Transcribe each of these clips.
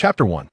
Chapter 1.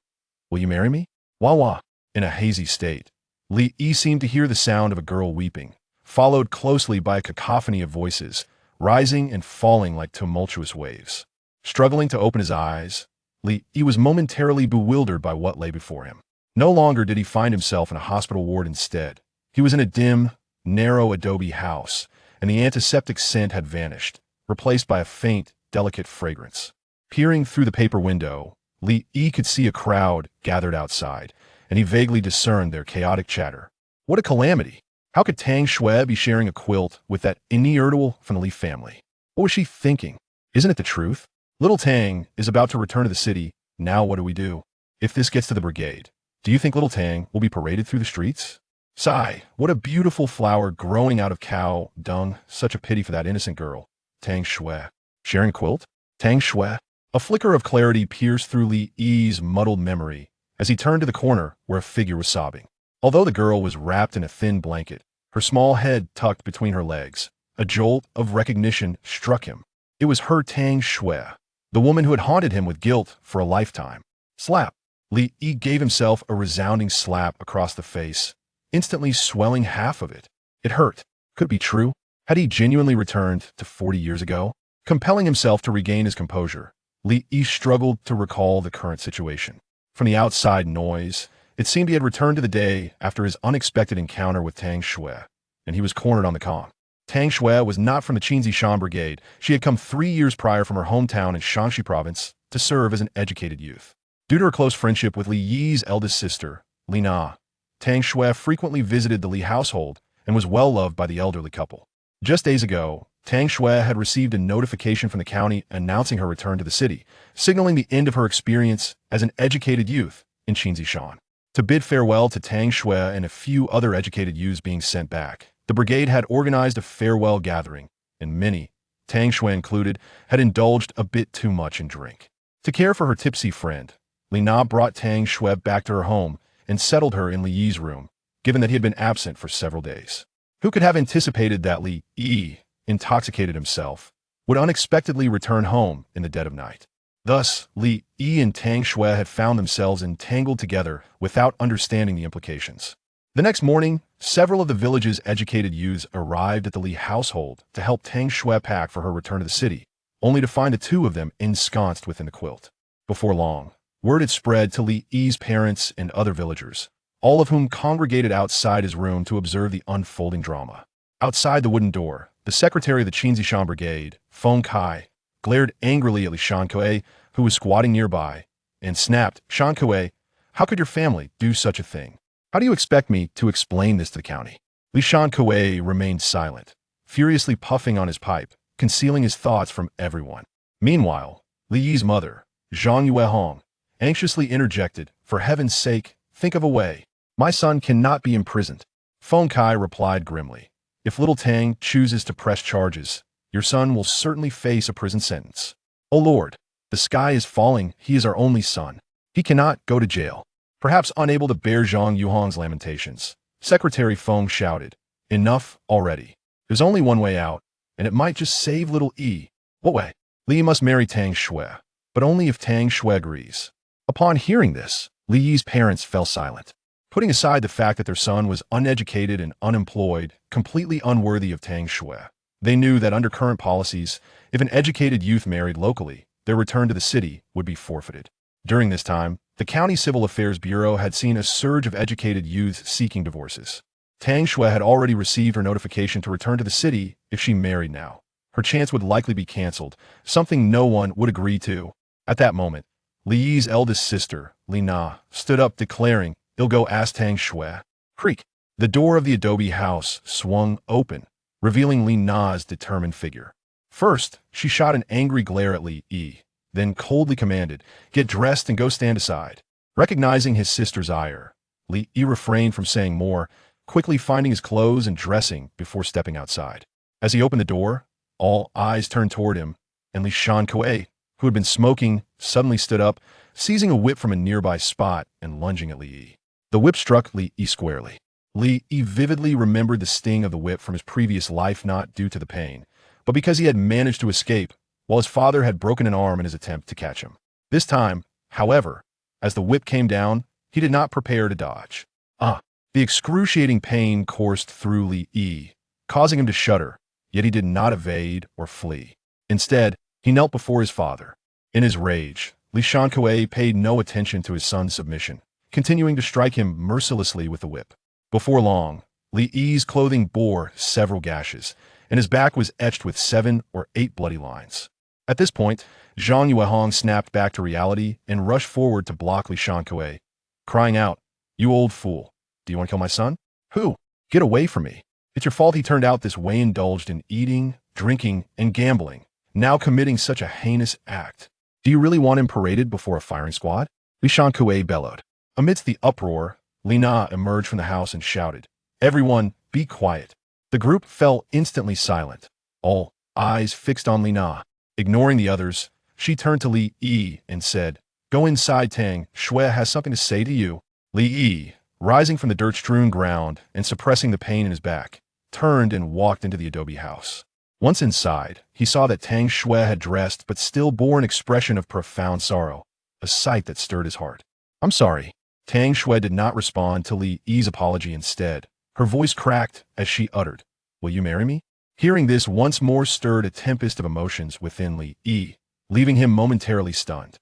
Will you marry me? Wah. In a hazy state, Li Yi seemed to hear the sound of a girl weeping, followed closely by a cacophony of voices, rising and falling like tumultuous waves. Struggling to open his eyes, Li Yi was momentarily bewildered by what lay before him. No longer did he find himself in a hospital ward instead. He was in a dim, narrow adobe house, and the antiseptic scent had vanished, replaced by a faint, delicate fragrance. Peering through the paper window, Li Yi could see a crowd gathered outside, and he vaguely discerned their chaotic chatter. What a calamity! How could Tang Xue be sharing a quilt with that inheritable from the Li family? What was she thinking? Isn't it the truth? Little Tang is about to return to the city. Now what do we do? If this gets to the brigade, do you think little Tang will be paraded through the streets? Sigh, what a beautiful flower growing out of cow dung. Such a pity for that innocent girl. Tang Xue. Sharing a quilt? Tang Xue? A flicker of clarity pierced through Li Yi's muddled memory as he turned to the corner where a figure was sobbing. Although the girl was wrapped in a thin blanket, her small head tucked between her legs, a jolt of recognition struck him. It was her Tang Xue, the woman who had haunted him with guilt for a lifetime. Slap! Li Yi gave himself a resounding slap across the face, instantly swelling half of it. It hurt. Could it be true? Had he genuinely returned to 40 years ago? Compelling himself to regain his composure, Li Yi struggled to recall the current situation. From the outside noise, it seemed he had returned to the day after his unexpected encounter with Tang Xue, and he was cornered on the comm. Tang Xue was not from the Qinzishan Brigade. She had come 3 years prior from her hometown in Shaanxi province to serve as an educated youth. Due to her close friendship with Li Yi's eldest sister, Li Na, Tang Xue frequently visited the Li household and was well loved by the elderly couple. Just days ago, Tang Xue had received a notification from the county announcing her return to the city, signaling the end of her experience as an educated youth in Qinzishan. To bid farewell to Tang Xue and a few other educated youths being sent back, the brigade had organized a farewell gathering, and many, Tang Xue included, had indulged a bit too much in drink. To care for her tipsy friend, Li Na brought Tang Xue back to her home and settled her in Li Yi's room, given that he had been absent for several days. Who could have anticipated that Li Yi, intoxicated himself, would unexpectedly return home in the dead of night? Thus, Li Yi and Tang Xue had found themselves entangled together without understanding the implications. The next morning, several of the village's educated youths arrived at the Li household to help Tang Xue pack for her return to the city, only to find the two of them ensconced within the quilt. Before long, word had spread to Li Yi's parents and other villagers, all of whom congregated outside his room to observe the unfolding drama. Outside the wooden door, the secretary of the Qinzishan Brigade, Feng Kai, glared angrily at Li Shankue, who was squatting nearby, and snapped, "Shankue, how could your family do such a thing? How do you expect me to explain this to the county?" Li Shankue remained silent, furiously puffing on his pipe, concealing his thoughts from everyone. Meanwhile, Li Yi's mother, Zhang Yuehong, anxiously interjected, "For heaven's sake, think of a way. My son cannot be imprisoned." Feng Kai replied grimly, "If little Tang chooses to press charges, your son will certainly face a prison sentence. Oh Lord, the sky is falling. He is our only son. He cannot go to jail." Perhaps unable to bear Zhang Yuehong's lamentations, Secretary Feng shouted, "Enough already. There's only one way out, and it might just save little Yi." "What way?" "Li must marry Tang Xue, but only if Tang Xue agrees." Upon hearing this, Li Yi's parents fell silent. Putting aside the fact that their son was uneducated and unemployed, completely unworthy of Tang Xue, they knew that under current policies, if an educated youth married locally, their return to the city would be forfeited. During this time, the County Civil Affairs Bureau had seen a surge of educated youths seeking divorces. Tang Xue had already received her notification to return to the city if she married now. Her chance would likely be canceled, something no one would agree to. At that moment, Li Yi's eldest sister, Li Na, stood up declaring, "I'll go ask Tang Xue." Creak! The door of the adobe house swung open, revealing Li Na's determined figure. First, she shot an angry glare at Li Yi, then coldly commanded, "Get dressed and go stand aside." Recognizing his sister's ire, Li Yi refrained from saying more, quickly finding his clothes and dressing before stepping outside. As he opened the door, all eyes turned toward him, and Li Shankue, who had been smoking, suddenly stood up, seizing a whip from a nearby spot and lunging at Li Yi. The whip struck Li Yi squarely. Li Yi vividly remembered the sting of the whip from his previous life, not due to the pain, but because he had managed to escape, while his father had broken an arm in his attempt to catch him. This time, however, As the whip came down, he did not prepare to dodge. The excruciating pain coursed through Li Yi, causing him to shudder, yet he did not evade or flee. Instead, he knelt before his father. In his rage, Li Shankue paid no attention to his son's submission, continuing to strike him mercilessly with the whip. Before long, Li Yi's clothing bore several gashes, and his back was etched with 7 or 8 bloody lines. At this point, Zhang Yuehong snapped back to reality and rushed forward to block Li Shankue, crying out, "You old fool! Do you want to kill my son? Who? Get away from me! It's your fault he turned out this way, indulged in eating, drinking, and gambling, now committing such a heinous act. Do you really want him paraded before a firing squad?" Li Shankue bellowed. Amidst the uproar, Li Na emerged from the house and shouted, "Everyone, be quiet." The group fell instantly silent, all eyes fixed on Li Na. Ignoring the others, she turned to Li Yi and said, "Go inside, Tang Xue has something to say to you." Li Yi, rising from the dirt-strewn ground and suppressing the pain in his back, turned and walked into the adobe house. Once inside, he saw that Tang Xue had dressed but still bore an expression of profound sorrow, a sight that stirred his heart. "I'm sorry." Tang Xue did not respond to Li Yi's apology. Instead, her voice cracked as she uttered, "Will you marry me?" Hearing this once more stirred a tempest of emotions within Li Yi, leaving him momentarily stunned.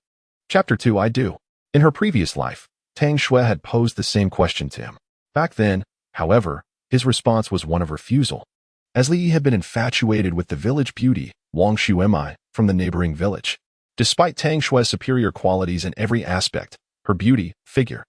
Chapter 2 I Do. In her previous life, Tang Xue had posed the same question to him. Back then, however, his response was one of refusal. As Li Yi had been infatuated with the village beauty, Wang Xuemai, from the neighboring village. Despite Tang Xue's superior qualities in every aspect, her beauty, figure,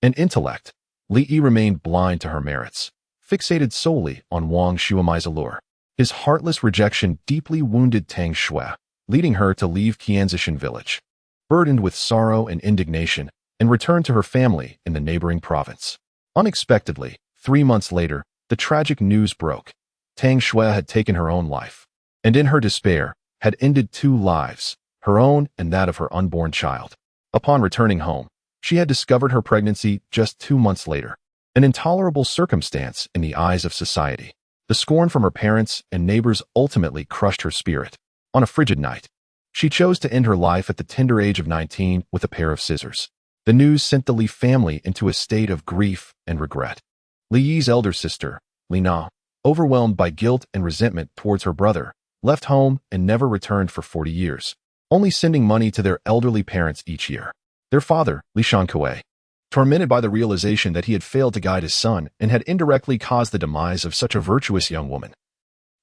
and intellect, Li Yi remained blind to her merits, fixated solely on Wang Xuemai's allure. His heartless rejection deeply wounded Tang Xue, leading her to leave Qianzishan village, burdened with sorrow and indignation, and return to her family in the neighboring province. Unexpectedly, 3 months later, the tragic news broke. Tang Xue had taken her own life, and in her despair, had ended 2 lives, her own and that of her unborn child. Upon returning home, she had discovered her pregnancy just 2 months later, an intolerable circumstance in the eyes of society. The scorn from her parents and neighbors ultimately crushed her spirit. On a frigid night, she chose to end her life at the tender age of 19 with a pair of scissors. The news sent the Li family into a state of grief and regret. Li Yi's elder sister, Li Na, overwhelmed by guilt and resentment towards her brother, left home and never returned for 40 years, only sending money to their elderly parents each year. Their father, Li Shankue, tormented by the realization that he had failed to guide his son and had indirectly caused the demise of such a virtuous young woman,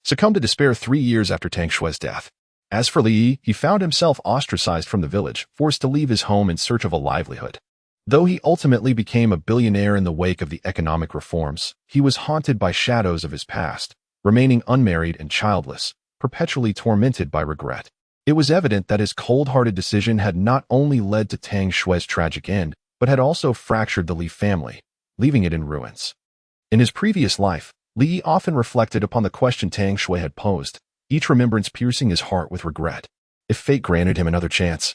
succumbed to despair 3 years after Tang Xue's death. As for Li Yi, he found himself ostracized from the village, forced to leave his home in search of a livelihood. Though he ultimately became a billionaire in the wake of the economic reforms, he was haunted by shadows of his past, remaining unmarried and childless, perpetually tormented by regret. It was evident that his cold-hearted decision had not only led to Tang Xue's tragic end, but had also fractured the Li family, leaving it in ruins. In his previous life, Li often reflected upon the question Tang Xue had posed, each remembrance piercing his heart with regret. If fate granted him another chance,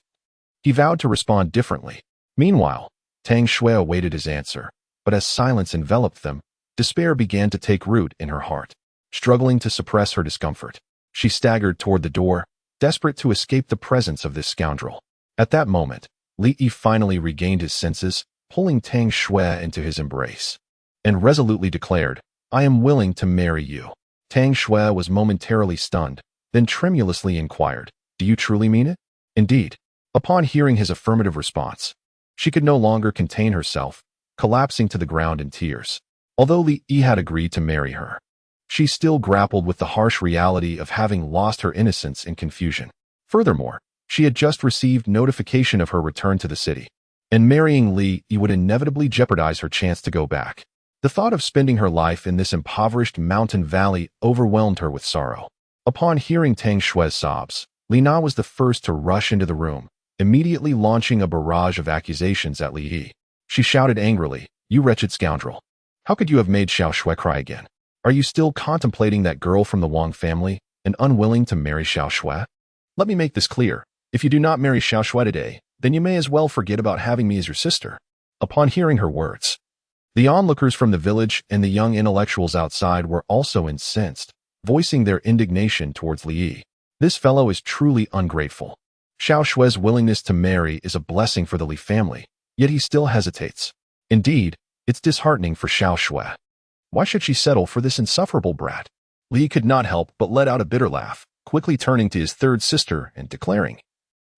he vowed to respond differently. Meanwhile, Tang Xue awaited his answer, but as silence enveloped them, despair began to take root in her heart. Struggling to suppress her discomfort, she staggered toward the door, desperate to escape the presence of this scoundrel. At that moment, Li Yi finally regained his senses, pulling Tang Xue into his embrace, and resolutely declared, "I am willing to marry you." Tang Xue was momentarily stunned, then tremulously inquired, "Do you truly mean it?" Indeed. Upon hearing his affirmative response, she could no longer contain herself, collapsing to the ground in tears. Although Li Yi had agreed to marry her, she still grappled with the harsh reality of having lost her innocence in confusion. Furthermore, she had just received notification of her return to the city, and marrying Li Yi would inevitably jeopardize her chance to go back. The thought of spending her life in this impoverished mountain valley overwhelmed her with sorrow. Upon hearing Tang Xue's sobs, Li Na was the first to rush into the room, immediately launching a barrage of accusations at Li Yi. She shouted angrily, "You wretched scoundrel! How could you have made Xiao Xue cry again? Are you still contemplating that girl from the Wang family and unwilling to marry Xiao Xue? Let me make this clear. If you do not marry Xiao Xue today, then you may as well forget about having me as your sister." Upon hearing her words, the onlookers from the village and the young intellectuals outside were also incensed, voicing their indignation towards Li Yi. This fellow is truly ungrateful. Xiao Xue's willingness to marry is a blessing for the Li family, Yet he still hesitates. Indeed, it's disheartening for Xiao Xue. Why should she settle for this insufferable brat? Li could not help but let out a bitter laugh, quickly turning to his third sister and declaring,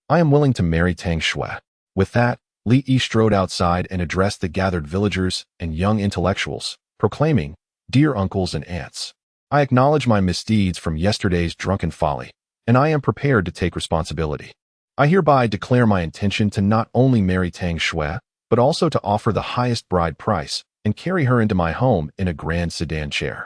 I am willing to marry Tang Xue. With that, Li Yi strode outside and addressed the gathered villagers and young intellectuals, proclaiming, Dear uncles and aunts, I acknowledge my misdeeds from yesterday's drunken folly, and I am prepared to take responsibility. I hereby declare my intention to not only marry Tang Xue, but also to offer the highest bride price and carry her into my home in a grand sedan chair.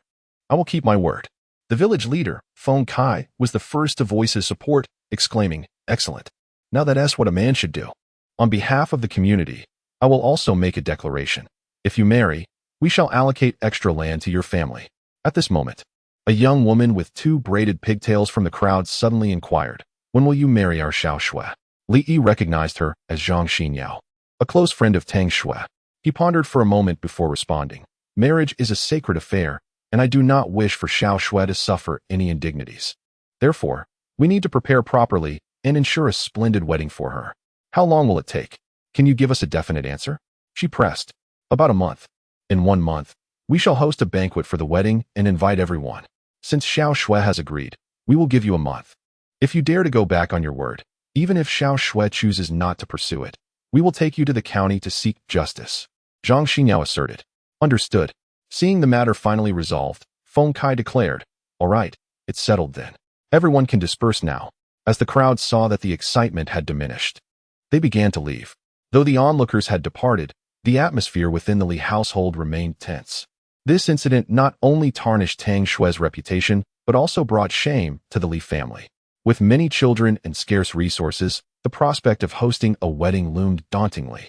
I will keep my word. The village leader, Feng Kai, was the first to voice his support, exclaiming, Excellent. Now that's what a man should do. On behalf of the community, I will also make a declaration. If you marry, we shall allocate extra land to your family. At this moment, a young woman with 2 braided pigtails from the crowd suddenly inquired, When will you marry our Xiao Xue? Li Yi recognized her as Zhang Xinyao, a close friend of Tang Xue. He pondered for a moment before responding, Marriage is a sacred affair, and I do not wish for Xiao Xue to suffer any indignities. Therefore, we need to prepare properly and ensure a splendid wedding for her. How long will it take? Can you give us a definite answer? She pressed. About a month. In 1 month, we shall host a banquet for the wedding and invite everyone. Since Xiao Xue has agreed, we will give you a month. If you dare to go back on your word, even if Xiao Xue chooses not to pursue it, we will take you to the county to seek justice. Zhang Xinyao asserted. Understood. Seeing the matter finally resolved, Feng Kai declared, All right, it's settled then. Everyone can disperse now. As the crowd saw that the excitement had diminished, they began to leave. Though the onlookers had departed, the atmosphere within the Li household remained tense. This incident not only tarnished Tang Xue's reputation, but also brought shame to the Li family. With many children and scarce resources, the prospect of hosting a wedding loomed dauntingly,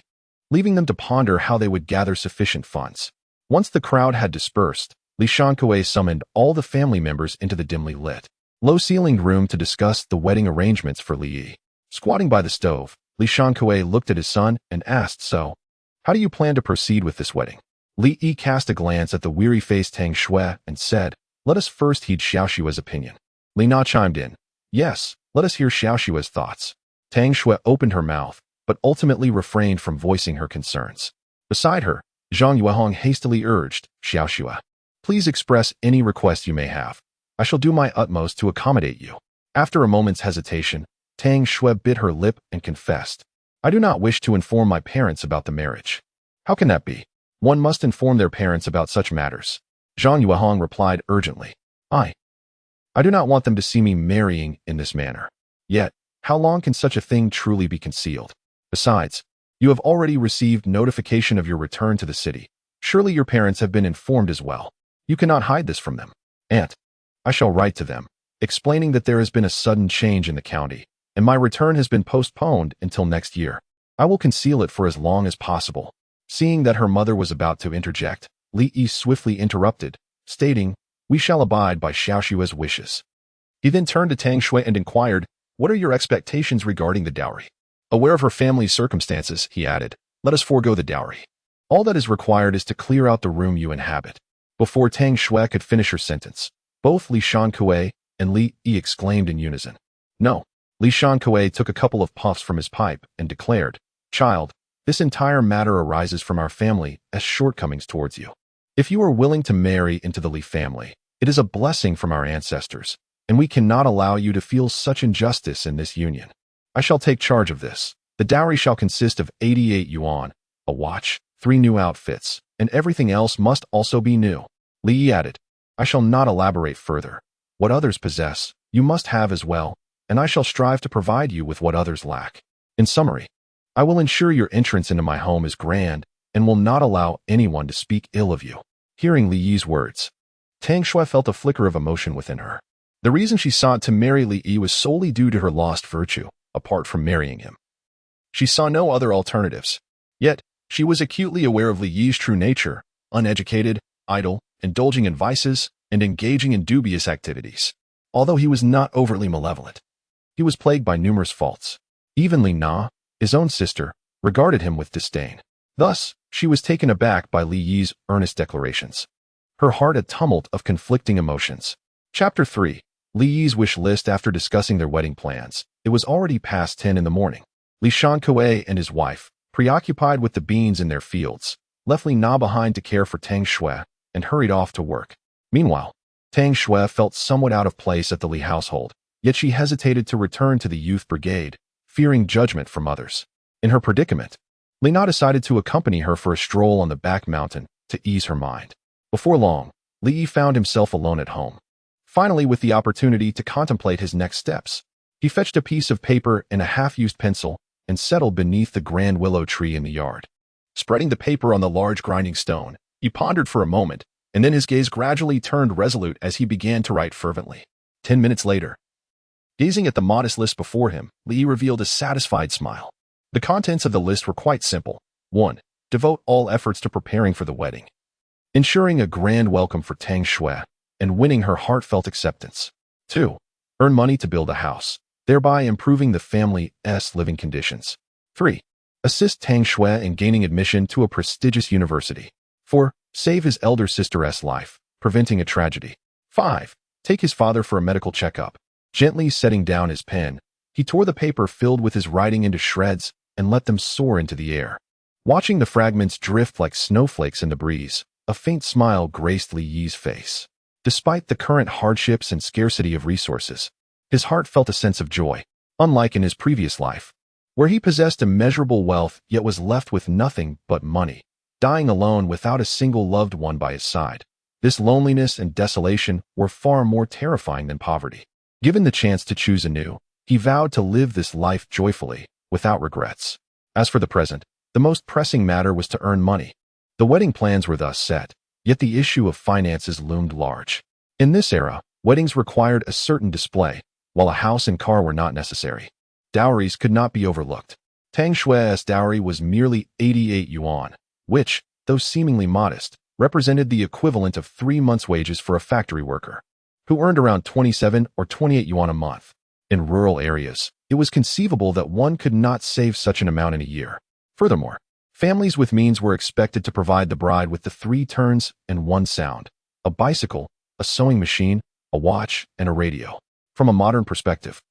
leaving them to ponder how they would gather sufficient funds. Once the crowd had dispersed, Li Shankue summoned all the family members into the dimly lit, low-ceilinged room to discuss the wedding arrangements for Li Yi. Squatting by the stove, Li Shankue looked at his son and asked, So, how do you plan to proceed with this wedding? Li Yi cast a glance at the weary-faced Tang Xue and said, Let us first heed Xiao Xue's opinion. Li Na chimed in, Yes, let us hear Xiao Xue's thoughts. Tang Xue opened her mouth, but ultimately refrained from voicing her concerns. Beside her, Zhang Yuehong hastily urged, Xiao Xue, please express any request you may have. I shall do my utmost to accommodate you. After a moment's hesitation, Tang Xue bit her lip and confessed, I do not wish to inform my parents about the marriage. How can that be? One must inform their parents about such matters. Zhang Yuehong replied urgently, I do not want them to see me marrying in this manner. Yet, how long can such a thing truly be concealed? Besides, you have already received notification of your return to the city. Surely your parents have been informed as well. You cannot hide this from them. Aunt, I shall write to them, explaining that there has been a sudden change in the county, and my return has been postponed until next year. I will conceal it for as long as possible. Seeing that her mother was about to interject, Li Yi swiftly interrupted, stating, We shall abide by Xiao Xue's wishes. He then turned to Tang Xue and inquired, What are your expectations regarding the dowry? Aware of her family's circumstances, he added, Let us forego the dowry. All that is required is to clear out the room you inhabit. Before Tang Xue could finish her sentence, both Li Shankue and Li Yi exclaimed in unison. No. Li Shankue took a couple of puffs from his pipe and declared, Child, this entire matter arises from our family as shortcomings towards you. If you are willing to marry into the Li family, it is a blessing from our ancestors, and we cannot allow you to feel such injustice in this union. I shall take charge of this. The dowry shall consist of 88 yuan, a watch, 3 new outfits, and everything else must also be new. Li Yi added, I shall not elaborate further. What others possess, you must have as well, and I shall strive to provide you with what others lack. In summary, I will ensure your entrance into my home is grand and will not allow anyone to speak ill of you. Hearing Li Yi's words, Tang Xue felt a flicker of emotion within her. The reason she sought to marry Li Yi was solely due to her lost virtue, apart from marrying him. She saw no other alternatives. Yet, she was acutely aware of Li Yi's true nature, uneducated, idle, indulging in vices, and engaging in dubious activities. Although he was not overtly malevolent, he was plagued by numerous faults. Even Li Na, his own sister, regarded him with disdain. Thus, she was taken aback by Li Yi's earnest declarations. Her heart a tumult of conflicting emotions. Chapter 3. Li Yi's wish list. After discussing their wedding plans, it was already past 10 in the morning. Li Shankue and his wife, preoccupied with the beans in their fields, left Li Na behind to care for Tang Xue and hurried off to work. Meanwhile, Tang Xue felt somewhat out of place at the Li household, yet she hesitated to return to the youth brigade, fearing judgment from others. In her predicament, Li Na decided to accompany her for a stroll on the back mountain to ease her mind. Before long, Li Yi found himself alone at home. Finally, with the opportunity to contemplate his next steps, he fetched a piece of paper and a half-used pencil and settled beneath the grand willow tree in the yard. Spreading the paper on the large grinding stone, he pondered for a moment, and then his gaze gradually turned resolute as he began to write fervently. 10 minutes later, gazing at the modest list before him, Li Yi revealed a satisfied smile. The contents of the list were quite simple. 1. Devote all efforts to preparing for the wedding, ensuring a grand welcome for Tang Xue, and winning her heartfelt acceptance. 2. Earn money to build a house, thereby improving the family's living conditions. 3. Assist Tang Xue in gaining admission to a prestigious university. 4. Save his elder sister's life, preventing a tragedy. 5. Take his father for a medical checkup. Gently setting down his pen, he tore the paper filled with his writing into shreds and let them soar into the air. Watching the fragments drift like snowflakes in the breeze, a faint smile graced Li Yi's face. Despite the current hardships and scarcity of resources, his heart felt a sense of joy, unlike in his previous life, where he possessed immeasurable wealth yet was left with nothing but money, dying alone without a single loved one by his side. This loneliness and desolation were far more terrifying than poverty. Given the chance to choose anew, he vowed to live this life joyfully, without regrets. As for the present, the most pressing matter was to earn money. The wedding plans were thus set, yet the issue of finances loomed large. In this era, weddings required a certain display, while a house and car were not necessary. Dowries could not be overlooked. Tang Xue's dowry was merely 88 yuan, which, though seemingly modest, represented the equivalent of 3 months' wages for a factory worker, who earned around 27 or 28 yuan a month. In rural areas, it was conceivable that one could not save such an amount in a year. Furthermore, families with means were expected to provide the bride with the 3 turns and 1 sound: a bicycle, a sewing machine, a watch, and a radio. From a modern perspective,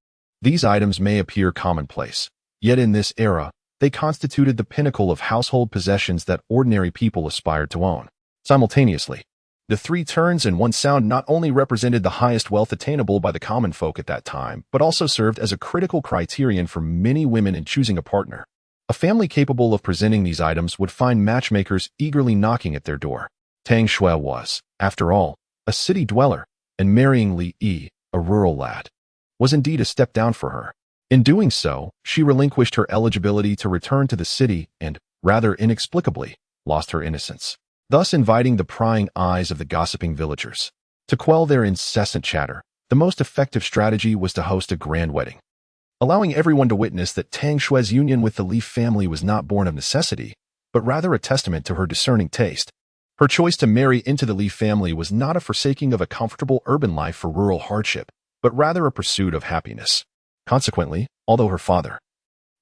these items may appear commonplace, yet in this era, they constituted the pinnacle of household possessions that ordinary people aspired to own. Simultaneously, the 3 turns and 1 sound not only represented the highest wealth attainable by the common folk at that time, but also served as a critical criterion for many women in choosing a partner. A family capable of presenting these items would find matchmakers eagerly knocking at their door. Tang Xue was, after all, a city dweller, and marrying Li Yi, a rural lad, was indeed a step down for her. In doing so, she relinquished her eligibility to return to the city and, rather inexplicably, lost her innocence, thus inviting the prying eyes of the gossiping villagers. To quell their incessant chatter, the most effective strategy was to host a grand wedding, allowing everyone to witness that Tang Xue's union with the Li family was not born of necessity, but rather a testament to her discerning taste. Her choice to marry into the Li family was not a forsaking of a comfortable urban life for rural hardship, but rather a pursuit of happiness. Consequently, although her father,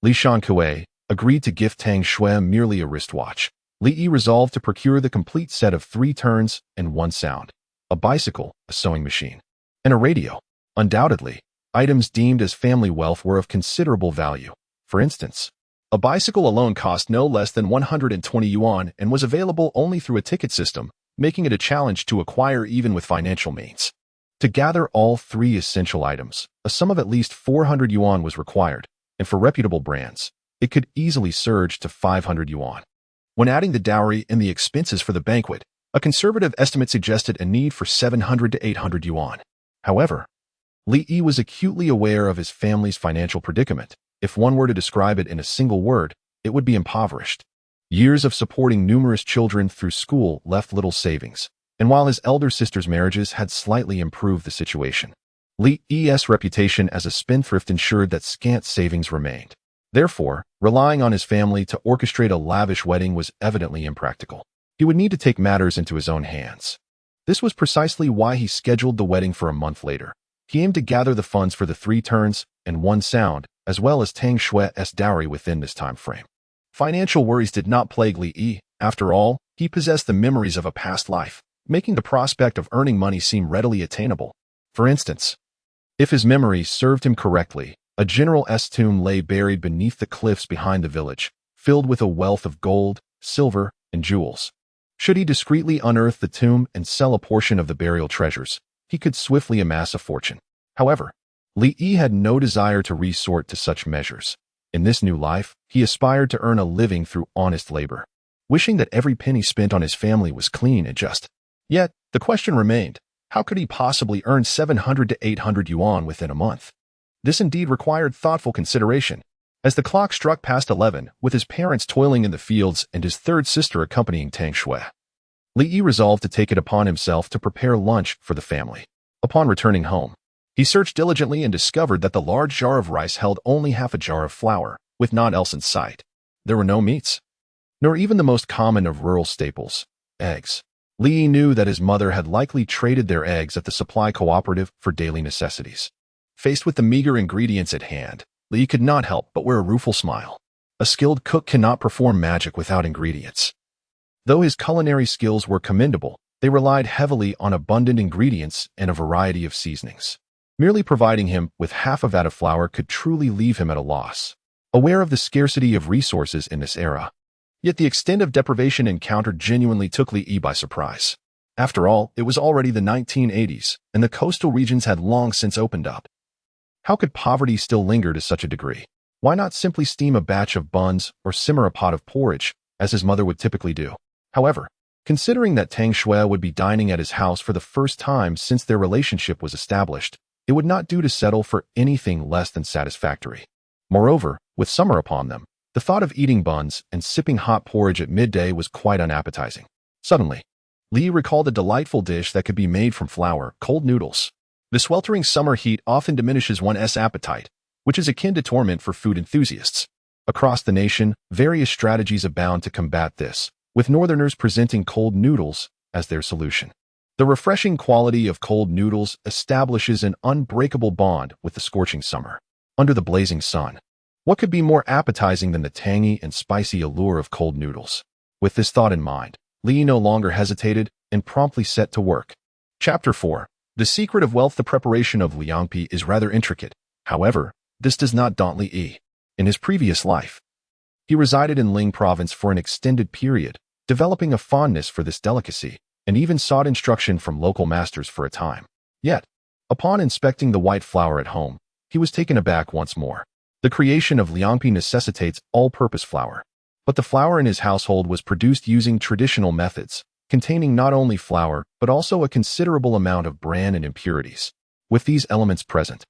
Li Shankue, agreed to gift Tang Xue merely a wristwatch, Li Yi resolved to procure the complete set of 3 turns and 1 sound: a bicycle, a sewing machine, and a radio. Undoubtedly, items deemed as family wealth were of considerable value. For instance, a bicycle alone cost no less than 120 yuan and was available only through a ticket system, making it a challenge to acquire even with financial means. To gather all 3 essential items, a sum of at least 400 yuan was required, and for reputable brands, it could easily surge to 500 yuan. When adding the dowry and the expenses for the banquet, a conservative estimate suggested a need for 700 to 800 yuan. However, Li Yi was acutely aware of his family's financial predicament. If one were to describe it in a single word, it would be impoverished. Years of supporting numerous children through school left little savings, and while his elder sister's marriages had slightly improved the situation, Li Yi's reputation as a spendthrift ensured that scant savings remained. Therefore, relying on his family to orchestrate a lavish wedding was evidently impractical. He would need to take matters into his own hands. This was precisely why he scheduled the wedding for a month later. He aimed to gather the funds for the 3 turns and 1 sound, as well as Tang Xue's dowry within this time frame. Financial worries did not plague Li Yi. After all, he possessed the memories of a past life, making the prospect of earning money seem readily attainable. For instance, if his memory served him correctly, a general's tomb lay buried beneath the cliffs behind the village, filled with a wealth of gold, silver, and jewels. Should he discreetly unearth the tomb and sell a portion of the burial treasures, he could swiftly amass a fortune. However, Li Yi had no desire to resort to such measures. In this new life, he aspired to earn a living through honest labor, wishing that every penny spent on his family was clean and just. Yet, the question remained, how could he possibly earn 700 to 800 yuan within a month? This indeed required thoughtful consideration. As the clock struck past 11, with his parents toiling in the fields and his third sister accompanying Tang Xue, Li Yi resolved to take it upon himself to prepare lunch for the family. Upon returning home, he searched diligently and discovered that the large jar of rice held only half a jar of flour, with naught else in sight. There were no meats, nor even the most common of rural staples, eggs. Li Yi knew that his mother had likely traded their eggs at the supply cooperative for daily necessities. Faced with the meager ingredients at hand, Li Yi could not help but wear a rueful smile. A skilled cook cannot perform magic without ingredients. Though his culinary skills were commendable, they relied heavily on abundant ingredients and a variety of seasonings. Merely providing him with half a vat of flour could truly leave him at a loss. Aware of the scarcity of resources in this era, yet the extent of deprivation encountered genuinely took Li Yi by surprise. After all, it was already the 1980s, and the coastal regions had long since opened up. How could poverty still linger to such a degree? Why not simply steam a batch of buns or simmer a pot of porridge, as his mother would typically do? However, considering that Tang Xue would be dining at his house for the first time since their relationship was established, it would not do to settle for anything less than satisfactory. Moreover, with summer upon them, the thought of eating buns and sipping hot porridge at midday was quite unappetizing. Suddenly, Li recalled a delightful dish that could be made from flour, cold noodles. The sweltering summer heat often diminishes one's appetite, which is akin to torment for food enthusiasts. Across the nation, various strategies abound to combat this, with northerners presenting cold noodles as their solution. The refreshing quality of cold noodles establishes an unbreakable bond with the scorching summer. Under the blazing sun, what could be more appetizing than the tangy and spicy allure of cold noodles? With this thought in mind, Li no longer hesitated and promptly set to work. Chapter 4. The secret of wealth. The preparation of liangpi is rather intricate. However, this does not daunt Li Yi. In his previous life, he resided in Ling province for an extended period, developing a fondness for this delicacy, and even sought instruction from local masters for a time. Yet, upon inspecting the white flour at home, he was taken aback once more. The creation of liangpi necessitates all-purpose flour, but the flour in his household was produced using traditional methods, containing not only flour but also a considerable amount of bran and impurities. With these elements present,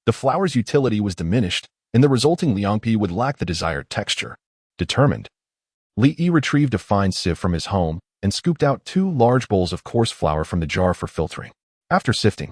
the flour's utility was diminished, and the resulting liangpi would lack the desired texture. Determined, Li Yi retrieved a fine sieve from his home and scooped out 2 large bowls of coarse flour from the jar for filtering. After sifting,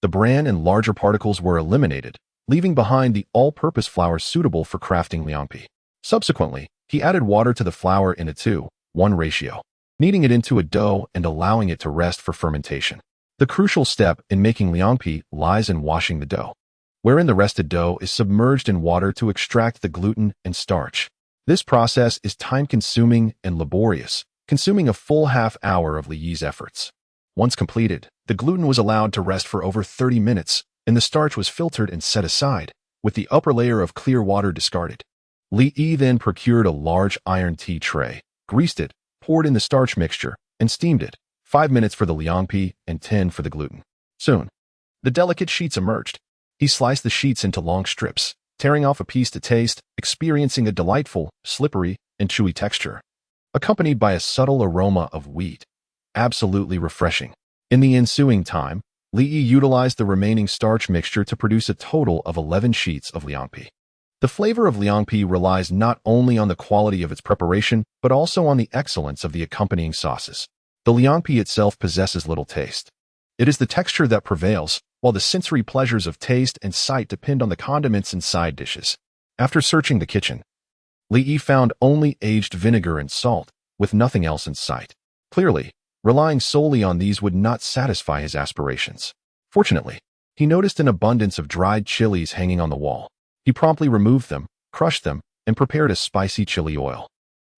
the bran and larger particles were eliminated, leaving behind the all-purpose flour suitable for crafting liangpi. Subsequently, he added water to the flour in a 2:1 ratio, kneading it into a dough and allowing it to rest for fermentation. The crucial step in making liangpi lies in washing the dough, wherein the rested dough is submerged in water to extract the gluten and starch. This process is time-consuming and laborious, consuming a full half-hour of Li Yi's efforts. Once completed, the gluten was allowed to rest for over 30 minutes, and the starch was filtered and set aside, with the upper layer of clear water discarded. Li Yi then procured a large iron tea tray, greased it, poured in the starch mixture, and steamed it, 5 minutes for the liangpi and 10 for the gluten. Soon, the delicate sheets emerged. He sliced the sheets into long strips, tearing off a piece to taste, experiencing a delightful, slippery, and chewy texture, accompanied by a subtle aroma of wheat. Absolutely refreshing. In the ensuing time, Li Yi utilized the remaining starch mixture to produce a total of 11 sheets of liangpi. The flavor of liangpi relies not only on the quality of its preparation, but also on the excellence of the accompanying sauces. The liangpi itself possesses little taste. It is the texture that prevails, while the sensory pleasures of taste and sight depend on the condiments and side dishes. After searching the kitchen, Li Yi found only aged vinegar and salt, with nothing else in sight. Clearly, relying solely on these would not satisfy his aspirations. Fortunately, he noticed an abundance of dried chilies hanging on the wall. He promptly removed them, crushed them, and prepared a spicy chili oil.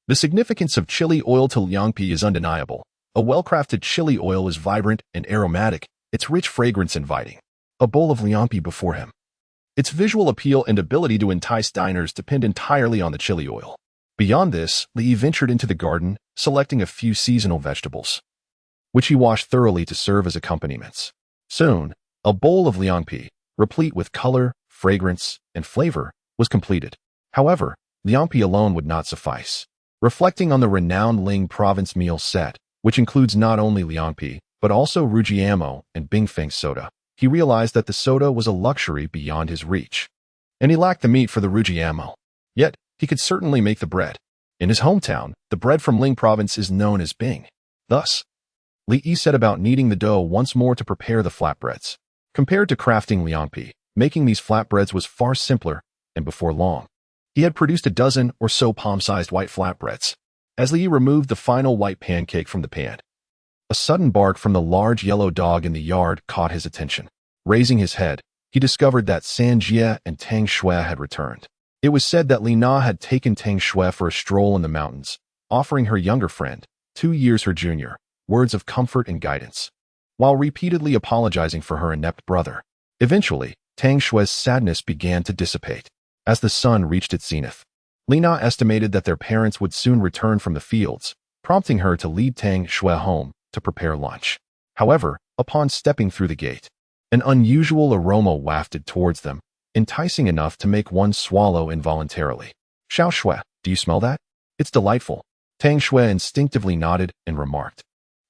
The significance of chili oil to liangpi is undeniable. A well-crafted chili oil is vibrant and aromatic, its rich fragrance inviting. A bowl of liangpi before him. Its visual appeal and ability to entice diners depend entirely on the chili oil. Beyond this, Li ventured into the garden, selecting a few seasonal vegetables, which he washed thoroughly to serve as accompaniments. Soon, a bowl of liangpi, replete with color, fragrance, and flavor, was completed. However, liangpi alone would not suffice. Reflecting on the renowned Ling province meal set, which includes not only liangpi, but also rujiamo and bingfeng soda, he realized that the soda was a luxury beyond his reach. And he lacked the meat for the rujiamo. Yet, he could certainly make the bread. In his hometown, the bread from Ling province is known as bing. Thus, Li Yi set about kneading the dough once more to prepare the flatbreads. Compared to crafting liangpi, making these flatbreads was far simpler, and before long, he had produced a dozen or so palm-sized white flatbreads. As Li Yi removed the final white pancake from the pan, a sudden bark from the large yellow dog in the yard caught his attention. Raising his head, he discovered that Tang Xue and Tang Xue had returned. It was said that Li Na had taken Tang Xue for a stroll in the mountains, offering her younger friend, 2 years her junior, words of comfort and guidance, while repeatedly apologizing for her inept brother. Eventually, Tang Xue's sadness began to dissipate. As the sun reached its zenith, Li Na estimated that their parents would soon return from the fields, prompting her to lead Tang Xue home to prepare lunch. However, upon stepping through the gate, an unusual aroma wafted towards them, enticing enough to make one swallow involuntarily. "Xiao Xue, do you smell that? It's delightful." Tang Xue instinctively nodded and remarked,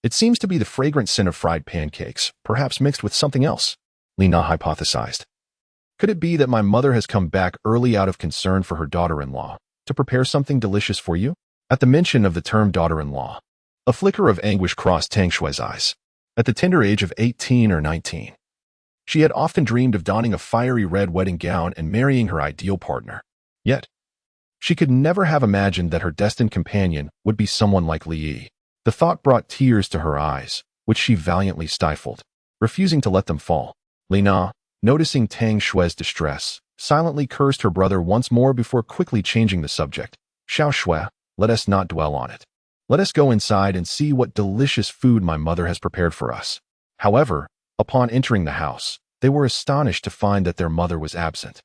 "It seems to be the fragrant scent of fried pancakes, perhaps mixed with something else," Li Na hypothesized. "Could it be that my mother has come back early out of concern for her daughter-in-law to prepare something delicious for you?" At the mention of the term daughter-in-law, a flicker of anguish crossed Tang Xue's eyes. At the tender age of 18 or 19, she had often dreamed of donning a fiery red wedding gown and marrying her ideal partner. Yet, she could never have imagined that her destined companion would be someone like Li Yi. The thought brought tears to her eyes, which she valiantly stifled, refusing to let them fall. Li Na, noticing Tang Xue's distress, silently cursed her brother once more before quickly changing the subject. "Xiao Xue, let us not dwell on it. Let us go inside and see what delicious food my mother has prepared for us." However, upon entering the house, they were astonished to find that their mother was absent.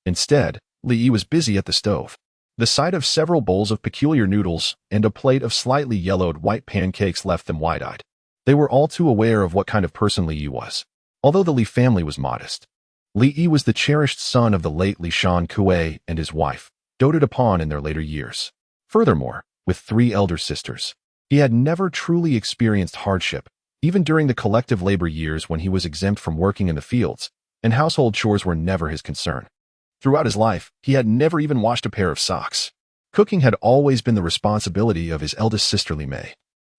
Instead, Li Yi was busy at the stove. The sight of several bowls of peculiar noodles and a plate of slightly yellowed white pancakes left them wide-eyed. They were all too aware of what kind of person Li Yi was. Although the Li family was modest, Li Yi was the cherished son of the late Li Shan-Kuei and his wife, doted upon in their later years. Furthermore, with 3 elder sisters, he had never truly experienced hardship, even during the collective labor years when he was exempt from working in the fields, and household chores were never his concern. Throughout his life, he had never even washed a pair of socks. Cooking had always been the responsibility of his eldest sister Li Mei,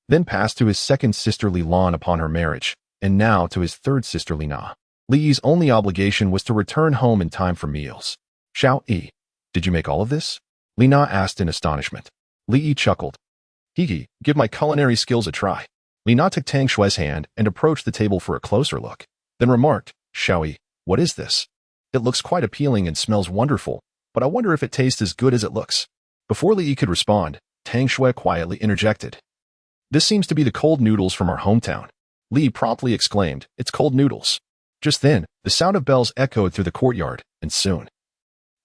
then passed to his second sister Li Lan upon her marriage, and now to his third sister Li Na. Li Yi's only obligation was to return home in time for meals. "Xiao Yi, did you make all of this?" Li Na asked in astonishment. Li Yi chuckled. "Hee, give my culinary skills a try." Li Na took Tang Xue's hand and approached the table for a closer look, then remarked, "Xiao Yi, what is this? It looks quite appealing and smells wonderful, but I wonder if it tastes as good as it looks." Before Li Yi could respond, Tang Xue quietly interjected, "This seems to be the cold noodles from our hometown." Li promptly exclaimed, "It's cold noodles." Just then, the sound of bells echoed through the courtyard, and soon,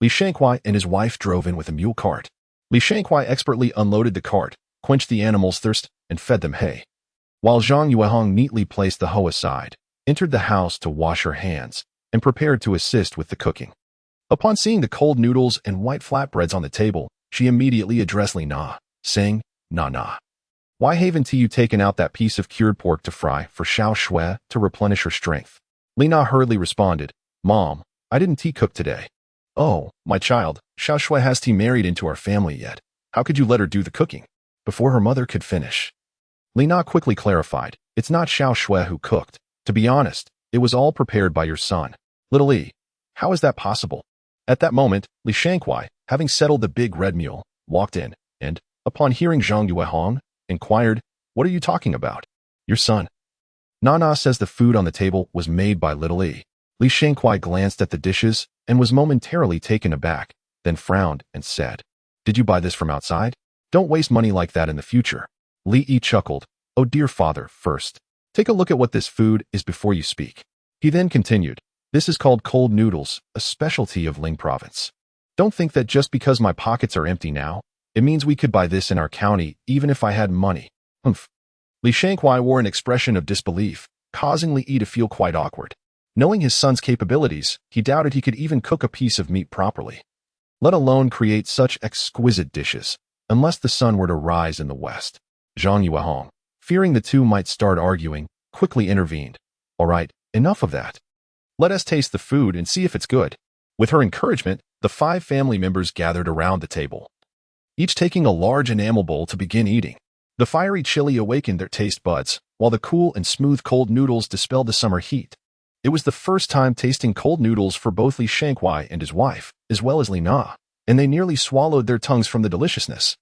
Li Shankuai and his wife drove in with a mule cart. Li Shankuai expertly unloaded the cart, quenched the animals' thirst, and fed them hay, while Zhang Yuehong neatly placed the hoe aside, entered the house to wash her hands, and prepared to assist with the cooking. Upon seeing the cold noodles and white flatbreads on the table, she immediately addressed Li Na, saying, "Na, why haven't you taken out that piece of cured pork to fry for Xiao Xue to replenish her strength?" Li Na hurriedly responded, "Mom, I didn't tea cook today." "Oh, my child, Xiao Xue has tea married into our family yet. How could you let her do the cooking?" Before her mother could finish, Li Na quickly clarified, "It's not Xiao Xue who cooked. To be honest, it was all prepared by your son, little Li. How is that possible?" At that moment, Li Shankuai, having settled the big red mule, walked in, and, upon hearing Zhang Yuehong, inquired, "What are you talking about?" "Your son. Nana says the food on the table was made by little Li." Li Shankuai glanced at the dishes and was momentarily taken aback, then frowned and said, "Did you buy this from outside? Don't waste money like that in the future." Li Yi chuckled, "Oh dear father, first, take a look at what this food is before you speak." He then continued, "This is called cold noodles, a specialty of Ling province. Don't think that just because my pockets are empty now, It means we could buy this in our county, even if I had money. Humph. Li Shankwai wore an expression of disbelief, causing Li Yi to feel quite awkward. Knowing his son's capabilities, he doubted he could even cook a piece of meat properly, let alone create such exquisite dishes, unless the sun were to rise in the west. Zhang Yuehong, fearing the two might start arguing, quickly intervened. All right, enough of that. Let us taste the food and see if it's good. With her encouragement, the 5 family members gathered around the table, each taking a large enamel bowl to begin eating. The fiery chili awakened their taste buds, while the cool and smooth cold noodles dispelled the summer heat. It was the first time tasting cold noodles for both Li Shankwai and his wife, as well as Li Na, and they nearly swallowed their tongues from the deliciousness.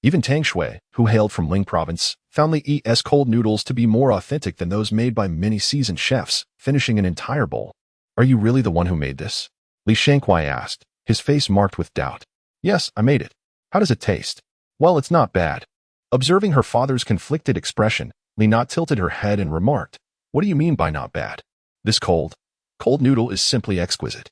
Even Tang Xue, who hailed from Ling Province, found Li Yi's cold noodles to be more authentic than those made by many seasoned chefs, finishing an entire bowl. Are you really the one who made this? Li Shankwai asked, his face marked with doubt. Yes, I made it. How does it taste? Well, it's not bad. Observing her father's conflicted expression, Li Na tilted her head and remarked, What do you mean by not bad? This cold noodle is simply exquisite.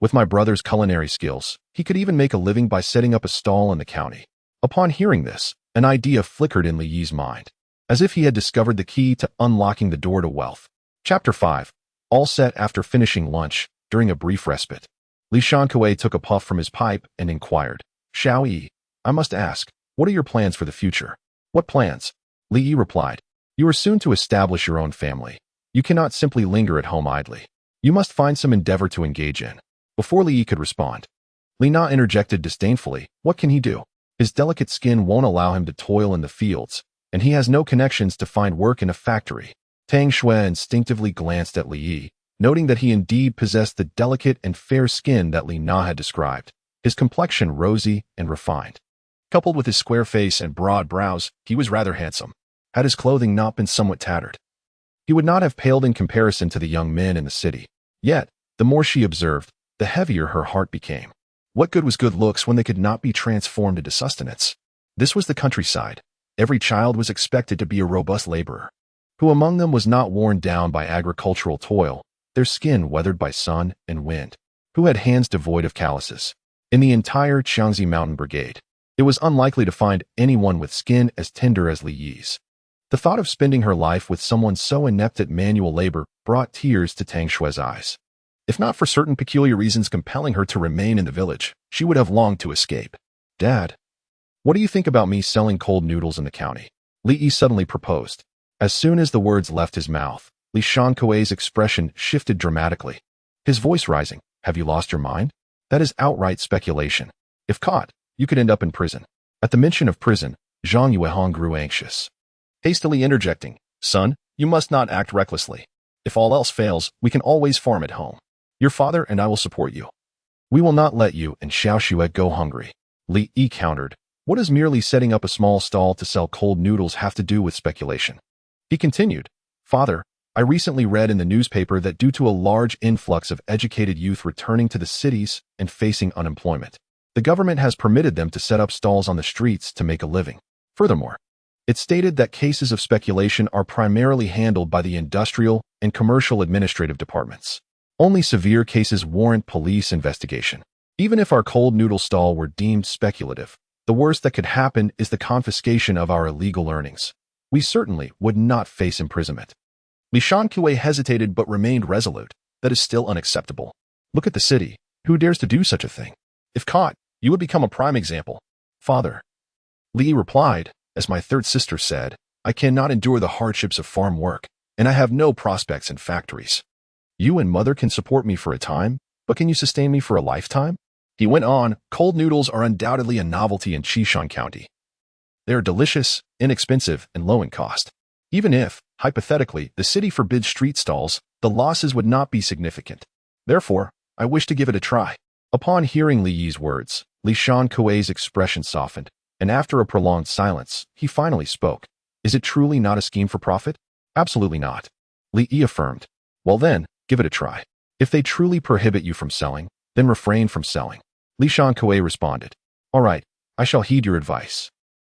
With my brother's culinary skills, he could even make a living by setting up a stall in the county. Upon hearing this, an idea flickered in Li Yi's mind, as if he had discovered the key to unlocking the door to wealth. Chapter 5. All set after finishing lunch, during a brief respite. Li Shankwei took a puff from his pipe and inquired, Xiao Yi, I must ask, what are your plans for the future? What plans? Li Yi replied, You are soon to establish your own family. You cannot simply linger at home idly. You must find some endeavor to engage in. Before Li Yi could respond, Li Na interjected disdainfully, What can he do? His delicate skin won't allow him to toil in the fields, and he has no connections to find work in a factory. Tang Xue instinctively glanced at Li Yi, noting that he indeed possessed the delicate and fair skin that Li Na had described, his complexion rosy and refined. Coupled with his square face and broad brows, he was rather handsome. Had his clothing not been somewhat tattered, he would not have paled in comparison to the young men in the city. Yet, the more she observed, the heavier her heart became. What good was good looks when they could not be transformed into sustenance? This was the countryside. Every child was expected to be a robust laborer. Who among them was not worn down by agricultural toil, their skin weathered by sun and wind? Who had hands devoid of calluses? In the entire Jiangxi Mountain Brigade, it was unlikely to find anyone with skin as tender as Li Yi's. The thought of spending her life with someone so inept at manual labor brought tears to Tang Xue's eyes. If not for certain peculiar reasons compelling her to remain in the village, she would have longed to escape. Dad, what do you think about me selling cold noodles in the county? Li Yi suddenly proposed. As soon as the words left his mouth, Li Shankwei's expression shifted dramatically. His voice rising, Have you lost your mind? That is outright speculation. If caught, you could end up in prison. At the mention of prison, Zhang Yuehong grew anxious, hastily interjecting, Son, you must not act recklessly. If all else fails, we can always farm at home. Your father and I will support you. We will not let you and Xiao Xue go hungry. Li Yi countered, What does merely setting up a small stall to sell cold noodles have to do with speculation? He continued, Father, I recently read in the newspaper that due to a large influx of educated youth returning to the cities and facing unemployment, the government has permitted them to set up stalls on the streets to make a living. Furthermore, it stated that cases of speculation are primarily handled by the industrial and commercial administrative departments. Only severe cases warrant police investigation. Even if our cold noodle stall were deemed speculative, the worst that could happen is the confiscation of our illegal earnings. We certainly would not face imprisonment. Li Shankwei hesitated but remained resolute. That is still unacceptable. Look at the city. Who dares to do such a thing? If caught, you would become a prime example. Father, Li replied, As my third sister said, I cannot endure the hardships of farm work, and I have no prospects in factories. You and mother can support me for a time, but can you sustain me for a lifetime? He went on, Cold noodles are undoubtedly a novelty in Qishan County. They are delicious, inexpensive, and low in cost. Even if, hypothetically, the city forbids street stalls, the losses would not be significant. Therefore, I wish to give it a try. Upon hearing Li Yi's words, Li Shankwei's expression softened, and after a prolonged silence, he finally spoke. Is it truly not a scheme for profit? Absolutely not. Li Yi affirmed. Well then, give it a try. If they truly prohibit you from selling, then refrain from selling. Li Shankwei responded. All right, I shall heed your advice.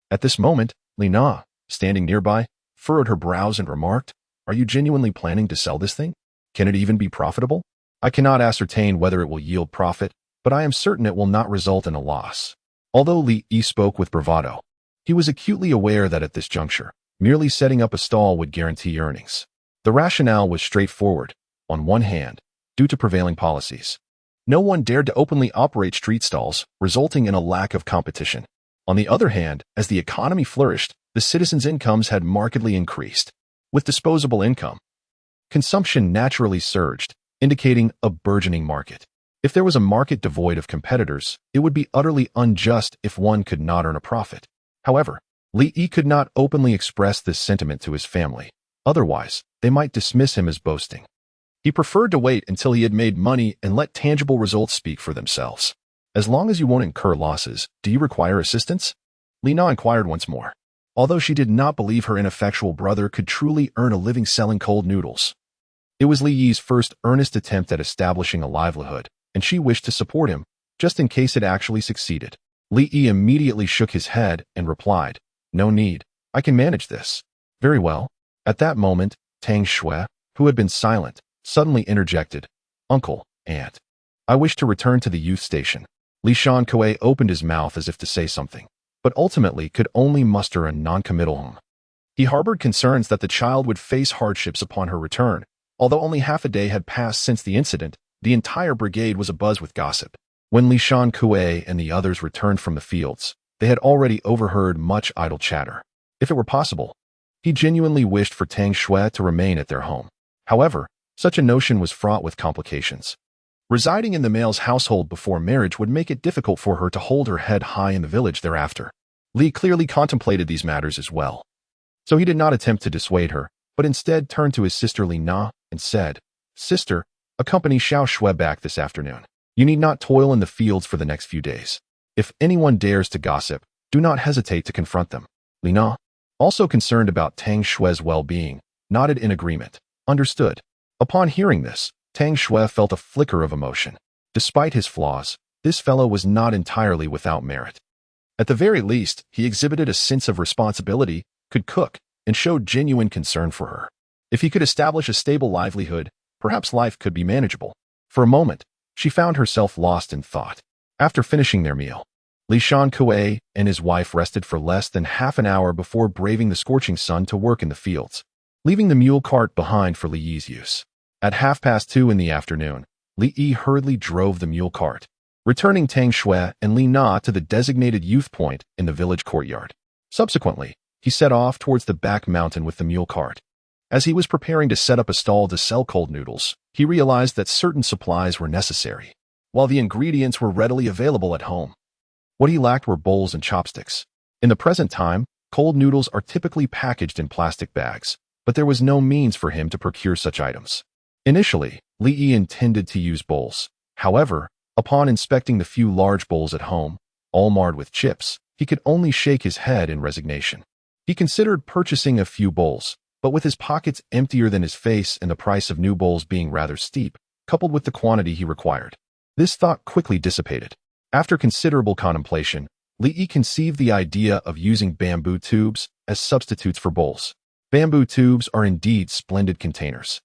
At this moment, Li Na, standing nearby, furrowed her brows and remarked, Are you genuinely planning to sell this thing? Can it even be profitable? I cannot ascertain whether it will yield profit, but I am certain it will not result in a loss. Although Li Yi spoke with bravado, he was acutely aware that at this juncture, merely setting up a stall would guarantee earnings. The rationale was straightforward. On one hand, due to prevailing policies, no one dared to openly operate street stalls, resulting in a lack of competition. On the other hand, as the economy flourished, the citizens' incomes had markedly increased. With disposable income, consumption naturally surged, indicating a burgeoning market. If there was a market devoid of competitors, it would be utterly unjust if one could not earn a profit. However, Li Yi could not openly express this sentiment to his family. Otherwise, they might dismiss him as boasting. He preferred to wait until he had made money and let tangible results speak for themselves. As long as you won't incur losses, do you require assistance? Li Na inquired once more. Although she did not believe her ineffectual brother could truly earn a living selling cold noodles. It was Li Yi's first earnest attempt at establishing a livelihood, and she wished to support him, just in case it actually succeeded. Li Yi immediately shook his head and replied, "No need. I can manage this." "Very well." At that moment, Tang Xue, who had been silent, suddenly interjected, "Uncle, aunt, I wish to return to the youth station." Li Shan-Kue opened his mouth as if to say something, but ultimately could only muster a non-committal hum. He harbored concerns that the child would face hardships upon her return. Although only half a day had passed since the incident, the entire brigade was abuzz with gossip. When Li Shan-Kue and the others returned from the fields, they had already overheard much idle chatter. If it were possible, he genuinely wished for Tang Xue to remain at their home. However, such a notion was fraught with complications. Residing in the male's household before marriage would make it difficult for her to hold her head high in the village thereafter. Li clearly contemplated these matters as well. So he did not attempt to dissuade her, but instead turned to his sister Li Na and said, "Sister, accompany Xiao Xue back this afternoon. You need not toil in the fields for the next few days. If anyone dares to gossip, do not hesitate to confront them." Li Na, also concerned about Tang Xue's well-being, nodded in agreement. Understood. Upon hearing this, Tang Xue felt a flicker of emotion. Despite his flaws, this fellow was not entirely without merit. At the very least, he exhibited a sense of responsibility, could cook, and showed genuine concern for her. If he could establish a stable livelihood, perhaps life could be manageable. For a moment, she found herself lost in thought. After finishing their meal, Li Shan-Kue and his wife rested for less than half an hour before braving the scorching sun to work in the fields, leaving the mule cart behind for Li Yi's use. At 2:30 in the afternoon, Li Yi hurriedly drove the mule cart, returning Tang Xue and Li Na to the designated youth point in the village courtyard. Subsequently, he set off towards the back mountain with the mule cart. As he was preparing to set up a stall to sell cold noodles, he realized that certain supplies were necessary, while the ingredients were readily available at home. What he lacked were bowls and chopsticks. In the present time, cold noodles are typically packaged in plastic bags, but there was no means for him to procure such items. Initially, Li Yi intended to use bowls. However, upon inspecting the few large bowls at home, all marred with chips, he could only shake his head in resignation. He considered purchasing a few bowls, but with his pockets emptier than his face and the price of new bowls being rather steep, coupled with the quantity he required, this thought quickly dissipated. After considerable contemplation, Li Yi conceived the idea of using bamboo tubes as substitutes for bowls. Bamboo tubes are indeed splendid containers,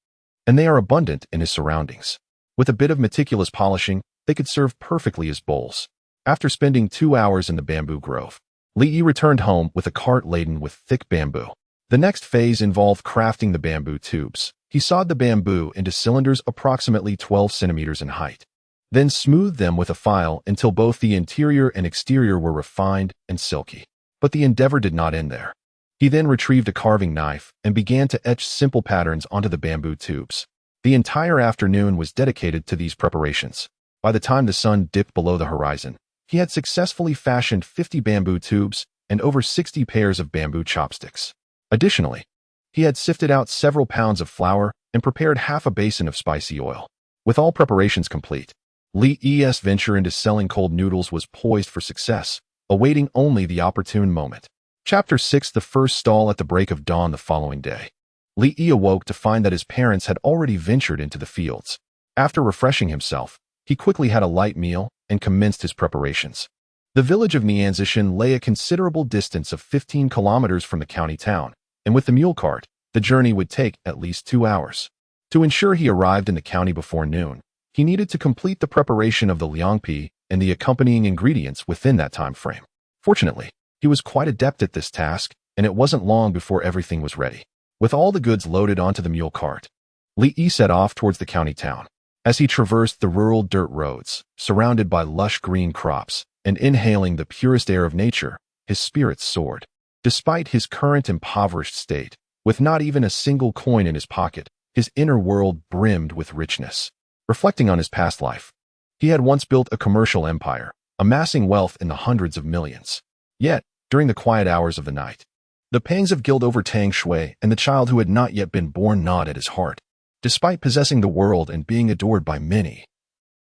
and they are abundant in his surroundings. With a bit of meticulous polishing, they could serve perfectly as bowls. After spending 2 hours in the bamboo grove, Li Yi returned home with a cart laden with thick bamboo. The next phase involved crafting the bamboo tubes. He sawed the bamboo into cylinders approximately 12 centimeters in height, then smoothed them with a file until both the interior and exterior were refined and silky. But the endeavor did not end there. He then retrieved a carving knife and began to etch simple patterns onto the bamboo tubes. The entire afternoon was dedicated to these preparations. By the time the sun dipped below the horizon, he had successfully fashioned 50 bamboo tubes and over 60 pairs of bamboo chopsticks. Additionally, he had sifted out several pounds of flour and prepared half a basin of spicy oil. With all preparations complete, Li Yi's venture into selling cold noodles was poised for success, awaiting only the opportune moment. Chapter 6: The first stall. At the break of dawn the following day, Li Yi awoke to find that his parents had already ventured into the fields. After refreshing himself, he quickly had a light meal and commenced his preparations. The village of Nianzishan lay a considerable distance of 15 kilometers from the county town, and with the mule cart, the journey would take at least 2 hours. To ensure he arrived in the county before noon, he needed to complete the preparation of the liangpi and the accompanying ingredients within that time frame. Fortunately, he was quite adept at this task, and it wasn't long before everything was ready. With all the goods loaded onto the mule cart, Li Yi set off towards the county town. As he traversed the rural dirt roads, surrounded by lush green crops, and inhaling the purest air of nature, his spirits soared. Despite his current impoverished state, with not even a single coin in his pocket, his inner world brimmed with richness. Reflecting on his past life, he had once built a commercial empire, amassing wealth in the hundreds of millions. Yet, during the quiet hours of the night, the pangs of guilt over Tang Xue and the child who had not yet been born gnawed at his heart. Despite possessing the world and being adored by many,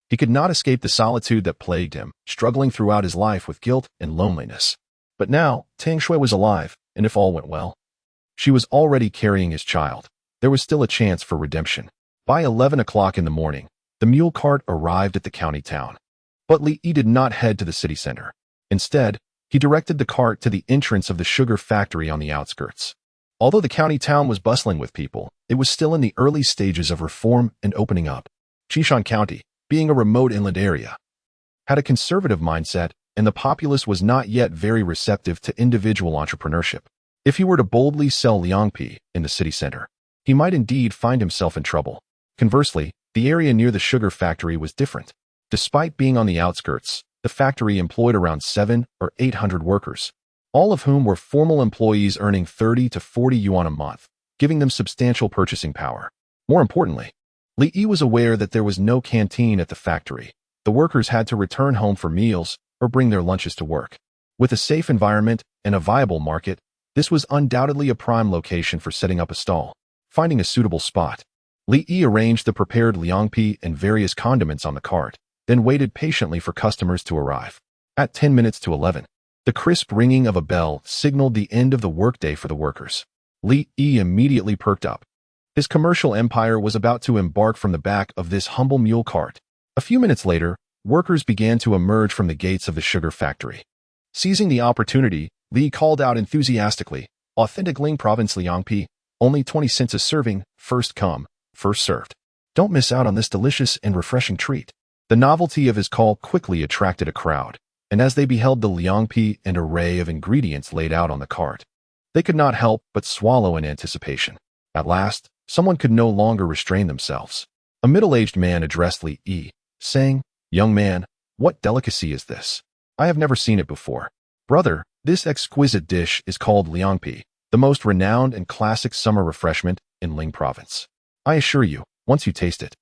he could not escape the solitude that plagued him, struggling throughout his life with guilt and loneliness. But now, Tang Xue was alive, and if all went well, she was already carrying his child. There was still a chance for redemption. By 11 o'clock in the morning, the mule cart arrived at the county town. But Li Yi did not head to the city center. Instead, he directed the cart to the entrance of the sugar factory on the outskirts. Although the county town was bustling with people, it was still in the early stages of reform and opening up. Xishan County, being a remote inland area, had a conservative mindset, and the populace was not yet very receptive to individual entrepreneurship. If he were to boldly sell liangpi in the city center, he might indeed find himself in trouble. Conversely, the area near the sugar factory was different. Despite being on the outskirts, the factory employed around 700 or 800 workers, all of whom were formal employees earning 30 to 40 yuan a month, giving them substantial purchasing power. More importantly, Li Yi was aware that there was no canteen at the factory. The workers had to return home for meals or bring their lunches to work. With a safe environment and a viable market, this was undoubtedly a prime location for setting up a stall. Finding a suitable spot, Li Yi arranged the prepared liangpi and various condiments on the cart, then waited patiently for customers to arrive. At 10 minutes to 11, the crisp ringing of a bell signaled the end of the workday for the workers. Li Yi immediately perked up. His commercial empire was about to embark from the back of this humble mule cart. A few minutes later, workers began to emerge from the gates of the sugar factory. Seizing the opportunity, Li called out enthusiastically, "Authentic Ling Province liangpi, only 20 cents a serving, first come, first served. Don't miss out on this delicious and refreshing treat." The novelty of his call quickly attracted a crowd, and as they beheld the liangpi and array of ingredients laid out on the cart, they could not help but swallow in anticipation. At last, someone could no longer restrain themselves. A middle-aged man addressed Li Yi, saying, "Young man, what delicacy is this? I have never seen it before. Brother, this exquisite dish is called liangpi, the most renowned and classic summer refreshment in Ling Province. I assure you, once you taste it,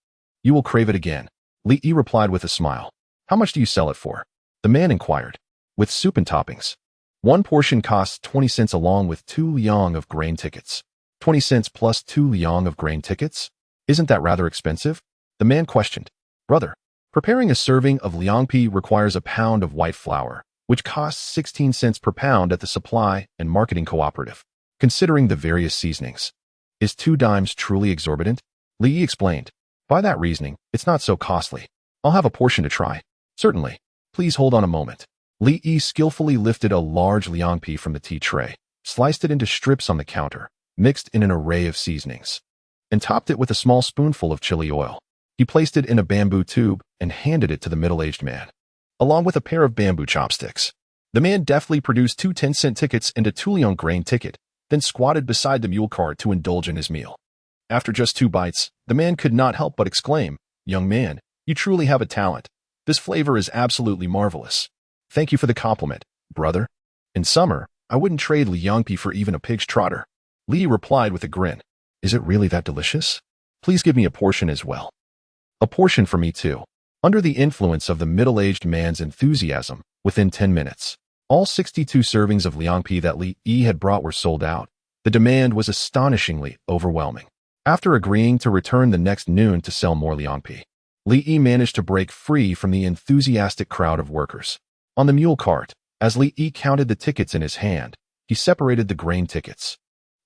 you will crave it again." Li Yi replied with a smile. "How much do you sell it for?" The man inquired. "With soup and toppings. One portion costs 20 cents along with 2 liang of grain tickets." 20 cents plus 2 liang of grain tickets? Isn't that rather expensive? The man questioned. "Brother, preparing a serving of liangpi requires a pound of white flour, which costs 16 cents per pound at the supply and marketing cooperative. Considering the various seasonings, is 2 dimes truly exorbitant?" Li Yi explained. "By that reasoning, it's not so costly. I'll have a portion to try." "Certainly. Please hold on a moment." Li Yi skillfully lifted a large liangpi from the tea tray, sliced it into strips on the counter, mixed in an array of seasonings, and topped it with a small spoonful of chili oil. He placed it in a bamboo tube and handed it to the middle-aged man, along with a pair of bamboo chopsticks. The man deftly produced 2 10-cent tickets and a 2 liang grain ticket, then squatted beside the mule cart to indulge in his meal. After just 2 bites, the man could not help but exclaim, "Young man, you truly have a talent. This flavor is absolutely marvelous. Thank you for the compliment, brother. In summer, I wouldn't trade liangpi for even a pig's trotter." Li replied with a grin. "Is it really that delicious? Please give me a portion as well." "A portion for me too." Under the influence of the middle-aged man's enthusiasm, within 10 minutes, all 62 servings of liangpi that Li Yi had brought were sold out. The demand was astonishingly overwhelming. After agreeing to return the next noon to sell more liangpi, Li Yi managed to break free from the enthusiastic crowd of workers. On the mule cart, as Li Yi counted the tickets in his hand, he separated the grain tickets.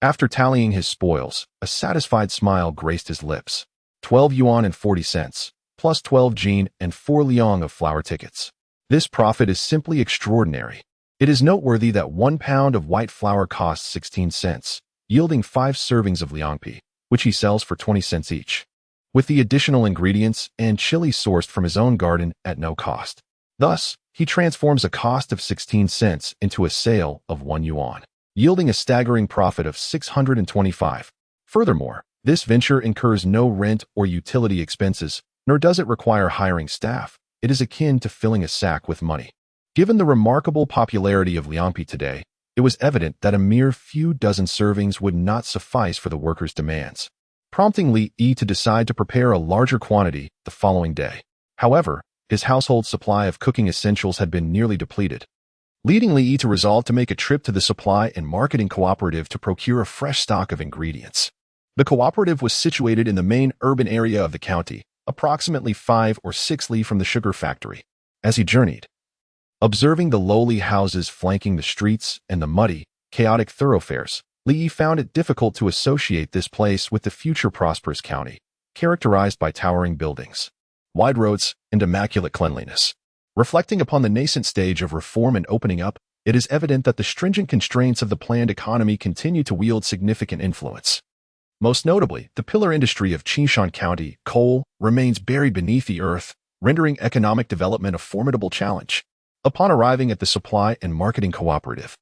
After tallying his spoils, a satisfied smile graced his lips. 12 yuan and 40 cents, plus 12 jin and 4 liang of flour tickets. This profit is simply extraordinary. It is noteworthy that 1 pound of white flour costs 16 cents, yielding 5 servings of liangpi, which he sells for 20 cents each, with the additional ingredients and chili sourced from his own garden at no cost. Thus, he transforms a cost of 16 cents into a sale of 1 yuan, yielding a staggering profit of 625. Furthermore, this venture incurs no rent or utility expenses, nor does it require hiring staff. It is akin to filling a sack with money. Given the remarkable popularity of liangpi today, it was evident that a mere few dozen servings would not suffice for the workers' demands, prompting Li Yi to decide to prepare a larger quantity the following day. However, his household supply of cooking essentials had been nearly depleted, leading Li Yi to resolve to make a trip to the supply and marketing cooperative to procure a fresh stock of ingredients. The cooperative was situated in the main urban area of the county, approximately 5 or 6 li from the sugar factory. As he journeyed, observing the lowly houses flanking the streets and the muddy, chaotic thoroughfares, Li Yi found it difficult to associate this place with the future prosperous county, characterized by towering buildings, wide roads, and immaculate cleanliness. Reflecting upon the nascent stage of reform and opening up, it is evident that the stringent constraints of the planned economy continue to wield significant influence. Most notably, the pillar industry of Qishan County, coal, remains buried beneath the earth, rendering economic development a formidable challenge. Upon arriving at the supply and marketing cooperative,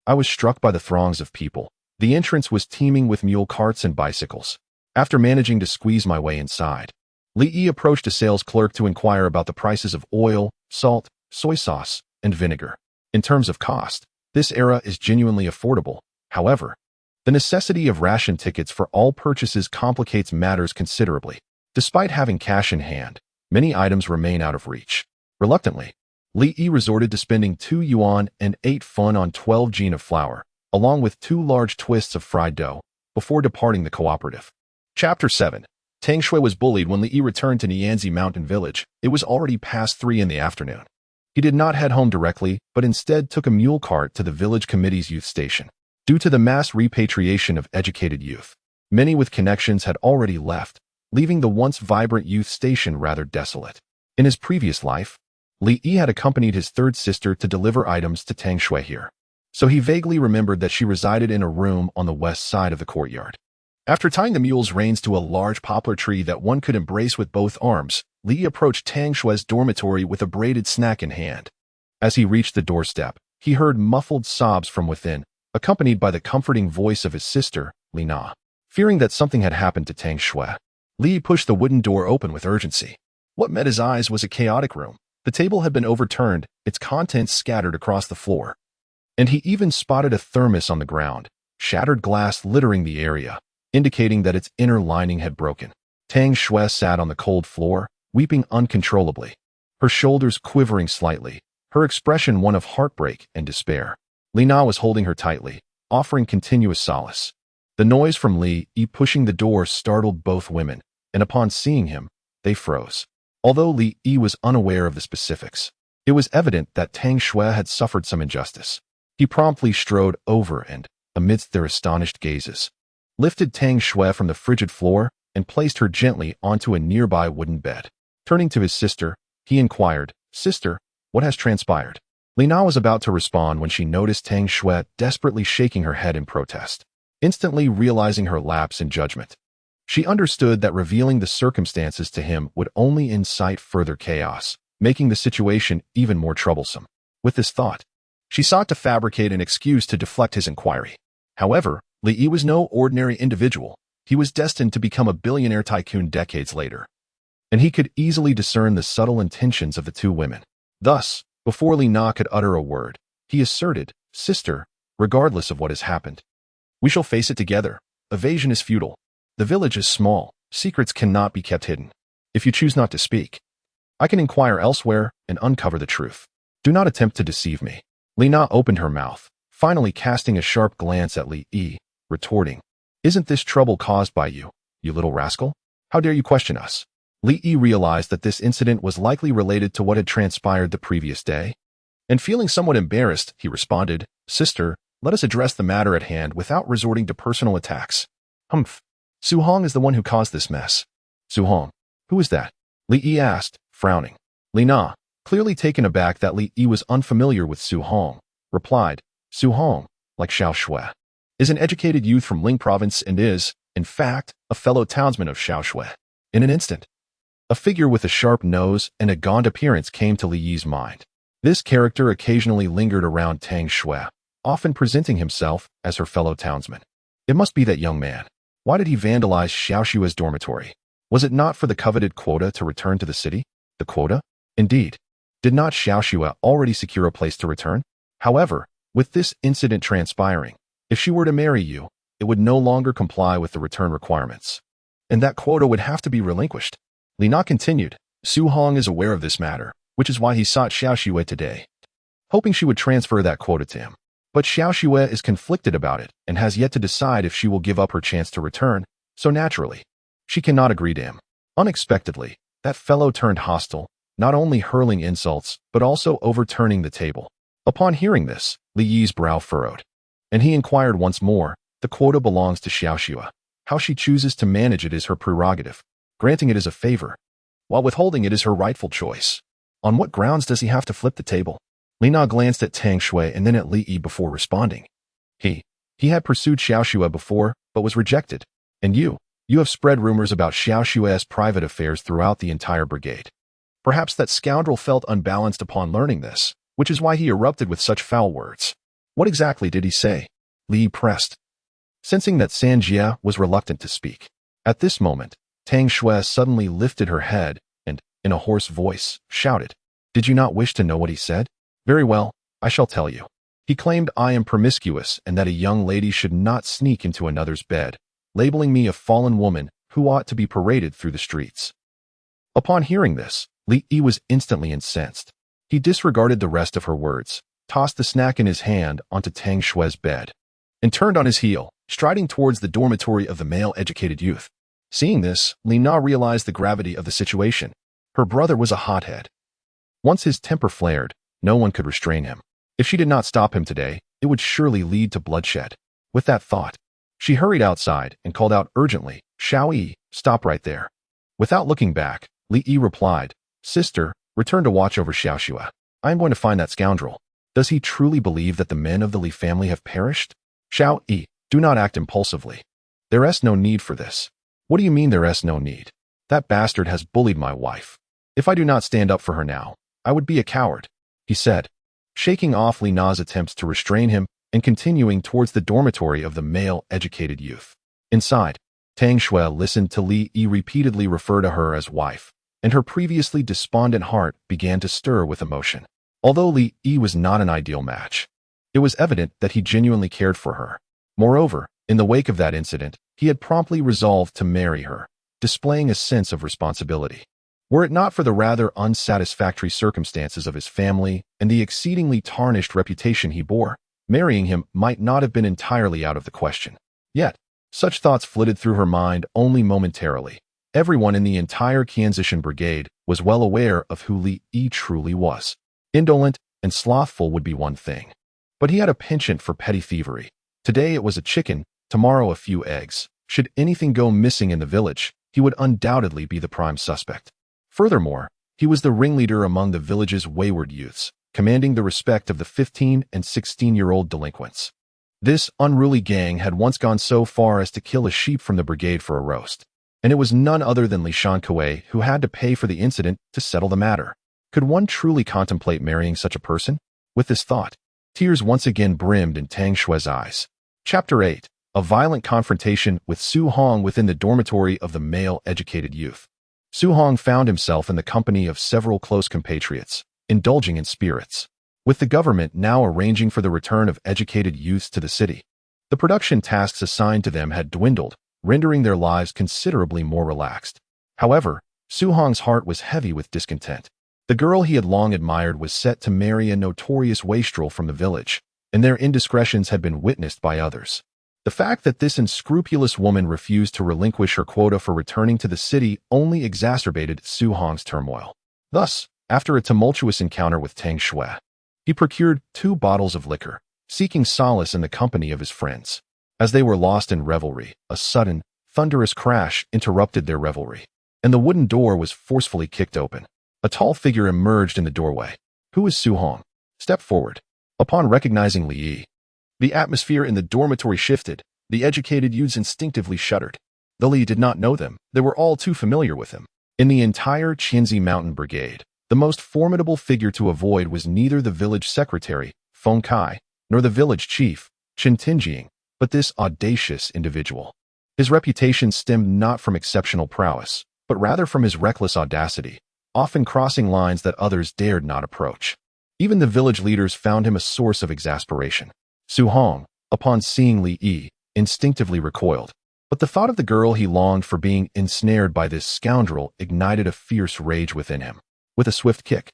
I was struck by the throngs of people. The entrance was teeming with mule carts and bicycles. After managing to squeeze my way inside, Li Yi approached a sales clerk to inquire about the prices of oil, salt, soy sauce, and vinegar. In terms of cost, this era is genuinely affordable. However, the necessity of ration tickets for all purchases complicates matters considerably. Despite having cash in hand, many items remain out of reach. Reluctantly, Li Yi resorted to spending 2 yuan and 8 fun on 12 jin of flour, along with 2 large twists of fried dough, before departing the cooperative. Chapter 7. Tang Xue was bullied when Li Yi returned to Nianzi Mountain Village. It was already past 3 in the afternoon. He did not head home directly, but instead took a mule cart to the village committee's youth station. Due to the mass repatriation of educated youth, many with connections had already left, leaving the once vibrant youth station rather desolate. In his previous life, Li Yi had accompanied his third sister to deliver items to Tang Xue here, so he vaguely remembered that she resided in a room on the west side of the courtyard. After tying the mule's reins to a large poplar tree that one could embrace with both arms, Li Yi approached Tang Xue's dormitory with a braided snack in hand. As he reached the doorstep, he heard muffled sobs from within, accompanied by the comforting voice of his sister, Li Na. Fearing that something had happened to Tang Xue, Li pushed the wooden door open with urgency. What met his eyes was a chaotic room. The table had been overturned, its contents scattered across the floor, and he even spotted a thermos on the ground, shattered glass littering the area, indicating that its inner lining had broken. Tang Xue sat on the cold floor, weeping uncontrollably, her shoulders quivering slightly, her expression one of heartbreak and despair. Li Na was holding her tightly, offering continuous solace. The noise from Li Yi pushing the door startled both women, and upon seeing him, they froze. Although Li Yi was unaware of the specifics, it was evident that Tang Xue had suffered some injustice. He promptly strode over and, amidst their astonished gazes, lifted Tang Xue from the frigid floor and placed her gently onto a nearby wooden bed. Turning to his sister, he inquired, "Sister, what has transpired?" Li Na was about to respond when she noticed Tang Xue desperately shaking her head in protest. Instantly realizing her lapse in judgment, she understood that revealing the circumstances to him would only incite further chaos, making the situation even more troublesome. With this thought, she sought to fabricate an excuse to deflect his inquiry. However, Li Yi was no ordinary individual. He was destined to become a billionaire tycoon decades later, and he could easily discern the subtle intentions of the two women. Thus, before Li Na could utter a word, he asserted, "Sister, regardless of what has happened, we shall face it together. Evasion is futile. The village is small. Secrets cannot be kept hidden. If you choose not to speak, I can inquire elsewhere and uncover the truth. Do not attempt to deceive me." Li Na opened her mouth, finally casting a sharp glance at Li Yi, retorting, "Isn't this trouble caused by you, you little rascal? How dare you question us?" Li Yi realized that this incident was likely related to what had transpired the previous day, and feeling somewhat embarrassed, he responded, "Sister, let us address the matter at hand without resorting to personal attacks." "Humph. Su Hong is the one who caused this mess." "Su Hong? Who is that?" Li Yi asked, frowning. Li Na, clearly taken aback that Li Yi was unfamiliar with Su Hong, replied, "Su Hong, like Xiao Xue, is an educated youth from Ling Province and is, in fact, a fellow townsman of Xiao Xue." In an instant, a figure with a sharp nose and a gaunt appearance came to Li Yi's mind. This character occasionally lingered around Tang Xue, often presenting himself as her fellow townsman. It must be that young man. Why did he vandalize Xiaoxue's dormitory? Was it not for the coveted quota to return to the city? The quota? Indeed. Did not Xiaoxue already secure a place to return? However, with this incident transpiring, if she were to marry you, it would no longer comply with the return requirements, and that quota would have to be relinquished. Li Na continued. Su Hong is aware of this matter, which is why he sought Xiaoxue today, hoping she would transfer that quota to him. But Xiaoxue is conflicted about it and has yet to decide if she will give up her chance to return, so naturally, she cannot agree to him. Unexpectedly, that fellow turned hostile, not only hurling insults, but also overturning the table. Upon hearing this, Li Yi's brow furrowed, and he inquired once more. The quota belongs to Xiaoxue. How she chooses to manage it is her prerogative. Granting it is a favor, while withholding it is her rightful choice. On what grounds does he have to flip the table? Li Na glanced at Tang Xue and then at Li Yi before responding. He had pursued Xiaoxue before, but was rejected. And you have spread rumors about Xiaoxue's private affairs throughout the entire brigade. Perhaps that scoundrel felt unbalanced upon learning this, which is why he erupted with such foul words. What exactly did he say? Li Yi pressed, sensing that Sanjia was reluctant to speak. At this moment, Tang Xue suddenly lifted her head and, in a hoarse voice, shouted, "Did you not wish to know what he said? Very well, I shall tell you. He claimed I am promiscuous and that a young lady should not sneak into another's bed, labeling me a fallen woman who ought to be paraded through the streets." Upon hearing this, Li Yi was instantly incensed. He disregarded the rest of her words, tossed the snack in his hand onto Tang Xue's bed, and turned on his heel, striding towards the dormitory of the male-educated youth. Seeing this, Li Na realized the gravity of the situation. Her brother was a hothead. Once his temper flared, no one could restrain him. If she did not stop him today, it would surely lead to bloodshed. With that thought, she hurried outside and called out urgently, "Xiao Yi, stop right there." Without looking back, Li Yi replied, "Sister, return to watch over Xiaoxue. I am going to find that scoundrel. Does he truly believe that the men of the Li family have perished? Xiao Yi, do not act impulsively. There is no need for this." "What do you mean there is no need? That bastard has bullied my wife. If I do not stand up for her now, I would be a coward," he said, shaking off Li Na's attempts to restrain him and continuing towards the dormitory of the male-educated youth. Inside, Tang Xue listened to Li Yi repeatedly refer to her as wife, and her previously despondent heart began to stir with emotion. Although Li Yi was not an ideal match, it was evident that he genuinely cared for her. Moreover, in the wake of that incident, he had promptly resolved to marry her, displaying a sense of responsibility. Were it not for the rather unsatisfactory circumstances of his family and the exceedingly tarnished reputation he bore, marrying him might not have been entirely out of the question. Yet, such thoughts flitted through her mind only momentarily. Everyone in the entire Qianzishan brigade was well aware of who Li Yi truly was. Indolent and slothful would be one thing, but he had a penchant for petty thievery. Today it was a chicken, tomorrow a few eggs. Should anything go missing in the village, he would undoubtedly be the prime suspect. Furthermore, he was the ringleader among the village's wayward youths, commanding the respect of the 15- and 16-year-old delinquents. This unruly gang had once gone so far as to kill a sheep from the brigade for a roast, and it was none other than Li Shankuei who had to pay for the incident to settle the matter. Could one truly contemplate marrying such a person? With this thought, tears once again brimmed in Tang Xue's eyes. Chapter 8. A violent confrontation with Su Hong within the dormitory of the male-educated youth. Su Hong found himself in the company of several close compatriots, indulging in spirits. With the government now arranging for the return of educated youths to the city, the production tasks assigned to them had dwindled, rendering their lives considerably more relaxed. However, Su Hong's heart was heavy with discontent. The girl he had long admired was set to marry a notorious wastrel from the village, and their indiscretions had been witnessed by others. The fact that this unscrupulous woman refused to relinquish her quota for returning to the city only exacerbated Su Hong's turmoil. Thus, after a tumultuous encounter with Tang Xue, he procured 2 bottles of liquor, seeking solace in the company of his friends. As they were lost in revelry, a sudden, thunderous crash interrupted their revelry, and the wooden door was forcefully kicked open. A tall figure emerged in the doorway. "Who is Su Hong? Step forward." Upon recognizing Li Yi, the atmosphere in the dormitory shifted. The educated youths instinctively shuddered. Though Li did not know them, they were all too familiar with him. In the entire Qianzi Mountain Brigade, The most formidable figure to avoid was neither the village secretary, Feng Kai, nor the village chief, Qin Tinjing, but this audacious individual. His reputation stemmed not from exceptional prowess, but rather from his reckless audacity, often crossing lines that others dared not approach. Even the village leaders found him a source of exasperation. Su Hong, upon seeing Li Yi, instinctively recoiled. But the thought of the girl he longed for being ensnared by this scoundrel ignited a fierce rage within him. With a swift kick,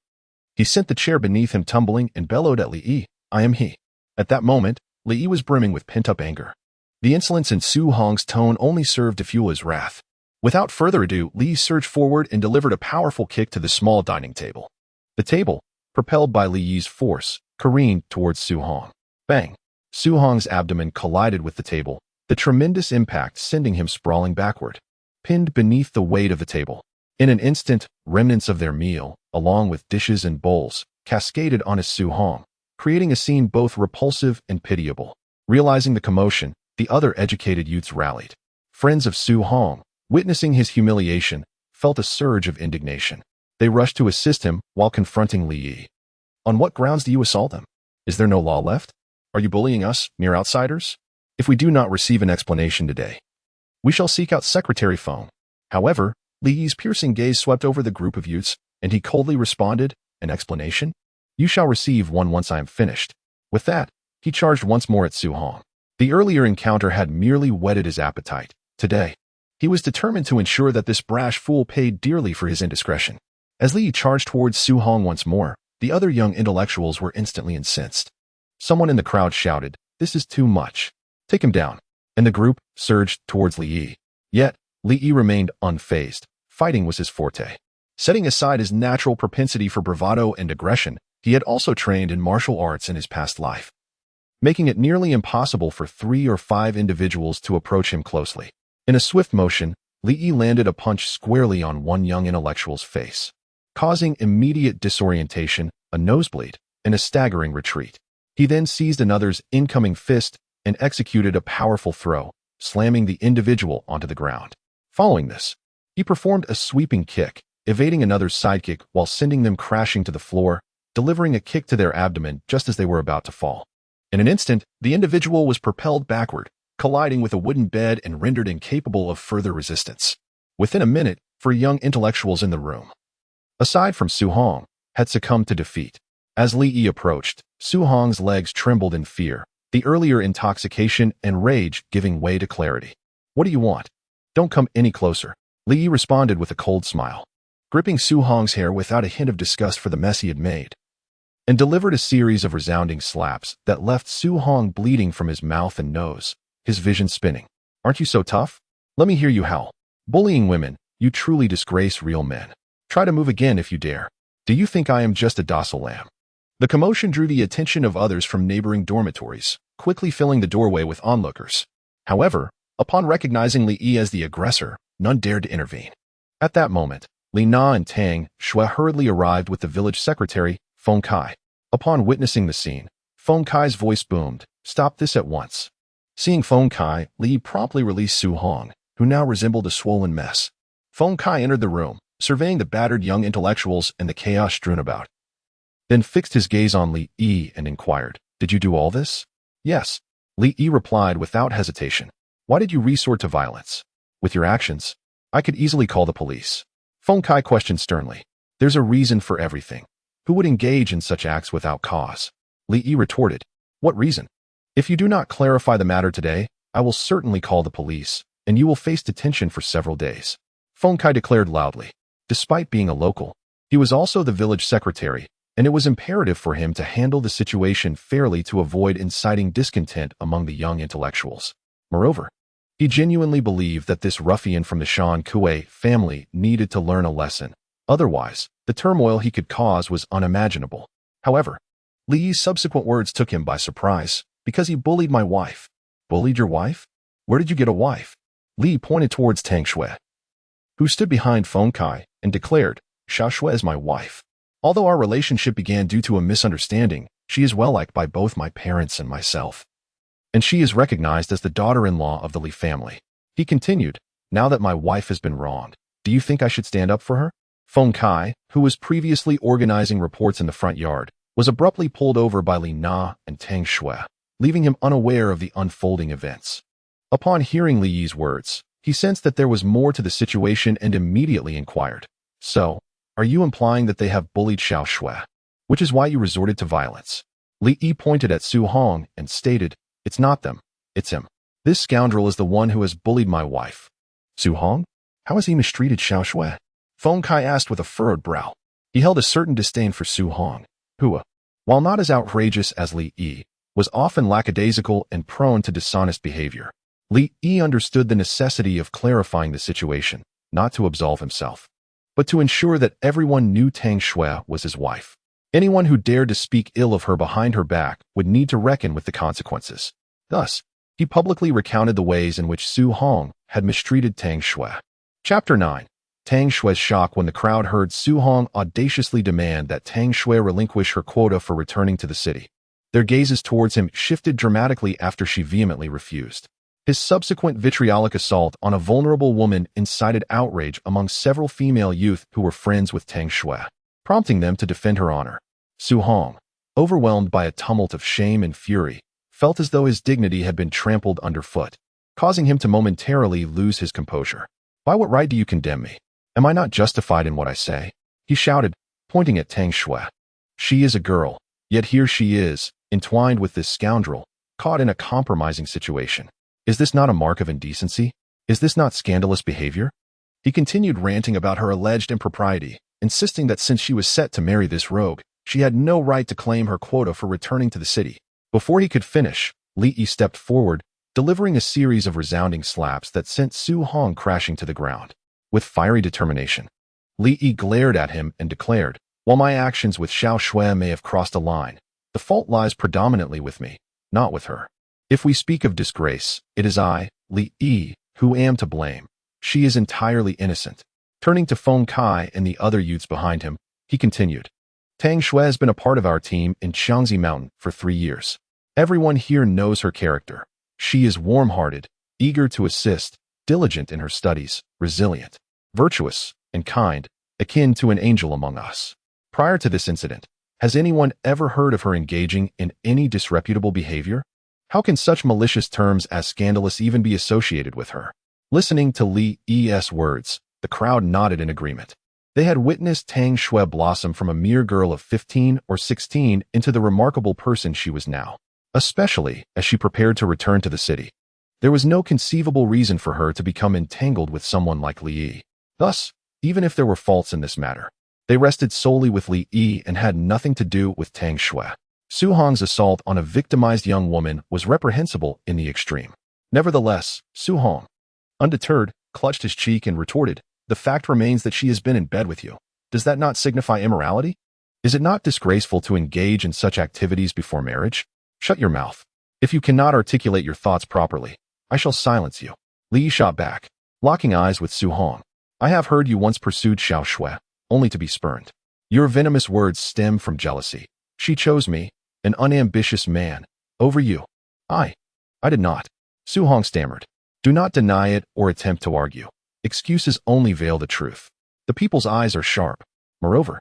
he sent the chair beneath him tumbling and bellowed at Li Yi, "I am he." At that moment, Li Yi was brimming with pent-up anger. The insolence in Su Hong's tone only served to fuel his wrath. Without further ado, Li surged forward and delivered a powerful kick to the small dining table. The table, propelled by Li Yi's force, careened towards Su Hong. Bang! Su Hong's abdomen collided with the table, the tremendous impact sending him sprawling backward, pinned beneath the weight of the table. In an instant, remnants of their meal, along with dishes and bowls, cascaded on Su Hong, creating a scene both repulsive and pitiable. Realizing the commotion, the other educated youths rallied. Friends of Su Hong, witnessing his humiliation, felt a surge of indignation. They rushed to assist him while confronting Li Yi. "On what grounds do you assault him? Is there no law left? Are you bullying us, mere outsiders? If we do not receive an explanation today, we shall seek out Secretary Feng." However, Li Yi's piercing gaze swept over the group of youths, and he coldly responded, "An explanation? You shall receive one once I am finished." With that, he charged once more at Su Hong. The earlier encounter had merely whetted his appetite. Today, he was determined to ensure that this brash fool paid dearly for his indiscretion. As Li Yi charged towards Su Hong once more, the other young intellectuals were instantly incensed. Someone in the crowd shouted, "This is too much. Take him down." And the group surged towards Li Yi. Yet, Li Yi remained unfazed. Fighting was his forte. Setting aside his natural propensity for bravado and aggression, he had also trained in martial arts in his past life, making it nearly impossible for 3 or 5 individuals to approach him closely. In a swift motion, Li Yi landed a punch squarely on one young intellectual's face, causing immediate disorientation, a nosebleed, and a staggering retreat. He then seized another's incoming fist and executed a powerful throw, slamming the individual onto the ground. Following this, he performed a sweeping kick, evading another's sidekick while sending them crashing to the floor, delivering a kick to their abdomen just as they were about to fall. In an instant, the individual was propelled backward, colliding with a wooden bed and rendered incapable of further resistance. Within a minute, 4 young intellectuals in the room, aside from Su Hong, had succumbed to defeat. As Li Yi approached, Su Hong's legs trembled in fear, the earlier intoxication and rage giving way to clarity. "What do you want? Don't come any closer," Li Yi responded with a cold smile, gripping Su Hong's hair without a hint of disgust for the mess he had made, and delivered a series of resounding slaps that left Su Hong bleeding from his mouth and nose, his vision spinning. "Aren't you so tough? Let me hear you howl. Bullying women, you truly disgrace real men. Try to move again if you dare. Do you think I am just a docile lamb?" The commotion drew the attention of others from neighboring dormitories, quickly filling the doorway with onlookers. However, upon recognizing Li Yi as the aggressor, none dared to intervene. At that moment, Li Na and Tang Xue hurriedly arrived with the village secretary, Feng Kai. Upon witnessing the scene, Feng Kai's voice boomed, "Stop this at once." Seeing Feng Kai, Li Yi promptly released Su Hong, who now resembled a swollen mess. Feng Kai entered the room, surveying the battered young intellectuals and the chaos strewn about, then fixed his gaze on Li Yi and inquired, "Did you do all this?" "Yes," Li Yi replied without hesitation. "Why did you resort to violence?" "With your actions, I could easily call the police." Feng Kai questioned sternly. "There's a reason for everything. Who would engage in such acts without cause?" Li Yi retorted, "What reason? If you do not clarify the matter today, I will certainly call the police, and you will face detention for several days." Feng Kai declared loudly. Despite being a local, he was also the village secretary, and it was imperative for him to handle the situation fairly to avoid inciting discontent among the young intellectuals. Moreover, he genuinely believed that this ruffian from the Tang Xue family needed to learn a lesson. Otherwise, the turmoil he could cause was unimaginable. However, Li Yi's subsequent words took him by surprise, "Because he bullied my wife." "Bullied your wife? Where did you get a wife?" Li pointed towards Tang Xue, who stood behind Feng Kai, and declared, "Xiao Xue is my wife. Although our relationship began due to a misunderstanding, she is well liked by both my parents and myself. And she is recognized as the daughter-in-law of the Li family." He continued, "Now that my wife has been wronged, do you think I should stand up for her?" Feng Kai, who was previously organizing reports in the front yard, was abruptly pulled over by Li Na and Tang Xue, leaving him unaware of the unfolding events. Upon hearing Li Yi's words, he sensed that there was more to the situation and immediately inquired, "So, are you implying that they have bullied Xiao Xue, which is why you resorted to violence?" Li Yi pointed at Su Hong and stated, "It's not them, it's him. This scoundrel is the one who has bullied my wife." "Su Hong? How has he mistreated Xiao Xue?" Feng Kai asked with a furrowed brow. He held a certain disdain for Su Hong, who, while not as outrageous as Li Yi, was often lackadaisical and prone to dishonest behavior. Li Yi understood the necessity of clarifying the situation, not to absolve himself, but to ensure that everyone knew Tang Xue was his wife. Anyone who dared to speak ill of her behind her back would need to reckon with the consequences. Thus, he publicly recounted the ways in which Su Hong had mistreated Tang Xue. Chapter 9. Tang Xue's shock when the crowd heard Su Hong audaciously demand that Tang Xue relinquish her quota for returning to the city. Their gazes towards him shifted dramatically after she vehemently refused. His subsequent vitriolic assault on a vulnerable woman incited outrage among several female youth who were friends with Tang Xue, prompting them to defend her honor. Su Hong, overwhelmed by a tumult of shame and fury, felt as though his dignity had been trampled underfoot, causing him to momentarily lose his composure. "By what right do you condemn me? Am I not justified in what I say?" he shouted, pointing at Tang Xue. "She is a girl, yet here she is, entwined with this scoundrel, caught in a compromising situation. Is this not a mark of indecency? Is this not scandalous behavior?" He continued ranting about her alleged impropriety, insisting that since she was set to marry this rogue, she had no right to claim her quota for returning to the city. Before he could finish, Li Yi stepped forward, delivering a series of resounding slaps that sent Su Hong crashing to the ground. With fiery determination, Li Yi glared at him and declared, "While my actions with Xiao Xue may have crossed a line, the fault lies predominantly with me, not with her. If we speak of disgrace, it is I, Li Yi, who am to blame. She is entirely innocent." Turning to Feng Kai and the other youths behind him, he continued, "Tang Xue has been a part of our team in Xiangxi Mountain for 3 years. Everyone here knows her character. She is warm-hearted, eager to assist, diligent in her studies, resilient, virtuous, and kind, akin to an angel among us. Prior to this incident, has anyone ever heard of her engaging in any disreputable behavior? How can such malicious terms as scandalous even be associated with her?" Listening to Li Yi's words, the crowd nodded in agreement. They had witnessed Tang Xue blossom from a mere girl of 15 or 16 into the remarkable person she was now, especially as she prepared to return to the city. There was no conceivable reason for her to become entangled with someone like Li Yi. Thus, even if there were faults in this matter, they rested solely with Li Yi and had nothing to do with Tang Xue. Su Hong's assault on a victimized young woman was reprehensible in the extreme. Nevertheless, Su Hong, undeterred, clutched his cheek and retorted, "The fact remains that she has been in bed with you. Does that not signify immorality? Is it not disgraceful to engage in such activities before marriage? Shut your mouth. If you cannot articulate your thoughts properly, I shall silence you." Li Yi shot back, locking eyes with Su Hong. "I have heard you once pursued Xiao Xue, only to be spurned. Your venomous words stem from jealousy. She chose me, an unambitious man, over you." I did not," Su Hong stammered. "Do not deny it or attempt to argue. Excuses only veil the truth. The people's eyes are sharp. Moreover,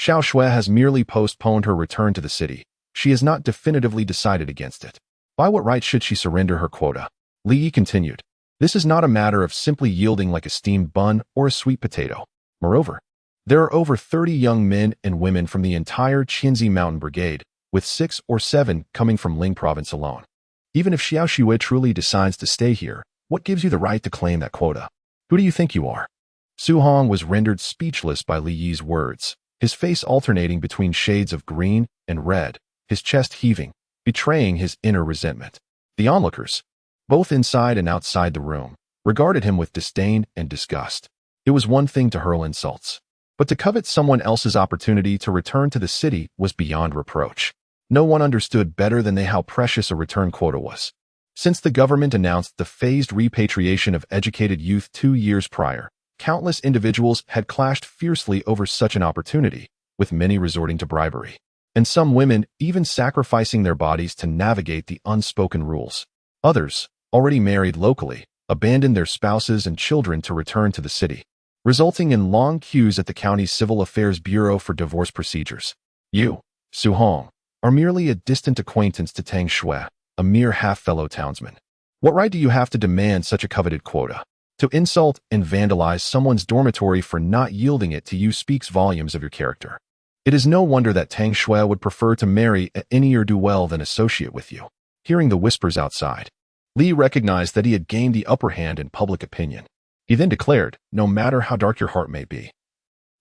Xiao Xue has merely postponed her return to the city. She has not definitively decided against it. By what right should she surrender her quota?" Li Yi continued, "This is not a matter of simply yielding like a steamed bun or a sweet potato. Moreover, there are over 30 young men and women from the entire Qinzi Mountain Brigade, with 6 or 7 coming from Ling Province alone. Even if Xiao Xue truly decides to stay here, what gives you the right to claim that quota? Who do you think you are?" Su Hong was rendered speechless by Li Yi's words, his face alternating between shades of green and red, his chest heaving, betraying his inner resentment. The onlookers, both inside and outside the room, regarded him with disdain and disgust. It was one thing to hurl insults, but to covet someone else's opportunity to return to the city was beyond reproach. No one understood better than they how precious a return quota was. Since the government announced the phased repatriation of educated youth 2 years prior, countless individuals had clashed fiercely over such an opportunity, with many resorting to bribery, and some women even sacrificing their bodies to navigate the unspoken rules. Others, already married locally, abandoned their spouses and children to return to the city. resulting in long queues at the county's Civil Affairs Bureau for divorce procedures. You, Su Hong, are merely a distant acquaintance to Tang Xue, a mere half-fellow townsman. What right do you have to demand such a coveted quota? To insult and vandalize someone's dormitory for not yielding it to you speaks volumes of your character. It is no wonder that Tang Xue would prefer to marry a ne'er-do-well than associate with you. Hearing the whispers outside, Li recognized that he had gained the upper hand in public opinion. He then declared, "No matter how dark your heart may be,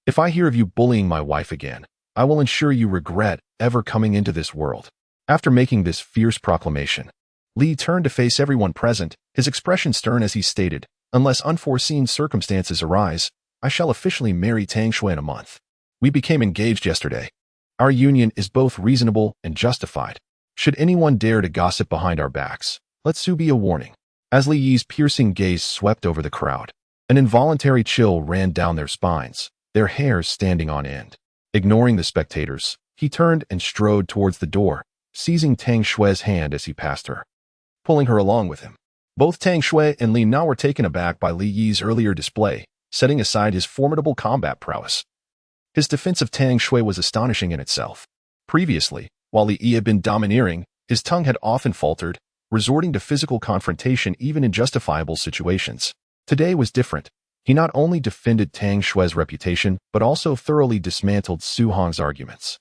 if I hear of you bullying my wife again, I will ensure you regret ever coming into this world." After making this fierce proclamation, Li turned to face everyone present, his expression stern as he stated, "Unless unforeseen circumstances arise, I shall officially marry Tang Xue in a month. We became engaged yesterday. Our union is both reasonable and justified. Should anyone dare to gossip behind our backs, let Su be a warning." As Li Yi's piercing gaze swept over the crowd, an involuntary chill ran down their spines, their hairs standing on end. Ignoring the spectators, he turned and strode towards the door, seizing Tang Xue's hand as he passed her, pulling her along with him. Both Tang Xue and Li Na were taken aback by Li Yi's earlier display, setting aside his formidable combat prowess. His defense of Tang Xue was astonishing in itself. Previously, while Li Yi had been domineering, his tongue had often faltered, resorting to physical confrontation even in justifiable situations. Today was different. He not only defended Tang Xue's reputation, but also thoroughly dismantled Su Hong's arguments.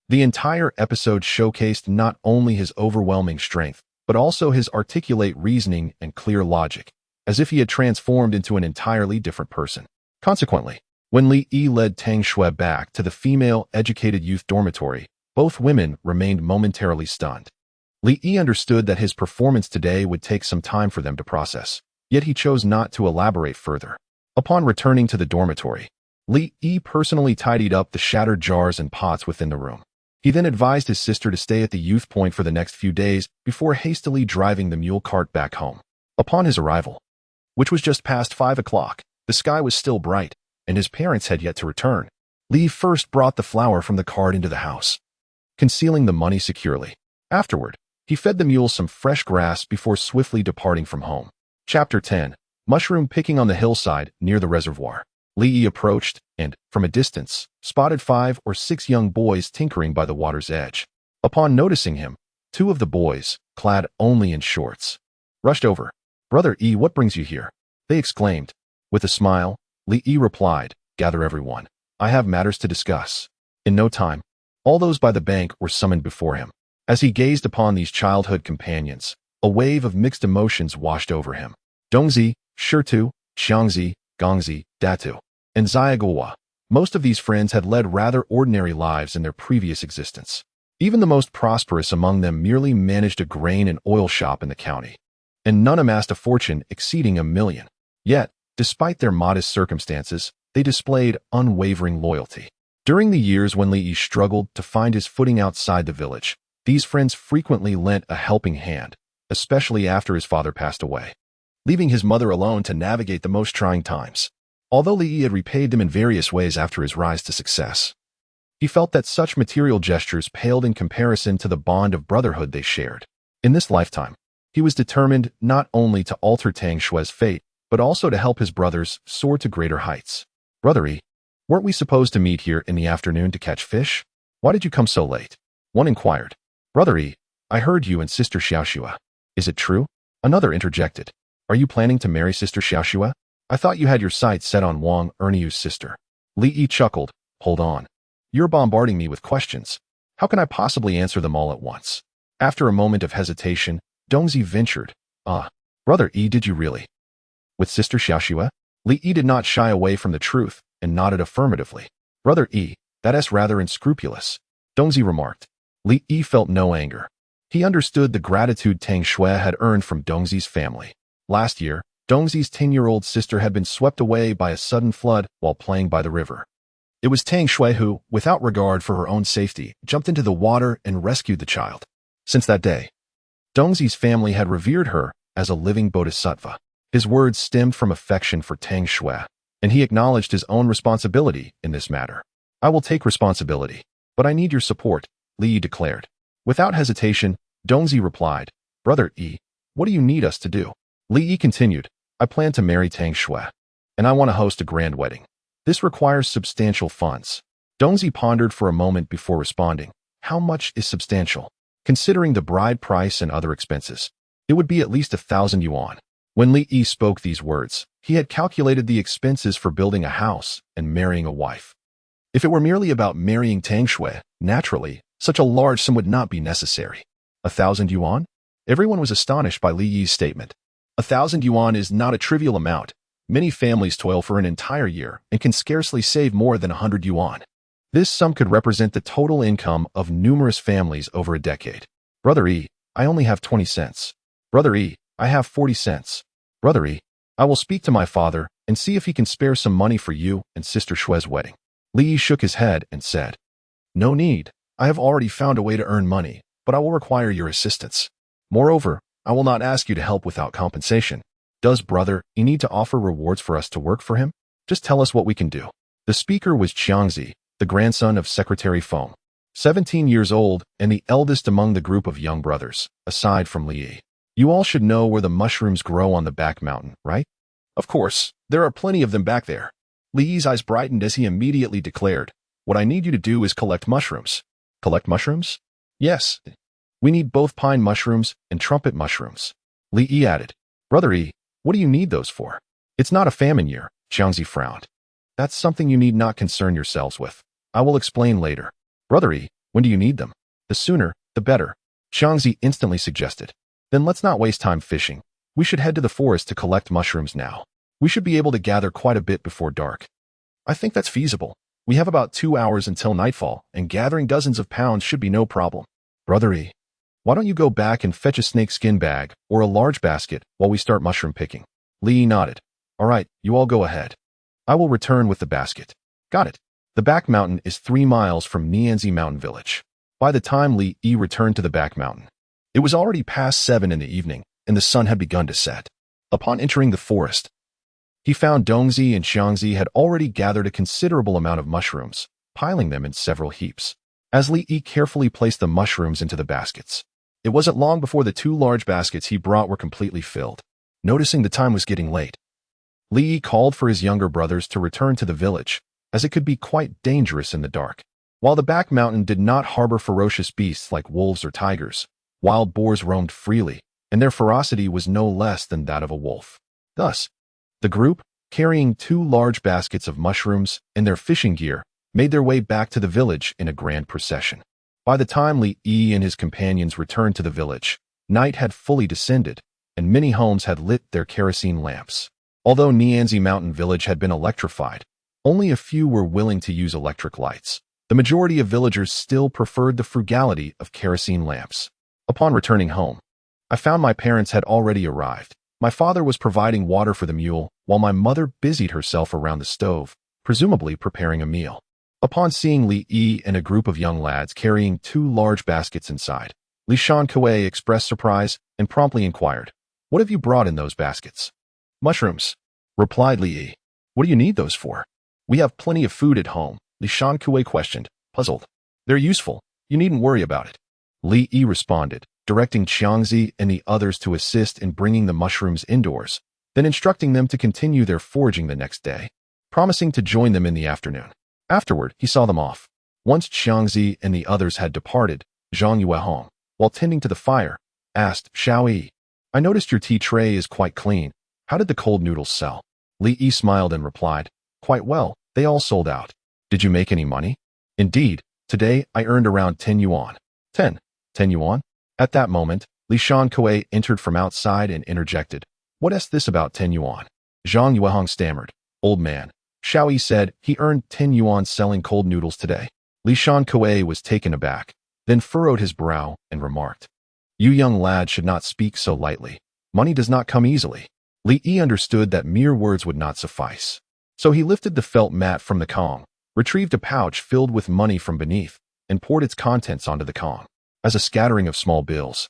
The entire episode showcased not only his overwhelming strength, but also his articulate reasoning and clear logic, as if he had transformed into an entirely different person. Consequently, when Li Yi led Tang Xue back to the female-educated youth dormitory, both women remained momentarily stunned. Li Yi understood that his performance today would take some time for them to process, yet he chose not to elaborate further. Upon returning to the dormitory, Li Yi personally tidied up the shattered jars and pots within the room. He then advised his sister to stay at the youth point for the next few days before hastily driving the mule cart back home. Upon his arrival, which was just past 5 o'clock, the sky was still bright, and his parents had yet to return. Li first brought the flour from the cart into the house, concealing the money securely. Afterward, he fed the mule some fresh grass before swiftly departing from home. Chapter 10. Mushroom picking on the hillside near the reservoir. Li Yi approached and, from a distance, spotted 5 or 6 young boys tinkering by the water's edge. Upon noticing him, 2 of the boys, clad only in shorts, rushed over. "Brother Yi, what brings you here?" they exclaimed. With a smile, Li Yi replied, "Gather everyone. I have matters to discuss." In no time, all those by the bank were summoned before him. As he gazed upon these childhood companions, a wave of mixed emotions washed over him. Dongzi, Shirtu, Xiangzi, Gongzi, Datu, and Xiaoguo. Most of these friends had led rather ordinary lives in their previous existence. Even the most prosperous among them merely managed a grain and oil shop in the county, and none amassed a fortune exceeding $1 million. Yet, despite their modest circumstances, they displayed unwavering loyalty. During the years when Li Yi struggled to find his footing outside the village, these friends frequently lent a helping hand, especially after his father passed away, leaving his mother alone to navigate the most trying times. Although Li Yi had repaid them in various ways after his rise to success, he felt that such material gestures paled in comparison to the bond of brotherhood they shared. In this lifetime, he was determined not only to alter Tang Xue's fate, but also to help his brothers soar to greater heights. "Brother Yi, weren't we supposed to meet here in the afternoon to catch fish? Why did you come so late?" one inquired. "Brother Yi, I heard you and Sister Xiaoxue. Is it true?" another interjected. "Are you planning to marry Sister Xiaoxue? I thought you had your sights set on Wang Erniu's sister." Li Yi chuckled. "Hold on. You're bombarding me with questions. How can I possibly answer them all at once?" After a moment of hesitation, Dongzi ventured, Brother Yi, did you really? With Sister Xiaoxue?" Li Yi did not shy away from the truth and nodded affirmatively. "Brother Yi, that's rather unscrupulous," Dongzi remarked. Li Yi felt no anger. He understood the gratitude Tang Xue had earned from Dongzi's family. Last year, Dongzi's 10-year-old sister had been swept away by a sudden flood while playing by the river. It was Tang Xue who, without regard for her own safety, jumped into the water and rescued the child. Since that day, Dongzi's family had revered her as a living bodhisattva. His words stemmed from affection for Tang Xue, and he acknowledged his own responsibility in this matter. "I will take responsibility, but I need your support," Li Yi declared. Without hesitation, Dongzi replied, "Brother Yi, what do you need us to do?" Li Yi continued, "I plan to marry Tang Xue, and I want to host a grand wedding. This requires substantial funds. Dongzi pondered for a moment before responding. How much is substantial? Considering the bride price and other expenses, it would be at least 1,000 yuan. When Li Yi spoke these words, he had calculated the expenses for building a house and marrying a wife. If it were merely about marrying Tang Xue, naturally, such a large sum would not be necessary. 1,000 yuan? Everyone was astonished by Li Yi's statement. 1,000 yuan is not a trivial amount. Many families toil for an entire year and can scarcely save more than 100 yuan. This sum could represent the total income of numerous families over a decade. Brother Yi, I only have 20 cents. Brother Yi, I have 40 cents. Brother Yi, I will speak to my father and see if he can spare some money for you and Sister Xue's wedding. Li Yi shook his head and said, No need. I have already found a way to earn money, but I will require your assistance. Moreover, I will not ask you to help without compensation. Does Brother Yi need to offer rewards for us to work for him? Just tell us what we can do. The speaker was Xiangzi, the grandson of Secretary Feng, 17 years old and the eldest among the group of young brothers, aside from Li Yi. You all should know where the mushrooms grow on the back mountain, right? Of course, there are plenty of them back there. Li Yi's eyes brightened as he immediately declared, What I need you to do is collect mushrooms. Collect mushrooms? Yes. We need both pine mushrooms and trumpet mushrooms. Li Yi added, Brother Yi, what do you need those for? It's not a famine year, Xiangzi frowned. That's something you need not concern yourselves with. I will explain later. Brother Yi, when do you need them? The sooner, the better. Xiangzi instantly suggested. Then let's not waste time fishing. We should head to the forest to collect mushrooms now. We should be able to gather quite a bit before dark. I think that's feasible. We have about 2 hours until nightfall, and gathering dozens of pounds should be no problem. Brother Yi, why don't you go back and fetch a snakeskin bag or a large basket while we start mushroom picking? Li Yi nodded. All right, you all go ahead. I will return with the basket. Got it. The back mountain is 3 miles from Nianzi Mountain Village. By the time Li Yi returned to the back mountain, it was already past 7 in the evening, and the sun had begun to set. Upon entering the forest, he found Dongzi and Xiangzi had already gathered a considerable amount of mushrooms, piling them in several heaps. As Li Yi carefully placed the mushrooms into the baskets, it wasn't long before the 2 large baskets he brought were completely filled. Noticing the time was getting late, Li Yi called for his younger brothers to return to the village, as it could be quite dangerous in the dark. While the back mountain did not harbor ferocious beasts like wolves or tigers, wild boars roamed freely, and their ferocity was no less than that of a wolf. Thus, the group, carrying 2 large baskets of mushrooms and their fishing gear, made their way back to the village in a grand procession. By the time Li Yi and his companions returned to the village, night had fully descended, and many homes had lit their kerosene lamps. Although Nianzi Mountain Village had been electrified, only a few were willing to use electric lights. The majority of villagers still preferred the frugality of kerosene lamps. Upon returning home, I found my parents had already arrived. My father was providing water for the mule, while my mother busied herself around the stove, presumably preparing a meal. Upon seeing Li Yi and a group of young lads carrying 2 large baskets inside, Li Shankuei expressed surprise and promptly inquired, What have you brought in those baskets? Mushrooms, replied Li Yi. What do you need those for? We have plenty of food at home, Li Shankuei questioned, puzzled. They're useful. You needn't worry about it. Li Yi responded, directing Xiangzi and the others to assist in bringing the mushrooms indoors, then instructing them to continue their foraging the next day, promising to join them in the afternoon. Afterward, he saw them off. Once Xiangzi and the others had departed, Zhang Yuehong, while tending to the fire, asked, Xiao Yi, I noticed your tea tray is quite clean. How did the cold noodles sell? Li Yi smiled and replied, Quite well, they all sold out. Did you make any money? Indeed, today I earned around 10 yuan. 10 yuan? At that moment, Li Shankuei entered from outside and interjected, What is this about 10 yuan? Zhang Yuehong stammered, Old man. Xiao Yi said he earned 10 yuan selling cold noodles today. Li Shankuei was taken aback, then furrowed his brow and remarked, You young lad should not speak so lightly. Money does not come easily. Li Yi understood that mere words would not suffice. So he lifted the felt mat from the Kong, retrieved a pouch filled with money from beneath, and poured its contents onto the Kong. As a scattering of small bills,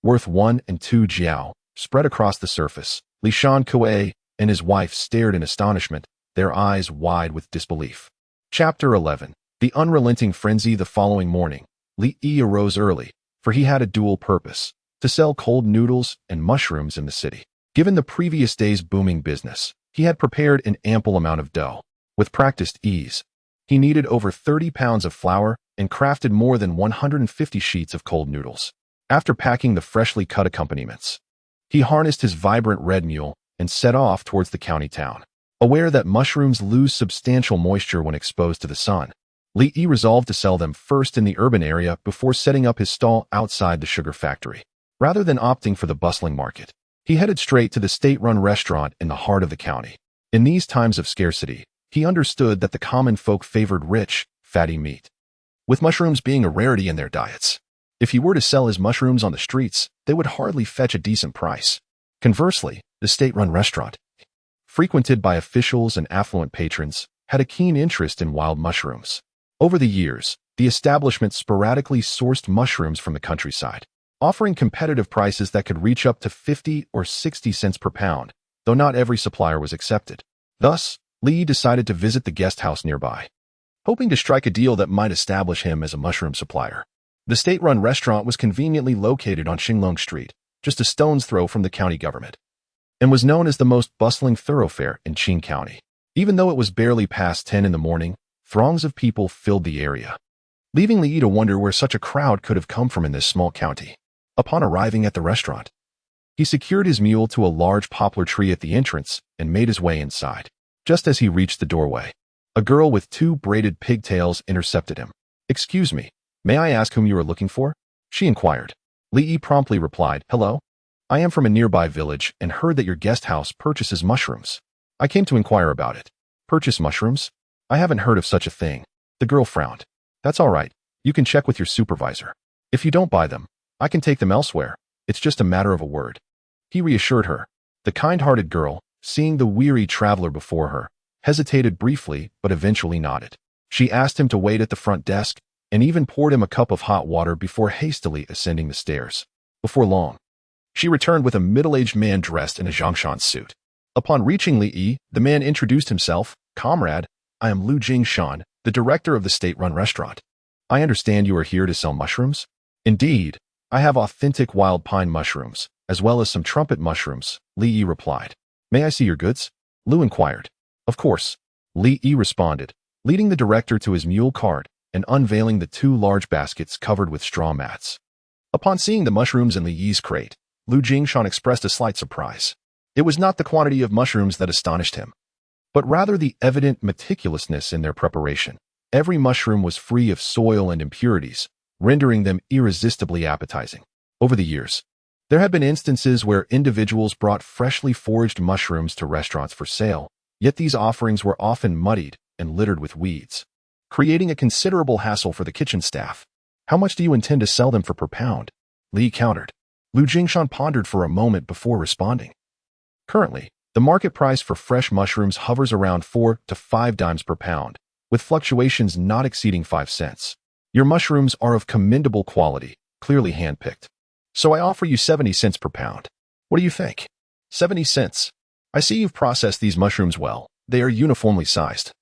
worth 1 and 2 jiao, spread across the surface, Li Shankuei and his wife stared in astonishment, their eyes wide with disbelief. Chapter 11. The Unrelenting Frenzy. The following morning, Li Yi arose early, for he had a dual purpose, to sell cold noodles and mushrooms in the city. Given the previous day's booming business, he had prepared an ample amount of dough. with practiced ease. He kneaded over 30 pounds of flour and crafted more than 150 sheets of cold noodles. After packing the freshly cut accompaniments, he harnessed his vibrant red mule and set off towards the county town. Aware that mushrooms lose substantial moisture when exposed to the sun, Li Yi resolved to sell them first in the urban area before setting up his stall outside the sugar factory. Rather than opting for the bustling market, he headed straight to the state-run restaurant in the heart of the county. In these times of scarcity, he understood that the common folk favored rich, fatty meat, with mushrooms being a rarity in their diets. If he were to sell his mushrooms on the streets, they would hardly fetch a decent price. Conversely, the state-run restaurant, frequented by officials and affluent patrons, had a keen interest in wild mushrooms. Over the years, the establishment sporadically sourced mushrooms from the countryside, offering competitive prices that could reach up to 50 or 60 cents per pound, though not every supplier was accepted. Thus, Li decided to visit the guest house nearby, hoping to strike a deal that might establish him as a mushroom supplier. The state-run restaurant was conveniently located on Xinglong Street, just a stone's throw from the county government, and was known as the most bustling thoroughfare in Qing County. Even though it was barely past 10 in the morning, throngs of people filled the area, leaving Li Yi to wonder where such a crowd could have come from in this small county. Upon arriving at the restaurant, he secured his mule to a large poplar tree at the entrance and made his way inside. Just as he reached the doorway, a girl with 2 braided pigtails intercepted him. "Excuse me, may I ask whom you are looking for?" she inquired. Li Yi promptly replied, "Hello. I am from a nearby village and heard that your guest house purchases mushrooms. I came to inquire about it." "Purchase mushrooms? I haven't heard of such a thing." The girl frowned. "That's all right. You can check with your supervisor. If you don't buy them, I can take them elsewhere. It's just a matter of a word," he reassured her. The kind-hearted girl, seeing the weary traveler before her, hesitated briefly but eventually nodded. She asked him to wait at the front desk and even poured him a cup of hot water before hastily ascending the stairs. Before long, she returned with a middle-aged man dressed in a Zhongshan suit. Upon reaching Li Yi, the man introduced himself. "Comrade, I am Lu Jingshan, the director of the state-run restaurant. I understand you are here to sell mushrooms?" "Indeed, I have authentic wild pine mushrooms, as well as some trumpet mushrooms," Li Yi replied. "May I see your goods?" Lu inquired. "Of course," Li Yi responded, leading the director to his mule cart and unveiling the 2 large baskets covered with straw mats. Upon seeing the mushrooms in Li Yi's crate, Lu Jingshan expressed a slight surprise. It was not the quantity of mushrooms that astonished him, but rather the evident meticulousness in their preparation. Every mushroom was free of soil and impurities, rendering them irresistibly appetizing. Over the years, there had been instances where individuals brought freshly foraged mushrooms to restaurants for sale, yet these offerings were often muddied and littered with weeds, creating a considerable hassle for the kitchen staff. "How much do you intend to sell them for per pound?" Li countered. Lu Jingshan pondered for a moment before responding. "Currently, the market price for fresh mushrooms hovers around 4 to 5 dimes per pound, with fluctuations not exceeding 5 cents. Your mushrooms are of commendable quality, clearly handpicked. So I offer you 70 cents per pound. What do you think?" 70 cents. I see you've processed these mushrooms well. They are uniformly sized,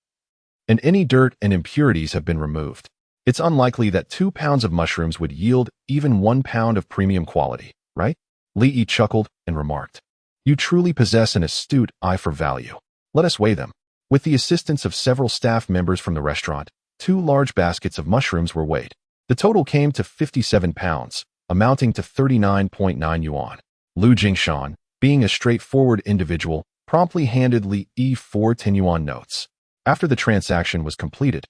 and any dirt and impurities have been removed. It's unlikely that 2 pounds of mushrooms would yield even 1 pound of premium quality, right? Li Yi chuckled and remarked, "You truly possess an astute eye for value. Let us weigh them." With the assistance of several staff members from the restaurant, 2 large baskets of mushrooms were weighed. The total came to 57 pounds, amounting to 39.9 yuan. Lu Jingshan, being a straightforward individual, promptly handed Li Yi 4 10-yuan notes. After the transaction was completed,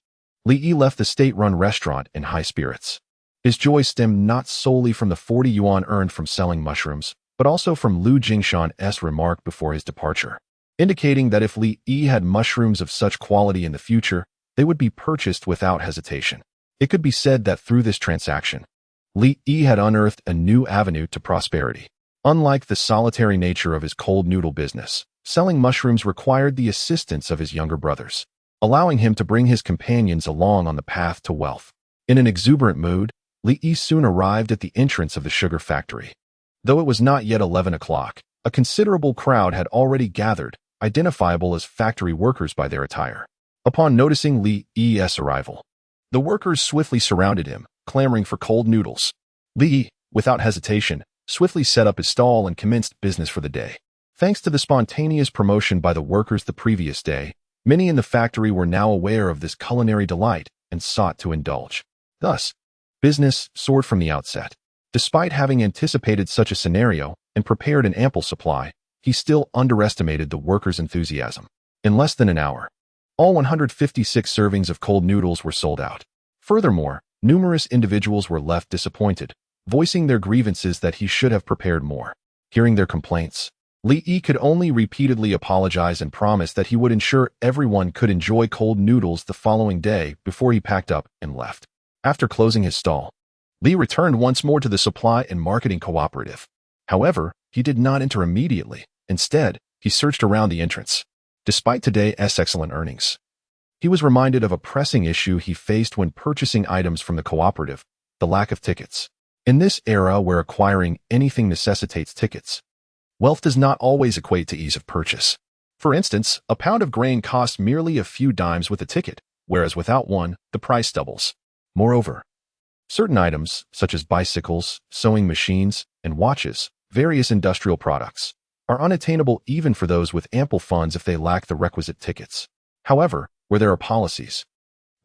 Li Yi left the state-run restaurant in high spirits. His joy stemmed not solely from the 40 yuan earned from selling mushrooms, but also from Lu Jingshan's remark before his departure, indicating that if Li Yi had mushrooms of such quality in the future, they would be purchased without hesitation. It could be said that through this transaction, Li Yi had unearthed a new avenue to prosperity. Unlike the solitary nature of his cold noodle business, selling mushrooms required the assistance of his younger brothers, allowing him to bring his companions along on the path to wealth. In an exuberant mood, Li Yi soon arrived at the entrance of the sugar factory. Though it was not yet 11 o'clock, a considerable crowd had already gathered, identifiable as factory workers by their attire. Upon noticing Li Yi's arrival, the workers swiftly surrounded him, clamoring for cold noodles. Li Yi, without hesitation, swiftly set up his stall and commenced business for the day. Thanks to the spontaneous promotion by the workers the previous day, Many in the factory were now aware of this culinary delight and sought to indulge. Thus, business soared from the outset. Despite having anticipated such a scenario and prepared an ample supply, he still underestimated the workers' enthusiasm. In less than an hour, all 156 servings of cold noodles were sold out. Furthermore, numerous individuals were left disappointed, voicing their grievances that he should have prepared more. Hearing their complaints, Li Yi could only repeatedly apologize and promise that he would ensure everyone could enjoy cold noodles the following day before he packed up and left. After closing his stall, Li returned once more to the supply and marketing cooperative. However, he did not enter immediately. Instead, he searched around the entrance. Despite today's excellent earnings, he was reminded of a pressing issue he faced when purchasing items from the cooperative: the lack of tickets. In this era where acquiring anything necessitates tickets, wealth does not always equate to ease of purchase. For instance, a pound of grain costs merely a few dimes with a ticket, whereas without one, the price doubles. Moreover, certain items, such as bicycles, sewing machines, and watches, various industrial products, are unattainable even for those with ample funds if they lack the requisite tickets. However, where there are policies,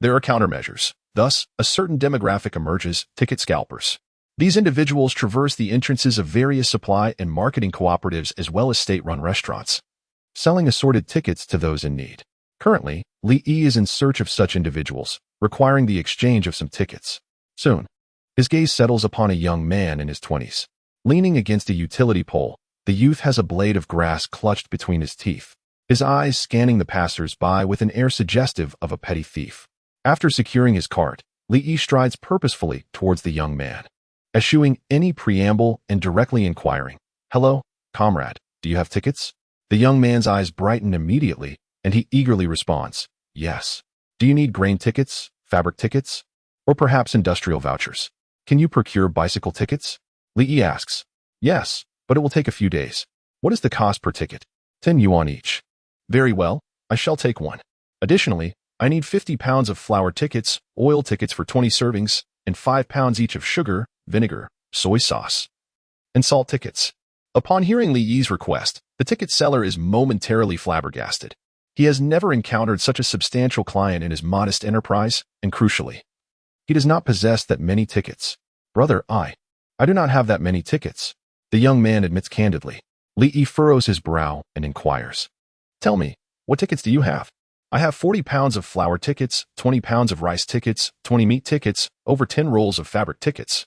there are countermeasures. Thus, a certain demographic emerges: ticket scalpers. These individuals traverse the entrances of various supply and marketing cooperatives as well as state-run restaurants, selling assorted tickets to those in need. Currently, Li Yi is in search of such individuals, requiring the exchange of some tickets. Soon, his gaze settles upon a young man in his 20s. Leaning against a utility pole, the youth has a blade of grass clutched between his teeth, his eyes scanning the passers-by with an air suggestive of a petty thief. After securing his cart, Li Yi strides purposefully towards the young man, eschewing any preamble and directly inquiring, "Hello, comrade, do you have tickets?" The young man's eyes brighten immediately, and he eagerly responds, "Yes. Do you need grain tickets, fabric tickets, or perhaps industrial vouchers? Can you procure bicycle tickets?" Li Yi asks, "Yes, but it will take a few days." "What is the cost per ticket?" 10 yuan each." "Very well, I shall take one. Additionally, I need 50 pounds of flour tickets, oil tickets for 20 servings, and 5 pounds each of sugar, vinegar, soy sauce, and salt tickets." Upon hearing Li Yi's request, the ticket seller is momentarily flabbergasted. He has never encountered such a substantial client in his modest enterprise, and crucially, he does not possess that many tickets. "Brother, I do not have that many tickets," the young man admits candidly. Li Yi furrows his brow and inquires, "Tell me, what tickets do you have?" "I have 40 pounds of flour tickets, 20 pounds of rice tickets, 20 meat tickets, over 10 rolls of fabric tickets,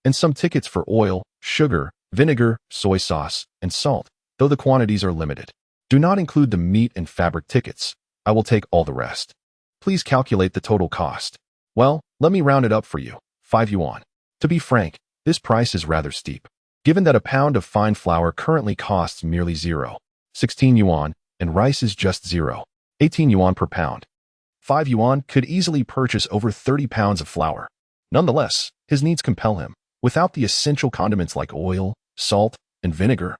and some tickets for oil, sugar, vinegar, soy sauce, and salt, though the quantities are limited. Do not include the meat and fabric tickets. I will take all the rest. Please calculate the total cost." "Well, let me round it up for you. 5 yuan. To be frank, this price is rather steep, given that a pound of fine flour currently costs merely 0.16 yuan, and rice is just 0.18 yuan per pound. 5 yuan could easily purchase over 30 pounds of flour." Nonetheless, his needs compel him. Without the essential condiments like oil, salt, and vinegar,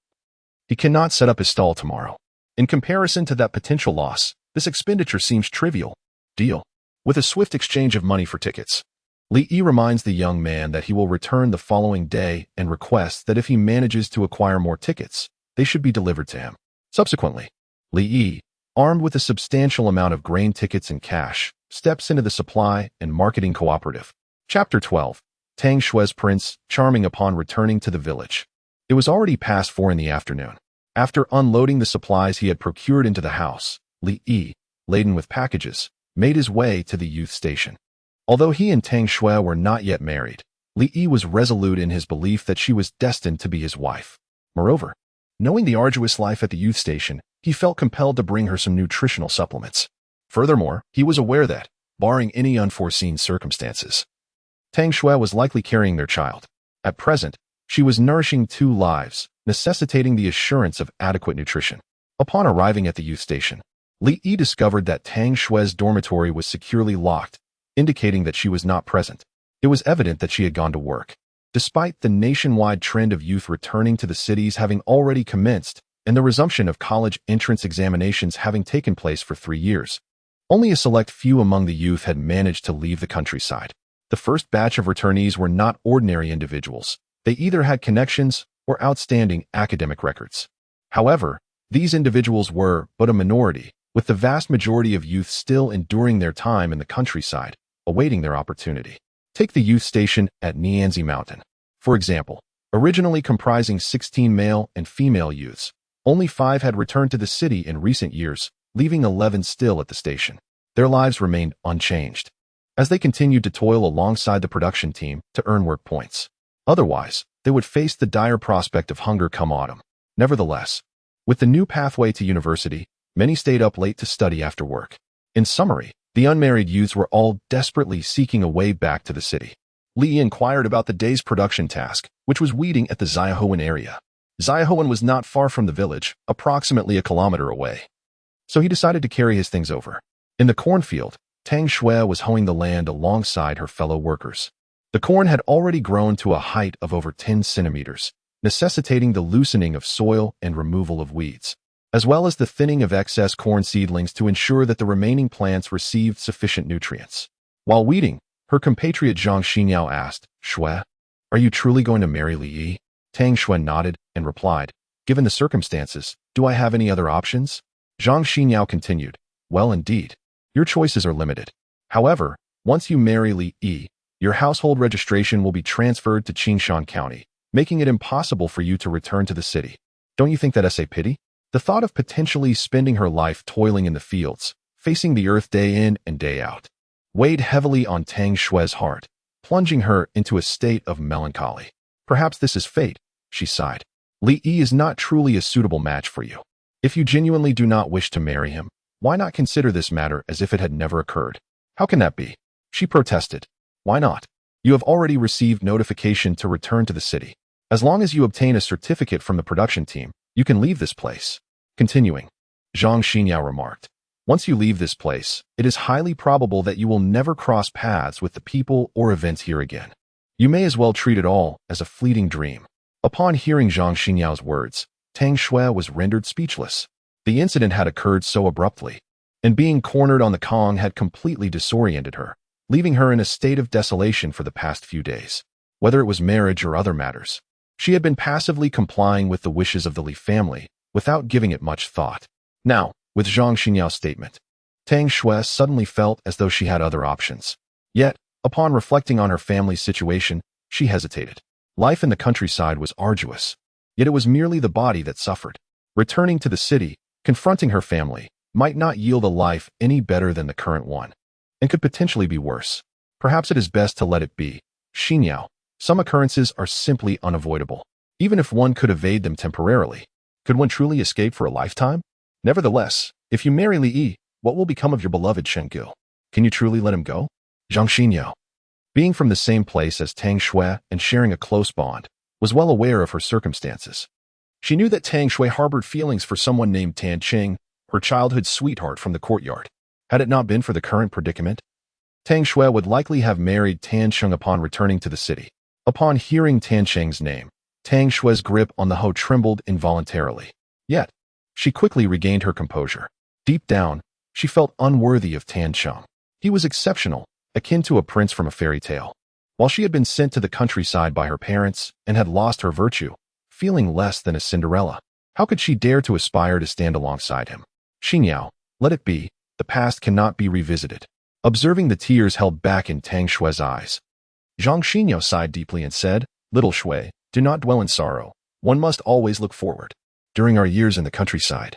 he cannot set up his stall tomorrow. In comparison to that potential loss, this expenditure seems trivial. Deal. With a swift exchange of money for tickets, Li Yi reminds the young man that he will return the following day and requests that if he manages to acquire more tickets, they should be delivered to him. Subsequently, Li Yi, armed with a substantial amount of grain tickets and cash, steps into the supply and marketing cooperative. Chapter 12. Tang Xue's Prince, charming upon returning to the village. It was already past 4 in the afternoon. After unloading the supplies he had procured into the house, Li Yi, laden with packages, made his way to the youth station. Although he and Tang Xue were not yet married, Li Yi was resolute in his belief that she was destined to be his wife. Moreover, knowing the arduous life at the youth station, he felt compelled to bring her some nutritional supplements. Furthermore, he was aware that, barring any unforeseen circumstances, Tang Xue was likely carrying their child. At present, she was nourishing 2 lives, necessitating the assurance of adequate nutrition. Upon arriving at the youth station, Li Yi discovered that Tang Xue's dormitory was securely locked, indicating that she was not present. It was evident that she had gone to work. Despite the nationwide trend of youth returning to the cities having already commenced and the resumption of college entrance examinations having taken place for 3 years, only a select few among the youth had managed to leave the countryside. The first batch of returnees were not ordinary individuals. They either had connections or outstanding academic records. However, these individuals were but a minority, with the vast majority of youth still enduring their time in the countryside, awaiting their opportunity. Take the youth station at Nianzi Mountain. For example, originally comprising 16 male and female youths, only 5 had returned to the city in recent years, leaving 11 still at the station. Their lives remained unchanged, as they continued to toil alongside the production team to earn work points. Otherwise, they would face the dire prospect of hunger come autumn. Nevertheless, with the new pathway to university, many stayed up late to study after work. In summary, the unmarried youths were all desperately seeking a way back to the city. Li inquired about the day's production task, which was weeding at the Xiaohuan area. Xiaohuan was not far from the village, approximately a kilometer away. So he decided to carry his things over. In the cornfield, Tang Xue was hoeing the land alongside her fellow workers. The corn had already grown to a height of over 10 centimeters, necessitating the loosening of soil and removal of weeds, as well as the thinning of excess corn seedlings to ensure that the remaining plants received sufficient nutrients. While weeding, her compatriot Zhang Xinyao asked, "Xue, are you truly going to marry Li Yi?" Tang Xue nodded and replied, "Given the circumstances, do I have any other options?" Zhang Xinyao continued, "Well, indeed. Your choices are limited. However, once you marry Li Yi, your household registration will be transferred to Qingshan County, making it impossible for you to return to the city. Don't you think that's a pity?" The thought of potentially spending her life toiling in the fields, facing the earth day in and day out, weighed heavily on Tang Xue's heart, plunging her into a state of melancholy. "Perhaps this is fate," she sighed. "Li Yi is not truly a suitable match for you. If you genuinely do not wish to marry him, why not consider this matter as if it had never occurred?" "How can that be?" she protested. "Why not? You have already received notification to return to the city. As long as you obtain a certificate from the production team, you can leave this place." Continuing, Zhang Xinyao remarked, "Once you leave this place, it is highly probable that you will never cross paths with the people or events here again. You may as well treat it all as a fleeting dream." Upon hearing Zhang Xinyao's words, Tang Xue was rendered speechless. The incident had occurred so abruptly, and being cornered on the Kong had completely disoriented her, leaving her in a state of desolation for the past few days. Whether it was marriage or other matters, she had been passively complying with the wishes of the Li family, without giving it much thought. Now, with Zhang Xinyao's statement, Tang Xue suddenly felt as though she had other options. Yet, upon reflecting on her family's situation, she hesitated. Life in the countryside was arduous, yet it was merely the body that suffered. Returning to the city, confronting her family, might not yield a life any better than the current one, and could potentially be worse. Perhaps it is best to let it be. Xinyao, some occurrences are simply unavoidable. Even if one could evade them temporarily, could one truly escape for a lifetime? Nevertheless, if you marry Li Yi, what will become of your beloved Shenggu? Can you truly let him go? Zhang Xinyao, being from the same place as Tang Xue and sharing a close bond, was well aware of her circumstances. She knew that Tang Xue harbored feelings for someone named Tan Qing, her childhood sweetheart from the courtyard. Had it not been for the current predicament, Tang Xue would likely have married Tan Qing upon returning to the city. Upon hearing Tan Qing's name, Tang Xue's grip on the hoe trembled involuntarily. Yet, she quickly regained her composure. Deep down, she felt unworthy of Tan Qing. He was exceptional, akin to a prince from a fairy tale. While she had been sent to the countryside by her parents and had lost her virtue, feeling less than a Cinderella, how could she dare to aspire to stand alongside him? Xinyao, let it be. The past cannot be revisited. Observing the tears held back in Tang Xue's eyes, Zhang Xinyao sighed deeply and said, "Little Xue, do not dwell in sorrow. One must always look forward. During our years in the countryside,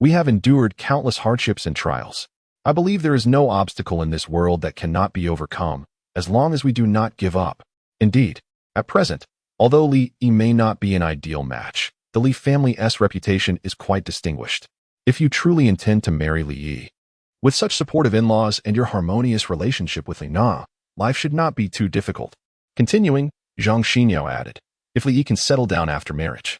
we have endured countless hardships and trials. I believe there is no obstacle in this world that cannot be overcome, as long as we do not give up. Indeed, at present, although Li Yi may not be an ideal match, the Li family's reputation is quite distinguished. If you truly intend to marry Li Yi, with such supportive in-laws and your harmonious relationship with Li Na, life should not be too difficult." Continuing, Zhang Xinyao added, "If Li Yi can settle down after marriage,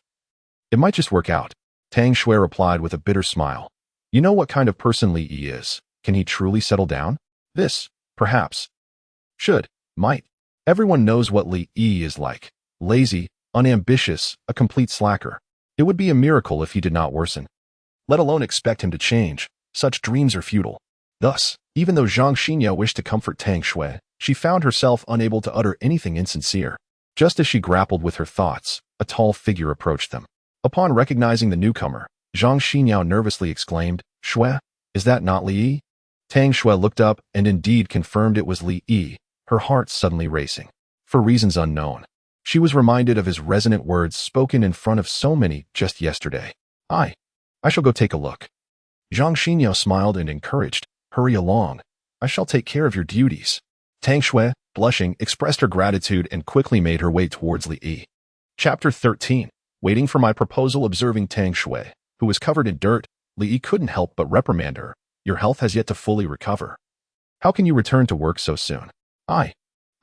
it might just work out." Tang Xue replied with a bitter smile, "You know what kind of person Li Yi is. Can he truly settle down? This, perhaps, should, might. Everyone knows what Li Yi is like. Lazy, unambitious, a complete slacker. It would be a miracle if he did not worsen. Let alone expect him to change. Such dreams are futile." Thus, even though Zhang Xinyao wished to comfort Tang Xue, she found herself unable to utter anything insincere. Just as she grappled with her thoughts, a tall figure approached them. Upon recognizing the newcomer, Zhang Xinyao nervously exclaimed, "Xue, Is that not Li Yi? Tang Xue looked up and indeed confirmed it was Li Yi, her heart suddenly racing. For reasons unknown, she was reminded of his resonant words spoken in front of so many just yesterday. I shall go take a look. Zhang Xinyo smiled and encouraged, hurry along. I shall take care of your duties. Tang Xue, blushing, expressed her gratitude and quickly made her way towards Li Yi. Chapter 13. Waiting for my proposal. Observing Tang Xue, who was covered in dirt, Li Yi couldn't help but reprimand her. Your health has yet to fully recover. How can you return to work so soon? I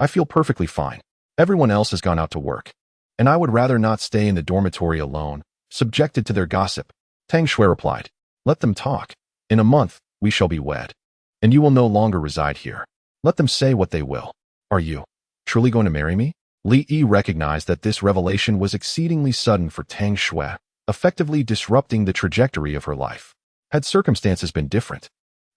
feel perfectly fine. Everyone else has gone out to work, and I would rather not stay in the dormitory alone, subjected to their gossip. Tang Xue replied, let them talk. In a month, we shall be wed, and you will no longer reside here. Let them say what they will. Are you truly going to marry me? Li Yi recognized that this revelation was exceedingly sudden for Tang Xue, effectively disrupting the trajectory of her life. Had circumstances been different,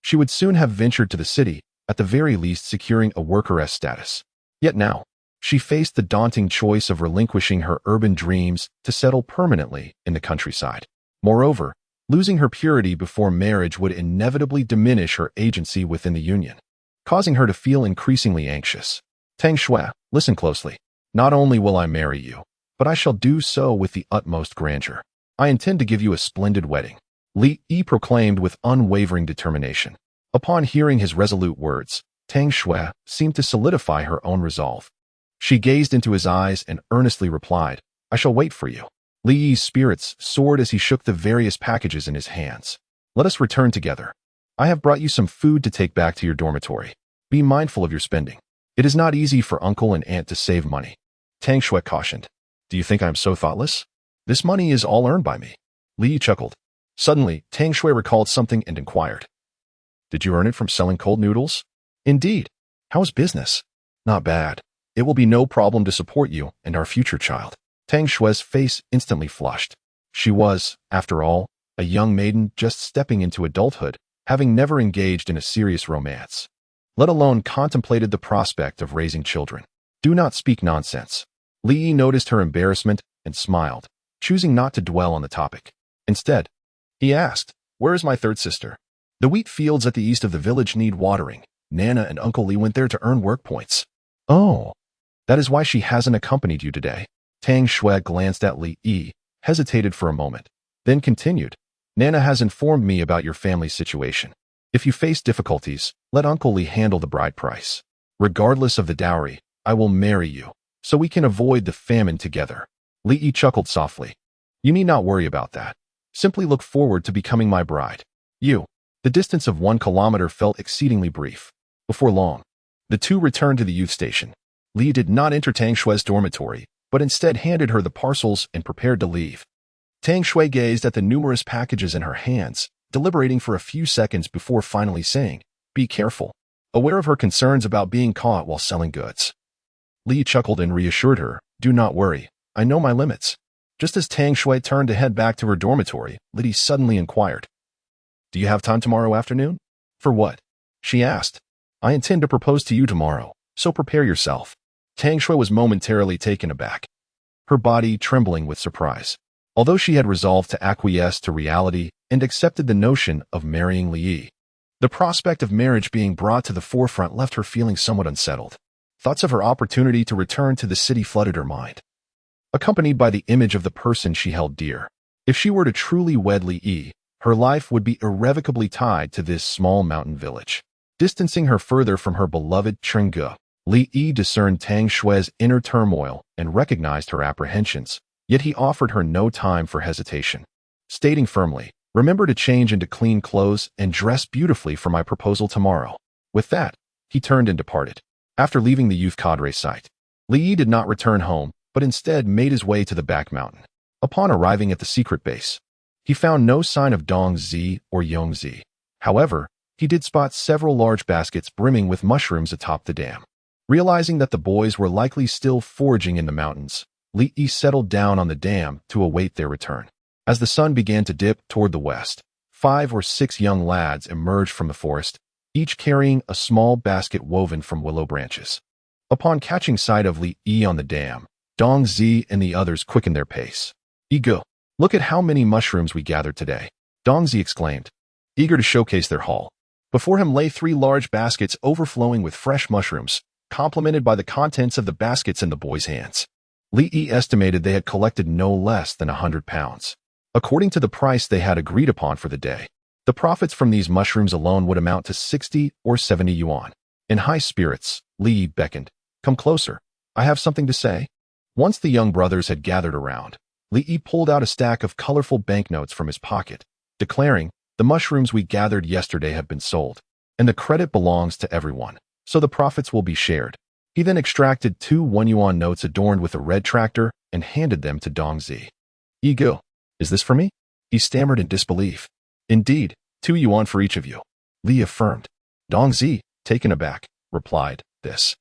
she would soon have ventured to the city, at the very least securing a workeress status. Yet now, she faced the daunting choice of relinquishing her urban dreams to settle permanently in the countryside. Moreover, losing her purity before marriage would inevitably diminish her agency within the union, causing her to feel increasingly anxious. Tang Xue, listen closely. Not only will I marry you, but I shall do so with the utmost grandeur. I intend to give you a splendid wedding, Li Yi proclaimed with unwavering determination. Upon hearing his resolute words, Tang Xue seemed to solidify her own resolve. She gazed into his eyes and earnestly replied, I shall wait for you. Li Yi's spirits soared as he shook the various packages in his hands. Let us return together. I have brought you some food to take back to your dormitory. Be mindful of your spending. It is not easy for uncle and aunt to save money. Tang Xue cautioned. Do you think I am so thoughtless? This money is all earned by me. Li Yi chuckled. Suddenly, Tang Xue recalled something and inquired. Did you earn it from selling cold noodles? Indeed. How's business? Not bad. It will be no problem to support you and our future child. Tang Xue's face instantly flushed. She was, after all, a young maiden just stepping into adulthood, having never engaged in a serious romance, let alone contemplated the prospect of raising children. Do not speak nonsense. Li Yi noticed her embarrassment and smiled, choosing not to dwell on the topic. Instead, he asked, where is my third sister? The wheat fields at the east of the village need watering. Nana and Uncle Li went there to earn work points. Oh, that is why she hasn't accompanied you today. Tang Xue glanced at Li Yi, hesitated for a moment, then continued. Nana has informed me about your family's situation. If you face difficulties, let Uncle Li handle the bride price. Regardless of the dowry, I will marry you, so we can avoid the famine together. Li Yi chuckled softly. You need not worry about that. Simply look forward to becoming my bride. The distance of 1 kilometer felt exceedingly brief. Before long, the two returned to the youth station. Li did not enter Tang Xue's dormitory, but instead handed her the parcels and prepared to leave. Tang Xue gazed at the numerous packages in her hands, deliberating for a few seconds before finally saying, be careful, aware of her concerns about being caught while selling goods. Li chuckled and reassured her, do not worry, I know my limits. Just as Tang Xue turned to head back to her dormitory, Li suddenly inquired, do you have time tomorrow afternoon? For what? She asked. I intend to propose to you tomorrow, so prepare yourself. Tang Xue was momentarily taken aback, her body trembling with surprise. Although she had resolved to acquiesce to reality and accepted the notion of marrying Li Yi, the prospect of marriage being brought to the forefront left her feeling somewhat unsettled. Thoughts of her opportunity to return to the city flooded her mind, accompanied by the image of the person she held dear. If she were to truly wed Li Yi, her life would be irrevocably tied to this small mountain village. Distancing her further from her beloved Chengge, Li Yi discerned Tang Xue's inner turmoil and recognized her apprehensions, yet he offered her no time for hesitation, stating firmly, remember to change into clean clothes and dress beautifully for my proposal tomorrow. With that, he turned and departed. After leaving the youth cadre site, Li Yi did not return home, but instead made his way to the back mountain. Upon arriving at the secret base, he found no sign of Dong Xue or Yong Xue. However, he did spot several large baskets brimming with mushrooms atop the dam. Realizing that the boys were likely still foraging in the mountains, Li Yi settled down on the dam to await their return. As the sun began to dip toward the west, 5 or 6 young lads emerged from the forest, each carrying a small basket woven from willow branches. Upon catching sight of Li Yi on the dam, Dong Xue and the others quickened their pace. Ego, look at how many mushrooms we gathered today, Dong Xue exclaimed. eager to showcase their haul. Before him lay 3 large baskets overflowing with fresh mushrooms, complemented by the contents of the baskets in the boys' hands. Li Yi estimated they had collected no less than 100 pounds. According to the price they had agreed upon for the day, the profits from these mushrooms alone would amount to 60 or 70 yuan. In high spirits, Li Yi beckoned. "Come closer. I have something to say." Once the young brothers had gathered around, Li Yi pulled out a stack of colorful banknotes from his pocket, declaring, "The mushrooms we gathered yesterday have been sold, and the credit belongs to everyone, so the profits will be shared." He then extracted 2 1 yuan notes adorned with a red tractor and handed them to Tang Xue. "Ego, is this for me?" He stammered in disbelief. "Indeed, 2 yuan for each of you," Li affirmed. Tang Xue, taken aback, replied, This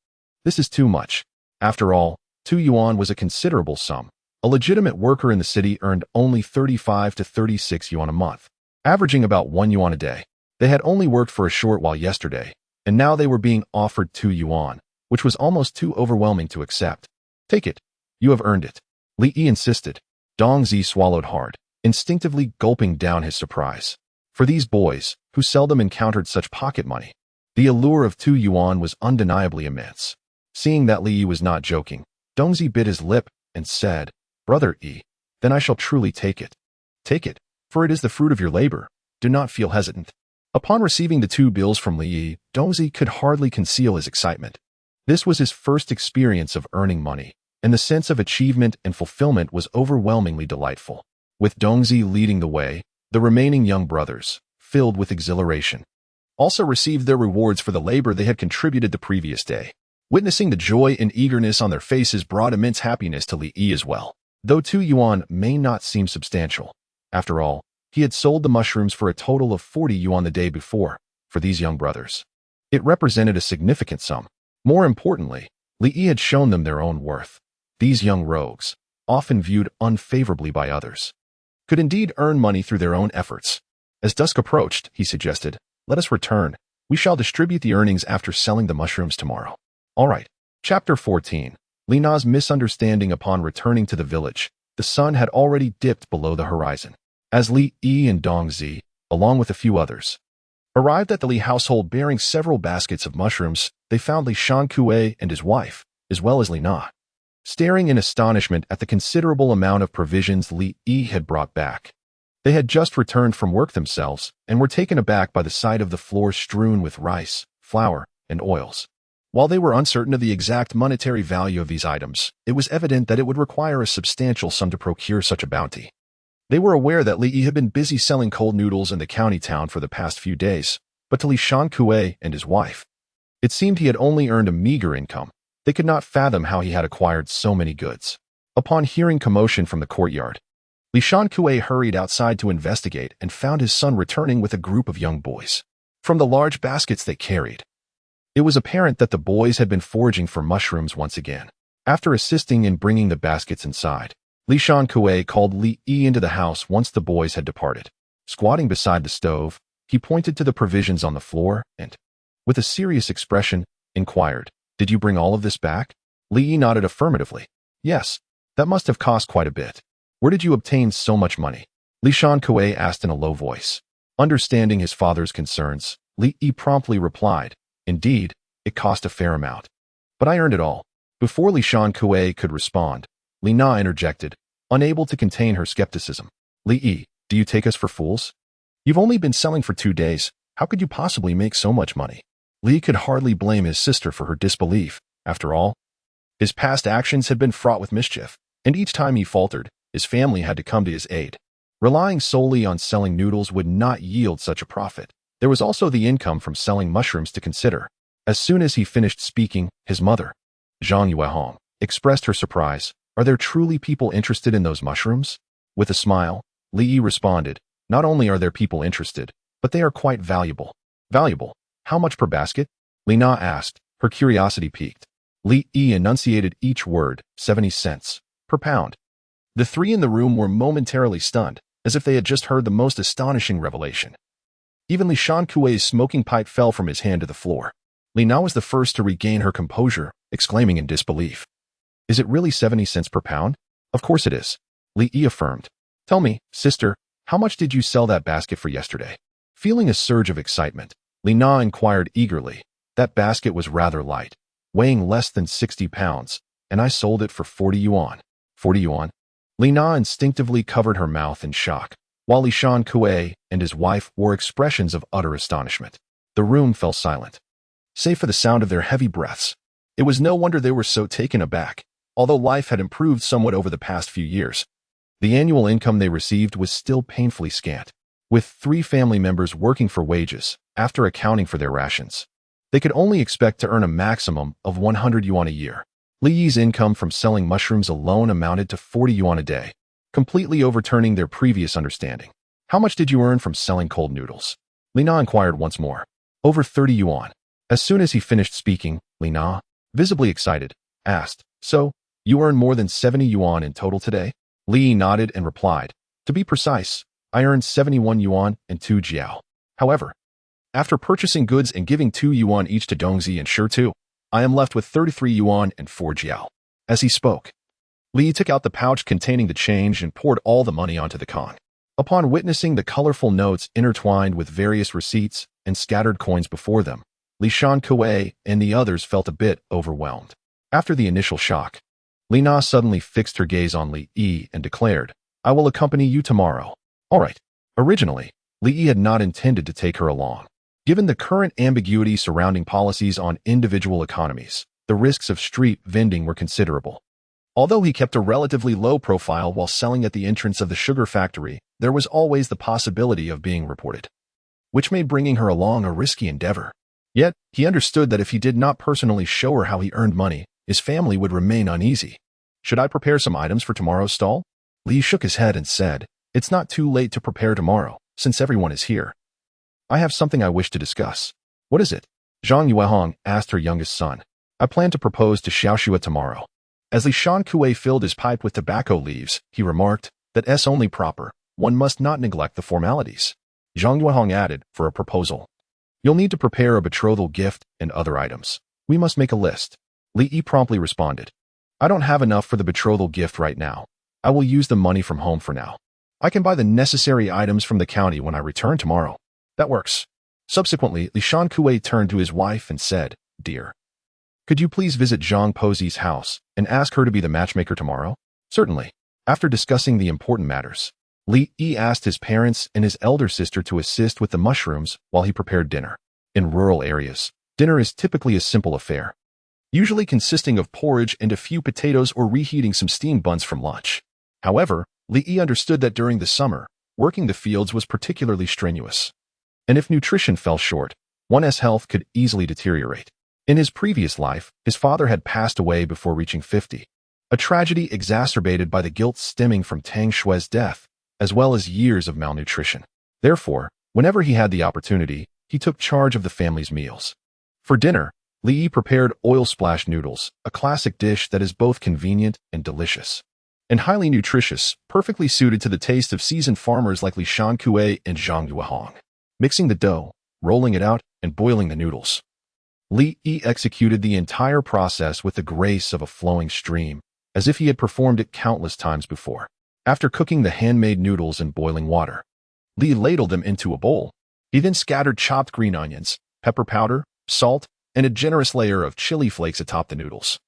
is too much. After all, 2 yuan was a considerable sum. A legitimate worker in the city earned only 35 to 36 yuan a month, averaging about 1 yuan a day. They had only worked for a short while yesterday, and now they were being offered 2 yuan, which was almost too overwhelming to accept. "Take it. You have earned it," Li Yi insisted. Tang Xue swallowed hard, instinctively gulping down his surprise. For these boys, who seldom encountered such pocket money, the allure of 2 yuan was undeniably immense. Seeing that Li Yi was not joking, Tang Xue bit his lip and said, "Brother Yi, then I shall truly take it. Take it, for it is the fruit of your labor. Do not feel hesitant." Upon receiving the 2 bills from Li Yi, Tang Xue could hardly conceal his excitement. This was his first experience of earning money, and the sense of achievement and fulfillment was overwhelmingly delightful. With Tang Xue leading the way, the remaining young brothers, filled with exhilaration, also received their rewards for the labor they had contributed the previous day. Witnessing the joy and eagerness on their faces brought immense happiness to Li Yi as well. Though 2 yuan may not seem substantial, after all, he had sold the mushrooms for a total of 40 yuan the day before. For these young brothers, it represented a significant sum. More importantly, Li Yi had shown them their own worth. These young rogues, often viewed unfavorably by others, could indeed earn money through their own efforts. As dusk approached, he suggested, "Let us return. We shall distribute the earnings after selling the mushrooms tomorrow." All right. Chapter 14. Li Na's misunderstanding. Upon returning to the village, the sun had already dipped below the horizon. As Li Yi and Tang Xue, along with a few others, arrived at the Li household bearing several baskets of mushrooms, they found Tang Xue and his wife, as well as Li Na, staring in astonishment at the considerable amount of provisions Li Yi had brought back. They had just returned from work themselves and were taken aback by the sight of the floor strewn with rice, flour, and oils. While they were uncertain of the exact monetary value of these items, it was evident that it would require a substantial sum to procure such a bounty. They were aware that Li Yi had been busy selling cold noodles in the county town for the past few days, but to Tang Xue and his wife, it seemed he had only earned a meager income. They could not fathom how he had acquired so many goods. Upon hearing commotion from the courtyard, Tang Xue hurried outside to investigate and found his son returning with a group of young boys. From the large baskets they carried, it was apparent that the boys had been foraging for mushrooms once again. After assisting in bringing the baskets inside, Tang Xue called Li Yi into the house once the boys had departed. Squatting beside the stove, he pointed to the provisions on the floor and, with a serious expression, inquired, "Did you bring all of this back?" Li Yi nodded affirmatively. "Yes, that must have cost quite a bit. Where did you obtain so much money?" Tang Xue asked in a low voice. Understanding his father's concerns, Li Yi promptly replied, "Indeed, it cost a fair amount. But I earned it all." Before Tang Xue could respond, Li Na interjected, unable to contain her skepticism. "Li Yi, do you take us for fools? You've only been selling for 2 days. How could you possibly make so much money?" Li could hardly blame his sister for her disbelief. After all, his past actions had been fraught with mischief, and each time he faltered, his family had to come to his aid. Relying solely on selling noodles would not yield such a profit. There was also the income from selling mushrooms to consider. As soon as he finished speaking, his mother, Zhang Yuehong, expressed her surprise. "Are there truly people interested in those mushrooms?" With a smile, Li Yi responded, "Not only are there people interested, but they are quite valuable." "Valuable? How much per basket?" Li Na asked, her curiosity piqued. Li Yi enunciated each word, 70 cents per pound. The 3 in the room were momentarily stunned, as if they had just heard the most astonishing revelation. Even Tang Xue's smoking pipe fell from his hand to the floor. Li Na was the first to regain her composure, exclaiming in disbelief, "Is it really 70 cents per pound?" "Of course it is," Li Yi affirmed. "Tell me, sister, how much did you sell that basket for yesterday?" Feeling a surge of excitement, Li Na inquired eagerly. That basket was rather light, weighing less than 60 pounds, and I sold it for 40 yuan. 40 yuan? Li Na instinctively covered her mouth in shock, while Li Shan-Kue and his wife wore expressions of utter astonishment. The room fell silent, save for the sound of their heavy breaths. It was no wonder they were so taken aback. Although life had improved somewhat over the past few years, the annual income they received was still painfully scant. With 3 family members working for wages, after accounting for their rations, they could only expect to earn a maximum of 100 yuan a year. Li Yi's income from selling mushrooms alone amounted to 40 yuan a day, completely overturning their previous understanding. How much did you earn from selling cold noodles? Li Na inquired once more. Over 30 yuan. As soon as he finished speaking, Li Na, visibly excited, asked, So, you earn more than 70 yuan in total today? Li Yi nodded and replied, To be precise, I earned 71 yuan and 2 jiao. However, after purchasing goods and giving 2 yuan each to Dongzi and Shi, I am left with 33 yuan and 4 jiao. As he spoke, Li took out the pouch containing the change and poured all the money onto the Kong. Upon witnessing the colorful notes intertwined with various receipts and scattered coins before them, Li Shan-Kue and the others felt a bit overwhelmed. After the initial shock, Li Na suddenly fixed her gaze on Li Yi and declared, I will accompany you tomorrow. All right. Originally, Li Yi had not intended to take her along. Given the current ambiguity surrounding policies on individual economies, the risks of street vending were considerable. Although he kept a relatively low profile while selling at the entrance of the sugar factory, there was always the possibility of being reported, which made bringing her along a risky endeavor. Yet, he understood that if he did not personally show her how he earned money, his family would remain uneasy. Should I prepare some items for tomorrow's stall? Li shook his head and said, It's not too late to prepare tomorrow, since everyone is here. I have something I wish to discuss. What is it? Zhang Yuehong asked her youngest son. I plan to propose to Xiaoxue tomorrow. As Li Shan-Kue filled his pipe with tobacco leaves, he remarked, that S only proper, one must not neglect the formalities. Zhang Yuehong added, for a proposal. You'll need to prepare a betrothal gift and other items. We must make a list. Li Yi promptly responded. I don't have enough for the betrothal gift right now. I will use the money from home for now. I can buy the necessary items from the county when I return tomorrow. That works. Subsequently, Li Shan-Kue turned to his wife and said, Dear, could you please visit Zhang Pozi's house and ask her to be the matchmaker tomorrow? Certainly. After discussing the important matters, Li Yi asked his parents and his elder sister to assist with the mushrooms while he prepared dinner. In rural areas, dinner is typically a simple affair, usually consisting of porridge and a few potatoes or reheating some steamed buns from lunch. However, Li Yi understood that during the summer, working the fields was particularly strenuous, and if nutrition fell short, one's health could easily deteriorate. In his previous life, his father had passed away before reaching 50, a tragedy exacerbated by the guilt stemming from Tang Xue's death, as well as years of malnutrition. Therefore, whenever he had the opportunity, he took charge of the family's meals. For dinner, Li Yi prepared oil-splashed noodles, a classic dish that is both convenient and delicious, and highly nutritious, perfectly suited to the taste of seasoned farmers like Li Shan-Kue and Zhang Yuehong. Mixing the dough, rolling it out, and boiling the noodles, Li Yi executed the entire process with the grace of a flowing stream, as if he had performed it countless times before. After cooking the handmade noodles in boiling water, Li ladled them into a bowl. He then scattered chopped green onions, pepper powder, salt, and a generous layer of chili flakes atop the noodles,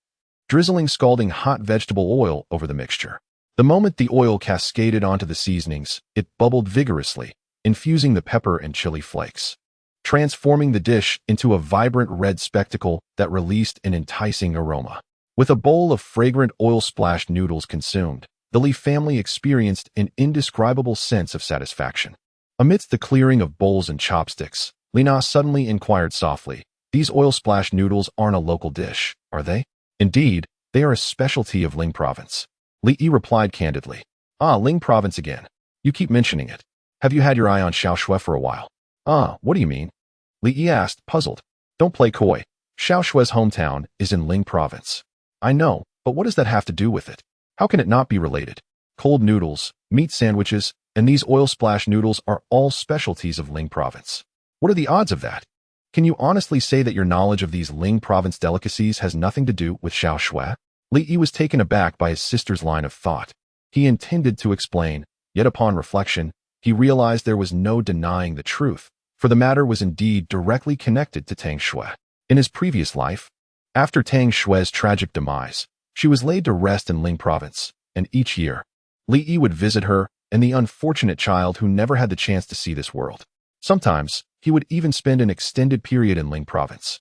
drizzling scalding hot vegetable oil over the mixture. The moment the oil cascaded onto the seasonings, it bubbled vigorously, infusing the pepper and chili flakes, transforming the dish into a vibrant red spectacle that released an enticing aroma. With a bowl of fragrant oil-splashed noodles consumed, the Li family experienced an indescribable sense of satisfaction. Amidst the clearing of bowls and chopsticks, Li Na suddenly inquired softly, These oil-splashed noodles aren't a local dish, are they? Indeed, they are a specialty of Ling Province. Li Yi replied candidly. Ah, Ling Province again. You keep mentioning it. Have you had your eye on Xiaoxue for a while? Ah, what do you mean? Li Yi asked, puzzled. Don't play coy. Xiaoxue's hometown is in Ling Province. I know, but what does that have to do with it? How can it not be related? Cold noodles, meat sandwiches, and these oil-splashed noodles are all specialties of Ling Province. What are the odds of that? Can you honestly say that your knowledge of these Ling Province delicacies has nothing to do with Xiaoxue? Li Yi was taken aback by his sister's line of thought. He intended to explain, yet upon reflection, he realized there was no denying the truth. for the matter was indeed directly connected to Tang Xue. In his previous life, after Tang Xue's tragic demise, she was laid to rest in Ling province, and each year, Li Yi would visit her and the unfortunate child who never had the chance to see this world. Sometimes, he would even spend an extended period in Ling province,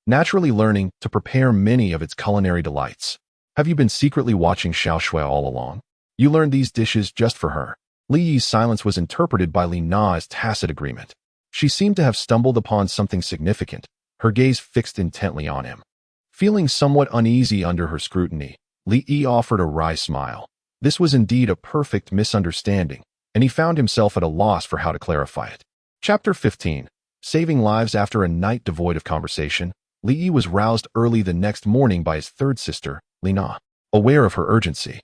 naturally learning to prepare many of its culinary delights. Have you been secretly watching Xiao Xue all along? You learned these dishes just for her. Li Yi's silence was interpreted by Li Na as tacit agreement. She seemed to have stumbled upon something significant, her gaze fixed intently on him. Feeling somewhat uneasy under her scrutiny, Li Yi offered a wry smile. This was indeed a perfect misunderstanding, and he found himself at a loss for how to clarify it. Chapter 15. Saving lives after a night devoid of conversation, Li Yi was roused early the next morning by his third sister, Li Na. Aware of her urgency,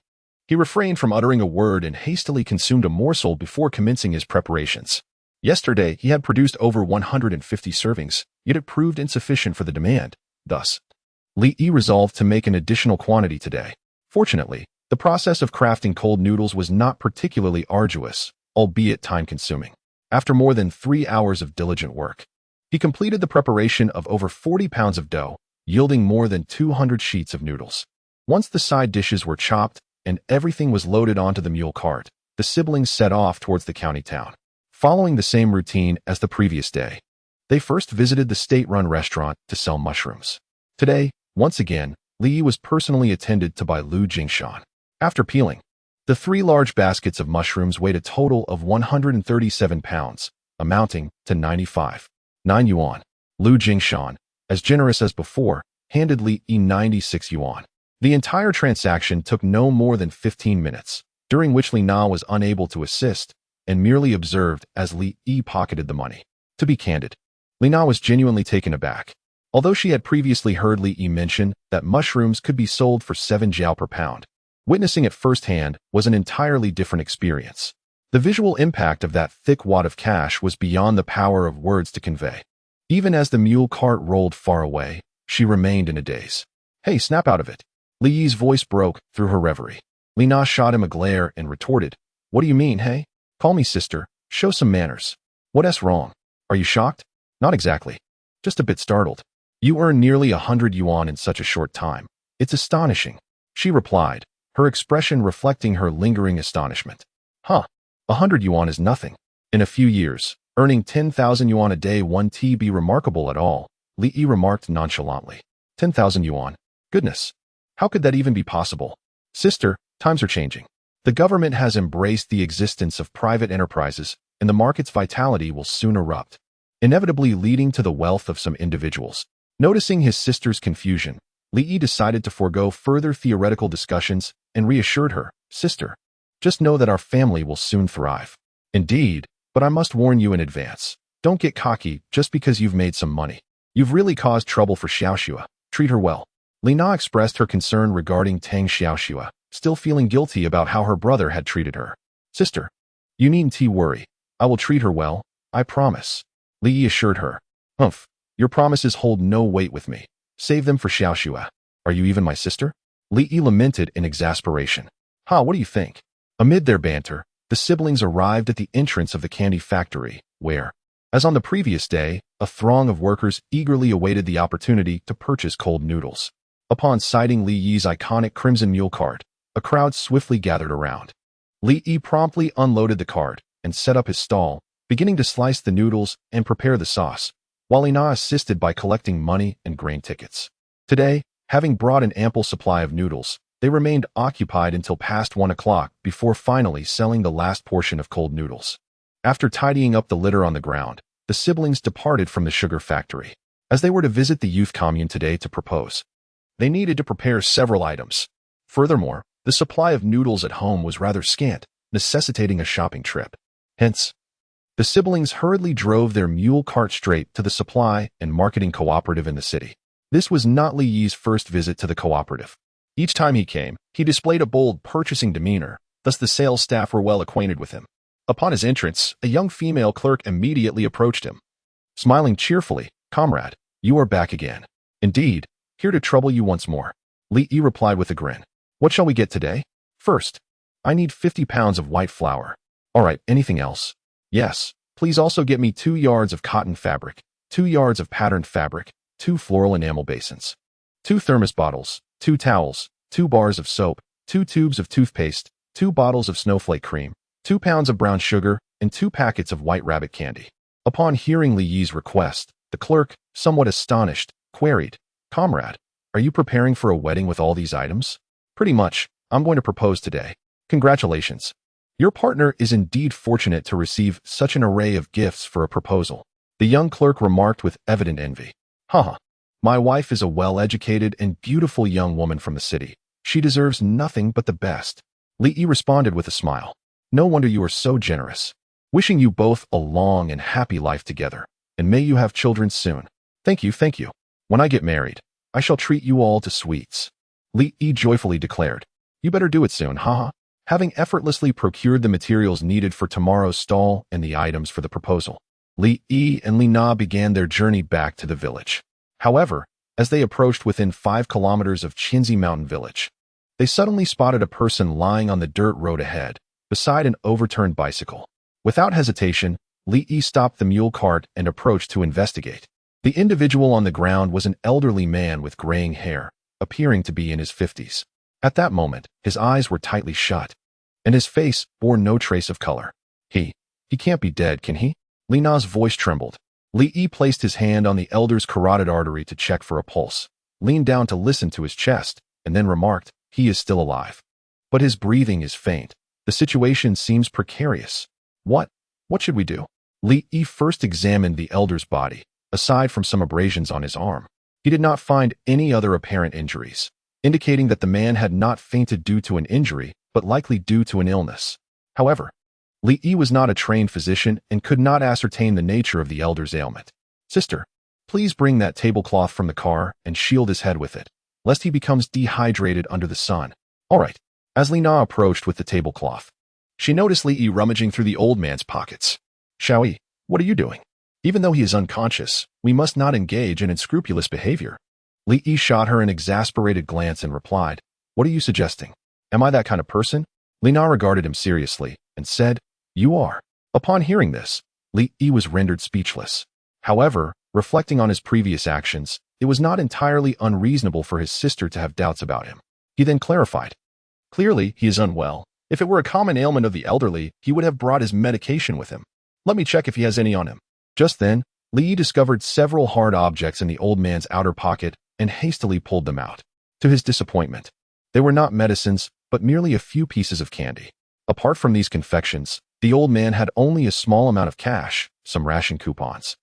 he refrained from uttering a word and hastily consumed a morsel before commencing his preparations. Yesterday, he had produced over 150 servings, yet it proved insufficient for the demand. Thus, Li Yi resolved to make an additional quantity today. Fortunately, the process of crafting cold noodles was not particularly arduous, albeit time-consuming. After more than 3 hours of diligent work, he completed the preparation of over 40 pounds of dough, yielding more than 200 sheets of noodles. Once the side dishes were chopped and everything was loaded onto the mule cart, the siblings set off towards the county town. Following the same routine as the previous day, they first visited the state-run restaurant to sell mushrooms. Today, once again, Li Yi was personally attended to by Lu Jingshan. After peeling, the 3 large baskets of mushrooms weighed a total of 137 pounds, amounting to 95.9 yuan. Lu Jingshan, as generous as before, handed Li Yi 96 yuan. The entire transaction took no more than 15 minutes, during which Li Na was unable to assist and merely observed as Li Yi pocketed the money. To be candid, Li Na was genuinely taken aback. Although she had previously heard Li Yi mention that mushrooms could be sold for 7 jiao per pound, witnessing it firsthand was an entirely different experience. The visual impact of that thick wad of cash was beyond the power of words to convey. Even as the mule cart rolled far away, she remained in a daze. "Hey, snap out of it." Li Yi's voice broke through her reverie. Li Na shot him a glare and retorted, "What do you mean, hey? Call me sister. Show some manners. What's wrong? Are you shocked?" "Not exactly. Just a bit startled. You earn nearly 100 yuan in such a short time. It's astonishing," she replied, her expression reflecting her lingering astonishment. "Huh, 100 yuan is nothing. In a few years, earning 10,000 yuan a day won't be remarkable at all," Li Yi remarked nonchalantly. 10,000 yuan? Goodness. How could that even be possible? "Sister, times are changing. The government has embraced the existence of private enterprises, and the market's vitality will soon erupt, inevitably leading to the wealth of some individuals." Noticing his sister's confusion, Li Yi decided to forego further theoretical discussions and reassured her, "Sister, just know that our family will soon thrive." "Indeed, but I must warn you in advance. Don't get cocky just because you've made some money. You've really caused trouble for Xiao Xue. Treat her well." Li Na expressed her concern regarding Tang Xue, still feeling guilty about how her brother had treated her. "Sister, you needn't worry. I will treat her well, I promise," Li Yi assured her. "Humph, your promises hold no weight with me. Save them for Xiao Xue. Are you even my sister?" Li Yi lamented in exasperation. "Ha, what do you think?" Amid their banter, the siblings arrived at the entrance of the candy factory, where, as on the previous day, a throng of workers eagerly awaited the opportunity to purchase cold noodles. Upon sighting Li Yi's iconic crimson mule cart, a crowd swiftly gathered around. Li Yi promptly unloaded the cart and set up his stall, beginning to slice the noodles and prepare the sauce, while Li Na assisted by collecting money and grain tickets. Today, having brought an ample supply of noodles, they remained occupied until past 1 o'clock before finally selling the last portion of cold noodles. After tidying up the litter on the ground, the siblings departed from the sugar factory. As they were to visit the youth commune today to propose, they needed to prepare several items. Furthermore, the supply of noodles at home was rather scant, necessitating a shopping trip. Hence, the siblings hurriedly drove their mule cart straight to the supply and marketing cooperative in the city. This was not Li Yi's first visit to the cooperative. Each time he came, he displayed a bold purchasing demeanor, thus the sales staff were well acquainted with him. Upon his entrance, a young female clerk immediately approached him. Smiling cheerfully, "Comrade, you are back again. Indeed, here to trouble you once more," Li Yi replied with a grin. "What shall we get today?" "First, I need 50 pounds of white flour." "All right, anything else?" "Yes, Please also get me 2 yards of cotton fabric, 2 yards of patterned fabric, 2 floral enamel basins, 2 thermos bottles, 2 towels, 2 bars of soap, 2 tubes of toothpaste, 2 bottles of snowflake cream, 2 pounds of brown sugar, and 2 packets of white rabbit candy. Upon hearing Li Yi's request, the clerk, somewhat astonished, queried, "Comrade, are you preparing for a wedding with all these items?" "Pretty much. I'm going to propose today. Congratulations. Your partner is indeed fortunate to receive such an array of gifts for a proposal," the young clerk remarked with evident envy. "Haha. My wife is a well-educated and beautiful young woman from the city. She deserves nothing but the best." Li Yi responded with a smile. "No wonder you are so generous. Wishing you both a long and happy life together, and may you have children soon." Thank you. When I get married, I shall treat you all to sweets," Li Yi joyfully declared. "You better do it soon, haha." Having effortlessly procured the materials needed for tomorrow's stall and the items for the proposal, Li Yi and Li Na began their journey back to the village. However, as they approached within 5 kilometers of Qinzi Mountain Village, they suddenly spotted a person lying on the dirt road ahead, beside an overturned bicycle. Without hesitation, Li Yi stopped the mule cart and approached to investigate. The individual on the ground was an elderly man with graying hair, appearing to be in his 50s. At that moment, his eyes were tightly shut, and his face bore no trace of color. He can't be dead, can he?" Li Na's voice trembled. Li Yi placed his hand on the elder's carotid artery to check for a pulse, leaned down to listen to his chest, and then remarked, "He is still alive. But his breathing is faint. The situation seems precarious. What should we do?" Li Yi first examined the elder's body. Aside from some abrasions on his arm, he did not find any other apparent injuries, indicating that the man had not fainted due to an injury, but likely due to an illness. However, Li Yi was not a trained physician and could not ascertain the nature of the elder's ailment. "Sister, please bring that tablecloth from the car and shield his head with it, lest he becomes dehydrated under the sun." "All right." As Li Na approached with the tablecloth, she noticed Li Yi rummaging through the old man's pockets. "Xiaoyi, what are you doing? Even though he is unconscious, we must not engage in unscrupulous behavior." Li Yi shot her an exasperated glance and replied, "What are you suggesting? Am I that kind of person?" Li Na regarded him seriously and said, "You are." Upon hearing this, Li Yi was rendered speechless. However, reflecting on his previous actions, it was not entirely unreasonable for his sister to have doubts about him. He then clarified, "Clearly, he is unwell. If it were a common ailment of the elderly, he would have brought his medication with him. Let me check if he has any on him." Just then, Li Yi discovered several hard objects in the old man's outer pocket and hastily pulled them out. To his disappointment, they were not medicines, but merely a few pieces of candy. Apart from these confections, the old man had only a small amount of cash, some ration coupons,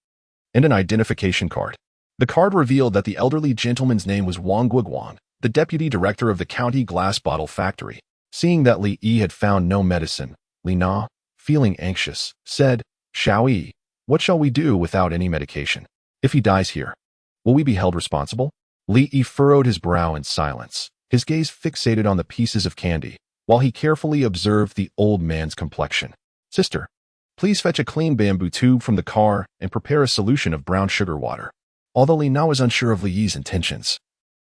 and an identification card. The card revealed that the elderly gentleman's name was Wang Guiguang, the deputy director of the county glass bottle factory. Seeing that Li Yi had found no medicine, Li Na, feeling anxious, said, "Xiaoyi, what shall we do without any medication? If he dies here, will we be held responsible?" Li Yi furrowed his brow in silence, his gaze fixated on the pieces of candy, while he carefully observed the old man's complexion. "Sister, please fetch a clean bamboo tube from the car and prepare a solution of brown sugar water." Although Li Na was unsure of Li Yi's intentions,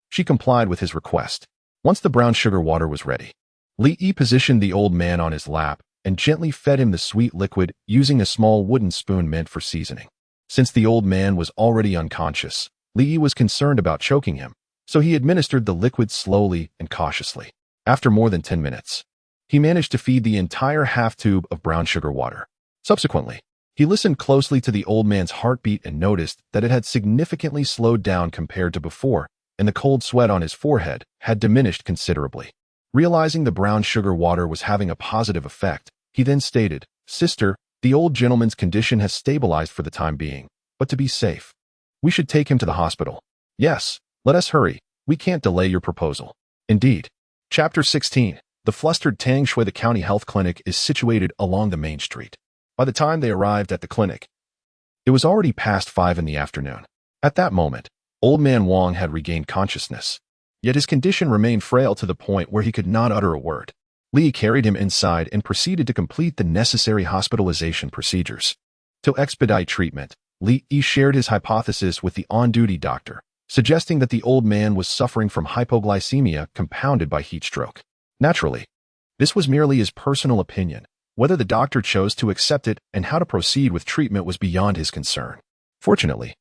she complied with his request. Once the brown sugar water was ready, Li Yi positioned the old man on his lap and gently fed him the sweet liquid using a small wooden spoon meant for seasoning. Since the old man was already unconscious, Li Yi was concerned about choking him, so he administered the liquid slowly and cautiously. After more than 10 minutes, he managed to feed the entire half tube of brown sugar water. Subsequently, he listened closely to the old man's heartbeat and noticed that it had significantly slowed down compared to before, and the cold sweat on his forehead had diminished considerably. Realizing the brown sugar water was having a positive effect, he then stated, "Sister, the old gentleman's condition has stabilized for the time being, but to be safe, we should take him to the hospital." "Yes, let us hurry. We can't delay your proposal." Indeed. Chapter 16. The flustered Tang Xue. The county health clinic is situated along the main street. By the time they arrived at the clinic, it was already past 5 in the afternoon. At that moment, old man Wang had regained consciousness, yet his condition remained frail to the point where he could not utter a word. Li carried him inside and proceeded to complete the necessary hospitalization procedures. To expedite treatment, Li shared his hypothesis with the on-duty doctor, suggesting that the old man was suffering from hypoglycemia compounded by heat stroke. Naturally, this was merely his personal opinion, Whether the doctor chose to accept it and how to proceed with treatment was beyond his concern. Fortunately,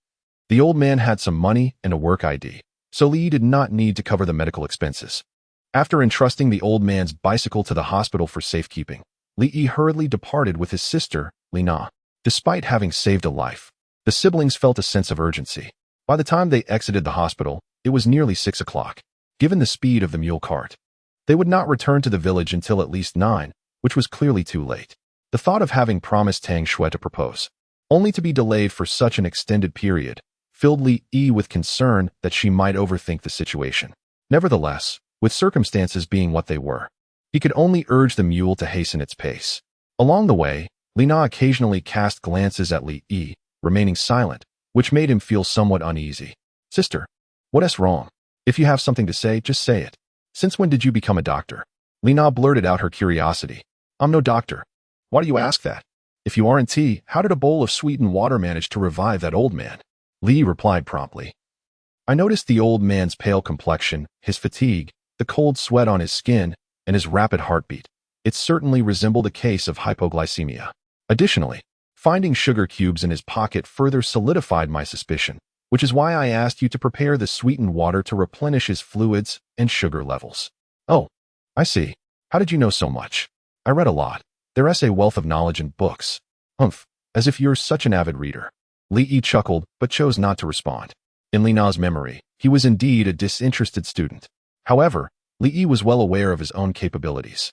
the old man had some money and a work ID, so Li did not need to cover the medical expenses. After entrusting the old man's bicycle to the hospital for safekeeping, Li hurriedly departed with his sister, Li Na. Despite having saved a life, the siblings felt a sense of urgency. By the time they exited the hospital, it was nearly 6 o'clock. Given the speed of the mule cart, they would not return to the village until at least 9, which was clearly too late. The thought of having promised Tang Xue to propose, only to be delayed for such an extended period, filled Li with concern that she might overthink the situation. Nevertheless, with circumstances being what they were, he could only urge the mule to hasten its pace. Along the way, Li Na occasionally cast glances at Li, remaining silent, which made him feel somewhat uneasy. Sister, what's wrong? If you have something to say, just say it. Since when did you become a doctor? Li Na blurted out her curiosity. I'm no doctor. Why do you ask that? If you aren't tea, how did a bowl of sweetened water manage to revive that old man? Li replied promptly. I noticed the old man's pale complexion, his fatigue, the cold sweat on his skin, and his rapid heartbeat. It certainly resembled a case of hypoglycemia. Additionally, finding sugar cubes in his pocket further solidified my suspicion, which is why I asked you to prepare the sweetened water to replenish his fluids and sugar levels. Oh, I see. How did you know so much? I read a lot. There's a wealth of knowledge in books. Humph, as if you're such an avid reader. Li chuckled, but chose not to respond. In Li Na's memory, he was indeed a disinterested student. However, Li was well aware of his own capabilities.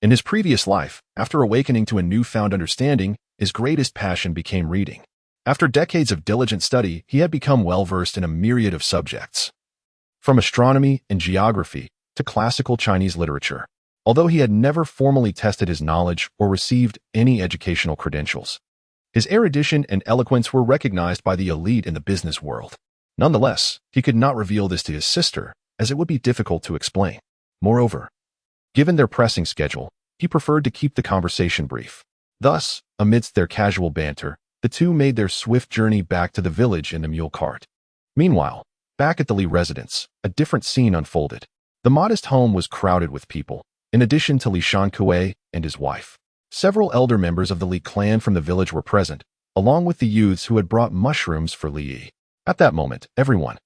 In his previous life, after awakening to a newfound understanding, his greatest passion became reading. After decades of diligent study, he had become well-versed in a myriad of subjects, from astronomy and geography to classical Chinese literature. Although he had never formally tested his knowledge or received any educational credentials, his erudition and eloquence were recognized by the elite in the business world. Nonetheless, he could not reveal this to his sister, as it would be difficult to explain. Moreover, given their pressing schedule, he preferred to keep the conversation brief. Thus, amidst their casual banter, the two made their swift journey back to the village in the mule cart. Meanwhile, back at the Li residence, a different scene unfolded. The modest home was crowded with people. In addition to Li Shanque and his wife, several elder members of the Li clan from the village were present, along with the youths who had brought mushrooms for Li. At that moment, everyone,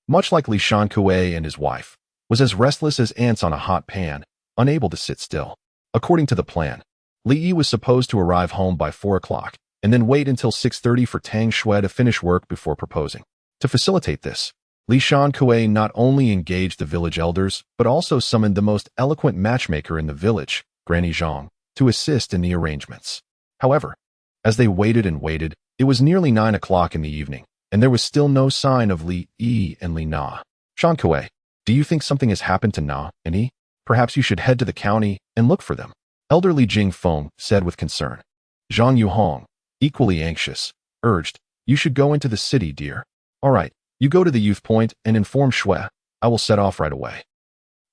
much like Li Shanque and his wife, was as restless as ants on a hot pan, unable to sit still. According to the plan, Li was supposed to arrive home by 4 o'clock, and then wait until 6:30 for Tang Xue to finish work before proposing. To facilitate this, Li Shanque not only engaged the village elders, but also summoned the most eloquent matchmaker in the village, Granny Zhang, to assist in the arrangements. However, as they waited and waited, it was nearly 9 o'clock in the evening, and there was still no sign of Li and Li Na. Shanque, do you think something has happened to Na and Yi? Perhaps you should head to the county and look for them. Elderly Jing Feng said with concern. Zhang Yuhong, equally anxious, urged, you should go into the city, dear. All right. You go to the youth point and inform Xue. I will set off right away.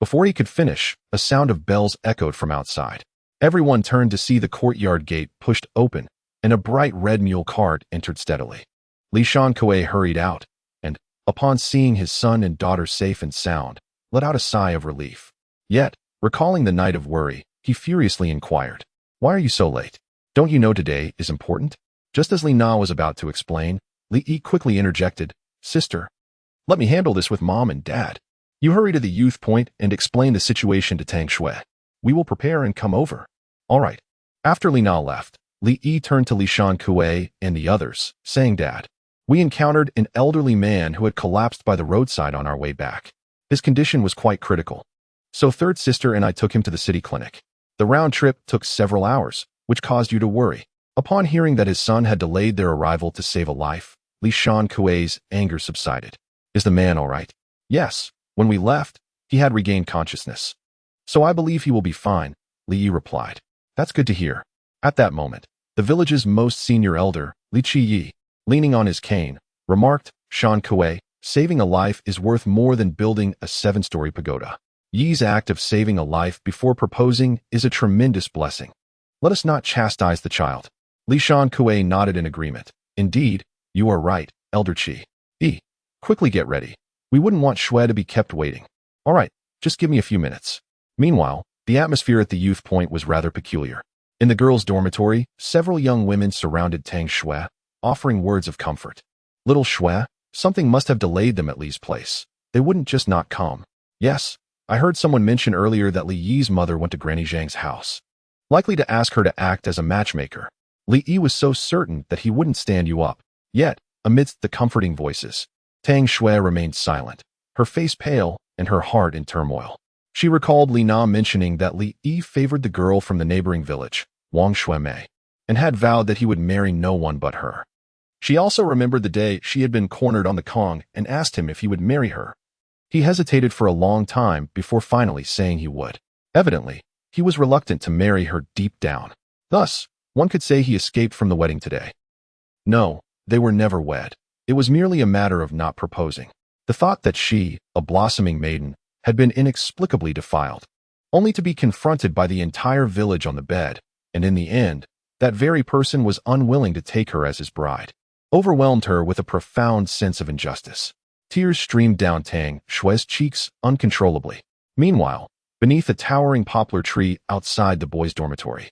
Before he could finish, a sound of bells echoed from outside. Everyone turned to see the courtyard gate pushed open, and a bright red mule cart entered steadily. Li Shanque hurried out, and, upon seeing his son and daughter safe and sound, let out a sigh of relief. Yet, recalling the night of worry, he furiously inquired, why are you so late? Don't you know today is important? Just as Li Na was about to explain, Li quickly interjected, Sister, let me handle this with Mom and Dad. You hurry to the youth point and explain the situation to Tang Xue. We will prepare and come over. All right. After Li Na left, Li turned to Li Shanque and the others, saying, Dad, we encountered an elderly man who had collapsed by the roadside on our way back. His condition was quite critical. So third sister and I took him to the city clinic. The round trip took several hours, which caused you to worry. Upon hearing that his son had delayed their arrival to save a life, Li Shanque's anger subsided. Is the man all right? Yes. When we left, he had regained consciousness. So I believe he will be fine, Li replied. That's good to hear. At that moment, the village's most senior elder, Li Yi, leaning on his cane, remarked, Shanque, saving a life is worth more than building a 7-story pagoda. Yi's act of saving a life before proposing is a tremendous blessing. Let us not chastise the child. Li Shanque nodded in agreement. Indeed, you are right, Elder Qi. Quickly get ready. We wouldn't want Xue to be kept waiting. All right, just give me a few minutes. Meanwhile, the atmosphere at the youth point was rather peculiar. In the girls' dormitory, several young women surrounded Tang Xue, offering words of comfort. Little Xue, something must have delayed them at Li's place. They wouldn't just not come. Yes, I heard someone mention earlier that Li Yi's mother went to Granny Zhang's house, likely to ask her to act as a matchmaker. Li Yi was so certain that he wouldn't stand you up. Yet, amidst the comforting voices, Tang Xue remained silent, her face pale and her heart in turmoil. She recalled Li Na mentioning that Li Yi favored the girl from the neighboring village, Wang Xuemei, and had vowed that he would marry no one but her. She also remembered the day she had been cornered on the Kong and asked him if he would marry her. He hesitated for a long time before finally saying he would. Evidently, he was reluctant to marry her deep down. Thus, one could say he escaped from the wedding today. No, they were never wed. It was merely a matter of not proposing. The thought that she, a blossoming maiden, had been inexplicably defiled, only to be confronted by the entire village on the bed, and in the end, that very person was unwilling to take her as his bride, overwhelmed her with a profound sense of injustice. Tears streamed down Tang Xue's cheeks uncontrollably. Meanwhile, beneath a towering poplar tree outside the boys' dormitory,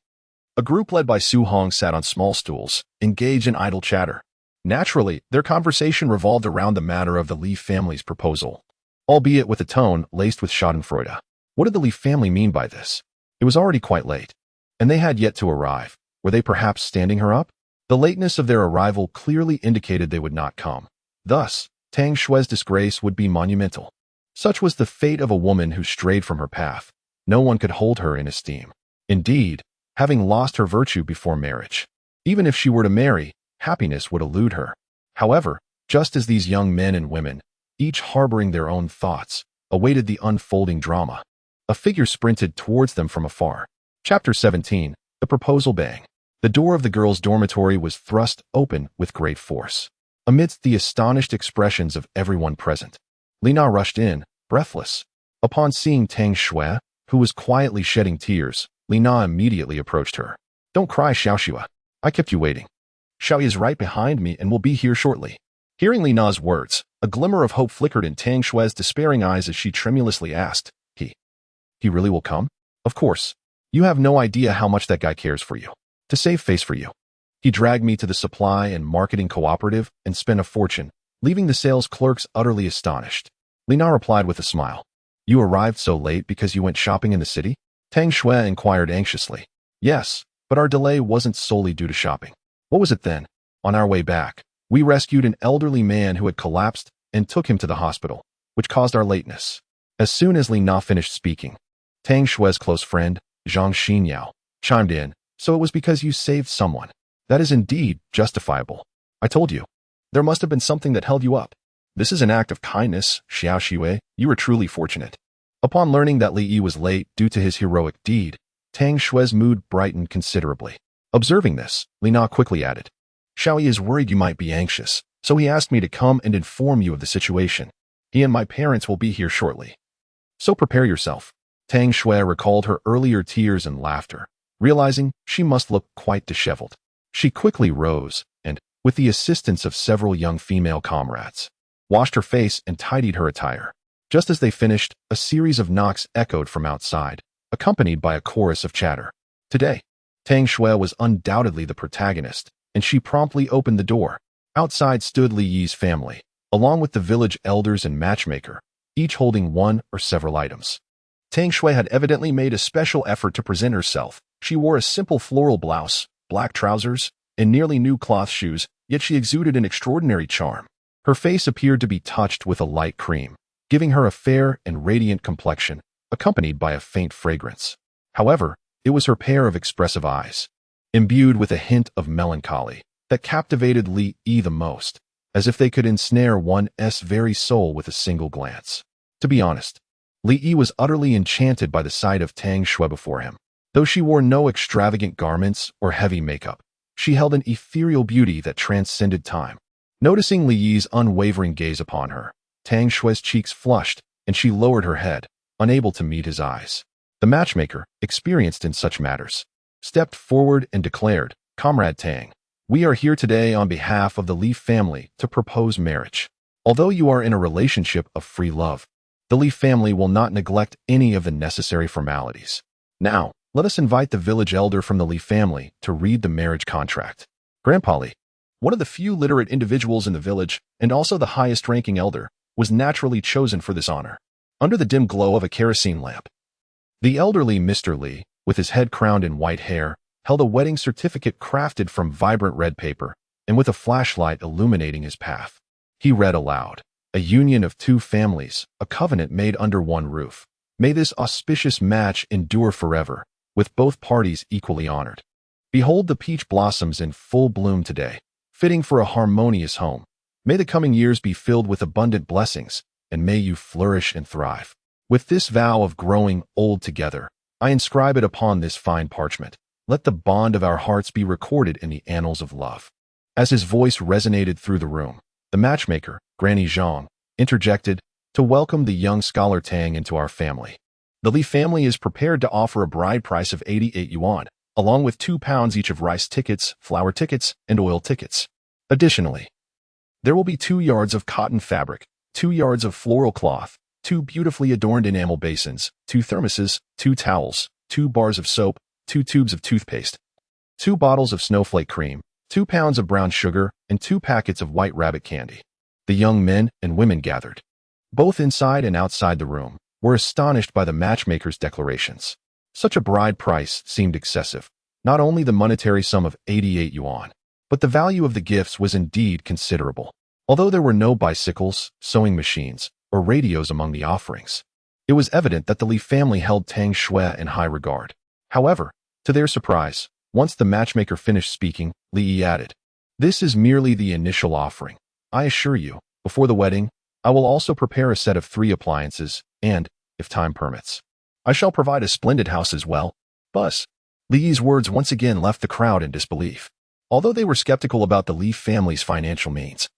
a group led by Su Hong sat on small stools, engaged in idle chatter. Naturally, their conversation revolved around the matter of the Li family's proposal, albeit with a tone laced with schadenfreude. What did the Li family mean by this? It was already quite late, and they had yet to arrive. Were they perhaps standing her up? The lateness of their arrival clearly indicated they would not come. Thus, Tang Xue's disgrace would be monumental. Such was the fate of a woman who strayed from her path. No one could hold her in esteem. Indeed, having lost her virtue before marriage, even if she were to marry, happiness would elude her. However, just as these young men and women, each harboring their own thoughts, awaited the unfolding drama, a figure sprinted towards them from afar. Chapter 17, The Proposal Bang. The door of the girls' dormitory was thrust open with great force. Amidst the astonished expressions of everyone present, Li Na rushed in, breathless. Upon seeing Tang Xue, who was quietly shedding tears, Li Na immediately approached her. "Don't cry, Xiaoxue. I kept you waiting. Xiaoyi is right behind me and will be here shortly." Hearing Li Na's words, a glimmer of hope flickered in Tang Xue's despairing eyes as she tremulously asked, He really will come? Of course. You have no idea how much that guy cares for you. To save face for you. He dragged me to the supply and marketing cooperative and spent a fortune, leaving the sales clerks utterly astonished. Li Na replied with a smile. "You arrived so late because you went shopping in the city?" Tang Xue inquired anxiously. "Yes, but our delay wasn't solely due to shopping." "What was it then?" "On our way back, we rescued an elderly man who had collapsed and took him to the hospital, which caused our lateness." As soon as Li Na finished speaking, Tang Xue's close friend, Zhang Xinyao, chimed in. "So it was because you saved someone. That is indeed justifiable. I told you. There must have been something that held you up. This is an act of kindness, Xiaoxue. You were truly fortunate." Upon learning that Li Yi was late due to his heroic deed, Tang Xue's mood brightened considerably. Observing this, Li Na quickly added, "Xiaoyi is worried you might be anxious, so he asked me to come and inform you of the situation. He and my parents will be here shortly. So prepare yourself." Tang Xue recalled her earlier tears and laughter, realizing she must look quite disheveled. She quickly rose and, with the assistance of several young female comrades, washed her face and tidied her attire. Just as they finished, a series of knocks echoed from outside, accompanied by a chorus of chatter. Today, Tang Xue was undoubtedly the protagonist, and she promptly opened the door. Outside stood Li Yi's family, along with the village elders and matchmaker, each holding one or several items. Tang Xue had evidently made a special effort to present herself. She wore a simple floral blouse, black trousers, and nearly new cloth shoes, yet she exuded an extraordinary charm. Her face appeared to be touched with a light cream, giving her a fair and radiant complexion, accompanied by a faint fragrance. However, it was her pair of expressive eyes, imbued with a hint of melancholy, that captivated Li Yi the most, as if they could ensnare one's very soul with a single glance. To be honest, Li Yi was utterly enchanted by the sight of Tang Xue before him. Though she wore no extravagant garments or heavy makeup, she held an ethereal beauty that transcended time. Noticing Li Yi's unwavering gaze upon her, Tang Xue's cheeks flushed, and she lowered her head, unable to meet his eyes. The matchmaker, experienced in such matters, stepped forward and declared, "Comrade Tang, we are here today on behalf of the Li family to propose marriage. Although you are in a relationship of free love, the Li family will not neglect any of the necessary formalities. Now, Let us invite the village elder from the Li family to read the marriage contract. Grandpa Li, one of the few literate individuals in the village and also the highest-ranking elder, was naturally chosen for this honor. Under the dim glow of a kerosene lamp, the elderly Mr. Li, with his head crowned in white hair, held a wedding certificate crafted from vibrant red paper and with a flashlight illuminating his path. He read aloud, "A union of two families, a covenant made under one roof. May this auspicious match endure forever, with both parties equally honored. Behold the peach blossoms in full bloom today, fitting for a harmonious home. May the coming years be filled with abundant blessings, and may you flourish and thrive. With this vow of growing old together, I inscribe it upon this fine parchment. Let the bond of our hearts be recorded in the annals of love." As his voice resonated through the room, the matchmaker, Granny Zhang, interjected, "To welcome the young scholar Tang into our family. The Li family is prepared to offer a bride price of 88 yuan, along with 2 pounds each of rice tickets, flour tickets, and oil tickets. Additionally, there will be 2 yards of cotton fabric, 2 yards of floral cloth, 2 beautifully adorned enamel basins, 2 thermoses, 2 towels, 2 bars of soap, 2 tubes of toothpaste, 2 bottles of snowflake cream, 2 pounds of brown sugar, and 2 packets of white rabbit candy." The young men and women gathered, both inside and outside the room, were astonished by the matchmaker's declarations. Such a bride price seemed excessive. Not only the monetary sum of 88 yuan, but the value of the gifts was indeed considerable. Although there were no bicycles, sewing machines, or radios among the offerings, it was evident that the Li family held Tang Xue in high regard. However, to their surprise, once the matchmaker finished speaking, Li Yi added, "This is merely the initial offering. I assure you, before the wedding, I will also prepare a set of 3 appliances, and, if time permits, I shall provide a splendid house as well." Buzz. Li Yi's words once again left the crowd in disbelief. Although they were skeptical about the Li family's financial means,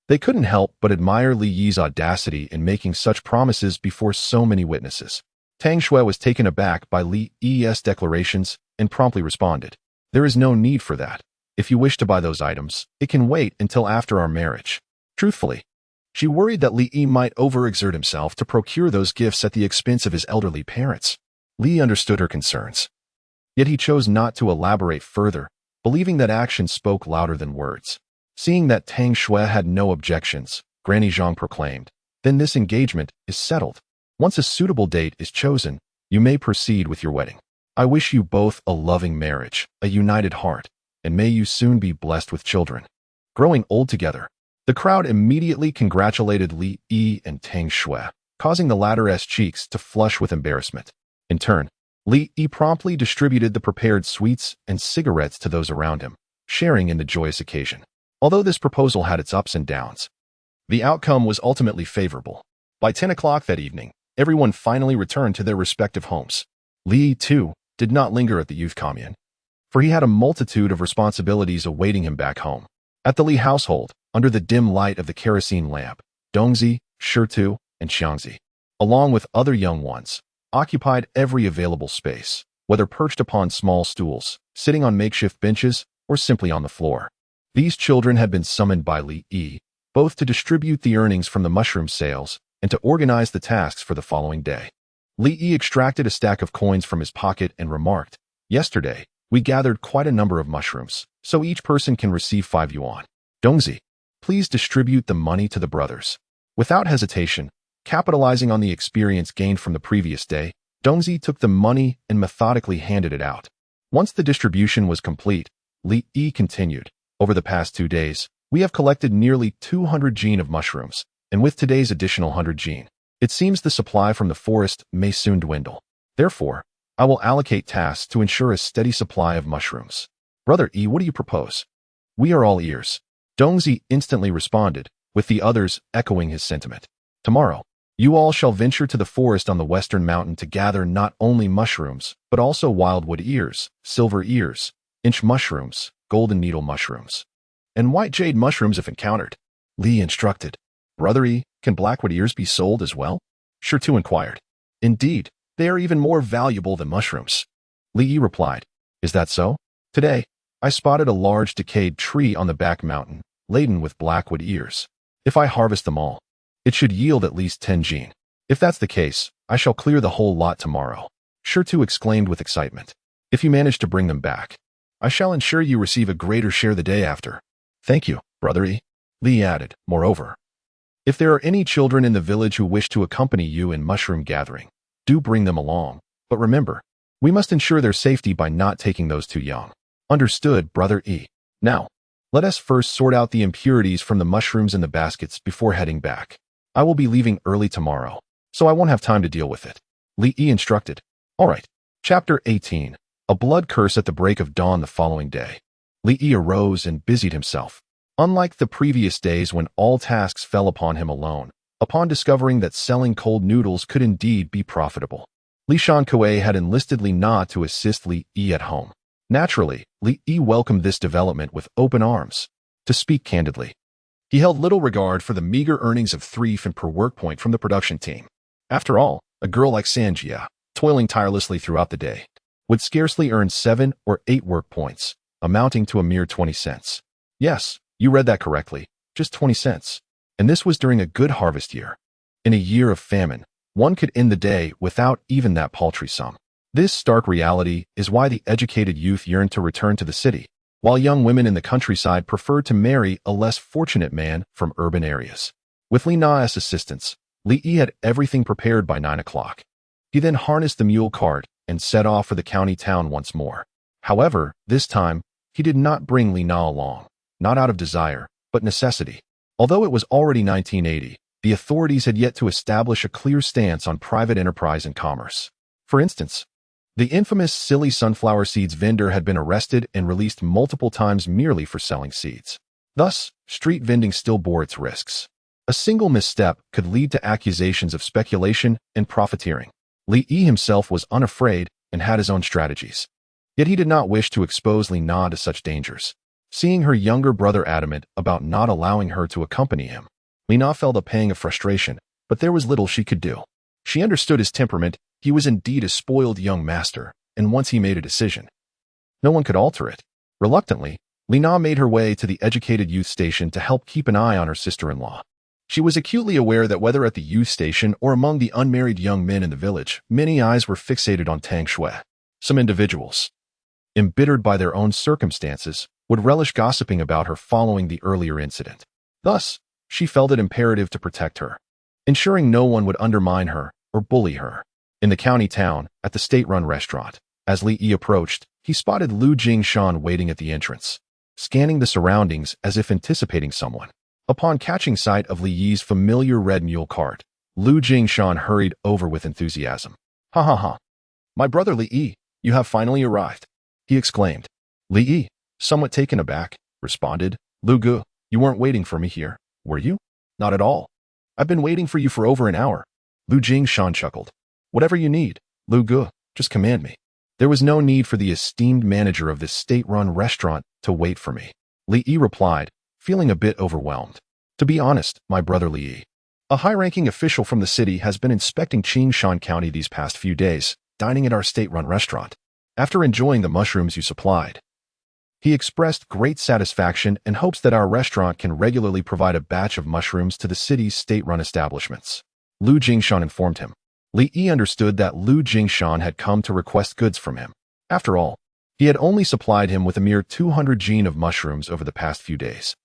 they couldn't help but admire Li Yi's audacity in making such promises before so many witnesses. Tang Xue was taken aback by Li Yi's declarations and promptly responded, "There is no need for that. If you wish to buy those items, it can wait until after our marriage." Truthfully, she worried that Li Yi might overexert himself to procure those gifts at the expense of his elderly parents. Li understood her concerns, yet he chose not to elaborate further, believing that action spoke louder than words. Seeing that Tang Xue had no objections, Granny Zhang proclaimed, "Then this engagement is settled. Once a suitable date is chosen, you may proceed with your wedding. I wish you both a loving marriage, a united heart, and may you soon be blessed with children, growing old together." The crowd immediately congratulated Li Yi and Tang Xue, causing the latter's cheeks to flush with embarrassment. In turn, Li Yi promptly distributed the prepared sweets and cigarettes to those around him, sharing in the joyous occasion. Although this proposal had its ups and downs, the outcome was ultimately favorable. By 10 o'clock that evening, everyone finally returned to their respective homes. Li Yi, too, did not linger at the youth commune, for he had a multitude of responsibilities awaiting him back home. At the Li household, under the dim light of the kerosene lamp, Dongzi, Shitu, and Xiangzi, along with other young ones, occupied every available space, whether perched upon small stools, sitting on makeshift benches, or simply on the floor. These children had been summoned by Li Yi, both to distribute the earnings from the mushroom sales and to organize the tasks for the following day. Li Yi extracted a stack of coins from his pocket and remarked, "Yesterday, we gathered quite a number of mushrooms, so each person can receive 5 yuan. Dongzi, please distribute the money to the brothers." Without hesitation, capitalizing on the experience gained from the previous day, Dongzi took the money and methodically handed it out. Once the distribution was complete, Li Yi continued, "Over the past 2 days, we have collected nearly 200 jin of mushrooms, and with today's additional 100 jin, it seems the supply from the forest may soon dwindle. Therefore, I will allocate tasks to ensure a steady supply of mushrooms. Brother Yi, what do you propose?" "We are all ears," Dongzi instantly responded, with the others echoing his sentiment. "Tomorrow, you all shall venture to the forest on the western mountain to gather not only mushrooms, but also wildwood ears, silver ears, inch mushrooms, golden needle mushrooms, and white jade mushrooms if encountered." Li instructed. "Brother Yi, can blackwood ears be sold as well?" Shitu inquired. "Indeed, they are even more valuable than mushrooms." Li Yi replied. "Is that so? Today, I spotted a large decayed tree on the back mountain, laden with blackwood ears. If I harvest them all, it should yield at least 10 jin. If that's the case, I shall clear the whole lot tomorrow." Sure to exclaimed with excitement. If you manage to bring them back, I shall ensure you receive a greater share the day after. Thank you, Brother E. Li added, moreover. If there are any children in the village who wish to accompany you in mushroom gathering, do bring them along. But remember, we must ensure their safety by not taking those too young. Understood, Brother E. Now, let us first sort out the impurities from the mushrooms in the baskets before heading back. I will be leaving early tomorrow, so I won't have time to deal with it. Li Yi instructed. All right. Chapter 18. A blood curse at the break of dawn the following day. Li Yi arose and busied himself. Unlike the previous days when all tasks fell upon him alone, upon discovering that selling cold noodles could indeed be profitable, Li Shankuei had enlisted Li Na to assist Li Yi at home. Naturally, Li Yi welcomed this development with open arms. To speak candidly, he held little regard for the meager earnings of 3 Fin per work point from the production team. After all, a girl like Sanjia, toiling tirelessly throughout the day, would scarcely earn 7 or 8 work points, amounting to a mere 20 cents. Yes, you read that correctly, just 20 cents. And this was during a good harvest year. In a year of famine, one could end the day without even that paltry sum. This stark reality is why the educated youth yearned to return to the city, while young women in the countryside preferred to marry a less fortunate man from urban areas. With Li Na as assistance, Li Yi had everything prepared by 9 o'clock. He then harnessed the mule cart and set off for the county town once more. However, this time, he did not bring Li Na along, not out of desire, but necessity. Although it was already 1980, the authorities had yet to establish a clear stance on private enterprise and commerce. For instance, the infamous silly sunflower seeds vendor had been arrested and released multiple times merely for selling seeds. Thus, street vending still bore its risks. A single misstep could lead to accusations of speculation and profiteering. Li Yi himself was unafraid and had his own strategies. Yet he did not wish to expose Li Na to such dangers. Seeing her younger brother adamant about not allowing her to accompany him, Li Na felt a pang of frustration, but there was little she could do. She understood his temperament. He was indeed a spoiled young master, and once he made a decision, no one could alter it. Reluctantly, Li Na made her way to the educated youth station to help keep an eye on her sister-in-law. She was acutely aware that whether at the youth station or among the unmarried young men in the village, many eyes were fixated on Tang Xue. Some individuals, embittered by their own circumstances, would relish gossiping about her following the earlier incident. Thus, she felt it imperative to protect her, ensuring no one would undermine her or bully her. In the county town, at the state-run restaurant, as Li Yi approached, he spotted Lu Jingshan waiting at the entrance, scanning the surroundings as if anticipating someone. Upon catching sight of Li Yi's familiar red mule cart, Lu Jingshan hurried over with enthusiasm. Ha ha ha! My brother Li Yi, you have finally arrived, he exclaimed. Li Yi, somewhat taken aback, responded. Lu Gu, you weren't waiting for me here, were you? Not at all. I've been waiting for you for over an hour. Lu Jingshan chuckled. Whatever you need, Lu Gu, just command me. There was no need for the esteemed manager of this state-run restaurant to wait for me. Li Yi replied, feeling a bit overwhelmed. To be honest, my brother Li Yi, a high-ranking official from the city has been inspecting Qingshan County these past few days, dining at our state-run restaurant. After enjoying the mushrooms you supplied, he expressed great satisfaction and hopes that our restaurant can regularly provide a batch of mushrooms to the city's state-run establishments. Lu Jingshan informed him. Li Yi understood that Lu Jingshan had come to request goods from him. After all, he had only supplied him with a mere 200 jin of mushrooms over the past few days.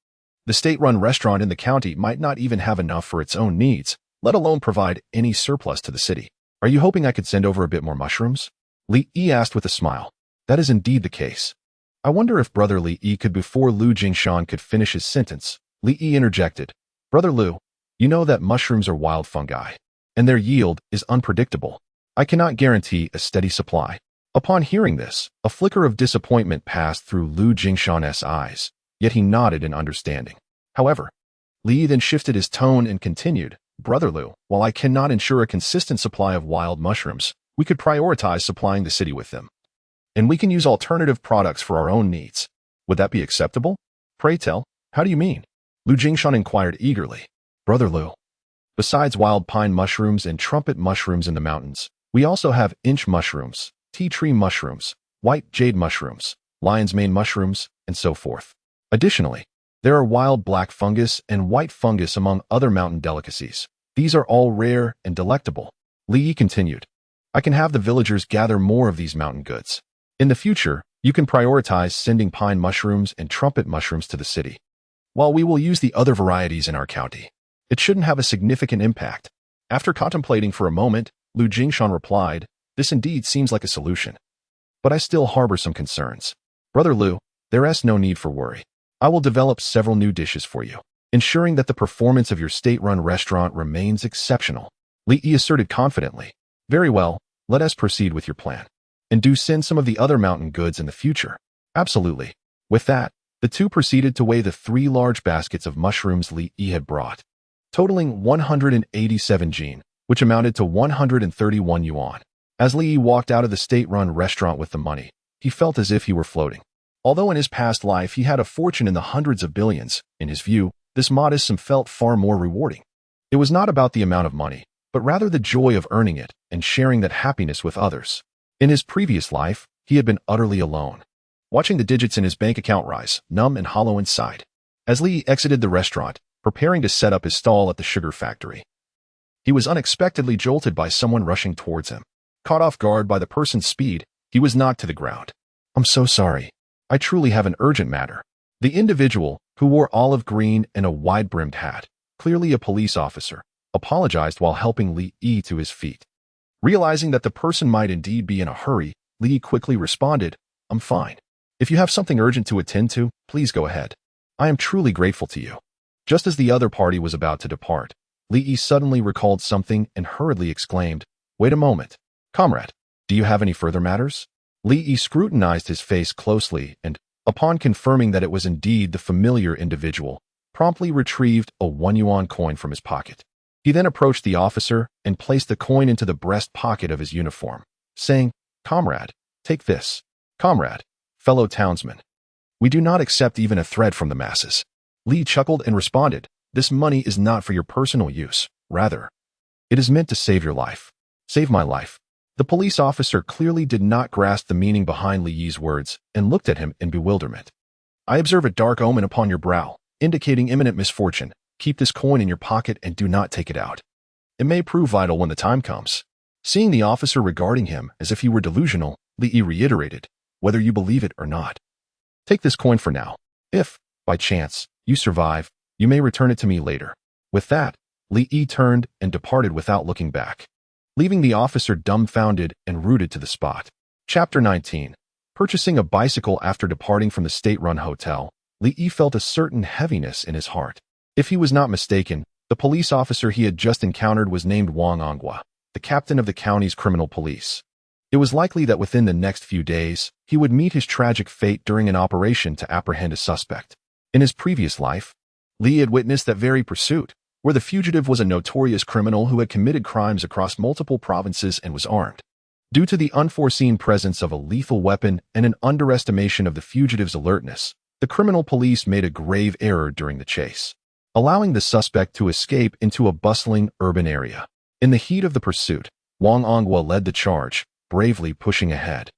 The state-run restaurant in the county might not even have enough for its own needs, let alone provide any surplus to the city. Are you hoping I could send over a bit more mushrooms? Li Yi asked with a smile. That is indeed the case. I wonder if Brother Li Yi could. Before Lu Jingshan could finish his sentence, Li Yi interjected. Brother Lu, you know that mushrooms are wild fungi, and their yield is unpredictable. I cannot guarantee a steady supply. Upon hearing this, a flicker of disappointment passed through Lu Jingshan's eyes, yet he nodded in understanding. However, Li Yi then shifted his tone and continued, Brother Lu, while I cannot ensure a consistent supply of wild mushrooms, we could prioritize supplying the city with them. And we can use alternative products for our own needs. Would that be acceptable? Pray tell, how do you mean? Lu Jingshan inquired eagerly. Brother Lu, besides wild pine mushrooms and trumpet mushrooms in the mountains, we also have inch mushrooms, tea tree mushrooms, white jade mushrooms, lion's mane mushrooms, and so forth. Additionally, there are wild black fungus and white fungus among other mountain delicacies. These are all rare and delectable. Li Yi continued. I can have the villagers gather more of these mountain goods. In the future, you can prioritize sending pine mushrooms and trumpet mushrooms to the city, while we will use the other varieties in our county. It shouldn't have a significant impact. After contemplating for a moment, Lu Jingshan replied, "This indeed seems like a solution. But I still harbor some concerns. Brother Lu, there's no need for worry. I will develop several new dishes for you, ensuring that the performance of your state-run restaurant remains exceptional." Li Yi asserted confidently. "Very well, let us proceed with your plan. And do send some of the other mountain goods in the future." "Absolutely." With that, the two proceeded to weigh the 3 large baskets of mushrooms Li Yi had brought, totaling 187 jin, which amounted to 131 yuan. As Li Yi walked out of the state-run restaurant with the money, he felt as if he were floating. Although in his past life he had a fortune in the hundreds of billions, in his view, this modest sum felt far more rewarding. It was not about the amount of money, but rather the joy of earning it and sharing that happiness with others. In his previous life, he had been utterly alone, watching the digits in his bank account rise, numb and hollow inside. As Li exited the restaurant, preparing to set up his stall at the sugar factory, he was unexpectedly jolted by someone rushing towards him. Caught off guard by the person's speed, he was knocked to the ground. "I'm so sorry. I truly have an urgent matter." The individual, who wore olive green and a wide-brimmed hat, clearly a police officer, apologized while helping Li Yi to his feet. Realizing that the person might indeed be in a hurry, Li Yi quickly responded, "I'm fine. If you have something urgent to attend to, please go ahead. I am truly grateful to you." Just as the other party was about to depart, Li Yi suddenly recalled something and hurriedly exclaimed, "Wait a moment. Comrade, do you have any further matters?" Li Yi scrutinized his face closely and, upon confirming that it was indeed the familiar individual, promptly retrieved a 1 yuan coin from his pocket. He then approached the officer and placed the coin into the breast pocket of his uniform, saying, "Comrade, take this. Comrade, fellow townsman. We do not accept even a thread from the masses." Li chuckled and responded, "This money is not for your personal use. Rather, it is meant to save your life. Save my life." The police officer clearly did not grasp the meaning behind Li Yi's words and looked at him in bewilderment. "I observe a dark omen upon your brow, indicating imminent misfortune. Keep this coin in your pocket and do not take it out. It may prove vital when the time comes." Seeing the officer regarding him as if he were delusional, Li Yi reiterated, "Whether you believe it or not, take this coin for now. If, by chance, you survive, you may return it to me later." With that, Li Yi turned and departed without looking back, leaving the officer dumbfounded and rooted to the spot. Chapter 19. Purchasing a bicycle. After departing from the state-run hotel, Li Yi felt a certain heaviness in his heart. If he was not mistaken, the police officer he had just encountered was named Wang Anghua, the captain of the county's criminal police. It was likely that within the next few days, he would meet his tragic fate during an operation to apprehend a suspect. In his previous life, Li had witnessed that very pursuit, where the fugitive was a notorious criminal who had committed crimes across multiple provinces and was armed. Due to the unforeseen presence of a lethal weapon and an underestimation of the fugitive's alertness, the criminal police made a grave error during the chase, allowing the suspect to escape into a bustling urban area. In the heat of the pursuit, Wang Anghua led the charge, bravely pushing ahead.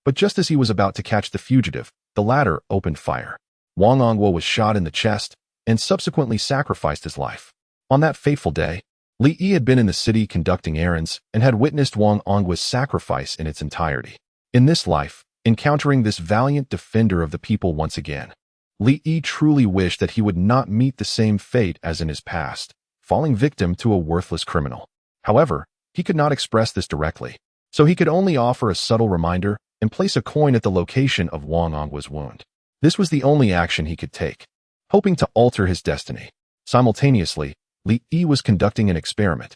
But just as he was about to catch the fugitive, the latter opened fire. Wang Anghua was shot in the chest and subsequently sacrificed his life. On that fateful day, Li Yi had been in the city conducting errands and had witnessed Wang Anghua's sacrifice in its entirety. In this life, encountering this valiant defender of the people once again, Li Yi truly wished that he would not meet the same fate as in his past, falling victim to a worthless criminal. However, he could not express this directly, so he could only offer a subtle reminder and place a coin at the location of Wang Anghua's wound. This was the only action he could take, hoping to alter his destiny. Simultaneously, Li Yi was conducting an experiment.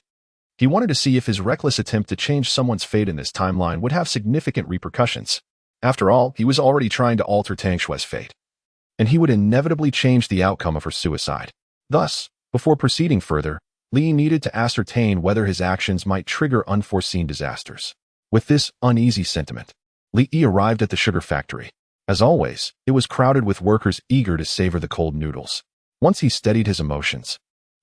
He wanted to see if his reckless attempt to change someone's fate in this timeline would have significant repercussions. After all, he was already trying to alter Tang Xue's fate, and he would inevitably change the outcome of her suicide. Thus, before proceeding further, Li needed to ascertain whether his actions might trigger unforeseen disasters. With this uneasy sentiment, Li arrived at the sugar factory. As always, it was crowded with workers eager to savor the cold noodles. Once he steadied his emotions,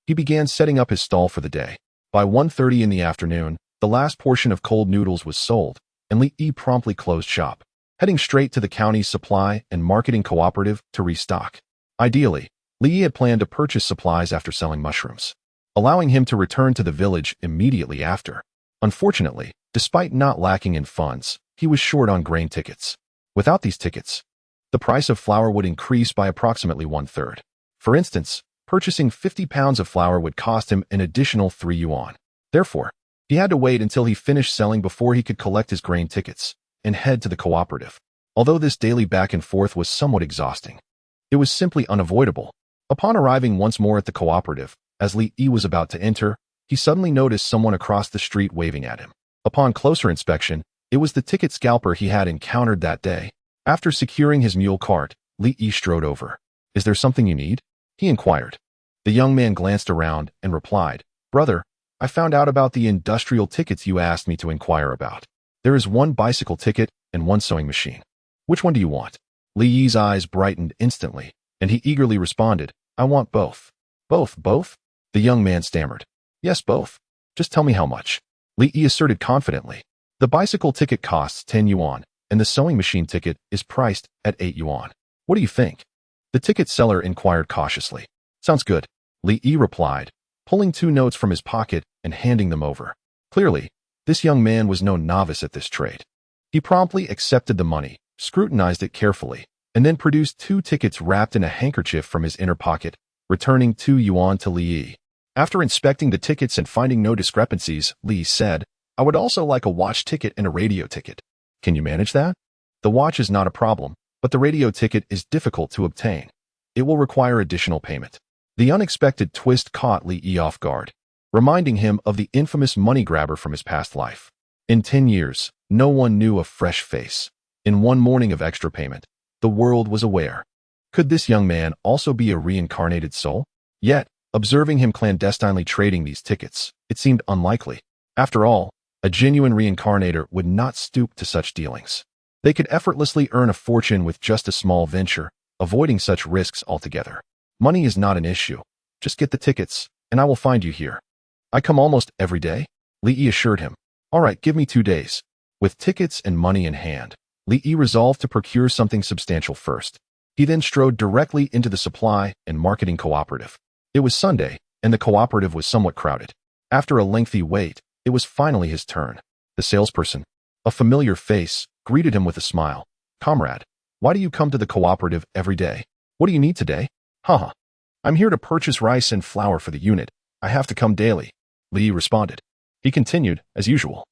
he began setting up his stall for the day. By 1:30 in the afternoon, the last portion of cold noodles was sold, and Li promptly closed shop, heading straight to the county's supply and marketing cooperative to restock. Ideally, Li had planned to purchase supplies after selling mushrooms, allowing him to return to the village immediately after. Unfortunately, Despite not lacking in funds, he was short on grain tickets. Without these tickets, the price of flour would increase by approximately 1/3. For instance, purchasing 50 pounds of flour would cost him an additional 3 yuan. Therefore, he had to wait until he finished selling before he could collect his grain tickets and head to the cooperative. Although this daily back and forth was somewhat exhausting, it was simply unavoidable. Upon arriving once more at the cooperative, as Li Yi was about to enter, he suddenly noticed someone across the street waving at him. Upon closer inspection, it was the ticket scalper he had encountered that day. After securing his mule cart, Li Yi strode over. "Is there something you need?" he inquired. The young man glanced around and replied, "Brother, I found out about the industrial tickets you asked me to inquire about. There is one bicycle ticket and one sewing machine. Which one do you want?" Li Yi's eyes brightened instantly, and he eagerly responded, "I want both." Both? The young man stammered. "Yes, both. Just tell me how much." Li Yi asserted confidently. "The bicycle ticket costs 10 yuan, and the sewing machine ticket is priced at 8 yuan. What do you think?" The ticket seller inquired cautiously. "Sounds good," Li Yi replied, pulling 2 notes from his pocket and handing them over. Clearly, this young man was no novice at this trade. He promptly accepted the money, scrutinized it carefully, and then produced 2 tickets wrapped in a handkerchief from his inner pocket, returning 2 yuan to Li Yi. After inspecting the tickets and finding no discrepancies, Li said, "I would also like a watch ticket and a radio ticket. Can you manage that?" "The watch is not a problem, but the radio ticket is difficult to obtain. It will require additional payment." The unexpected twist caught Li Yi off guard, reminding him of the infamous money grabber from his past life. In 10 years, no one knew a fresh face. In one morning of extra payment, the world was aware. Could this young man also be a reincarnated soul? Yet, observing him clandestinely trading these tickets, it seemed unlikely. After all, a genuine reincarnator would not stoop to such dealings. They could effortlessly earn a fortune with just a small venture, avoiding such risks altogether. "Money is not an issue. Just get the tickets, and I will find you here. I come almost every day," Li Yi assured him. "All right, give me 2 days." With tickets and money in hand, Li Yi resolved to procure something substantial first. He then strode directly into the supply and marketing cooperative. It was Sunday, and the cooperative was somewhat crowded. After a lengthy wait, it was finally his turn. The salesperson, a familiar face, greeted him with a smile. "Comrade, why do you come to the cooperative every day? What do you need today?" "Haha. I'm here to purchase rice and flour for the unit. I have to come daily," Li responded. He continued, as usual.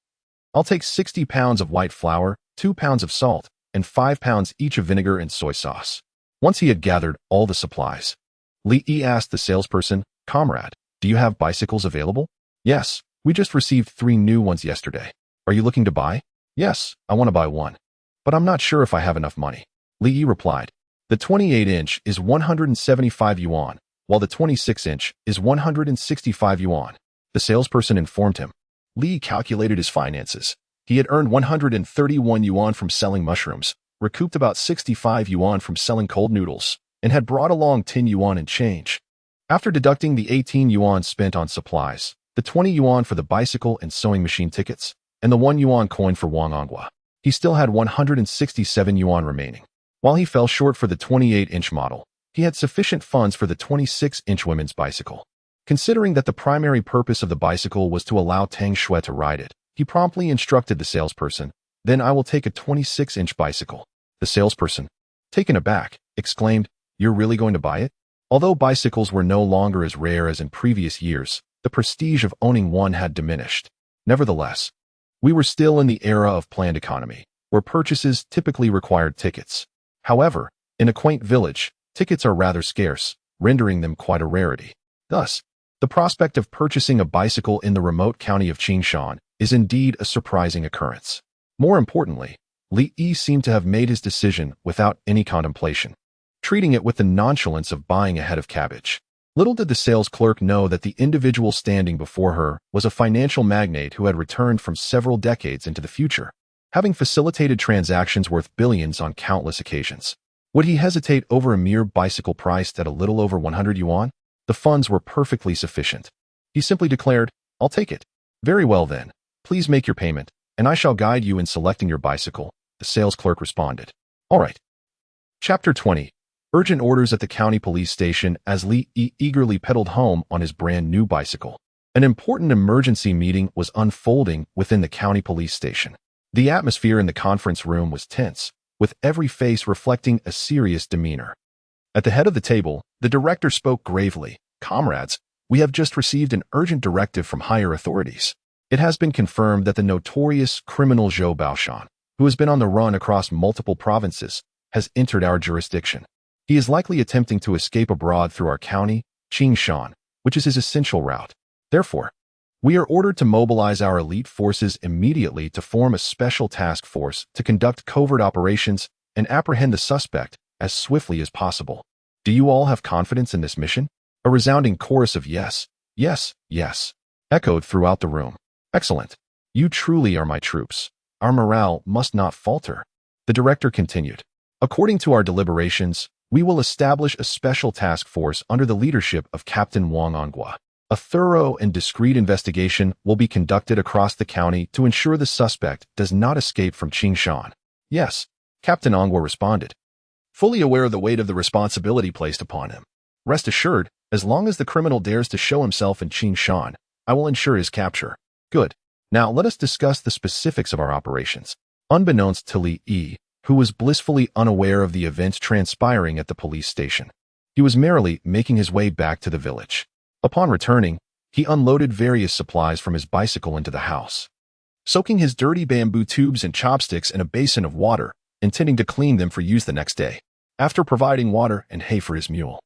"I'll take 60 pounds of white flour, 2 pounds of salt, and 5 pounds each of vinegar and soy sauce." Once he had gathered all the supplies, Li asked the salesperson, "Comrade, do you have bicycles available?" "Yes, we just received 3 new ones yesterday. Are you looking to buy?" "Yes, I want to buy one, but I'm not sure if I have enough money," Li replied. "The 28-inch is 175 yuan, while the 26-inch is 165 yuan, the salesperson informed him. Li calculated his finances. He had earned 131 yuan from selling mushrooms, recouped about 65 yuan from selling cold noodles, and had brought along 10 yuan in change. After deducting the 18 yuan spent on supplies, the 20 yuan for the bicycle and sewing machine tickets, and the 1 yuan coin for Wangangua, he still had 167 yuan remaining. While he fell short for the 28-inch model, he had sufficient funds for the 26-inch women's bicycle. Considering that the primary purpose of the bicycle was to allow Tang Xue to ride it, he promptly instructed the salesperson, "Then I will take a 26-inch bicycle." The salesperson, taken aback, exclaimed, "You're really going to buy it?" Although bicycles were no longer as rare as in previous years, the prestige of owning one had diminished. Nevertheless, we were still in the era of planned economy, where purchases typically required tickets. However, in a quaint village, tickets are rather scarce, rendering them quite a rarity. Thus, the prospect of purchasing a bicycle in the remote county of Qingshan is indeed a surprising occurrence. More importantly, Li Yi seemed to have made his decision without any contemplation, treating it with the nonchalance of buying a head of cabbage. Little did the sales clerk know that the individual standing before her was a financial magnate who had returned from several decades into the future, having facilitated transactions worth billions on countless occasions. Would he hesitate over a mere bicycle priced at a little over 100 yuan? The funds were perfectly sufficient. He simply declared, "I'll take it." "Very well then, please make your payment, and I shall guide you in selecting your bicycle," the sales clerk responded. All right. Chapter 20. Urgent orders at the county police station as Li Yi eagerly pedaled home on his brand new bicycle. An important emergency meeting was unfolding within the county police station. The atmosphere in the conference room was tense, with every face reflecting a serious demeanor. At the head of the table, the director spoke gravely. "Comrades, we have just received an urgent directive from higher authorities. It has been confirmed that the notorious criminal Zhou Baoshan, who has been on the run across multiple provinces, has entered our jurisdiction. He is likely attempting to escape abroad through our county, Qingshan, which is his essential route. Therefore, we are ordered to mobilize our elite forces immediately to form a special task force to conduct covert operations and apprehend the suspect as swiftly as possible. Do you all have confidence in this mission?" A resounding chorus of yes, yes, yes, echoed throughout the room. "Excellent. You truly are my troops. Our morale must not falter." The director continued. "According to our deliberations, we will establish a special task force under the leadership of Captain Wang Ongua. A thorough and discreet investigation will be conducted across the county to ensure the suspect does not escape from Qingshan." "Yes," Captain Ongwa responded, fully aware of the weight of the responsibility placed upon him. "Rest assured, as long as the criminal dares to show himself in Qingshan, I will ensure his capture." "Good. Now let us discuss the specifics of our operations." Unbeknownst to Li Yi, who was blissfully unaware of the events transpiring at the police station, he was merrily making his way back to the village. Upon returning, he unloaded various supplies from his bicycle into the house, soaking his dirty bamboo tubes and chopsticks in a basin of water, intending to clean them for use the next day. After providing water and hay for his mule,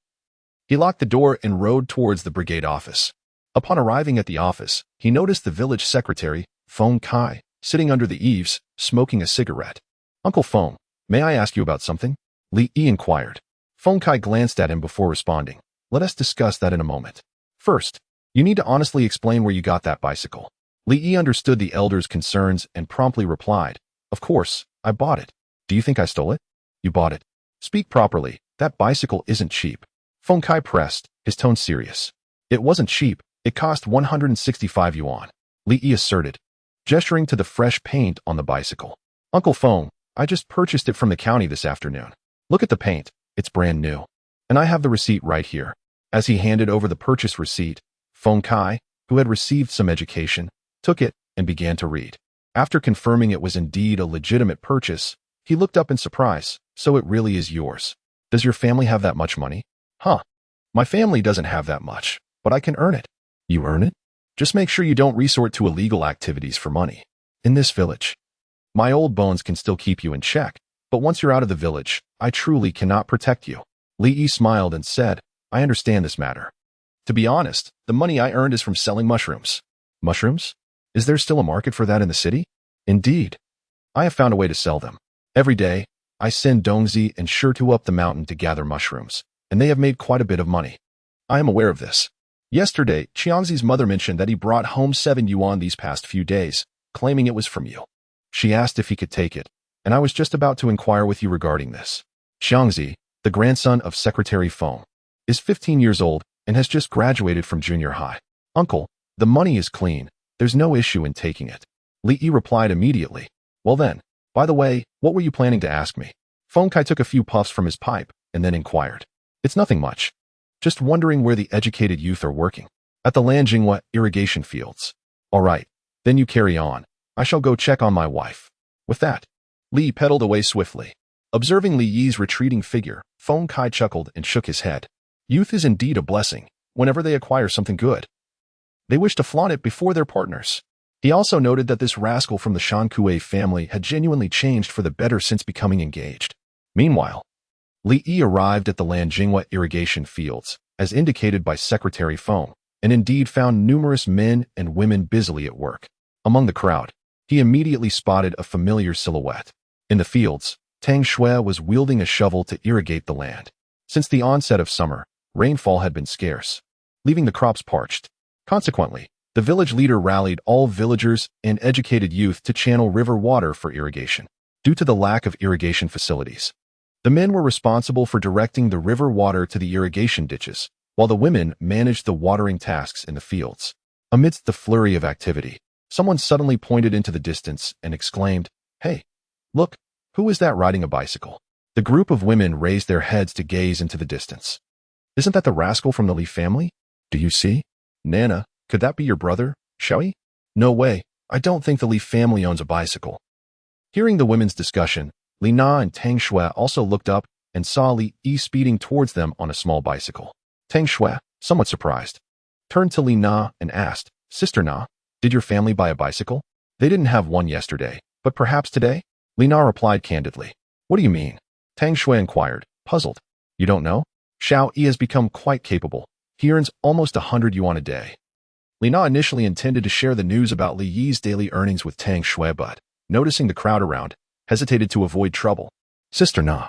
he locked the door and rode towards the brigade office. Upon arriving at the office, he noticed the village secretary, Feng Kai, sitting under the eaves, smoking a cigarette. "Uncle Feng, may I ask you about something?" Li Yi inquired. Feng Kai glanced at him before responding. "Let us discuss that in a moment. First, you need to honestly explain where you got that bicycle." Li Yi understood the elder's concerns and promptly replied, "Of course, I bought it. Do you think I stole it?" "You bought it. Speak properly. That bicycle isn't cheap." Feng Kai pressed, his tone serious. "It wasn't cheap. It cost 165 yuan, Li Yi asserted, gesturing to the fresh paint on the bicycle. "Uncle Feng, I just purchased it from the county this afternoon. Look at the paint. It's brand new. And I have the receipt right here." As he handed over the purchase receipt, Feng Kai, who had received some education, took it and began to read. After confirming it was indeed a legitimate purchase, he looked up in surprise. "So it really is yours. Does your family have that much money?" "Huh. My family doesn't have that much, but I can earn it." "You earn it? Just make sure you don't resort to illegal activities for money. In this village, my old bones can still keep you in check, but once you're out of the village, I truly cannot protect you." Li Yi smiled and said, "I understand this matter. To be honest, the money I earned is from selling mushrooms." "Mushrooms? Is there still a market for that in the city?" "Indeed. I have found a way to sell them. Every day, I send Dongzi and Shirtu up the mountain to gather mushrooms, and they have made quite a bit of money. I am aware of this. Yesterday, Qiangzi's mother mentioned that he brought home 7 yuan these past few days, claiming it was from you. She asked if he could take it, and I was just about to inquire with you regarding this." Qiangzi, the grandson of Secretary Feng, is 15 years old and has just graduated from junior high. "Uncle, the money is clean. There's no issue in taking it." Li Yi replied immediately. "Well then, by the way, what were you planning to ask me?" Feng Kai took a few puffs from his pipe and then inquired. "It's nothing much. Just wondering where the educated youth are working." "At the Lanjingwa irrigation fields." "All right, then you carry on. I shall go check on my wife." With that, Li pedaled away swiftly. Observing Li Yi's retreating figure, Feng Kai chuckled and shook his head. Youth is indeed a blessing. Whenever they acquire something good, they wish to flaunt it before their partners. He also noted that this rascal from the Shankue family had genuinely changed for the better since becoming engaged. Meanwhile, Li Yi arrived at the Lanjingwa irrigation fields, as indicated by Secretary Feng, and indeed found numerous men and women busily at work. Among the crowd, he immediately spotted a familiar silhouette. In the fields, Tang Xue was wielding a shovel to irrigate the land. Since the onset of summer, rainfall had been scarce, leaving the crops parched. Consequently, the village leader rallied all villagers and educated youth to channel river water for irrigation. Due to the lack of irrigation facilities, the men were responsible for directing the river water to the irrigation ditches, while the women managed the watering tasks in the fields. Amidst the flurry of activity, someone suddenly pointed into the distance and exclaimed, "Hey, look, who is that riding a bicycle?" The group of women raised their heads to gaze into the distance. "Isn't that the rascal from the Li family? Do you see? Nana, Could that be your brother, Xue? No way. I don't think the Li family owns a bicycle. Hearing the women's discussion, Li Na and Tang Xue also looked up and saw Li Yi speeding towards them on a small bicycle. Tang Xue, somewhat surprised, turned to Li Na and asked, Sister Na, did your family buy a bicycle? They didn't have one yesterday, but perhaps today? Li Na replied candidly. What do you mean? Tang Xue inquired, puzzled. You don't know? Xiao Yi has become quite capable. He earns almost 100 yuan a day. Li Na initially intended to share the news about Li Yi's daily earnings with Tang Xue, but, noticing the crowd around, hesitated to avoid trouble. Sister Na,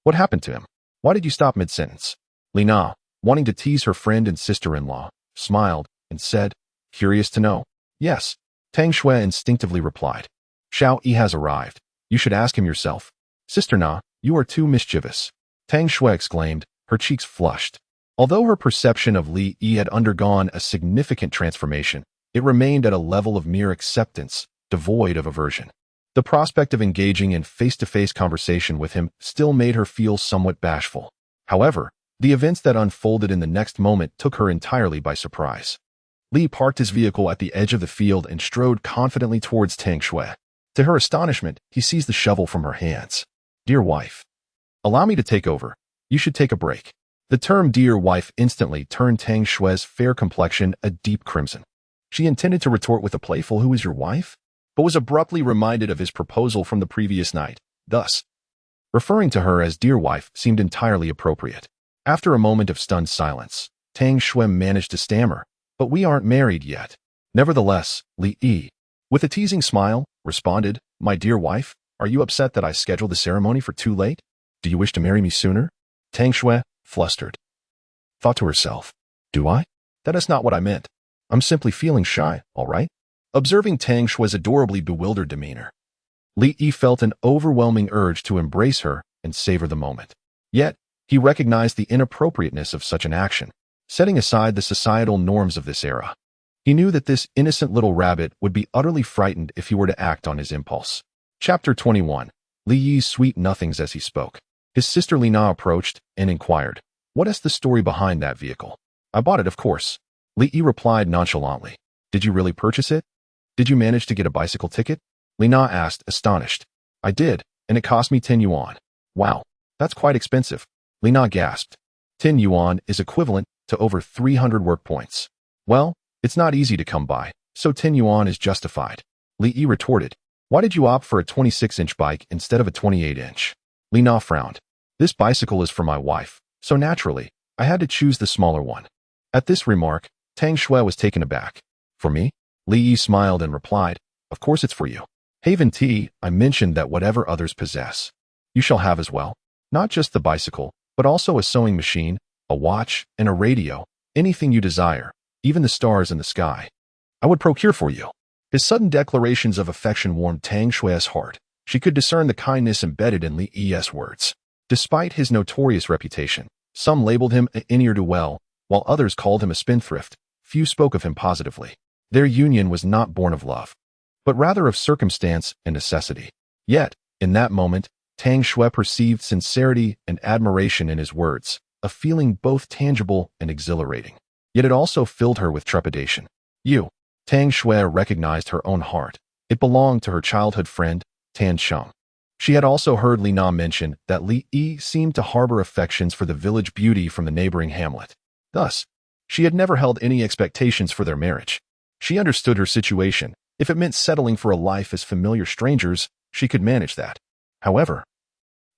what happened to him? Why did you stop mid-sentence? Li Na, wanting to tease her friend and sister-in-law, smiled and said, curious to know. Yes, Tang Xue instinctively replied. Xiao Yi has arrived. You should ask him yourself. Sister Na, you are too mischievous. Tang Xue exclaimed, her cheeks flushed. Although her perception of Li Yi had undergone a significant transformation, it remained at a level of mere acceptance, devoid of aversion. The prospect of engaging in face-to-face conversation with him still made her feel somewhat bashful. However, the events that unfolded in the next moment took her entirely by surprise. Li parked his vehicle at the edge of the field and strode confidently towards Tang Xue. To her astonishment, he seized the shovel from her hands. Dear wife, allow me to take over. You should take a break. The term dear wife instantly turned Tang Xue's fair complexion a deep crimson. She intended to retort with a playful who is your wife, but was abruptly reminded of his proposal from the previous night. Thus, referring to her as dear wife seemed entirely appropriate. After a moment of stunned silence, Tang Xue managed to stammer, but we aren't married yet. Nevertheless, Li Yi, with a teasing smile, responded, my dear wife, are you upset that I scheduled the ceremony for too late? Do you wish to marry me sooner? Tang Xue, flustered, thought to herself, do I? That is not what I meant. I'm simply feeling shy, all right? Observing Tang Xue's adorably bewildered demeanor, Li Yi felt an overwhelming urge to embrace her and savor the moment. Yet, he recognized the inappropriateness of such an action, setting aside the societal norms of this era. He knew that this innocent little rabbit would be utterly frightened if he were to act on his impulse. Chapter 21. Li Yi's sweet nothings as he spoke. His sister Li Na approached and inquired, what is the story behind that vehicle? I bought it, of course. Li Yi replied nonchalantly. Did you really purchase it? Did you manage to get a bicycle ticket? Li Na asked, astonished. I did, and it cost me 10 yuan. Wow, that's quite expensive. Li Na gasped. 10 yuan is equivalent to over 300 work points. Well, it's not easy to come by, so 10 yuan is justified. Li Yi retorted. Why did you opt for a 26-inch bike instead of a 28-inch? Li Na frowned. This bicycle is for my wife, so naturally, I had to choose the smaller one. At this remark, Tang Xue was taken aback. For me? Li Yi smiled and replied, of course it's for you. Haven T, I mentioned that whatever others possess, you shall have as well. Not just the bicycle, but also a sewing machine, a watch, and a radio, anything you desire, even the stars in the sky. I would procure for you. His sudden declarations of affection warmed Tang Xue's heart. She could discern the kindness embedded in Li Yi's words. Despite his notorious reputation, some labeled him a ne'er-do-well, while others called him a spendthrift. Few spoke of him positively. Their union was not born of love, but rather of circumstance and necessity. Yet, in that moment, Tang Xue perceived sincerity and admiration in his words, a feeling both tangible and exhilarating. Yet it also filled her with trepidation. Tang Xue recognized her own heart. It belonged to her childhood friend, Tan Sheng. She had also heard Li Na mention that Li Yi seemed to harbor affections for the village beauty from the neighboring hamlet. Thus, she had never held any expectations for their marriage. She understood her situation. If it meant settling for a life as familiar strangers, she could manage that. However,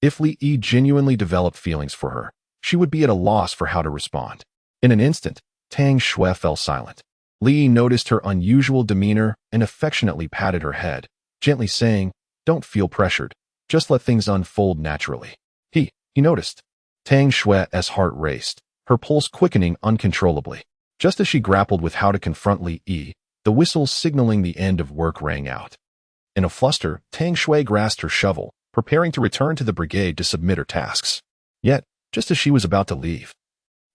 if Li Yi genuinely developed feelings for her, she would be at a loss for how to respond. In an instant, Tang Xue fell silent. Li Yi noticed her unusual demeanor and affectionately patted her head, gently saying, don't feel pressured. Just let things unfold naturally. He noticed. Tang Xue's heart raced, her pulse quickening uncontrollably. Just as she grappled with how to confront Li Yi, the whistle signaling the end of work rang out. In a fluster, Tang Xue grasped her shovel, preparing to return to the brigade to submit her tasks. Yet, just as she was about to leave,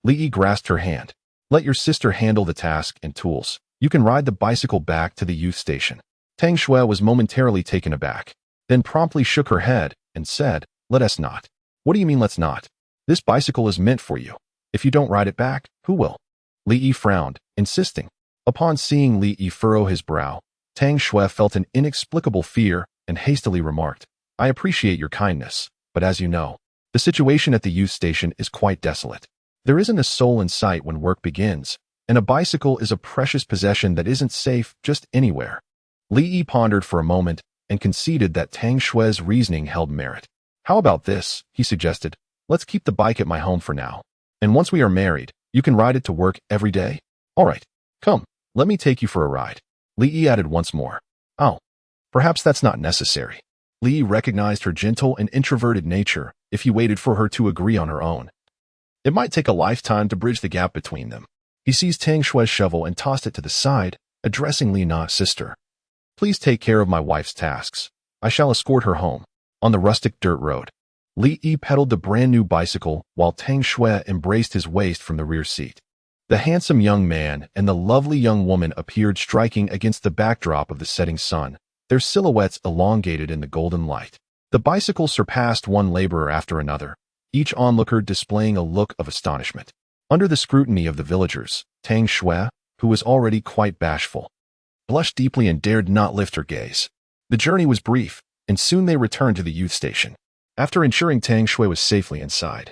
Li Yi grasped her hand. Let your sister handle the task and tools. You can ride the bicycle back to the youth station. Tang Xue was momentarily taken aback, then promptly shook her head and said, let us not. What do you mean let's not? This bicycle is meant for you. If you don't ride it back, who will? Li Yi frowned, insisting. Upon seeing Li Yi furrow his brow, Tang Xue felt an inexplicable fear and hastily remarked, "I appreciate your kindness, but as you know, the situation at the youth station is quite desolate. There isn't a soul in sight when work begins, and a bicycle is a precious possession that isn't safe just anywhere." Li Yi pondered for a moment and conceded that Tang Xue's reasoning held merit. "How about this?" he suggested. "Let's keep the bike at my home for now, and once we are married, you can ride it to work every day. All right, come, let me take you for a ride." Li Yi added once more, "Oh, perhaps that's not necessary." Li Yi recognized her gentle and introverted nature if he waited for her to agree on her own. It might take a lifetime to bridge the gap between them. He seized Tang Xue's shovel and tossed it to the side, addressing Li Na's sister. "Please take care of my wife's tasks. I shall escort her home." On the rustic dirt road, Li Yi pedaled the brand-new bicycle while Tang Xue embraced his waist from the rear seat. The handsome young man and the lovely young woman appeared striking against the backdrop of the setting sun, their silhouettes elongated in the golden light. The bicycle surpassed one laborer after another, each onlooker displaying a look of astonishment. Under the scrutiny of the villagers, Tang Xue, who was already quite bashful, blushed deeply and dared not lift her gaze. The journey was brief, and soon they returned to the youth station. After ensuring Tang Xue was safely inside,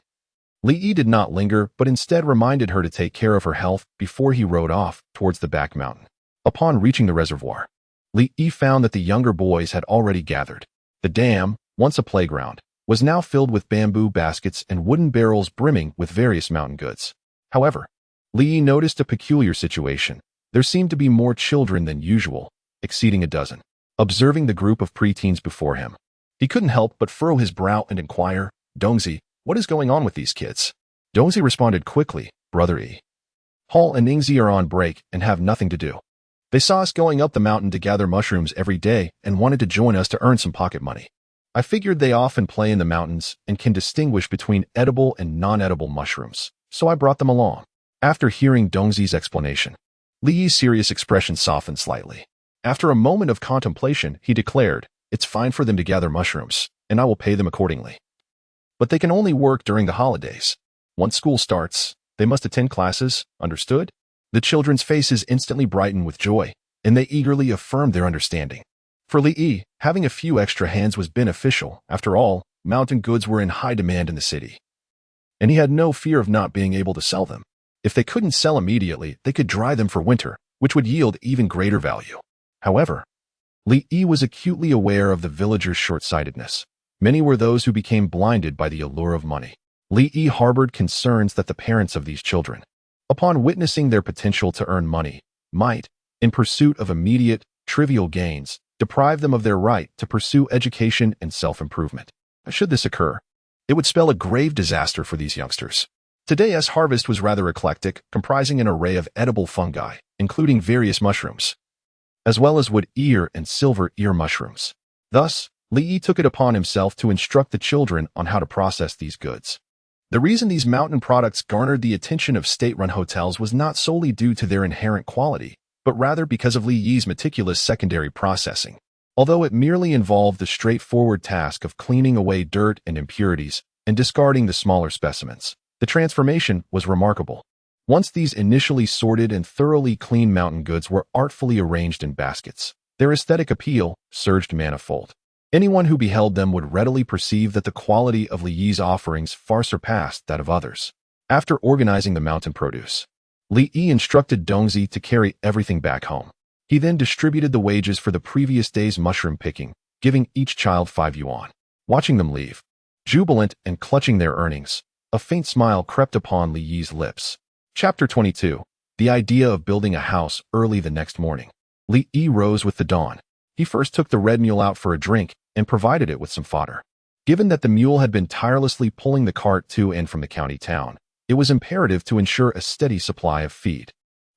Li Yi did not linger but instead reminded her to take care of her health before he rode off towards the back mountain. Upon reaching the reservoir, Li Yi found that the younger boys had already gathered. The dam, once a playground, was now filled with bamboo baskets and wooden barrels brimming with various mountain goods. However, Li Yi noticed a peculiar situation. There seemed to be more children than usual, exceeding a dozen. Observing the group of preteens before him, he couldn't help but furrow his brow and inquire, "Dongzi, what is going on with these kids?" Dongzi responded quickly, "Brother Yi, Hall and Ningzi are on break and have nothing to do. They saw us going up the mountain to gather mushrooms every day and wanted to join us to earn some pocket money. I figured they often play in the mountains and can distinguish between edible and non-edible mushrooms, so I brought them along." After hearing Dongzi's explanation, Li Yi's serious expression softened slightly. After a moment of contemplation, he declared, "It's fine for them to gather mushrooms, and I will pay them accordingly. But they can only work during the holidays. Once school starts, they must attend classes, understood?" The children's faces instantly brightened with joy, and they eagerly affirmed their understanding. For Li Yi, having a few extra hands was beneficial. After all, mountain goods were in high demand in the city, and he had no fear of not being able to sell them. If they couldn't sell immediately, they could dry them for winter, which would yield even greater value. However, Li Yi was acutely aware of the villagers' short-sightedness. Many were those who became blinded by the allure of money. Li Yi harbored concerns that the parents of these children, upon witnessing their potential to earn money, might, in pursuit of immediate, trivial gains, deprive them of their right to pursue education and self-improvement. Should this occur, it would spell a grave disaster for these youngsters. Today's harvest was rather eclectic, comprising an array of edible fungi, including various mushrooms, as well as wood ear and silver ear mushrooms. Thus, Li Yi took it upon himself to instruct the children on how to process these goods. The reason these mountain products garnered the attention of state-run hotels was not solely due to their inherent quality, but rather because of Li Yi's meticulous secondary processing. Although it merely involved the straightforward task of cleaning away dirt and impurities and discarding the smaller specimens, the transformation was remarkable. Once these initially sorted and thoroughly clean mountain goods were artfully arranged in baskets, their aesthetic appeal surged manifold. Anyone who beheld them would readily perceive that the quality of Li Yi's offerings far surpassed that of others. After organizing the mountain produce, Li Yi instructed Dongzi to carry everything back home. He then distributed the wages for the previous day's mushroom picking, giving each child 5 yuan. Watching them leave, jubilant and clutching their earnings, a faint smile crept upon Li Yi's lips. Chapter 22. The idea of building a house early the next morning. Li Yi rose with the dawn. He first took the red mule out for a drink and provided it with some fodder. Given that the mule had been tirelessly pulling the cart to and from the county town, it was imperative to ensure a steady supply of feed.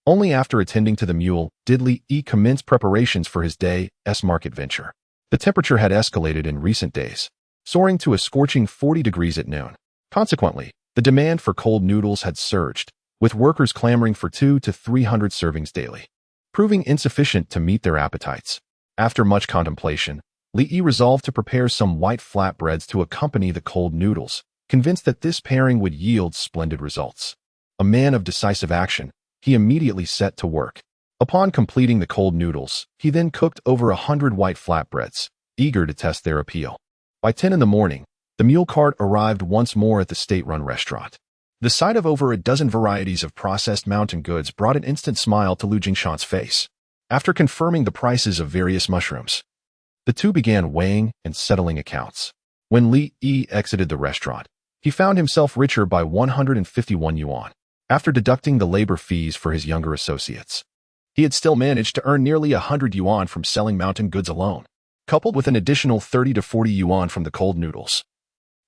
Only after attending to the mule did Li Yi commence preparations for his day's market venture. The temperature had escalated in recent days, soaring to a scorching 40 degrees at noon. Consequently, the demand for cold noodles had surged, with workers clamoring for 200 to 300 servings daily, proving insufficient to meet their appetites. After much contemplation, Li Yi resolved to prepare some white flatbreads to accompany the cold noodles, convinced that this pairing would yield splendid results. A man of decisive action, he immediately set to work. Upon completing the cold noodles, he then cooked over 100 white flatbreads, eager to test their appeal. By 10 in the morning, the mule cart arrived once more at the state-run restaurant. The sight of over a dozen varieties of processed mountain goods brought an instant smile to Lu Jingshan's face. After confirming the prices of various mushrooms, the two began weighing and settling accounts. When Li Yi exited the restaurant, he found himself richer by 151 yuan. After deducting the labor fees for his younger associates, he had still managed to earn nearly 100 yuan from selling mountain goods alone, coupled with an additional 30 to 40 yuan from the cold noodles.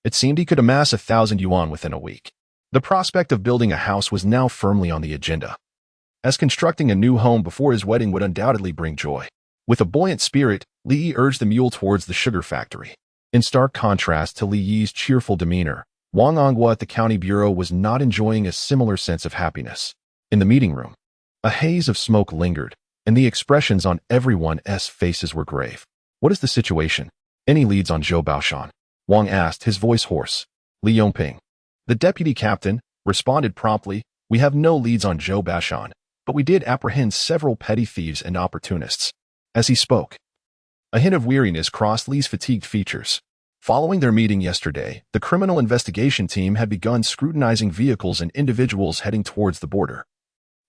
It seemed he could amass 1,000 yuan within a week. The prospect of building a house was now firmly on the agenda, as constructing a new home before his wedding would undoubtedly bring joy. With a buoyant spirit, Li Yi urged the mule towards the sugar factory. In stark contrast to Li Yi's cheerful demeanor, Wang Onghua at the county bureau was not enjoying a similar sense of happiness. In the meeting room, a haze of smoke lingered, and the expressions on everyone's faces were grave. What is the situation? Any leads on Zhou Baoshan? Wang asked, his voice hoarse. Li Yongping, the deputy captain, responded promptly. We have no leads on Zhou Baoshan, but we did apprehend several petty thieves and opportunists. As he spoke, a hint of weariness crossed Li's fatigued features. Following their meeting yesterday, the criminal investigation team had begun scrutinizing vehicles and individuals heading towards the border,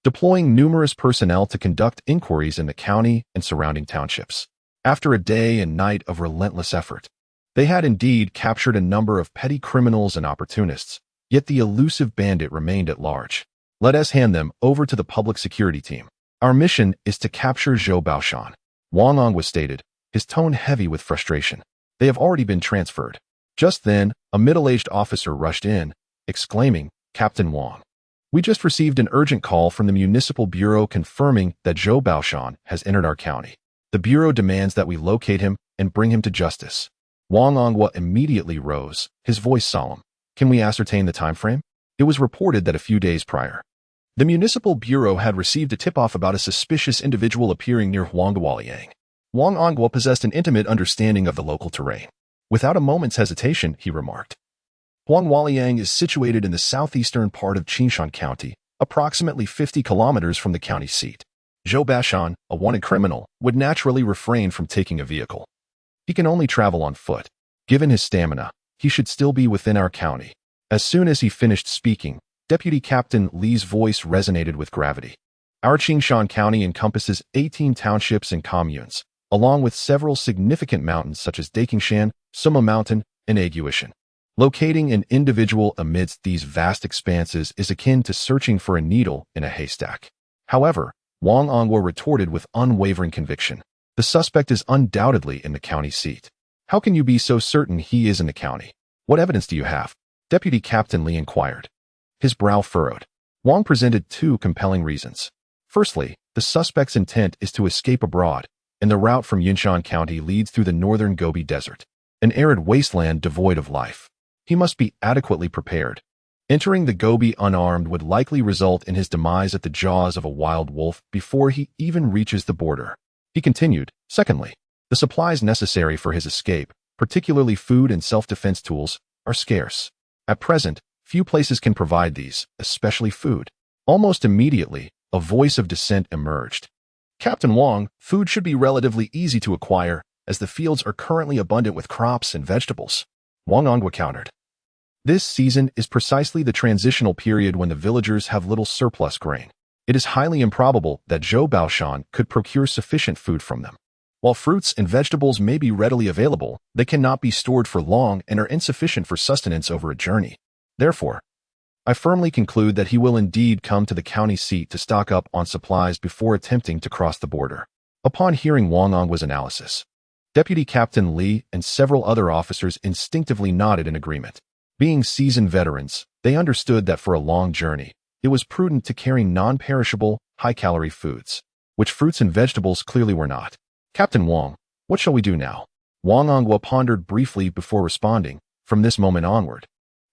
deploying numerous personnel to conduct inquiries in the county and surrounding townships. After a day and night of relentless effort, they had indeed captured a number of petty criminals and opportunists, yet the elusive bandit remained at large. Let us hand them over to the public security team. Our mission is to capture Zhou Baoshan, Wang Onghua stated, his tone heavy with frustration. They have already been transferred. Just then, a middle-aged officer rushed in, exclaiming, Captain Wang, we just received an urgent call from the municipal bureau confirming that Zhou Baoshan has entered our county. The bureau demands that we locate him and bring him to justice. Wang Onghua immediately rose, his voice solemn. Can we ascertain the time frame? It was reported that a few days prior, the municipal bureau had received a tip-off about a suspicious individual appearing near Huangdawaliang. Wang Onghua possessed an intimate understanding of the local terrain. Without a moment's hesitation, he remarked, Huangdawaliang is situated in the southeastern part of Qingshan County, approximately 50 kilometers from the county seat. Zhou Baoshan, a wanted criminal, would naturally refrain from taking a vehicle. He can only travel on foot. Given his stamina, he should still be within our county. As soon as he finished speaking, Deputy Captain Li's voice resonated with gravity. Our Qingshan County encompasses 18 townships and communes, along with several significant mountains such as Dakingshan, Suma Mountain, and Aguishan. Locating an individual amidst these vast expanses is akin to searching for a needle in a haystack. However, Wang Onghua retorted with unwavering conviction. The suspect is undoubtedly in the county seat. How can you be so certain he is in the county? What evidence do you have? Deputy Captain Li inquired. His brow furrowed. Wang presented two compelling reasons. Firstly, the suspect's intent is to escape abroad, and the route from Yinshan County leads through the northern Gobi Desert, an arid wasteland devoid of life. He must be adequately prepared. Entering the Gobi unarmed would likely result in his demise at the jaws of a wild wolf before he even reaches the border. He continued, secondly, the supplies necessary for his escape, particularly food and self-defense tools, are scarce. At present, few places can provide these, especially food. Almost immediately, a voice of dissent emerged. Captain Wang, food should be relatively easy to acquire, as the fields are currently abundant with crops and vegetables. Wang Onghua countered. This season is precisely the transitional period when the villagers have little surplus grain. It is highly improbable that Zhou Baoshan could procure sufficient food from them. While fruits and vegetables may be readily available, they cannot be stored for long and are insufficient for sustenance over a journey. Therefore, I firmly conclude that he will indeed come to the county seat to stock up on supplies before attempting to cross the border. Upon hearing Wang Onghua's analysis, Deputy Captain Li and several other officers instinctively nodded in agreement. Being seasoned veterans, they understood that for a long journey, it was prudent to carry non-perishable, high-calorie foods, which fruits and vegetables clearly were not. Captain Wang, what shall we do now? Wang Onghua pondered briefly before responding. From this moment onward,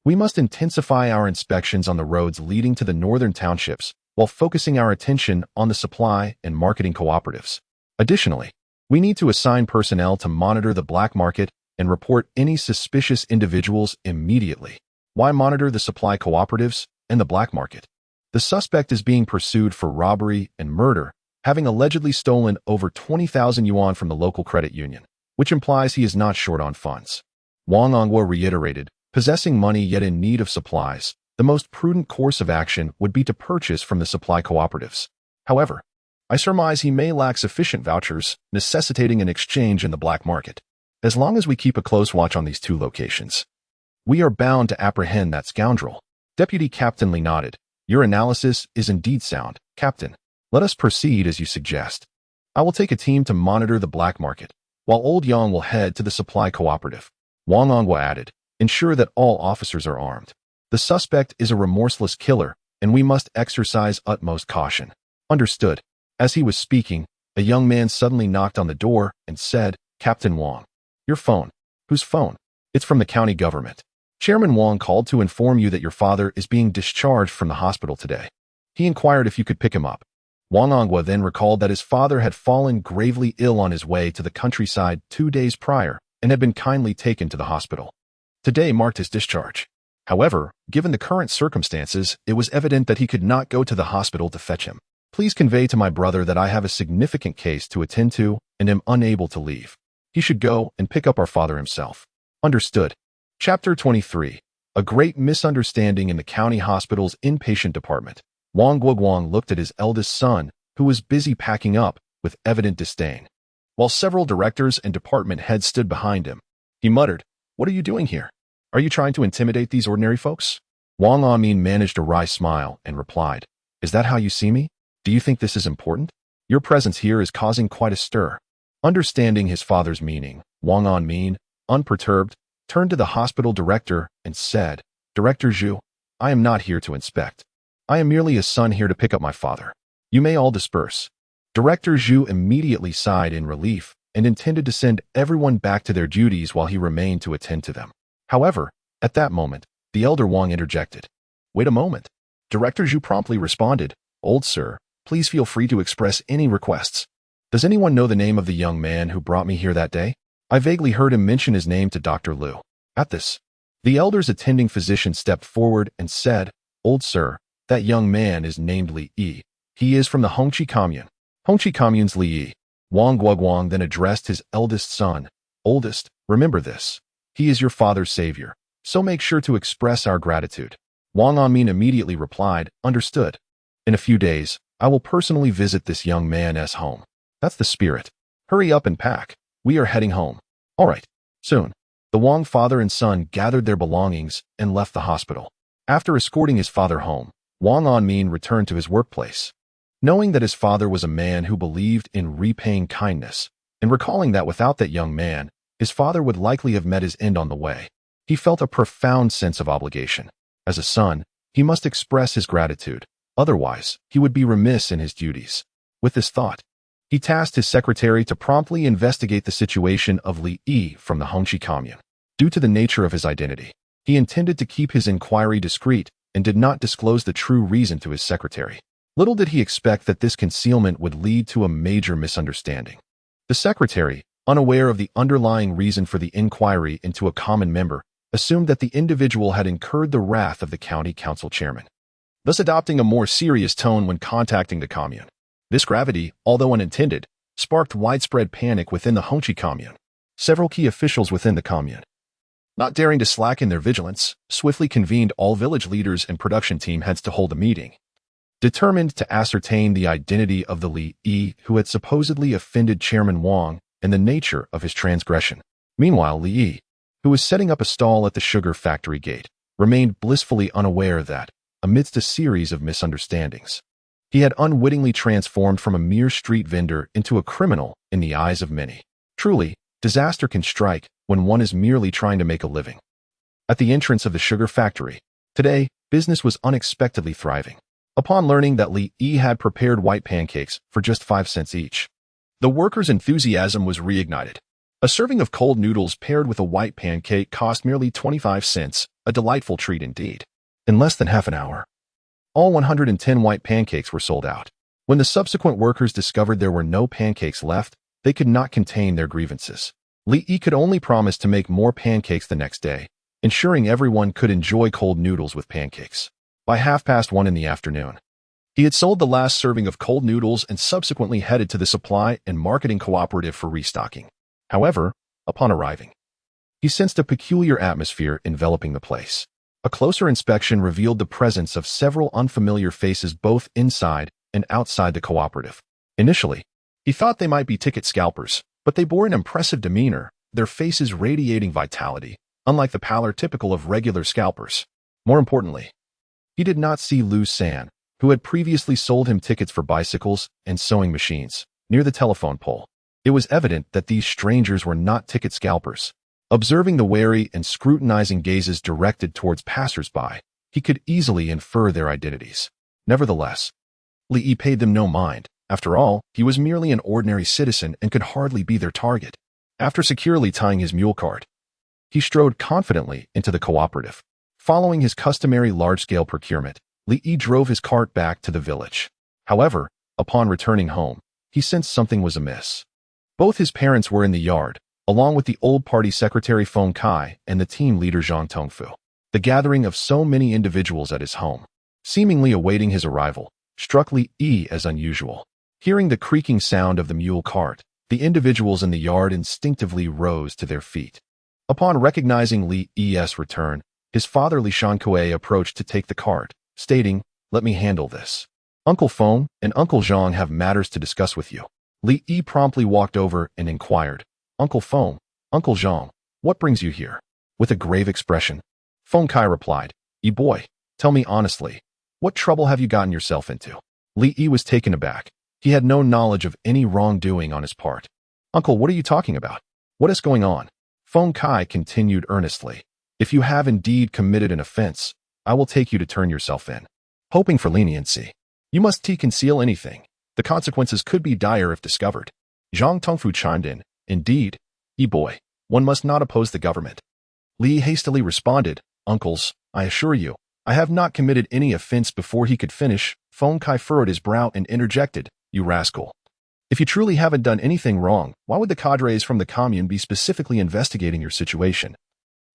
we must intensify our inspections on the roads leading to the northern townships while focusing our attention on the supply and marketing cooperatives. Additionally, we need to assign personnel to monitor the black market and report any suspicious individuals immediately. Why monitor the supply cooperatives and the black market? The suspect is being pursued for robbery and murder, having allegedly stolen over 20,000 yuan from the local credit union, which implies he is not short on funds. Wang Ongwa reiterated, possessing money yet in need of supplies, the most prudent course of action would be to purchase from the supply cooperatives. However, I surmise he may lack sufficient vouchers, necessitating an exchange in the black market. As long as we keep a close watch on these two locations, we are bound to apprehend that scoundrel. Deputy Captain Li nodded. Your analysis is indeed sound, Captain. Let us proceed as you suggest. I will take a team to monitor the black market, while Old Yang will head to the supply cooperative. Wang Ongwa added, ensure that all officers are armed. The suspect is a remorseless killer, and we must exercise utmost caution. Understood. As he was speaking, a young man suddenly knocked on the door and said, Captain Wang. Your phone. Whose phone? It's from the county government. Chairman Wang called to inform you that your father is being discharged from the hospital today. He inquired if you could pick him up. Wang Ongwa then recalled that his father had fallen gravely ill on his way to the countryside 2 days prior and had been kindly taken to the hospital. Today marked his discharge. However, given the current circumstances, it was evident that he could not go to the hospital to fetch him. Please convey to my brother that I have a significant case to attend to and am unable to leave. He should go and pick up our father himself. Understood. Chapter 23. A great misunderstanding in the county hospital's inpatient department. Wang Guoguang looked at his eldest son, who was busy packing up, with evident disdain. While several directors and department heads stood behind him, he muttered, What are you doing here? Are you trying to intimidate these ordinary folks? Wang Amin managed a wry smile and replied, Is that how you see me? Do you think this is important? Your presence here is causing quite a stir. Understanding his father's meaning, Wang Amin, unperturbed, turned to the hospital director and said, Director Zhu, I am not here to inspect. I am merely a son here to pick up my father. You may all disperse. Director Zhu immediately sighed in relief and intended to send everyone back to their duties while he remained to attend to them. However, at that moment, the elder Wang interjected. Wait a moment. Director Zhu promptly responded, Old sir, please feel free to express any requests. Does anyone know the name of the young man who brought me here that day? I vaguely heard him mention his name to Dr. Liu. At this, the elder's attending physician stepped forward and said, Old sir, that young man is named Li Yi. He is from the Hongqi commune. Hongqi commune's Li Yi. Wang Guoguang then addressed his eldest son. Oldest, remember this. He is your father's savior, so make sure to express our gratitude. Wang Amin immediately replied, Understood. In a few days, I will personally visit this young man's home. That's the spirit. Hurry up and pack. We are heading home. All right, soon. The Wang father and son gathered their belongings and left the hospital. After escorting his father home, Wang Anmin returned to his workplace. Knowing that his father was a man who believed in repaying kindness, and recalling that without that young man, his father would likely have met his end on the way, he felt a profound sense of obligation. As a son, he must express his gratitude, otherwise he would be remiss in his duties. With this thought, he tasked his secretary to promptly investigate the situation of Li Yi from the Hongqi commune. Due to the nature of his identity, he intended to keep his inquiry discreet and did not disclose the true reason to his secretary. Little did he expect that this concealment would lead to a major misunderstanding. The secretary, unaware of the underlying reason for the inquiry into a common member, assumed that the individual had incurred the wrath of the county council chairman, thus adopting a more serious tone when contacting the commune. This gravity, although unintended, sparked widespread panic within the Hongqi commune. Several key officials within the commune, not daring to slacken their vigilance, swiftly convened all village leaders and production team heads to hold a meeting, determined to ascertain the identity of the Li Yi who had supposedly offended Chairman Wang and the nature of his transgression. Meanwhile, Li Yi, who was setting up a stall at the sugar factory gate, remained blissfully unaware that, amidst a series of misunderstandings, he had unwittingly transformed from a mere street vendor into a criminal in the eyes of many. Truly, disaster can strike when one is merely trying to make a living. At the entrance of the sugar factory, today, business was unexpectedly thriving. Upon learning that Li Yi had prepared white pancakes for just 5 cents each, the workers' enthusiasm was reignited. A serving of cold noodles paired with a white pancake cost merely 25 cents, a delightful treat indeed. In less than half an hour, all 110 white pancakes were sold out. When the subsequent workers discovered there were no pancakes left, they could not contain their grievances. Li Yi could only promise to make more pancakes the next day, ensuring everyone could enjoy cold noodles with pancakes. By 1:30 in the afternoon, He had sold the last serving of cold noodles and subsequently headed to the supply and marketing cooperative for restocking. However, upon arriving, he sensed a peculiar atmosphere enveloping the place. A closer inspection revealed the presence of several unfamiliar faces both inside and outside the cooperative. Initially, he thought they might be ticket scalpers, but they bore an impressive demeanor, their faces radiating vitality, unlike the pallor typical of regular scalpers. More importantly, he did not see Lu San, who had previously sold him tickets for bicycles and sewing machines, near the telephone pole. It was evident that these strangers were not ticket scalpers. Observing the wary and scrutinizing gazes directed towards passers-by, he could easily infer their identities. Nevertheless, Li paid them no mind. After all, he was merely an ordinary citizen and could hardly be their target. After securely tying his mule cart, he strode confidently into the cooperative. Following his customary large-scale procurement, Li drove his cart back to the village. However, upon returning home, he sensed something was amiss. Both his parents were in the yard, along with the old party secretary Feng Kai and the team leader Zhang Tongfu. The gathering of so many individuals at his home, seemingly awaiting his arrival, struck Li as unusual. Hearing the creaking sound of the mule cart, the individuals in the yard instinctively rose to their feet. Upon recognizing Li's return, his father Li Shankue approached to take the cart, stating, "Let me handle this. Uncle Feng and Uncle Zhang have matters to discuss with you." Li promptly walked over and inquired, "Uncle Feng, Uncle Zhang, what brings you here?" With a grave expression, Feng Kai replied, "Boy, tell me honestly, what trouble have you gotten yourself into?" Li was taken aback. He had no knowledge of any wrongdoing on his part. "Uncle, what are you talking about? What is going on?" Feng Kai continued earnestly, "If you have indeed committed an offense, I will take you to turn yourself in. Hoping for leniency, you must conceal anything. The consequences could be dire if discovered." Zhang Tongfu chimed in, "Indeed, boy, one must not oppose the government." Li hastily responded, "Uncles, I assure you, I have not committed any offense." Before he could finish, Feng Kai furrowed his brow and interjected, "You rascal. If you truly haven't done anything wrong, why would the cadres from the commune be specifically investigating your situation?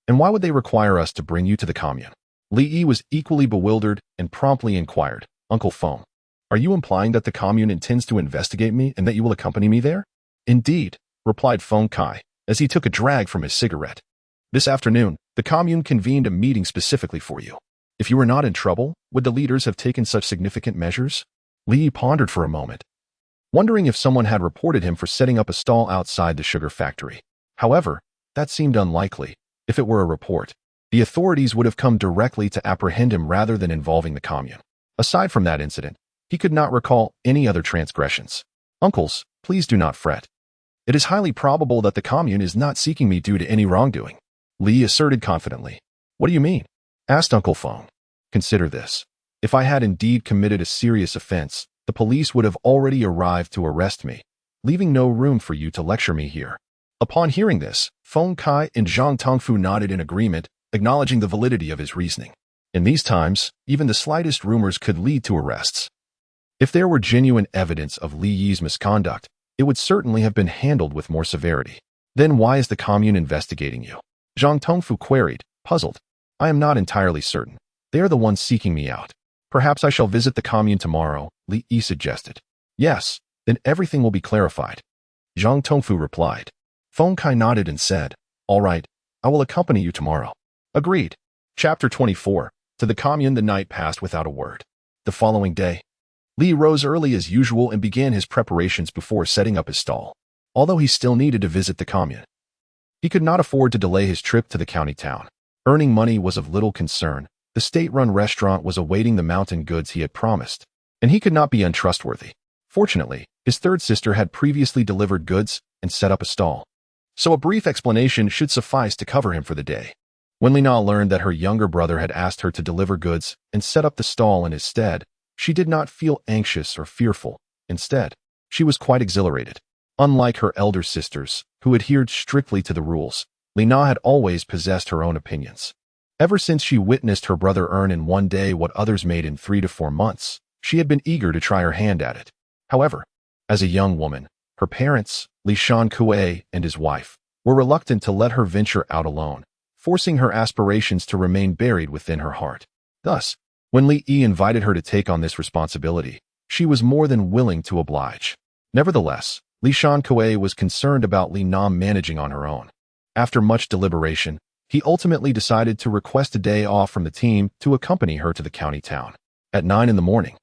And why would they require us to bring you to the commune?" Li was equally bewildered and promptly inquired, "Uncle Feng, are you implying that the commune intends to investigate me and that you will accompany me there?" "Indeed," replied Feng Kai, as he took a drag from his cigarette. "This afternoon, the commune convened a meeting specifically for you. If you were not in trouble, would the leaders have taken such significant measures?" Li pondered for a moment, wondering if someone had reported him for setting up a stall outside the sugar factory. However, that seemed unlikely. If it were a report, the authorities would have come directly to apprehend him rather than involving the commune. Aside from that incident, he could not recall any other transgressions. "Uncles, please do not fret. It is highly probable that the commune is not seeking me due to any wrongdoing," Li asserted confidently. "What do you mean?" asked Uncle Feng. "Consider this. If I had indeed committed a serious offense, the police would have already arrived to arrest me, leaving no room for you to lecture me here." Upon hearing this, Feng Kai and Zhang Tongfu nodded in agreement, acknowledging the validity of his reasoning. In these times, even the slightest rumors could lead to arrests. If there were genuine evidence of Li's misconduct, it would certainly have been handled with more severity. "Then why is the commune investigating you?" Zhang Tongfu queried, puzzled. "I am not entirely certain. They are the ones seeking me out. Perhaps I shall visit the commune tomorrow," Li suggested. "Yes, then everything will be clarified," Zhang Tongfu replied. Feng Kai nodded and said, "All right, I will accompany you tomorrow." Agreed. Chapter 24. To the commune. The night passed without a word. The following day, Li rose early as usual and began his preparations before setting up his stall. Although he still needed to visit the commune, he could not afford to delay his trip to the county town. Earning money was of little concern. The state-run restaurant was awaiting the mountain goods he had promised, and he could not be untrustworthy. Fortunately, his third sister had previously delivered goods and set up a stall, so a brief explanation should suffice to cover him for the day. When Lina learned that her younger brother had asked her to deliver goods and set up the stall in his stead, she did not feel anxious or fearful. Instead, she was quite exhilarated. Unlike her elder sisters, who adhered strictly to the rules, Lina had always possessed her own opinions. Ever since she witnessed her brother earn in one day what others made in 3 to 4 months, she had been eager to try her hand at it. However, as a young woman, her parents, Li Shankue and his wife, were reluctant to let her venture out alone, forcing her aspirations to remain buried within her heart. Thus, When Li Yi invited her to take on this responsibility, she was more than willing to oblige. Nevertheless, Li Shanque was concerned about Li Nam managing on her own. After much deliberation, he ultimately decided to request a day off from the team to accompany her to the county town. At 9 in the morning,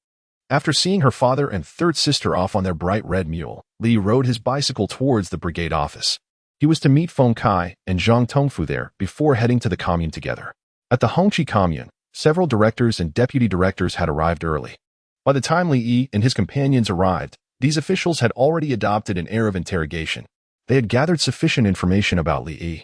after seeing her father and third sister off on their bright red mule, Li rode his bicycle towards the brigade office. He was to meet Feng Kai and Zhang Tongfu there before heading to the commune together. At the Hongqi commune, several directors and deputy directors had arrived early. By the time Li Yi and his companions arrived, these officials had already adopted an air of interrogation. They had gathered sufficient information about Li Yi,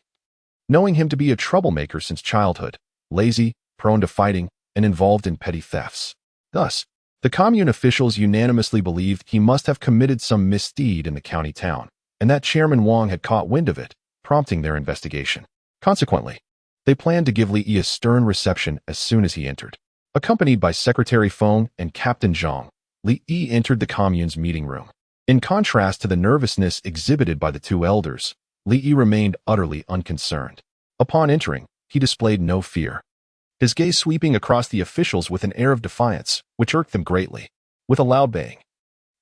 knowing him to be a troublemaker since childhood, lazy, prone to fighting, and involved in petty thefts. Thus, the commune officials unanimously believed he must have committed some misdeed in the county town, and that Chairman Wang had caught wind of it, prompting their investigation. Consequently, they planned to give Li Yi a stern reception as soon as he entered. Accompanied by Secretary Feng and Captain Zhang, Li Yi entered the commune's meeting room. In contrast to the nervousness exhibited by the two elders, Li Yi remained utterly unconcerned. Upon entering, he displayed no fear, his gaze sweeping across the officials with an air of defiance, which irked them greatly. With a loud bang,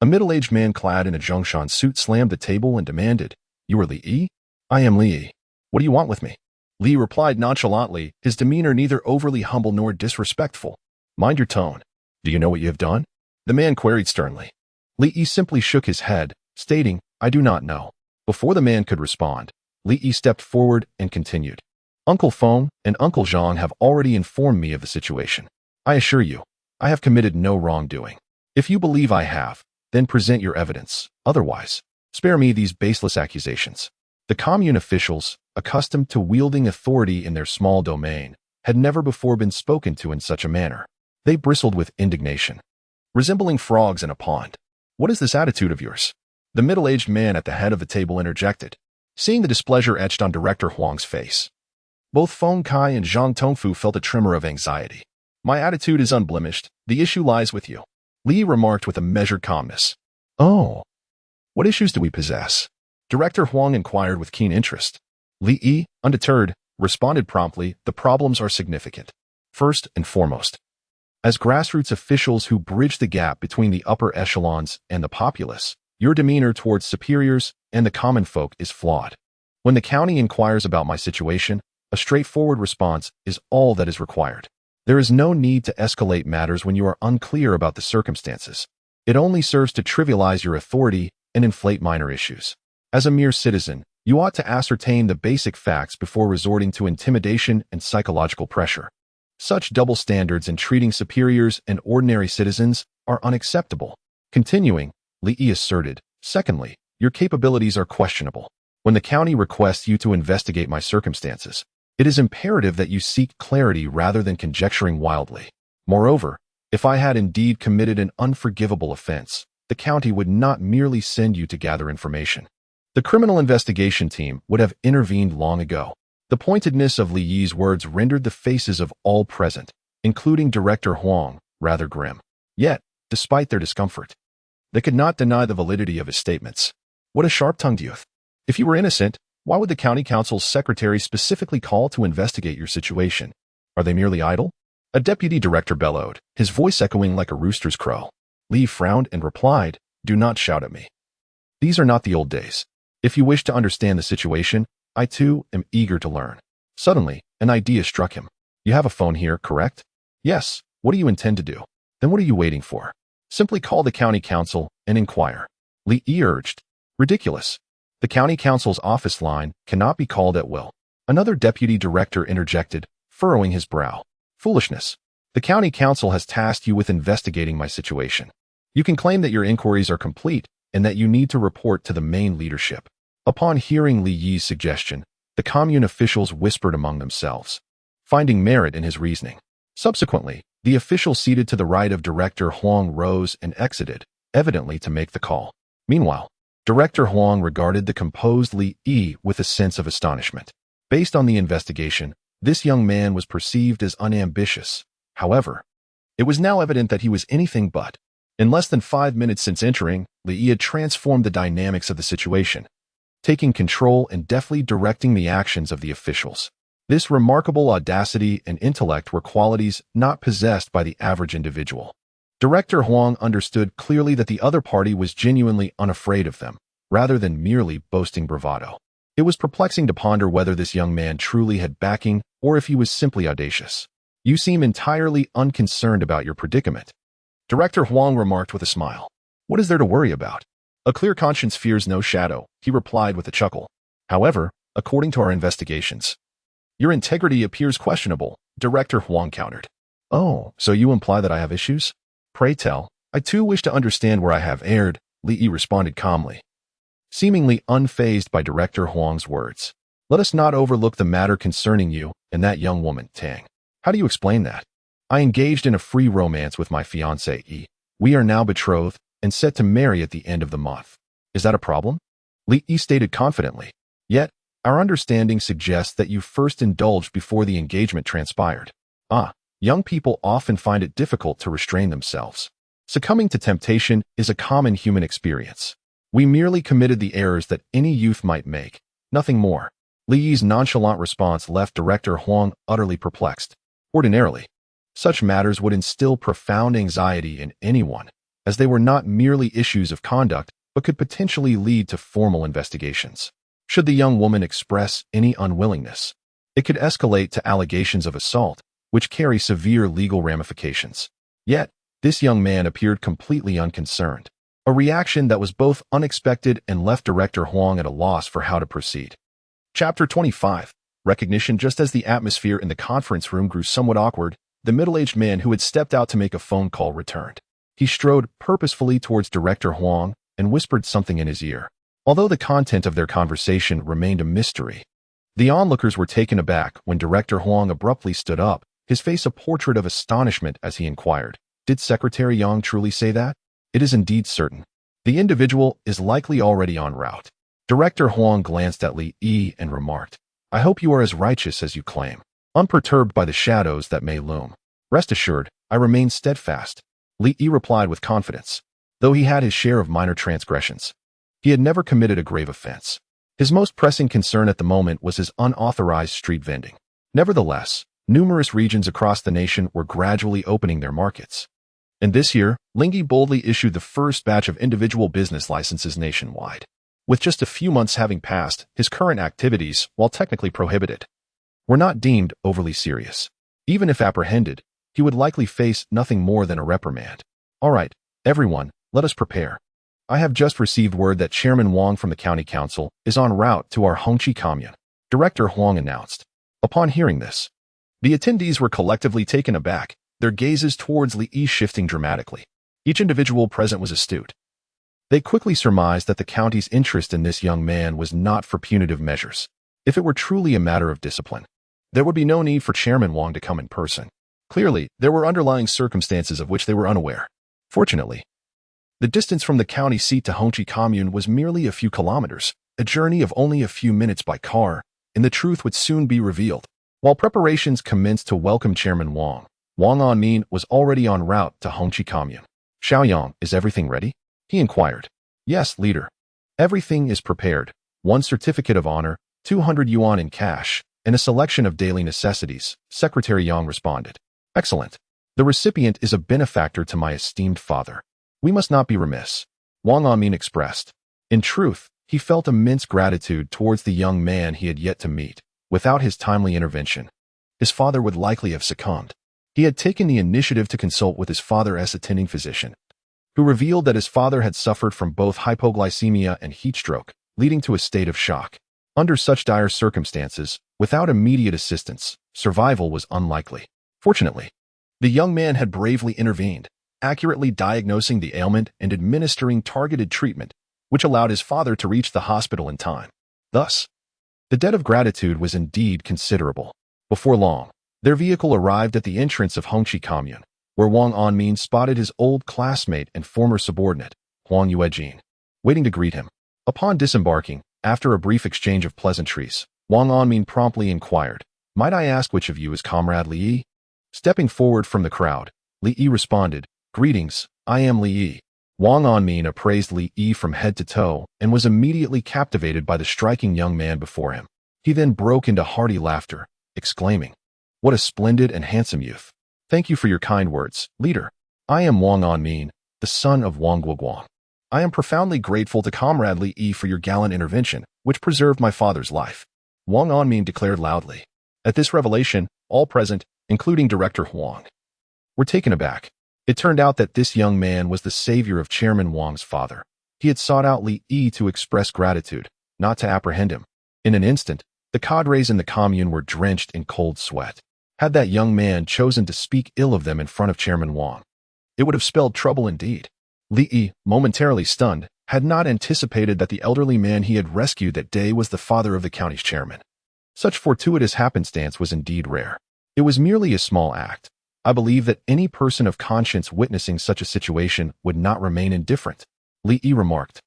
a middle-aged man clad in a Zhongshan suit slammed the table and demanded, "You are Li Yi?" "I am Li Yi. What do you want with me?" Li replied nonchalantly, his demeanor neither overly humble nor disrespectful. "Mind your tone. Do you know what you have done?" the man queried sternly. Li Yi simply shook his head, stating, "I do not know." Before the man could respond, Li Yi stepped forward and continued, "Uncle Feng and Uncle Zhang have already informed me of the situation. I assure you, I have committed no wrongdoing. If you believe I have, then present your evidence. Otherwise, spare me these baseless accusations." The commune officials, accustomed to wielding authority in their small domain, had never before been spoken to in such a manner. They bristled with indignation, resembling frogs in a pond. "What is this attitude of yours?" the middle-aged man at the head of the table interjected, seeing the displeasure etched on Director Huang's face. Both Feng Kai and Zhang Tongfu felt a tremor of anxiety. "My attitude is unblemished. The issue lies with you," Li remarked with a measured calmness. "Oh, what issues do we possess?" Director Huang inquired with keen interest. Li Yi, undeterred, responded promptly, "The problems are significant. First and foremost, as grassroots officials who bridge the gap between the upper echelons and the populace, your demeanor towards superiors and the common folk is flawed. When the county inquires about my situation, a straightforward response is all that is required. There is no need to escalate matters when you are unclear about the circumstances. It only serves to trivialize your authority and inflate minor issues. As a mere citizen, you ought to ascertain the basic facts before resorting to intimidation and psychological pressure. Such double standards in treating superiors and ordinary citizens are unacceptable." Continuing, Li Yi asserted, "Secondly, your capabilities are questionable. When the county requests you to investigate my circumstances, it is imperative that you seek clarity rather than conjecturing wildly. Moreover, if I had indeed committed an unforgivable offense, the county would not merely send you to gather information. The criminal investigation team would have intervened long ago." The pointedness of Li Yi's words rendered the faces of all present, including Director Huang, rather grim. Yet, despite their discomfort, they could not deny the validity of his statements. What a sharp-tongued youth. If you were innocent, why would the county council's secretary specifically call to investigate your situation? Are they merely idle? A deputy director bellowed, his voice echoing like a rooster's crow. Li frowned and replied, "Do not shout at me. These are not the old days. If you wish to understand the situation, I too am eager to learn." Suddenly, an idea struck him. "You have a phone here, correct?" "Yes. What do you intend to do?" "Then what are you waiting for? Simply call the county council and inquire," Li Yi urged. "Ridiculous. The county council's office line cannot be called at will." Another deputy director interjected, furrowing his brow. "Foolishness. The county council has tasked you with investigating my situation. You can claim that your inquiries are complete and that you need to report to the main leadership." Upon hearing Li Yi's suggestion, the commune officials whispered among themselves, finding merit in his reasoning. Subsequently, the official seated to the right of Director Huang rose and exited, evidently to make the call. Meanwhile, Director Huang regarded the composed Li Yi with a sense of astonishment. Based on the investigation, this young man was perceived as unambitious. However, it was now evident that he was anything but. In less than 5 minutes since entering, Li Yi had transformed the dynamics of the situation, taking control and deftly directing the actions of the officials. This remarkable audacity and intellect were qualities not possessed by the average individual. Director Huang understood clearly that the other party was genuinely unafraid of them, rather than merely boasting bravado. It was perplexing to ponder whether this young man truly had backing or if he was simply audacious. "You seem entirely unconcerned about your predicament," Director Huang remarked with a smile. "What is there to worry about? A clear conscience fears no shadow," he replied with a chuckle. "However, according to our investigations, your integrity appears questionable," Director Huang countered. "Oh, so you imply that I have issues? Pray tell. I too wish to understand where I have erred," Li Yi responded calmly, seemingly unfazed by Director Huang's words. "Let us not overlook the matter concerning you and that young woman, Tang. How do you explain that? I engaged in a free romance with my fiancée Yi. We are now betrothed and set to marry at the end of the month. Is that a problem?" Li Yi stated confidently. "Yet, our understanding suggests that you first indulged before the engagement transpired." Young people often find it difficult to restrain themselves. Succumbing to temptation is a common human experience. We merely committed the errors that any youth might make, nothing more. Li Yi's nonchalant response left Director Huang utterly perplexed. Ordinarily, such matters would instill profound anxiety in anyone, as they were not merely issues of conduct, but could potentially lead to formal investigations. Should the young woman express any unwillingness, it could escalate to allegations of assault, which carry severe legal ramifications. Yet, this young man appeared completely unconcerned, a reaction that was both unexpected and left Director Huang at a loss for how to proceed. Chapter 25. Recognition. Just as the atmosphere in the conference room grew somewhat awkward, the middle-aged man who had stepped out to make a phone call returned. He strode purposefully towards Director Huang and whispered something in his ear. Although the content of their conversation remained a mystery, the onlookers were taken aback when Director Huang abruptly stood up, his face a portrait of astonishment as he inquired, "Did Secretary Yang truly say that?" "It is indeed certain. The individual is likely already en route." Director Huang glanced at Li Yi and remarked, "I hope you are as righteous as you claim, unperturbed by the shadows that may loom." "Rest assured, I remain steadfast," Li Yi replied with confidence. Though he had his share of minor transgressions, he had never committed a grave offense. His most pressing concern at the moment was his unauthorized street vending. Nevertheless, numerous regions across the nation were gradually opening their markets. And this year, Lingyi boldly issued the first batch of individual business licenses nationwide. With just a few months having passed, his current activities, while technically prohibited, were not deemed overly serious. Even if apprehended, he would likely face nothing more than a reprimand. "All right, everyone, let us prepare. I have just received word that Chairman Wang from the County Council is en route to our Hongqi commune," Director Huang announced. Upon hearing this, the attendees were collectively taken aback, their gazes towards Li Yi shifting dramatically. Each individual present was astute. They quickly surmised that the county's interest in this young man was not for punitive measures. If it were truly a matter of discipline, there would be no need for Chairman Wang to come in person. Clearly, there were underlying circumstances of which they were unaware. Fortunately, the distance from the county seat to Hongqi commune was merely a few kilometers, a journey of only a few minutes by car, and the truth would soon be revealed. While preparations commenced to welcome Chairman Wang, Wang Anmin was already en route to Hongqi commune. "Xiaoyang, is everything ready?" he inquired. "Yes, leader. Everything is prepared. One certificate of honor, 200 yuan in cash, and a selection of daily necessities," Secretary Yang responded. "Excellent. The recipient is a benefactor to my esteemed father. We must not be remiss," Wang Anmin expressed. In truth, he felt immense gratitude towards the young man he had yet to meet. Without his timely intervention, his father would likely have succumbed. He had taken the initiative to consult with his father's attending physician, who revealed that his father had suffered from both hypoglycemia and heat stroke, leading to a state of shock. Under such dire circumstances, without immediate assistance, survival was unlikely. Fortunately, the young man had bravely intervened, accurately diagnosing the ailment and administering targeted treatment, which allowed his father to reach the hospital in time. Thus, the debt of gratitude was indeed considerable. Before long, their vehicle arrived at the entrance of Hongqi commune, where Wang Anmin spotted his old classmate and former subordinate, Huang Yuejin, waiting to greet him. Upon disembarking, after a brief exchange of pleasantries, Wang Anmin promptly inquired, "Might I ask which of you is Comrade Li Yi?" Stepping forward from the crowd, Li Yi responded, "Greetings, I am Li Yi." Wang Anmin appraised Li Yi from head to toe and was immediately captivated by the striking young man before him. He then broke into hearty laughter, exclaiming, "What a splendid and handsome youth. Thank you for your kind words, leader. I am Wang Anmin, the son of Wang Guoguang. I am profoundly grateful to Comrade Li Yi for your gallant intervention, which preserved my father's life," Wang Anmin declared loudly. At this revelation, all present, including Director Huang, were taken aback. It turned out that this young man was the savior of Chairman Wang's father. He had sought out Li Yi to express gratitude, not to apprehend him. In an instant, the cadres in the commune were drenched in cold sweat. Had that young man chosen to speak ill of them in front of Chairman Wang, it would have spelled trouble indeed. Li Yi, momentarily stunned, had not anticipated that the elderly man he had rescued that day was the father of the county's chairman. Such fortuitous happenstance was indeed rare. It was merely a small act. I believe that any person of conscience witnessing such a situation would not remain indifferent, Li Yi remarked.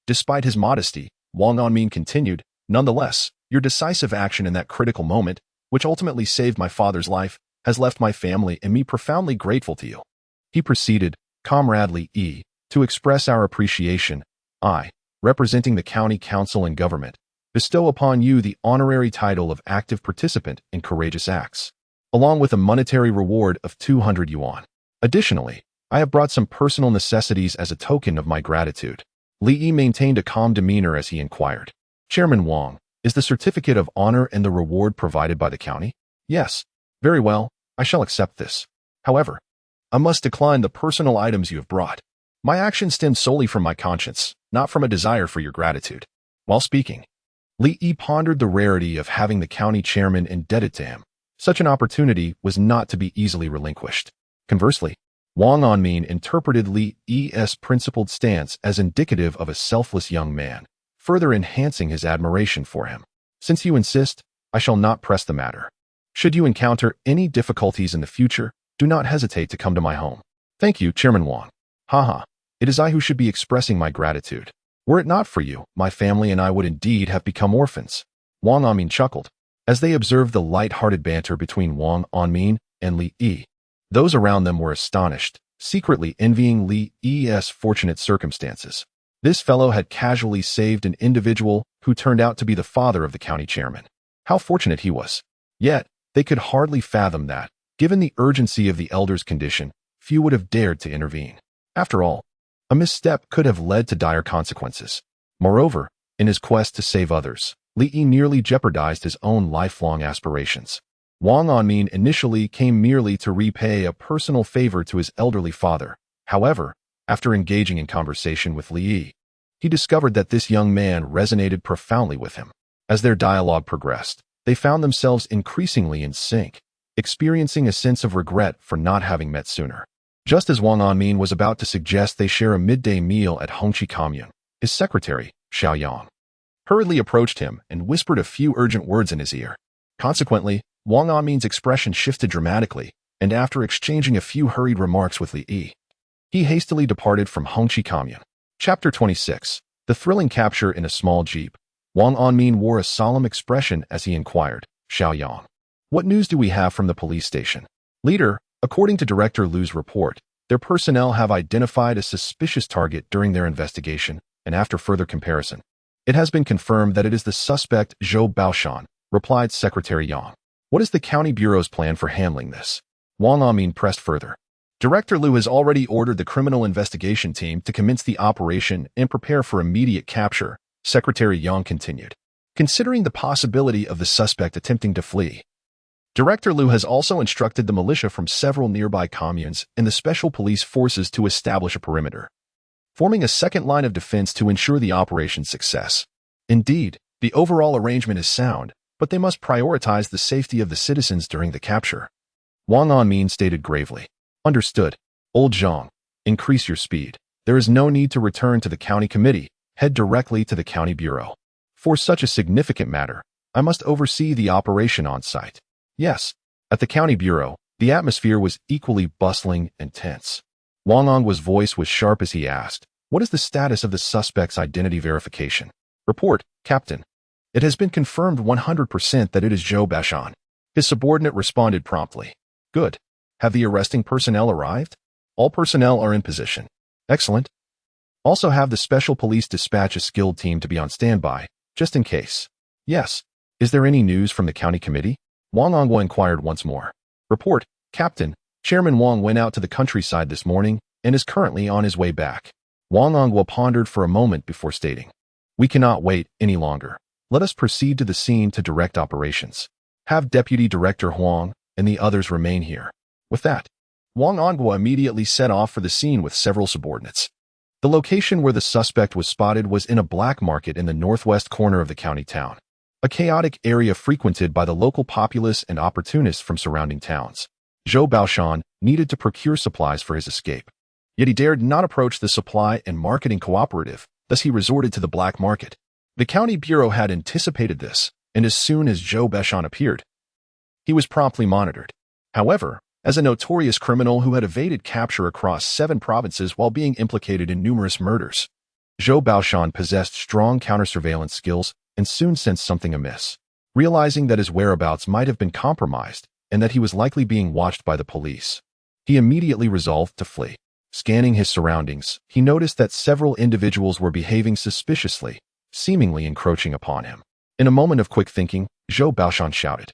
Despite his modesty, Wang Anmin continued, "Nonetheless, your decisive action in that critical moment, which ultimately saved my father's life, has left my family and me profoundly grateful to you." He proceeded, "Comrade Li Yi, to express our appreciation, I, representing the county council and government, bestow upon you the honorary title of active participant in courageous acts, along with a monetary reward of 200 yuan. Additionally, I have brought some personal necessities as a token of my gratitude." Li Yi maintained a calm demeanor as he inquired, "Chairman Wang, is the certificate of honor and the reward provided by the county?" "Yes." "Very well, I shall accept this. However, I must decline the personal items you have brought. My action stems solely from my conscience, not from a desire for your gratitude." While speaking, Li Yi pondered the rarity of having the county chairman indebted to him. Such an opportunity was not to be easily relinquished. Conversely, Wang Anmin interpreted Li Yi's principled stance as indicative of a selfless young man, further enhancing his admiration for him. "Since you insist, I shall not press the matter. Should you encounter any difficulties in the future, do not hesitate to come to my home." "Thank you, Chairman Wang. Haha, it is I who should be expressing my gratitude. Were it not for you, my family and I would indeed have become orphans." Wang Anmin chuckled as they observed the light-hearted banter between Wang Anmin and Li Yi. Those around them were astonished, secretly envying Li Yi's fortunate circumstances. This fellow had casually saved an individual who turned out to be the father of the county chairman. How fortunate he was. Yet, they could hardly fathom that, given the urgency of the elder's condition, few would have dared to intervene. After all, a misstep could have led to dire consequences. Moreover, in his quest to save others, Li Yi nearly jeopardized his own lifelong aspirations. Wang Anmin initially came merely to repay a personal favor to his elderly father. However, after engaging in conversation with Li Yi, he discovered that this young man resonated profoundly with him. As their dialogue progressed, they found themselves increasingly in sync, experiencing a sense of regret for not having met sooner. Just as Wang Anmin was about to suggest they share a midday meal at Hongqi Commune, his secretary, Xiaoyang, hurriedly approached him and whispered a few urgent words in his ear. Consequently, Wang Anmin's expression shifted dramatically, and after exchanging a few hurried remarks with Li Yi, he hastily departed from Hongqi Commune. Chapter 26. The thrilling capture in a small jeep. Wang Anmin wore a solemn expression as he inquired, "Xiaoyang, what news do we have from the police station?" "Leader, according to Director Lu's report, their personnel have identified a suspicious target during their investigation, and after further comparison, it has been confirmed that it is the suspect Zhou Baoshan," replied Secretary Yang. "What is the county bureau's plan for handling this?" Wang Anmin pressed further. "Director Lu has already ordered the criminal investigation team to commence the operation and prepare for immediate capture," Secretary Yang continued. "Considering the possibility of the suspect attempting to flee, Director Lu has also instructed the militia from several nearby communes and the special police forces to establish a perimeter, forming a second line of defense to ensure the operation's success. Indeed, the overall arrangement is sound, but they must prioritize the safety of the citizens during the capture." Wang Anmin stated gravely. "Understood. Old Zhang, increase your speed. There is no need to return to the county committee. Head directly to the county bureau. For such a significant matter, I must oversee the operation on site." Yes. At the county bureau, the atmosphere was equally bustling and tense. Wang Ang's voice was sharp as he asked, "What is the status of the suspect's identity verification?" "Report, Captain. It has been confirmed 100% that it is Zhou Baoshan." His subordinate responded promptly. "Good. Have the arresting personnel arrived?" "All personnel are in position." "Excellent. Also have the special police dispatch a skilled team to be on standby, just in case." "Yes. Is there any news from the county committee?" Wang Ongwa inquired once more. Report, Captain. Chairman Wang went out to the countryside this morning and is currently on his way back. Wang Ongwa pondered for a moment before stating, We cannot wait any longer. Let us proceed to the scene to direct operations. Have Deputy Director Huang and the others remain here. With that, Wang Ongwa immediately set off for the scene with several subordinates. The location where the suspect was spotted was in a black market in the northwest corner of the county town, a chaotic area frequented by the local populace and opportunists from surrounding towns. Zhou Baoshan needed to procure supplies for his escape. Yet he dared not approach the supply and marketing cooperative, thus he resorted to the black market. The county bureau had anticipated this, and as soon as Zhou Baoshan appeared, he was promptly monitored. However, as a notorious criminal who had evaded capture across 7 provinces while being implicated in numerous murders, Zhou Baoshan possessed strong counter-surveillance skills and soon sensed something amiss. Realizing that his whereabouts might have been compromised and that he was likely being watched by the police, he immediately resolved to flee. Scanning his surroundings, he noticed that several individuals were behaving suspiciously, seemingly encroaching upon him. In a moment of quick thinking, Zhou Baoshan shouted,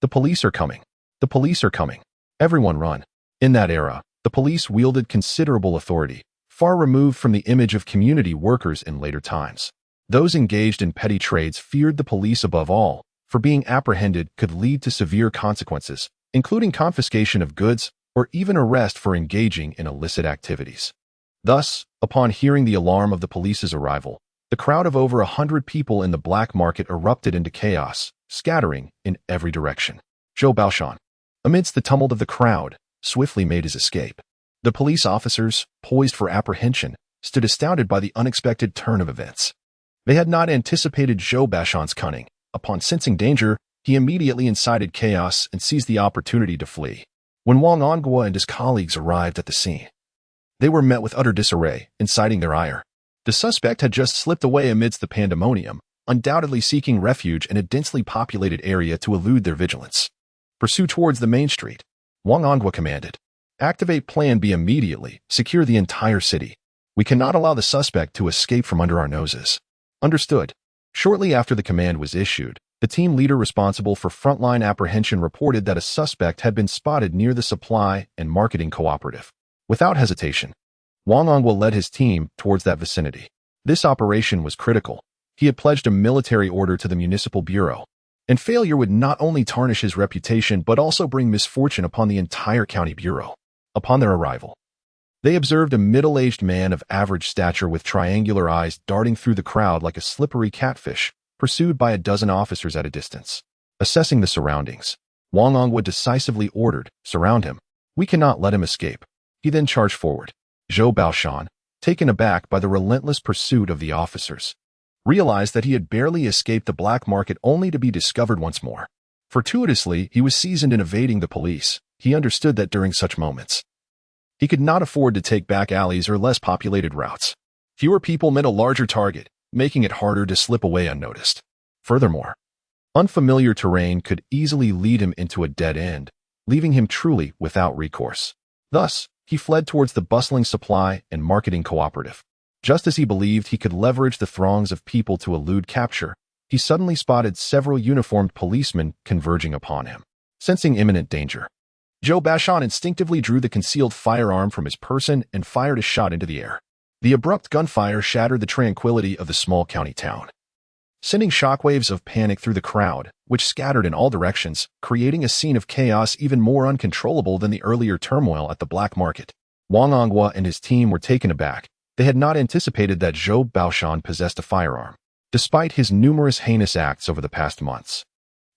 The police are coming! The police are coming! Everyone run! In that era, the police wielded considerable authority, far removed from the image of community workers in later times. Those engaged in petty trades feared the police above all, for being apprehended could lead to severe consequences, including confiscation of goods or even arrest for engaging in illicit activities. Thus, upon hearing the alarm of the police's arrival, the crowd of over 100 people in the black market erupted into chaos, scattering in every direction. Zhou Baoshan, amidst the tumult of the crowd, swiftly made his escape. The police officers, poised for apprehension, stood astounded by the unexpected turn of events. They had not anticipated Zhou Baoshan's cunning. Upon sensing danger, he immediately incited chaos and seized the opportunity to flee. When Wang Ongwa and his colleagues arrived at the scene, they were met with utter disarray, inciting their ire. The suspect had just slipped away amidst the pandemonium, undoubtedly seeking refuge in a densely populated area to elude their vigilance. Pursue towards the main street, Wang Ongwa commanded. Activate Plan B immediately. Secure the entire city. We cannot allow the suspect to escape from under our noses. Understood. Shortly after the command was issued, the team leader responsible for frontline apprehension reported that a suspect had been spotted near the supply and marketing cooperative. Without hesitation, Wang Ongwa led his team towards that vicinity. This operation was critical. He had pledged a military order to the municipal bureau, and failure would not only tarnish his reputation but also bring misfortune upon the entire county bureau. Upon their arrival, they observed a middle-aged man of average stature with triangular eyes darting through the crowd like a slippery catfish, pursued by a dozen officers at a distance. Assessing the surroundings, Wang Ongwa decisively ordered, Surround him. We cannot let him escape. He then charged forward. Zhou Baoshan, taken aback by the relentless pursuit of the officers, realized that he had barely escaped the black market only to be discovered once more. Fortuitously, he was seasoned in evading the police. He understood that during such moments, he could not afford to take back alleys or less populated routes. Fewer people meant a larger target, making it harder to slip away unnoticed. Furthermore, unfamiliar terrain could easily lead him into a dead end, leaving him truly without recourse. Thus, he fled towards the bustling supply and marketing cooperative. Just as he believed he could leverage the throngs of people to elude capture, he suddenly spotted several uniformed policemen converging upon him. Sensing imminent danger, Zhou Baoshan instinctively drew the concealed firearm from his person and fired a shot into the air. The abrupt gunfire shattered the tranquility of the small county town, sending shockwaves of panic through the crowd, which scattered in all directions, creating a scene of chaos even more uncontrollable than the earlier turmoil at the black market. Wang Ongwa and his team were taken aback. They had not anticipated that Zhou Baoshan possessed a firearm. Despite his numerous heinous acts over the past months,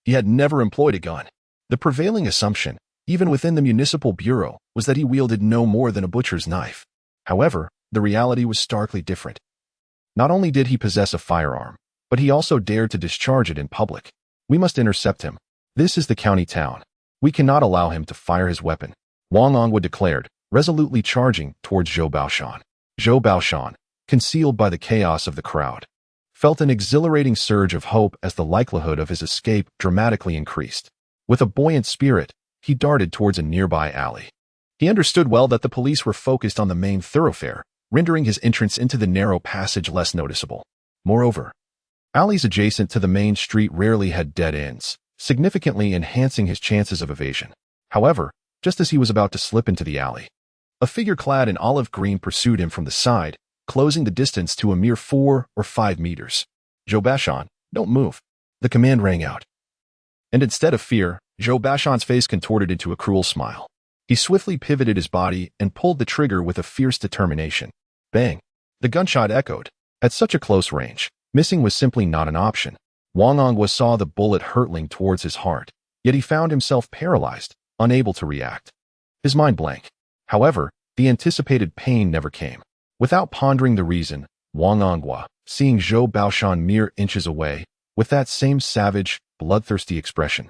he had never employed a gun. The prevailing assumption, even within the municipal bureau, was that he wielded no more than a butcher's knife. However, the reality was starkly different. Not only did he possess a firearm, but he also dared to discharge it in public. We must intercept him. This is the county town. We cannot allow him to fire his weapon, Wang Ongwa declared, resolutely charging towards Zhou Baoshan. Zhou Baoshan, concealed by the chaos of the crowd, felt an exhilarating surge of hope as the likelihood of his escape dramatically increased. With a buoyant spirit, he darted towards a nearby alley. He understood well that the police were focused on the main thoroughfare, rendering his entrance into the narrow passage less noticeable. Moreover, alleys adjacent to the main street rarely had dead ends, significantly enhancing his chances of evasion. However, just as he was about to slip into the alley, a figure clad in olive green pursued him from the side, closing the distance to a mere 4 or 5 meters. Zhou Bashan, don't move. The command rang out. And instead of fear, Zhou Bashan's face contorted into a cruel smile. He swiftly pivoted his body and pulled the trigger with a fierce determination. Bang! The gunshot echoed. At such a close range, missing was simply not an option. Wang Onghua saw the bullet hurtling towards his heart, yet he found himself paralyzed, unable to react. His mind blank. However, the anticipated pain never came. Without pondering the reason, Wang Onghua, seeing Zhou Baoshan mere inches away, with that same savage, bloodthirsty expression,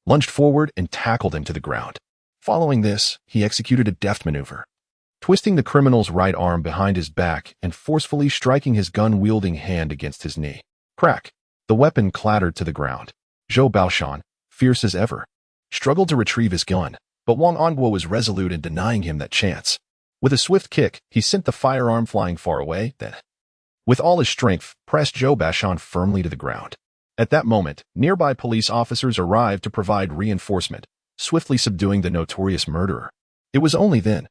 lunged forward and tackled him to the ground. Following this, he executed a deft maneuver, twisting the criminal's right arm behind his back and forcefully striking his gun-wielding hand against his knee. Crack! The weapon clattered to the ground. Zhou Baoshan, fierce as ever, struggled to retrieve his gun, but Wang Onghua was resolute in denying him that chance. With a swift kick, he sent the firearm flying far away, then, with all his strength, pressed Zhou Baoshan firmly to the ground. At that moment, nearby police officers arrived to provide reinforcement, swiftly subduing the notorious murderer. It was only then,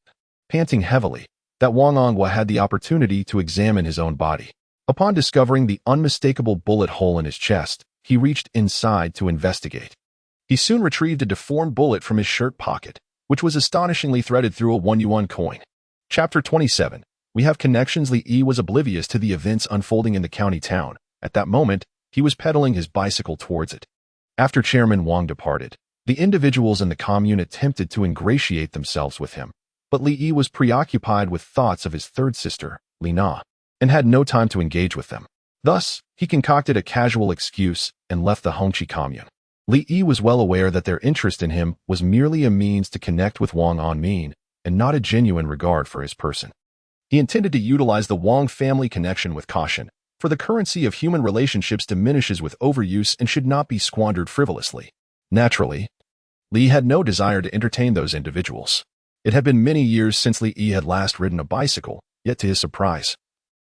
panting heavily, that Wang Onghua had the opportunity to examine his own body. Upon discovering the unmistakable bullet hole in his chest, he reached inside to investigate. He soon retrieved a deformed bullet from his shirt pocket, which was astonishingly threaded through a 1 yuan coin. Chapter 27. We have connections. Li Yi was oblivious to the events unfolding in the county town. At that moment, he was pedaling his bicycle towards it. After Chairman Wang departed, the individuals in the commune attempted to ingratiate themselves with him, but Li Yi was preoccupied with thoughts of his third sister, Li Na, and had no time to engage with them. Thus, he concocted a casual excuse and left the Hongqi commune. Li Yi was well aware that their interest in him was merely a means to connect with Wang Onmin, and not a genuine regard for his person. He intended to utilize the Wang family connection with caution, for the currency of human relationships diminishes with overuse and should not be squandered frivolously. Naturally, Li had no desire to entertain those individuals. It had been many years since Li Yi had last ridden a bicycle, yet to his surprise,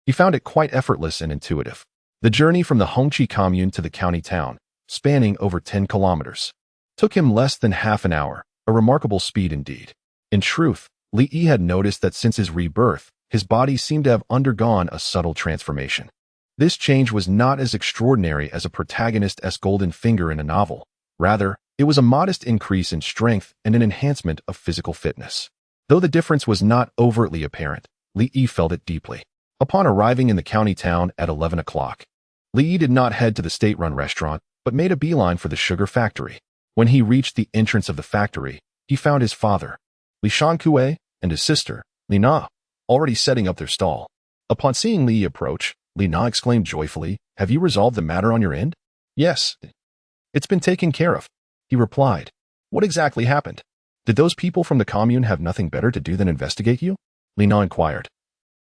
he found it quite effortless and intuitive. The journey from the Hongqi commune to the county town, spanning over 10 kilometers, took him less than half an hour, a remarkable speed indeed. In truth, Li Yi had noticed that since his rebirth, his body seemed to have undergone a subtle transformation. This change was not as extraordinary as a protagonist's golden finger in a novel. Rather, it was a modest increase in strength and an enhancement of physical fitness. Though the difference was not overtly apparent, Li Yi felt it deeply. Upon arriving in the county town at 11 o'clock, Li Yi did not head to the state-run restaurant, but made a beeline for the sugar factory. When he reached the entrance of the factory, he found his father, Li Shankue, and his sister, Li Na, already setting up their stall. Upon seeing Li Yi approach, Li Na exclaimed joyfully, "Have you resolved the matter on your end?" "Yes. It's been taken care of," he replied. "What exactly happened? Did those people from the commune have nothing better to do than investigate you?" Li Na inquired,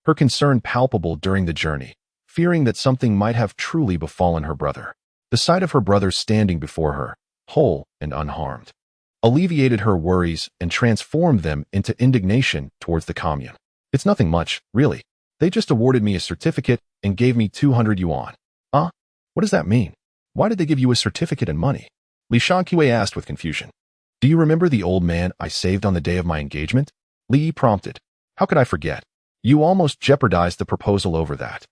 her concern palpable during the journey, fearing that something might have truly befallen her brother. The sight of her brother standing before her, whole and unharmed, alleviated her worries and transformed them into indignation towards the commune. "It's nothing much, really. They just awarded me a certificate and gave me 200 yuan. What does that mean? Why did they give you a certificate and money?" Li Shankue asked with confusion. "Do you remember the old man I saved on the day of my engagement?" Li Yi prompted. "How could I forget? You almost jeopardized the proposal over that."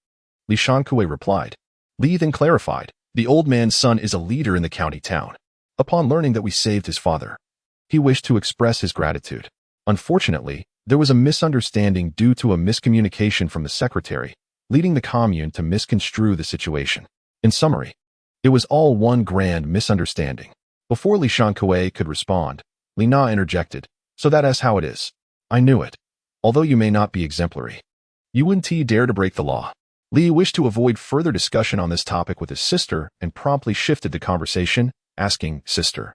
Li Shankue replied. Li then clarified, "The old man's son is a leader in the county town. Upon learning that we saved his father, he wished to express his gratitude. Unfortunately, there was a misunderstanding due to a miscommunication from the secretary, leading the commune to misconstrue the situation. In summary, it was all one grand misunderstanding." Before Li Shankue could respond, Li Na interjected, "So that is how it is. I knew it. Although you may not be exemplary, you wouldn't dare to break the law." Li wished to avoid further discussion on this topic with his sister and promptly shifted the conversation, asking, "Sister,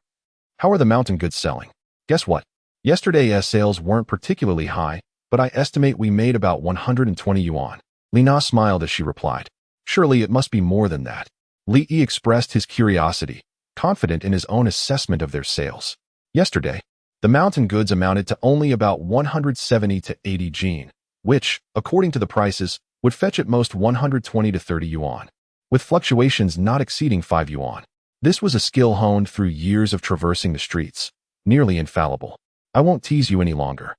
how are the mountain goods selling?" "Guess what? Yesterday's sales weren't particularly high, but I estimate we made about 120 yuan. Li Na smiled as she replied, "Surely it must be more than that." Li Yi expressed his curiosity, confident in his own assessment of their sales. Yesterday, the mountain goods amounted to only about 170 to 80 jin, which, according to the prices, would fetch at most 120 to 30 yuan, with fluctuations not exceeding 5 yuan. This was a skill honed through years of traversing the streets, nearly infallible. I won't tease you any longer.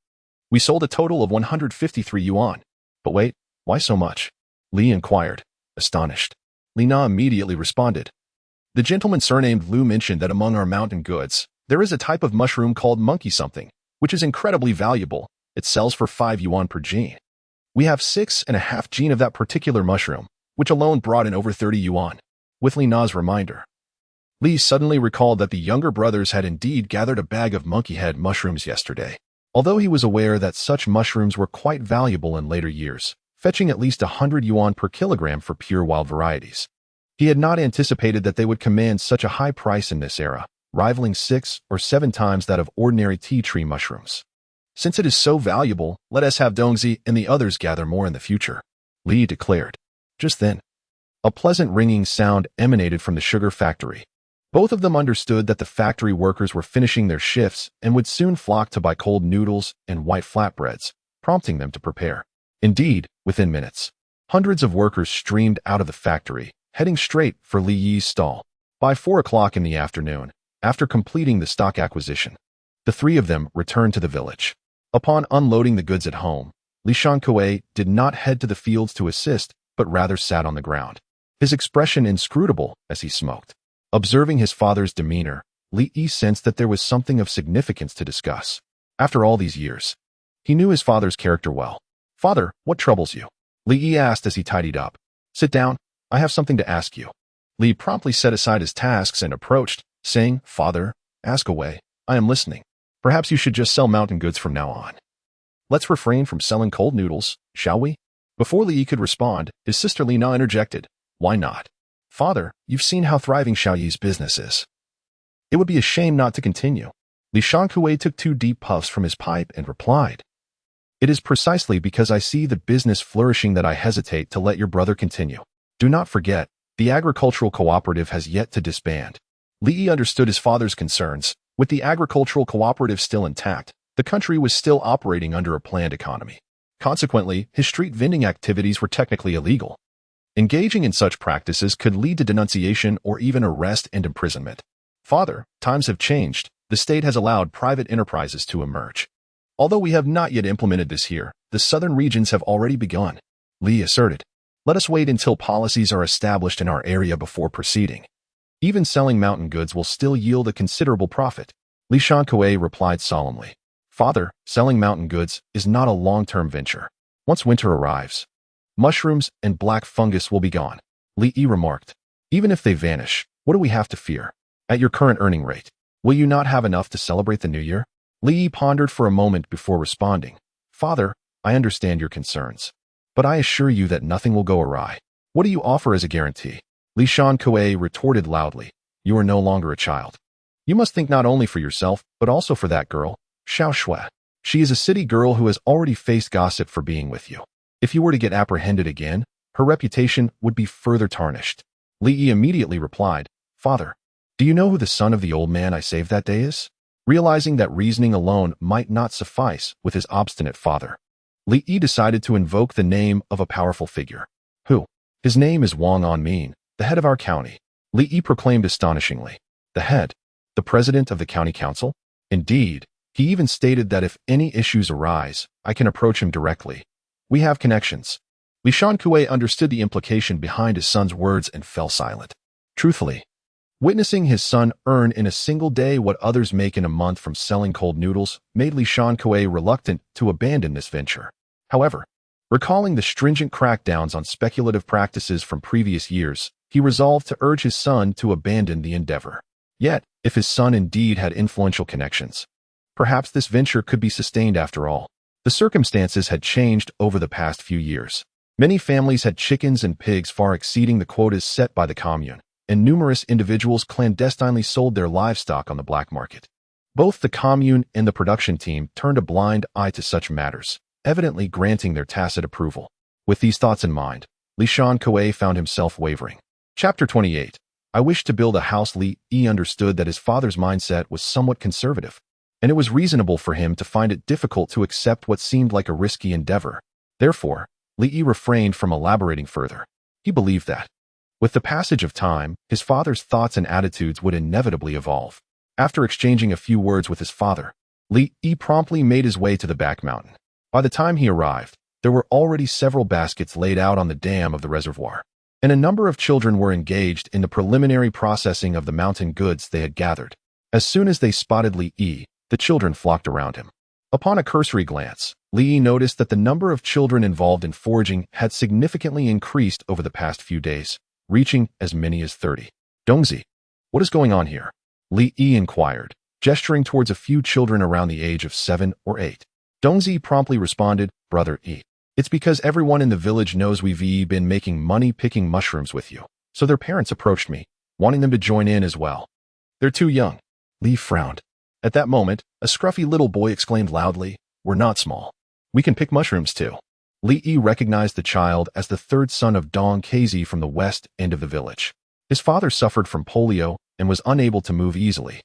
We sold a total of 153 yuan. But wait, why so much? Li inquired, astonished. Li Na immediately responded. The gentleman surnamed Lu mentioned that among our mountain goods, there is a type of mushroom called monkey something, which is incredibly valuable. It sells for 5 yuan per gene. We have 6.5 gene of that particular mushroom, which alone brought in over 30 yuan. With Li Na's reminder, Li suddenly recalled that the younger brothers had indeed gathered a bag of monkey head mushrooms yesterday. Although he was aware that such mushrooms were quite valuable in later years, fetching at least 100 yuan per kilogram for pure wild varieties, he had not anticipated that they would command such a high price in this era, rivaling 6 or 7 times that of ordinary tea tree mushrooms. Since it is so valuable, let us have Dongzi and the others gather more in the future, Li declared. Just then, a pleasant ringing sound emanated from the sugar factory. Both of them understood that the factory workers were finishing their shifts and would soon flock to buy cold noodles and white flatbreads, prompting them to prepare. Indeed, within minutes, hundreds of workers streamed out of the factory, heading straight for Li Yi's stall. By 4 o'clock in the afternoon, after completing the stock acquisition, the three of them returned to the village. Upon unloading the goods at home, Li Shankuei did not head to the fields to assist, but rather sat on the ground, his expression inscrutable as he smoked. Observing his father's demeanor, Li Yi sensed that there was something of significance to discuss. After all these years, he knew his father's character well. Father, what troubles you? Li Yi asked as he tidied up. Sit down, I have something to ask you. Li promptly set aside his tasks and approached, saying, Father, ask away, I am listening. Perhaps you should just sell mountain goods from now on. Let's refrain from selling cold noodles, shall we? Before Li Yi could respond, his sister Li Na interjected. Why not? Father, you've seen how thriving Xiaoyi's business is. It would be a shame not to continue. Li Shankuei took 2 deep puffs from his pipe and replied. It is precisely because I see the business flourishing that I hesitate to let your brother continue. Do not forget, the agricultural cooperative has yet to disband. Li Yi understood his father's concerns. With the agricultural cooperative still intact, the country was still operating under a planned economy. Consequently, his street vending activities were technically illegal. Engaging in such practices could lead to denunciation or even arrest and imprisonment. Father, times have changed. The state has allowed private enterprises to emerge. Although we have not yet implemented this here, the southern regions have already begun, Li asserted. Let us wait until policies are established in our area before proceeding. Even selling mountain goods will still yield a considerable profit. Li Shankuei replied solemnly. Father, selling mountain goods is not a long-term venture. Once winter arrives, mushrooms and black fungus will be gone, Li Yi remarked. Even if they vanish, what do we have to fear? At your current earning rate, will you not have enough to celebrate the new year? Li Yi pondered for a moment before responding. Father, I understand your concerns, but I assure you that nothing will go awry. What do you offer as a guarantee? Li Shankuei retorted loudly. You are no longer a child. You must think not only for yourself, but also for that girl, Xiao Xue. She is a city girl who has already faced gossip for being with you. If you were to get apprehended again, her reputation would be further tarnished. Li Yi immediately replied, Father, do you know who the son of the old man I saved that day is? Realizing that reasoning alone might not suffice with his obstinate father, Li Yi decided to invoke the name of a powerful figure. Who? His name is Wang Anmin, the head of our county, Li Yi proclaimed astonishingly. The head? The president of the county council? Indeed, he even stated that if any issues arise, I can approach him directly. We have connections. Li Shankuei understood the implication behind his son's words and fell silent. Truthfully, witnessing his son earn in a single day what others make in a month from selling cold noodles made Li Shankuei reluctant to abandon this venture. However, recalling the stringent crackdowns on speculative practices from previous years, he resolved to urge his son to abandon the endeavor. Yet, if his son indeed had influential connections, perhaps this venture could be sustained after all. The circumstances had changed over the past few years. Many families had chickens and pigs far exceeding the quotas set by the commune, and numerous individuals clandestinely sold their livestock on the black market. Both the commune and the production team turned a blind eye to such matters, evidently granting their tacit approval. With these thoughts in mind, Li Shankuei found himself wavering. Chapter 28. I wish to build a house. Li Yi understood that his father's mindset was somewhat conservative, and it was reasonable for him to find it difficult to accept what seemed like a risky endeavor. Therefore, Li Yi refrained from elaborating further. He believed that, With the passage of time, his father's thoughts and attitudes would inevitably evolve. After exchanging a few words with his father, Li Yi promptly made his way to the back mountain. By the time he arrived, there were already several baskets laid out on the dam of the reservoir, and a number of children were engaged in the preliminary processing of the mountain goods they had gathered. As soon as they spotted Li Yi, the children flocked around him. Upon a cursory glance, Li Yi noticed that the number of children involved in foraging had significantly increased over the past few days, reaching as many as 30. Dongzi, what is going on here? Li Yi inquired, gesturing towards a few children around the age of 7 or 8. Dongzi promptly responded, Brother Yi, it's because everyone in the village knows we've been making money picking mushrooms with you, so their parents approached me, wanting them to join in as well. They're too young. Li frowned. At that moment, a scruffy little boy exclaimed loudly, We're not small. We can pick mushrooms too. Li Yi recognized the child as the third son of Dong Kazi from the west end of the village. His father suffered from polio and was unable to move easily,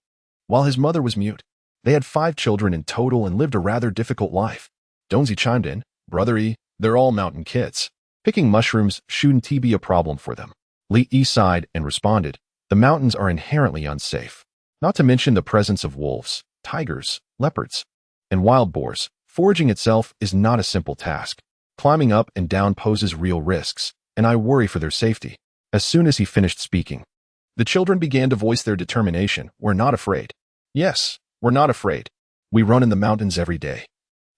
while his mother was mute. They had 5 children in total and lived a rather difficult life. Dongzi chimed in, Brother Yi, they're all mountain kids. Picking mushrooms shouldn't be a problem for them. Li Yi sighed and responded, The mountains are inherently unsafe. Not to mention the presence of wolves, tigers, leopards, and wild boars. Foraging itself is not a simple task. Climbing up and down poses real risks, and I worry for their safety. As soon as he finished speaking, the children began to voice their determination. We're not afraid. Yes, we're not afraid. We run in the mountains every day.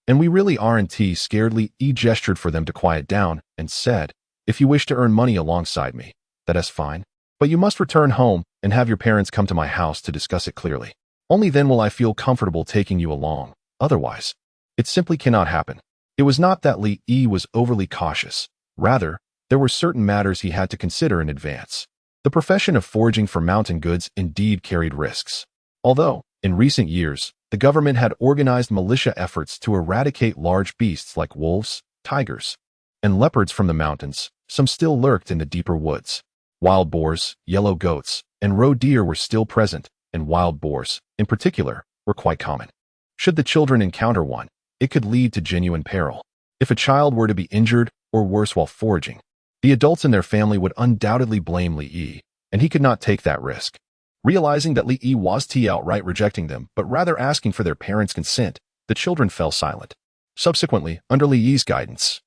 And we really aren't scared. Li Yi gestured for them to quiet down and said, If you wish to earn money alongside me, that is fine. But you must return home and have your parents come to my house to discuss it clearly. Only then will I feel comfortable taking you along. Otherwise, it simply cannot happen. It was not that Li Yi was overly cautious. Rather, there were certain matters he had to consider in advance. The profession of foraging for mountain goods indeed carried risks. Although, in recent years, the government had organized militia efforts to eradicate large beasts like wolves, tigers, and leopards from the mountains, some still lurked in the deeper woods. Wild boars, yellow goats, and roe deer were still present, and wild boars, in particular, were quite common. Should the children encounter one, it could lead to genuine peril. If a child were to be injured or worse while foraging, the adults in their family would undoubtedly blame Li Yi, and he could not take that risk. Realizing that Li Yi was outright rejecting them, but rather asking for their parents' consent, the children fell silent. Subsequently, under Li Yi's guidance,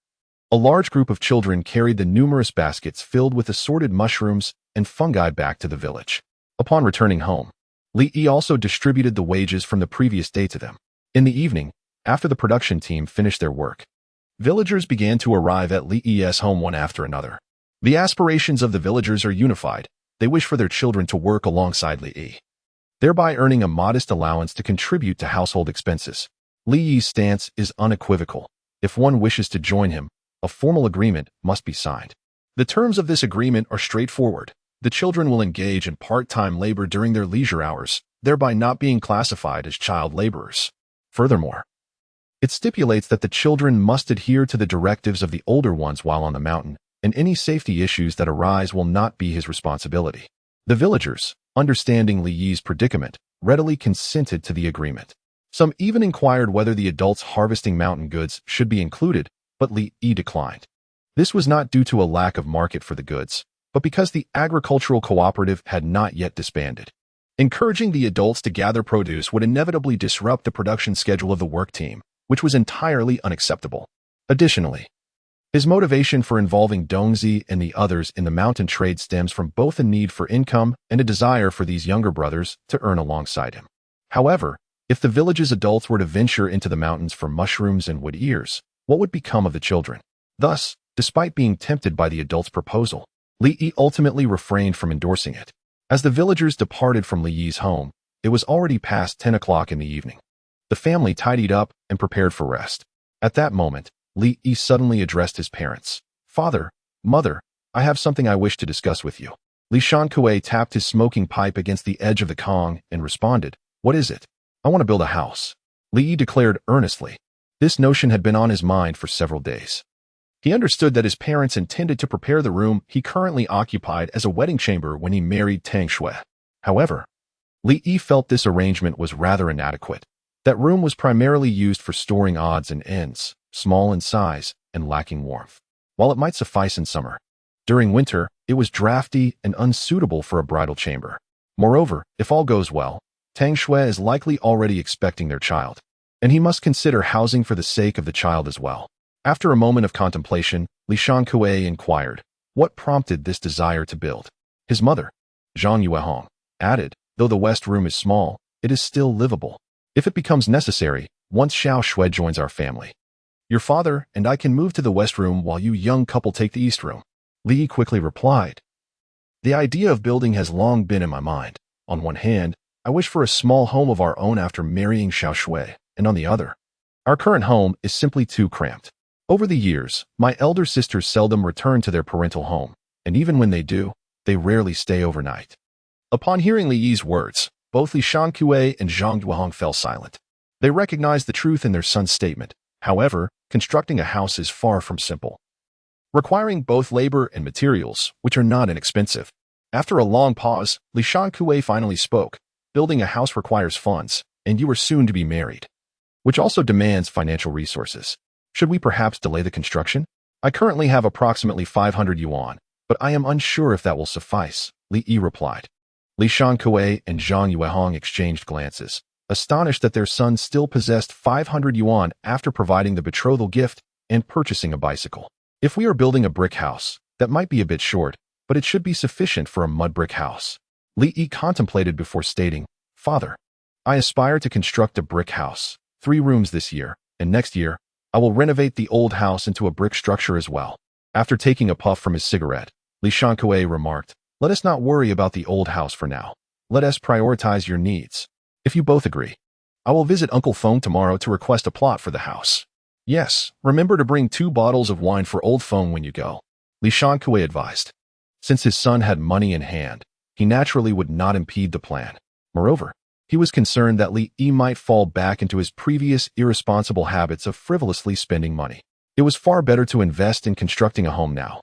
a large group of children carried the numerous baskets filled with assorted mushrooms and fungi back to the village. Upon returning home, Li Yi also distributed the wages from the previous day to them. In the evening, after the production team finished their work, villagers began to arrive at Li Yi's home one after another. The aspirations of the villagers are unified. They wish for their children to work alongside Li Yi, thereby earning a modest allowance to contribute to household expenses. Li Yi's stance is unequivocal. If one wishes to join him, a formal agreement must be signed. The terms of this agreement are straightforward. The children will engage in part-time labor during their leisure hours, thereby not being classified as child laborers. Furthermore, it stipulates that the children must adhere to the directives of the older ones while on the mountain, and any safety issues that arise will not be his responsibility. The villagers, understanding Li Yi's predicament, readily consented to the agreement. Some even inquired whether the adults harvesting mountain goods should be included, but Li Yi declined. This was not due to a lack of market for the goods, but because the agricultural cooperative had not yet disbanded. Encouraging the adults to gather produce would inevitably disrupt the production schedule of the work team, which was entirely unacceptable. Additionally, his motivation for involving Dongzi and the others in the mountain trade stems from both a need for income and a desire for these younger brothers to earn alongside him. However, if the village's adults were to venture into the mountains for mushrooms and wood ears, what would become of the children? Thus, despite being tempted by the adults' proposal, Li Yi ultimately refrained from endorsing it. As the villagers departed from Li Yi's home, it was already past 10 o'clock in the evening. The family tidied up and prepared for rest. At that moment, Li Yi suddenly addressed his parents. Father, Mother, I have something I wish to discuss with you. Li Shankue tapped his smoking pipe against the edge of the Kong and responded, What is it? I want to build a house. Li Yi declared earnestly. This notion had been on his mind for several days. He understood that his parents intended to prepare the room he currently occupied as a wedding chamber when he married Tang Xue. However, Li Yi felt this arrangement was rather inadequate. That room was primarily used for storing odds and ends, small in size and lacking warmth. While it might suffice in summer, during winter, It was drafty and unsuitable for a bridal chamber. Moreover, if all goes well, Tang Xue is likely already expecting their child, and he must consider housing for the sake of the child as well. After a moment of contemplation, Li Shanque inquired, what prompted this desire to build? His mother, Zhang Yuehong, added, though the west room is small, it is still livable. If it becomes necessary, once Xiao Xue joins our family, your father and I can move to the west room while you young couple take the east room. Li quickly replied. The idea of building has long been in my mind. On one hand, I wish for a small home of our own after marrying Xiao Xue, and on the other, our current home is simply too cramped. Over the years, my elder sisters seldom return to their parental home, and even when they do, they rarely stay overnight. Upon hearing Li Yi's words, both Li Shanque and Zhang Yuehong fell silent. They recognized the truth in their son's statement. However, constructing a house is far from simple, requiring both labor and materials, which are not inexpensive. After a long pause, Li Shanque finally spoke. Building a house requires funds, and you are soon to be married, which also demands financial resources. Should we perhaps delay the construction? I currently have approximately 500 yuan, but I am unsure if that will suffice, Li Yi replied. Li Shanque and Zhang Yuehong exchanged glances, astonished that their son still possessed 500 yuan after providing the betrothal gift and purchasing a bicycle. If we are building a brick house, that might be a bit short, but it should be sufficient for a mud brick house. Li Yi contemplated before stating, Father, I aspire to construct a brick house, 3 rooms this year, and next year, I will renovate the old house into a brick structure as well. After taking a puff from his cigarette, Li Shanque remarked, let us not worry about the old house for now. Let us prioritize your needs. If you both agree, I will visit Uncle Feng tomorrow to request a plot for the house. Yes, remember to bring 2 bottles of wine for old Feng when you go, Li Shanque advised. Since his son had money in hand, he naturally would not impede the plan. Moreover, he was concerned that Li Yi might fall back into his previous irresponsible habits of frivolously spending money. It was far better to invest in constructing a home now.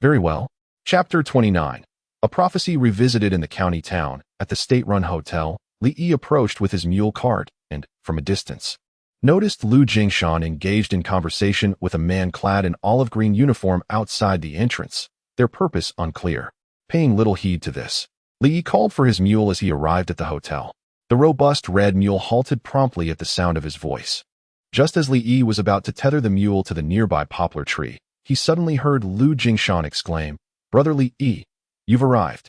Very well. Chapter 29. A prophecy revisited in the county town. At the state-run hotel, Li Yi approached with his mule cart and, from a distance, noticed Lu Jingshan engaged in conversation with a man clad in olive green uniform outside the entrance, their purpose unclear. Paying little heed to this, Li Yi called for his mule as he arrived at the hotel. The robust red mule halted promptly at the sound of his voice. Just as Li Yi was about to tether the mule to the nearby poplar tree, he suddenly heard Lu Jingshan exclaim, Brother Li Yi, you've arrived.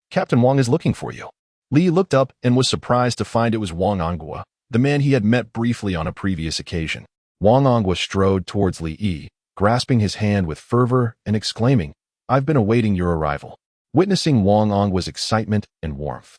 Captain Wang is looking for you. Li looked up and was surprised to find it was Wang Anghua, the man he had met briefly on a previous occasion. Wang Anghua strode towards Li Yi, grasping his hand with fervor and exclaiming, I've been awaiting your arrival. Witnessing Wang Anghua's excitement and warmth,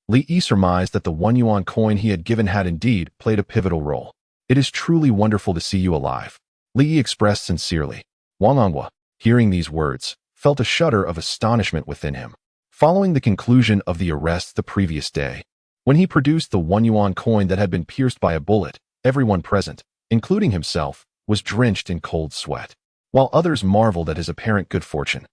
Li Yi surmised that the 1 yuan coin he had given had indeed played a pivotal role. It is truly wonderful to see you alive, Li Yi expressed sincerely. Wang Anghua, hearing these words, felt a shudder of astonishment within him. Following the conclusion of the arrest the previous day, when he produced the 1 yuan coin that had been pierced by a bullet, everyone present, including himself, was drenched in cold sweat, while others marveled at his apparent good fortune.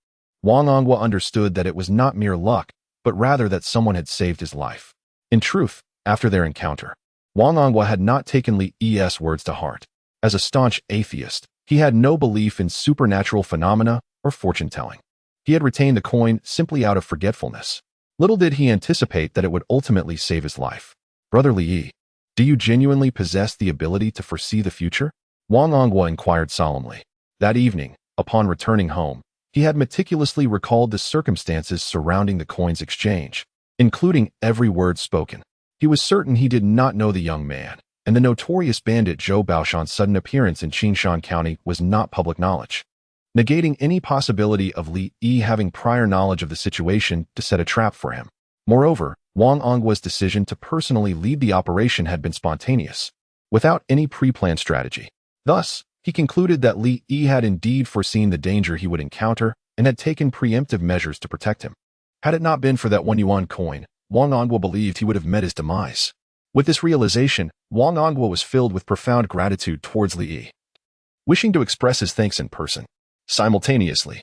Wang Anghua understood that it was not mere luck, but rather that someone had saved his life. In truth, after their encounter, Wang Anghua had not taken Li Yi's words to heart. As a staunch atheist, he had no belief in supernatural phenomena or fortune-telling. He had retained the coin simply out of forgetfulness. Little did he anticipate that it would ultimately save his life. Brother Li Yi, do you genuinely possess the ability to foresee the future? Wang Anghua inquired solemnly. That evening, upon returning home, he had meticulously recalled the circumstances surrounding the coin's exchange, including every word spoken. He was certain he did not know the young man, and the notorious bandit Zhou Baoshan's sudden appearance in Qingshan County was not public knowledge, negating any possibility of Li Yi having prior knowledge of the situation to set a trap for him. Moreover, Wang Anghua's decision to personally lead the operation had been spontaneous, without any pre-planned strategy. Thus, he concluded that Li Yi had indeed foreseen the danger he would encounter and had taken preemptive measures to protect him. Had it not been for that 1 yuan coin, Wang Anghua believed he would have met his demise. With this realization, Wang Anghua was filled with profound gratitude towards Li Yi, wishing to express his thanks in person. Simultaneously,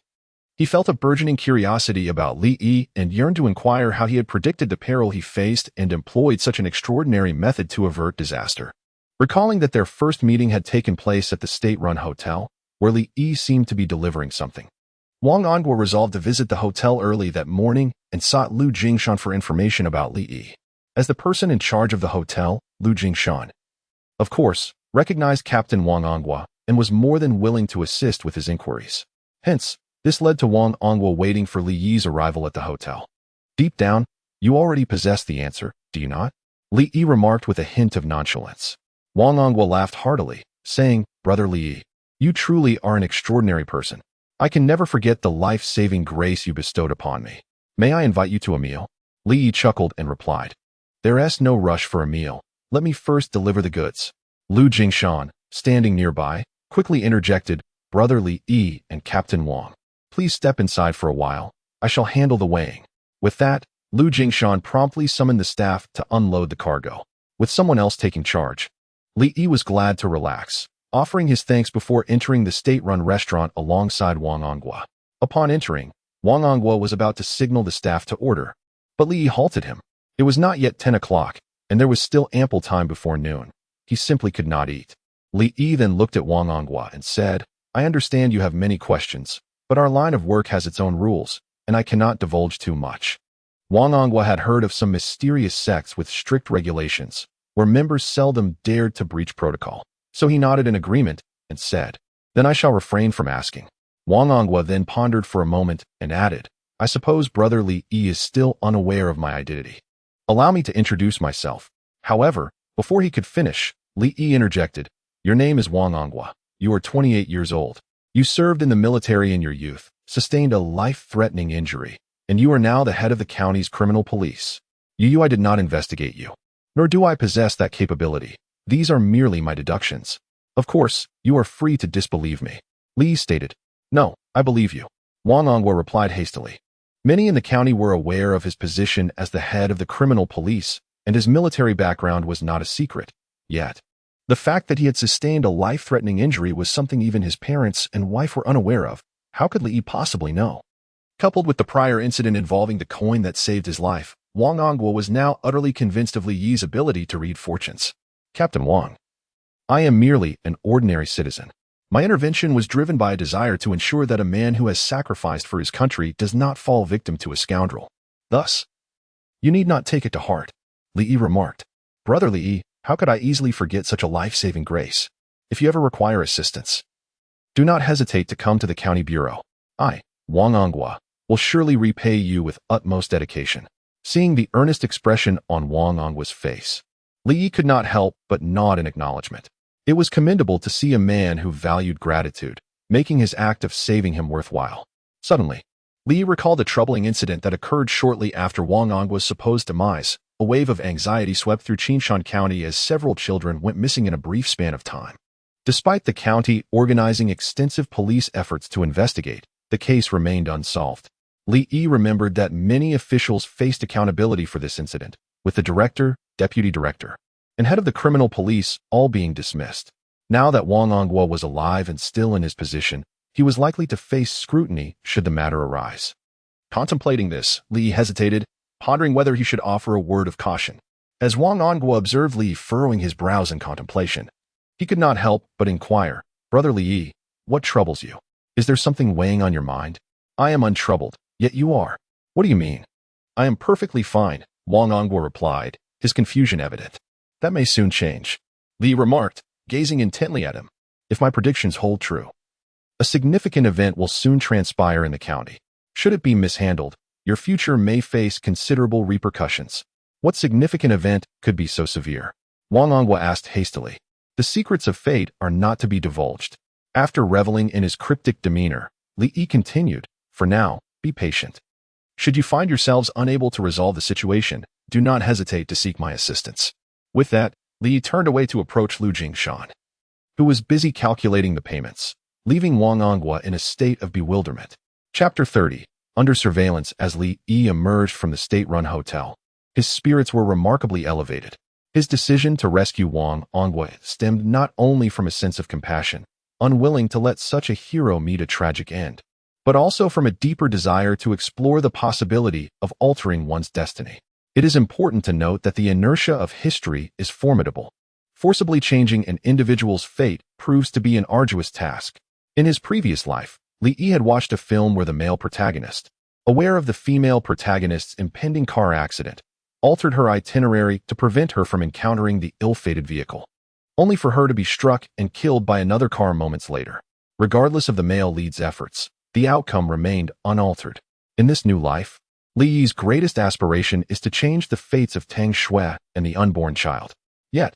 he felt a burgeoning curiosity about Li Yi and yearned to inquire how he had predicted the peril he faced and employed such an extraordinary method to avert disaster. Recalling that their first meeting had taken place at the state-run hotel, where Li Yi seemed to be delivering something, Wang Angua resolved to visit the hotel early that morning and sought Lu Jingshan for information about Li Yi. As the person in charge of the hotel, Lu Jingshan, of course, recognized Captain Wang Angua and was more than willing to assist with his inquiries. Hence, this led to Wang Angua waiting for Li Yi's arrival at the hotel. Deep down, you already possess the answer, do you not? Li Yi remarked with a hint of nonchalance. Wang Angua laughed heartily, saying, Brother Li Yi, you truly are an extraordinary person. I can never forget the life-saving grace you bestowed upon me. May I invite you to a meal? Li Yi chuckled and replied, There's no rush for a meal. Let me first deliver the goods. Lu Jingshan, standing nearby, quickly interjected, Brother Li Yi and Captain Wang, please step inside for a while. I shall handle the weighing. With that, Lu Jingshan promptly summoned the staff to unload the cargo, with someone else taking charge. Li Yi was glad to relax, offering his thanks before entering the state-run restaurant alongside Wang Angua. Upon entering, Wang Angua was about to signal the staff to order, but Li Yi halted him. It was not yet 10 o'clock, and there was still ample time before noon. He simply could not eat. Li Yi then looked at Wang Angua and said, I understand you have many questions, but our line of work has its own rules, and I cannot divulge too much. Wang Angua had heard of some mysterious sects with strict regulations, where members seldom dared to breach protocol. So he nodded in agreement and said, Then I shall refrain from asking. Wang Angua then pondered for a moment and added, I suppose Brother Li Yi is still unaware of my identity. Allow me to introduce myself. However, before he could finish, Li Yi interjected, Your name is Wang Angua. You are 28 years old. You served in the military in your youth, sustained a life-threatening injury, and you are now the head of the county's criminal police. I did not investigate you, nor do I possess that capability. These are merely my deductions. Of course, you are free to disbelieve me. Li stated, No, I believe you. Wang Angua replied hastily. Many in the county were aware of his position as the head of the criminal police, and his military background was not a secret. Yet, the fact that he had sustained a life-threatening injury was something even his parents and wife were unaware of. How could Li possibly know? Coupled with the prior incident involving the coin that saved his life, Wang Angua was now utterly convinced of Li Yi's ability to read fortunes. Captain Wang, I am merely an ordinary citizen. My intervention was driven by a desire to ensure that a man who has sacrificed for his country does not fall victim to a scoundrel. Thus, you need not take it to heart. Li Yi remarked. Brother Li Yi, how could I easily forget such a life-saving grace? If you ever require assistance, do not hesitate to come to the county bureau. I, Wang Angua, will surely repay you with utmost dedication. Seeing the earnest expression on Wang Angua's face, Li Yi could not help but nod in acknowledgement. It was commendable to see a man who valued gratitude, making his act of saving him worthwhile. Suddenly, Li Yi recalled a troubling incident that occurred shortly after Wang Angua's supposed demise. A wave of anxiety swept through Qinshan County as several children went missing in a brief span of time. Despite the county organizing extensive police efforts to investigate, the case remained unsolved. Li Yi remembered that many officials faced accountability for this incident, with the director, deputy director, and head of the criminal police all being dismissed. Now that Wang Angua was alive and still in his position, he was likely to face scrutiny should the matter arise. Contemplating this, Li hesitated, pondering whether he should offer a word of caution. As Wang Angua observed Li furrowing his brows in contemplation, he could not help but inquire, Brother Li Yi, what troubles you? Is there something weighing on your mind? I am untroubled, yet you are. What do you mean? I am perfectly fine, Wang Angua replied, his confusion evident. That may soon change. Li remarked, gazing intently at him. If my predictions hold true, a significant event will soon transpire in the county. Should it be mishandled, your future may face considerable repercussions. What significant event could be so severe? Wang Angua asked hastily. The secrets of fate are not to be divulged. After reveling in his cryptic demeanor, Li Yi continued, For now, be patient. Should you find yourselves unable to resolve the situation, do not hesitate to seek my assistance. With that, Li Yi turned away to approach Lu Jingshan, who was busy calculating the payments, leaving Wang Angua in a state of bewilderment. Chapter 30. Under surveillance. As Li Yi emerged from the state-run hotel, his spirits were remarkably elevated. His decision to rescue Wang Angua stemmed not only from a sense of compassion, unwilling to let such a hero meet a tragic end, but also from a deeper desire to explore the possibility of altering one's destiny. It is important to note that the inertia of history is formidable. Forcibly changing an individual's fate proves to be an arduous task. In his previous life, Li Yi had watched a film where the male protagonist, aware of the female protagonist's impending car accident, altered her itinerary to prevent her from encountering the ill-fated vehicle, only for her to be struck and killed by another car moments later. Regardless of the male lead's efforts, the outcome remained unaltered. In this new life, Li Yi's greatest aspiration is to change the fates of Tang Xue and the unborn child. Yet,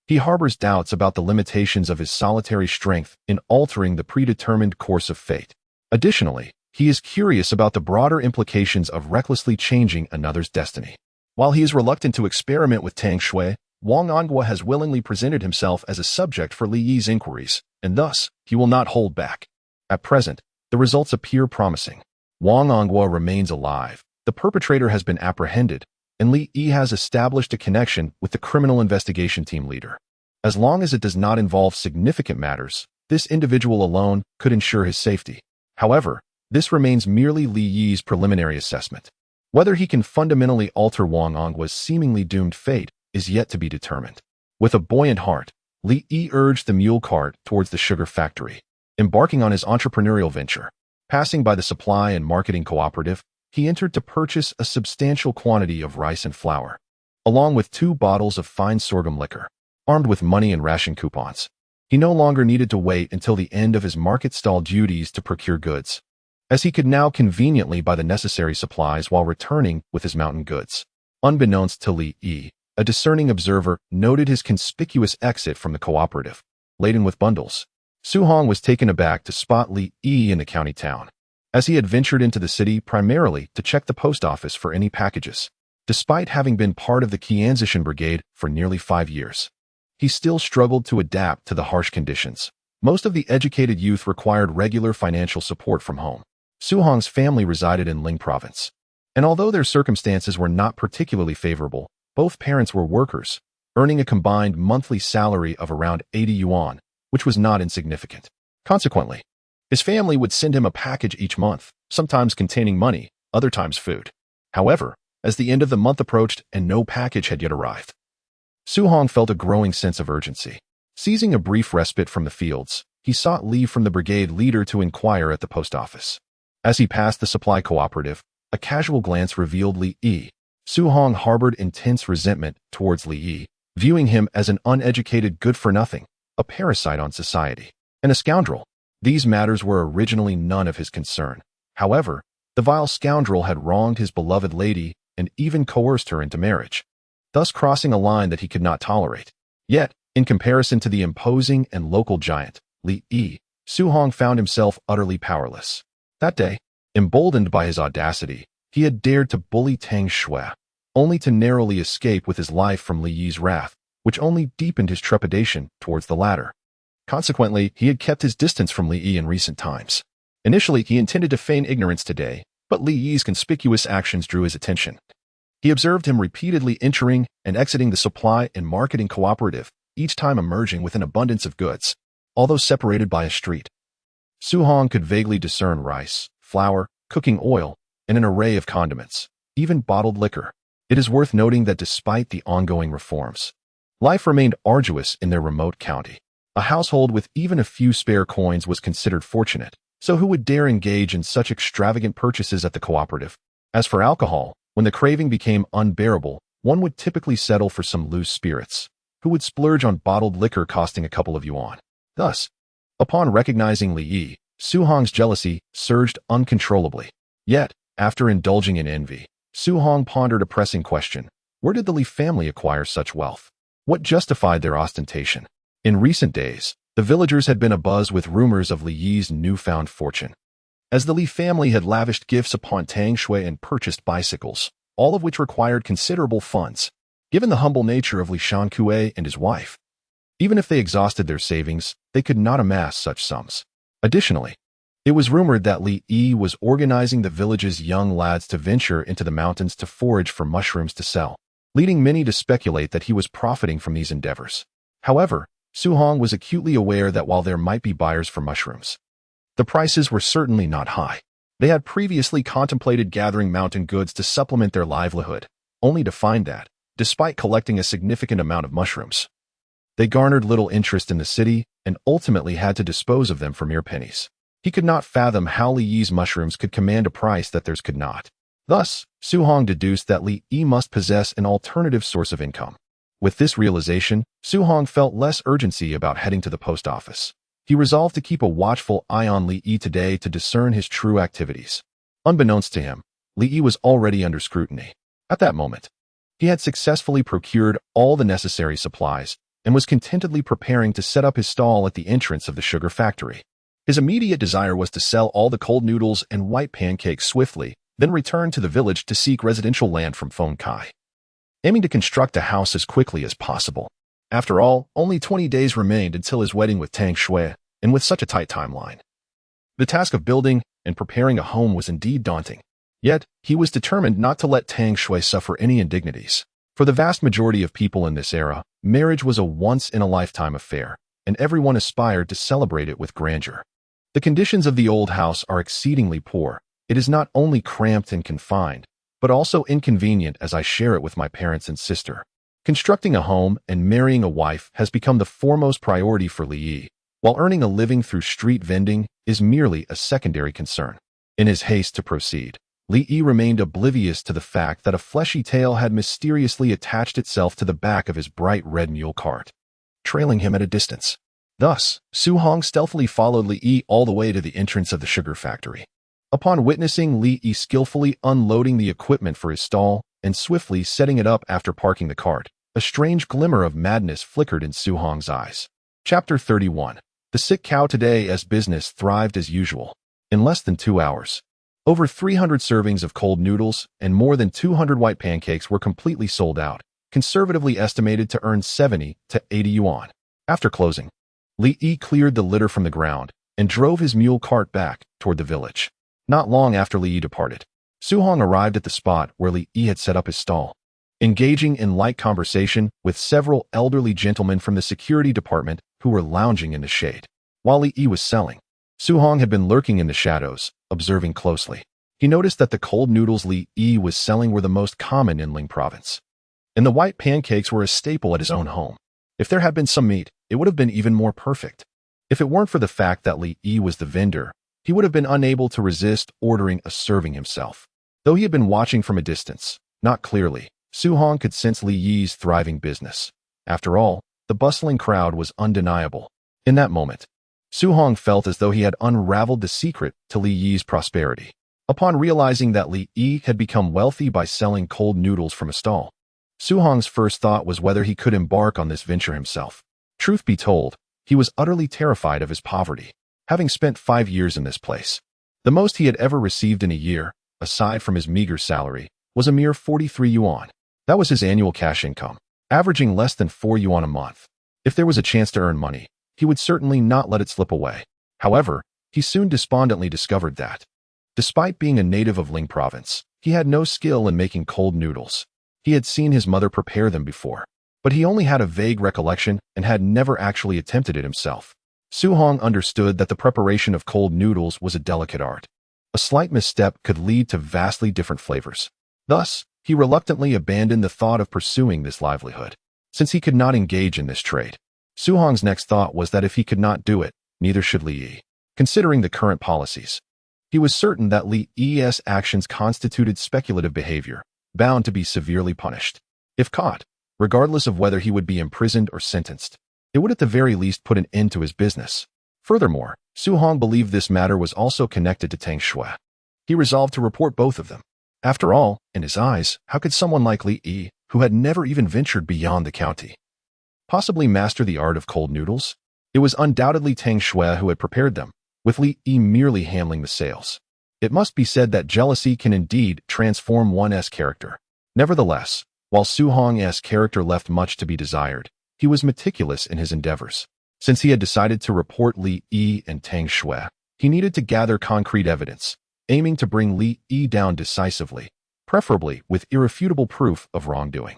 he harbors doubts about the limitations of his solitary strength in altering the predetermined course of fate. Additionally, he is curious about the broader implications of recklessly changing another's destiny. While he is reluctant to experiment with Tang Xue, Wang Anghua has willingly presented himself as a subject for Li Yi's inquiries, and thus, he will not hold back. At present, the results appear promising. Wang Anghua remains alive, the perpetrator has been apprehended, and Li Yi has established a connection with the criminal investigation team leader. As long as it does not involve significant matters, this individual alone could ensure his safety. However, this remains merely Li Yi's preliminary assessment. Whether he can fundamentally alter Wang Anghua's seemingly doomed fate is yet to be determined. With a buoyant heart, Li Yi urged the mule cart towards the sugar factory. Embarking on his entrepreneurial venture, passing by the supply and marketing cooperative, he entered to purchase a substantial quantity of rice and flour, along with 2 bottles of fine sorghum liquor. Armed with money and ration coupons, he no longer needed to wait until the end of his market stall duties to procure goods, as he could now conveniently buy the necessary supplies while returning with his mountain goods. Unbeknownst to Li Yi, a discerning observer noted his conspicuous exit from the cooperative, laden with bundles. Su Hong was taken aback to spot Li Yi in the county town, as he had ventured into the city primarily to check the post office for any packages. Despite having been part of the Qianzishan Brigade for nearly 5 years, he still struggled to adapt to the harsh conditions. Most of the educated youth required regular financial support from home. Su Hong's family resided in Ling Province, and although their circumstances were not particularly favorable, both parents were workers, earning a combined monthly salary of around 80 yuan, which was not insignificant. Consequently, his family would send him a package each month, sometimes containing money, other times food. However, as the end of the month approached and no package had yet arrived, Su Hong felt a growing sense of urgency. Seizing a brief respite from the fields, he sought leave from the brigade leader to inquire at the post office. As he passed the supply cooperative, a casual glance revealed Li Yi. Su Hong harbored intense resentment towards Li Yi, viewing him as an uneducated good-for-nothing, a parasite on society, and a scoundrel. These matters were originally none of his concern. However, the vile scoundrel had wronged his beloved lady and even coerced her into marriage, thus crossing a line that he could not tolerate. Yet, in comparison to the imposing and local giant, Li Yi, Su Hong found himself utterly powerless. That day, emboldened by his audacity, he had dared to bully Tang Xue, only to narrowly escape with his life from Li Yi's wrath, which only deepened his trepidation towards the latter. Consequently, he had kept his distance from Li Yi in recent times. Initially, he intended to feign ignorance today, but Li Yi's conspicuous actions drew his attention. He observed him repeatedly entering and exiting the supply and marketing cooperative, each time emerging with an abundance of goods, although separated by a street. Su Hong could vaguely discern rice, flour, cooking oil, and an array of condiments, even bottled liquor. It is worth noting that despite the ongoing reforms, life remained arduous in their remote county. A household with even a few spare coins was considered fortunate, so who would dare engage in such extravagant purchases at the cooperative? As for alcohol, when the craving became unbearable, one would typically settle for some loose spirits, who would splurge on bottled liquor costing a couple of yuan. Thus, upon recognizing Li Yi, Su Hong's jealousy surged uncontrollably. Yet, after indulging in envy, Su Hong pondered a pressing question. Where did the Li family acquire such wealth? What justified their ostentation? In recent days, the villagers had been abuzz with rumors of Li Yi's newfound fortune, as the Li family had lavished gifts upon Tang Xue and purchased bicycles, all of which required considerable funds, given the humble nature of Li Shanque and his wife. Even if they exhausted their savings, they could not amass such sums. Additionally, it was rumored that Li Yi was organizing the village's young lads to venture into the mountains to forage for mushrooms to sell, leading many to speculate that he was profiting from these endeavors. However, Su Hong was acutely aware that while there might be buyers for mushrooms, the prices were certainly not high. They had previously contemplated gathering mountain goods to supplement their livelihood, only to find that, despite collecting a significant amount of mushrooms, they garnered little interest in the city and ultimately had to dispose of them for mere pennies. He could not fathom how Li Yi's mushrooms could command a price that theirs could not. Thus, Su Hong deduced that Li Yi must possess an alternative source of income. With this realization, Su Hong felt less urgency about heading to the post office. He resolved to keep a watchful eye on Li Yi today to discern his true activities. Unbeknownst to him, Li Yi was already under scrutiny. At that moment, he had successfully procured all the necessary supplies and was contentedly preparing to set up his stall at the entrance of the sugar factory. His immediate desire was to sell all the cold noodles and white pancakes swiftly, then return to the village to seek residential land from Feng Kai, aiming to construct a house as quickly as possible. After all, only 20 days remained until his wedding with Tang Xue, and with such a tight timeline, the task of building and preparing a home was indeed daunting. Yet, he was determined not to let Tang Xue suffer any indignities. For the vast majority of people in this era, marriage was a once-in-a-lifetime affair, and everyone aspired to celebrate it with grandeur. The conditions of the old house are exceedingly poor. It is not only cramped and confined, but also inconvenient as I share it with my parents and sister. Constructing a home and marrying a wife has become the foremost priority for Li Yi, while earning a living through street vending is merely a secondary concern. In his haste to proceed, Li Yi remained oblivious to the fact that a fleshy tail had mysteriously attached itself to the back of his bright red mule cart, trailing him at a distance. Thus, Su Hong stealthily followed Li Yi all the way to the entrance of the sugar factory. Upon witnessing Li Yi skillfully unloading the equipment for his stall and swiftly setting it up after parking the cart, a strange glimmer of madness flickered in Su Hong's eyes. Chapter 31. The sick cow. Today as business thrived as usual. In less than 2 hours, over 300 servings of cold noodles and more than 200 white pancakes were completely sold out, conservatively estimated to earn 70 to 80 yuan. After closing, Li Yi cleared the litter from the ground and drove his mule cart back toward the village. Not long after Li Yi departed, Su Hong arrived at the spot where Li Yi had set up his stall. Engaging in light conversation with several elderly gentlemen from the security department who were lounging in the shade. While Li Yi was selling, Su Hong had been lurking in the shadows, observing closely. He noticed that the cold noodles Li Yi was selling were the most common in Ling province, and the white pancakes were a staple at his own home. If there had been some meat, it would have been even more perfect. If it weren't for the fact that Li Yi was the vendor, he would have been unable to resist ordering a serving himself. Though he had been watching from a distance, not clearly, Su Hong could sense Li Yi's thriving business. After all, the bustling crowd was undeniable. In that moment, Su Hong felt as though he had unraveled the secret to Li Yi's prosperity. Upon realizing that Li Yi had become wealthy by selling cold noodles from a stall, Su Hong's first thought was whether he could embark on this venture himself. Truth be told, he was utterly terrified of his poverty, having spent 5 years in this place. The most he had ever received in a year, aside from his meager salary, was a mere 43 yuan. That was his annual cash income, averaging less than 4 yuan a month. If there was a chance to earn money, he would certainly not let it slip away. However, he soon despondently discovered that, despite being a native of Ling province, he had no skill in making cold noodles. He had seen his mother prepare them before, but he only had a vague recollection and had never actually attempted it himself. Su Hong understood that the preparation of cold noodles was a delicate art. A slight misstep could lead to vastly different flavors. Thus, he reluctantly abandoned the thought of pursuing this livelihood. Since he could not engage in this trade, Su Hong's next thought was that if he could not do it, neither should Li Yi. Considering the current policies, he was certain that Li Yi's actions constituted speculative behavior, bound to be severely punished. If caught, regardless of whether he would be imprisoned or sentenced, it would at the very least put an end to his business. Furthermore, Su Hong believed this matter was also connected to Tang Xue. He resolved to report both of them. After all, in his eyes, how could someone like Li Yi, who had never even ventured beyond the county, possibly master the art of cold noodles? It was undoubtedly Tang Xue who had prepared them, with Li Yi merely handling the sales. It must be said that jealousy can indeed transform one's character. Nevertheless, while Su Hong's character left much to be desired, he was meticulous in his endeavors. Since he had decided to report Li Yi and Tang Xue, he needed to gather concrete evidence, aiming to bring Li Yi down decisively, preferably with irrefutable proof of wrongdoing.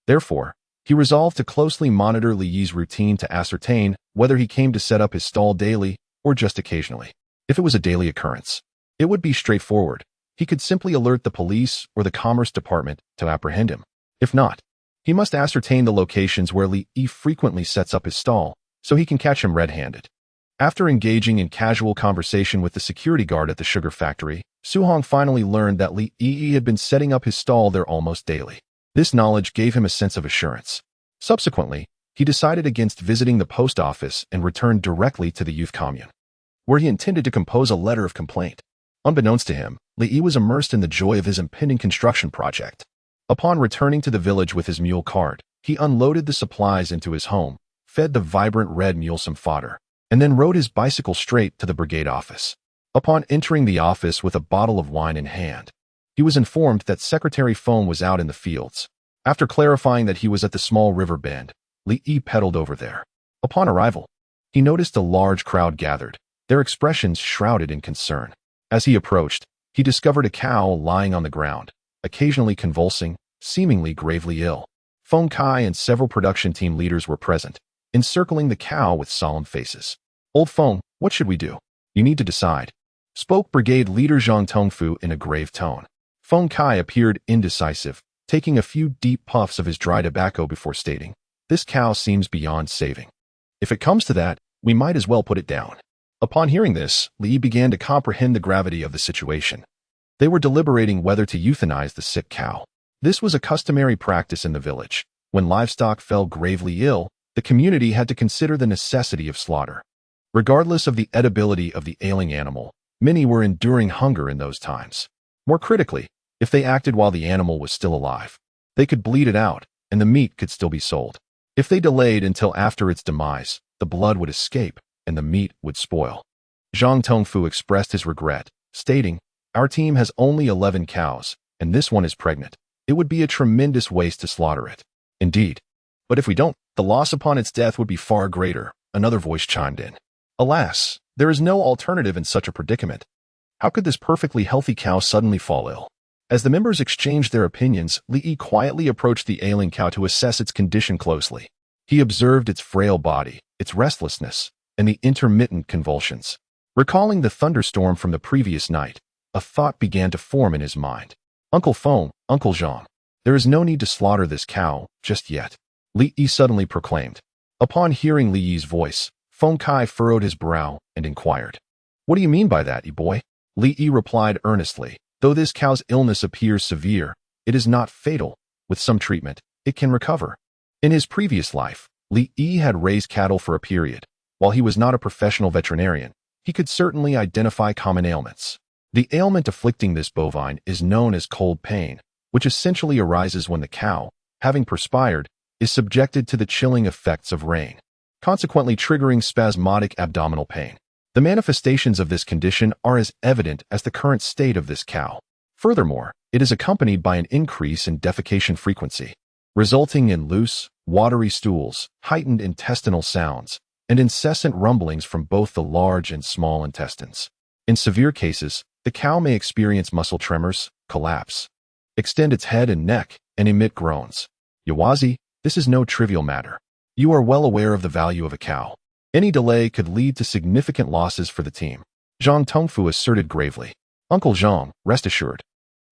Therefore, he resolved to closely monitor Li Yi's routine to ascertain whether he came to set up his stall daily or just occasionally. If it was a daily occurrence, it would be straightforward. He could simply alert the police or the commerce department to apprehend him. If not, he must ascertain the locations where Li Yi frequently sets up his stall, so he can catch him red-handed. After engaging in casual conversation with the security guard at the sugar factory, Suhong finally learned that Li Yi had been setting up his stall there almost daily. This knowledge gave him a sense of assurance. Subsequently, he decided against visiting the post office and returned directly to the youth commune, where he intended to compose a letter of complaint. Unbeknownst to him, Li Yi was immersed in the joy of his impending construction project. Upon returning to the village with his mule cart, he unloaded the supplies into his home, fed the vibrant red mule some fodder, and then rode his bicycle straight to the brigade office. Upon entering the office with a bottle of wine in hand, he was informed that Secretary Feng was out in the fields. After clarifying that he was at the small river bend, Li Yi pedaled over there. Upon arrival, he noticed a large crowd gathered, their expressions shrouded in concern. As he approached, he discovered a cow lying on the ground, occasionally convulsing, seemingly gravely ill. Feng Kai and several production team leaders were present, encircling the cow with solemn faces. "Old Feng, what should we do? You need to decide," spoke brigade leader Zhang Tongfu in a grave tone. Feng Kai appeared indecisive, taking a few deep puffs of his dry tobacco before stating, "This cow seems beyond saving. If it comes to that, we might as well put it down." Upon hearing this, Li began to comprehend the gravity of the situation. They were deliberating whether to euthanize the sick cow. This was a customary practice in the village. When livestock fell gravely ill, the community had to consider the necessity of slaughter. Regardless of the edibility of the ailing animal, many were enduring hunger in those times. More critically, if they acted while the animal was still alive, they could bleed it out, and the meat could still be sold. If they delayed until after its demise, the blood would escape, and the meat would spoil. Zhang Tongfu expressed his regret, stating, "Our team has only 11 cows, and this one is pregnant. It would be a tremendous waste to slaughter it." "Indeed. But if we don't, the loss upon its death would be far greater," another voice chimed in. "Alas, there is no alternative in such a predicament. How could this perfectly healthy cow suddenly fall ill?" As the members exchanged their opinions, Li Yi quietly approached the ailing cow to assess its condition closely. He observed its frail body, its restlessness, and the intermittent convulsions. Recalling the thunderstorm from the previous night, a thought began to form in his mind. "Uncle Feng, Uncle Zhang, there is no need to slaughter this cow just yet," Li Yi suddenly proclaimed. Upon hearing Li Yi's voice, Feng Kai furrowed his brow and inquired, "What do you mean by that, boy?" Li Yi replied earnestly, "Though this cow's illness appears severe, it is not fatal. With some treatment, it can recover." In his previous life, Li Yi had raised cattle for a period. While he was not a professional veterinarian, he could certainly identify common ailments. The ailment afflicting this bovine is known as cold pain, which essentially arises when the cow, having perspired, is subjected to the chilling effects of rain, consequently triggering spasmodic abdominal pain. The manifestations of this condition are as evident as the current state of this cow. Furthermore, it is accompanied by an increase in defecation frequency, resulting in loose, watery stools, heightened intestinal sounds, and incessant rumblings from both the large and small intestines. In severe cases, the cow may experience muscle tremors, collapse, extend its head and neck, and emit groans. Yawazi, this is no trivial matter. You are well aware of the value of a cow. Any delay could lead to significant losses for the team. Zhang Tongfu asserted gravely. "Uncle Zhang, rest assured.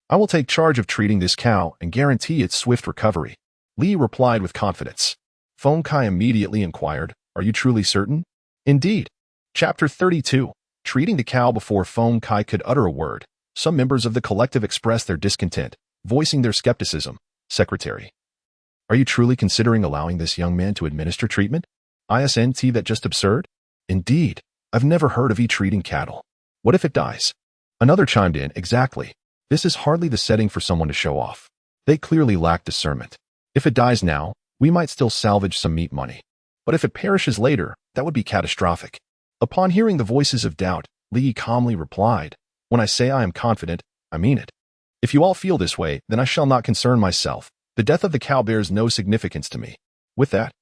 I will take charge of treating this cow and guarantee its swift recovery," Li replied with confidence. Feng Kai immediately inquired, "Are you truly certain?" "Indeed." Chapter 32. Treating the cow. Before Feng Kai could utter a word, some members of the collective expressed their discontent, voicing their skepticism. "Secretary, are you truly considering allowing this young man to administer treatment? Isn't that just absurd?" "Indeed, I've never heard of treating cattle. What if it dies?" Another chimed in, "Exactly. This is hardly the setting for someone to show off. They clearly lack discernment. If it dies now, we might still salvage some meat money. But if it perishes later, that would be catastrophic." Upon hearing the voices of doubt, Li calmly replied, "When I say I am confident, I mean it. If you all feel this way, then I shall not concern myself. The death of the cow bears no significance to me." With that,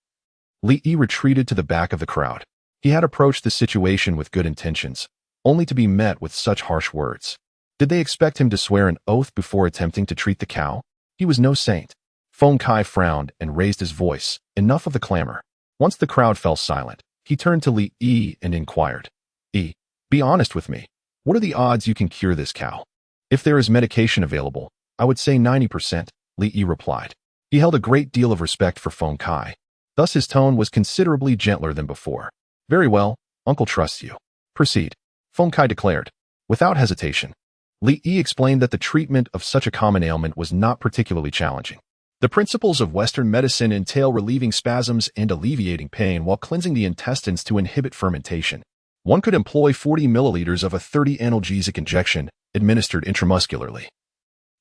Li retreated to the back of the crowd. He had approached the situation with good intentions, only to be met with such harsh words. Did they expect him to swear an oath before attempting to treat the cow? He was no saint. Feng Kai frowned and raised his voice. Enough of the clamor. Once the crowd fell silent, he turned to Li and inquired, "Be honest with me. What are the odds you can cure this cow?" "If there is medication available, I would say 90%, Li replied. He held a great deal of respect for Feng Kai. Thus his tone was considerably gentler than before. "Very well, Uncle trusts you. Proceed, Feng Kai declared. Without hesitation, Li Yi explained that the treatment of such a common ailment was not particularly challenging. The principles of Western medicine entail relieving spasms and alleviating pain while cleansing the intestines to inhibit fermentation. One could employ 40 milliliters of a 30 analgesic injection administered intramuscularly,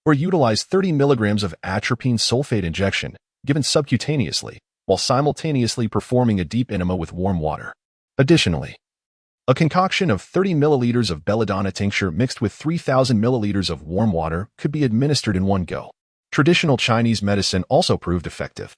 or utilize 30 milligrams of atropine sulfate injection given subcutaneously while simultaneously performing a deep enema with warm water. Additionally, a concoction of 30 milliliters of belladonna tincture mixed with 3,000 milliliters of warm water could be administered in one go. Traditional Chinese medicine also proved effective,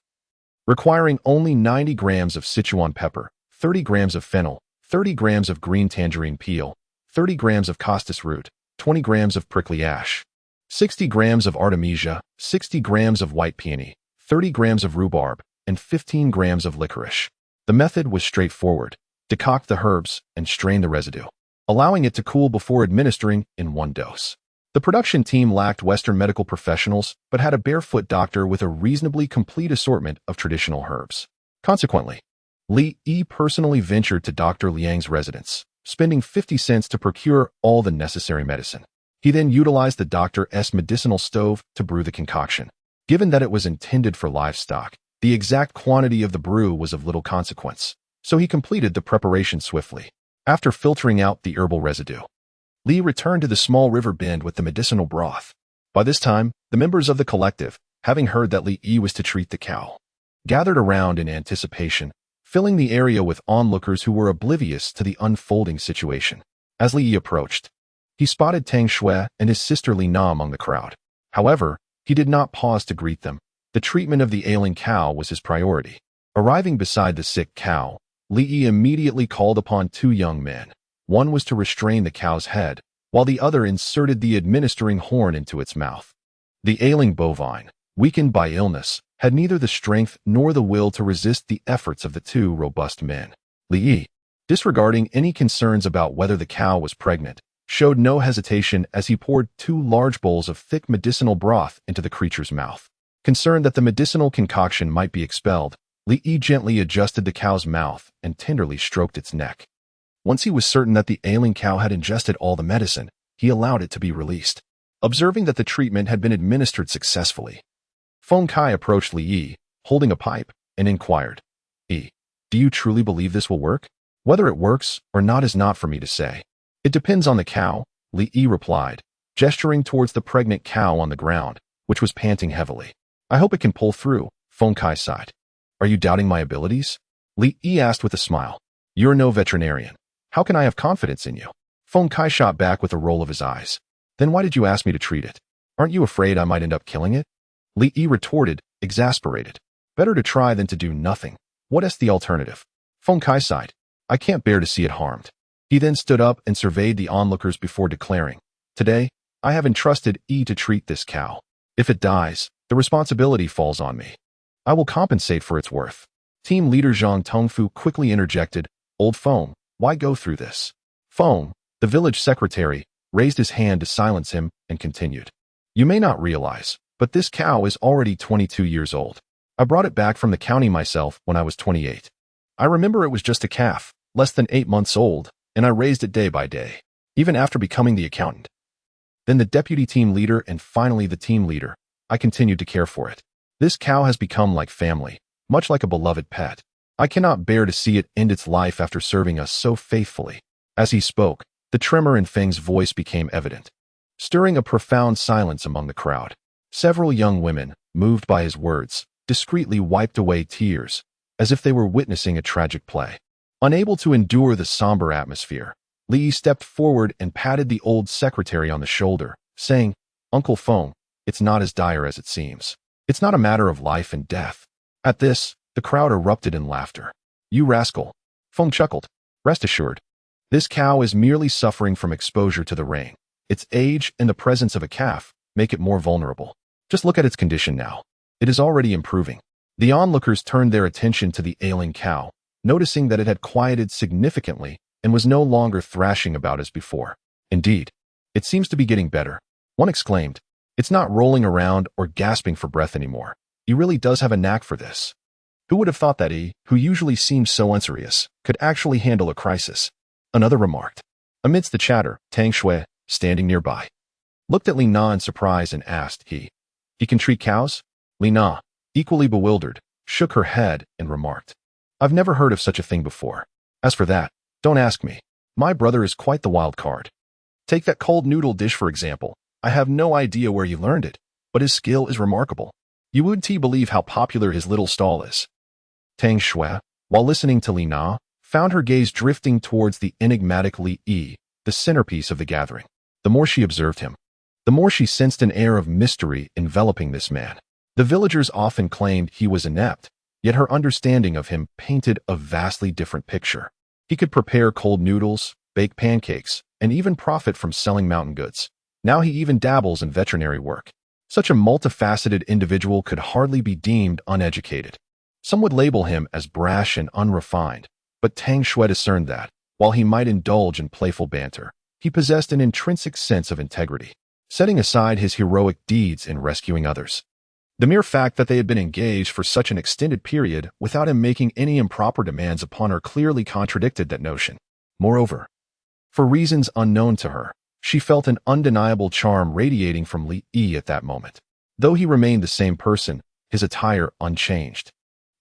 requiring only 90 grams of Sichuan pepper, 30 grams of fennel, 30 grams of green tangerine peel, 30 grams of costus root, 20 grams of prickly ash, 60 grams of artemisia, 60 grams of white peony, 30 grams of rhubarb, and 15 grams of licorice. The method was straightforward. Decoct the herbs and strain the residue, allowing it to cool before administering in one dose. The production team lacked Western medical professionals, but had a barefoot doctor with a reasonably complete assortment of traditional herbs. Consequently, Li Yi personally ventured to Dr. Liang's residence, spending 50 cents to procure all the necessary medicine. He then utilized the doctor's medicinal stove to brew the concoction. Given that it was intended for livestock, the exact quantity of the brew was of little consequence, so he completed the preparation swiftly. After filtering out the herbal residue, Li returned to the small river bend with the medicinal broth. By this time, the members of the collective, having heard that Li Yi was to treat the cow, gathered around in anticipation, filling the area with onlookers who were oblivious to the unfolding situation. As Li Yi approached, he spotted Tang Xue and his sister Li Na among the crowd. However, he did not pause to greet them. The treatment of the ailing cow was his priority. Arriving beside the sick cow, Li Yi immediately called upon two young men. One was to restrain the cow's head, while the other inserted the administering horn into its mouth. The ailing bovine, weakened by illness, had neither the strength nor the will to resist the efforts of the two robust men. Li Yi, disregarding any concerns about whether the cow was pregnant, showed no hesitation as he poured 2 large bowls of thick medicinal broth into the creature's mouth. Concerned that the medicinal concoction might be expelled, Li Yi gently adjusted the cow's mouth and tenderly stroked its neck. Once he was certain that the ailing cow had ingested all the medicine, he allowed it to be released. Observing that the treatment had been administered successfully, Feng Kai approached Li Yi, holding a pipe, and inquired, "Yi, do you truly believe this will work? Whether it works or not is not for me to say. It depends on the cow," Li Yi replied, gesturing towards the pregnant cow on the ground, which was panting heavily. "I hope it can pull through," Feng Kai sighed. "Are you doubting my abilities?" Li Yi asked with a smile. "You're no veterinarian. How can I have confidence in you?" Feng Kai shot back with a roll of his eyes. "Then why did you ask me to treat it? Aren't you afraid I might end up killing it?" Li Yi retorted, exasperated. "Better to try than to do nothing. What is the alternative?" Feng Kai sighed. "I can't bear to see it harmed." He then stood up and surveyed the onlookers before declaring, "Today, I have entrusted Yi to treat this cow. If it dies, the responsibility falls on me. I will compensate for its worth." Team leader Zhang Tongfu quickly interjected, "Old Feng, why go through this?" Feng, the village secretary, raised his hand to silence him and continued, "You may not realize, but this cow is already 22 years old. I brought it back from the county myself when I was 28. I remember it was just a calf, less than 8 months old, and I raised it day by day, even after becoming the accountant. Then the deputy team leader and finally the team leader. I continued to care for it. This cow has become like family, much like a beloved pet. I cannot bear to see it end its life after serving us so faithfully." As he spoke, the tremor in Feng's voice became evident, stirring a profound silence among the crowd. Several young women, moved by his words, discreetly wiped away tears, as if they were witnessing a tragic play. Unable to endure the somber atmosphere, Li stepped forward and patted the old secretary on the shoulder, saying, "Uncle Feng, it's not as dire as it seems. It's not a matter of life and death." At this, the crowd erupted in laughter. "You rascal," Feng chuckled. "Rest assured, this cow is merely suffering from exposure to the rain. Its age and the presence of a calf make it more vulnerable. Just look at its condition now. It is already improving." The onlookers turned their attention to the ailing cow, noticing that it had quieted significantly and was no longer thrashing about as before. "Indeed, it seems to be getting better," one exclaimed. "It's not rolling around or gasping for breath anymore. He really does have a knack for this." Who would have thought that he, who usually seemed so unserious, could actually handle a crisis? Another remarked. Amidst the chatter, Tang Xue, standing nearby, looked at Li Na in surprise and asked, He can treat cows? Li Na, equally bewildered, shook her head and remarked, I've never heard of such a thing before. As for that, don't ask me. My brother is quite the wild card. Take that cold noodle dish for example. I have no idea where you learned it, but his skill is remarkable. You wouldn't believe how popular his little stall is. Tang Xue, while listening to Li Na, found her gaze drifting towards the enigmatic Li Yi, the centerpiece of the gathering. The more she observed him, the more she sensed an air of mystery enveloping this man. The villagers often claimed he was inept, yet her understanding of him painted a vastly different picture. He could prepare cold noodles, bake pancakes, and even profit from selling mountain goods. Now he even dabbles in veterinary work. Such a multifaceted individual could hardly be deemed uneducated. Some would label him as brash and unrefined, but Tang Xue discerned that, while he might indulge in playful banter, he possessed an intrinsic sense of integrity, setting aside his heroic deeds in rescuing others. The mere fact that they had been engaged for such an extended period without him making any improper demands upon her clearly contradicted that notion. Moreover, for reasons unknown to her, she felt an undeniable charm radiating from Li Yi at that moment. Though he remained the same person, his attire unchanged.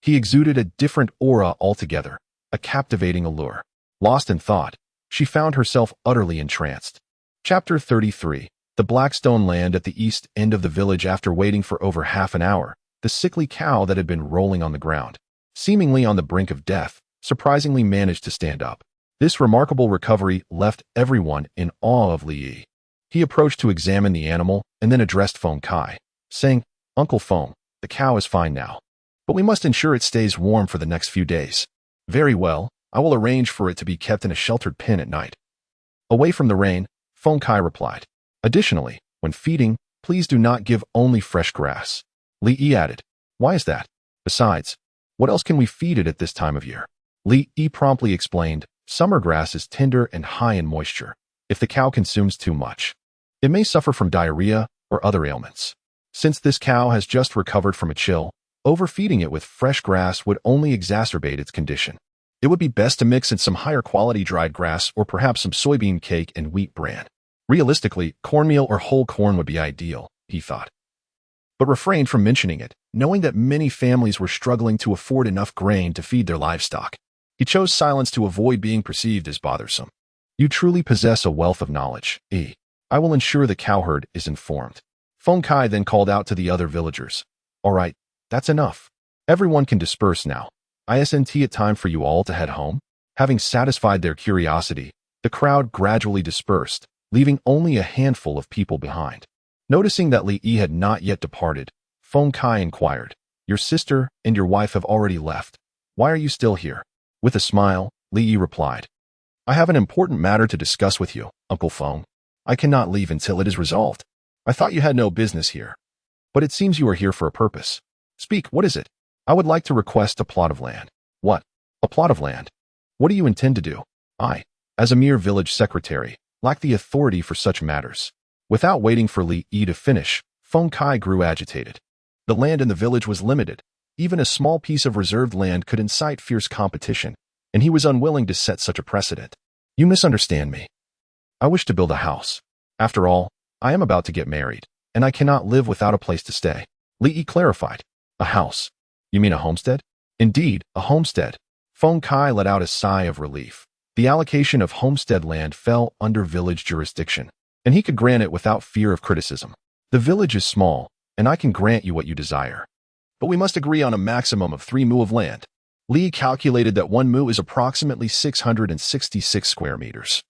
He exuded a different aura altogether, a captivating allure. Lost in thought, she found herself utterly entranced. Chapter 33. The Blackstone land at the east end of the village. After waiting for over half an hour, the sickly cow that had been rolling on the ground, seemingly on the brink of death, surprisingly managed to stand up. This remarkable recovery left everyone in awe of Li Yi. He approached to examine the animal and then addressed Feng Kai, saying, Uncle Feng, the cow is fine now, but we must ensure it stays warm for the next few days. Very well, I will arrange for it to be kept in a sheltered pen at night. Away from the rain, Feng Kai replied. Additionally, when feeding, please do not give only fresh grass. Li Yi added, Why is that? Besides, what else can we feed it at this time of year? Li Yi promptly explained, Summer grass is tender and high in moisture. If the cow consumes too much, it may suffer from diarrhea or other ailments. Since this cow has just recovered from a chill, overfeeding it with fresh grass would only exacerbate its condition. It would be best to mix in some higher quality dried grass or perhaps some soybean cake and wheat bran. Realistically, cornmeal or whole corn would be ideal, he thought, but refrained from mentioning it, knowing that many families were struggling to afford enough grain to feed their livestock. He chose silence to avoid being perceived as bothersome. You truly possess a wealth of knowledge, E. I will ensure the cowherd is informed. Feng Kai then called out to the other villagers. All right, that's enough. Everyone can disperse now. Isn't it time for you all to head home? Having satisfied their curiosity, the crowd gradually dispersed, leaving only a handful of people behind. Noticing that Li Yi had not yet departed, Feng Kai inquired, Your sister and your wife have already left. Why are you still here? With a smile, Li Yi replied, I have an important matter to discuss with you, Uncle Feng. I cannot leave until it is resolved. I thought you had no business here, but it seems you are here for a purpose. Speak, what is it? I would like to request a plot of land. What? A plot of land? What do you intend to do? I, as a mere village secretary, lack the authority for such matters. Without waiting for Li Yi to finish, Feng Kai grew agitated. The land in the village was limited. Even a small piece of reserved land could incite fierce competition, and he was unwilling to set such a precedent. You misunderstand me. I wish to build a house. After all, I am about to get married, and I cannot live without a place to stay. Li Yi clarified. A house? You mean a homestead? Indeed, a homestead. Feng Kai let out a sigh of relief. The allocation of homestead land fell under village jurisdiction, and he could grant it without fear of criticism. The village is small, and I can grant you what you desire. But we must agree on a maximum of 3 mu of land. Li calculated that 1 mu is approximately 666 square meters.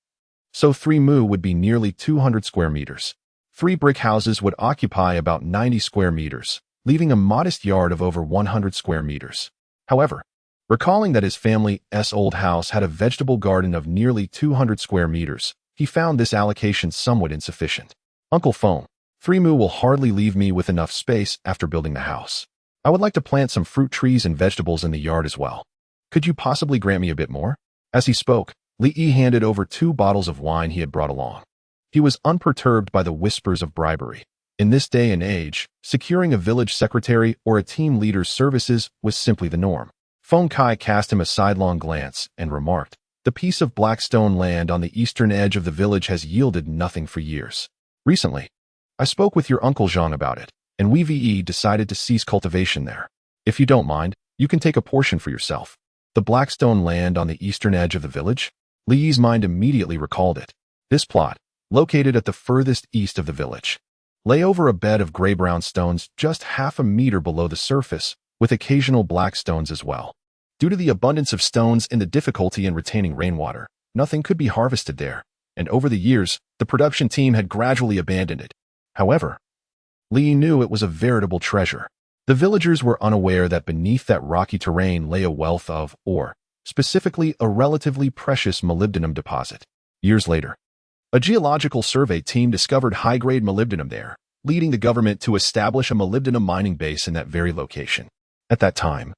So 3 mu would be nearly 200 square meters. 3 brick houses would occupy about 90 square meters, leaving a modest yard of over 100 square meters. However, recalling that his family's old house had a vegetable garden of nearly 200 square meters, he found this allocation somewhat insufficient. Uncle Feng, 3 mu will hardly leave me with enough space after building the house. I would like to plant some fruit trees and vegetables in the yard as well. Could you possibly grant me a bit more? As he spoke, Li Yi handed over 2 bottles of wine he had brought along. He was unperturbed by the whispers of bribery. In this day and age, securing a village secretary or a team leader's services was simply the norm. Feng Kai cast him a sidelong glance and remarked, "The piece of black stone land on the eastern edge of the village has yielded nothing for years. Recently, I spoke with your uncle Zhang about it, and we decided to cease cultivation there. If you don't mind, you can take a portion for yourself." The black stone land on the eastern edge of the village? Li Yi's mind immediately recalled it. This plot, located at the furthest east of the village, lay over a bed of gray-brown stones just half a meter below the surface, with occasional black stones as well. Due to the abundance of stones and the difficulty in retaining rainwater, nothing could be harvested there, and over the years, the production team had gradually abandoned it. However, Li Yi knew it was a veritable treasure. The villagers were unaware that beneath that rocky terrain lay a wealth of, or, specifically, a relatively precious molybdenum deposit. Years later, a geological survey team discovered high-grade molybdenum there, leading the government to establish a molybdenum mining base in that very location. At that time,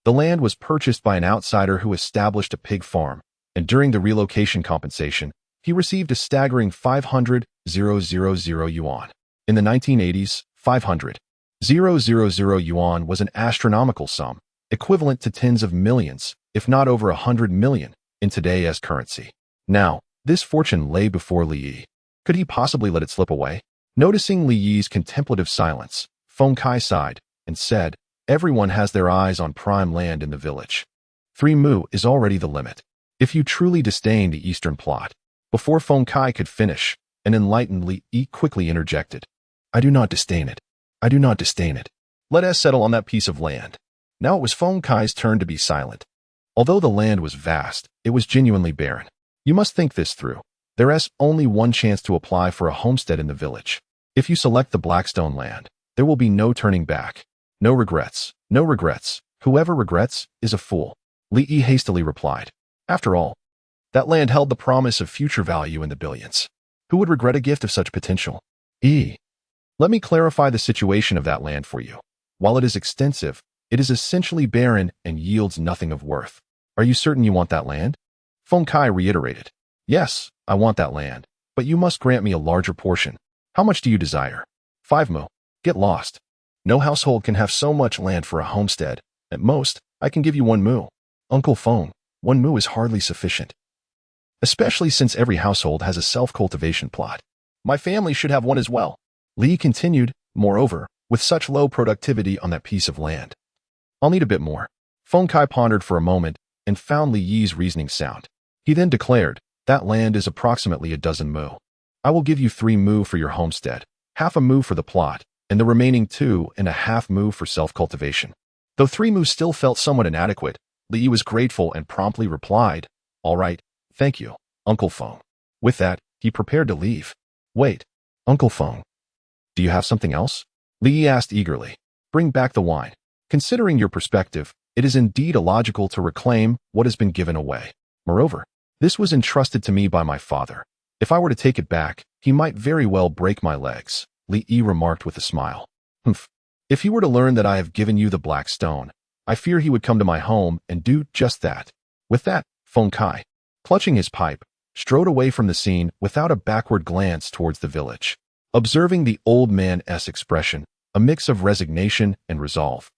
the land was purchased by an outsider who established a pig farm, and during the relocation compensation, he received a staggering 500,000 yuan. In the 1980s, 500,000 yuan was an astronomical sum, equivalent to tens of millions, if not over 100 million, in today's currency. Now, this fortune lay before Li Yi. Could he possibly let it slip away? Noticing Li Yi's contemplative silence, Feng Kai sighed and said, "Everyone has their eyes on prime land in the village. 3 mu is already the limit. If you truly disdain the eastern plot." Before Feng Kai could finish, an enlightened Li Yi quickly interjected, "I do not disdain it. I do not disdain it. Let us settle on that piece of land." Now it was Feng Kai's turn to be silent. Although the land was vast, it was genuinely barren. You must think this through. There is only one chance to apply for a homestead in the village. If you select the Blackstone land, there will be no turning back. No regrets. No regrets. Whoever regrets is a fool. Li Yi hastily replied. After all, that land held the promise of future value in the billions. Who would regret a gift of such potential? Let me clarify the situation of that land for you. While it is extensive, it is essentially barren and yields nothing of worth. Are you certain you want that land? Feng Kai reiterated. Yes, I want that land, but you must grant me a larger portion. How much do you desire? 5 mu. Get lost. No household can have so much land for a homestead. At most, I can give you 1 mu. Uncle Feng, 1 mu is hardly sufficient. Especially since every household has a self-cultivation plot. My family should have one as well. Li continued, moreover, with such low productivity on that piece of land. I'll need a bit more. Feng Kai pondered for a moment and found Li Yi's reasoning sound. He then declared, that land is approximately a dozen mu. I will give you 3 mu for your homestead, half a mu for the plot, and the remaining 2.5 mu for self-cultivation. Though 3 mu still felt somewhat inadequate, Li Yi was grateful and promptly replied, all right, thank you, Uncle Feng. With that, he prepared to leave. Wait, Uncle Feng, do you have something else? Li Yi asked eagerly. Bring back the wine. Considering your perspective, it is indeed illogical to reclaim what has been given away. Moreover, this was entrusted to me by my father. If I were to take it back, he might very well break my legs, Li Yi remarked with a smile. Humph. If he were to learn that I have given you the black stone, I fear he would come to my home and do just that. With that, Feng Kai, clutching his pipe, strode away from the scene without a backward glance towards the village. Observing the old man's expression, a mix of resignation and resolve,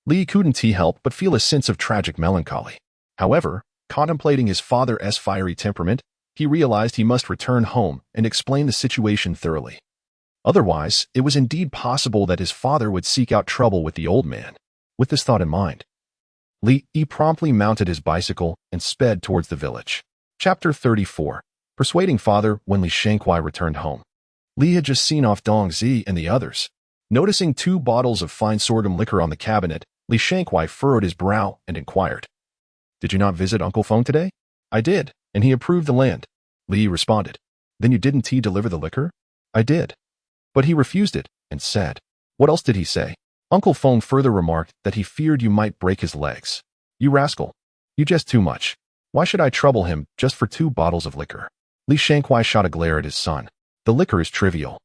Li couldn't help but feel a sense of tragic melancholy. However, contemplating his father's fiery temperament, he realized he must return home and explain the situation thoroughly. Otherwise, it was indeed possible that his father would seek out trouble with the old man. With this thought in mind, Li promptly mounted his bicycle and sped towards the village. Chapter 34. Persuading Father when Li Shankwai returned home. Li had just seen off Tang Xue and the others. Noticing 2 bottles of fine sorghum liquor on the cabinet, Li Shankwai furrowed his brow and inquired, Did you not visit Uncle Feng today? I did, and he approved the land. Li responded. Then you didn't deliver the liquor? I did. But he refused it and said, What else did he say? Uncle Feng further remarked that he feared you might break his legs. You rascal. You jest too much. Why should I trouble him just for 2 bottles of liquor? Li Shankwai shot a glare at his son. The liquor is trivial.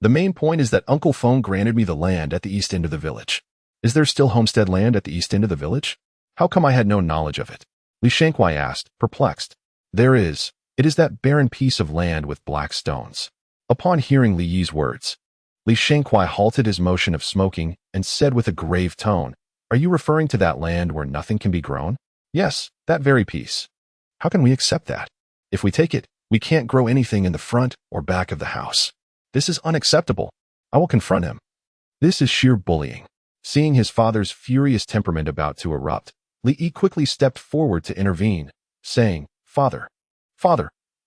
The main point is that Uncle Feng granted me the land at the east end of the village. Is there still homestead land at the east end of the village? How come I had no knowledge of it? Li Shankwai asked, perplexed. There is. It is that barren piece of land with black stones. Upon hearing Li Yi's words, Li Shangqai halted his motion of smoking and said with a grave tone, "Are you referring to that land where nothing can be grown?" "Yes, that very piece." "How can we accept that? If we take it, we can't grow anything in the front or back of the house. This is unacceptable. I will confront him." This is sheer bullying. Seeing his father's furious temperament about to erupt, Li Yi quickly stepped forward to intervene, saying, Father,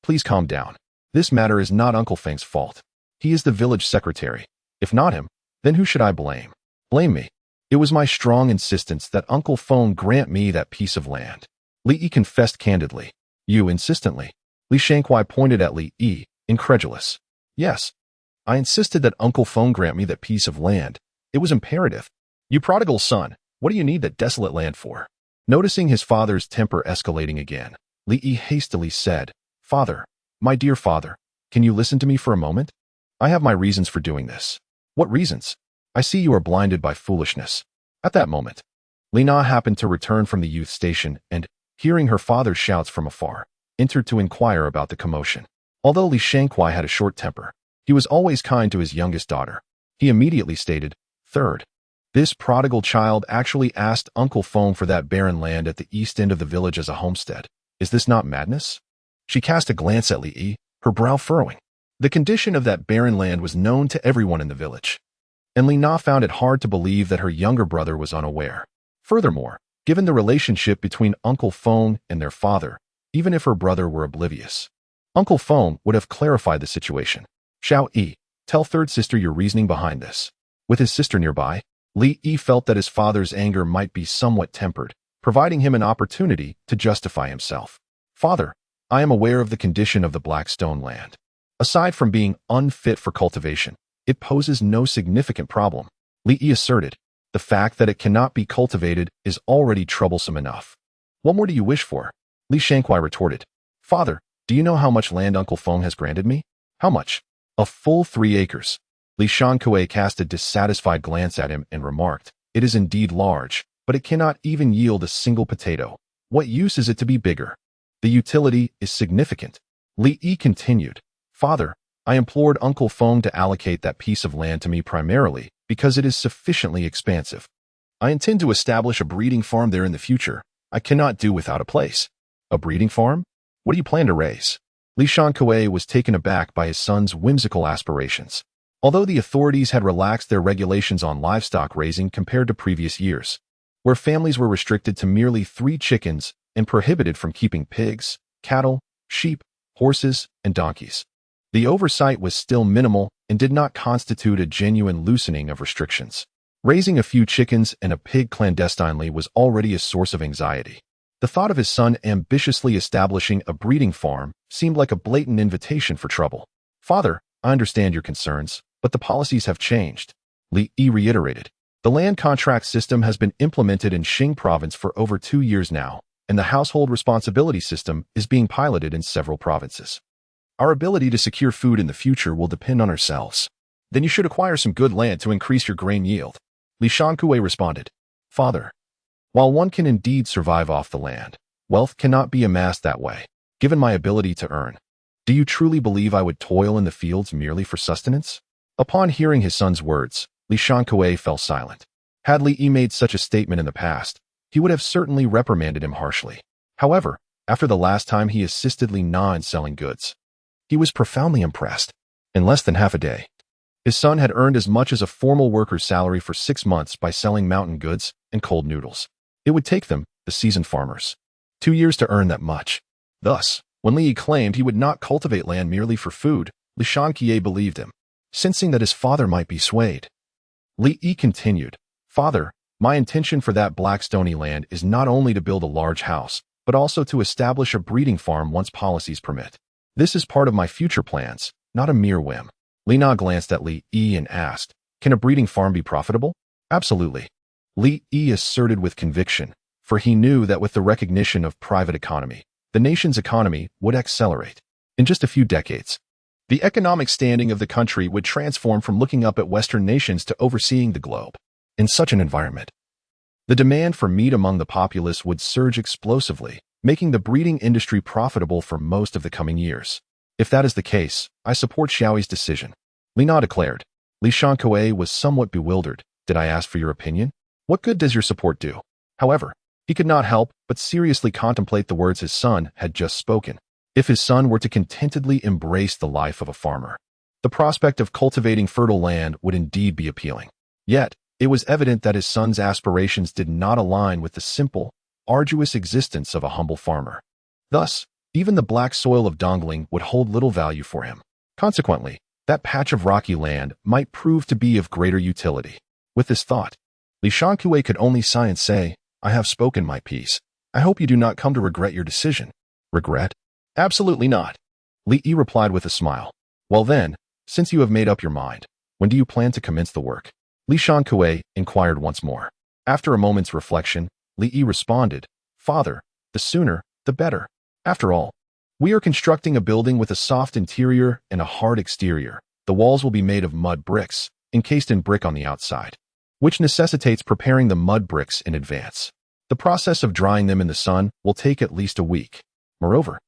please calm down. This matter is not Uncle Feng's fault. He is the village secretary. If not him, then who should I blame? Blame me. It was my strong insistence that Uncle Feng grant me that piece of land. Li Yi confessed candidly. You insistently. Li Shangqai pointed at Li Yi, incredulous. Yes. I insisted that Uncle Feng grant me that piece of land. It was imperative. You prodigal son, what do you need that desolate land for? Noticing his father's temper escalating again, Li Yi hastily said, Father, my dear father, can you listen to me for a moment? I have my reasons for doing this. What reasons? I see you are blinded by foolishness. At that moment, Li Na happened to return from the youth station and, hearing her father's shouts from afar, entered to inquire about the commotion. Although Li Shangqai had a short temper, he was always kind to his youngest daughter. He immediately stated, Third, this prodigal child actually asked Uncle Feng for that barren land at the east end of the village as a homestead. Is this not madness? She cast a glance at Li Yi, her brow furrowing. The condition of that barren land was known to everyone in the village, and Li Na found it hard to believe that her younger brother was unaware. Furthermore, given the relationship between Uncle Feng and their father, even if her brother were oblivious, Uncle Feng would have clarified the situation. Xiao Yi, tell third sister your reasoning behind this. With his sister nearby, Li Yi felt that his father's anger might be somewhat tempered, providing him an opportunity to justify himself. Father, I am aware of the condition of the Blackstone land. Aside from being unfit for cultivation, it poses no significant problem. Li Yi asserted. The fact that it cannot be cultivated is already troublesome enough. What more do you wish for? Li Shangqai retorted. Father, do you know how much land Uncle Feng has granted me? How much? A full 3 acres. Li Shangqai cast a dissatisfied glance at him and remarked, It is indeed large, but it cannot even yield a single potato. What use is it to be bigger? The utility is significant. Li Yi continued. Father, I implored Uncle Feng to allocate that piece of land to me primarily because it is sufficiently expansive. I intend to establish a breeding farm there in the future. I cannot do without a place. A breeding farm? What do you plan to raise? Li Shangqai was taken aback by his son's whimsical aspirations. Although the authorities had relaxed their regulations on livestock raising compared to previous years, where families were restricted to merely 3 chickens and prohibited from keeping pigs, cattle, sheep, horses, and donkeys, the oversight was still minimal and did not constitute a genuine loosening of restrictions. Raising a few chickens and a pig clandestinely was already a source of anxiety. The thought of his son ambitiously establishing a breeding farm seemed like a blatant invitation for trouble. Father, I understand your concerns, but the policies have changed. Li Yi reiterated. The land contract system has been implemented in Xing province for over 2 years now, and the household responsibility system is being piloted in several provinces. Our ability to secure food in the future will depend on ourselves. Then you should acquire some good land to increase your grain yield. Li Shangqai responded. Father, while one can indeed survive off the land, wealth cannot be amassed that way, given my ability to earn. Do you truly believe I would toil in the fields merely for sustenance? Upon hearing his son's words, Li Shangqai fell silent. Had Li Yi made such a statement in the past, he would have certainly reprimanded him harshly. However, after the last time he assisted Li Na in selling goods, he was profoundly impressed. In less than half a day, his son had earned as much as a formal worker's salary for 6 months by selling mountain goods and cold noodles. It would take them, the seasoned farmers, 2 years to earn that much. Thus, when Li Yi claimed he would not cultivate land merely for food, Li Shangqai believed him, sensing that his father might be swayed. Li Yi continued, Father, my intention for that Blackstony land is not only to build a large house, but also to establish a breeding farm once policies permit. This is part of my future plans, not a mere whim. Li Na glanced at Li Yi and asked, Can a breeding farm be profitable? Absolutely. Li Yi asserted with conviction, for he knew that with the recognition of private economy, the nation's economy would accelerate. In just a few decades, the economic standing of the country would transform from looking up at Western nations to overseeing the globe. In such an environment, the demand for meat among the populace would surge explosively, making the breeding industry profitable for most of the coming years. If that is the case, I support Xiaoyi's decision. Li Na declared. Li Shankue was somewhat bewildered. Did I ask for your opinion? What good does your support do? However, he could not help but seriously contemplate the words his son had just spoken. If his son were to contentedly embrace the life of a farmer, the prospect of cultivating fertile land would indeed be appealing. Yet, it was evident that his son's aspirations did not align with the simple, arduous existence of a humble farmer. Thus, even the black soil of Dongling would hold little value for him. Consequently, that patch of rocky land might prove to be of greater utility. With this thought, Li Shankue could only sigh and say, I have spoken my piece. I hope you do not come to regret your decision. Regret? Absolutely not. Li Yi replied with a smile. Well then, since you have made up your mind, when do you plan to commence the work? Li Shankue inquired once more. After a moment's reflection, Li Yi responded, Father, the sooner, the better. After all, we are constructing a building with a soft interior and a hard exterior. The walls will be made of mud bricks, encased in brick on the outside, which necessitates preparing the mud bricks in advance. The process of drying them in the sun will take at least a week. Moreover,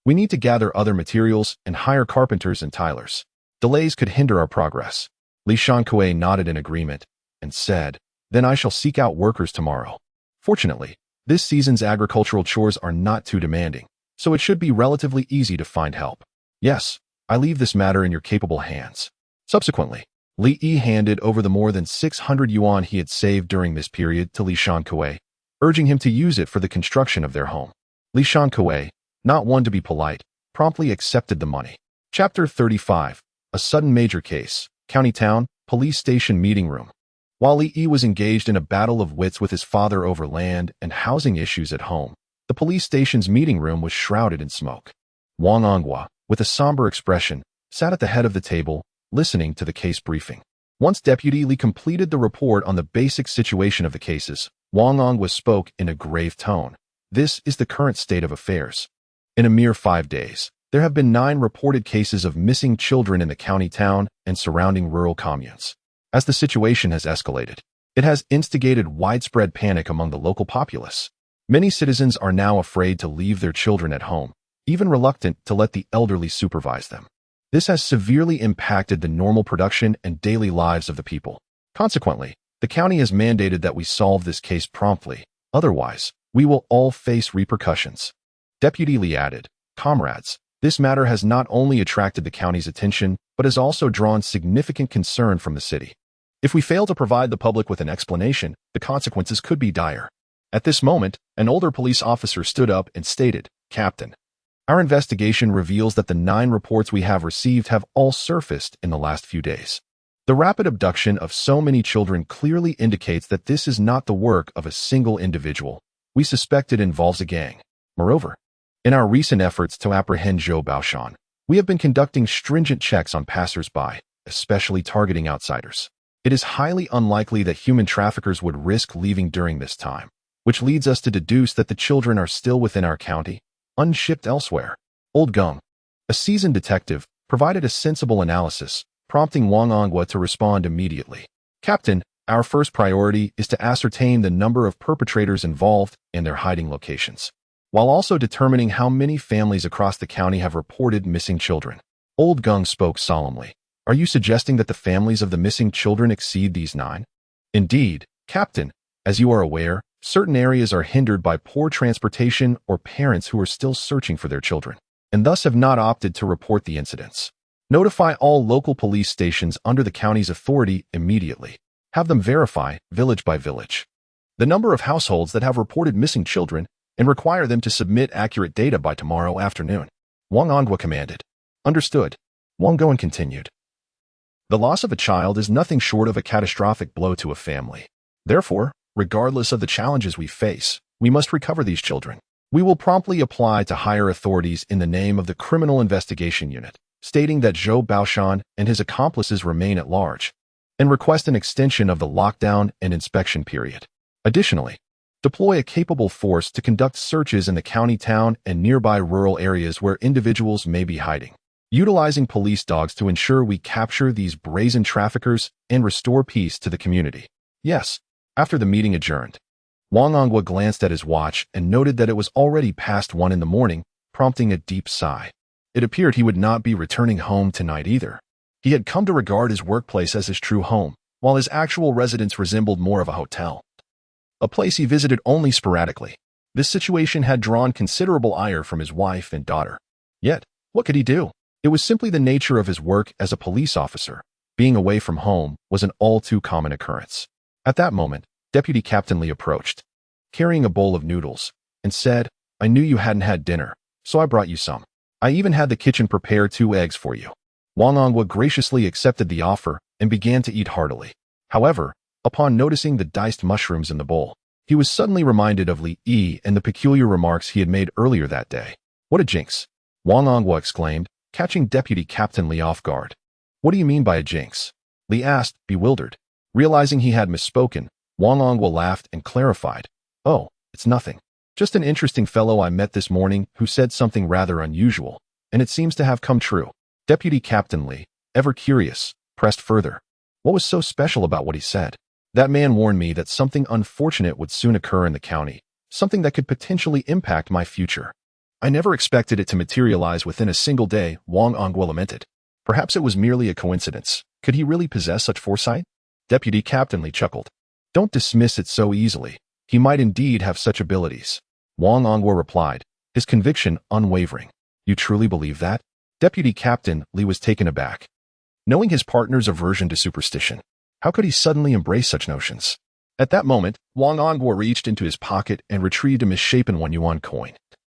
we need to gather other materials and hire carpenters and tilers. Delays could hinder our progress. Li Shankue nodded in agreement and said, Then I shall seek out workers tomorrow. Fortunately, this season's agricultural chores are not too demanding, so it should be relatively easy to find help. Yes, I leave this matter in your capable hands. Subsequently, Li Yi handed over the more than 600 yuan he had saved during this period to Li Shankue, urging him to use it for the construction of their home. Li Shankue, not one to be polite, promptly accepted the money. Chapter 35. A sudden major case. County Town, Police Station Meeting Room. While Li Yi was engaged in a battle of wits with his father over land and housing issues at home, the police station's meeting room was shrouded in smoke. Wang Onghua, with a somber expression, sat at the head of the table, listening to the case briefing. Once Deputy Li completed the report on the basic situation of the cases, Wang Onghua spoke in a grave tone. This is the current state of affairs. In a mere 5 days, there have been 9 reported cases of missing children in the county town and surrounding rural communes. As the situation has escalated, it has instigated widespread panic among the local populace. Many citizens are now afraid to leave their children at home, even reluctant to let the elderly supervise them. This has severely impacted the normal production and daily lives of the people. Consequently, the county has mandated that we solve this case promptly, otherwise, we will all face repercussions. Deputy Li added, Comrades, this matter has not only attracted the county's attention, but has also drawn significant concern from the city. If we fail to provide the public with an explanation, the consequences could be dire. At this moment, an older police officer stood up and stated, Captain, our investigation reveals that the 9 reports we have received have all surfaced in the last few days. The rapid abduction of so many children clearly indicates that this is not the work of a single individual. We suspect it involves a gang. Moreover, in our recent efforts to apprehend Zhou Baoshan, we have been conducting stringent checks on passers-by, especially targeting outsiders. It is highly unlikely that human traffickers would risk leaving during this time, which leads us to deduce that the children are still within our county, unshipped elsewhere. Old Gung, a seasoned detective, provided a sensible analysis, prompting Wang Onghua to respond immediately. Captain, our first priority is to ascertain the number of perpetrators involved and their hiding locations, while also determining how many families across the county have reported missing children. Old Gung spoke solemnly. Are you suggesting that the families of the missing children exceed these 9? Indeed, Captain, as you are aware, certain areas are hindered by poor transportation or parents who are still searching for their children, and thus have not opted to report the incidents. Notify all local police stations under the county's authority immediately. Have them verify, village by village, the number of households that have reported missing children and require them to submit accurate data by tomorrow afternoon. Wang Onghua commanded. Understood. Wang Goen continued. The loss of a child is nothing short of a catastrophic blow to a family. Therefore, regardless of the challenges we face, we must recover these children. We will promptly apply to higher authorities in the name of the Criminal Investigation Unit, stating that Zhou Baoshan and his accomplices remain at large, and request an extension of the lockdown and inspection period. Additionally, deploy a capable force to conduct searches in the county town and nearby rural areas where individuals may be hiding, utilizing police dogs to ensure we capture these brazen traffickers and restore peace to the community. Yes. After the meeting adjourned, Wang Onghua glanced at his watch and noted that it was already past 1 in the morning, prompting a deep sigh. It appeared he would not be returning home tonight either. He had come to regard his workplace as his true home, while his actual residence resembled more of a hotel, a place he visited only sporadically. This situation had drawn considerable ire from his wife and daughter. Yet, what could he do? It was simply the nature of his work as a police officer. Being away from home was an all too common occurrence. At that moment, Deputy Captain Lee approached, carrying a bowl of noodles, and said, "I knew you hadn't had dinner, so I brought you some. I even had the kitchen prepare 2 eggs for you." Wang Ongwa graciously accepted the offer and began to eat heartily. However, upon noticing the diced mushrooms in the bowl, he was suddenly reminded of Li Yi and the peculiar remarks he had made earlier that day. "What a jinx!" Wang Ongwa exclaimed, catching Deputy Captain Lee off guard. "What do you mean by a jinx?" Lee asked, bewildered. Realizing he had misspoken, Wang Ongwa laughed and clarified, "Oh, it's nothing. Just an interesting fellow I met this morning who said something rather unusual, and it seems to have come true." Deputy Captain Lee, ever curious, pressed further. "What was so special about what he said?" "That man warned me that something unfortunate would soon occur in the county, something that could potentially impact my future. I never expected it to materialize within a single day," Wang Ongwa lamented. Perhaps it was merely a coincidence. Could he really possess such foresight? Deputy Captain Lee chuckled. "Don't dismiss it so easily. He might indeed have such abilities." Wang Ongwa replied, his conviction unwavering. "You truly believe that?" Deputy Captain Lee was taken aback. Knowing his partner's aversion to superstition, how could he suddenly embrace such notions? At that moment, Wang Ongwa reached into his pocket and retrieved a misshapen 1 yuan coin,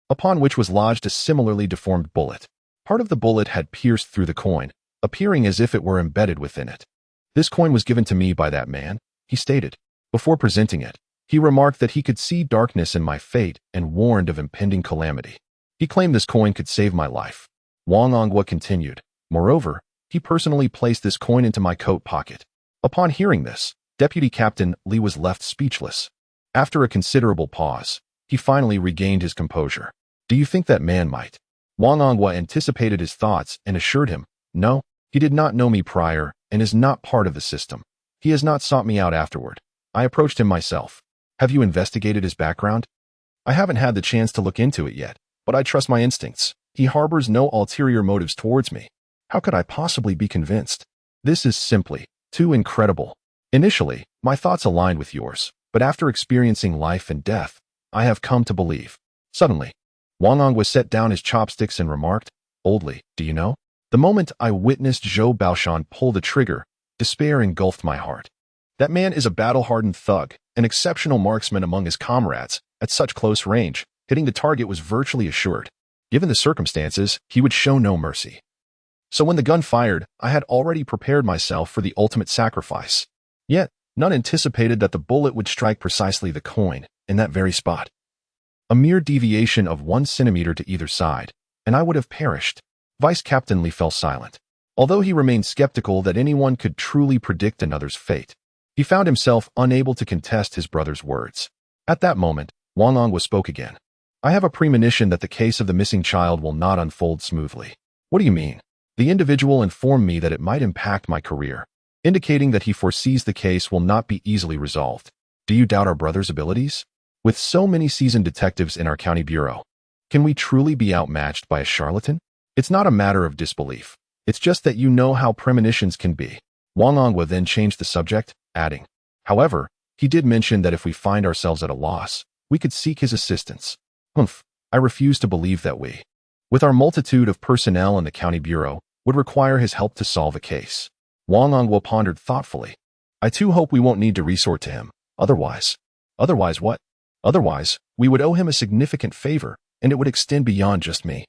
upon which was lodged a similarly deformed bullet. Part of the bullet had pierced through the coin, appearing as if it were embedded within it. "This coin was given to me by that man," he stated. Before presenting it, he remarked that he could see darkness in my fate and warned of impending calamity. He claimed this coin could save my life. Wang Ongwa continued. "Moreover, he personally placed this coin into my coat pocket." Upon hearing this, Deputy Captain Lee was left speechless. After a considerable pause, he finally regained his composure. "Do you think that man might?" Wang Ongwa anticipated his thoughts and assured him, "No, he did not know me prior and is not part of the system. He has not sought me out afterward. I approached him myself." "Have you investigated his background?" "I haven't had the chance to look into it yet, but I trust my instincts. He harbors no ulterior motives towards me. How could I possibly be convinced? This is simply too incredible. Initially, my thoughts aligned with yours, but after experiencing life and death, I have come to believe." Suddenly, Wang Ongwa set down his chopsticks and remarked, "Oldly, do you know? The moment I witnessed Zhou Baoshan pull the trigger, despair engulfed my heart. That man is a battle-hardened thug, an exceptional marksman among his comrades. At such close range, hitting the target was virtually assured. Given the circumstances, he would show no mercy. So when the gun fired, I had already prepared myself for the ultimate sacrifice. Yet, none anticipated that the bullet would strike precisely the coin, in that very spot. A mere deviation of 1 centimeter to either side, and I would have perished." Vice Captain Lee fell silent. Although he remained skeptical that anyone could truly predict another's fate, he found himself unable to contest his brother's words. At that moment, Wang Ongwa spoke again. "I have a premonition that the case of the missing child will not unfold smoothly." "What do you mean?" "The individual informed me that it might impact my career, indicating that he foresees the case will not be easily resolved." "Do you doubt our brother's abilities? With so many seasoned detectives in our county bureau, can we truly be outmatched by a charlatan?" "It's not a matter of disbelief. It's just that you know how premonitions can be." Wang Ongwa then changed the subject, adding, "However, he did mention that if we find ourselves at a loss, we could seek his assistance." "Humph, I refuse to believe that we, with our multitude of personnel in the county bureau, would require his help to solve a case." Wang Ongwa pondered thoughtfully. "I too hope we won't need to resort to him. Otherwise." "Otherwise what?" "Otherwise, we would owe him a significant favor, and it would extend beyond just me.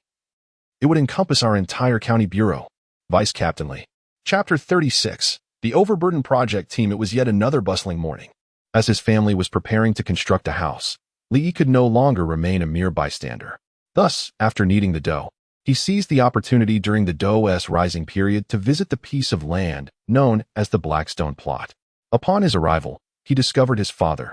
It would encompass our entire county bureau." Vice Captain Lee. Chapter 36. The Overburdened Project Team. It was yet another bustling morning. As his family was preparing to construct a house, Li could no longer remain a mere bystander. Thus, after kneading the dough, he seized the opportunity during the dough's rising period to visit the piece of land known as the Blackstone Plot. Upon his arrival, he discovered his father,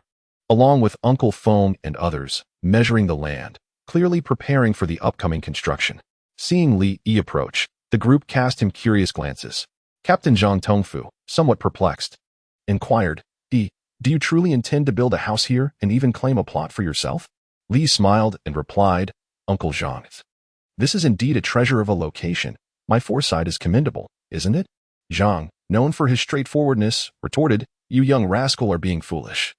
along with Uncle Feng and others, measuring the land, clearly preparing for the upcoming construction. Seeing Li approach, the group cast him curious glances. Captain Zhang Tongfu, somewhat perplexed, inquired, Do you truly intend to build a house here and even claim a plot for yourself?" Li smiled and replied, "Uncle Zhang, this is indeed a treasure of a location. My foresight is commendable, isn't it?" Zhang, known for his straightforwardness, retorted, "You young rascal are being foolish.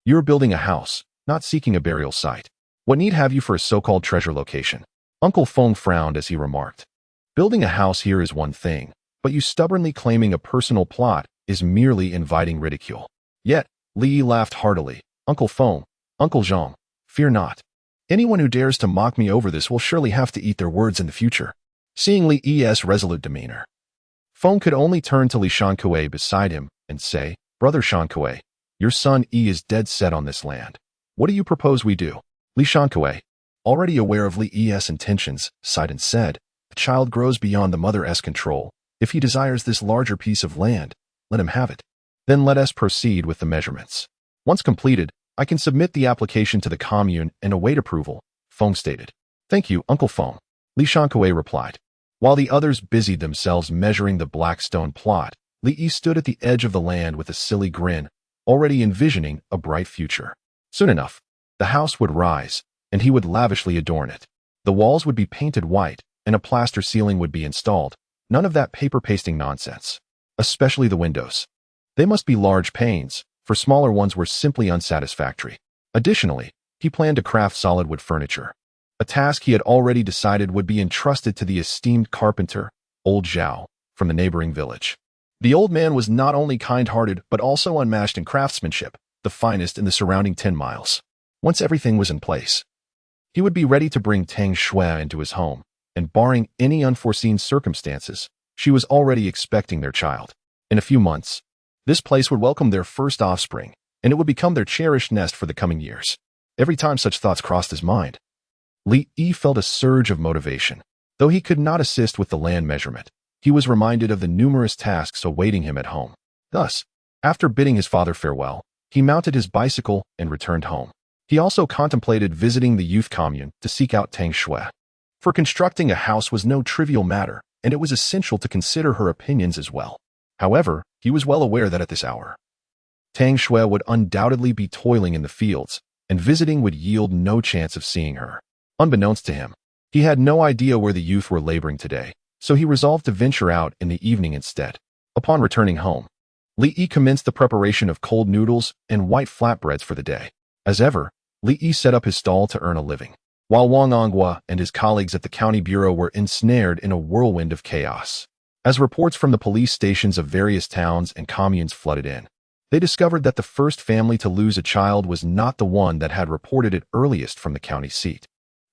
You're building a house, not seeking a burial site. What need have you for a so-called treasure location?" Uncle Feng frowned as he remarked, "Building a house here is one thing, but you stubbornly claiming a personal plot is merely inviting ridicule." Yet, Li laughed heartily. "Uncle Feng, Uncle Zhang, fear not. Anyone who dares to mock me over this will surely have to eat their words in the future." Seeing Li's resolute demeanor, Feng could only turn to Li Shankue beside him and say, "Brother Shankue, your son is dead set on this land. What do you propose we do?" Li Shankue, already aware of Li's intentions, sighed and said, "The child grows beyond the mother's control. If he desires this larger piece of land, let him have it. Then let us proceed with the measurements. Once completed, I can submit the application to the commune and await approval," Feng stated. "Thank you, Uncle Feng," Li Shankue replied. While the others busied themselves measuring the Blackstone plot, Li stood at the edge of the land with a silly grin, already envisioning a bright future. Soon enough, the house would rise, and he would lavishly adorn it. The walls would be painted white, and a plaster ceiling would be installed. None of that paper pasting nonsense. Especially the windows. They must be large panes, for smaller ones were simply unsatisfactory. Additionally, he planned to craft solid wood furniture. A task he had already decided would be entrusted to the esteemed carpenter, Old Zhao, from the neighboring village. The old man was not only kind-hearted but also unmatched in craftsmanship, the finest in the surrounding 10 miles. Once everything was in place, he would be ready to bring Tang Xue into his home, and barring any unforeseen circumstances, she was already expecting their child. In a few months, this place would welcome their first offspring, and it would become their cherished nest for the coming years. Every time such thoughts crossed his mind, Li felt a surge of motivation. Though he could not assist with the land measurement, he was reminded of the numerous tasks awaiting him at home. Thus, after bidding his father farewell, he mounted his bicycle and returned home. He also contemplated visiting the youth commune to seek out Tang Xue. For constructing a house was no trivial matter, and it was essential to consider her opinions as well. However, he was well aware that at this hour, Tang Xue would undoubtedly be toiling in the fields, and visiting would yield no chance of seeing her. Unbeknownst to him, he had no idea where the youth were laboring today, so he resolved to venture out in the evening instead. Upon returning home, Li commenced the preparation of cold noodles and white flatbreads for the day. As ever, Li set up his stall to earn a living, while Wang Onghua and his colleagues at the county bureau were ensnared in a whirlwind of chaos. As reports from the police stations of various towns and communes flooded in, they discovered that the first family to lose a child was not the one that had reported it earliest from the county seat,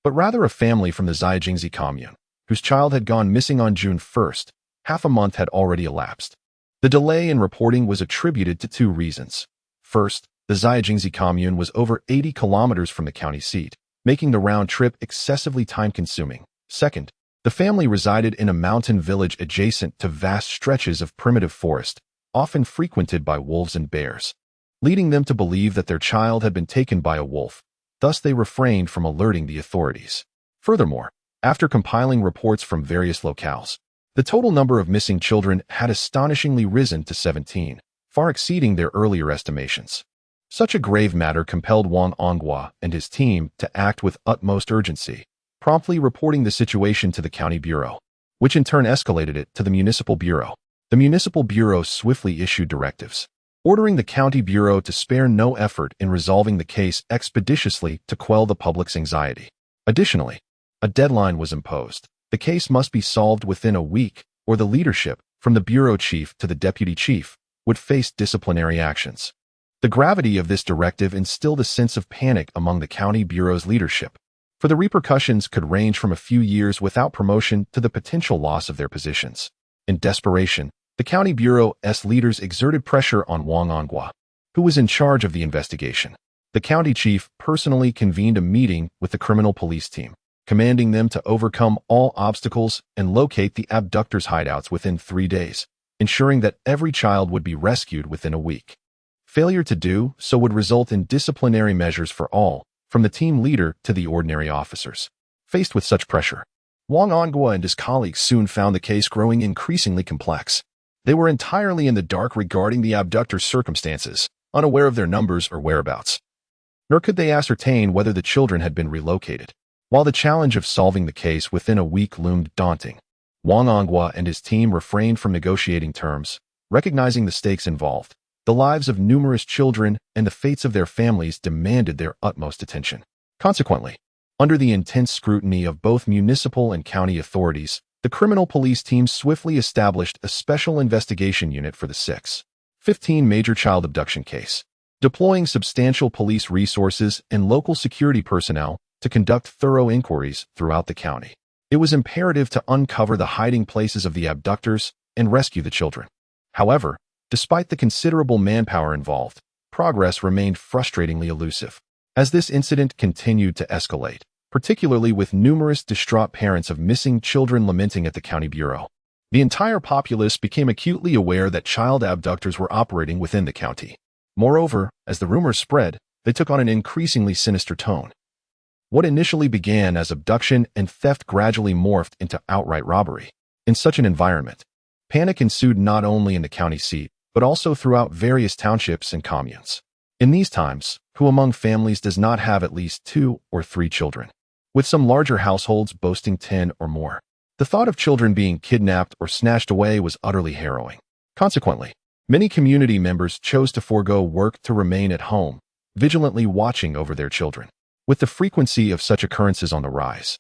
but rather a family from the Zhaijingzi commune, whose child had gone missing on June 1st. Half a month had already elapsed. The delay in reporting was attributed to 2 reasons. First, the Zhaijingzi commune was over 80 kilometers from the county seat, making the round trip excessively time-consuming. Second, the family resided in a mountain village adjacent to vast stretches of primitive forest, often frequented by wolves and bears, leading them to believe that their child had been taken by a wolf. Thus, they refrained from alerting the authorities. Furthermore, after compiling reports from various locales, the total number of missing children had astonishingly risen to 17, far exceeding their earlier estimations. Such a grave matter compelled Wang Onghua and his team to act with utmost urgency, promptly reporting the situation to the county bureau, which in turn escalated it to the municipal bureau. The municipal bureau swiftly issued directives, ordering the county bureau to spare no effort in resolving the case expeditiously to quell the public's anxiety. Additionally, a deadline was imposed. The case must be solved within a week, or the leadership, from the bureau chief to the deputy chief, would face disciplinary actions. The gravity of this directive instilled a sense of panic among the county bureau's leadership, for the repercussions could range from a few years without promotion to the potential loss of their positions. In desperation, the county bureau's leaders exerted pressure on Wang Onghua, who was in charge of the investigation. The county chief personally convened a meeting with the criminal police team, commanding them to overcome all obstacles and locate the abductors' hideouts within 3 days, ensuring that every child would be rescued within a week. Failure to do so would result in disciplinary measures for all, from the team leader to the ordinary officers. Faced with such pressure, Wang Onghua and his colleagues soon found the case growing increasingly complex. They were entirely in the dark regarding the abductors' circumstances, unaware of their numbers or whereabouts. Nor could they ascertain whether the children had been relocated. While the challenge of solving the case within a week loomed daunting, Wang Onghua and his team refrained from negotiating terms, recognizing the stakes involved. The lives of numerous children and the fates of their families demanded their utmost attention. Consequently, under the intense scrutiny of both municipal and county authorities, the criminal police team swiftly established a special investigation unit for the 6/15 major child abduction case, deploying substantial police resources and local security personnel to conduct thorough inquiries throughout the county. It was imperative to uncover the hiding places of the abductors and rescue the children. However, despite the considerable manpower involved, progress remained frustratingly elusive. As this incident continued to escalate, particularly with numerous distraught parents of missing children lamenting at the county bureau, the entire populace became acutely aware that child abductors were operating within the county. Moreover, as the rumors spread, they took on an increasingly sinister tone. What initially began as abduction and theft gradually morphed into outright robbery. In such an environment, panic ensued not only in the county seat, but also throughout various townships and communes. In these times, who among families does not have at least 2 or 3 children? With some larger households boasting 10 or more. The thought of children being kidnapped or snatched away was utterly harrowing. Consequently, many community members chose to forego work to remain at home, vigilantly watching over their children. With the frequency of such occurrences on the rise,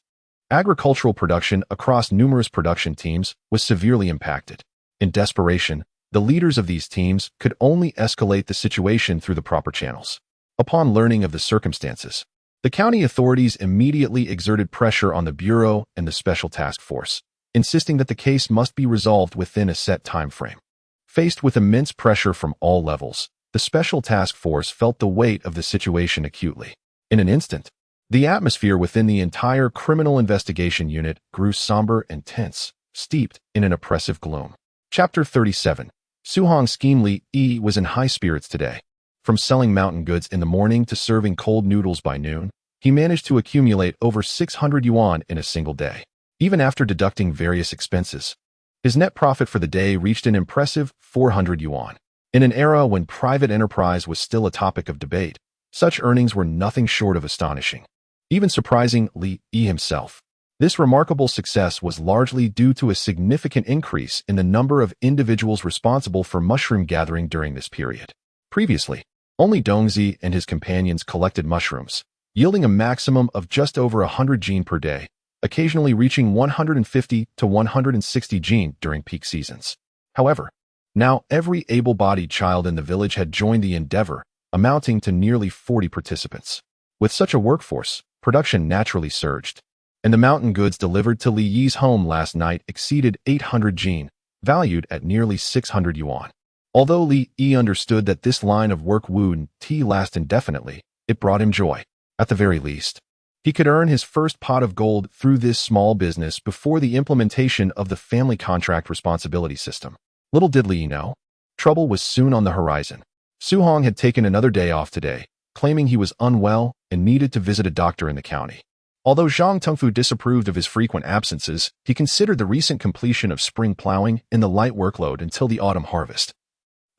agricultural production across numerous production teams was severely impacted. In desperation, the leaders of these teams could only escalate the situation through the proper channels. Upon learning of the circumstances, the county authorities immediately exerted pressure on the Bureau and the Special Task Force, insisting that the case must be resolved within a set time frame. Faced with immense pressure from all levels, the Special Task Force felt the weight of the situation acutely. In an instant, the atmosphere within the entire criminal investigation unit grew somber and tense, steeped in an oppressive gloom. Chapter 37. Suhong's scheme Li was in high spirits today. From selling mountain goods in the morning to serving cold noodles by noon, he managed to accumulate over 600 yuan in a single day. Even after deducting various expenses, his net profit for the day reached an impressive 400 yuan. In an era when private enterprise was still a topic of debate, such earnings were nothing short of astonishing, even surprising Li himself. This remarkable success was largely due to a significant increase in the number of individuals responsible for mushroom gathering during this period. Previously, only Dongzi and his companions collected mushrooms, yielding a maximum of just over 100 jin per day, occasionally reaching 150 to 160 jin during peak seasons. However, now every able-bodied child in the village had joined the endeavor, amounting to nearly 40 participants. With such a workforce, production naturally surged, and the mountain goods delivered to Li Yi's home last night exceeded 800 jin, valued at nearly 600 yuan. Although Li Yi understood that this line of work wouldn't last indefinitely, it brought him joy. At the very least, he could earn his first pot of gold through this small business before the implementation of the family contract responsibility system. Little did Li Yi know, trouble was soon on the horizon. Suhong had taken another day off today, claiming he was unwell and needed to visit a doctor in the county. Although Zhang Tengfu disapproved of his frequent absences, he considered the recent completion of spring plowing and the light workload until the autumn harvest.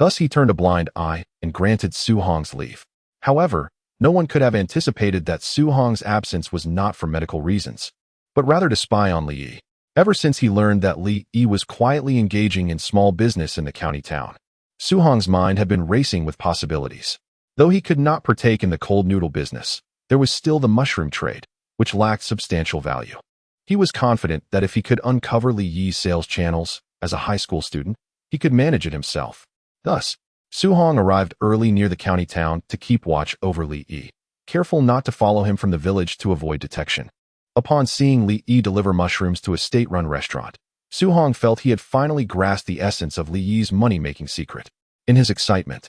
Thus he turned a blind eye and granted Suhong's leave. However, no one could have anticipated that Suhong's absence was not for medical reasons, but rather to spy on Li Yi. Ever since he learned that Li Yi was quietly engaging in small business in the county town, Suhong's mind had been racing with possibilities. Though he could not partake in the cold noodle business, there was still the mushroom trade, which lacked substantial value. He was confident that if he could uncover Li Yi's sales channels, as a high school student, he could manage it himself. Thus, Suhong arrived early near the county town to keep watch over Li Yi, careful not to follow him from the village to avoid detection. Upon seeing Li Yi deliver mushrooms to a state-run restaurant, Suhong felt he had finally grasped the essence of Li Yi's money-making secret. In his excitement,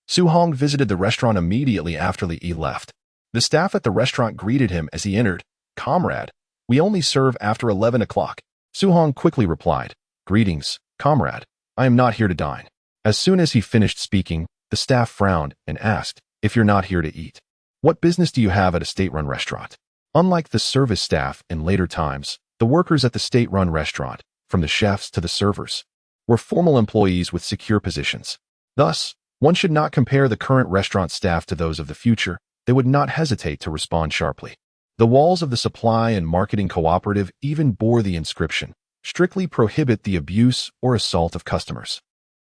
Suhong visited the restaurant immediately after Li Yi left. The staff at the restaurant greeted him as he entered. "Comrade, we only serve after 11 o'clock. Suhong quickly replied, "Greetings, comrade. I am not here to dine." As soon as he finished speaking, the staff frowned and asked, "If you're not here to eat, what business do you have at a state-run restaurant?" Unlike the service staff in later times, the workers at the state-run restaurant, from the chefs to the servers, were formal employees with secure positions. Thus, one should not compare the current restaurant staff to those of the future. They would not hesitate to respond sharply. The walls of the supply and marketing cooperative even bore the inscription, strictly prohibit the abuse or assault of customers.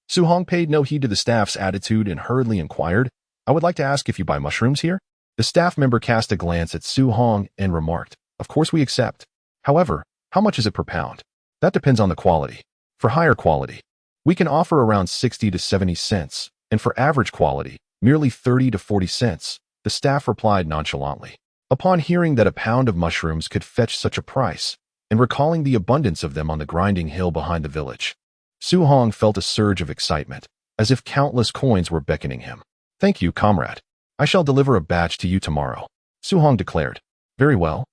Su Hong paid no heed to the staff's attitude and hurriedly inquired, "I would like to ask if you buy mushrooms here?" The staff member cast a glance at Su Hong and remarked, "Of course we accept. However, how much is it per pound?" "That depends on the quality. For higher quality, we can offer around 60 to 70 cents, and for average quality, merely 30 to 40 cents, the staff replied nonchalantly. Upon hearing that a pound of mushrooms could fetch such a price, and recalling the abundance of them on the grinding hill behind the village, Su Hong felt a surge of excitement, as if countless coins were beckoning him. "Thank you, comrade. I shall deliver a batch to you tomorrow," Su Hong declared. "Very well."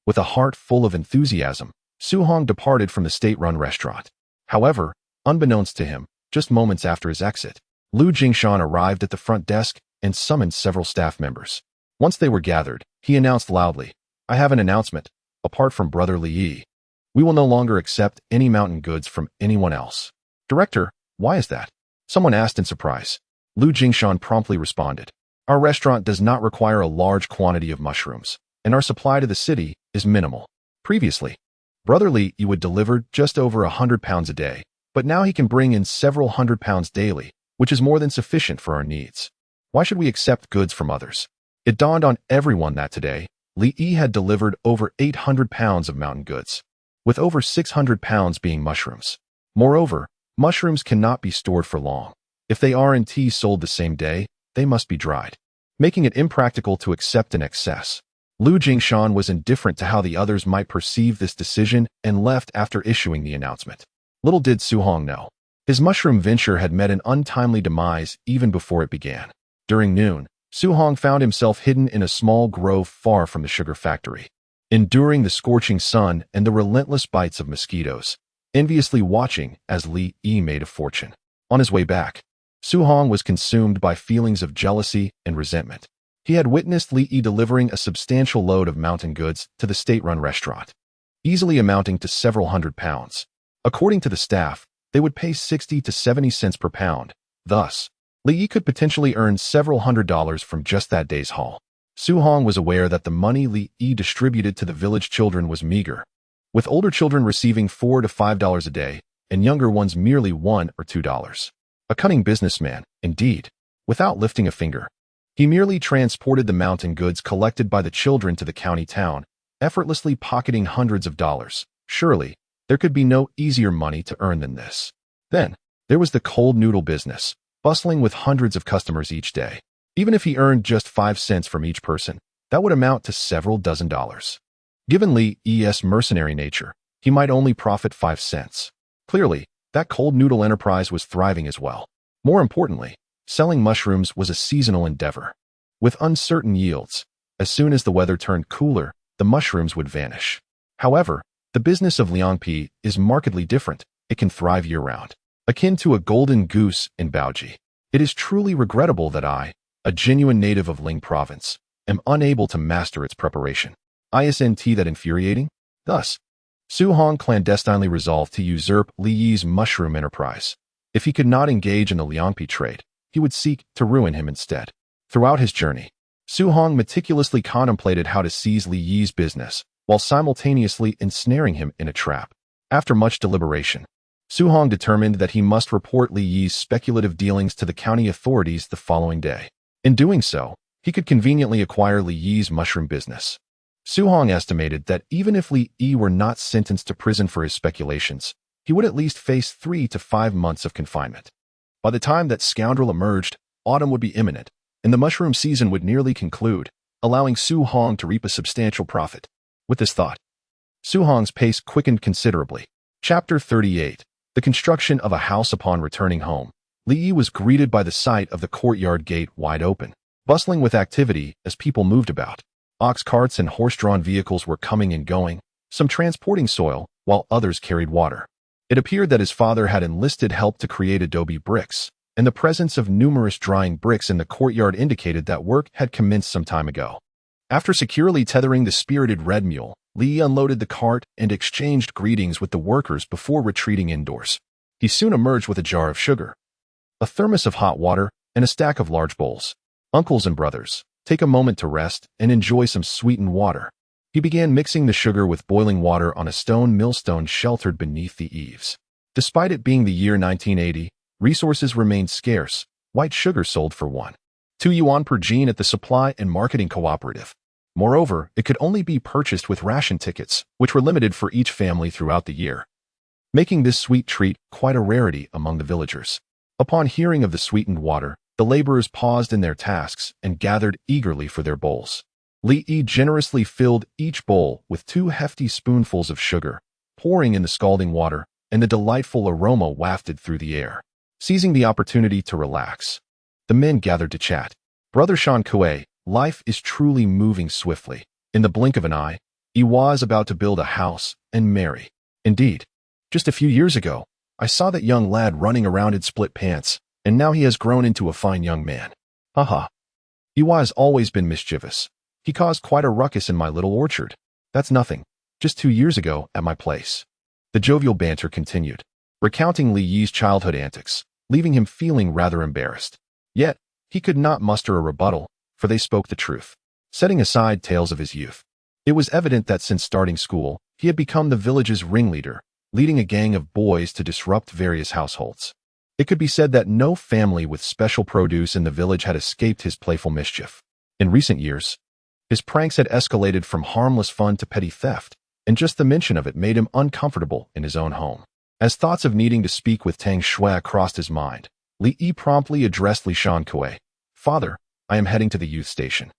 With a heart full of enthusiasm, Su Hong departed from the state-run restaurant. However, unbeknownst to him, just moments after his exit, Lu Jingshan arrived at the front desk and summoned several staff members. Once they were gathered, he announced loudly, "I have an announcement. Apart from Brother Li Yi, we will no longer accept any mountain goods from anyone else." "Director, why is that?" someone asked in surprise. Lu Jingshan promptly responded, "Our restaurant does not require a large quantity of mushrooms, and our supply to the city is minimal. Previously, Brother Li Yi would deliver just over 100 pounds a day, but now he can bring in several hundred pounds daily, which is more than sufficient for our needs. Why should we accept goods from others?" It dawned on everyone that today, Li Yi had delivered over 800 pounds of mountain goods, with over 600 pounds being mushrooms. Moreover, mushrooms cannot be stored for long. If they aren't sold the same day, they must be dried, making it impractical to accept in excess. Lu Jingshan was indifferent to how the others might perceive this decision and left after issuing the announcement. Little did Su Hong know, his mushroom venture had met an untimely demise even before it began. During noon, Su Hong found himself hidden in a small grove far from the sugar factory, enduring the scorching sun and the relentless bites of mosquitoes, enviously watching as Li Yi made a fortune. On his way back, Su Hong was consumed by feelings of jealousy and resentment. He had witnessed Li Yi delivering a substantial load of mountain goods to the state-run restaurant, easily amounting to several hundred pounds. According to the staff, they would pay 60 to 70 cents per pound. Thus, Li Yi could potentially earn several $100s from just that day's haul. Su Hong was aware that the money Li Yi distributed to the village children was meager, with older children receiving $4 to $5 a day and younger ones merely $1 or $2. A cunning businessman, indeed. Without lifting a finger, he merely transported the mountain goods collected by the children to the county town, effortlessly pocketing hundreds of dollars. Surely, there could be no easier money to earn than this. Then, there was the cold noodle business, bustling with hundreds of customers each day. Even if he earned just 5 cents from each person, that would amount to several dozen dollars. Given Li Yi's mercenary nature, he might only profit 5 cents. Clearly, that cold noodle enterprise was thriving as well. More importantly, selling mushrooms was a seasonal endeavor. With uncertain yields, as soon as the weather turned cooler, the mushrooms would vanish. However, the business of Liangpi is markedly different. It can thrive year-round, akin to a golden goose in Baoji. It is truly regrettable that I, a genuine native of Ling province, am unable to master its preparation. Isn't that infuriating? Thus, Su Hong clandestinely resolved to usurp Li Yi's mushroom enterprise. If he could not engage in the Liangpi trade, he would seek to ruin him instead. Throughout his journey, Su Hong meticulously contemplated how to seize Li Yi's business, while simultaneously ensnaring him in a trap. After much deliberation, Su Hong determined that he must report Li Yi's speculative dealings to the county authorities the following day. In doing so, he could conveniently acquire Li Yi's mushroom business. Su Hong estimated that even if Li Yi were not sentenced to prison for his speculations, he would at least face 3 to 5 months of confinement. By the time that scoundrel emerged, autumn would be imminent, and the mushroom season would nearly conclude, allowing Su Hong to reap a substantial profit. With this thought, Su Hong's pace quickened considerably. Chapter 38. The construction of a house. Upon returning home, Li Yi was greeted by the sight of the courtyard gate wide open, bustling with activity as people moved about. Ox carts and horse-drawn vehicles were coming and going, some transporting soil, while others carried water. It appeared that his father had enlisted help to create adobe bricks, and the presence of numerous drying bricks in the courtyard indicated that work had commenced some time ago. After securely tethering the spirited red mule, Li unloaded the cart and exchanged greetings with the workers before retreating indoors. He soon emerged with a jar of sugar, a thermos of hot water, and a stack of large bowls. "Uncles and brothers, take a moment to rest and enjoy some sweetened water," He began mixing the sugar with boiling water on a stone millstone sheltered beneath the eaves. Despite it being the year 1980, resources remained scarce. White sugar sold for 2 yuan per gene at the supply and marketing cooperative. Moreover, it could only be purchased with ration tickets, which were limited for each family throughout the year, making this sweet treat quite a rarity among the villagers. Upon hearing of the sweetened water, the laborers paused in their tasks and gathered eagerly for their bowls. Li Yi generously filled each bowl with 2 hefty spoonfuls of sugar, pouring in the scalding water, and the delightful aroma wafted through the air. Seizing the opportunity to relax, the men gathered to chat. Brother Tang Xue, life is truly moving swiftly. In the blink of an eye, Iwa is about to build a house and marry. Indeed, just a few years ago, I saw that young lad running around in split pants, and now he has grown into a fine young man. Haha. Iwa has always been mischievous. He caused quite a ruckus in my little orchard. That's nothing. Just 2 years ago, at my place. The jovial banter continued, recounting Li Yi's childhood antics, leaving him feeling rather embarrassed. Yet, he could not muster a rebuttal, for they spoke the truth. Setting aside tales of his youth, it was evident that since starting school, he had become the village's ringleader, leading a gang of boys to disrupt various households. It could be said that no family with special produce in the village had escaped his playful mischief. In recent years, his pranks had escalated from harmless fun to petty theft, and just the mention of it made him uncomfortable in his own home. As thoughts of needing to speak with Tang Xue crossed his mind, Li Yi promptly addressed Li Tang Xue. Father, I am heading to the youth station.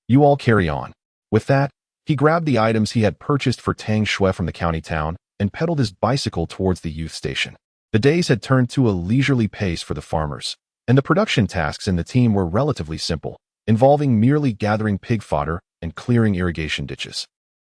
You all carry on. With that, he grabbed the items he had purchased for Tang Xue from the county town and pedaled his bicycle towards the youth station. The days had turned to a leisurely pace for the farmers, and the production tasks in the team were relatively simple, involving merely gathering pig fodder and clearing irrigation ditches,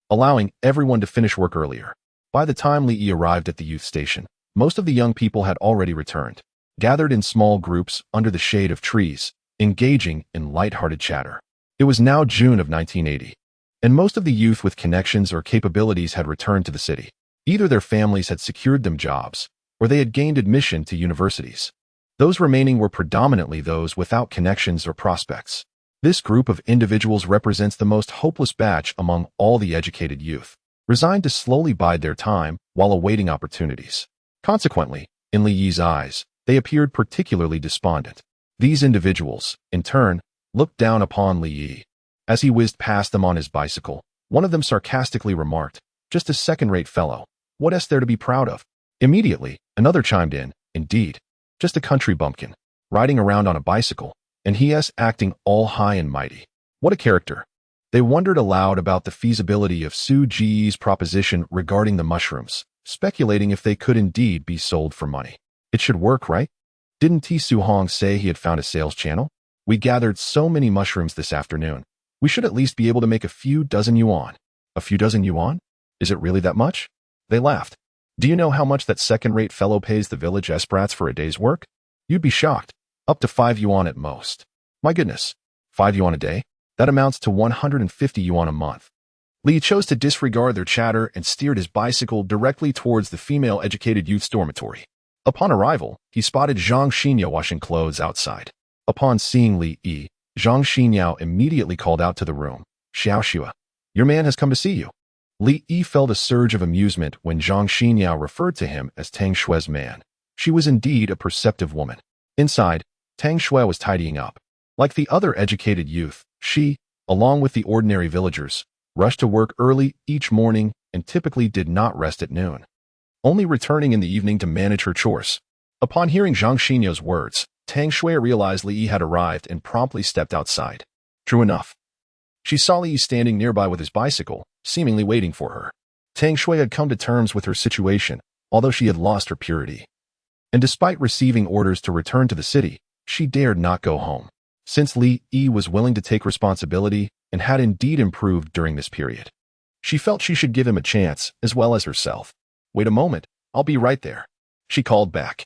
allowing everyone to finish work earlier. By the time Li Yi arrived at the youth station, most of the young people had already returned, gathered in small groups under the shade of trees, engaging in light-hearted chatter. It was now June of 1980, and most of the youth with connections or capabilities had returned to the city. Either their families had secured them jobs, or they had gained admission to universities. Those remaining were predominantly those without connections or prospects. This group of individuals represents the most hopeless batch among all the educated youth, resigned to slowly bide their time while awaiting opportunities. Consequently, in Li Yi's eyes, they appeared particularly despondent. These individuals, in turn, looked down upon Li Yi. As he whizzed past them on his bicycle, one of them sarcastically remarked, "Just a second-rate fellow. What is there to be proud of?" Immediately, another chimed in, "Indeed, just a country bumpkin, riding around on a bicycle, and he acting all high and mighty. What a character." They wondered aloud about the feasibility of Su Ji's proposition regarding the mushrooms, speculating if they could indeed be sold for money. It should work, right? Didn't T. Su Hong say he had found a sales channel? We gathered so many mushrooms this afternoon. We should at least be able to make a few dozen yuan. A few dozen yuan? Is it really that much? They laughed. Do you know how much that second-rate fellow pays the village esprats for a day's work? You'd be shocked. Up to 5 yuan at most. My goodness, 5 yuan a day? That amounts to 150 yuan a month. Li chose to disregard their chatter and steered his bicycle directly towards the female-educated youth's dormitory. Upon arrival, he spotted Zhang Xinyao washing clothes outside. Upon seeing Li Yi, Zhang Xinyao immediately called out to the room, "Xiao Xue, your man has come to see you." Li Yi felt a surge of amusement when Zhang Xinyao referred to him as Tang Xue's man. She was indeed a perceptive woman. Inside, Tang Xue was tidying up. Like the other educated youth, she, along with the ordinary villagers, rushed to work early each morning and typically did not rest at noon, only returning in the evening to manage her chores. Upon hearing Zhang Xinyao's words, Tang Xue realized Li Yi had arrived and promptly stepped outside. True enough, she saw Li Yi standing nearby with his bicycle, seemingly waiting for her. Tang Xue had come to terms with her situation, although she had lost her purity. And despite receiving orders to return to the city, she dared not go home, since Li Yi was willing to take responsibility and had indeed improved during this period. She felt she should give him a chance, as well as herself. "Wait a moment, I'll be right there," she called back,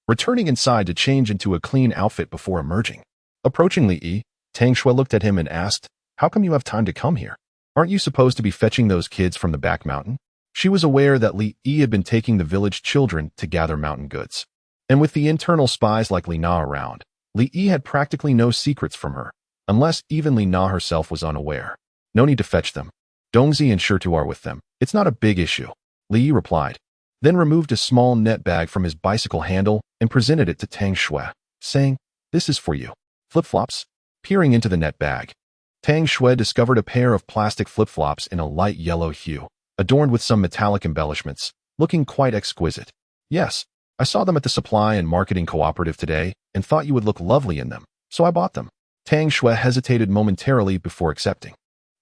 returning inside to change into a clean outfit before emerging. Approaching Li Yi, Tang Xue looked at him and asked, "How come you have time to come here? Aren't you supposed to be fetching those kids from the back mountain?" She was aware that Li Yi had been taking the village children to gather mountain goods. And with the internal spies like Li Na around, Li Yi had practically no secrets from her, unless even Li Na herself was unaware. No need to fetch them. Dongzi and Shirtu are with them. It's not a big issue, Li Yi replied, then removed a small net bag from his bicycle handle and presented it to Tang Xue, saying, "This is for you." Flip-flops? Peering into the net bag, Tang Xue discovered a pair of plastic flip-flops in a light yellow hue, adorned with some metallic embellishments, looking quite exquisite. "Yes, I saw them at the supply and marketing cooperative today and thought you would look lovely in them, so I bought them." Tang Xue hesitated momentarily before accepting.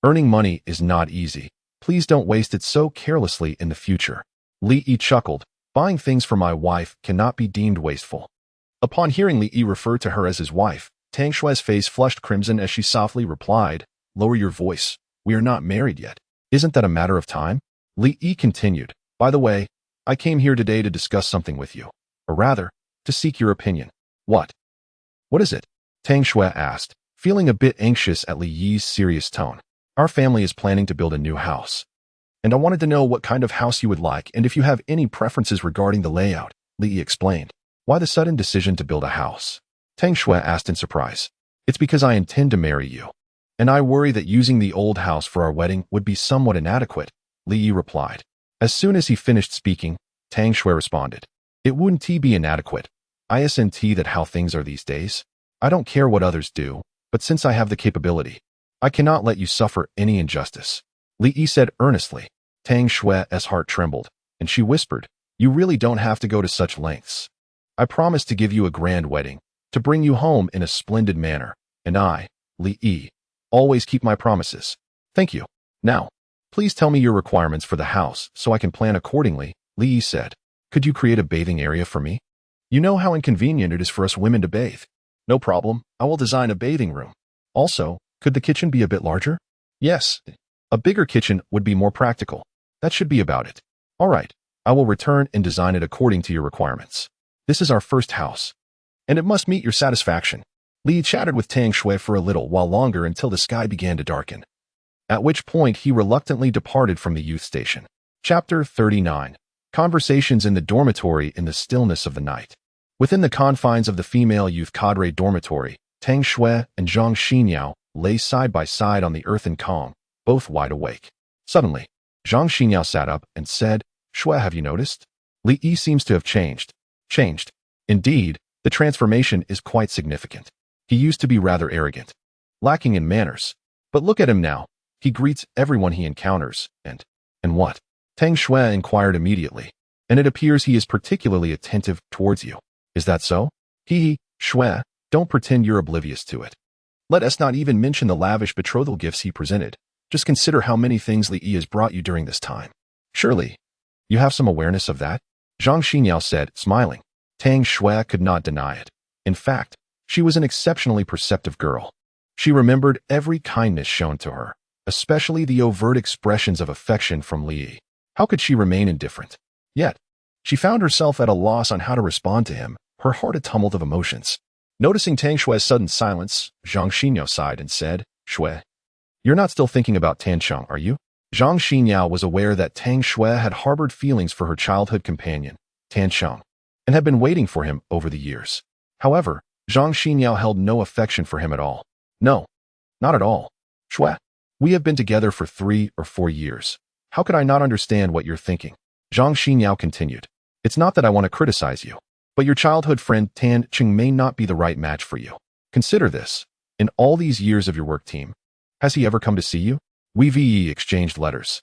"Earning money is not easy. Please don't waste it so carelessly in the future." Li Yi chuckled. "Buying things for my wife cannot be deemed wasteful." Upon hearing Li Yi refer to her as his wife, Tang Xue's face flushed crimson as she softly replied, "Lower your voice. We are not married yet. Isn't that a matter of time?" Li Yi continued, "By the way, I came here today to discuss something with you. Or rather, to seek your opinion." "What? What is it?" Tang Xue asked, feeling a bit anxious at Li Yi's serious tone. "Our family is planning to build a new house, and I wanted to know what kind of house you would like and if you have any preferences regarding the layout," Li Yi explained. "Why the sudden decision to build a house?" Tang Xue asked in surprise. "It's because I intend to marry you, and I worry that using the old house for our wedding would be somewhat inadequate," Li Yi replied. As soon as he finished speaking, Tang Xue responded, "It wouldn't be inadequate. Isn't that how things are these days? I don't care what others do, but since I have the capability, I cannot let you suffer any injustice," Li Yi said earnestly. Tang Xue's heart trembled, and she whispered, "You really don't have to go to such lengths. I promise to give you a grand wedding, to bring you home in a splendid manner, and I, Li Yi, always keep my promises." "Thank you. Now, please tell me your requirements for the house so I can plan accordingly," Li Yi said. "Could you create a bathing area for me? You know how inconvenient it is for us women to bathe." "No problem. I will design a bathing room. Also, could the kitchen be a bit larger?" "Yes. A bigger kitchen would be more practical. That should be about it." "All right. I will return and design it according to your requirements. This is our first house, and it must meet your satisfaction." Li chatted with Tang Xue for a little while longer until the sky began to darken, at which point he reluctantly departed from the youth station. Chapter 39. Conversations in the dormitory in the stillness of the night. Within the confines of the female youth cadre dormitory, Tang Xue and Zhang Xinyao lay side by side on the earthen calm, both wide awake. Suddenly, Zhang Xinyao sat up and said, "Xue, have you noticed? Li Yi seems to have changed." "Changed?" "Indeed, the transformation is quite significant. He used to be rather arrogant, lacking in manners. But look at him now. He greets everyone he encounters, and what?" Tang Xue inquired immediately. "And it appears he is particularly attentive towards you. Is that so?" "He, Xue, don't pretend you're oblivious to it. Let us not even mention the lavish betrothal gifts he presented. Just consider how many things Li Yi has brought you during this time. Surely, you have some awareness of that?" Zhang Xinyao said, smiling. Tang Xue could not deny it. In fact, she was an exceptionally perceptive girl. She remembered every kindness shown to her, especially the overt expressions of affection from Li Yi. How could she remain indifferent? Yet, she found herself at a loss on how to respond to him, her heart a tumult of emotions. Noticing Tang Xue's sudden silence, Zhang Xinyao sighed and said, "Xue, you're not still thinking about Tancheng, are you?" Zhang Xinyao was aware that Tang Xue had harbored feelings for her childhood companion, Tancheng, and had been waiting for him over the years. However, Zhang Xinyao held no affection for him at all. "No, not at all. Xue, we have been together for 3 or 4 years. How could I not understand what you're thinking?" Zhang Xinyao continued. "It's not that I want to criticize you, but your childhood friend Tan Cheng may not be the right match for you. Consider this. In all these years of your work team, has he ever come to see you?" "We've exchanged letters."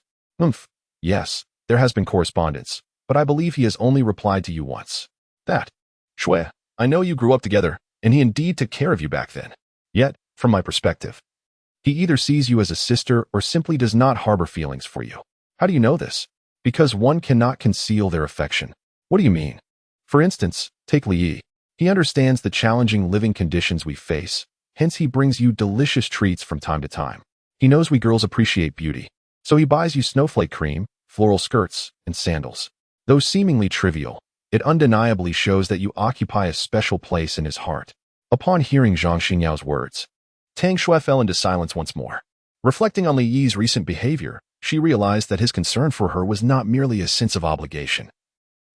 "Yes, there has been correspondence, but I believe he has only replied to you once." "That. Xue, I know you grew up together, and he indeed took care of you back then. Yet, from my perspective, he either sees you as a sister or simply does not harbor feelings for you." "How do you know this?" "Because one cannot conceal their affection." "What do you mean?" "For instance, take Li Yi. He understands the challenging living conditions we face, hence he brings you delicious treats from time to time. He knows we girls appreciate beauty, so he buys you snowflake cream, floral skirts, and sandals. Though seemingly trivial, it undeniably shows that you occupy a special place in his heart." Upon hearing Zhang Xinyao's words, Tang Xue fell into silence once more. Reflecting on Li Yi's recent behavior, she realized that his concern for her was not merely a sense of obligation,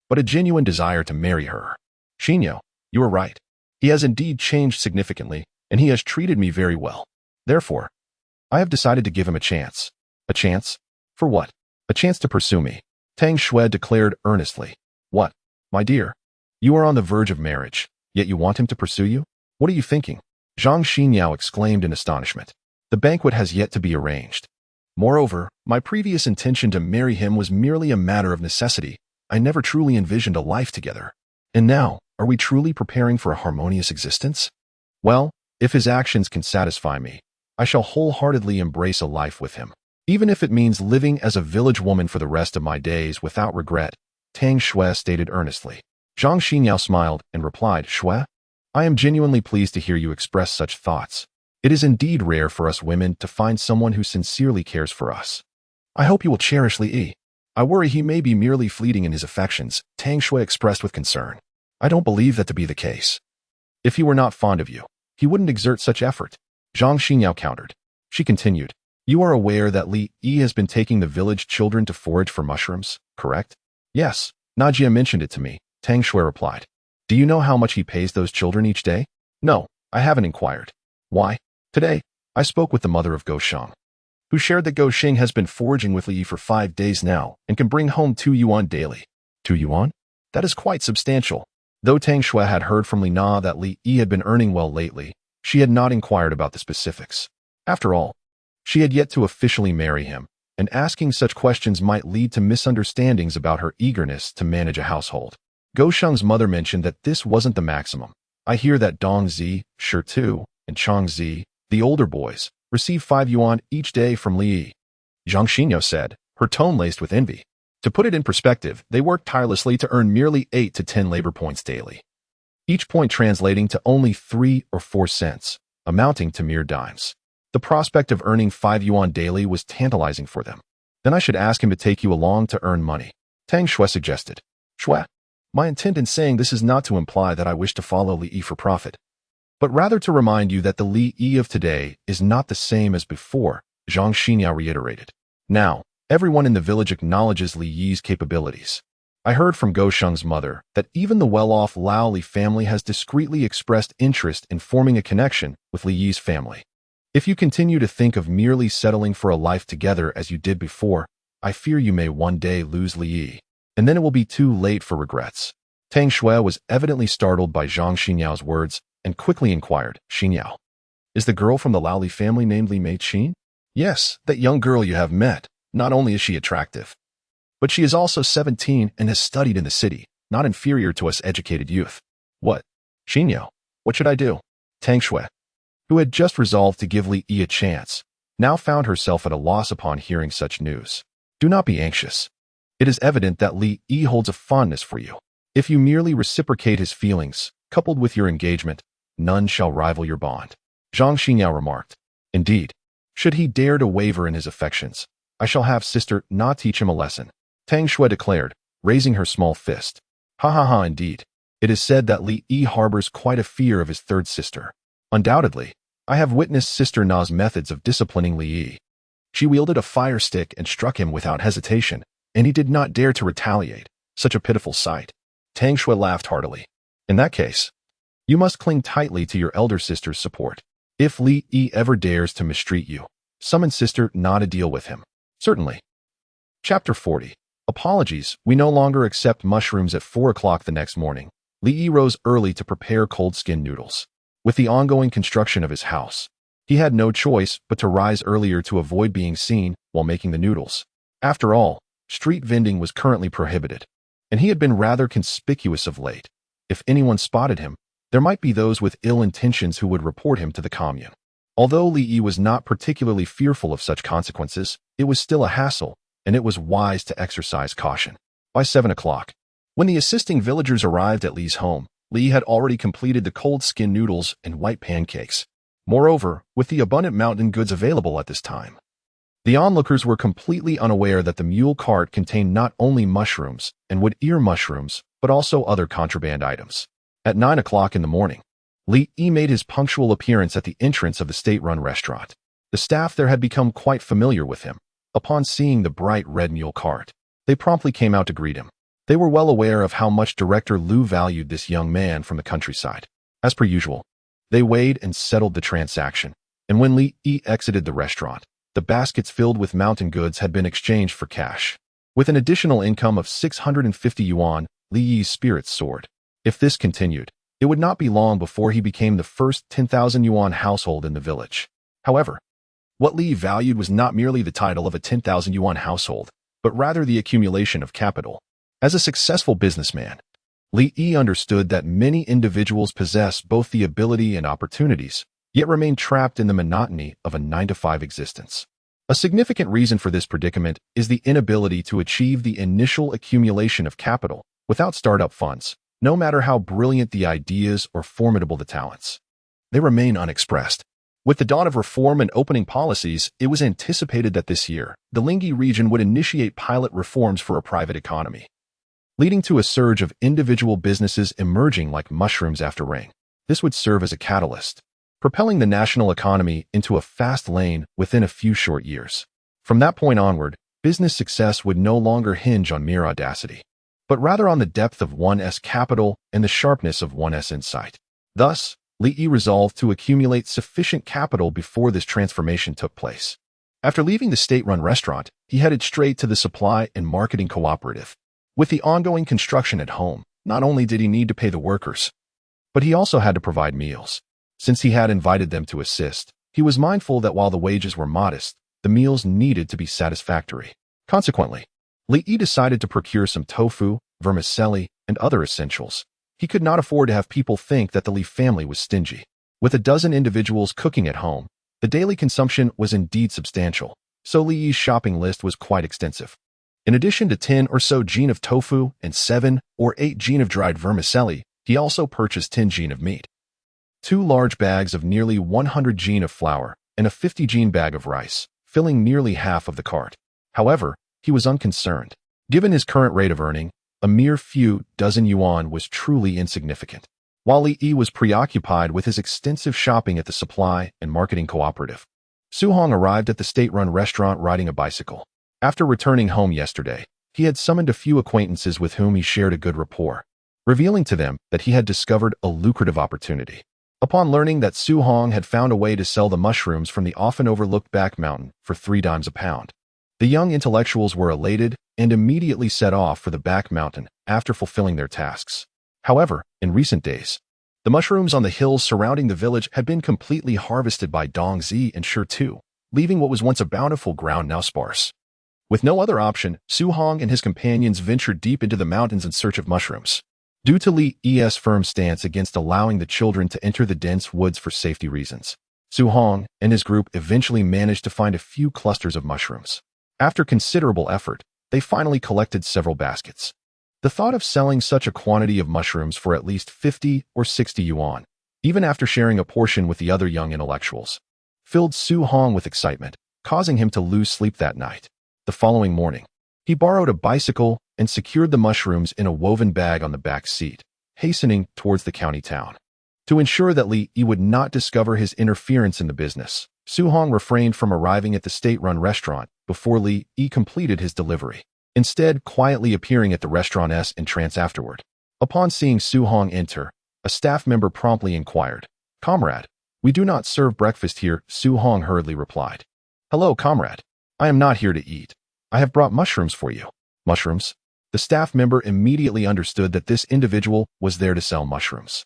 but a genuine desire to marry her. "Xinyao, you are right. He has indeed changed significantly, and he has treated me very well. Therefore, I have decided to give him a chance." "A chance?" For what? A chance to pursue me. Tang Xue declared earnestly. What? My dear, you are on the verge of marriage, yet you want him to pursue you? What are you thinking? Zhang Xinyao exclaimed in astonishment. The banquet has yet to be arranged. Moreover, my previous intention to marry him was merely a matter of necessity. I never truly envisioned a life together. And now, are we truly preparing for a harmonious existence? Well, if his actions can satisfy me, I shall wholeheartedly embrace a life with him, even if it means living as a village woman for the rest of my days without regret, Tang Xue stated earnestly. Zhang Xinyao smiled and replied, Xue, I am genuinely pleased to hear you express such thoughts. It is indeed rare for us women to find someone who sincerely cares for us. I hope you will cherish Li Yi. I worry he may be merely fleeting in his affections, Tang Xue expressed with concern. I don't believe that to be the case. If he were not fond of you, he wouldn't exert such effort, Zhang Xinyao countered. She continued, You are aware that Li Yi has been taking the village children to forage for mushrooms, correct? Yes, Najia mentioned it to me, Tang Xue replied. Do you know how much he pays those children each day? No, I haven't inquired. Why? Today, I spoke with the mother of Go Sheng, who shared that Go Sheng has been foraging with Li Yi for 5 days now and can bring home 2 yuan daily. 2 yuan? That is quite substantial. Though Tang Xue had heard from Li Na that Li Yi had been earning well lately, she had not inquired about the specifics. After all, she had yet to officially marry him, and asking such questions might lead to misunderstandings about her eagerness to manage a household. Go Sheng's mother mentioned that this wasn't the maximum. I hear that Dong Zi, Shi Tu, and Chang Zi, the older boys, receive 5 yuan each day from Li Yi. Zhang Xinyao said, her tone laced with envy. To put it in perspective, they work tirelessly to earn merely 8 to 10 labor points daily, each point translating to only 3 or 4 cents, amounting to mere dimes. The prospect of earning 5 yuan daily was tantalizing for them. Then I should ask him to take you along to earn money, Tang Xue suggested. Xue, my intent in saying this is not to imply that I wish to follow Li Yi for profit, but rather to remind you that the Li Yi of today is not the same as before, Zhang Xinyao reiterated. Now, everyone in the village acknowledges Li Yi's capabilities. I heard from Go Sheng's mother that even the well-off Lao Li family has discreetly expressed interest in forming a connection with Li Yi's family. If you continue to think of merely settling for a life together as you did before, I fear you may one day lose Li Yi, and then it will be too late for regrets. Tang Xue was evidently startled by Zhang Xinyao's words and quickly inquired, Xinyao, is the girl from the Lao Li family named Li Mei-Qin? Yes, that young girl you have met. Not only is she attractive, but she is also 17 and has studied in the city, not inferior to us educated youth. What? Xinyao, what should I do? Tang Xue, who had just resolved to give Li Yi a chance, now found herself at a loss upon hearing such news. Do not be anxious. It is evident that Li Yi holds a fondness for you. If you merely reciprocate his feelings, coupled with your engagement, none shall rival your bond, Zhang Xinyao remarked. Indeed, should he dare to waver in his affections, I shall have Sister Na teach him a lesson, Tang Xue declared, raising her small fist. Ha ha ha, indeed. It is said that Li Yi harbors quite a fear of his third sister. Undoubtedly, I have witnessed Sister Na's methods of disciplining Li Yi. She wielded a fire stick and struck him without hesitation, and he did not dare to retaliate. Such a pitiful sight. Tang Xue laughed heartily. In that case, you must cling tightly to your elder sister's support. If Li Yi ever dares to mistreat you, summon Sister Na to deal with him. Certainly. Chapter 40. Apologies, we no longer accept mushrooms at 4 o'clock the next morning. Li Yi rose early to prepare cold skin noodles. With the ongoing construction of his house, he had no choice but to rise earlier to avoid being seen while making the noodles. After all, street vending was currently prohibited, and he had been rather conspicuous of late. If anyone spotted him, there might be those with ill intentions who would report him to the commune. Although Li Yi was not particularly fearful of such consequences, it was still a hassle, and it was wise to exercise caution. By 7 o'clock, when the assisting villagers arrived at Li's home, Li had already completed the cold skin noodles and white pancakes. Moreover, with the abundant mountain goods available at this time, the onlookers were completely unaware that the mule cart contained not only mushrooms and wood ear mushrooms, but also other contraband items. At 9 o'clock in the morning, Li Yi made his punctual appearance at the entrance of the state-run restaurant. The staff there had become quite familiar with him. Upon seeing the bright red mule cart, they promptly came out to greet him. They were well aware of how much Director Liu valued this young man from the countryside. As per usual, they weighed and settled the transaction, and when Li Yi exited the restaurant, The baskets filled with mountain goods had been exchanged for cash. With an additional income of 650 yuan, Li Yi's spirits soared. If this continued, it would not be long before he became the first 10,000 yuan household in the village. However, what Li valued was not merely the title of a 10,000 yuan household, but rather the accumulation of capital. As a successful businessman, Li Yi understood that many individuals possess both the ability and opportunities, yet remain trapped in the monotony of a 9-to-5 existence. A significant reason for this predicament is the inability to achieve the initial accumulation of capital without startup funds, no matter how brilliant the ideas or formidable the talents. They remain unexpressed. With the dawn of reform and opening policies, it was anticipated that this year, the Lingyi region would initiate pilot reforms for a private economy, leading to a surge of individual businesses emerging like mushrooms after rain. This would serve as a catalyst, propelling the national economy into a fast lane within a few short years. From that point onward, business success would no longer hinge on mere audacity, but rather on the depth of one's capital and the sharpness of one's insight. Thus, Li Yi resolved to accumulate sufficient capital before this transformation took place. After leaving the state-run restaurant, he headed straight to the supply and marketing cooperative. With the ongoing construction at home, not only did he need to pay the workers, but he also had to provide meals. Since he had invited them to assist, he was mindful that while the wages were modest, the meals needed to be satisfactory. Consequently, Li Yi decided to procure some tofu, vermicelli, and other essentials. He could not afford to have people think that the Li family was stingy. With a dozen individuals cooking at home, the daily consumption was indeed substantial, so Li Yi's shopping list was quite extensive. In addition to 10 or so jin of tofu and 7 or 8 jin of dried vermicelli, he also purchased 10 jin of meat, 2 large bags of nearly 100 jin of flour, and a 50 jin bag of rice, filling nearly half of the cart. However, he was unconcerned. Given his current rate of earning, a mere few dozen yuan was truly insignificant. While Li Yi was preoccupied with his extensive shopping at the supply and marketing cooperative, Su Hong arrived at the state-run restaurant riding a bicycle. After returning home yesterday, he had summoned a few acquaintances with whom he shared a good rapport, revealing to them that he had discovered a lucrative opportunity. Upon learning that Su Hong had found a way to sell the mushrooms from the often overlooked back mountain for 3 dimes a pound, the young intellectuals were elated and immediately set off for the back mountain after fulfilling their tasks. However, in recent days, the mushrooms on the hills surrounding the village had been completely harvested by Tang Xue and Shi Tu, leaving what was once a bountiful ground now sparse. With no other option, Su Hong and his companions ventured deep into the mountains in search of mushrooms. Due to Li Yi's firm stance against allowing the children to enter the dense woods for safety reasons, Su Hong and his group eventually managed to find a few clusters of mushrooms. After considerable effort, they finally collected several baskets. The thought of selling such a quantity of mushrooms for at least 50 or 60 yuan, even after sharing a portion with the other young intellectuals, filled Su Hong with excitement, causing him to lose sleep that night. The following morning, he borrowed a bicycle and secured the mushrooms in a woven bag on the back seat, hastening towards the county town. To ensure that Li Yi would not discover his interference in the business, Su Hong refrained from arriving at the state-run restaurant before Li Yi completed his delivery, instead quietly appearing at the restaurant's entrance afterward. Upon seeing Su Hong enter, a staff member promptly inquired, "Comrade, we do not serve breakfast here," Su Hong hurriedly replied. "Hello, comrade. I am not here to eat. I have brought mushrooms for you." Mushrooms? The staff member immediately understood that this individual was there to sell mushrooms.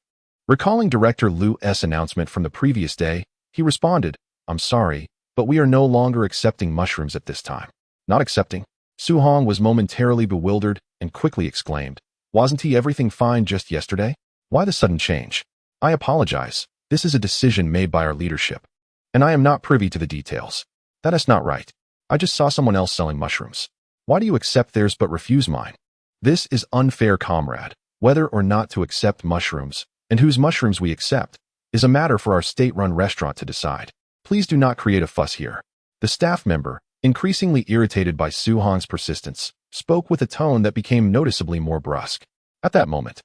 Recalling Director Lu's announcement from the previous day, he responded, "I'm sorry, but we are no longer accepting mushrooms at this time." Not accepting? Su Hong was momentarily bewildered and quickly exclaimed, "Wasn't everything fine just yesterday? Why the sudden change?" "I apologize. This is a decision made by our leadership, and I am not privy to the details." "That is not right. I just saw someone else selling mushrooms. Why do you accept theirs but refuse mine?" "This is unfair, comrade. Whether or not to accept mushrooms, and whose mushrooms we accept, is a matter for our state-run restaurant to decide. Please do not create a fuss here." The staff member, increasingly irritated by Su Hong's persistence, spoke with a tone that became noticeably more brusque. At that moment,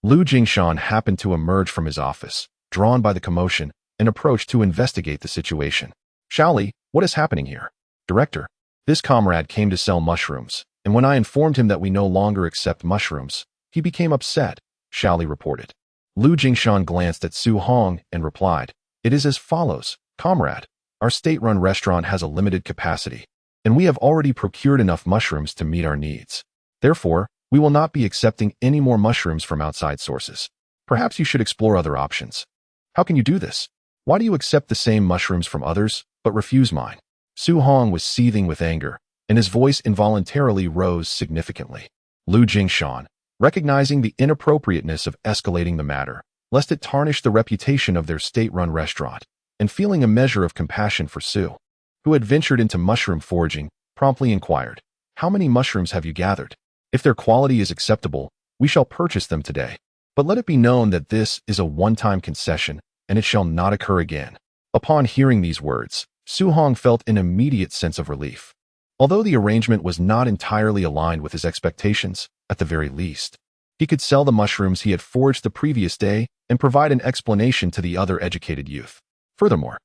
Lu Jingshan happened to emerge from his office, drawn by the commotion, and approached to investigate the situation. "Shaoli, what is happening here?" "Director, this comrade came to sell mushrooms, and when I informed him that we no longer accept mushrooms, he became upset," Shaoli reported. Lu Jingshan glanced at Su Hong and replied, "It is as follows, comrade. Our state-run restaurant has a limited capacity, and we have already procured enough mushrooms to meet our needs. Therefore, we will not be accepting any more mushrooms from outside sources. Perhaps you should explore other options. How can you do this? Why do you accept the same mushrooms from others, but refuse mine? Su Hong was seething with anger, and his voice involuntarily rose significantly. Lu Jingshan, recognizing the inappropriateness of escalating the matter, lest it tarnish the reputation of their state-run restaurant, and feeling a measure of compassion for Su, who had ventured into mushroom foraging, promptly inquired, "How many mushrooms have you gathered? If their quality is acceptable, we shall purchase them today. But let it be known that this is a one-time concession, and it shall not occur again." Upon hearing these words, Su Hong felt an immediate sense of relief. Although the arrangement was not entirely aligned with his expectations, at the very least, he could sell the mushrooms he had foraged the previous day and provide an explanation to the other educated youth. Furthermore,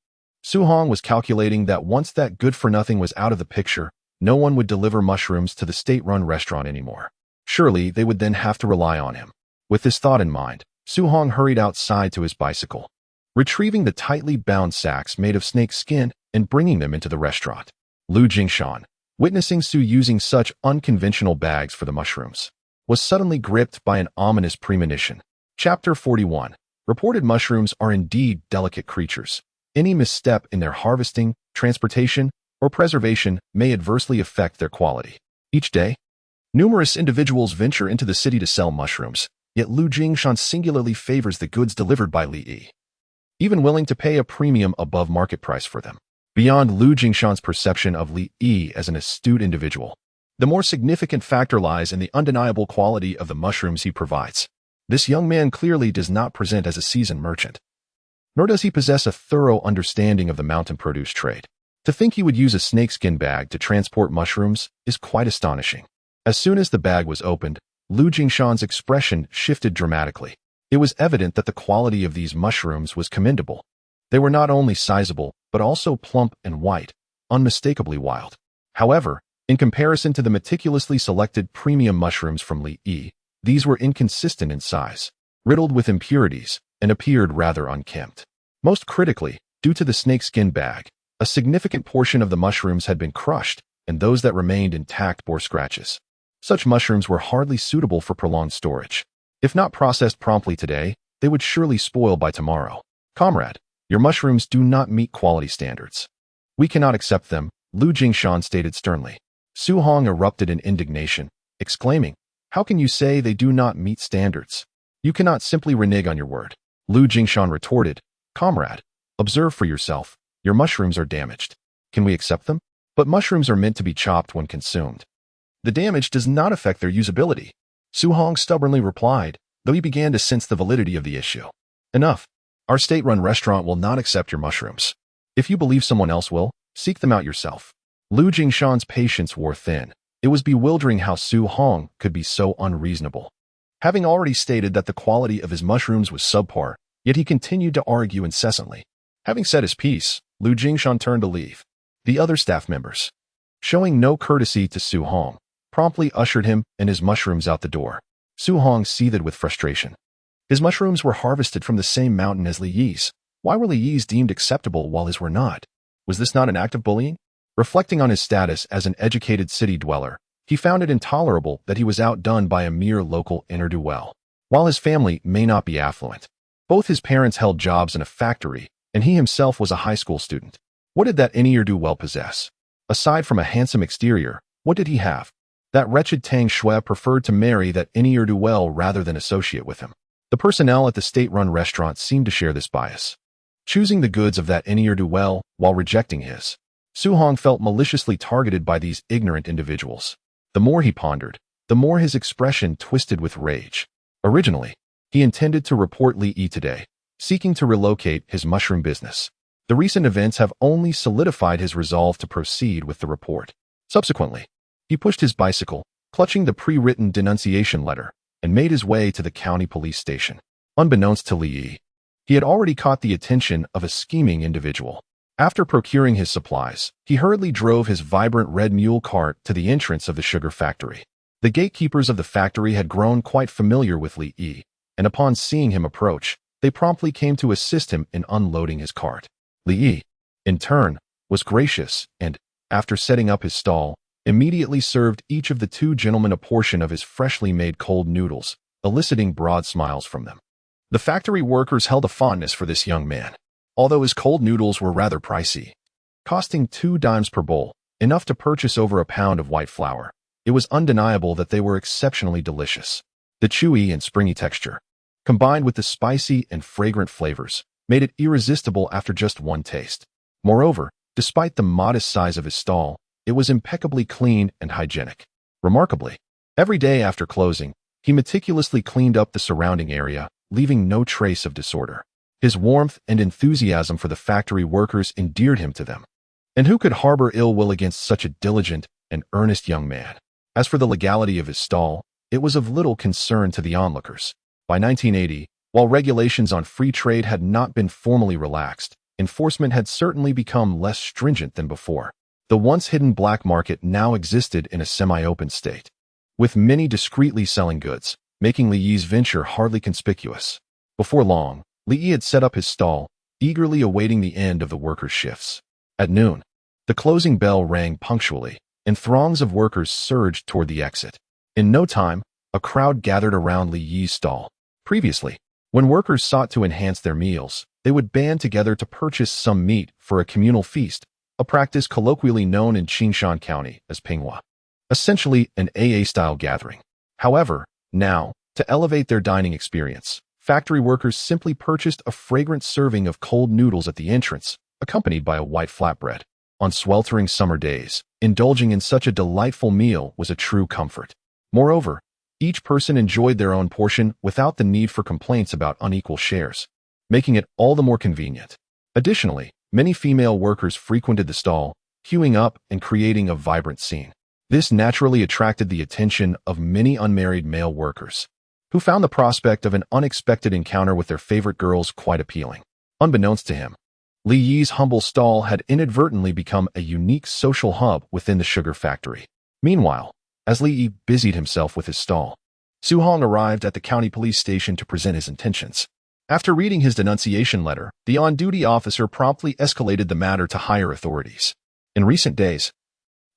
Su Hong was calculating that once that good-for-nothing was out of the picture, no one would deliver mushrooms to the state-run restaurant anymore. Surely they would then have to rely on him. With this thought in mind, Su Hong hurried outside to his bicycle, retrieving the tightly bound sacks made of snake skin and bringing them into the restaurant. Lu Jingshan, witnessing Su using such unconventional bags for the mushrooms, was suddenly gripped by an ominous premonition. Chapter 41. Reported mushrooms are indeed delicate creatures. Any misstep in their harvesting, transportation, or preservation may adversely affect their quality. Each day, numerous individuals venture into the city to sell mushrooms, yet Lu Jingshan singularly favors the goods delivered by Li Yi, even willing to pay a premium above market price for them. Beyond Lu Jingshan's perception of Li Yi as an astute individual, the more significant factor lies in the undeniable quality of the mushrooms he provides. This young man clearly does not present as a seasoned merchant, nor does he possess a thorough understanding of the mountain produce trade. To think he would use a snakeskin bag to transport mushrooms is quite astonishing. As soon as the bag was opened, Lu Jingshan's expression shifted dramatically. It was evident that the quality of these mushrooms was commendable. They were not only sizable, but also plump and white, unmistakably wild. However, in comparison to the meticulously selected premium mushrooms from Li Yi, these were inconsistent in size, riddled with impurities, and appeared rather unkempt. Most critically, due to the snakeskin bag, a significant portion of the mushrooms had been crushed, and those that remained intact bore scratches. Such mushrooms were hardly suitable for prolonged storage. If not processed promptly today, they would surely spoil by tomorrow. "Comrade, your mushrooms do not meet quality standards. We cannot accept them," Lu Jingshan stated sternly. Su Hong erupted in indignation, exclaiming, "How can you say they do not meet standards? You cannot simply renege on your word." Lu Jingshan retorted, "Comrade, observe for yourself. Your mushrooms are damaged. Can we accept them? But mushrooms are meant to be chopped when consumed. The damage does not affect their usability." Su Hong stubbornly replied, though he began to sense the validity of the issue. "Enough. Our state-run restaurant will not accept your mushrooms. If you believe someone else will, seek them out yourself." Lu Jingshan's patience wore thin. It was bewildering how Su Hong could be so unreasonable. Having already stated that the quality of his mushrooms was subpar, yet he continued to argue incessantly. Having said his piece, Lu Jingshan turned to leave. The other staff members, showing no courtesy to Su Hong, promptly ushered him and his mushrooms out the door. Su Hong seethed with frustration. His mushrooms were harvested from the same mountain as Li Yi's. Why were Li Yi's deemed acceptable while his were not? Was this not an act of bullying? Reflecting on his status as an educated city dweller, he found it intolerable that he was outdone by a mere local ne'er-do-well. While his family may not be affluent, both his parents held jobs in a factory, and he himself was a high school student. What did that ne'er-do-well possess? Aside from a handsome exterior, what did he have? That wretched Tang Xue preferred to marry that ne'er-do-well rather than associate with him. The personnel at the state-run restaurant seemed to share this bias, choosing the goods of that ne'er-do-well while rejecting his. Su Hong felt maliciously targeted by these ignorant individuals. The more he pondered, the more his expression twisted with rage. Originally, he intended to report Li Yi today, seeking to relocate his mushroom business. The recent events have only solidified his resolve to proceed with the report. Subsequently, he pushed his bicycle, clutching the pre-written denunciation letter, and made his way to the county police station. Unbeknownst to Li Yi, he had already caught the attention of a scheming individual. After procuring his supplies, he hurriedly drove his vibrant red mule cart to the entrance of the sugar factory. The gatekeepers of the factory had grown quite familiar with Li Yi, and upon seeing him approach, they promptly came to assist him in unloading his cart. Li Yi, in turn, was gracious and, after setting up his stall, immediately served each of the two gentlemen a portion of his freshly made cold noodles, eliciting broad smiles from them. The factory workers held a fondness for this young man, although his cold noodles were rather pricey, costing 2 dimes per bowl, enough to purchase over a pound of white flour. It was undeniable that they were exceptionally delicious. The chewy and springy texture, combined with the spicy and fragrant flavors, made it irresistible after just one taste. Moreover, despite the modest size of his stall, it was impeccably clean and hygienic. Remarkably, every day after closing, he meticulously cleaned up the surrounding area, leaving no trace of disorder. His warmth and enthusiasm for the factory workers endeared him to them. And who could harbor ill will against such a diligent and earnest young man? As for the legality of his stall, it was of little concern to the onlookers. By 1980, while regulations on free trade had not been formally relaxed, enforcement had certainly become less stringent than before. The once hidden black market now existed in a semi-open state, with many discreetly selling goods, making Li Yi's venture hardly conspicuous. Before long, Li Yi had set up his stall, eagerly awaiting the end of the workers' shifts. At noon, the closing bell rang punctually, and throngs of workers surged toward the exit. In no time, a crowd gathered around Li Yi's stall. Previously, when workers sought to enhance their meals, they would band together to purchase some meat for a communal feast, a practice colloquially known in Qingshan County as Pinghua, essentially an AA-style gathering. However, now, to elevate their dining experience, factory workers simply purchased a fragrant serving of cold noodles at the entrance, accompanied by a white flatbread. On sweltering summer days, indulging in such a delightful meal was a true comfort. Moreover, each person enjoyed their own portion without the need for complaints about unequal shares, making it all the more convenient. Additionally, many female workers frequented the stall, queuing up and creating a vibrant scene. This naturally attracted the attention of many unmarried male workers, who found the prospect of an unexpected encounter with their favorite girls quite appealing. Unbeknownst to him, Li Yi's humble stall had inadvertently become a unique social hub within the sugar factory. Meanwhile, as Li Yi busied himself with his stall, Su Hong arrived at the county police station to present his intentions. After reading his denunciation letter, the on-duty officer promptly escalated the matter to higher authorities. In recent days,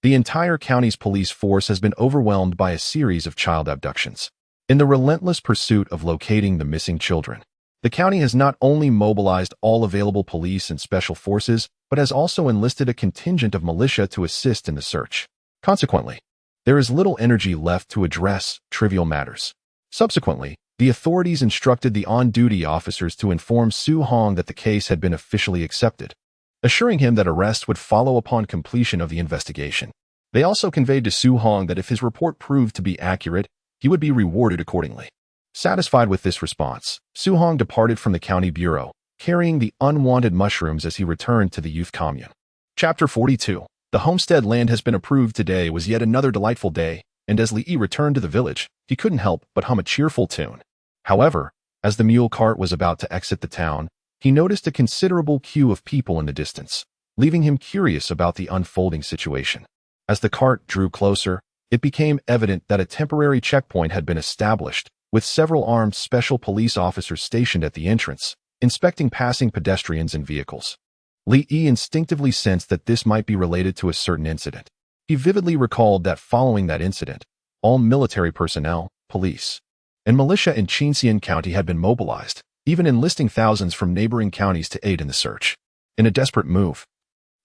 the entire county's police force has been overwhelmed by a series of child abductions. In the relentless pursuit of locating the missing children, the county has not only mobilized all available police and special forces, but has also enlisted a contingent of militia to assist in the search. Consequently, there is little energy left to address trivial matters. Subsequently, the authorities instructed the on-duty officers to inform Su Hong that the case had been officially accepted, assuring him that arrest would follow upon completion of the investigation. They also conveyed to Su Hong that if his report proved to be accurate, he would be rewarded accordingly. Satisfied with this response, Su Hong departed from the county bureau, carrying the unwanted mushrooms as he returned to the youth commune. Chapter 42. The homestead land has been approved. Today was yet another delightful day, and as Li Yi returned to the village, he couldn't help but hum a cheerful tune. However, as the mule cart was about to exit the town, he noticed a considerable queue of people in the distance, leaving him curious about the unfolding situation. As the cart drew closer, it became evident that a temporary checkpoint had been established, with several armed special police officers stationed at the entrance, inspecting passing pedestrians and vehicles. Li Yi instinctively sensed that this might be related to a certain incident. He vividly recalled that following that incident, all military personnel, police, and militia in Qingxian County had been mobilized, even enlisting thousands from neighboring counties to aid in the search. In a desperate move,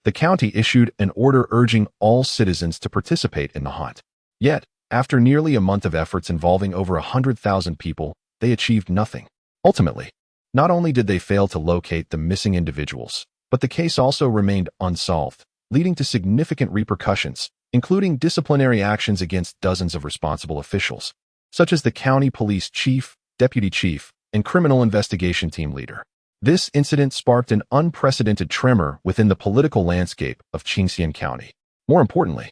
the county issued an order urging all citizens to participate in the hunt. Yet, after nearly a month of efforts involving over 100,000 people, they achieved nothing. Ultimately, not only did they fail to locate the missing individuals, but the case also remained unsolved, leading to significant repercussions, including disciplinary actions against dozens of responsible officials, such as the county police chief, deputy chief, and criminal investigation team leader. This incident sparked an unprecedented tremor within the political landscape of Qingxian County. More importantly,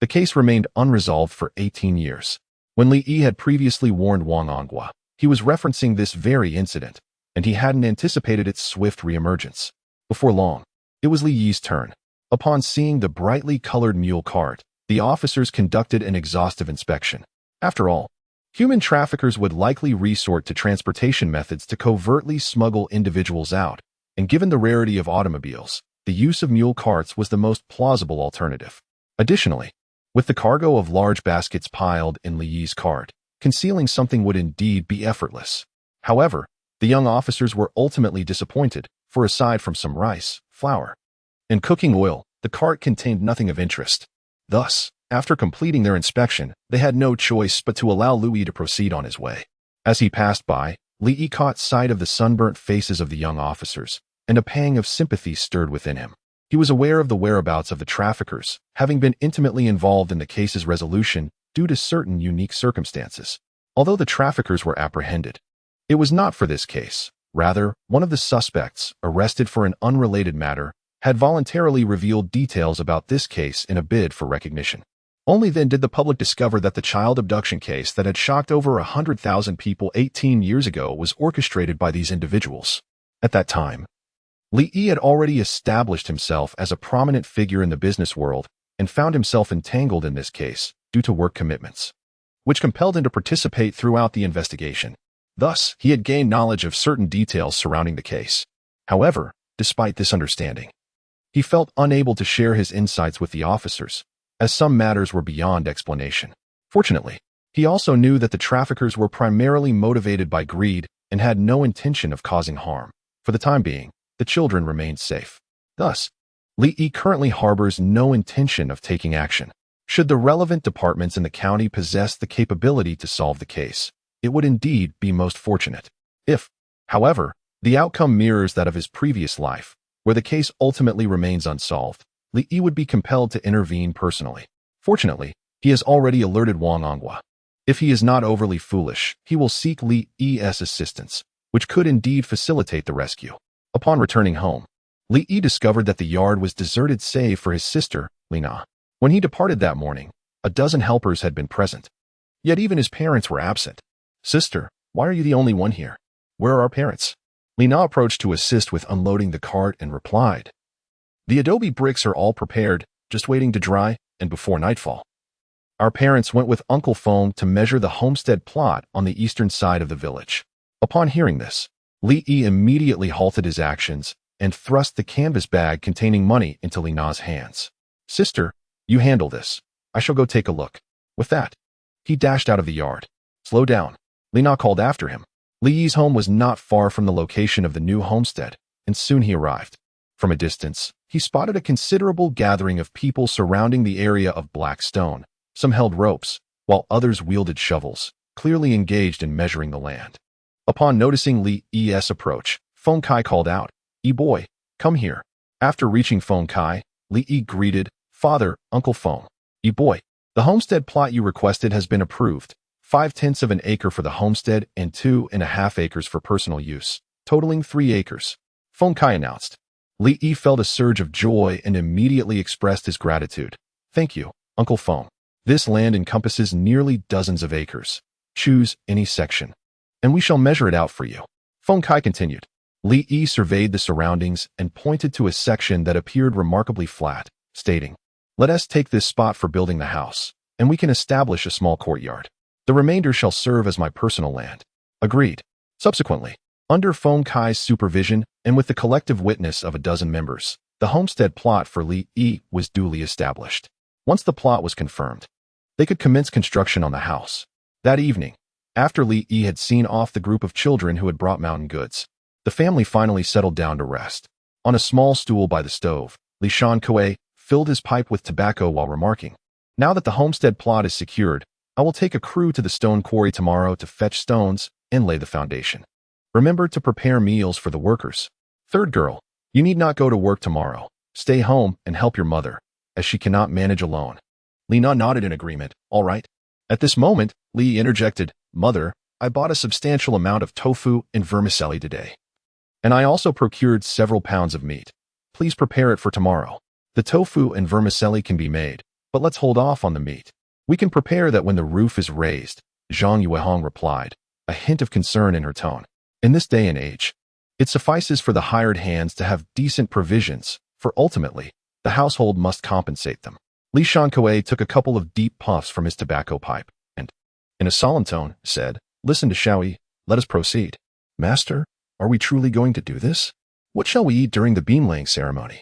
the case remained unresolved for 18 years. When Li Yi had previously warned Wang Onghua, he was referencing this very incident, and he hadn't anticipated its swift reemergence. Before long, it was Li Yi's turn. Upon seeing the brightly colored mule cart, the officers conducted an exhaustive inspection. After all, human traffickers would likely resort to transportation methods to covertly smuggle individuals out, and given the rarity of automobiles, the use of mule carts was the most plausible alternative. Additionally, with the cargo of large baskets piled in Li Yi's cart, concealing something would indeed be effortless. However, the young officers were ultimately disappointed, for aside from some rice, flour, and cooking oil, the cart contained nothing of interest. Thus, after completing their inspection, they had no choice but to allow Li Yi to proceed on his way. As he passed by, Li Yi caught sight of the sunburnt faces of the young officers, and a pang of sympathy stirred within him. He was aware of the whereabouts of the traffickers, having been intimately involved in the case's resolution due to certain unique circumstances. Although the traffickers were apprehended, it was not for this case. Rather, one of the suspects, arrested for an unrelated matter, had voluntarily revealed details about this case in a bid for recognition. Only then did the public discover that the child abduction case that had shocked over 100,000 people 18 years ago was orchestrated by these individuals. At that time, Li Yi had already established himself as a prominent figure in the business world and found himself entangled in this case due to work commitments, which compelled him to participate throughout the investigation. Thus, he had gained knowledge of certain details surrounding the case. However, despite this understanding, he felt unable to share his insights with the officers, as some matters were beyond explanation. Fortunately, he also knew that the traffickers were primarily motivated by greed and had no intention of causing harm. For the time being, the children remained safe. Thus, Li Yi currently harbors no intention of taking action. Should the relevant departments in the county possess the capability to solve the case, it would indeed be most fortunate. If, however, the outcome mirrors that of his previous life, where the case ultimately remains unsolved, Li Yi would be compelled to intervene personally. Fortunately, he has already alerted Wang Anghua. If he is not overly foolish, he will seek Li Yi's assistance, which could indeed facilitate the rescue. Upon returning home, Li Yi discovered that the yard was deserted save for his sister, Li Na. When he departed that morning, a dozen helpers had been present. Yet even his parents were absent. "Sister, why are you the only one here? Where are our parents?" Li Na approached to assist with unloading the cart and replied, "The adobe bricks are all prepared, just waiting to dry, and before nightfall. Our parents went with Uncle Fong to measure the homestead plot on the eastern side of the village." Upon hearing this, Li Yi immediately halted his actions and thrust the canvas bag containing money into Li Na's hands. "Sister, you handle this. I shall go take a look." With that, he dashed out of the yard. "Slow down," Li Na called after him. Li Yi's home was not far from the location of the new homestead, and soon he arrived. From a distance, he spotted a considerable gathering of people surrounding the area of black stone. Some held ropes, while others wielded shovels, clearly engaged in measuring the land. Upon noticing Li Yi's approach, Feng Kai called out, "Boy, come here." After reaching Feng Kai, Li Yi greeted, "Father, Uncle Feng. Boy, the homestead plot you requested has been approved. 5/10 of an acre for the homestead and 2.5 acres for personal use, totaling 3 acres. Feng Kai announced. Li Yi felt a surge of joy and immediately expressed his gratitude. "Thank you, Uncle Feng. This land encompasses nearly dozens of acres. Choose any section, and we shall measure it out for you." Feng Kai continued. Li Yi surveyed the surroundings and pointed to a section that appeared remarkably flat, stating, "Let us take this spot for building the house, and we can establish a small courtyard. The remainder shall serve as my personal land." Agreed. Subsequently, under Feng Kai's supervision and with the collective witness of a dozen members, the homestead plot for Li Yi was duly established. Once the plot was confirmed, they could commence construction on the house. That evening, after Li Yi had seen off the group of children who had brought mountain goods, the family finally settled down to rest. On a small stool by the stove, Li Shankue filled his pipe with tobacco while remarking, "Now that the homestead plot is secured, I will take a crew to the stone quarry tomorrow to fetch stones and lay the foundation. Remember to prepare meals for the workers. Third girl, you need not go to work tomorrow. Stay home and help your mother, as she cannot manage alone." Li Na nodded in agreement. "All right." At this moment, Li interjected, "Mother, I bought a substantial amount of tofu and vermicelli today. And I also procured several pounds of meat. Please prepare it for tomorrow. The tofu and vermicelli can be made, but let's hold off on the meat. We can prepare that when the roof is raised," Zhang Yuehong replied, a hint of concern in her tone. "In this day and age, it suffices for the hired hands to have decent provisions, for ultimately, the household must compensate them." Li Shankue took a couple of deep puffs from his tobacco pipe and, in a solemn tone, said, "Listen to Xiaoyi, let us proceed." "Master, are we truly going to do this? What shall we eat during the bean-laying ceremony?"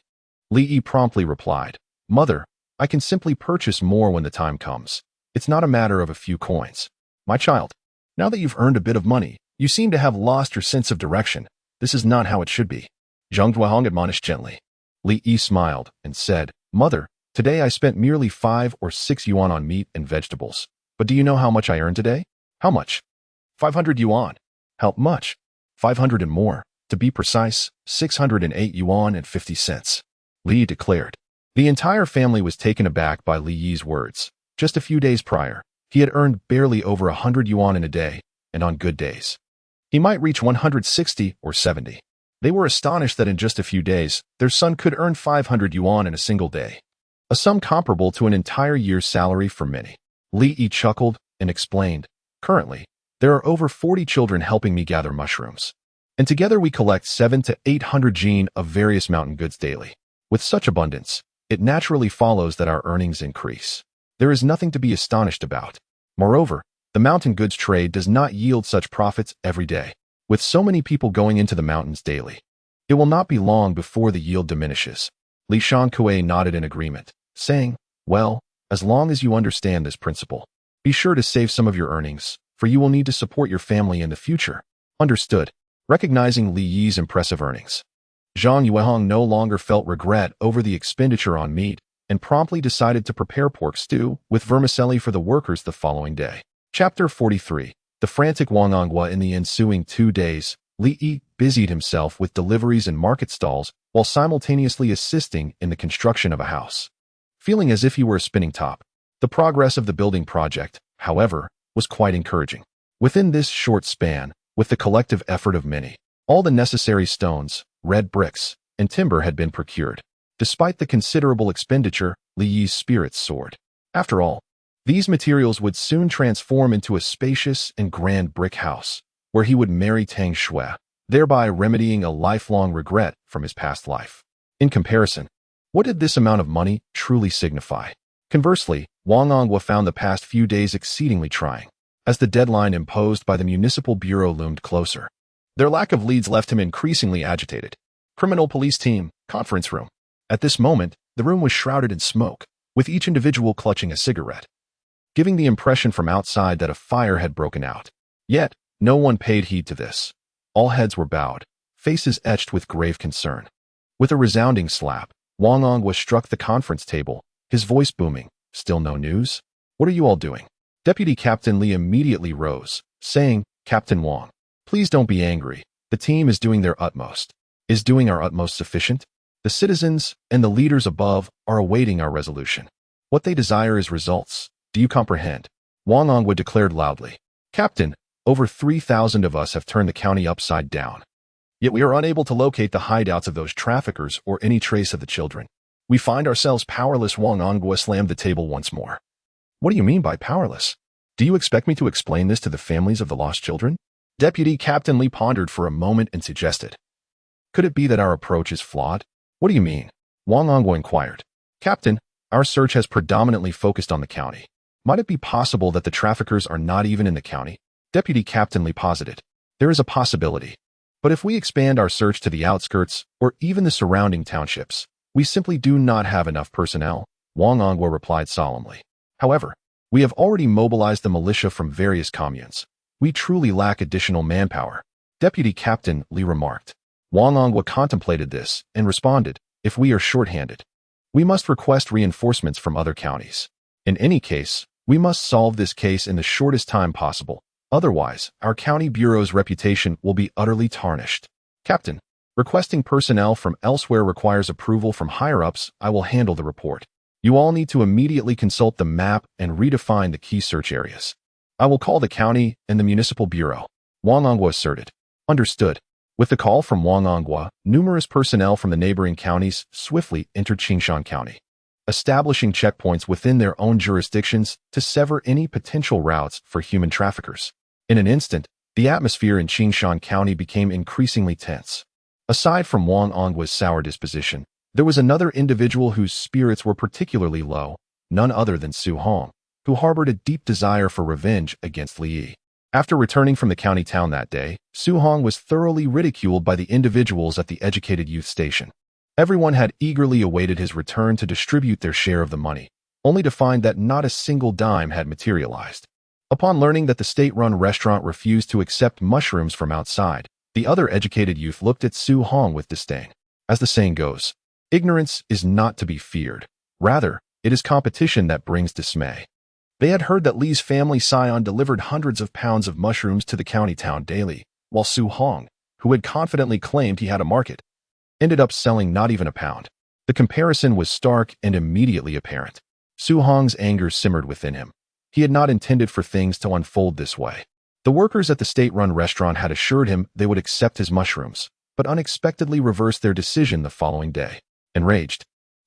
Li Yi promptly replied, "Mother, I can simply purchase more when the time comes. It's not a matter of a few coins. My child, now that you've earned a bit of money, you seem to have lost your sense of direction. This is not how it should be." Zhang Duahong admonished gently. Li Yi smiled and said, "Mother, today I spent merely 5 or 6 yuan on meat and vegetables. But do you know how much I earned today? How much? 500 yuan. How much? 500 and more. To be precise, 608 yuan and 50 cents. Li declared. The entire family was taken aback by Li Yi's words. Just a few days prior, he had earned barely over 100 yuan in a day, and on good days, he might reach 160 or 70. They were astonished that in just a few days, their son could earn 500 yuan in a single day, a sum comparable to an entire year's salary for many. Li Yi chuckled and explained, "Currently, there are over 40 children helping me gather mushrooms, and together we collect 700 to 800 jin of various mountain goods daily. With such abundance, it naturally follows that our earnings increase. There is nothing to be astonished about. Moreover, the mountain goods trade does not yield such profits every day. With so many people going into the mountains daily, it will not be long before the yield diminishes." Li Shanque nodded in agreement, saying, "Well, as long as you understand this principle, be sure to save some of your earnings, for you will need to support your family in the future." Understood. Recognizing Li Yi's impressive earnings, Zhang Yuehong no longer felt regret over the expenditure on meat and promptly decided to prepare pork stew with vermicelli for the workers the following day. Chapter 43. The frantic Wangangwa. In the ensuing 2 days, Li Yi busied himself with deliveries and market stalls while simultaneously assisting in the construction of a house. Feeling as if he were a spinning top, the progress of the building project, however, was quite encouraging. Within this short span, with the collective effort of many, all the necessary stones, red bricks, and timber had been procured. Despite the considerable expenditure, Li Yi's spirits soared. After all, these materials would soon transform into a spacious and grand brick house, where he would marry Tang Xue, thereby remedying a lifelong regret from his past life. In comparison, what did this amount of money truly signify? Conversely, Wangangwa found the past few days exceedingly trying, as the deadline imposed by the municipal bureau loomed closer. Their lack of leads left him increasingly agitated. Criminal police team, conference room. At this moment, the room was shrouded in smoke, with each individual clutching a cigarette, giving the impression from outside that a fire had broken out. Yet, no one paid heed to this. All heads were bowed, faces etched with grave concern. With a resounding slap, Wangangwa struck the conference table, his voice booming. "Still no news? What are you all doing?" Deputy Captain Li immediately rose, saying, "Captain Wang, please don't be angry. The team is doing their utmost." "Is doing our utmost sufficient? The citizens and the leaders above are awaiting our resolution. What they desire is results. Do you comprehend?" Wangangwa declared loudly. "Captain, over 3,000 of us have turned the county upside down. Yet we are unable to locate the hideouts of those traffickers or any trace of the children. We find ourselves powerless." Wangangwa slammed the table once more. "What do you mean by powerless? Do you expect me to explain this to the families of the lost children?" Deputy Captain Li pondered for a moment and suggested, "Could it be that our approach is flawed?" "What do you mean?" Wangangwa inquired. "Captain, our search has predominantly focused on the county. Might it be possible that the traffickers are not even in the county?" Deputy Captain Li posited. "There is a possibility. But if we expand our search to the outskirts or even the surrounding townships, we simply do not have enough personnel," Wangangwa replied solemnly. "However, we have already mobilized the militia from various communes. We truly lack additional manpower," Deputy Captain Li remarked. Wangangwa contemplated this and responded, "If we are short-handed, we must request reinforcements from other counties. In any case, we must solve this case in the shortest time possible. Otherwise, our county bureau's reputation will be utterly tarnished. Captain, requesting personnel from elsewhere requires approval from higher-ups. I will handle the report. You all need to immediately consult the map and redefine the key search areas. I will call the county and the municipal bureau," Wangangwa asserted. Understood. With the call from Wangangwa, numerous personnel from the neighboring counties swiftly entered Qingshan County, establishing checkpoints within their own jurisdictions to sever any potential routes for human traffickers. In an instant, the atmosphere in Qingshan County became increasingly tense. Aside from Wangangwa's sour disposition, there was another individual whose spirits were particularly low, none other than Su Hong, who harbored a deep desire for revenge against Li Yi. After returning from the county town that day, Su Hong was thoroughly ridiculed by the individuals at the educated youth station. Everyone had eagerly awaited his return to distribute their share of the money, only to find that not a single dime had materialized. Upon learning that the state-run restaurant refused to accept mushrooms from outside, the other educated youth looked at Su Hong with disdain. As the saying goes, ignorance is not to be feared. Rather, it is competition that brings dismay. They had heard that Li's family scion delivered hundreds of pounds of mushrooms to the county town daily, while Su Hong, who had confidently claimed he had a market, ended up selling not even a pound. The comparison was stark and immediately apparent. Su Hong's anger simmered within him. He had not intended for things to unfold this way. The workers at the state-run restaurant had assured him they would accept his mushrooms, but unexpectedly reversed their decision the following day. Enraged,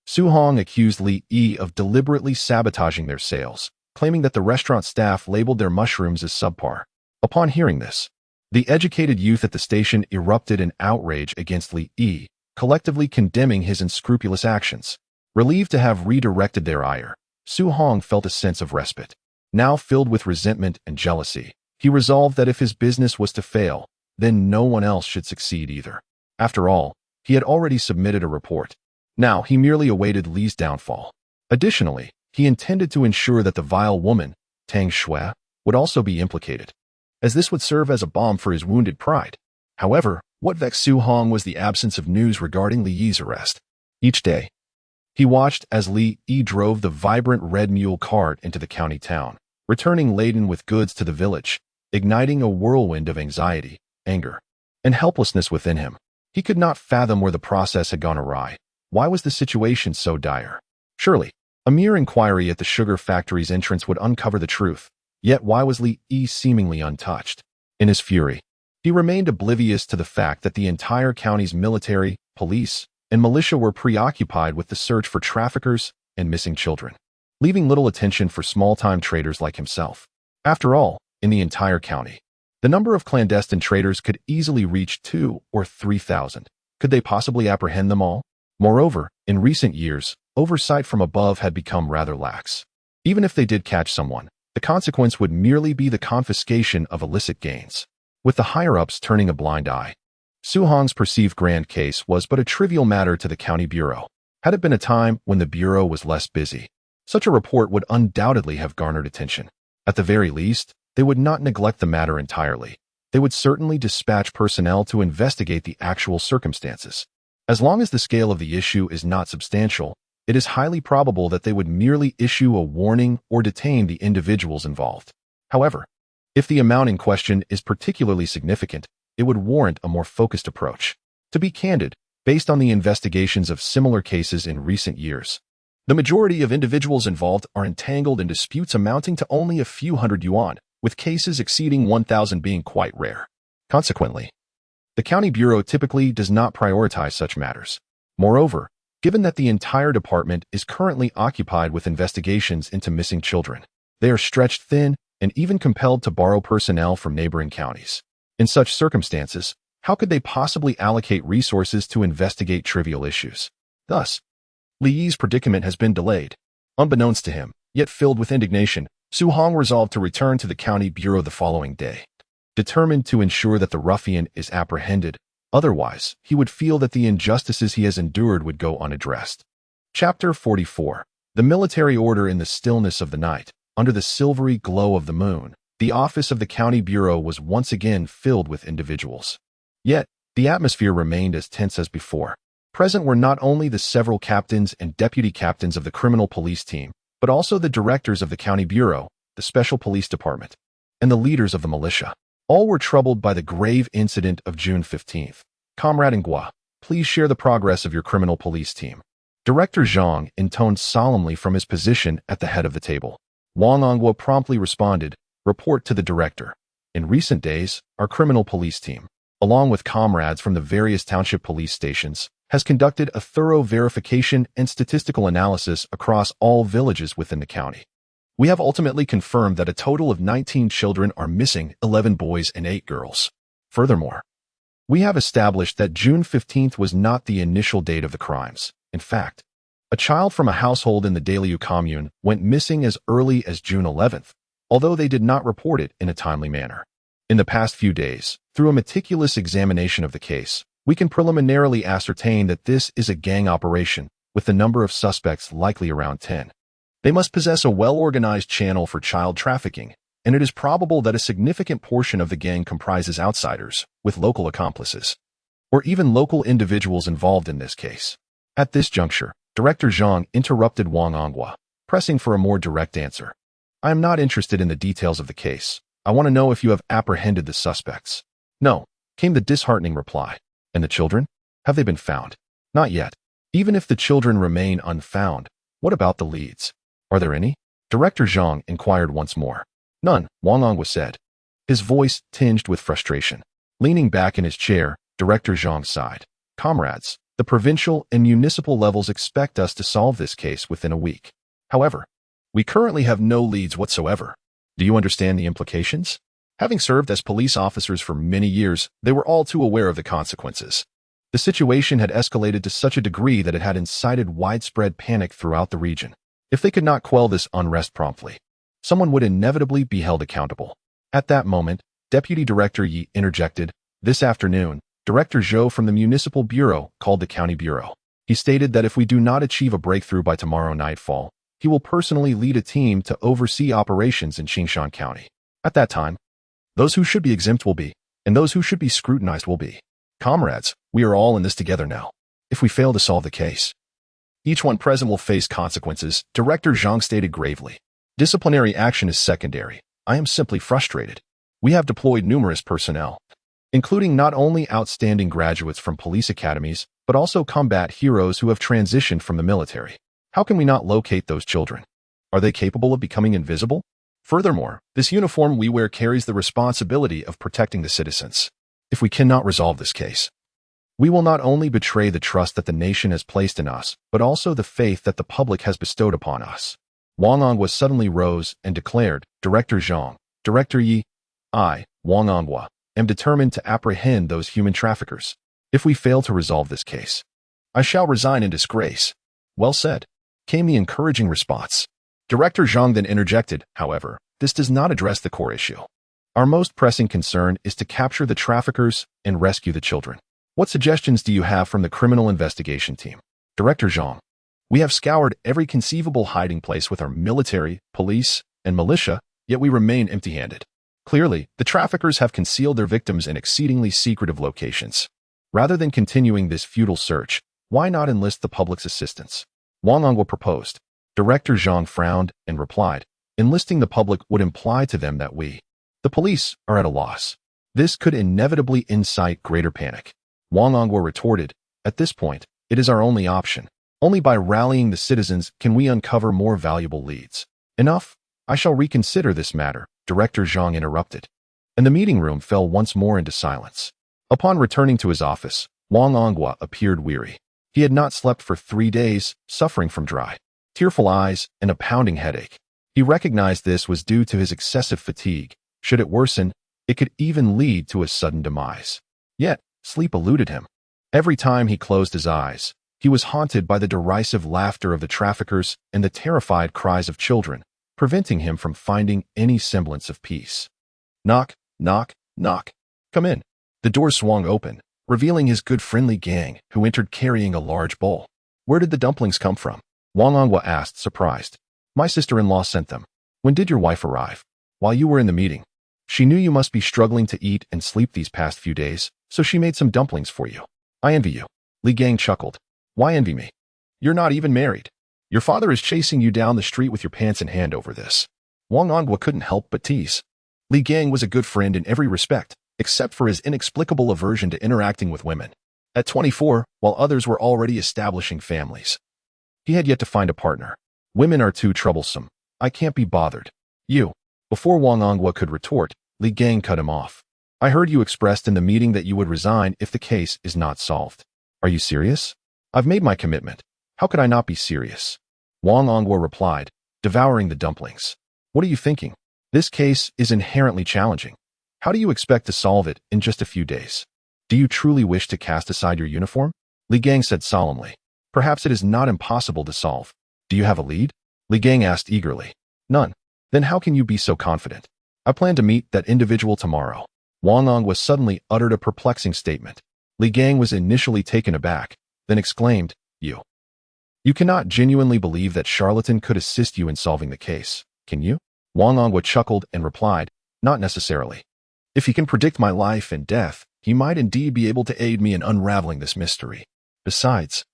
Su Hong accused Li Yi of deliberately sabotaging their sales, claiming that the restaurant staff labeled their mushrooms as subpar. Upon hearing this, the educated youth at the station erupted in outrage against Li Yi, collectively condemning his unscrupulous actions. Relieved to have redirected their ire, Su Hong felt a sense of respite. Now filled with resentment and jealousy, he resolved that if his business was to fail, then no one else should succeed either. After all, he had already submitted a report. Now he merely awaited Li's downfall. Additionally, he intended to ensure that the vile woman, Tang Xue, would also be implicated, as this would serve as a balm for his wounded pride. However, what vexed Su Hong was the absence of news regarding Li Yi's arrest. Each day, he watched as Li Yi drove the vibrant red mule cart into the county town, returning laden with goods to the village, igniting a whirlwind of anxiety, anger, and helplessness within him. He could not fathom where the process had gone awry. Why was the situation so dire? Surely, a mere inquiry at the sugar factory's entrance would uncover the truth. Yet why was Li Yi seemingly untouched? In his fury, he remained oblivious to the fact that the entire county's military, police, and militia were preoccupied with the search for traffickers and missing children, leaving little attention for small-time traders like himself. After all, in the entire county, the number of clandestine traders could easily reach 2,000 or 3,000. Could they possibly apprehend them all? Moreover, in recent years, oversight from above had become rather lax. Even if they did catch someone, the consequence would merely be the confiscation of illicit gains, with the higher-ups turning a blind eye. Su Hong's perceived grand case was but a trivial matter to the county bureau. Had it been a time when the bureau was less busy, such a report would undoubtedly have garnered attention. At the very least, they would not neglect the matter entirely. They would certainly dispatch personnel to investigate the actual circumstances. As long as the scale of the issue is not substantial, it is highly probable that they would merely issue a warning or detain the individuals involved. However, if the amount in question is particularly significant, it would warrant a more focused approach. To be candid, based on the investigations of similar cases in recent years, the majority of individuals involved are entangled in disputes amounting to only a few hundred yuan, with cases exceeding 1,000 being quite rare. Consequently, the county bureau typically does not prioritize such matters. Moreover, given that the entire department is currently occupied with investigations into missing children, they are stretched thin and even compelled to borrow personnel from neighboring counties. In such circumstances, how could they possibly allocate resources to investigate trivial issues? Thus, Li Yi's predicament has been delayed. Unbeknownst to him, yet filled with indignation, Su Hong resolved to return to the county bureau the following day, determined to ensure that the ruffian is apprehended. Otherwise, he would feel that the injustices he has endured would go unaddressed. Chapter 44. The military order in the stillness of the night, under the silvery glow of the moon, the office of the county bureau was once again filled with individuals. Yet, the atmosphere remained as tense as before. Present were not only the several captains and deputy captains of the criminal police team, but also the directors of the county bureau, the special police department, and the leaders of the militia. All were troubled by the grave incident of June 15th. Comrade Ngua, please share the progress of your criminal police team. Director Zhang intoned solemnly from his position at the head of the table. Wang Ngua promptly responded, report to the director. In recent days, our criminal police team, along with comrades from the various township police stations, has conducted a thorough verification and statistical analysis across all villages within the county. We have ultimately confirmed that a total of 19 children are missing, 11 boys and 8 girls. Furthermore, we have established that June 15th was not the initial date of the crimes. In fact, a child from a household in the Daliu commune went missing as early as June 11th, although they did not report it in a timely manner. In the past few days, through a meticulous examination of the case, We can preliminarily ascertain that this is a gang operation, with the number of suspects likely around 10. They must possess a well-organized channel for child trafficking, and it is probable that a significant portion of the gang comprises outsiders, with local accomplices, or even local individuals involved in this case. At this juncture, Director Zhang interrupted Wang Anghua, pressing for a more direct answer. I am not interested in the details of the case. I want to know if you have apprehended the suspects. No, came the disheartening reply. And the children? Have they been found? Not yet. Even if the children remain unfound, what about the leads? Are there any? Director Zhang inquired once more. None, Wang Anghua said, his voice tinged with frustration. Leaning back in his chair, Director Zhang sighed. Comrades, the provincial and municipal levels expect us to solve this case within a week. However, we currently have no leads whatsoever. Do you understand the implications? Having served as police officers for many years, they were all too aware of the consequences. The situation had escalated to such a degree that it had incited widespread panic throughout the region. If they could not quell this unrest promptly, someone would inevitably be held accountable. At that moment, Deputy Director Yi interjected. This afternoon, Director Zhou from the Municipal Bureau called the County Bureau. He stated that if we do not achieve a breakthrough by tomorrow nightfall, he will personally lead a team to oversee operations in Qingshan County. At that time, those who should be exempt will be, and those who should be scrutinized will be. Comrades, we are all in this together now. If we fail to solve the case, each one present will face consequences, Director Zhang stated gravely. Disciplinary action is secondary. I am simply frustrated. We have deployed numerous personnel, including not only outstanding graduates from police academies, but also combat heroes who have transitioned from the military. How can we not locate those children? Are they capable of becoming invisible? Furthermore, this uniform we wear carries the responsibility of protecting the citizens. If we cannot resolve this case, we will not only betray the trust that the nation has placed in us, but also the faith that the public has bestowed upon us. Wang Anghua suddenly rose and declared, Director Zhang, Director Yi, I, Wang Anghua, am determined to apprehend those human traffickers. If we fail to resolve this case, I shall resign in disgrace. Well said, came the encouraging response. Director Zhang then interjected, however, this does not address the core issue. Our most pressing concern is to capture the traffickers and rescue the children. What suggestions do you have from the criminal investigation team? Director Zhang, we have scoured every conceivable hiding place with our military, police, and militia, yet we remain empty-handed. Clearly, the traffickers have concealed their victims in exceedingly secretive locations. Rather than continuing this futile search, why not enlist the public's assistance? Wang Anghua proposed. Director Zhang frowned and replied, enlisting the public would imply to them that we, the police, are at a loss. This could inevitably incite greater panic. Wang Anghua retorted, at this point, it is our only option. Only by rallying the citizens can we uncover more valuable leads. Enough. I shall reconsider this matter, Director Zhang interrupted. And the meeting room fell once more into silence. Upon returning to his office, Wang Anghua appeared weary. He had not slept for 3 days, suffering from dry, tearful eyes, and a pounding headache. He recognized this was due to his excessive fatigue. Should it worsen, it could even lead to a sudden demise. Yet, sleep eluded him. Every time he closed his eyes, he was haunted by the derisive laughter of the traffickers and the terrified cries of children, preventing him from finding any semblance of peace. Knock, knock, knock. Come in. The door swung open, revealing his good friendly gang, who entered carrying a large bowl. Where did the dumplings come from? Wang Anghua asked, surprised. My sister-in-law sent them. When did your wife arrive? While you were in the meeting. She knew you must be struggling to eat and sleep these past few days, so she made some dumplings for you. I envy you. Li Gang chuckled. Why envy me? You're not even married. Your father is chasing you down the street with your pants in hand over this. Wang Anghua couldn't help but tease. Li Gang was a good friend in every respect, except for his inexplicable aversion to interacting with women. At 24, while others were already establishing families, he had yet to find a partner. Women are too troublesome. I can't be bothered. You. Before Wang Anghua could retort, Li Gang cut him off. I heard you expressed in the meeting that you would resign if the case is not solved. Are you serious? I've made my commitment. How could I not be serious? Wang Anghua replied, devouring the dumplings. What are you thinking? This case is inherently challenging. How do you expect to solve it in just a few days? Do you truly wish to cast aside your uniform? Li Gang said solemnly. Perhaps it is not impossible to solve. Do you have a lead? Li Gang asked eagerly. None. Then how can you be so confident? I plan to meet that individual tomorrow. Wang Anghua suddenly uttered a perplexing statement. Li Gang was initially taken aback, then exclaimed, You cannot genuinely believe that charlatan could assist you in solving the case, can you? Wang Ongwa chuckled and replied, Not necessarily. If he can predict my life and death, he might indeed be able to aid me in unraveling this mystery. Besides,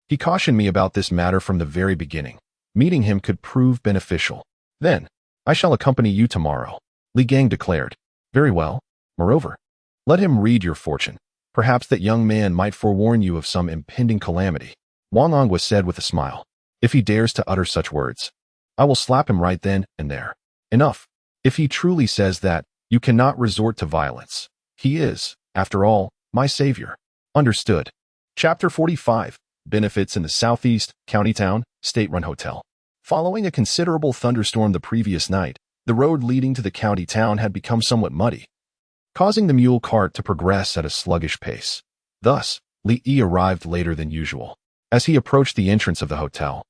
he cautioned me about this matter from the very beginning. Meeting him could prove beneficial. Then, I shall accompany you tomorrow, Li Gang declared. Very well. Moreover, let him read your fortune. Perhaps that young man might forewarn you of some impending calamity. Wang Ongwa said with a smile. If he dares to utter such words, I will slap him right then and there. Enough. If he truly says that, you cannot resort to violence. He is, after all, my savior. Understood. Chapter 45. Benefits in the Southeast, County Town, State-Run Hotel. Following a considerable thunderstorm the previous night, the road leading to the county town had become somewhat muddy, causing the mule cart to progress at a sluggish pace. Thus, Li Yi arrived later than usual. As he approached the entrance of the hotel,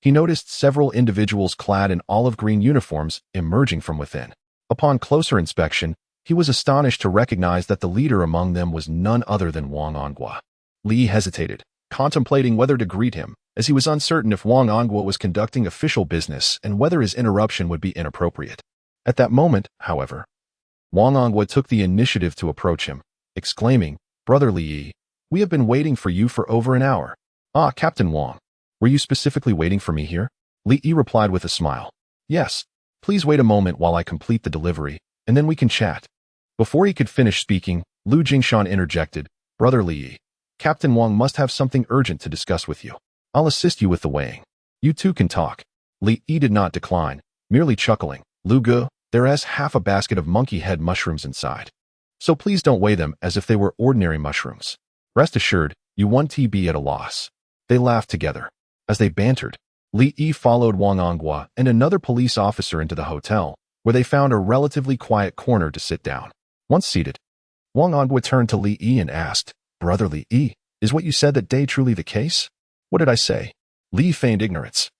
he noticed several individuals clad in olive green uniforms emerging from within. Upon closer inspection, he was astonished to recognize that the leader among them was none other than Wang Ongwa. Li hesitated, contemplating whether to greet him, as he was uncertain if Wang Ongwa was conducting official business and whether his interruption would be inappropriate. At that moment, however, Wang Ongwa took the initiative to approach him, exclaiming, Brother Li Yi, we have been waiting for you for over an hour. Ah, Captain Wang, were you specifically waiting for me here? Li Yi replied with a smile. Yes, please wait a moment while I complete the delivery, and then we can chat. Before he could finish speaking, Lu Jingshan interjected, Brother Li Yi, Captain Wang must have something urgent to discuss with you. I'll assist you with the weighing. You two can talk. Li Yi did not decline, merely chuckling. Lu Ge, there is half a basket of monkey head mushrooms inside. So please don't weigh them as if they were ordinary mushrooms. Rest assured, you won't be at a loss. They laughed together. As they bantered, Li Yi followed Wang Ongwa and another police officer into the hotel, where they found a relatively quiet corner to sit down. Once seated, Wang Ongwa turned to Li Yi and asked, Brother Li Yi, is what you said that day truly the case? What did I say? Li feigned ignorance.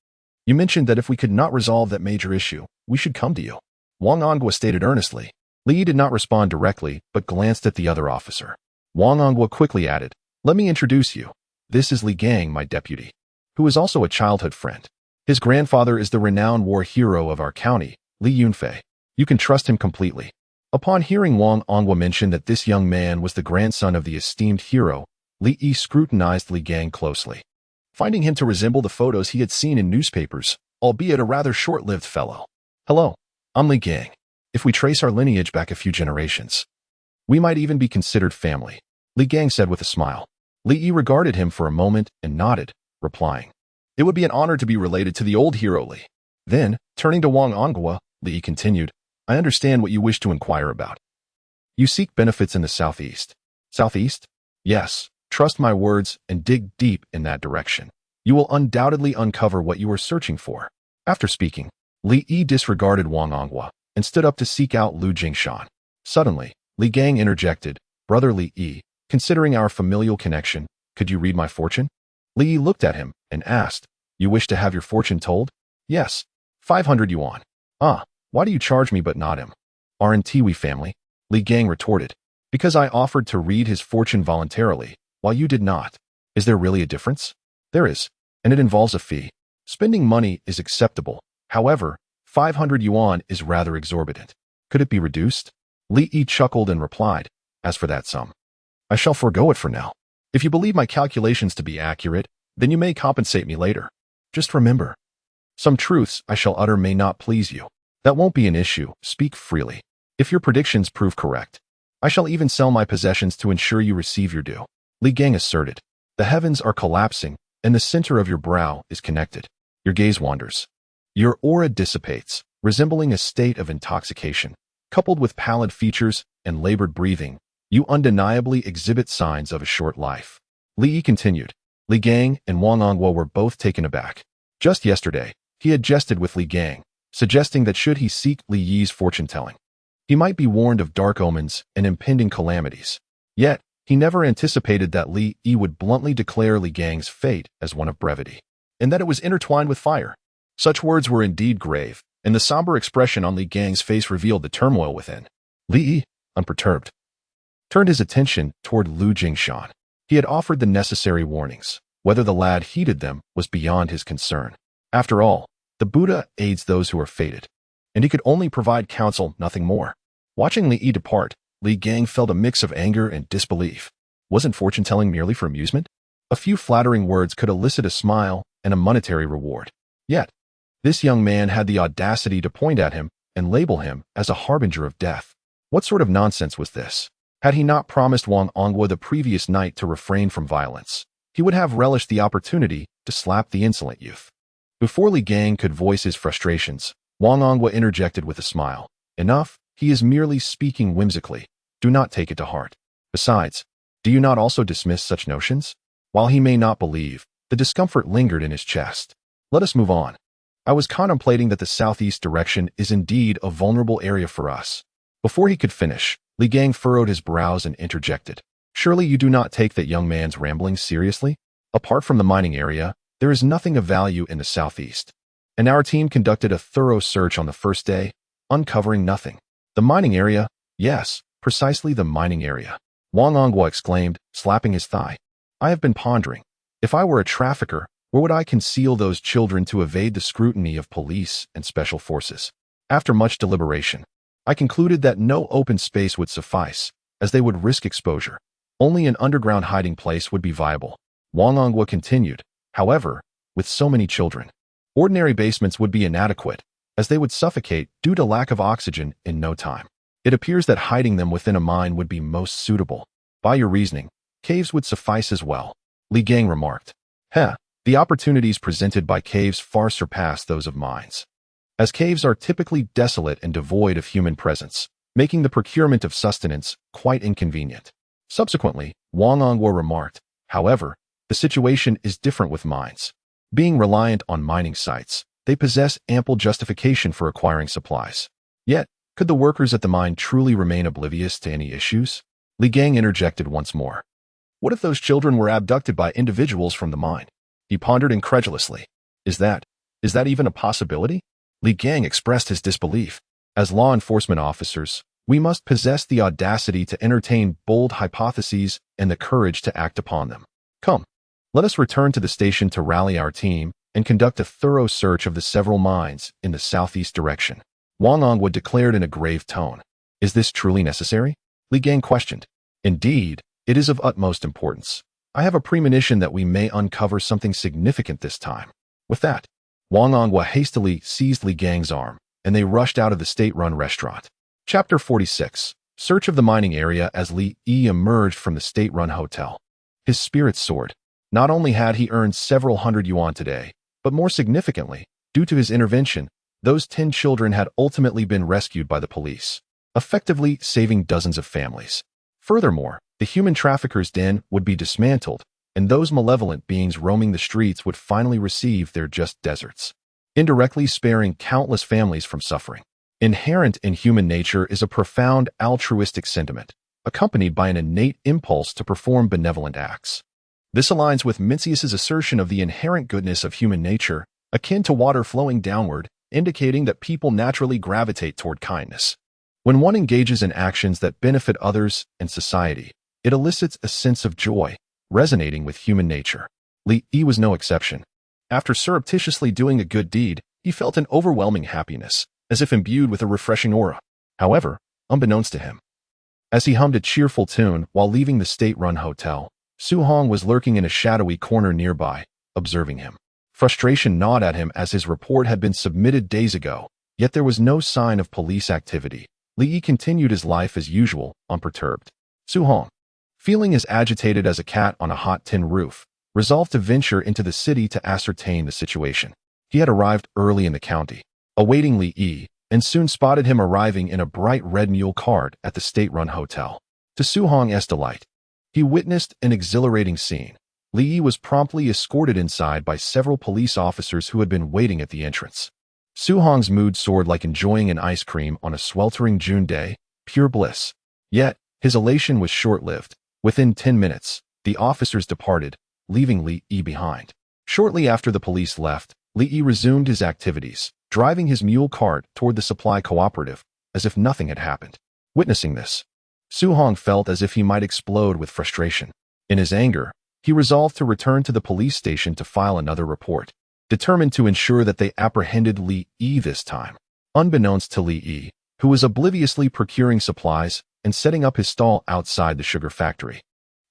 You mentioned that if we could not resolve that major issue, we should come to you. Wang Ongwa stated earnestly. Li Yi did not respond directly, but glanced at the other officer. Wang Ongwa quickly added, Let me introduce you. This is Li Gang, my deputy, who is also a childhood friend. His grandfather is the renowned war hero of our county, Li Yunfei. You can trust him completely. Upon hearing Wang Ongwa mention that this young man was the grandson of the esteemed hero, Li Yi scrutinized Li Gang closely, finding him to resemble the photos he had seen in newspapers, albeit a rather short-lived fellow. Hello, I'm Li Gang. If we trace our lineage back a few generations, we might even be considered family, Li Gang said with a smile. Li Yi regarded him for a moment and nodded, replying, It would be an honor to be related to the old hero Li. Then, turning to Wang Ongwa, Li Yi continued, I understand what you wish to inquire about. You seek benefits in the Southeast. Southeast? Yes, trust my words and dig deep in that direction. You will undoubtedly uncover what you are searching for. After speaking, Li Yi disregarded Wang Ongwa and stood up to seek out Lu Jingshan. Suddenly, Li Gang interjected, Brother Li Yi, considering our familial connection, could you read my fortune? Li Yi looked at him and asked, You wish to have your fortune told? Yes. 500 yuan. Ah, why do you charge me but not him? Aren't we family? Li Gang retorted. Because I offered to read his fortune voluntarily, while you did not. Is there really a difference? There is, and it involves a fee. Spending money is acceptable. However, 500 yuan is rather exorbitant. Could it be reduced? Li Yi chuckled and replied, As for that sum, I shall forego it for now. If you believe my calculations to be accurate, then you may compensate me later. Just remember, some truths I shall utter may not please you. That won't be an issue. Speak freely. If your predictions prove correct, I shall even sell my possessions to ensure you receive your due. Li Gang asserted. The heavens are collapsing, and the center of your brow is connected. Your gaze wanders. Your aura dissipates, resembling a state of intoxication. Coupled with pallid features and labored breathing, you undeniably exhibit signs of a short life. Li Yi continued. Li Gang and Wang Ongwa were both taken aback. Just yesterday, he had jested with Li Gang, suggesting that should he seek Li Yi's fortune-telling, he might be warned of dark omens and impending calamities. Yet, he never anticipated that Li Yi would bluntly declare Li Gang's fate as one of brevity, and that it was intertwined with fire. Such words were indeed grave, and the somber expression on Li Gang's face revealed the turmoil within. Li Yi, unperturbed, turned his attention toward Lu Jingshan. He had offered the necessary warnings. Whether the lad heeded them was beyond his concern. After all, the Buddha aids those who are fated, and he could only provide counsel, nothing more. Watching Li Yi depart, Li Gang felt a mix of anger and disbelief. Wasn't fortune-telling merely for amusement? A few flattering words could elicit a smile and a monetary reward. Yet, this young man had the audacity to point at him and label him as a harbinger of death. What sort of nonsense was this? Had he not promised Wang Ongwa the previous night to refrain from violence, he would have relished the opportunity to slap the insolent youth. Before Li Gang could voice his frustrations, Wang Ongwa interjected with a smile. Enough, he is merely speaking whimsically. Do not take it to heart. Besides, do you not also dismiss such notions? While he may not believe, the discomfort lingered in his chest. Let us move on. I was contemplating that the southeast direction is indeed a vulnerable area for us. Before he could finish, Li Gang furrowed his brows and interjected. Surely you do not take that young man's ramblings seriously? Apart from the mining area, there is nothing of value in the southeast. And our team conducted a thorough search on the first day, uncovering nothing. The mining area? Yes, precisely the mining area. Wang Ongwa exclaimed, slapping his thigh. I have been pondering. If I were a trafficker, where would I conceal those children to evade the scrutiny of police and special forces? After much deliberation, I concluded that no open space would suffice, as they would risk exposure. Only an underground hiding place would be viable. Wang Ongwa continued. However, with so many children, ordinary basements would be inadequate, as they would suffocate due to lack of oxygen in no time. It appears that hiding them within a mine would be most suitable. By your reasoning, caves would suffice as well, Li Gang remarked. The opportunities presented by caves far surpass those of mines, as caves are typically desolate and devoid of human presence, making the procurement of sustenance quite inconvenient. Subsequently, Wang Ongwa remarked, however, the situation is different with mines. Being reliant on mining sites, they possess ample justification for acquiring supplies. Yet, could the workers at the mine truly remain oblivious to any issues? Li Gang interjected once more. What if those children were abducted by individuals from the mine? He pondered incredulously. Is that even a possibility? Li Gang expressed his disbelief. As law enforcement officers, we must possess the audacity to entertain bold hypotheses and the courage to act upon them. Come, let us return to the station to rally our team and conduct a thorough search of the several mines in the southeast direction. Wang Ongwa declared in a grave tone. Is this truly necessary? Li Gang questioned. Indeed, it is of utmost importance. I have a premonition that we may uncover something significant this time. With that, Wang Ongwa hastily seized Li Gang's arm, and they rushed out of the state-run restaurant. Chapter 46. Search of the mining area as Li Yi emerged from the state-run hotel. His spirits soared. Not only had he earned several hundred yuan today, but more significantly, due to his intervention, those 10 children had ultimately been rescued by the police, effectively saving dozens of families. Furthermore, the human traffickers' den would be dismantled, and those malevolent beings roaming the streets would finally receive their just deserts, indirectly sparing countless families from suffering. Inherent in human nature is a profound altruistic sentiment, accompanied by an innate impulse to perform benevolent acts. This aligns with Mencius's assertion of the inherent goodness of human nature, akin to water flowing downward, indicating that people naturally gravitate toward kindness. When one engages in actions that benefit others and society, it elicits a sense of joy, resonating with human nature. Li Yi was no exception. After surreptitiously doing a good deed, he felt an overwhelming happiness, as if imbued with a refreshing aura. However, unbeknownst to him, as he hummed a cheerful tune while leaving the state-run hotel, Su Hong was lurking in a shadowy corner nearby, observing him. Frustration gnawed at him as his report had been submitted days ago, yet there was no sign of police activity. Li Yi continued his life as usual, unperturbed. Su Hong, feeling as agitated as a cat on a hot tin roof, resolved to venture into the city to ascertain the situation. He had arrived early in the county, awaiting Li Yi, and soon spotted him arriving in a bright red mule cart at the state-run hotel. To Su Hong's delight, he witnessed an exhilarating scene. Li Yi was promptly escorted inside by several police officers who had been waiting at the entrance. Su Hong's mood soared like enjoying an ice cream on a sweltering June day, pure bliss. Yet, his elation was short-lived. Within 10 minutes, the officers departed, leaving Li Yi behind. Shortly after the police left, Li Yi resumed his activities, driving his mule cart toward the supply cooperative, as if nothing had happened. Witnessing this, Su Hong felt as if he might explode with frustration. In his anger, he resolved to return to the police station to file another report, determined to ensure that they apprehended Li Yi this time. Unbeknownst to Li Yi, who was obliviously procuring supplies and setting up his stall outside the sugar factory.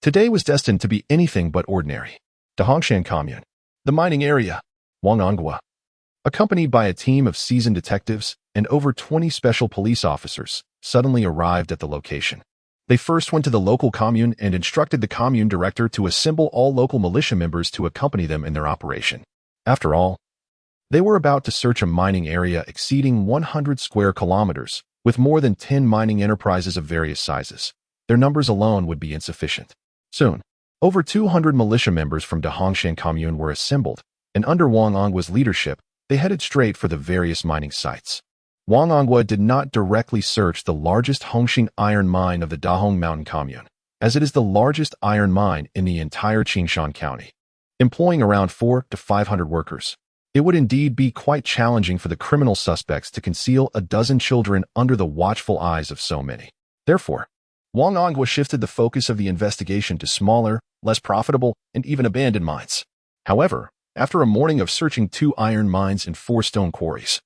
Today was destined to be anything but ordinary. Dahongshan Commune, the mining area, Wangangwa. Accompanied by a team of seasoned detectives and over 20 special police officers, suddenly arrived at the location. They first went to the local commune and instructed the commune director to assemble all local militia members to accompany them in their operation. After all, they were about to search a mining area exceeding 100 square kilometers, with more than 10 mining enterprises of various sizes. Their numbers alone would be insufficient. Soon, over 200 militia members from Dahongshan Commune were assembled, and under Wang Angwa's leadership, they headed straight for the various mining sites. Wang Angwa did not directly search the largest Hongxing iron mine of the Dahong Mountain Commune, as it is the largest iron mine in the entire Qingshan County, employing around 400 to 500 workers. It would indeed be quite challenging for the criminal suspects to conceal a dozen children under the watchful eyes of so many. Therefore, Wang Angwa shifted the focus of the investigation to smaller, less profitable, and even abandoned mines. However, after a morning of searching 2 iron mines and 4 stone quarries,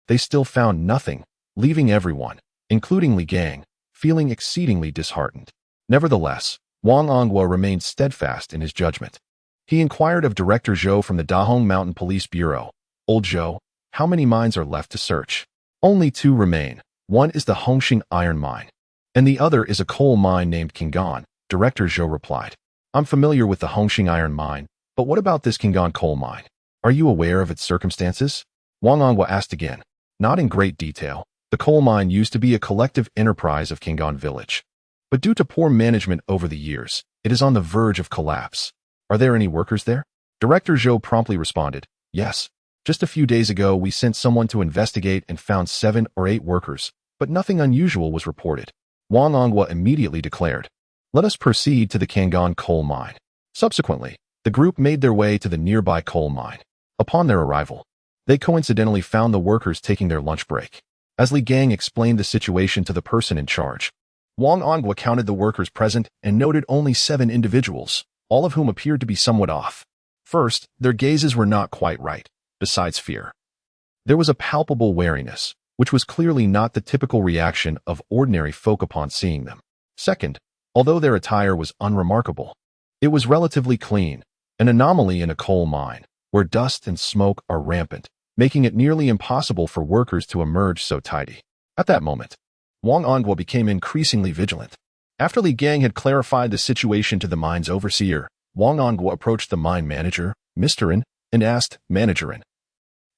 they still found nothing, leaving everyone, including Li Gang, feeling exceedingly disheartened. Nevertheless, Wang Angwa remained steadfast in his judgment. He inquired of Director Zhou from the Dahong Mountain Police Bureau, "Old Zhou, how many mines are left to search?" "Only 2 remain. One is the Hongxing iron mine, and the other is a coal mine named Kingan," Director Zhou replied. "I'm familiar with the Hongxing iron mine, but what about this Kingan coal mine? Are you aware of its circumstances?" Wang Angwa asked again. "Not in great detail. The coal mine used to be a collective enterprise of Kingan village, but due to poor management over the years, it is on the verge of collapse. Are there any workers there?" Director Zhou promptly responded, "Yes. Just a few days ago, we sent someone to investigate and found 7 or 8 workers, but nothing unusual was reported." Wang Angwa immediately declared, "Let us proceed to the Kangan coal mine." Subsequently, the group made their way to the nearby coal mine. Upon their arrival, they coincidentally found the workers taking their lunch break. As Li Gang explained the situation to the person in charge, Wang Angwa counted the workers present and noted only 7 individuals, all of whom appeared to be somewhat off. First, their gazes were not quite right. Besides fear, there was a palpable wariness, which was clearly not the typical reaction of ordinary folk upon seeing them. Second, although their attire was unremarkable, it was relatively clean, an anomaly in a coal mine, where dust and smoke are rampant, making it nearly impossible for workers to emerge so tidy. At that moment, Wang Angwa became increasingly vigilant. After Li Gang had clarified the situation to the mine's overseer, Wang Angwa approached the mine manager, Mr. Ren, and asked, "Manager Ren,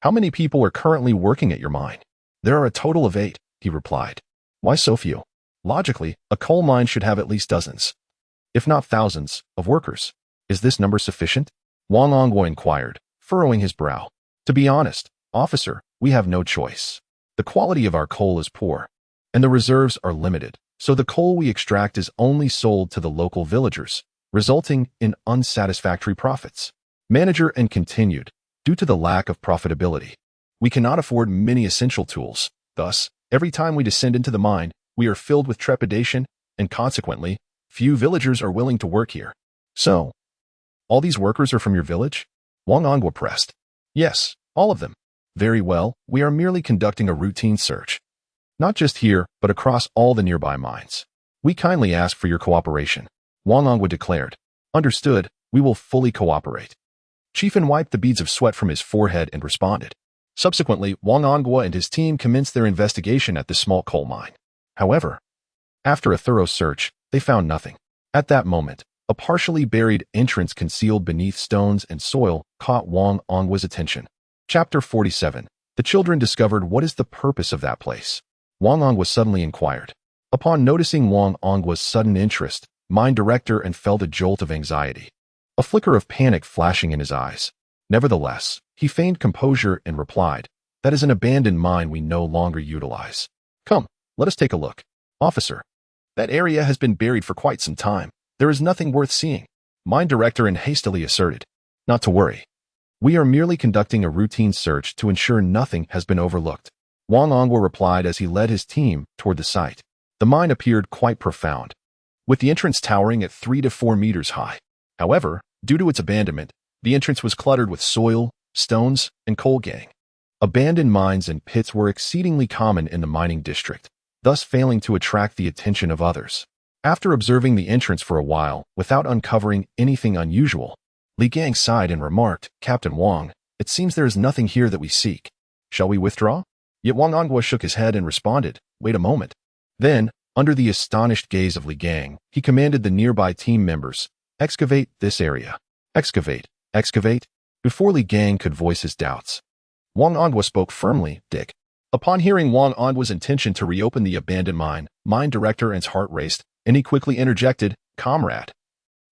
how many people are currently working at your mine?" "There are a total of 8, he replied. "Why so few? Logically, a coal mine should have at least dozens, if not thousands, of workers. Is this number sufficient?" Wang Angwa inquired, furrowing his brow. "To be honest, officer, we have no choice. The quality of our coal is poor, and the reserves are limited, so the coal we extract is only sold to the local villagers, resulting in unsatisfactory profits." Manager and continued, "Due to the lack of profitability, we cannot afford many essential tools. Thus, every time we descend into the mine, we are filled with trepidation, and consequently, few villagers are willing to work here." "So, all these workers are from your village?" Wang Angwa pressed. "Yes, all of them." "Very well, we are merely conducting a routine search. Not just here, but across all the nearby mines. We kindly ask for your cooperation," Wang Angwa declared. "Understood, we will fully cooperate." Chiefin wiped the beads of sweat from his forehead and responded. Subsequently, Wang Angwa and his team commenced their investigation at this small coal mine. However, after a thorough search, they found nothing. At that moment, a partially buried entrance concealed beneath stones and soil caught Wang Angwa's attention. Chapter 47. The children discovered what is the purpose of that place. Wang Angwa suddenly inquired. Upon noticing Wang Angwa's sudden interest, mine director and felt a jolt of anxiety, a flicker of panic flashing in his eyes. Nevertheless, he feigned composure and replied, "That is an abandoned mine we no longer utilize. Come, let us take a look." "Officer, that area has been buried for quite some time. There is nothing worth seeing," mine director and hastily asserted. "Not to worry. We are merely conducting a routine search to ensure nothing has been overlooked," Wang Angwa replied as he led his team toward the site. The mine appeared quite profound, with the entrance towering at 3 to 4 meters high. However, due to its abandonment, the entrance was cluttered with soil, stones, and coal gang. Abandoned mines and pits were exceedingly common in the mining district, thus failing to attract the attention of others. After observing the entrance for a while without uncovering anything unusual, Li Gang sighed and remarked, "Captain Wang, it seems there is nothing here that we seek. Shall we withdraw?" Yet Wang Anghua shook his head and responded, "Wait a moment." Then, under the astonished gaze of Li Gang, he commanded the nearby team members, "Excavate this area. Excavate, excavate." Before Li Gang could voice his doubts, Wang Anghua spoke firmly, "Dick." Upon hearing Wang Anghua's intention to reopen the abandoned mine director N's heart raced, and he quickly interjected, "Comrade,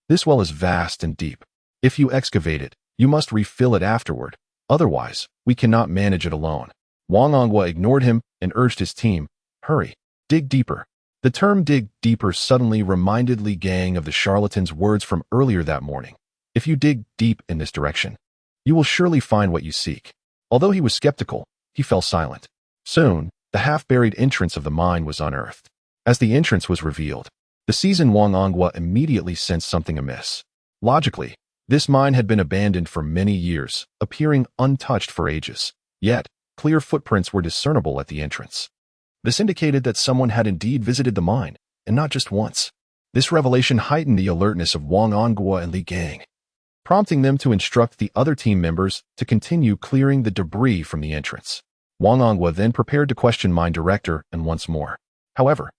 this well is vast and deep. If you excavate it, you must refill it afterward. Otherwise, we cannot manage it alone." Wang Anghua ignored him and urged his team, "Hurry, dig deeper." The term dig deeper suddenly reminded Li Gang of the charlatan's words from earlier that morning. "If you dig deep in this direction, you will surely find what you seek." Although he was skeptical, he fell silent. Soon, the half-buried entrance of the mine was unearthed. As the entrance was revealed, the seasoned Wang Anghua immediately sensed something amiss. Logically, this mine had been abandoned for many years, appearing untouched for ages. Yet, clear footprints were discernible at the entrance. This indicated that someone had indeed visited the mine, and not just once. This revelation heightened the alertness of Wang Anghua and Li Gang, prompting them to instruct the other team members to continue clearing the debris from the entrance. Wang Anghua then prepared to question mine director and once more. However,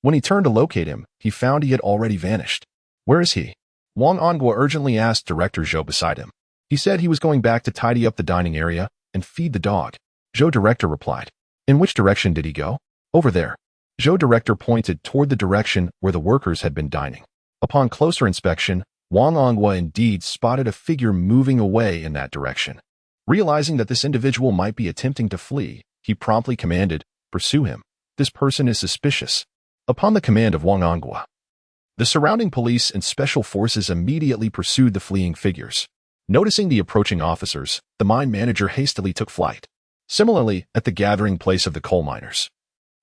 when he turned to locate him, he found he had already vanished. "Where is he?" Wang Anghua urgently asked Director Zhou beside him. He said he was going back to tidy up the dining area and feed the dog. Zhou Director replied, "In which direction did he go?" "Over there." Zhou Director pointed toward the direction where the workers had been dining. Upon closer inspection, Wang Anghua indeed spotted a figure moving away in that direction. Realizing that this individual might be attempting to flee, he promptly commanded, "Pursue him. This person is suspicious." Upon the command of Wang Anghua, the surrounding police and special forces immediately pursued the fleeing figures. Noticing the approaching officers, the mine manager hastily took flight. Similarly, at the gathering place of the coal miners,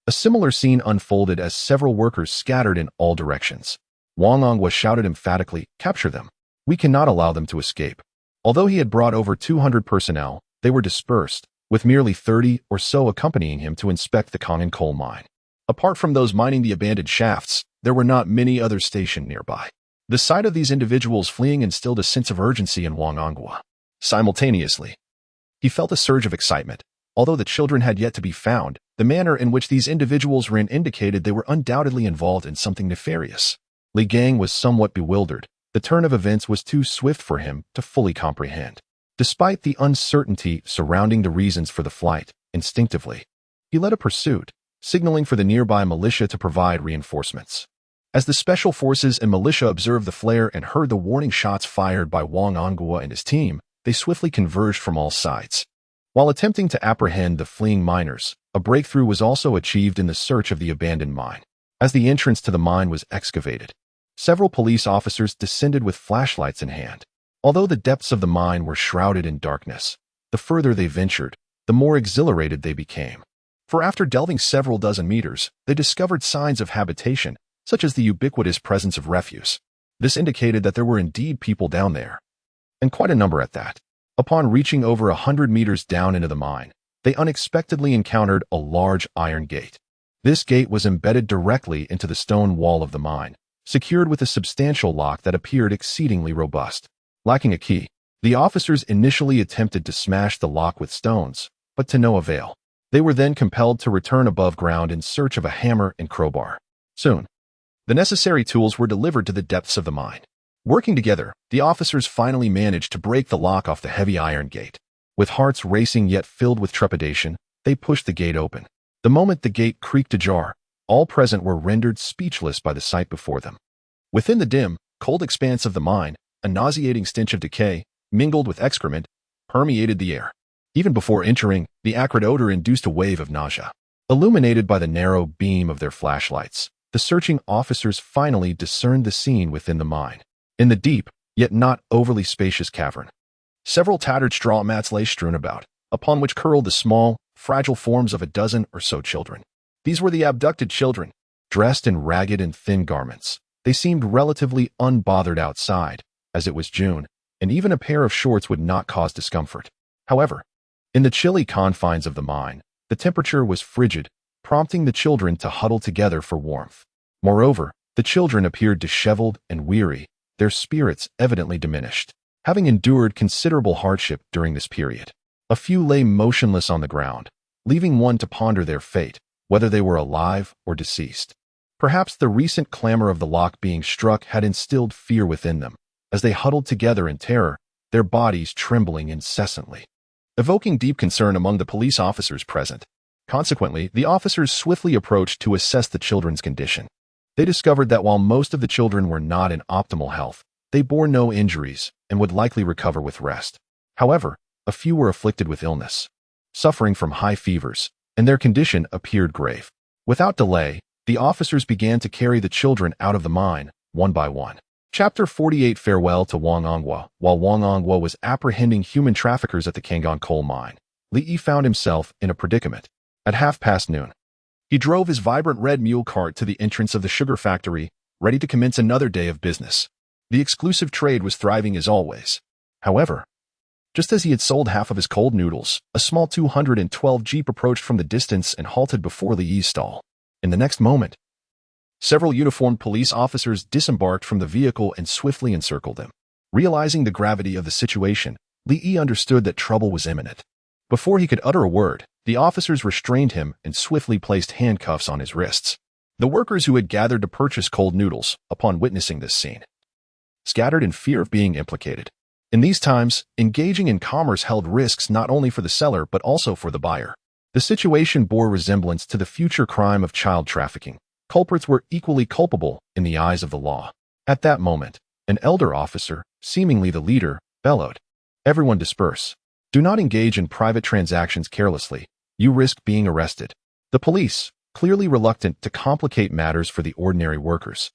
a similar scene unfolded as several workers scattered in all directions. Wang Anghua shouted emphatically, "Capture them. We cannot allow them to escape." Although he had brought over 200 personnel, they were dispersed, with merely 30 or so accompanying him to inspect the Kangen coal mine. Apart from those mining the abandoned shafts, there were not many others stationed nearby. The sight of these individuals fleeing instilled a sense of urgency in Wang Anghua. Simultaneously, he felt a surge of excitement. Although the children had yet to be found, the manner in which these individuals ran indicated they were undoubtedly involved in something nefarious. Li Gang was somewhat bewildered. The turn of events was too swift for him to fully comprehend. Despite the uncertainty surrounding the reasons for the flight, instinctively, he led a pursuit, signaling for the nearby militia to provide reinforcements. As the special forces and militia observed the flare and heard the warning shots fired by Wang Anghua and his team, they swiftly converged from all sides. While attempting to apprehend the fleeing miners, a breakthrough was also achieved in the search of the abandoned mine. As the entrance to the mine was excavated, several police officers descended with flashlights in hand. Although the depths of the mine were shrouded in darkness, the further they ventured, the more exhilarated they became. For after delving several dozen meters, they discovered signs of habitation, such as the ubiquitous presence of refuse. This indicated that there were indeed people down there, and quite a number at that. Upon reaching over 100 meters down into the mine, they unexpectedly encountered a large iron gate. This gate was embedded directly into the stone wall of the mine, secured with a substantial lock that appeared exceedingly robust. Lacking a key, the officers initially attempted to smash the lock with stones, but to no avail. They were then compelled to return above ground in search of a hammer and crowbar. Soon, the necessary tools were delivered to the depths of the mine. Working together, the officers finally managed to break the lock off the heavy iron gate. With hearts racing yet filled with trepidation, they pushed the gate open. The moment the gate creaked ajar, all present were rendered speechless by the sight before them. Within the dim, cold expanse of the mine, a nauseating stench of decay, mingled with excrement, permeated the air. Even before entering, the acrid odor induced a wave of nausea. Illuminated by the narrow beam of their flashlights, the searching officers finally discerned the scene within the mine. In the deep, yet not overly spacious cavern, several tattered straw mats lay strewn about, upon which curled the small, fragile forms of a dozen or so children. These were the abducted children, dressed in ragged and thin garments. They seemed relatively unbothered outside, as it was June, and even a pair of shorts would not cause discomfort. However, in the chilly confines of the mine, the temperature was frigid, prompting the children to huddle together for warmth. Moreover, the children appeared disheveled and weary, their spirits evidently diminished. Having endured considerable hardship during this period, a few lay motionless on the ground, leaving one to ponder their fate, whether they were alive or deceased. Perhaps the recent clamor of the lock being struck had instilled fear within them, as they huddled together in terror, their bodies trembling incessantly, evoking deep concern among the police officers present. Consequently, the officers swiftly approached to assess the children's condition. They discovered that while most of the children were not in optimal health, they bore no injuries and would likely recover with rest. However, a few were afflicted with illness, suffering from high fevers, and their condition appeared grave. Without delay, the officers began to carry the children out of the mine, one by one. Chapter 48. Farewell to Wang Onghua. While Wang Onghua was apprehending human traffickers at the Kangon coal mine, Li Yi found himself in a predicament. At noon, he drove his vibrant red mule cart to the entrance of the sugar factory, ready to commence another day of business. The exclusive trade was thriving as always. However, just as he had sold half of his cold noodles, a small 212 Jeep approached from the distance and halted before Li Yi's stall. In the next moment, several uniformed police officers disembarked from the vehicle and swiftly encircled him. Realizing the gravity of the situation, Li Yi understood that trouble was imminent. Before he could utter a word, the officers restrained him and swiftly placed handcuffs on his wrists. The workers who had gathered to purchase cold noodles, upon witnessing this scene, scattered in fear of being implicated. In these times, engaging in commerce held risks not only for the seller but also for the buyer. The situation bore resemblance to the future crime of child trafficking. Culprits were equally culpable in the eyes of the law. At that moment, an elder officer, seemingly the leader, bellowed, "Everyone disperse. Do not engage in private transactions carelessly. You risk being arrested." The police, clearly reluctant to complicate matters for the ordinary workers,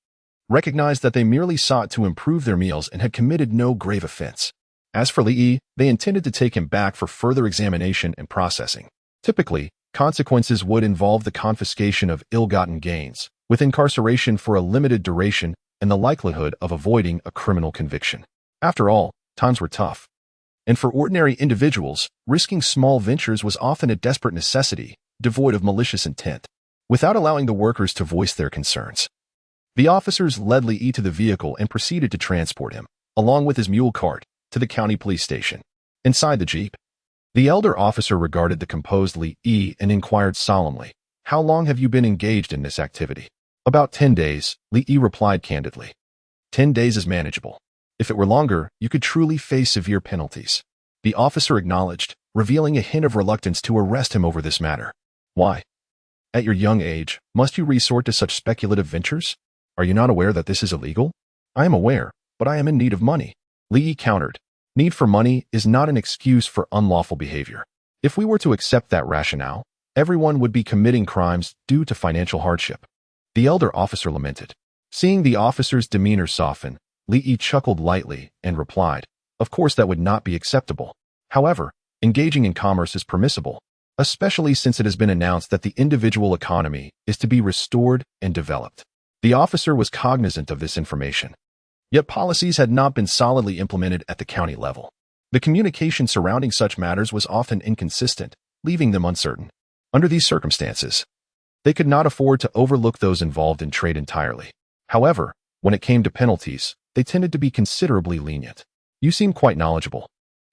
recognized that they merely sought to improve their meals and had committed no grave offense. As for Li Yi, they intended to take him back for further examination and processing. Typically, consequences would involve the confiscation of ill-gotten gains, with incarceration for a limited duration and the likelihood of avoiding a criminal conviction. After all, times were tough. And for ordinary individuals, risking small ventures was often a desperate necessity, devoid of malicious intent. Without allowing the workers to voice their concerns, the officers led Li Yi to the vehicle and proceeded to transport him, along with his mule cart, to the county police station. Inside the Jeep, the elder officer regarded the composed Li Yi and inquired solemnly, "How long have you been engaged in this activity?" "About 10 days, Li Yi replied candidly. 10 days is manageable. If it were longer, you could truly face severe penalties." The officer acknowledged, revealing a hint of reluctance to arrest him over this matter. "Why? At your young age, must you resort to such speculative ventures? Are you not aware that this is illegal?" "I am aware, but I am in need of money," Li Yi countered. Need for money is not an excuse for unlawful behavior. If we were to accept that rationale, everyone would be committing crimes due to financial hardship. The elder officer lamented. Seeing the officer's demeanor soften, Li Yi chuckled lightly and replied, "Of course that would not be acceptable. However, engaging in commerce is permissible, especially since it has been announced that the individual economy is to be restored and developed." The officer was cognizant of this information. Yet policies had not been solidly implemented at the county level. The communication surrounding such matters was often inconsistent, leaving them uncertain. Under these circumstances, they could not afford to overlook those involved in trade entirely. However, when it came to penalties, they tended to be considerably lenient. "You seem quite knowledgeable,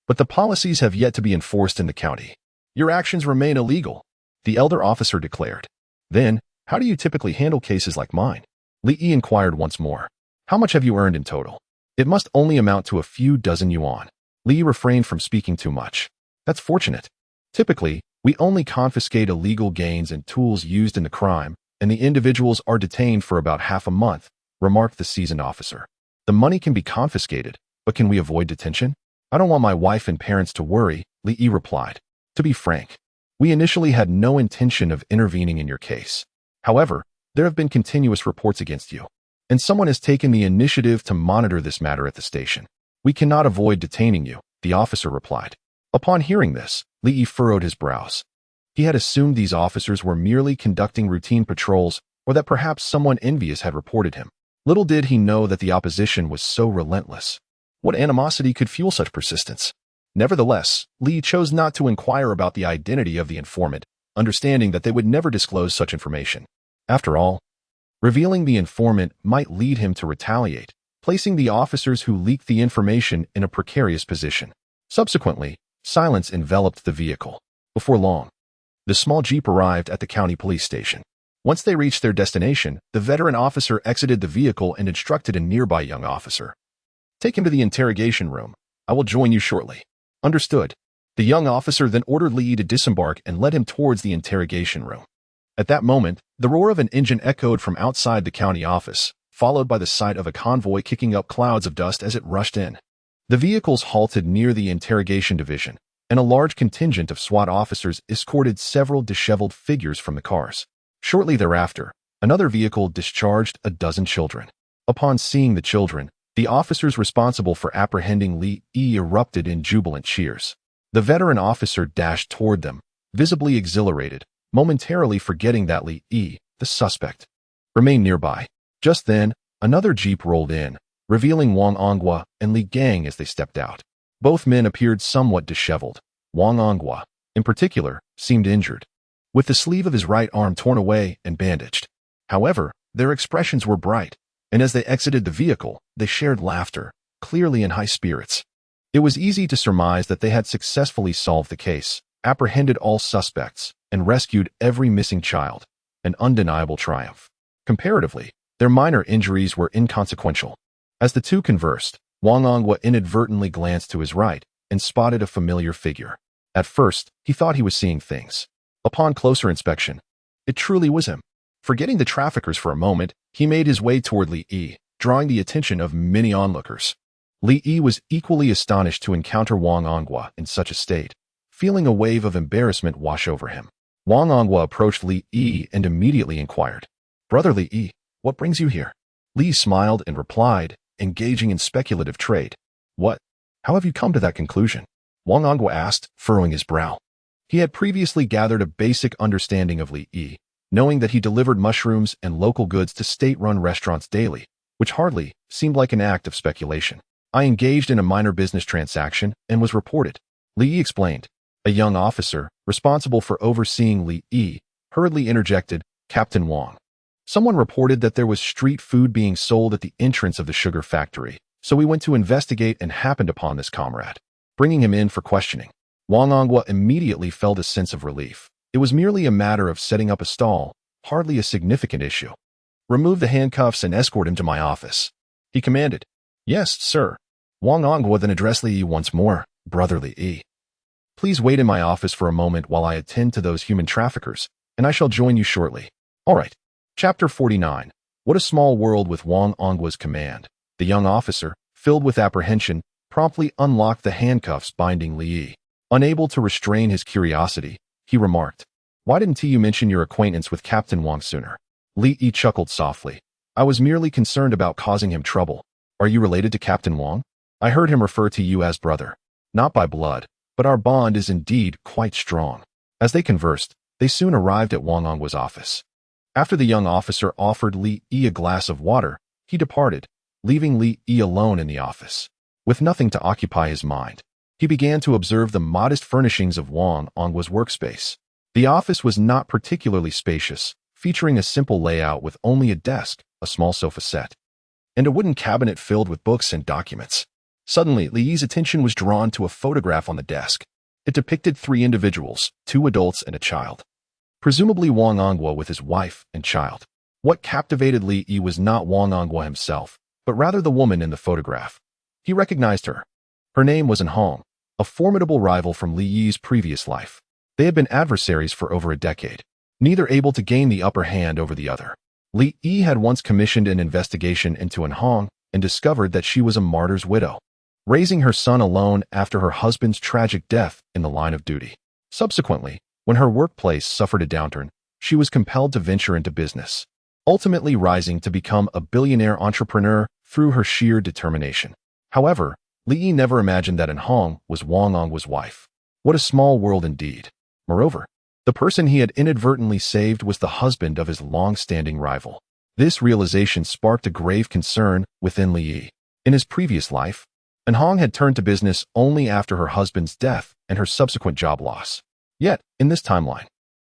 but the policies have yet to be enforced in the county. Your actions remain illegal," the elder officer declared. "Then, how do you typically handle cases like mine?" Li Yi inquired once more. "How much have you earned in total?" "It must only amount to a few dozen yuan." Li Yi refrained from speaking too much. "That's fortunate. Typically, we only confiscate illegal gains and tools used in the crime, and the individuals are detained for about half a month," remarked the seasoned officer. "The money can be confiscated, but can we avoid detention?" "I don't want my wife and parents to worry," Li Yi replied. "To be frank, we initially had no intention of intervening in your case. However, there have been continuous reports against you, and someone has taken the initiative to monitor this matter at the station. We cannot avoid detaining you," the officer replied. Upon hearing this, Li Yi furrowed his brows. He had assumed these officers were merely conducting routine patrols or that perhaps someone envious had reported him. Little did he know that the opposition was so relentless. What animosity could fuel such persistence? Nevertheless, Li chose not to inquire about the identity of the informant, understanding that they would never disclose such information. After all, revealing the informant might lead him to retaliate, placing the officers who leaked the information in a precarious position. Subsequently, silence enveloped the vehicle. Before long, the small jeep arrived at the county police station. Once they reached their destination, the veteran officer exited the vehicle and instructed a nearby young officer. "Take him to the interrogation room. I will join you shortly." "Understood." The young officer then ordered Li to disembark and led him towards the interrogation room. At that moment, the roar of an engine echoed from outside the county office, followed by the sight of a convoy kicking up clouds of dust as it rushed in. The vehicles halted near the interrogation division, and a large contingent of SWAT officers escorted several disheveled figures from the cars. Shortly thereafter, another vehicle discharged a dozen children. Upon seeing the children, the officers responsible for apprehending Li erupted in jubilant cheers. The veteran officer dashed toward them, visibly exhilarated, momentarily forgetting that Li, the suspect, remained nearby. Just then, another jeep rolled in, revealing Wang Onghua and Li Gang as they stepped out. Both men appeared somewhat disheveled. Wang Onghua, in particular, seemed injured, with the sleeve of his right arm torn away and bandaged. However, their expressions were bright, and as they exited the vehicle, they shared laughter, clearly in high spirits. It was easy to surmise that they had successfully solved the case, apprehended all suspects, and rescued every missing child, an undeniable triumph. Comparatively, their minor injuries were inconsequential. As the two conversed, Wang Onghua inadvertently glanced to his right and spotted a familiar figure. At first, he thought he was seeing things. Upon closer inspection, it truly was him. Forgetting the traffickers for a moment, he made his way toward Li, drawing the attention of many onlookers. Li was equally astonished to encounter Wang Onghua in such a state, feeling a wave of embarrassment wash over him. Wang Onghua approached Li and immediately inquired, "Brother Li, what brings you here?" Li smiled and replied, engaging in speculative trade. "What? How have you come to that conclusion?" Wang Onghua asked, furrowing his brow. He had previously gathered a basic understanding of Li, knowing that he delivered mushrooms and local goods to state-run restaurants daily, which hardly seemed like an act of speculation. "I engaged in a minor business transaction and was reported," Li explained. A young officer, responsible for overseeing Li, hurriedly interjected, "Captain Wang. Someone reported that there was street food being sold at the entrance of the sugar factory, so we went to investigate and happened upon this comrade." Bringing him in for questioning, Wang Onghua immediately felt a sense of relief. It was merely a matter of setting up a stall, hardly a significant issue. "Remove the handcuffs and escort him to my office," he commanded. "Yes, sir." Wang Onghua then addressed Li once more, "Brother Li, please wait in my office for a moment while I attend to those human traffickers, and I shall join you shortly." All right. Chapter 49. What a small world with Wang Onghua's command. The young officer, filled with apprehension, promptly unlocked the handcuffs binding Li. Unable to restrain his curiosity, he remarked, "Why didn't you mention your acquaintance with Captain Wang sooner?" Li chuckled softly. "I was merely concerned about causing him trouble. Are you related to Captain Wang? I heard him refer to you as brother. Not by blood, but our bond is indeed quite strong." As they conversed, they soon arrived at Wang Onghua's office. After the young officer offered Li a glass of water, he departed, leaving Li alone in the office. With nothing to occupy his mind, he began to observe the modest furnishings of Wang Onghua's workspace. The office was not particularly spacious, featuring a simple layout with only a desk, a small sofa set, and a wooden cabinet filled with books and documents. Suddenly, Li's attention was drawn to a photograph on the desk. It depicted 3 individuals, 2 adults and a child. Presumably Wang Onghua with his wife and child. What captivated Li was not Wang Onghua himself, but rather the woman in the photograph. He recognized her. Her name was Hong, a formidable rival from Li's previous life. They had been adversaries for over a decade, neither able to gain the upper hand over the other. Li had once commissioned an investigation into Hong and discovered that she was a martyr's widow, raising her son alone after her husband's tragic death in the line of duty. Subsequently, when her workplace suffered a downturn, she was compelled to venture into business, ultimately rising to become a billionaire entrepreneur through her sheer determination. However, Li never imagined that Hong was Wang Onghua's wife. What a small world indeed. Moreover, the person he had inadvertently saved was the husband of his long-standing rival. This realization sparked a grave concern within Li Yi. In his previous life, An Hong had turned to business only after her husband's death and her subsequent job loss. Yet, in this timeline,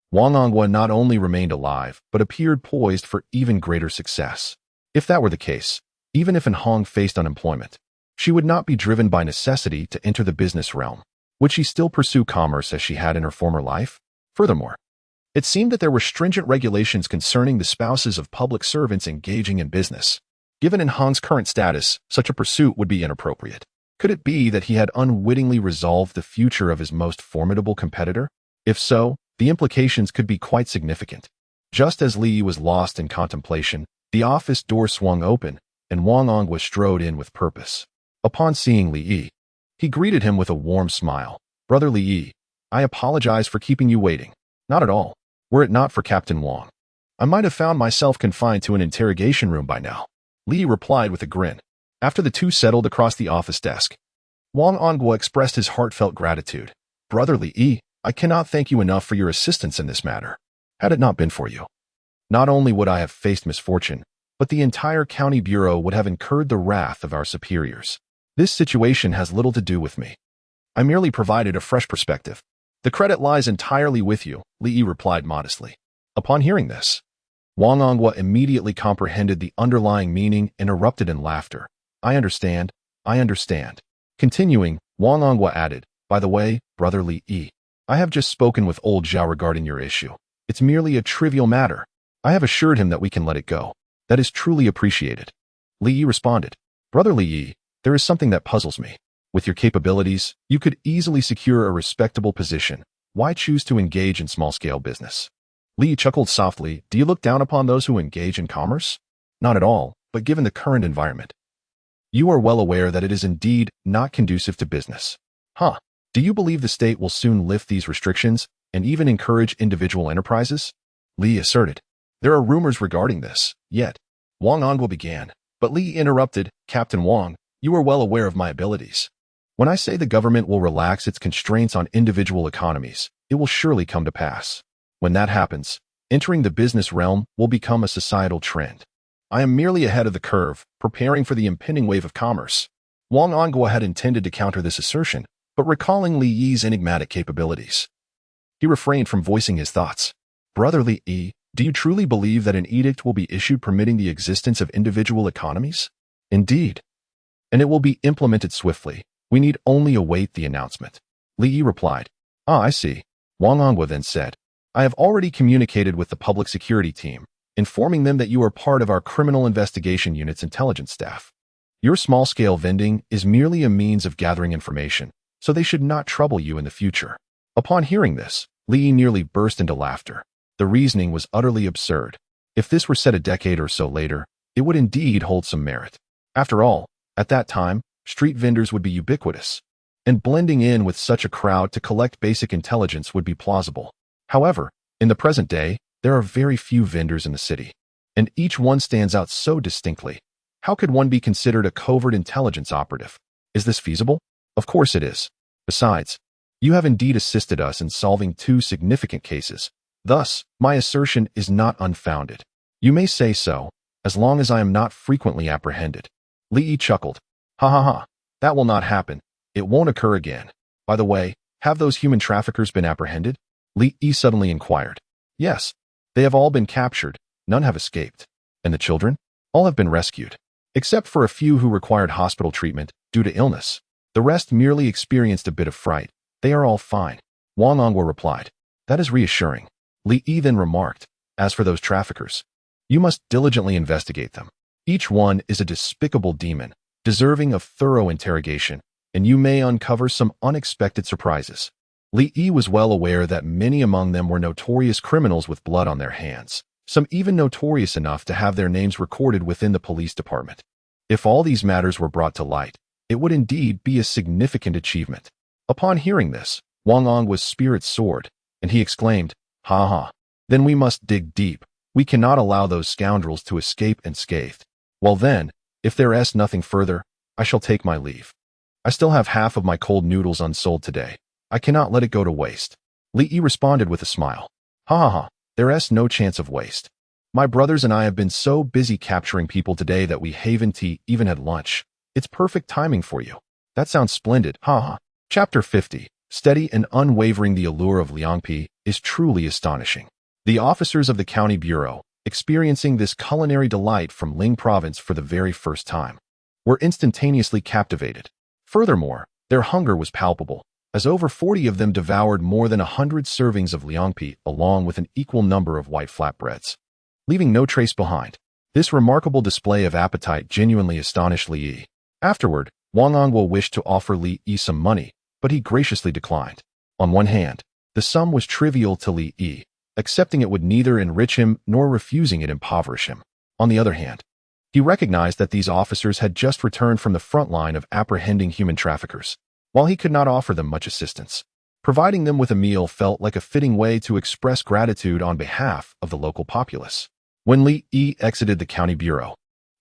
Wang Ongwa not only remained alive, but appeared poised for even greater success. If that were the case, even if An Hong faced unemployment, she would not be driven by necessity to enter the business realm. Would she still pursue commerce as she had in her former life? Furthermore, it seemed that there were stringent regulations concerning the spouses of public servants engaging in business. Given An Hong's current status, such a pursuit would be inappropriate. Could it be that he had unwittingly resolved the future of his most formidable competitor? If so, the implications could be quite significant. Just as Li Yi was lost in contemplation, the office door swung open, and Wang Ongwa strode in with purpose. Upon seeing Li Yi, he greeted him with a warm smile. "Brother Li Yi, I apologize for keeping you waiting." "Not at all. Were it not for Captain Wang, I might have found myself confined to an interrogation room by now," Li Yi replied with a grin. After the two settled across the office desk, Wang Ongwa expressed his heartfelt gratitude. "Brother Li Yi, I cannot thank you enough for your assistance in this matter. Had it not been for you, not only would I have faced misfortune, but the entire county bureau would have incurred the wrath of our superiors. This situation has little to do with me. I merely provided a fresh perspective." "The credit lies entirely with you," Li Yi replied modestly. Upon hearing this, Wang Ongwa immediately comprehended the underlying meaning and erupted in laughter. I understand. Continuing, Wang Ongwa added, "By the way, Brother Li Yi, I have just spoken with old Zhao regarding your issue. It's merely a trivial matter. I have assured him that we can let it go. That is truly appreciated." Li Yi responded, "Brother Li Yi, there is something that puzzles me. With your capabilities, you could easily secure a respectable position. Why choose to engage in small-scale business?" Li Yi chuckled softly. "Do you look down upon those who engage in commerce?" "Not at all, but given the current environment, you are well aware that it is indeed not conducive to business." "Huh. Do you believe the state will soon lift these restrictions and even encourage individual enterprises?" Li Yi asserted. "There are rumors regarding this, yet." Wang Ongwa began, but Li Yi interrupted. "Captain Wang, you are well aware of my abilities. When I say the government will relax its constraints on individual economies, it will surely come to pass. When that happens, entering the business realm will become a societal trend. I am merely ahead of the curve, preparing for the impending wave of commerce." Wang Ongwa had intended to counter this assertion, but recalling Li Yi's enigmatic capabilities, he refrained from voicing his thoughts. "Brother Li Yi, do you truly believe that an edict will be issued permitting the existence of individual economies?" "Indeed. And it will be implemented swiftly. We need only await the announcement." Li Yi replied. "Ah, I see." Wang Ongwa then said, "I have already communicated with the public security team, informing them that you are part of our criminal investigation unit's intelligence staff. Your small-scale vending is merely a means of gathering information, so they should not trouble you in the future." Upon hearing this, Li Yi nearly burst into laughter. The reasoning was utterly absurd. If this were said a decade or so later, it would indeed hold some merit. After all, at that time, street vendors would be ubiquitous, and blending in with such a crowd to collect basic intelligence would be plausible. However, in the present day, there are very few vendors in the city, and each one stands out so distinctly. How could one be considered a covert intelligence operative? Is this feasible? Of course it is. Besides, you have indeed assisted us in solving two significant cases. Thus, my assertion is not unfounded. You may say so, as long as I am not frequently apprehended." Li Yi chuckled. "Ha ha ha. That will not happen. It won't occur again. By the way, have those human traffickers been apprehended?" Li Yi suddenly inquired. "Yes. They have all been captured. None have escaped. And the children? All have been rescued. Except for a few who required hospital treatment due to illness. The rest merely experienced a bit of fright. They are all fine." Wang Ongwa replied. "That is reassuring." Li Yi then remarked, "As for those traffickers, you must diligently investigate them. Each one is a despicable demon, deserving of thorough interrogation, and you may uncover some unexpected surprises." Li Yi was well aware that many among them were notorious criminals with blood on their hands, some even notorious enough to have their names recorded within the police department. If all these matters were brought to light, it would indeed be a significant achievement. Upon hearing this, Wang Ongwa's spirits soared, and he exclaimed, "Ha ha, then we must dig deep. We cannot allow those scoundrels to escape unscathed. Well then, if there is nothing further, I shall take my leave. I still have half of my cold noodles unsold today. I cannot let it go to waste." Li Yi responded with a smile. "Ha ha ha, there is no chance of waste. My brothers and I have been so busy capturing people today that we haven't even had lunch. It's perfect timing for you. That sounds splendid, haha. Chapter 50. Steady and unwavering. The allure of Liangpi is truly astonishing. The officers of the County Bureau, experiencing this culinary delight from Ling Province for the very first time, were instantaneously captivated. Furthermore, their hunger was palpable, as over 40 of them devoured more than 100 servings of Liangpi along with an equal number of white flatbreads, leaving no trace behind. This remarkable display of appetite genuinely astonished Li Yi. Afterward, Wang Angguo wished to offer Li Yi some money, but he graciously declined. On one hand, the sum was trivial to Li Yi. Accepting it would neither enrich him nor refusing it impoverish him. On the other hand, he recognized that these officers had just returned from the front line of apprehending human traffickers. While he could not offer them much assistance, providing them with a meal felt like a fitting way to express gratitude on behalf of the local populace. When Li Yi exited the county bureau,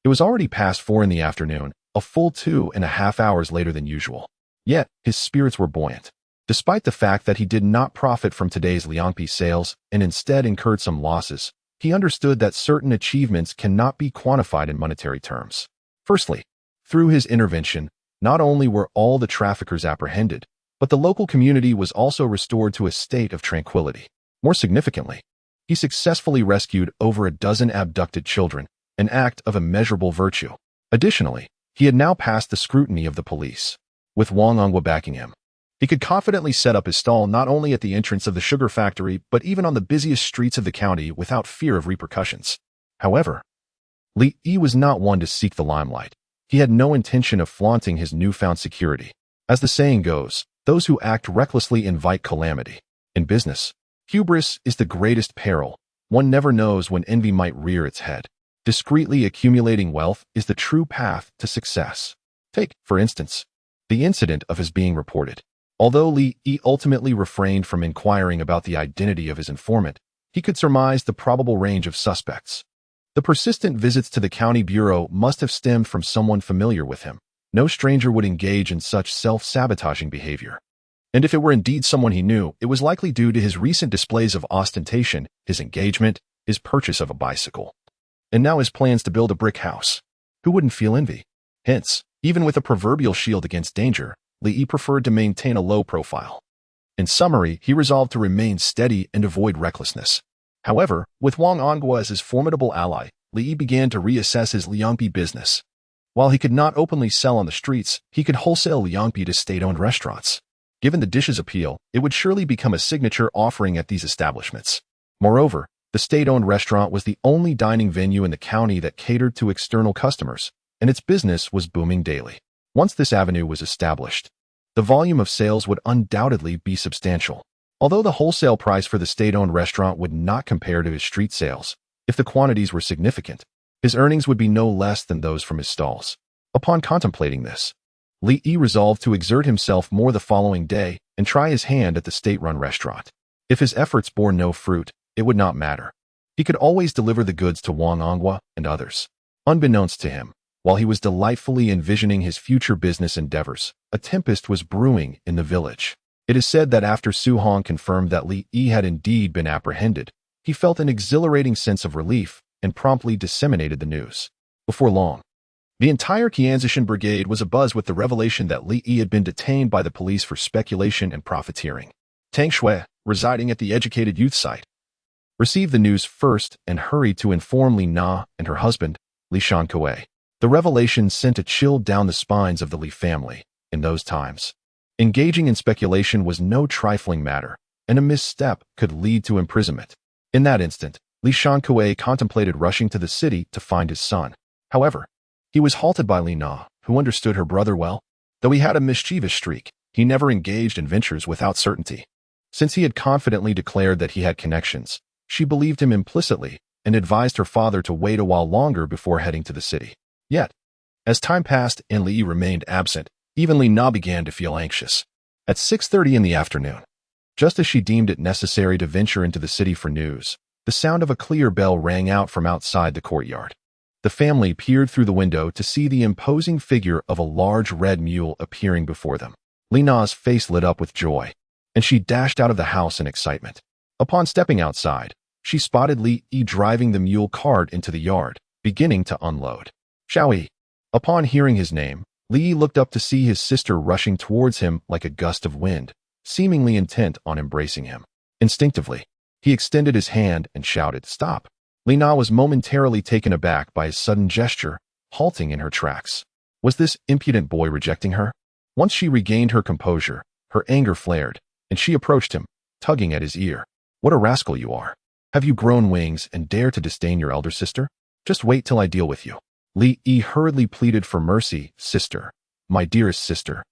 it was already past 4 in the afternoon, a full 2.5 hours later than usual. Yet, his spirits were buoyant. Despite the fact that he did not profit from today's Liangpi sales and instead incurred some losses, he understood that certain achievements cannot be quantified in monetary terms. Firstly, through his intervention, not only were all the traffickers apprehended, but the local community was also restored to a state of tranquility. More significantly, he successfully rescued over a dozen abducted children, an act of immeasurable virtue. Additionally, he had now passed the scrutiny of the police. With Wang Angguo backing him, he could confidently set up his stall not only at the entrance of the sugar factory but even on the busiest streets of the county without fear of repercussions. However, Li Yi was not one to seek the limelight. He had no intention of flaunting his newfound security. As the saying goes, those who act recklessly invite calamity. In business, hubris is the greatest peril. One never knows when envy might rear its head. Discreetly accumulating wealth is the true path to success. Take, for instance, the incident of his being reported. Although Li Yi ultimately refrained from inquiring about the identity of his informant, he could surmise the probable range of suspects. The persistent visits to the county bureau must have stemmed from someone familiar with him. No stranger would engage in such self-sabotaging behavior. And if it were indeed someone he knew, it was likely due to his recent displays of ostentation, his engagement, his purchase of a bicycle, and now his plans to build a brick house. Who wouldn't feel envy? Hence, even with a proverbial shield against danger, Li Yi preferred to maintain a low profile. In summary, he resolved to remain steady and avoid recklessness. However, with Wang Angguo as his formidable ally, Li Yi began to reassess his Liangpi business. While he could not openly sell on the streets, he could wholesale Liangpi to state-owned restaurants. Given the dish's appeal, it would surely become a signature offering at these establishments. Moreover, the state-owned restaurant was the only dining venue in the county that catered to external customers, and its business was booming daily. Once this avenue was established, the volume of sales would undoubtedly be substantial. Although the wholesale price for the state-owned restaurant would not compare to his street sales, if the quantities were significant, his earnings would be no less than those from his stalls. Upon contemplating this, Li Yi resolved to exert himself more the following day and try his hand at the state-run restaurant. If his efforts bore no fruit, it would not matter. He could always deliver the goods to Wang Angguo and others. Unbeknownst to him, while he was delightfully envisioning his future business endeavors, a tempest was brewing in the village. It is said that after Su Hong confirmed that Li Yi had indeed been apprehended, he felt an exhilarating sense of relief and promptly disseminated the news. Before long, the entire Qianzishan brigade was abuzz with the revelation that Li Yi had been detained by the police for speculation and profiteering. Tang Xue, residing at the educated youth site, received the news first and hurried to inform Li Na and her husband, Li Shankue. The revelation sent a chill down the spines of the Li family. In those times, engaging in speculation was no trifling matter, and a misstep could lead to imprisonment. In that instant, Li Shankue contemplated rushing to the city to find his son. However, he was halted by Li Na, who understood her brother well. Though he had a mischievous streak, he never engaged in ventures without certainty. Since he had confidently declared that he had connections, she believed him implicitly and advised her father to wait a while longer before heading to the city. Yet, as time passed and Li Yi remained absent, even Li Na began to feel anxious. At 6:30 in the afternoon, just as she deemed it necessary to venture into the city for news, the sound of a clear bell rang out from outside the courtyard. The family peered through the window to see the imposing figure of a large red mule appearing before them. Li Na's face lit up with joy, and she dashed out of the house in excitement. Upon stepping outside, she spotted Li Yi driving the mule cart into the yard, beginning to unload. Xiaoyi. Upon hearing his name, Li Yi looked up to see his sister rushing towards him like a gust of wind, seemingly intent on embracing him. Instinctively, he extended his hand and shouted, "Stop!" Li Na was momentarily taken aback by his sudden gesture, halting in her tracks. Was this impudent boy rejecting her? Once she regained her composure, her anger flared, and she approached him, tugging at his ear. "What a rascal you are! Have you grown wings and dare to disdain your elder sister? Just wait till I deal with you." Li Yi hurriedly pleaded for mercy. "Sister, my dearest sister.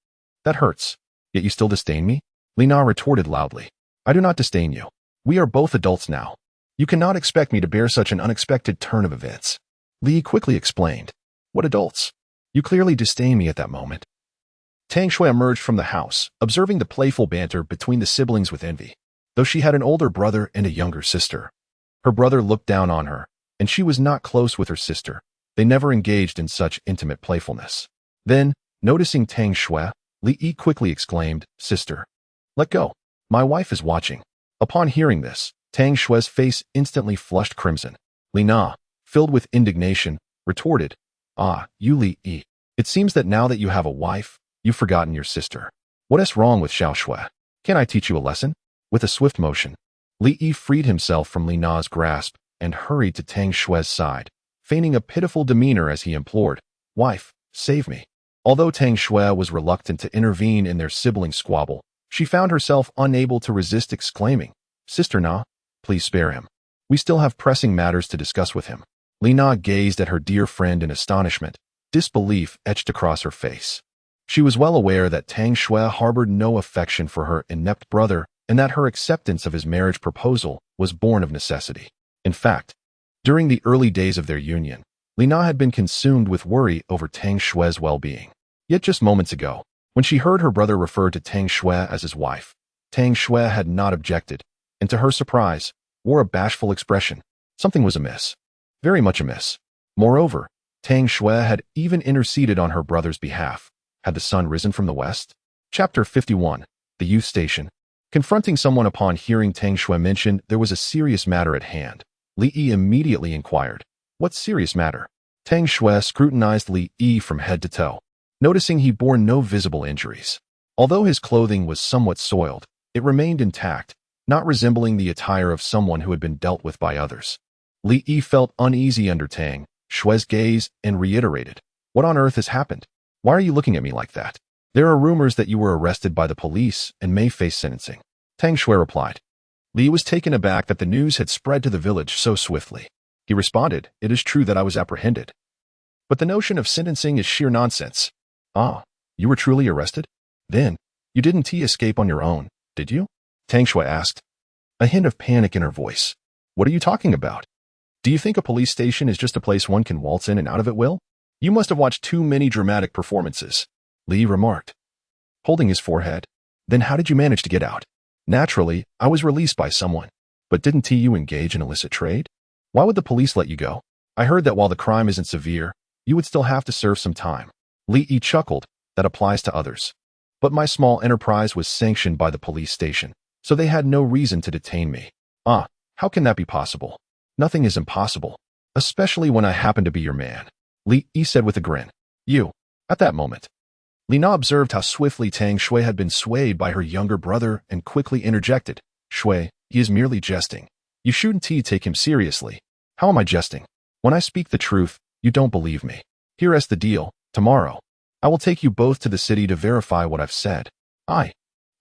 That hurts. Yet you still disdain me?" Li Na retorted loudly. "I do not disdain you. We are both adults now. You cannot expect me to bear such an unexpected turn of events." Li Yi quickly explained. "What adults? You clearly disdain me at that moment." Tang Xue emerged from the house, observing the playful banter between the siblings with envy. Though she had an older brother and a younger sister, her brother looked down on her, and she was not close with her sister. They never engaged in such intimate playfulness. Then, noticing Tang Xue, Li Yi quickly exclaimed, "Sister, let go. My wife is watching." Upon hearing this, Tang Xue's face instantly flushed crimson. Li Na, filled with indignation, retorted, "Ah, you Li Yi. It seems that now that you have a wife, you've forgotten your sister. What is wrong with Xiao Xue? Can I teach you a lesson?" With a swift motion, Li Yi freed himself from Li Na's grasp and hurried to Tang Xue's side, feigning a pitiful demeanor as he implored, "Wife, save me." Although Tang Xue was reluctant to intervene in their sibling squabble, she found herself unable to resist exclaiming, "Sister Na, please spare him. We still have pressing matters to discuss with him." Li Na gazed at her dear friend in astonishment, disbelief etched across her face. She was well aware that Tang Xue harbored no affection for her inept brother and that her acceptance of his marriage proposal was born of necessity. In fact, during the early days of their union, Li Na had been consumed with worry over Tang Xue's well-being. Yet just moments ago, when she heard her brother refer to Tang Xue as his wife, Tang Xue had not objected, and to her surprise, wore a bashful expression. Something was amiss. Very much amiss. Moreover, Tang Xue had even interceded on her brother's behalf. Had the sun risen from the west? Chapter 51. The Youth Station. Confronting someone upon hearing Tang Xue mention there was a serious matter at hand, Li Yi immediately inquired, "What serious matter?" Tang Xue scrutinized Li Yi from head to toe, noticing he bore no visible injuries. Although his clothing was somewhat soiled, it remained intact, not resembling the attire of someone who had been dealt with by others. Li Yi felt uneasy under Tang Xue's gaze and reiterated, "What on earth has happened? Why are you looking at me like that? There are rumors that you were arrested by the police and may face sentencing." Tang Xue replied. Li was taken aback that the news had spread to the village so swiftly. He responded, "It is true that I was apprehended. But the notion of sentencing is sheer nonsense." "Ah, you were truly arrested? Then, you didn't escape on your own, did you?" Tang Xue asked, a hint of panic in her voice. "What are you talking about? Do you think a police station is just a place one can waltz in and out of at will? You must have watched too many dramatic performances," Li remarked, holding his forehead. "Then how did you manage to get out?" "Naturally, I was released by someone. But didn't you engage in illicit trade? Why would the police let you go? I heard that while the crime isn't severe, you would still have to serve some time." Li Yi chuckled, "That applies to others. But my small enterprise was sanctioned by the police station, so they had no reason to detain me." "Ah, how can that be possible?" "Nothing is impossible, especially when I happen to be your man," Li Yi said with a grin. "You." At that moment, Li Na observed how swiftly Tang Xue had been swayed by her younger brother and quickly interjected, "Xue, he is merely jesting. You shouldn't take him seriously." "How am I jesting? When I speak the truth, you don't believe me. Here is the deal. Tomorrow, I will take you both to the city to verify what I've said." I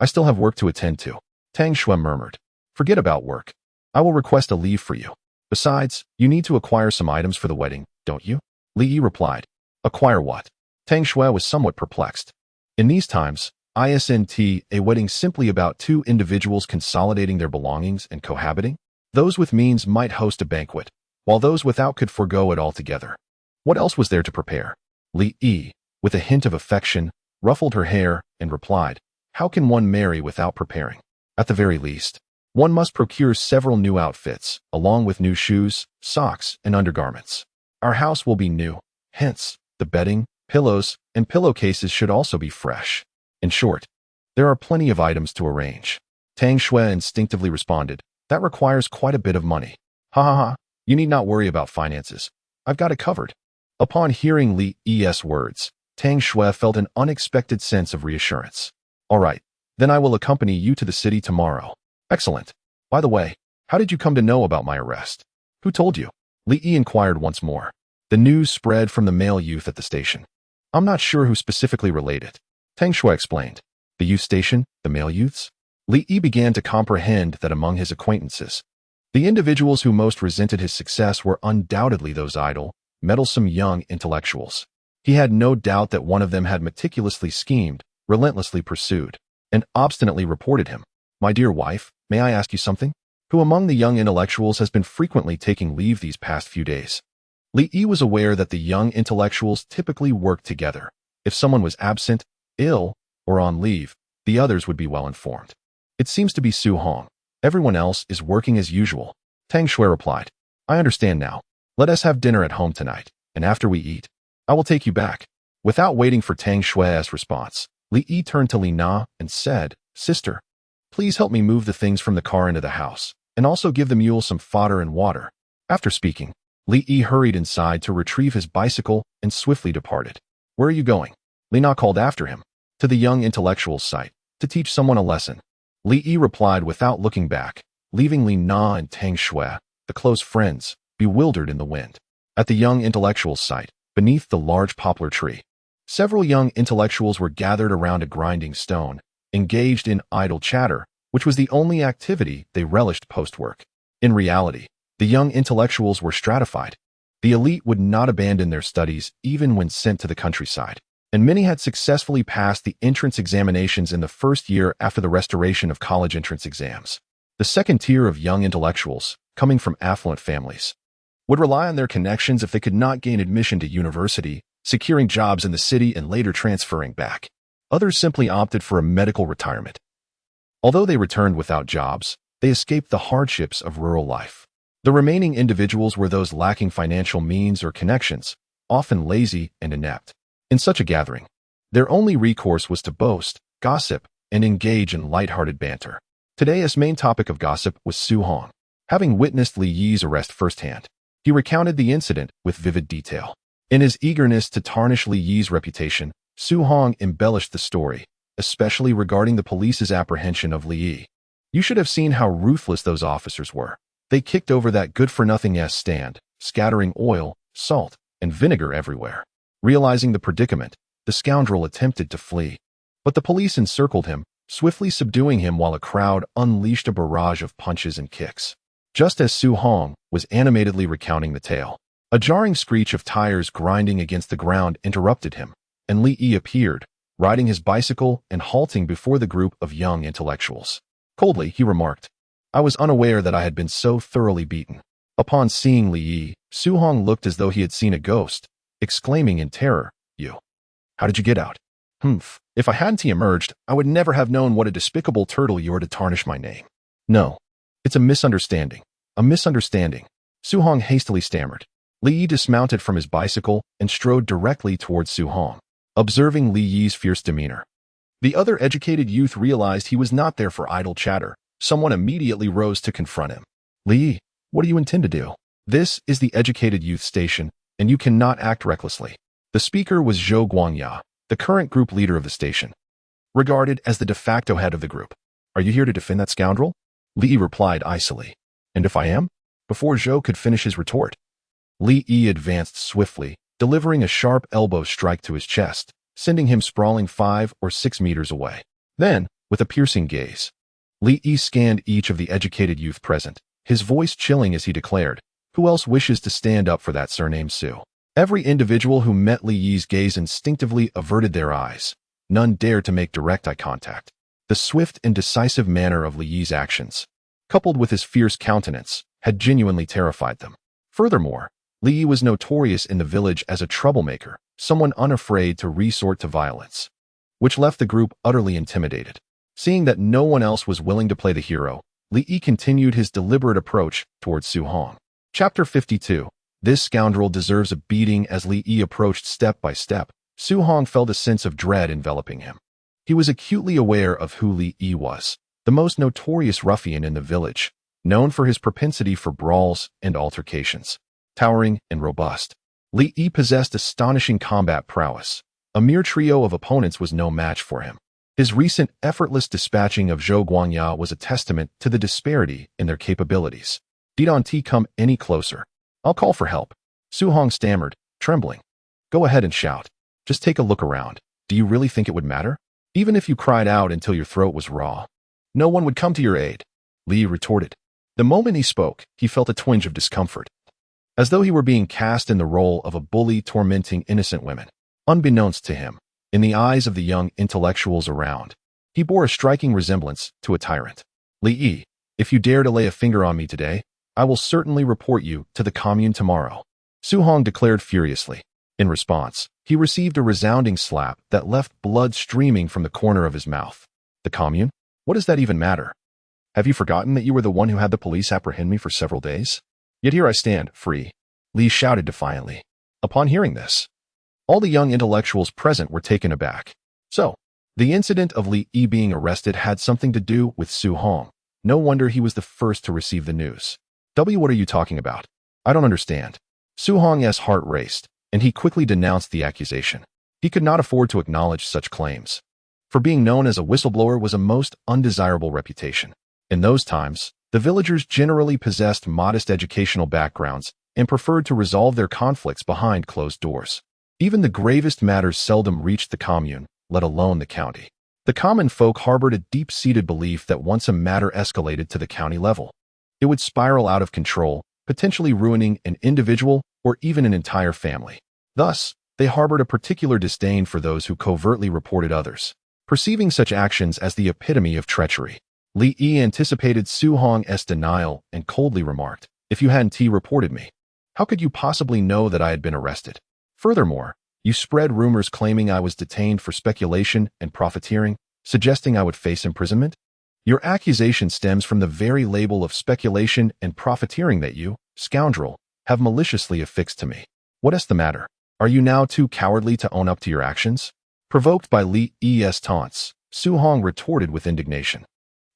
still have work to attend to," Tang Xue murmured. "Forget about work. I will request a leave for you. Besides, you need to acquire some items for the wedding, don't you?" Li Yi replied. "Acquire what?" Tang Xue was somewhat perplexed. In these times, isn't a wedding simply about two individuals consolidating their belongings and cohabiting? Those with means might host a banquet, while those without could forego it altogether. What else was there to prepare? Li Yi, with a hint of affection, ruffled her hair and replied, "How can one marry without preparing? At the very least, one must procure several new outfits, along with new shoes, socks, and undergarments. Our house will be new, hence, the bedding, pillows, and pillowcases should also be fresh. In short, there are plenty of items to arrange." Tang Xue instinctively responded, "That requires quite a bit of money." Ha ha ha, you need not worry about finances. I've got it covered. Upon hearing Li Yi's words, Tang Xue felt an unexpected sense of reassurance. All right, then I will accompany you to the city tomorrow. Excellent. By the way, how did you come to know about my arrest? Who told you? Li Yi inquired once more. The news spread from the male youth at the station. I'm not sure who specifically related. Tang Xue explained. The youth station, the male youths? Li Yi began to comprehend that among his acquaintances, the individuals who most resented his success were undoubtedly those idle, meddlesome young intellectuals. He had no doubt that one of them had meticulously schemed, relentlessly pursued, and obstinately reported him. My dear wife, may I ask you something? Who among the young intellectuals has been frequently taking leave these past few days? Li Yi was aware that the young intellectuals typically worked together. If someone was absent, ill, or on leave, the others would be well informed. It seems to be Su Hong. Everyone else is working as usual. Tang Xue replied. I understand now. Let us have dinner at home tonight, and after we eat, I will take you back. Without waiting for Tang Xue's response, Li Yi turned to Li Na and said, Sister, please help me move the things from the car into the house, and also give the mule some fodder and water. After speaking, Li Yi hurried inside to retrieve his bicycle and swiftly departed. Where are you going? Li Na called after him. To the young intellectual's site, to teach someone a lesson. Li Yi replied without looking back, leaving Li Na and Tang Xue, the close friends, bewildered in the wind. At the young intellectual's site, beneath the large poplar tree, several young intellectuals were gathered around a grinding stone, engaged in idle chatter, which was the only activity they relished post-work. In reality, the young intellectuals were stratified. The elite would not abandon their studies even when sent to the countryside, and many had successfully passed the entrance examinations in the first year after the restoration of college entrance exams. The second tier of young intellectuals, coming from affluent families, would rely on their connections if they could not gain admission to university, securing jobs in the city and later transferring back. Others simply opted for a medical retirement. Although they returned without jobs, they escaped the hardships of rural life. The remaining individuals were those lacking financial means or connections, often lazy and inept. In such a gathering, their only recourse was to boast, gossip, and engage in light-hearted banter. Today's main topic of gossip was Su Hong. Having witnessed Li Yi's arrest firsthand, he recounted the incident with vivid detail. In his eagerness to tarnish Li Yi's reputation, Su Hong embellished the story, especially regarding the police's apprehension of Li Yi. You should have seen how ruthless those officers were. They kicked over that good-for-nothing stand, scattering oil, salt, and vinegar everywhere. Realizing the predicament, the scoundrel attempted to flee. But the police encircled him, swiftly subduing him while a crowd unleashed a barrage of punches and kicks. Just as Su Hong was animatedly recounting the tale, a jarring screech of tires grinding against the ground interrupted him, and Li Yi appeared, riding his bicycle and halting before the group of young intellectuals. Coldly, he remarked, I was unaware that I had been so thoroughly beaten. Upon seeing Li Yi, Su Hong looked as though he had seen a ghost, exclaiming in terror, You. How did you get out? Humph. If I hadn't emerged, I would never have known what a despicable turtle you are to tarnish my name. No. It's a misunderstanding. A misunderstanding. Su Hong hastily stammered. Li Yi dismounted from his bicycle and strode directly towards Su Hong, observing Li Yi's fierce demeanor. The other educated youth realized he was not there for idle chatter. Someone immediately rose to confront him. Li Yi, what do you intend to do? This is the educated youth station, and you cannot act recklessly. The speaker was Zhou Guangya, the current group leader of the station, regarded as the de facto head of the group. Are you here to defend that scoundrel? Li Yi replied icily. And if I am? Before Zhou could finish his retort, Li Yi advanced swiftly, delivering a sharp elbow strike to his chest, sending him sprawling 5 or 6 meters away. Then, with a piercing gaze, Li Yi scanned each of the educated youth present, his voice chilling as he declared, Who else wishes to stand up for that surname Su? Every individual who met Li Yi's gaze instinctively averted their eyes. None dared to make direct eye contact. The swift and decisive manner of Li Yi's actions, coupled with his fierce countenance, had genuinely terrified them. Furthermore, Li Yi was notorious in the village as a troublemaker, someone unafraid to resort to violence, which left the group utterly intimidated. Seeing that no one else was willing to play the hero, Li Yi continued his deliberate approach towards Su Hong. Chapter 52. This scoundrel deserves a beating. As Li Yi approached step by step, Su Hong felt a sense of dread enveloping him. He was acutely aware of who Li Yi was, the most notorious ruffian in the village, known for his propensity for brawls and altercations. Towering and robust, Li Yi possessed astonishing combat prowess. A mere trio of opponents was no match for him. His recent effortless dispatching of Zhou Guangya was a testament to the disparity in their capabilities. Don't come any closer. I'll call for help. Su Hong stammered, trembling. Go ahead and shout. Just take a look around. Do you really think it would matter? Even if you cried out until your throat was raw, no one would come to your aid, Li retorted. The moment he spoke, he felt a twinge of discomfort, as though he were being cast in the role of a bully tormenting innocent women. Unbeknownst to him, in the eyes of the young intellectuals around, he bore a striking resemblance to a tyrant. Li Yi, if you dare to lay a finger on me today, I will certainly report you to the commune tomorrow, Su Hong declared furiously. In response, he received a resounding slap that left blood streaming from the corner of his mouth. The commune? What does that even matter? Have you forgotten that you were the one who had the police apprehend me for several days? Yet here I stand, free, Li shouted defiantly. Upon hearing this, all the young intellectuals present were taken aback. So, the incident of Li Yi being arrested had something to do with Su Hong. No wonder he was the first to receive the news. What are you talking about? I don't understand. Su Hong's heart raced, and he quickly denounced the accusation. He could not afford to acknowledge such claims, for being known as a whistleblower was a most undesirable reputation. In those times, the villagers generally possessed modest educational backgrounds and preferred to resolve their conflicts behind closed doors. Even the gravest matters seldom reached the commune, let alone the county. The common folk harbored a deep-seated belief that once a matter escalated to the county level, it would spiral out of control, potentially ruining an individual or even an entire family. Thus, they harbored a particular disdain for those who covertly reported others, perceiving such actions as the epitome of treachery. Li Yi anticipated Su Hong's denial and coldly remarked, if you hadn't reported me, how could you possibly know that I had been arrested? Furthermore, you spread rumors claiming I was detained for speculation and profiteering, suggesting I would face imprisonment? Your accusation stems from the very label of speculation and profiteering that you, scoundrel, have maliciously affixed to me. What is the matter? Are you now too cowardly to own up to your actions? Provoked by Li Yi's taunts, Su Hong retorted with indignation.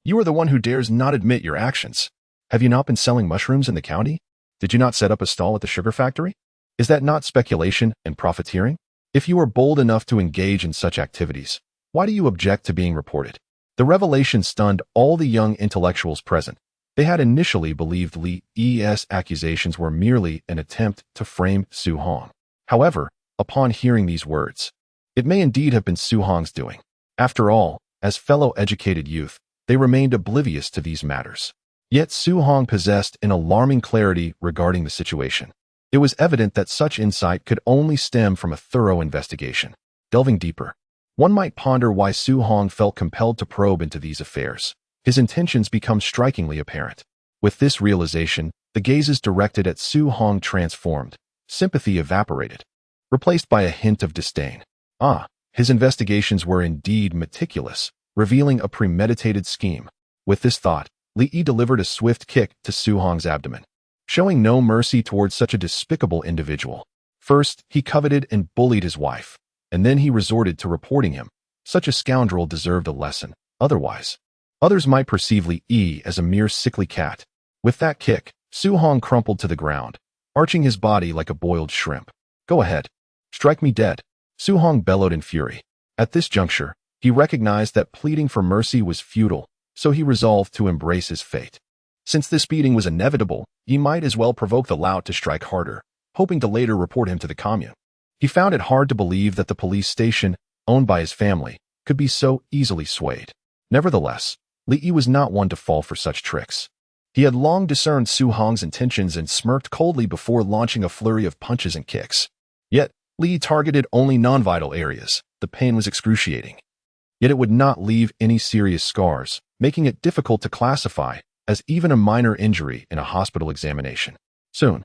You are the one who dares not admit your actions. Have you not been selling mushrooms in the county? Did you not set up a stall at the sugar factory? Is that not speculation and profiteering? If you are bold enough to engage in such activities, why do you object to being reported? The revelation stunned all the young intellectuals present. They had initially believed Li Yi's accusations were merely an attempt to frame Su Hong. However, upon hearing these words, it may indeed have been Su Hong's doing. After all, as fellow educated youth, they remained oblivious to these matters. Yet Su Hong possessed an alarming clarity regarding the situation. It was evident that such insight could only stem from a thorough investigation. Delving deeper, one might ponder why Su Hong felt compelled to probe into these affairs. His intentions become strikingly apparent. With this realization, the gazes directed at Su Hong transformed. Sympathy evaporated, replaced by a hint of disdain. His investigations were indeed meticulous, revealing a premeditated scheme. With this thought, Li Yi delivered a swift kick to Su Hong's abdomen, showing no mercy towards such a despicable individual. First, he coveted and bullied his wife, and then he resorted to reporting him. Such a scoundrel deserved a lesson. Otherwise, others might perceive Li Yi as a mere sickly cat. With that kick, Su Hong crumpled to the ground, arching his body like a boiled shrimp. Go ahead. Strike me dead, Su Hong bellowed in fury. At this juncture, he recognized that pleading for mercy was futile, so he resolved to embrace his fate. Since this beating was inevitable, he might as well provoke the lout to strike harder, hoping to later report him to the commune. He found it hard to believe that the police station, owned by his family, could be so easily swayed. Nevertheless, Li Yi was not one to fall for such tricks. He had long discerned Su Hong's intentions and smirked coldly before launching a flurry of punches and kicks. Yet, Li Yi targeted only non-vital areas. The pain was excruciating. Yet it would not leave any serious scars, making it difficult to classify as even a minor injury in a hospital examination. Soon,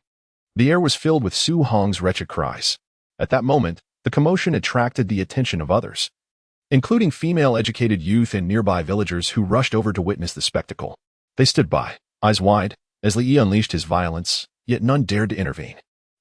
the air was filled with Su Hong's wretched cries. At that moment, the commotion attracted the attention of others, including female educated youth and nearby villagers who rushed over to witness the spectacle. They stood by, eyes wide, as Li Yi unleashed his violence, yet none dared to intervene.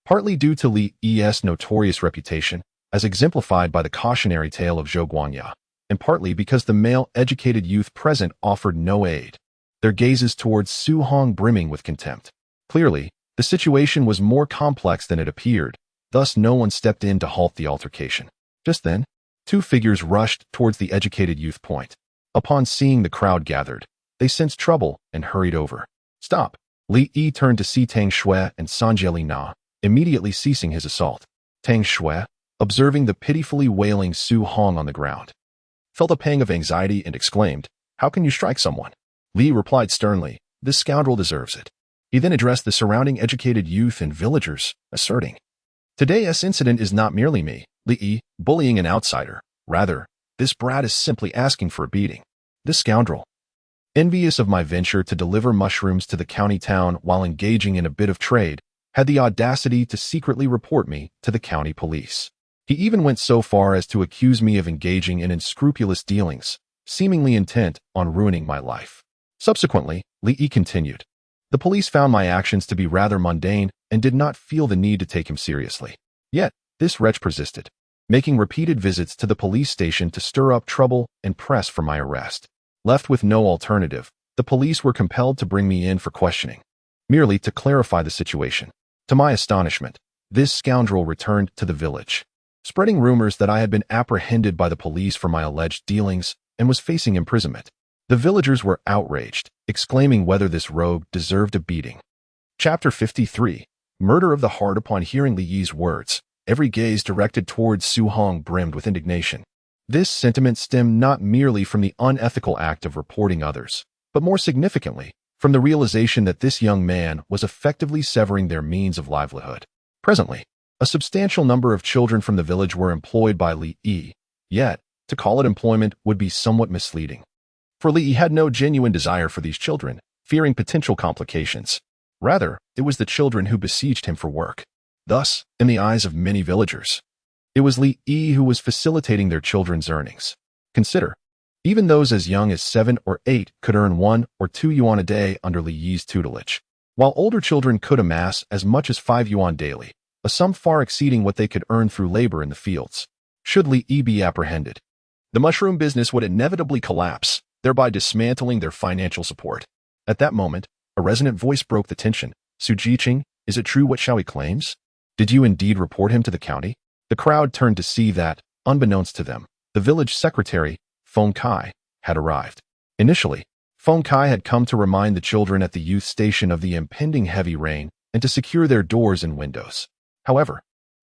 Partly due to Li Yi's notorious reputation, as exemplified by the cautionary tale of Zhou Guangya, and partly because the male educated youth present offered no aid. their gazes towards Su Hong brimming with contempt. Clearly, the situation was more complex than it appeared, thus no one stepped in to halt the altercation. Just then, two figures rushed towards the educated youth point. Upon seeing the crowd gathered, they sensed trouble and hurried over. "Stop!" Li Yi turned to see Tang Xue and Sanjie Na, immediately ceasing his assault. Tang Xue, observing the pitifully wailing Su Hong on the ground, felt a pang of anxiety and exclaimed, "How can you strike someone?" Li replied sternly, "This scoundrel deserves it." He then addressed the surrounding educated youth and villagers, asserting, "Today's incident is not merely me, Li Yi, bullying an outsider. Rather, this brat is simply asking for a beating. This scoundrel, envious of my venture to deliver mushrooms to the county town while engaging in a bit of trade, had the audacity to secretly report me to the county police. He even went so far as to accuse me of engaging in unscrupulous dealings, seemingly intent on ruining my life." Subsequently, Li Yi continued, "The police found my actions to be rather mundane and did not feel the need to take him seriously. Yet, this wretch persisted, making repeated visits to the police station to stir up trouble and press for my arrest. Left with no alternative, the police were compelled to bring me in for questioning, merely to clarify the situation. To my astonishment, this scoundrel returned to the village, spreading rumors that I had been apprehended by the police for my alleged dealings and was facing imprisonment. The villagers were outraged, exclaiming whether this rogue deserved a beating." Chapter 53. Murder of the Heart. Upon hearing Li Yi's words, every gaze directed towards Su Hong brimmed with indignation. This sentiment stemmed not merely from the unethical act of reporting others, but more significantly, from the realization that this young man was effectively severing their means of livelihood. Presently, a substantial number of children from the village were employed by Li Yi, yet, to call it employment would be somewhat misleading. For Li Yi had no genuine desire for these children, fearing potential complications. Rather, it was the children who besieged him for work. Thus, in the eyes of many villagers, it was Li Yi who was facilitating their children's earnings. Consider, even those as young as 7 or 8 could earn 1 or 2 yuan a day under Li Yi's tutelage, while older children could amass as much as 5 yuan daily, a sum far exceeding what they could earn through labor in the fields. Should Li Yi be apprehended, the mushroom business would inevitably collapse, thereby dismantling their financial support. At that moment, a resonant voice broke the tension. "Su Jiqing, is it true what Xiaoyi claims? Did you indeed report him to the county?" The crowd turned to see that, unbeknownst to them, the village secretary, Feng Kai, had arrived. Initially, Feng Kai had come to remind the children at the youth station of the impending heavy rain and to secure their doors and windows. However,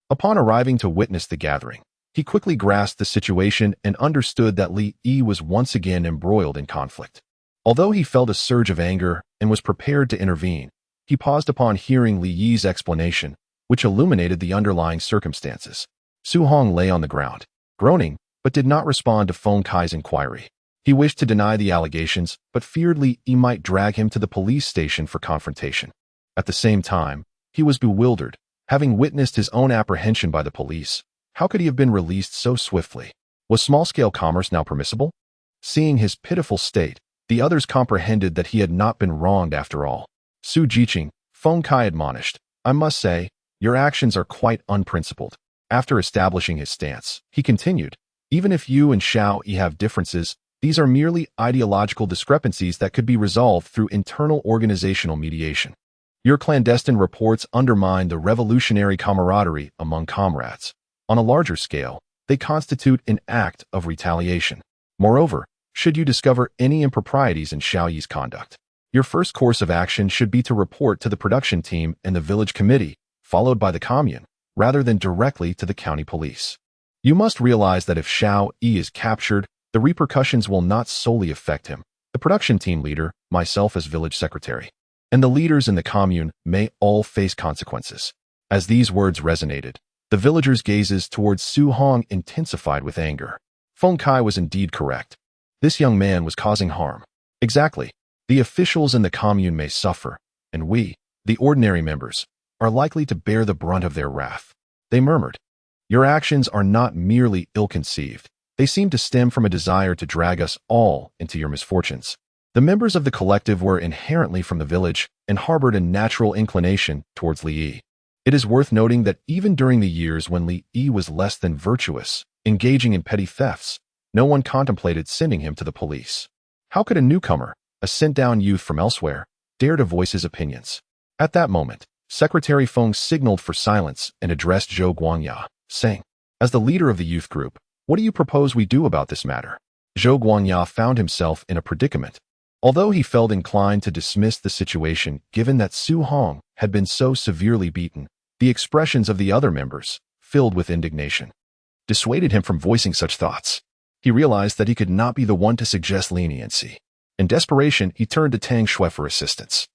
upon arriving to witness the gathering, he quickly grasped the situation and understood that Li Yi was once again embroiled in conflict. Although he felt a surge of anger and was prepared to intervene, he paused upon hearing Li Yi's explanation, which illuminated the underlying circumstances. Su Hong lay on the ground, groaning, but did not respond to Feng Kai's inquiry. He wished to deny the allegations, but feared Li Yi might drag him to the police station for confrontation. At the same time, he was bewildered, having witnessed his own apprehension by the police. How could he have been released so swiftly? Was small-scale commerce now permissible? Seeing his pitiful state, the others comprehended that he had not been wronged after all. "Su Jiqing," Feng Kai admonished, "I must say, your actions are quite unprincipled." After establishing his stance, he continued, "Even if you and Xiaoyi have differences, these are merely ideological discrepancies that could be resolved through internal organizational mediation. Your clandestine reports undermine the revolutionary camaraderie among comrades. On a larger scale, they constitute an act of retaliation. Moreover, should you discover any improprieties in Xiaoyi's conduct, your first course of action should be to report to the production team and the village committee, followed by the commune, rather than directly to the county police. You must realize that if Xiaoyi is captured, the repercussions will not solely affect him. The production team leader, myself as village secretary, and the leaders in the commune may all face consequences." As these words resonated, the villagers' gazes towards Su Hong intensified with anger. Feng Kai was indeed correct. This young man was causing harm. Exactly. The officials in the commune may suffer, and we, the ordinary members, are likely to bear the brunt of their wrath. They murmured, "Your actions are not merely ill-conceived. They seem to stem from a desire to drag us all into your misfortunes." The members of the collective were inherently from the village and harbored a natural inclination towards Li Yi. It is worth noting that even during the years when Li Yi was less than virtuous, engaging in petty thefts, no one contemplated sending him to the police. How could a newcomer, a sent-down youth from elsewhere, dare to voice his opinions. At that moment, Secretary Feng signaled for silence and addressed Zhou Guangya, saying, "As the leader of the youth group, what do you propose we do about this matter?" Zhou Guangya found himself in a predicament. Although he felt inclined to dismiss the situation given that Su Hong had been so severely beaten, the expressions of the other members, filled with indignation, dissuaded him from voicing such thoughts. He realized that he could not be the one to suggest leniency. In desperation, he turned to Tang Xue for assistance.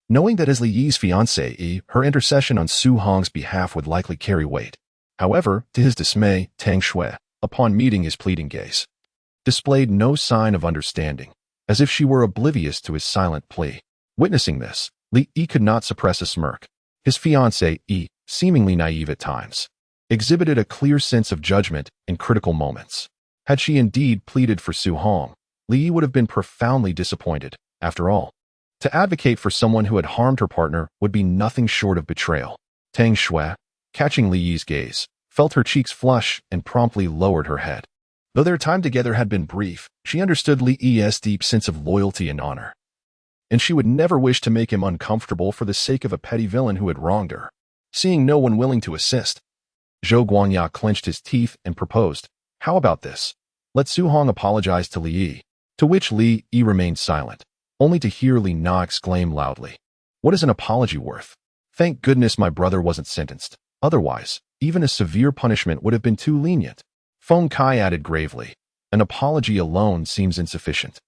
Knowing that as Li Yi's fiancée, her intercession on Su Hong's behalf would likely carry weight. However, to his dismay, Tang Xue, upon meeting his pleading gaze, displayed no sign of understanding, as if she were oblivious to his silent plea. Witnessing this, Li Yi could not suppress a smirk. His fiancée, seemingly naive at times, exhibited a clear sense of judgment in critical moments. Had she indeed pleaded for Su Hong, Li Yi would have been profoundly disappointed. After all, to advocate for someone who had harmed her partner would be nothing short of betrayal. Tang Xue, catching Li Yi's gaze, felt her cheeks flush and promptly lowered her head. Though their time together had been brief, she understood Li Yi's deep sense of loyalty and honor, and she would never wish to make him uncomfortable for the sake of a petty villain who had wronged her. Seeing no one willing to assist, Zhou Guangya clenched his teeth and proposed, "How about this? Let Su Hong apologize to Li Yi." To which Li Yi remained silent, only to hear Li Na exclaim loudly, "What is an apology worth? Thank goodness my brother wasn't sentenced. Otherwise, even a severe punishment would have been too lenient." Feng Kai added gravely, "An apology alone seems insufficient.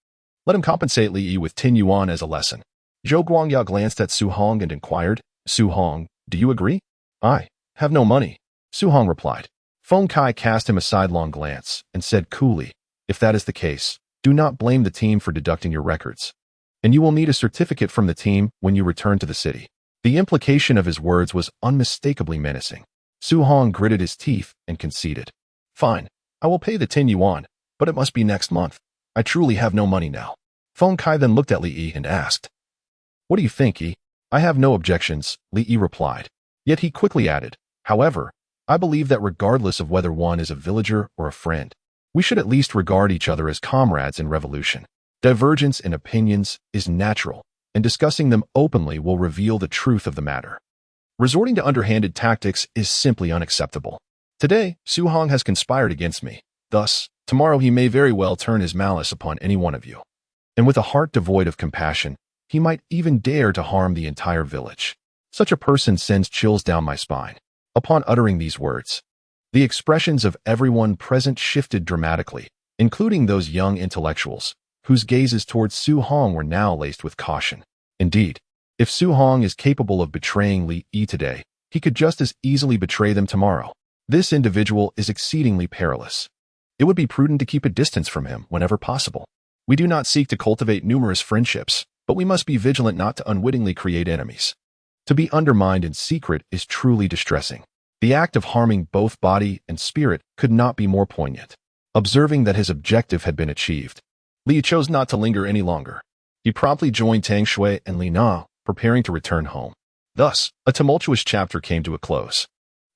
Let him compensate Li Yi with 10 yuan as a lesson." Zhou Guangya glanced at Su Hong and inquired, "Su Hong, do you agree?" "I have no money," Su Hong replied. Feng Kai cast him a sidelong glance and said coolly, "If that is the case, do not blame the team for deducting your records. And you will need a certificate from the team when you return to the city." The implication of his words was unmistakably menacing. Su Hong gritted his teeth and conceded, "Fine, I will pay the 10 yuan, but it must be next month. I truly have no money now." Feng Kai then looked at Li Yi and asked, "What do you think, Yi?" "I have no objections," Li Yi replied. Yet he quickly added, "However, I believe that regardless of whether one is a villager or a friend, we should at least regard each other as comrades in revolution. Divergence in opinions is natural, and discussing them openly will reveal the truth of the matter. Resorting to underhanded tactics is simply unacceptable. Today, Su Hong has conspired against me. Thus, tomorrow he may very well turn his malice upon any one of you. And with a heart devoid of compassion, he might even dare to harm the entire village. Such a person sends chills down my spine." Upon uttering these words, the expressions of everyone present shifted dramatically, including those young intellectuals, whose gazes towards Su Hong were now laced with caution. Indeed, if Su Hong is capable of betraying Li Yi today, he could just as easily betray them tomorrow. This individual is exceedingly perilous. It would be prudent to keep a distance from him whenever possible. We do not seek to cultivate numerous friendships, but we must be vigilant not to unwittingly create enemies. To be undermined in secret is truly distressing. The act of harming both body and spirit could not be more poignant. Observing that his objective had been achieved, Li chose not to linger any longer. He promptly joined Tang Xue and Li Na, preparing to return home. Thus, a tumultuous chapter came to a close.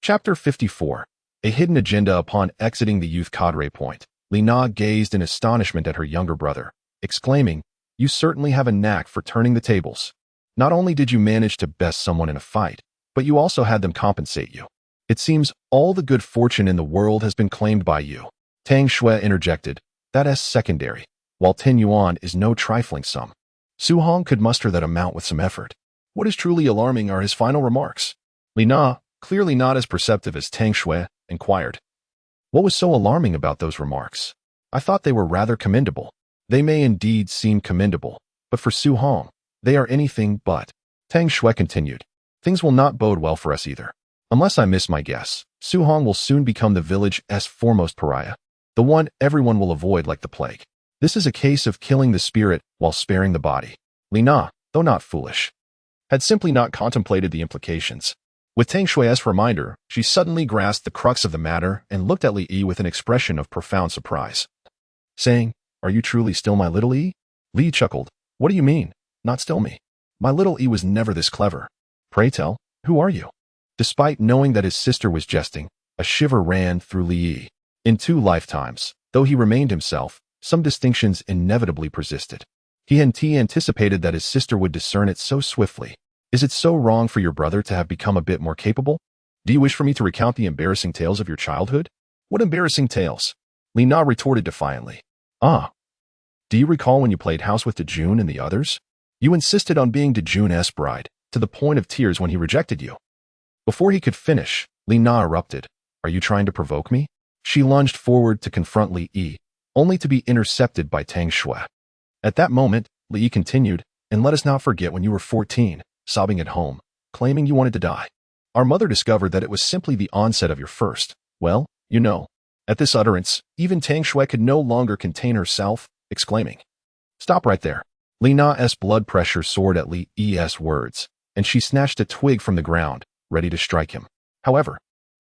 Chapter 54. A hidden agenda. Upon exiting the youth cadre point, Li Na gazed in astonishment at her younger brother, exclaiming, "You certainly have a knack for turning the tables. Not only did you manage to best someone in a fight, but you also had them compensate you. It seems all the good fortune in the world has been claimed by you." Tang Xue interjected, "That is secondary. While 10 yuan is no trifling sum, Su Hong could muster that amount with some effort." What is truly alarming are his final remarks. Li Na, clearly not as perceptive as Tang Xue, inquired, "What was so alarming about those remarks? I thought they were rather commendable." "They may indeed seem commendable, but for Su Hong, they are anything but." Tang Xue continued, "Things will not bode well for us either. Unless I miss my guess, Su Hong will soon become the village's foremost pariah, the one everyone will avoid like the plague. This is a case of killing the spirit while sparing the body." Li Na, though not foolish, had simply not contemplated the implications. With Tang Xue's reminder, she suddenly grasped the crux of the matter and looked at Li Yi with an expression of profound surprise, saying, "Are you truly still my little Yi?" Li chuckled, "What do you mean, not still me? My little Yi was never this clever. Pray tell, who are you?" Despite knowing that his sister was jesting, a shiver ran through Li Yi. In 2 lifetimes, though he remained himself, some distinctions inevitably persisted. He hadn't anticipated that his sister would discern it so swiftly. Is it so wrong for your brother to have become a bit more capable? Do you wish for me to recount the embarrassing tales of your childhood? What embarrassing tales? Li Na retorted defiantly. Ah. Do you recall when you played house with Dejun and the others? You insisted on being Dejun's bride, to the point of tears when he rejected you. Before he could finish, Li Na erupted. Are you trying to provoke me? She lunged forward to confront Li Yi, only to be intercepted by Tang Xue. At that moment, Li Yi continued, and let us not forget when you were 14, sobbing at home, claiming you wanted to die. Our mother discovered that it was simply the onset of your first, well, you know. At this utterance, even Tang Xue could no longer contain herself, exclaiming. Stop right there. Li Na's blood pressure soared at Li Yi's words, and she snatched a twig from the ground, ready to strike him. However,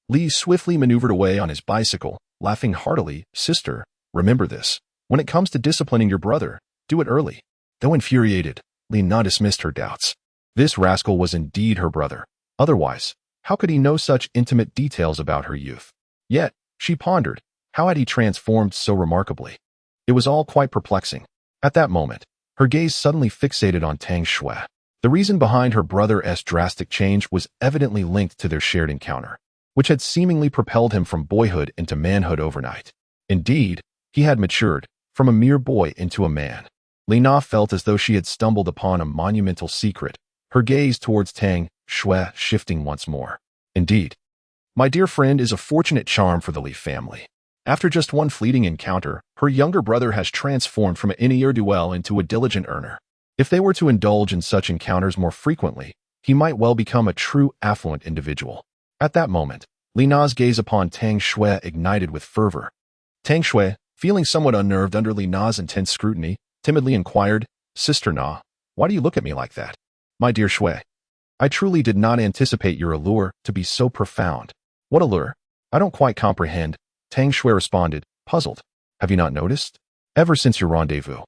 Li swiftly maneuvered away on his bicycle, laughing heartily. Sister, remember this. When it comes to disciplining your brother, do it early. Though infuriated, Li Na dismissed her doubts. This rascal was indeed her brother. Otherwise, how could he know such intimate details about her youth? Yet, she pondered, how had he transformed so remarkably? It was all quite perplexing. At that moment, her gaze suddenly fixated on Tang Xue. The reason behind her brother's drastic change was evidently linked to their shared encounter, which had seemingly propelled him from boyhood into manhood overnight. Indeed, he had matured, from a mere boy into a man. Li Na felt as though she had stumbled upon a monumental secret, her gaze towards Tang Xue shifting once more. Indeed, my dear friend is a fortunate charm for the Li family. After just one fleeting encounter, her younger brother has transformed from an ne'er-do-well into a diligent earner. If they were to indulge in such encounters more frequently, he might well become a true affluent individual. At that moment, Li Na's gaze upon Tang Xue ignited with fervor. Tang Xue, feeling somewhat unnerved under Li Na's intense scrutiny, timidly inquired, Sister Na, why do you look at me like that? My dear Xue, I truly did not anticipate your allure to be so profound. What allure? I don't quite comprehend, Tang Xue responded, puzzled. Have you not noticed? Ever since your rendezvous,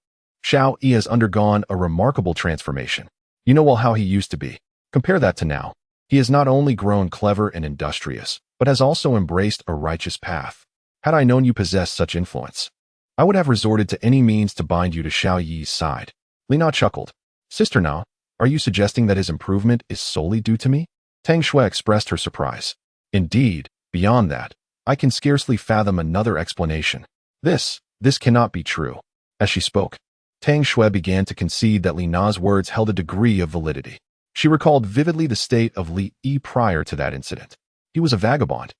Xiao Yi has undergone a remarkable transformation. You know well how he used to be. Compare that to now. He has not only grown clever and industrious, but has also embraced a righteous path. Had I known you possessed such influence, I would have resorted to any means to bind you to Xiao Yi's side. Li Na chuckled. Sister Na, are you suggesting that his improvement is solely due to me? Tang Xue expressed her surprise. Indeed, beyond that, I can scarcely fathom another explanation. This cannot be true. As she spoke, Tang Xue began to concede that Li Na's words held a degree of validity. She recalled vividly the state of Li Yi prior to that incident. He was a vagabond,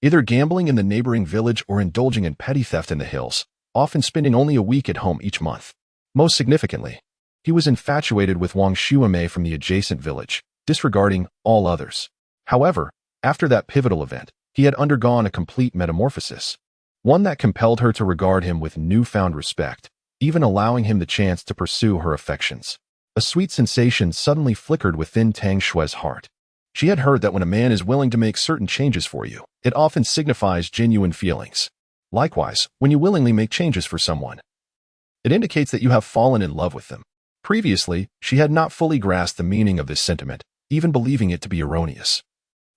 either gambling in the neighboring village or indulging in petty theft in the hills, often spending only a week at home each month. Most significantly, he was infatuated with Wang Xuemei from the adjacent village, disregarding all others. However, after that pivotal event, he had undergone a complete metamorphosis, one that compelled her to regard him with newfound respect, even allowing him the chance to pursue her affections. A sweet sensation suddenly flickered within Tang Xue's heart. She had heard that when a man is willing to make certain changes for you, it often signifies genuine feelings. Likewise, when you willingly make changes for someone, it indicates that you have fallen in love with them. Previously, she had not fully grasped the meaning of this sentiment, even believing it to be erroneous.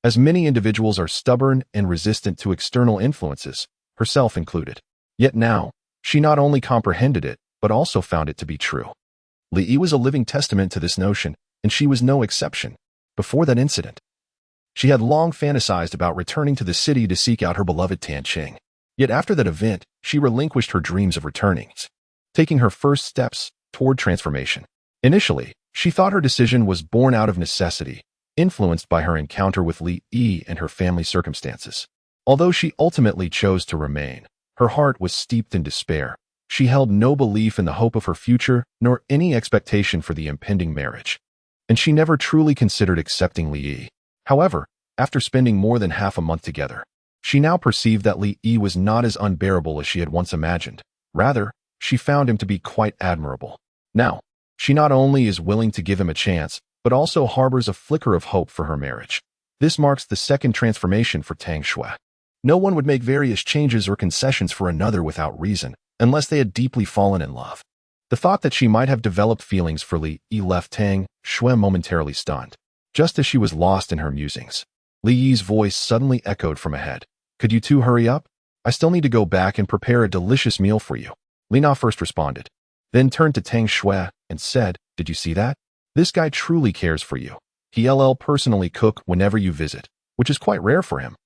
As many individuals are stubborn and resistant to external influences, herself included. Yet now, she not only comprehended it, but also found it to be true. Li Yi was a living testament to this notion, and she was no exception. Before that incident, she had long fantasized about returning to the city to seek out her beloved Tan Qing. Yet after that event, she relinquished her dreams of returning, taking her first steps toward transformation. Initially, she thought her decision was born out of necessity, influenced by her encounter with Li Yi and her family circumstances. Although she ultimately chose to remain, her heart was steeped in despair. She held no belief in the hope of her future, nor any expectation for the impending marriage. And she never truly considered accepting Li Yi. However, after spending more than half a month together, she now perceived that Li Yi was not as unbearable as she had once imagined. Rather, she found him to be quite admirable. Now, she not only is willing to give him a chance, but also harbors a flicker of hope for her marriage. This marks the second transformation for Tang Xue. No one would make various changes or concessions for another without reason, unless they had deeply fallen in love. The thought that she might have developed feelings for Li Yi left Tang Xue momentarily stunned. Just as she was lost in her musings, Li Yi's voice suddenly echoed from ahead. Could you two hurry up? I still need to go back and prepare a delicious meal for you. Li Na first responded. then turned to Tang Xue and said, "Did you see that? This guy truly cares for you. He'll personally cook whenever you visit, which is quite rare for him."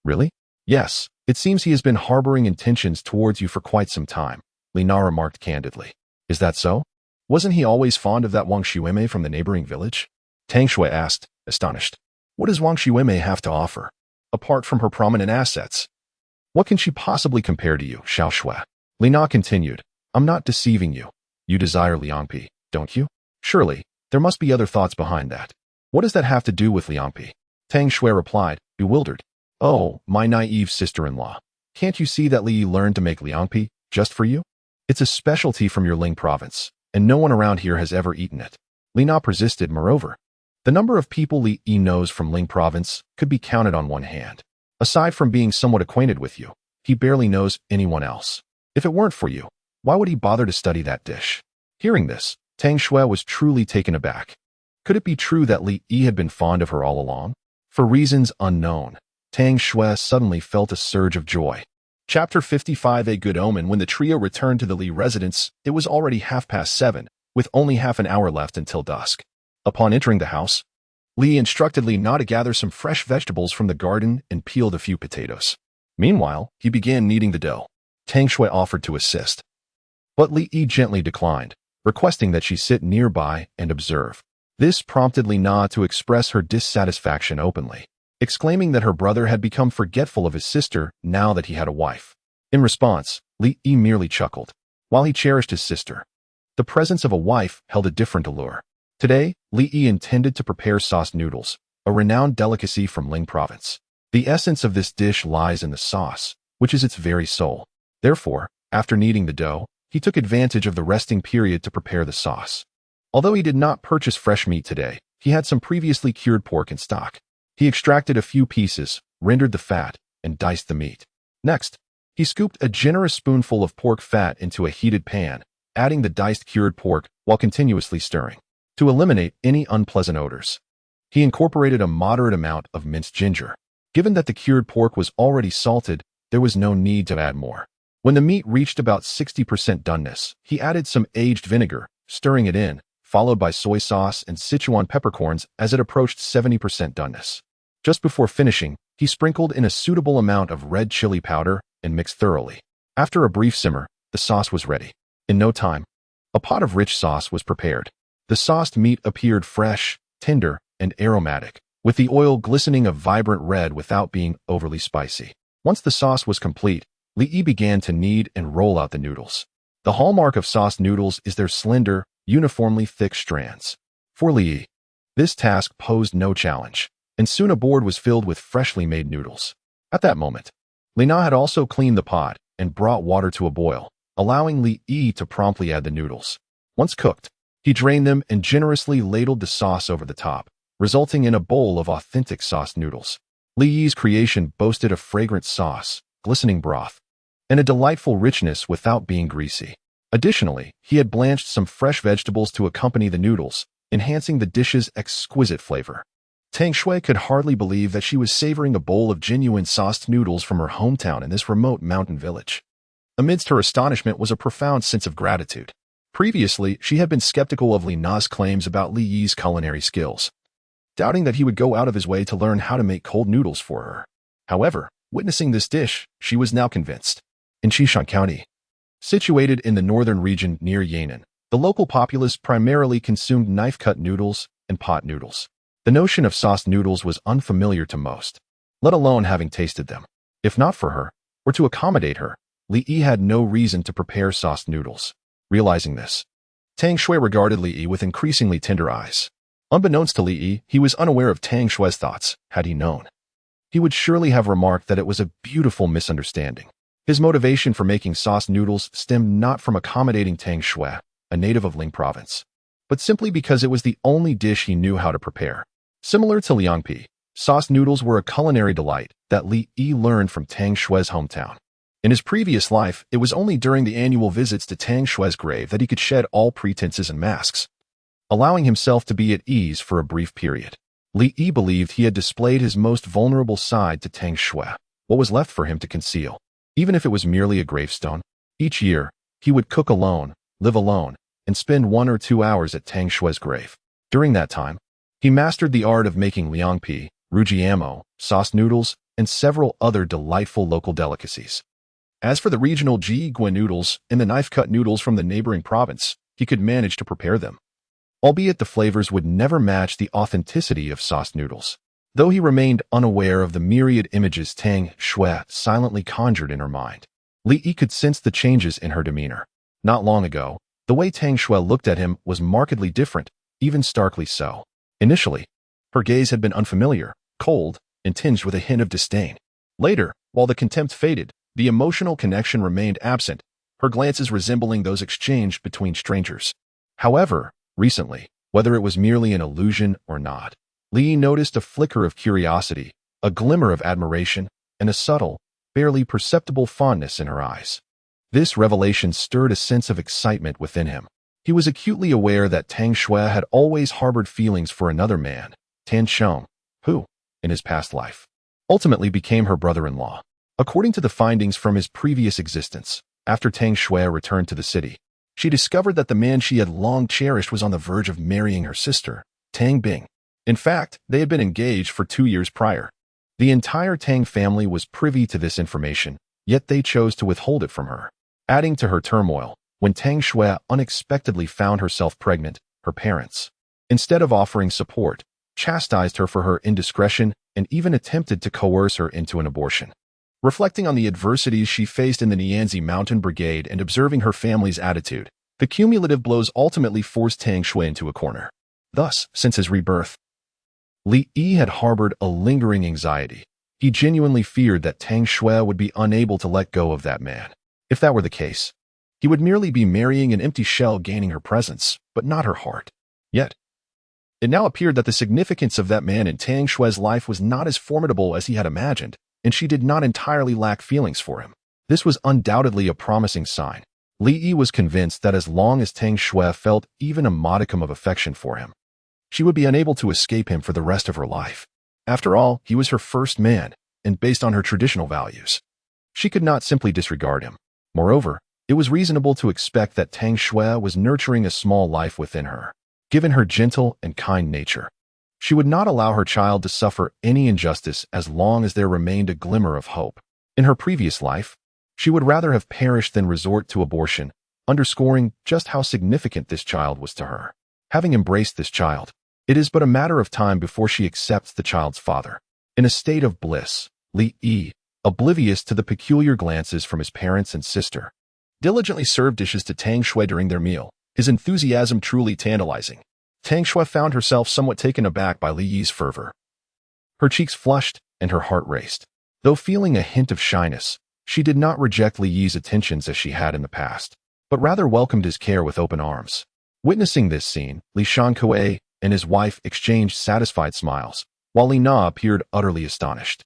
"Really?" "Yes, it seems he has been harboring intentions towards you for quite some time," Li Na remarked candidly. "Is that so? Wasn't he always fond of that Wang Xueme from the neighboring village?" Tang Xue asked, astonished. "What does Wang Xueme have to offer, apart from her prominent assets? What can she possibly compare to you, Xiao Xue?" Li Na continued, "I'm not deceiving you. You desire Liangpi, don't you? Surely, there must be other thoughts behind that. What does that have to do with Liangpi?" Tang Xue replied, bewildered. "Oh, my naive sister-in-law. Can't you see that Li Yi learned to make Liangpi just for you? It's a specialty from your Ling province, and no one around here has ever eaten it." Li Na persisted. Moreover, the number of people Li Yi knows from Ling province could be counted on one hand. Aside from being somewhat acquainted with you, he barely knows anyone else. If it weren't for you, why would he bother to study that dish? Hearing this, Tang Xue was truly taken aback. Could it be true that Li Yi had been fond of her all along? For reasons unknown, Tang Xue suddenly felt a surge of joy. Chapter 55. A good omen. When the trio returned to the Li residence, it was already 7:30, with only half an hour left until dusk. Upon entering the house, Li instructed Li Na to gather some fresh vegetables from the garden and peeled a few potatoes. Meanwhile, he began kneading the dough. Tang Xue offered to assist, but Li Yi gently declined, requesting that she sit nearby and observe. This prompted Li Na to express her dissatisfaction openly, exclaiming that her brother had become forgetful of his sister now that he had a wife. In response, Li Yi merely chuckled. While he cherished his sister, the presence of a wife held a different allure. Today, Li Yi intended to prepare sauce noodles, a renowned delicacy from Ling province. The essence of this dish lies in the sauce, which is its very soul. Therefore, after kneading the dough, he took advantage of the resting period to prepare the sauce. Although he did not purchase fresh meat today, he had some previously cured pork in stock. He extracted a few pieces, rendered the fat, and diced the meat. Next, he scooped a generous spoonful of pork fat into a heated pan, adding the diced cured pork while continuously stirring. To eliminate any unpleasant odors, he incorporated a moderate amount of minced ginger. Given that the cured pork was already salted, there was no need to add more. When the meat reached about 60% doneness, he added some aged vinegar, stirring it in, followed by soy sauce and Sichuan peppercorns as it approached 70% doneness. Just before finishing, he sprinkled in a suitable amount of red chili powder and mixed thoroughly. After a brief simmer, the sauce was ready. In no time, a pot of rich sauce was prepared. The sauced meat appeared fresh, tender, and aromatic, with the oil glistening a vibrant red without being overly spicy. Once the sauce was complete, Li Yi began to knead and roll out the noodles. The hallmark of sauced noodles is their slender, uniformly thick strands. For Li Yi, this task posed no challenge, and soon a board was filled with freshly made noodles. At that moment, Li Na had also cleaned the pot and brought water to a boil, allowing Li Yi to promptly add the noodles. Once cooked, he drained them and generously ladled the sauce over the top, resulting in a bowl of authentic sauced noodles. Li Yi's creation boasted a fragrant sauce, glistening broth, and a delightful richness without being greasy. Additionally, he had blanched some fresh vegetables to accompany the noodles, enhancing the dish's exquisite flavor. Tang Xue could hardly believe that she was savoring a bowl of genuine sauced noodles from her hometown in this remote mountain village. Amidst her astonishment was a profound sense of gratitude. Previously, she had been skeptical of Li Na's claims about Li Yi's culinary skills, doubting that he would go out of his way to learn how to make cold noodles for her. However, witnessing this dish, she was now convinced. In Xishan County, situated in the northern region near Yan'an, the local populace primarily consumed knife-cut noodles and pot noodles. The notion of sauced noodles was unfamiliar to most, let alone having tasted them. If not for her, or to accommodate her, Li Yi had no reason to prepare sauced noodles. Realizing this, Tang Xue regarded Li Yi with increasingly tender eyes. Unbeknownst to Li Yi, he was unaware of Tang Xue's thoughts. Had he known, he would surely have remarked that it was a beautiful misunderstanding. His motivation for making sauced noodles stemmed not from accommodating Tang Xue, a native of Ling province, but simply because it was the only dish he knew how to prepare. Similar to Liangpi, sauced noodles were a culinary delight that Li Yi learned from Tang Xue's hometown. In his previous life, it was only during the annual visits to Tang Xue's grave that he could shed all pretenses and masks, allowing himself to be at ease for a brief period. Li Yi believed he had displayed his most vulnerable side to Tang Xue. What was left for him to conceal? Even if it was merely a gravestone. Each year, he would cook alone, live alone, and spend 1 or 2 hours at Tang Xue's grave. During that time, he mastered the art of making liangpi, rujiamo, sauce noodles, and several other delightful local delicacies. As for the regional ji guan noodles and the knife-cut noodles from the neighboring province, he could manage to prepare them, albeit the flavors would never match the authenticity of sauce noodles. Though he remained unaware of the myriad images Tang Xue silently conjured in her mind, Li Yi could sense the changes in her demeanor. Not long ago, the way Tang Xue looked at him was markedly different, even starkly so. Initially, her gaze had been unfamiliar, cold, and tinged with a hint of disdain. Later, while the contempt faded, the emotional connection remained absent, her glances resembling those exchanged between strangers. However, recently, whether it was merely an illusion or not, Li noticed a flicker of curiosity, a glimmer of admiration, and a subtle, barely perceptible fondness in her eyes. This revelation stirred a sense of excitement within him. He was acutely aware that Tang Xue had always harbored feelings for another man, Tan Xiong, who, in his past life, ultimately became her brother-in-law. According to the findings from his previous existence, after Tang Xue returned to the city, she discovered that the man she had long cherished was on the verge of marrying her sister, Tang Bing. In fact, they had been engaged for 2 years prior. The entire Tang family was privy to this information, yet they chose to withhold it from her. Adding to her turmoil, when Tang Xue unexpectedly found herself pregnant, her parents, instead of offering support, chastised her for her indiscretion and even attempted to coerce her into an abortion. Reflecting on the adversities she faced in the Nianzi Mountain Brigade and observing her family's attitude, the cumulative blows ultimately forced Tang Xue into a corner. Thus, since his rebirth, Li Yi had harbored a lingering anxiety. He genuinely feared that Tang Xue would be unable to let go of that man. If that were the case, he would merely be marrying an empty shell gaining her presence, but not her heart. Yet, it now appeared that the significance of that man in Tang Xue's life was not as formidable as he had imagined, and she did not entirely lack feelings for him. This was undoubtedly a promising sign. Li Yi was convinced that as long as Tang Xue felt even a modicum of affection for him, she would be unable to escape him for the rest of her life. After all, he was her first man, and based on her traditional values, she could not simply disregard him. Moreover, it was reasonable to expect that Tang Xue was nurturing a small life within her. Given her gentle and kind nature, she would not allow her child to suffer any injustice as long as there remained a glimmer of hope. In her previous life, she would rather have perished than resort to abortion, underscoring just how significant this child was to her. Having embraced this child, it is but a matter of time before she accepts the child's father. In a state of bliss, Li Yi, oblivious to the peculiar glances from his parents and sister, diligently served dishes to Tang Xue during their meal, his enthusiasm truly tantalizing. Tang Xue found herself somewhat taken aback by Li Yi's fervor. Her cheeks flushed and her heart raced. Though feeling a hint of shyness, she did not reject Li Yi's attentions as she had in the past, but rather welcomed his care with open arms. Witnessing this scene, Li Shankue and his wife exchanged satisfied smiles, while Li Na appeared utterly astonished.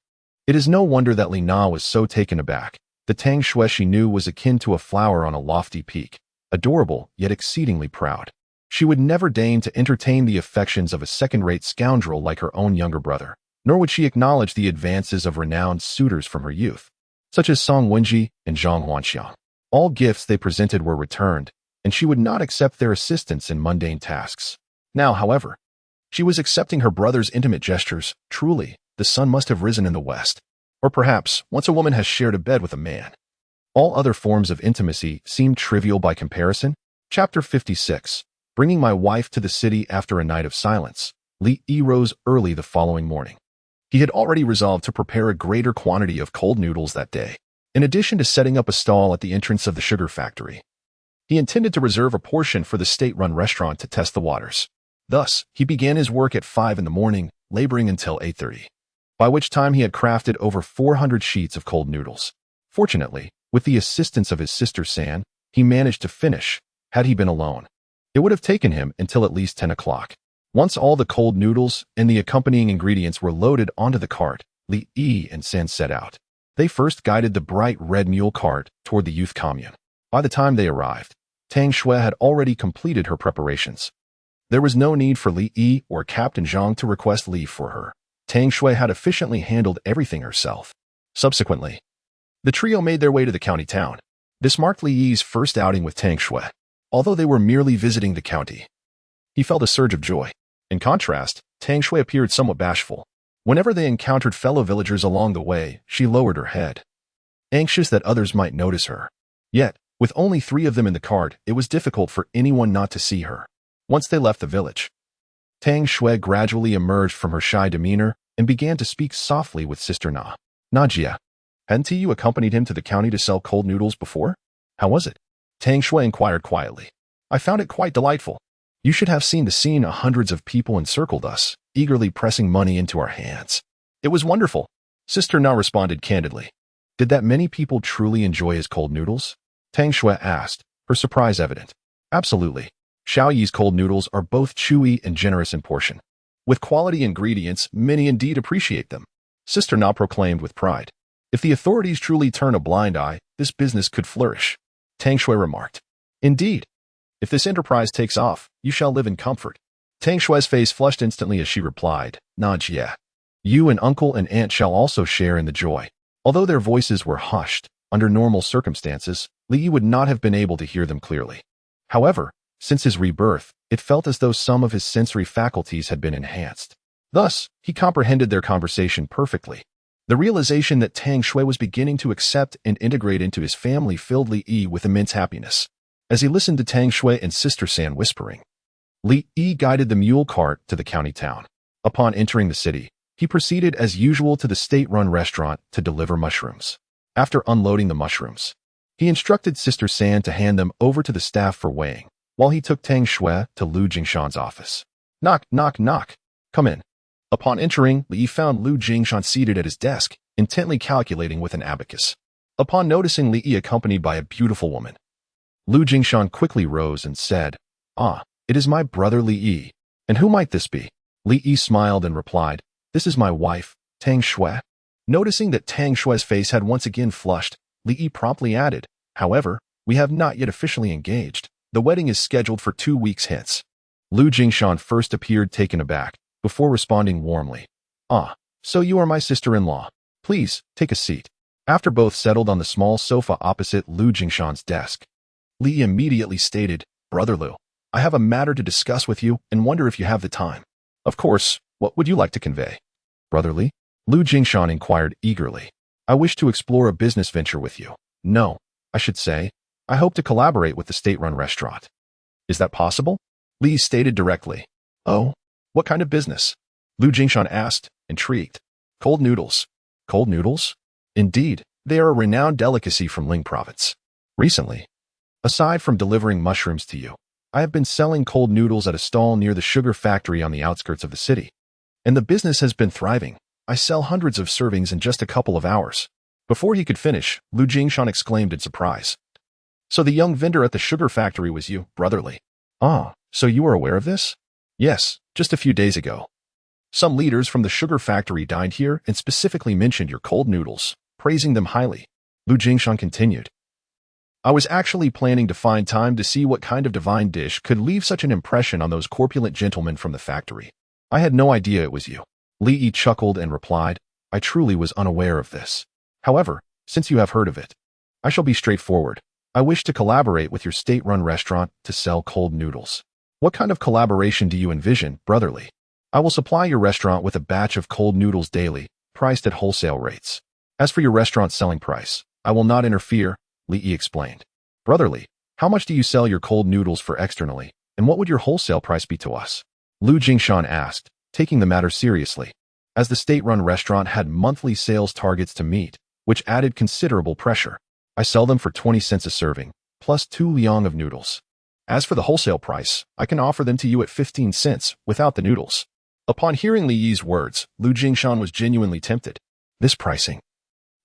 It is no wonder that Li Na was so taken aback. The Tang Xue she knew was akin to a flower on a lofty peak, adorable yet exceedingly proud. She would never deign to entertain the affections of a second-rate scoundrel like her own younger brother, nor would she acknowledge the advances of renowned suitors from her youth, such as Song Wenji and Zhang Huanxiang. All gifts they presented were returned, and she would not accept their assistance in mundane tasks. Now, however, she was accepting her brother's intimate gestures. Truly, the sun must have risen in the west. Or perhaps, once a woman has shared a bed with a man, all other forms of intimacy seem trivial by comparison. Chapter 56. Bringing my wife to the city after a night of silence. Li Yi rose early the following morning. He had already resolved to prepare a greater quantity of cold noodles that day. In addition to setting up a stall at the entrance of the sugar factory, he intended to reserve a portion for the state-run restaurant to test the waters. Thus, he began his work at 5 in the morning, laboring until 8:30, by which time he had crafted over 400 sheets of cold noodles. Fortunately, with the assistance of his sister San, he managed to finish. Had he been alone, it would have taken him until at least 10 o'clock. Once all the cold noodles and the accompanying ingredients were loaded onto the cart, Li Yi and San set out. They first guided the bright red mule cart toward the youth commune. By the time they arrived, Tang Xue had already completed her preparations. There was no need for Li Yi or Captain Zhang to request leave for her. Tang Xue had efficiently handled everything herself. Subsequently, the trio made their way to the county town. This marked Li Yi's first outing with Tang Xue. although they were merely visiting the county. He felt a surge of joy. In contrast, Tang Xue appeared somewhat bashful. Whenever they encountered fellow villagers along the way, she lowered her head, anxious that others might notice her. Yet, with only 3 of them in the cart, it was difficult for anyone not to see her. Once they left the village, Tang Xue gradually emerged from her shy demeanor and began to speak softly with Sister Na. Najia, hadn't you accompanied him to the county to sell cold noodles before? How was it? Tang Xue inquired quietly. I found it quite delightful. You should have seen the scene. Hundreds of people encircled us, eagerly pressing money into our hands. It was wonderful. Sister Na responded candidly. Did that many people truly enjoy his cold noodles? Tang Xue asked, her surprise evident. Absolutely. Xiao Yi's cold noodles are both chewy and generous in portion. With quality ingredients, many indeed appreciate them. Sister Na proclaimed with pride. If the authorities truly turn a blind eye, this business could flourish. Tang Xue remarked. Indeed. If this enterprise takes off, you shall live in comfort. Tang Xue's face flushed instantly as she replied, Najia. You and uncle and aunt shall also share in the joy. Although their voices were hushed, under normal circumstances, Li Yi would not have been able to hear them clearly. However, since his rebirth, it felt as though some of his sensory faculties had been enhanced. Thus, he comprehended their conversation perfectly. The realization that Tang Xue was beginning to accept and integrate into his family filled Li Yi with immense happiness. As he listened to Tang Xue and Sister San whispering, Li Yi guided the mule cart to the county town. Upon entering the city, he proceeded as usual to the state-run restaurant to deliver mushrooms. After unloading the mushrooms, he instructed Sister San to hand them over to the staff for weighing, while he took Tang Xue to Lu Jingshan's office. Knock, knock, knock. Come in. Upon entering, Li Yi found Lu Jingshan seated at his desk, intently calculating with an abacus. Upon noticing Li Yi accompanied by a beautiful woman, Lu Jingshan quickly rose and said, Ah, it is my brother Li Yi. And who might this be? Li Yi smiled and replied, This is my wife, Tang Xue. Noticing that Tang Xue's face had once again flushed, Li Yi promptly added, However, we have not yet officially engaged. The wedding is scheduled for 2 weeks hence. Lu Jingshan first appeared taken aback, before responding warmly, Ah, so you are my sister-in-law. Please, take a seat. After both settled on the small sofa opposite Lu Jingshan's desk, Li immediately stated, Brother Lu, I have a matter to discuss with you and wonder if you have the time. Of course, what would you like to convey? Brother Li? Lu Jingshan inquired eagerly. I wish to explore a business venture with you. No, I should say, I hope to collaborate with the state-run restaurant. Is that possible? Li stated directly. Oh, what kind of business? Lu Jingshan asked, intrigued. Cold noodles. Cold noodles? Indeed, they are a renowned delicacy from Ling province. Recently, aside from delivering mushrooms to you, I have been selling cold noodles at a stall near the sugar factory on the outskirts of the city. And the business has been thriving. I sell hundreds of servings in just a couple of hours. Before he could finish, Lu Jingshan exclaimed in surprise. So the young vendor at the sugar factory was you, Brother Li. Ah, so you are aware of this? Yes, just a few days ago. Some leaders from the sugar factory dined here and specifically mentioned your cold noodles, praising them highly. Lu Jingshan continued. I was actually planning to find time to see what kind of divine dish could leave such an impression on those corpulent gentlemen from the factory. I had no idea it was you. Li Yi chuckled and replied, I truly was unaware of this. However, since you have heard of it, I shall be straightforward. I wish to collaborate with your state-run restaurant to sell cold noodles. What kind of collaboration do you envision, Brother Li? I will supply your restaurant with a batch of cold noodles daily, priced at wholesale rates. As for your restaurant's selling price, I will not interfere, Li Yi explained. Brother Li, how much do you sell your cold noodles for externally, and what would your wholesale price be to us? Lu Jingshan asked, taking the matter seriously, as the state-run restaurant had monthly sales targets to meet, which added considerable pressure. I sell them for 20 cents a serving, plus 2 liang of noodles. As for the wholesale price, I can offer them to you at 15 cents, without the noodles. Upon hearing Li Yi's words, Lu Jingshan was genuinely tempted. This pricing,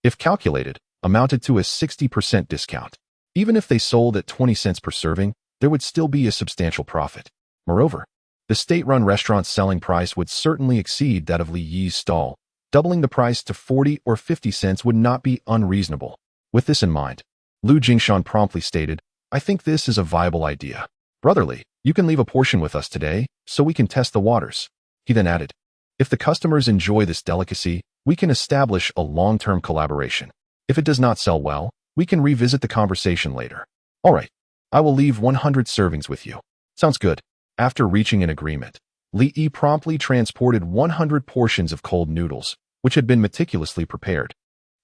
if calculated, amounted to a 60% discount. Even if they sold at 20 cents per serving, there would still be a substantial profit. Moreover, the state-run restaurant's selling price would certainly exceed that of Li Yi's stall. Doubling the price to 40 or 50 cents would not be unreasonable. With this in mind, Lu Jingshan promptly stated, I think this is a viable idea. Brother Li, you can leave a portion with us today, so we can test the waters. He then added, if the customers enjoy this delicacy, we can establish a long-term collaboration. If it does not sell well, we can revisit the conversation later. All right. I will leave 100 servings with you. Sounds good. After reaching an agreement, Li Yi promptly transported 100 portions of cold noodles, which had been meticulously prepared,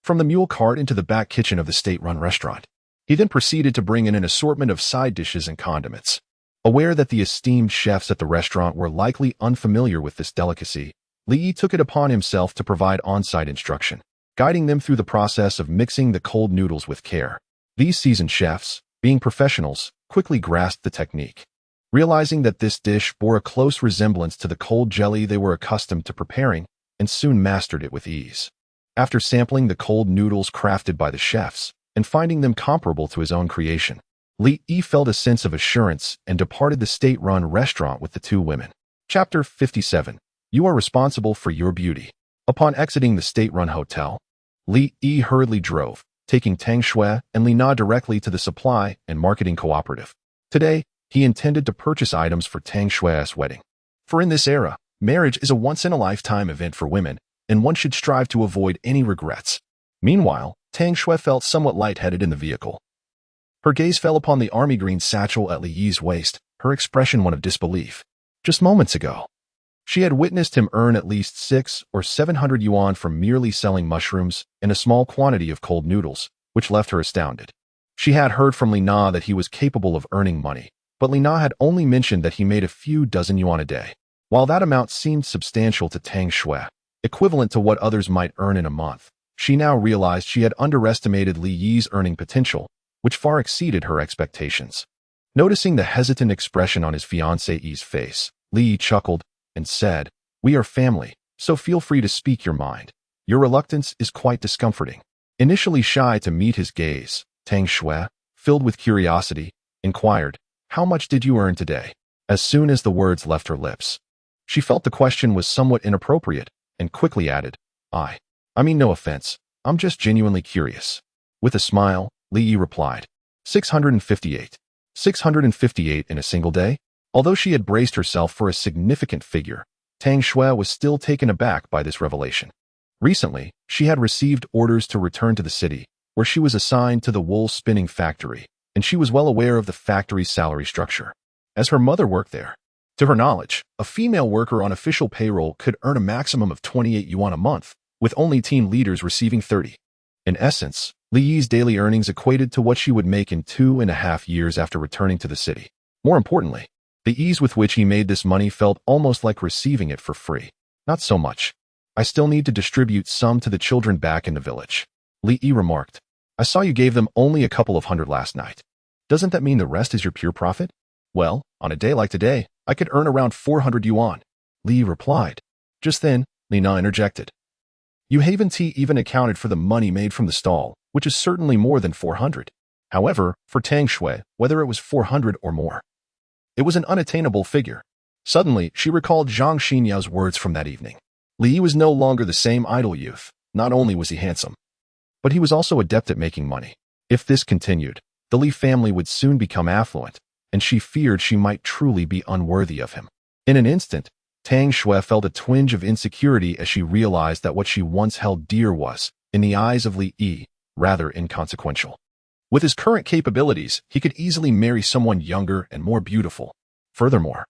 from the mule cart into the back kitchen of the state-run restaurant. He then proceeded to bring in an assortment of side dishes and condiments. Aware that the esteemed chefs at the restaurant were likely unfamiliar with this delicacy, Li Yi took it upon himself to provide on-site instruction, guiding them through the process of mixing the cold noodles with care. These seasoned chefs, being professionals, quickly grasped the technique, realizing that this dish bore a close resemblance to the cold jelly they were accustomed to preparing, and soon mastered it with ease. After sampling the cold noodles crafted by the chefs, and finding them comparable to his own creation, Li Yi felt a sense of assurance and departed the state-run restaurant with the two women. Chapter 57. You are responsible for your beauty. Upon exiting the state-run hotel, Li Yi hurriedly drove, taking Tang Xue and Li Na directly to the supply and marketing cooperative. Today, he intended to purchase items for Tang Xue's wedding. For in this era, marriage is a once-in-a-lifetime event for women, and one should strive to avoid any regrets. Meanwhile, Tang Xue felt somewhat lightheaded in the vehicle. Her gaze fell upon the army green satchel at Li Yi's waist, her expression one of disbelief. Just moments ago, she had witnessed him earn at least 600 or 700 yuan from merely selling mushrooms and a small quantity of cold noodles, which left her astounded. She had heard from Li Na that he was capable of earning money, but Li Na had only mentioned that he made a few dozen yuan a day. While that amount seemed substantial to Tang Xue, equivalent to what others might earn in a month, she now realized she had underestimated Li Yi's earning potential, which far exceeded her expectations. Noticing the hesitant expression on his fiancée's face, Li Yi chuckled and said, "We are family, so feel free to speak your mind. Your reluctance is quite discomforting." Initially shy to meet his gaze, Tang Xue, filled with curiosity, inquired, "How much did you earn today?" As soon as the words left her lips, she felt the question was somewhat inappropriate and quickly added, I mean no offense, I'm just genuinely curious." With a smile, Li Yi replied, 658. 658 in a single day? Although she had braced herself for a significant figure, Tang Xue was still taken aback by this revelation. Recently, she had received orders to return to the city, where she was assigned to the wool spinning factory, and she was well aware of the factory's salary structure, as her mother worked there. To her knowledge, a female worker on official payroll could earn a maximum of 28 yuan a month, with only team leaders receiving 30. In essence, Li Yi's daily earnings equated to what she would make in 2.5 years after returning to the city. More importantly, the ease with which he made this money felt almost like receiving it for free. Not so much. I still need to distribute some to the children back in the village. Li Yi remarked, I saw you gave them only a couple of hundred last night. Doesn't that mean the rest is your pure profit? Well, on a day like today, I could earn around 400 yuan. Li Yi replied. Just then, Li Na interjected. You haven't even accounted for the money made from the stall, which is certainly more than 400. However, for Tang Xue, whether it was 400 or more, it was an unattainable figure. Suddenly, she recalled Zhang Xinyao's words from that evening. Li Yi was no longer the same idle youth. Not only was he handsome, but he was also adept at making money. If this continued, the Li family would soon become affluent, and she feared she might truly be unworthy of him. In an instant, Tang Xue felt a twinge of insecurity as she realized that what she once held dear was, in the eyes of Li Yi, rather inconsequential. With his current capabilities, he could easily marry someone younger and more beautiful. Furthermore,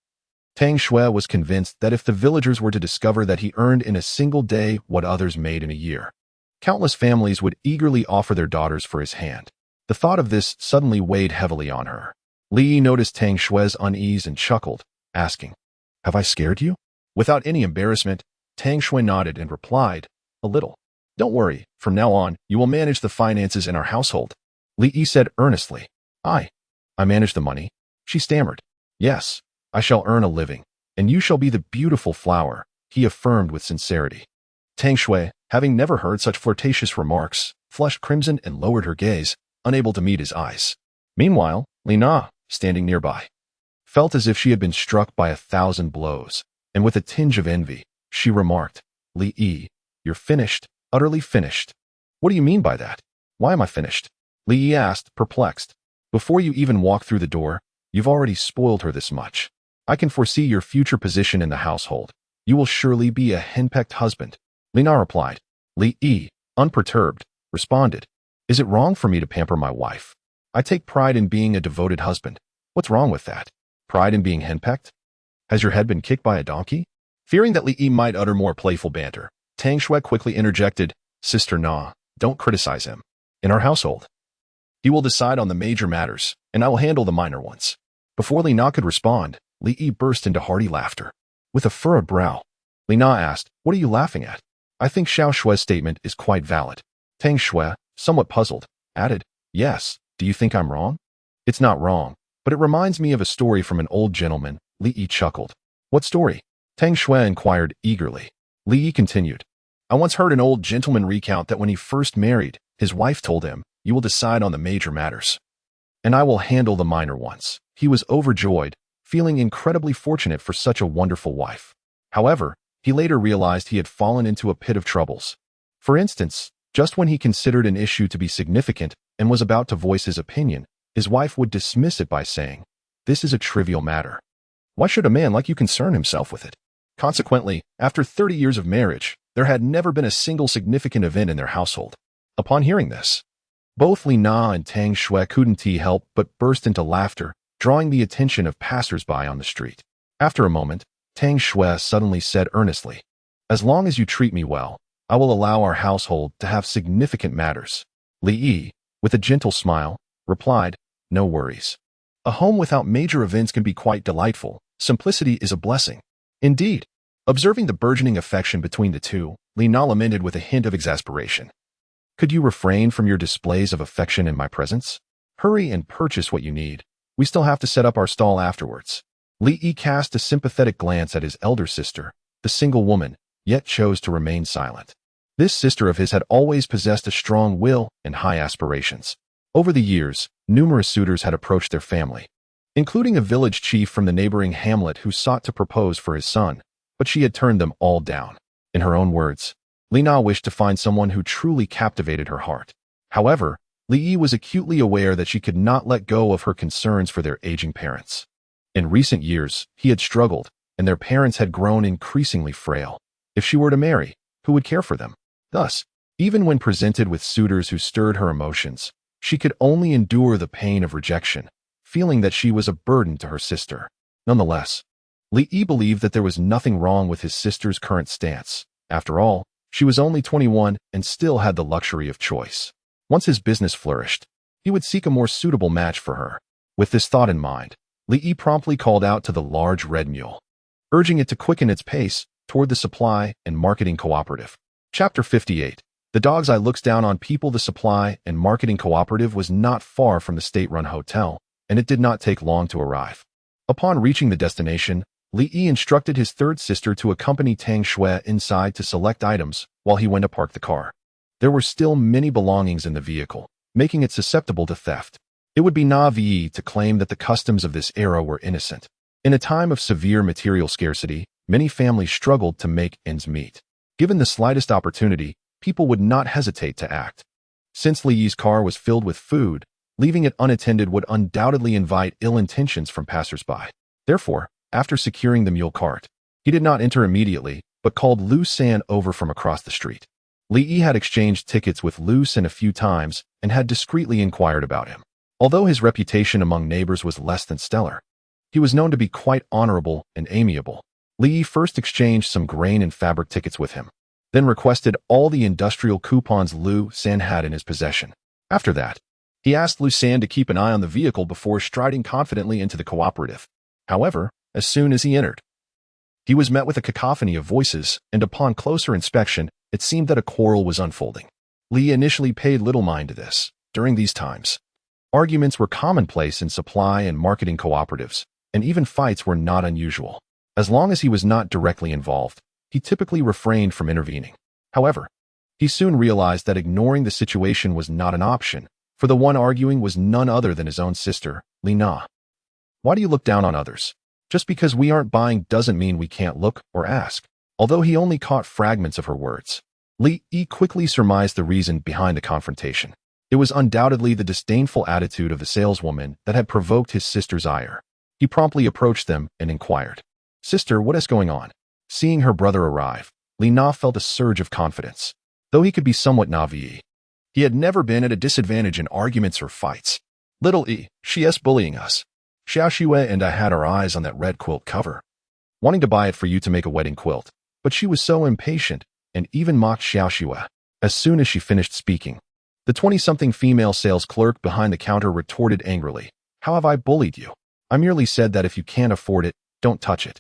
Tang Xue was convinced that if the villagers were to discover that he earned in a single day what others made in a year, countless families would eagerly offer their daughters for his hand. The thought of this suddenly weighed heavily on her. Li Yi noticed Tang Xue's unease and chuckled, asking, Have I scared you? Without any embarrassment, Tang Xue nodded and replied, A little. Don't worry, from now on, you will manage the finances in our household. Li Yi said earnestly, I manage the money. She stammered. Yes, I shall earn a living, and you shall be the beautiful flower, he affirmed with sincerity. Tang Xue, having never heard such flirtatious remarks, flushed crimson and lowered her gaze, unable to meet his eyes. Meanwhile, Li Na, standing nearby, felt as if she had been struck by 1,000 blows, and with a tinge of envy, she remarked, Li Yi, you're finished, utterly finished. What do you mean by that? Why am I finished? Li Yi asked, perplexed. Before you even walk through the door, you've already spoiled her this much. I can foresee your future position in the household. You will surely be a henpecked husband. Li Na replied. Li Yi, unperturbed, responded, Is it wrong for me to pamper my wife? I take pride in being a devoted husband. What's wrong with that? Pride in being henpecked? Has your head been kicked by a donkey? Fearing that Li Yi might utter more playful banter, Tang Xue quickly interjected, Sister Na, don't criticize him. In our household, he will decide on the major matters, and I will handle the minor ones. Before Li Na could respond, Li Yi burst into hearty laughter. With a furrowed brow, Li Na asked, what are you laughing at? I think Xiao Xue's statement is quite valid. Tang Xue, somewhat puzzled, added, yes, do you think I'm wrong? It's not wrong, but it reminds me of a story from an old gentleman. Li Yi chuckled. What story? Tang Xue inquired eagerly. Li Yi continued. I once heard an old gentleman recount that when he first married, his wife told him, you will decide on the major matters, and I will handle the minor ones. He was overjoyed, feeling incredibly fortunate for such a wonderful wife. However, he later realized he had fallen into a pit of troubles. For instance, just when he considered an issue to be significant and was about to voice his opinion, his wife would dismiss it by saying, this is a trivial matter. Why should a man like you concern himself with it? Consequently, after 30 years of marriage, there had never been a single significant event in their household. Upon hearing this, both Li Na and Tang Xue couldn't help but burst into laughter, drawing the attention of passers-by on the street. After a moment, Tang Xue suddenly said earnestly, as long as you treat me well, I will allow our household to have significant matters. Li Yi, with a gentle smile, replied, no worries. A home without major events can be quite delightful. Simplicity is a blessing. Indeed, observing the burgeoning affection between the two, Li Na lamented with a hint of exasperation. Could you refrain from your displays of affection in my presence? Hurry and purchase what you need. We still have to set up our stall afterwards. Li Yi cast a sympathetic glance at his elder sister, the single woman, yet chose to remain silent. This sister of his had always possessed a strong will and high aspirations. Over the years, numerous suitors had approached their family, including a village chief from the neighboring hamlet who sought to propose for his son, but she had turned them all down. In her own words, Li Na wished to find someone who truly captivated her heart. However, Li Yi was acutely aware that she could not let go of her concerns for their aging parents. In recent years, he had struggled, and their parents had grown increasingly frail. If she were to marry, who would care for them? Thus, even when presented with suitors who stirred her emotions, she could only endure the pain of rejection, feeling that she was a burden to her sister. Nonetheless, Li Yi believed that there was nothing wrong with his sister's current stance. After all, she was only 21 and still had the luxury of choice. Once his business flourished, he would seek a more suitable match for her. With this thought in mind, Li Yi promptly called out to the large red mule, urging it to quicken its pace toward the supply and marketing cooperative. Chapter 58. The Dog's Eye looks down on people. The supply and marketing cooperative was not far from the state-run hotel, and it did not take long to arrive. Upon reaching the destination, Li Yi instructed his third sister to accompany Tang Xue inside to select items while he went to park the car. There were still many belongings in the vehicle, making it susceptible to theft. It would be naive to claim that the customs of this era were innocent. In a time of severe material scarcity, many families struggled to make ends meet. Given the slightest opportunity, people would not hesitate to act. Since Li Yi's car was filled with food, leaving it unattended would undoubtedly invite ill intentions from passers-by. Therefore, after securing the mule cart, he did not enter immediately, but called Lu San over from across the street. Li Yi had exchanged tickets with Lu San a few times and had discreetly inquired about him. Although his reputation among neighbors was less than stellar, he was known to be quite honorable and amiable. Li Yi first exchanged some grain and fabric tickets with him, then requested all the industrial coupons Lu San had in his possession. After that, he asked Lu San to keep an eye on the vehicle before striding confidently into the cooperative. However, as soon as he entered, he was met with a cacophony of voices, and upon closer inspection, it seemed that a quarrel was unfolding. Li initially paid little mind to this. During these times, arguments were commonplace in supply and marketing cooperatives, and even fights were not unusual. As long as he was not directly involved, he typically refrained from intervening. However, he soon realized that ignoring the situation was not an option, for the one arguing was none other than his own sister, Li Na. Why do you look down on others? Just because we aren't buying doesn't mean we can't look or ask. Although he only caught fragments of her words, Li Yi quickly surmised the reason behind the confrontation. It was undoubtedly the disdainful attitude of the saleswoman that had provoked his sister's ire. He promptly approached them and inquired, "Sister, what is going on?" Seeing her brother arrive, Li Na felt a surge of confidence. Though he could be somewhat naive, he had never been at a disadvantage in arguments or fights. Little E, she is bullying us. Xiao Xue and I had our eyes on that red quilt cover, wanting to buy it for you to make a wedding quilt, but she was so impatient and even mocked Xiao Xue. As soon as she finished speaking, the 20-something female sales clerk behind the counter retorted angrily, "How have I bullied you? I merely said that if you can't afford it, don't touch it."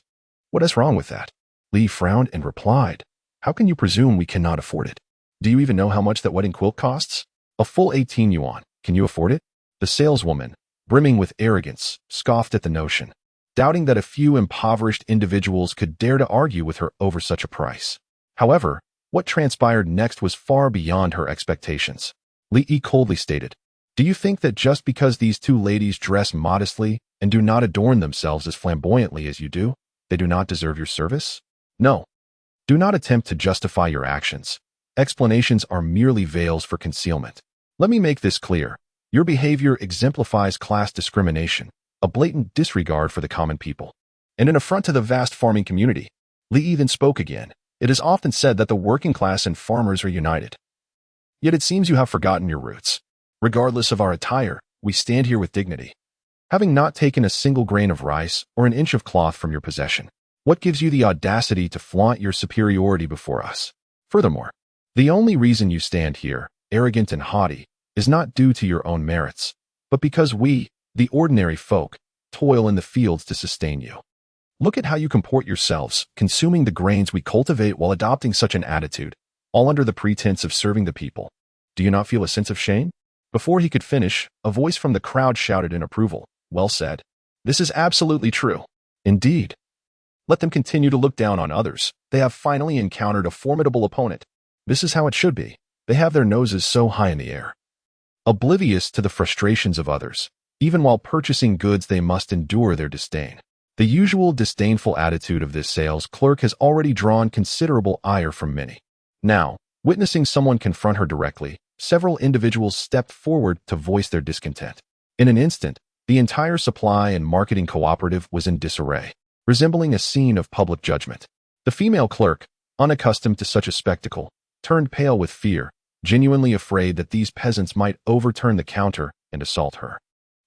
"What is wrong with that?" Li frowned and replied, "How can you presume we cannot afford it? Do you even know how much that wedding quilt costs? A full 18 yuan. Can you afford it?" The saleswoman, brimming with arrogance, scoffed at the notion, doubting that a few impoverished individuals could dare to argue with her over such a price. However, what transpired next was far beyond her expectations. Li coldly stated, "Do you think that just because these two ladies dress modestly and do not adorn themselves as flamboyantly as you do, they do not deserve your service? No. Do not attempt to justify your actions. Explanations are merely veils for concealment. Let me make this clear. Your behavior exemplifies class discrimination, a blatant disregard for the common people, and an affront to the vast farming community." Li then spoke again. "It is often said that the working class and farmers are united. Yet it seems you have forgotten your roots. Regardless of our attire, we stand here with dignity, having not taken a single grain of rice or an inch of cloth from your possession. What gives you the audacity to flaunt your superiority before us? Furthermore, the only reason you stand here, arrogant and haughty, is not due to your own merits, but because we, the ordinary folk, toil in the fields to sustain you. Look at how you comport yourselves, consuming the grains we cultivate while adopting such an attitude, all under the pretense of serving the people. Do you not feel a sense of shame?" Before he could finish, a voice from the crowd shouted in approval, "Well said. This is absolutely true. Indeed. Let them continue to look down on others. They have finally encountered a formidable opponent. This is how it should be. They have their noses so high in the air, oblivious to the frustrations of others. Even while purchasing goods, they must endure their disdain." The usual disdainful attitude of this sales clerk has already drawn considerable ire from many. Now, witnessing someone confront her directly, several individuals stepped forward to voice their discontent. In an instant, the entire supply and marketing cooperative was in disarray, resembling a scene of public judgment. The female clerk, unaccustomed to such a spectacle, turned pale with fear, genuinely afraid that these peasants might overturn the counter and assault her.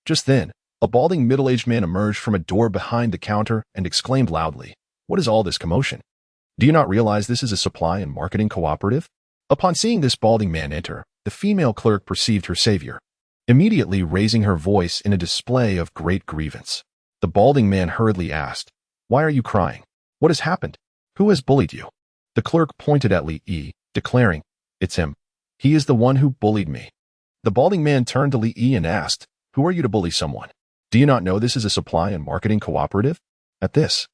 Just then, a balding middle-aged man emerged from a door behind the counter and exclaimed loudly, "What is all this commotion? Do you not realize this is a supply and marketing cooperative?" Upon seeing this balding man enter, the female clerk perceived her savior, immediately raising her voice in a display of great grievance. The balding man hurriedly asked, "Why are you crying? What has happened? Who has bullied you?" The clerk pointed at Li, declaring, "It's him. He is the one who bullied me." The balding man turned to Li and asked, "Who are you to bully someone? Do you not know this is a supply and marketing cooperative?" At this,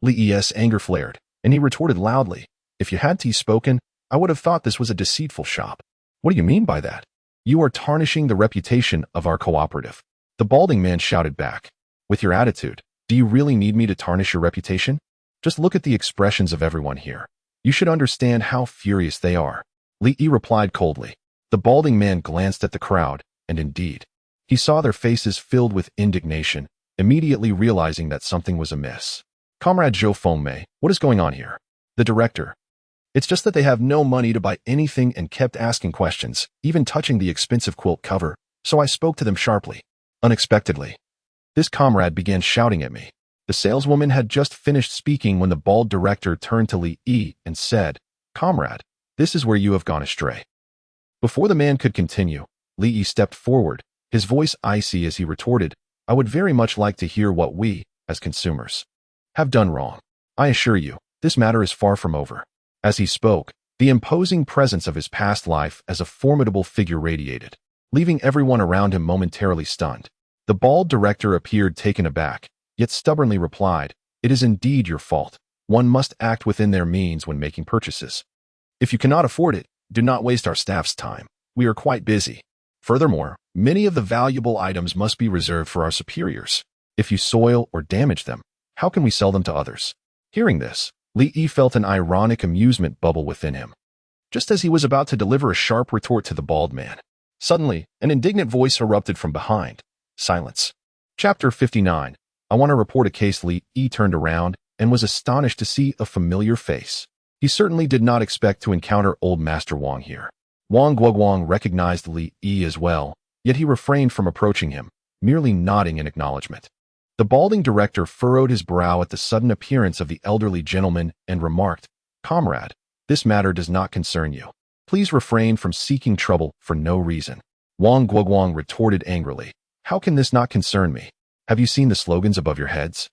Li's anger flared, and he retorted loudly, "If you hadn't spoken, I would have thought this was a deceitful shop." "What do you mean by that?" "You are tarnishing the reputation of our cooperative." The balding man shouted back, "With your attitude, do you really need me to tarnish your reputation? Just look at the expressions of everyone here. You should understand how furious they are." Li replied coldly. The balding man glanced at the crowd, and indeed, he saw their faces filled with indignation, immediately realizing that something was amiss. "Comrade Zhou Fengmei, what is going on here?" The director, "It's just that they have no money to buy anything and kept asking questions, even touching the expensive quilt cover, so I spoke to them sharply." Unexpectedly, this comrade began shouting at me. The saleswoman had just finished speaking when the bald director turned to Li and said, "Comrade, this is where you have gone astray." Before the man could continue, Li stepped forward, his voice icy as he retorted, "I would very much like to hear what we, as consumers, have done wrong. I assure you, this matter is far from over." As he spoke, the imposing presence of his past life as a formidable figure radiated, leaving everyone around him momentarily stunned. The bald director appeared taken aback, yet stubbornly replied, "It is indeed your fault. One must act within their means when making purchases. If you cannot afford it, do not waste our staff's time. We are quite busy. Furthermore, many of the valuable items must be reserved for our superiors. If you soil or damage them, how can we sell them to others?" Hearing this, Li felt an ironic amusement bubble within him. Just as he was about to deliver a sharp retort to the bald man, suddenly, an indignant voice erupted from behind. Silence. Chapter 59. I want to report a case. Li turned around and was astonished to see a familiar face. He certainly did not expect to encounter old Master Wang here. Wang Guoguang recognized Li as well, yet he refrained from approaching him, merely nodding in acknowledgement. The balding director furrowed his brow at the sudden appearance of the elderly gentleman and remarked, "Comrade, this matter does not concern you. Please refrain from seeking trouble for no reason." Wang Guoguang retorted angrily, "How can this not concern me? Have you seen the slogans above your heads?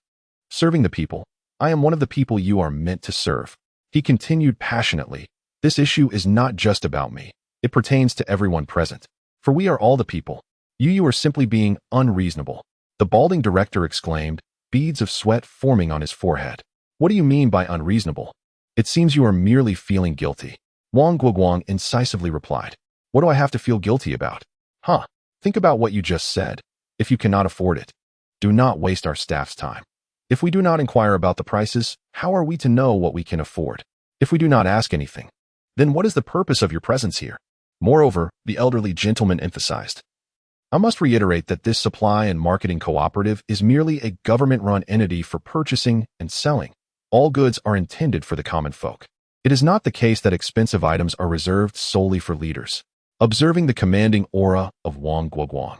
Serving the people. I am one of the people you are meant to serve." He continued passionately, "This issue is not just about me. It pertains to everyone present. For we are all the people. You are simply being unreasonable." The balding director exclaimed, beads of sweat forming on his forehead. "What do you mean by unreasonable? It seems you are merely feeling guilty." Wang Guoguang incisively replied, "What do I have to feel guilty about? Think about what you just said. If you cannot afford it, do not waste our staff's time. If we do not inquire about the prices, how are we to know what we can afford? If we do not ask anything, then what is the purpose of your presence here?" Moreover, the elderly gentleman emphasized, "I must reiterate that this supply and marketing cooperative is merely a government-run entity for purchasing and selling. All goods are intended for the common folk. It is not the case that expensive items are reserved solely for leaders." Observing the commanding aura of Wang Guoguang,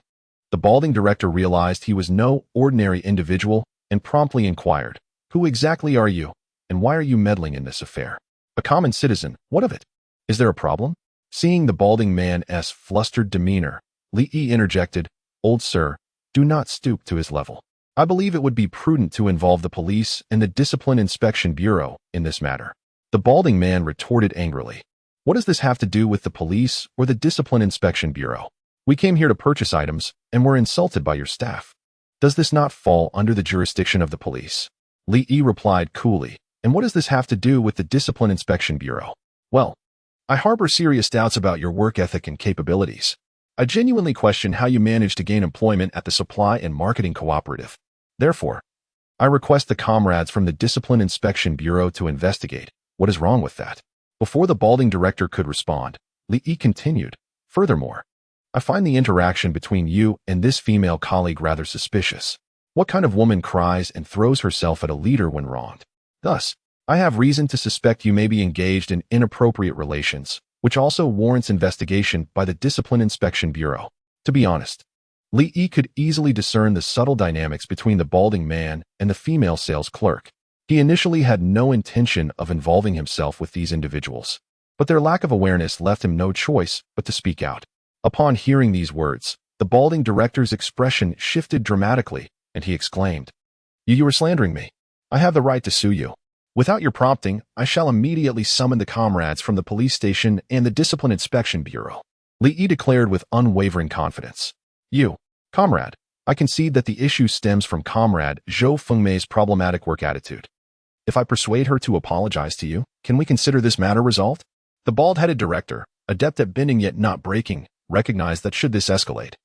the balding director realized he was no ordinary individual and promptly inquired, "Who exactly are you, and why are you meddling in this affair?" "A common citizen. What of it? Is there a problem?" Seeing the balding man's flustered demeanor, Li Yi interjected, "Old sir, do not stoop to his level. I believe it would be prudent to involve the police and the Discipline Inspection Bureau in this matter." The balding man retorted angrily, "What does this have to do with the police or the Discipline Inspection Bureau? We came here to purchase items and were insulted by your staff. Does this not fall under the jurisdiction of the police?" Li Yi replied coolly, "And what does this have to do with the Discipline Inspection Bureau? Well, I harbor serious doubts about your work ethic and capabilities. I genuinely question how you managed to gain employment at the Supply and Marketing Cooperative. Therefore, I request the comrades from the Discipline Inspection Bureau to investigate what is wrong with that." Before the balding director could respond, Li Yi continued, "Furthermore, I find the interaction between you and this female colleague rather suspicious. What kind of woman cries and throws herself at a leader when wronged? Thus, I have reason to suspect you may be engaged in inappropriate relations, which also warrants investigation by the Discipline Inspection Bureau." To be honest, Li Yi could easily discern the subtle dynamics between the balding man and the female sales clerk. He initially had no intention of involving himself with these individuals, but their lack of awareness left him no choice but to speak out. Upon hearing these words, the balding director's expression shifted dramatically, and he exclaimed, You are slandering me. I have the right to sue you. Without your prompting, I shall immediately summon the comrades from the police station and the Discipline Inspection Bureau." Li Yi declared with unwavering confidence, "You, comrade, I concede that the issue stems from comrade Zhou Fengmei's problematic work attitude. If I persuade her to apologize to you, can we consider this matter resolved?" The bald-headed director, adept at bending yet not breaking, recognized that should this escalate,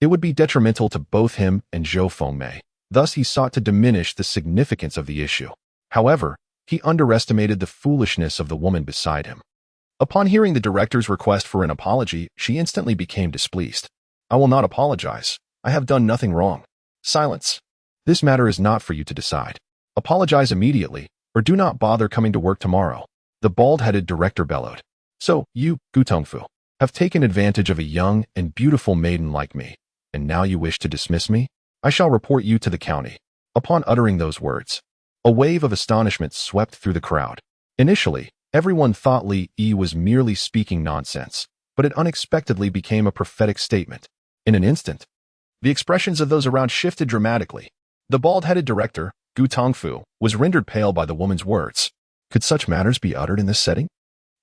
it would be detrimental to both him and Zhou Fengmei. Thus he sought to diminish the significance of the issue. However, he underestimated the foolishness of the woman beside him. Upon hearing the director's request for an apology, she instantly became displeased. "I will not apologize. I have done nothing wrong." "Silence. This matter is not for you to decide. Apologize immediately, or do not bother coming to work tomorrow," the bald-headed director bellowed. "So, you, Gu Tongfu, have taken advantage of a young and beautiful maiden like me, and now you wish to dismiss me? I shall report you to the county." Upon uttering those words, a wave of astonishment swept through the crowd. Initially, everyone thought Li Yi was merely speaking nonsense, but it unexpectedly became a prophetic statement. In an instant, the expressions of those around shifted dramatically. The bald-headed director, Gu Tongfu, was rendered pale by the woman's words. Could such matters be uttered in this setting?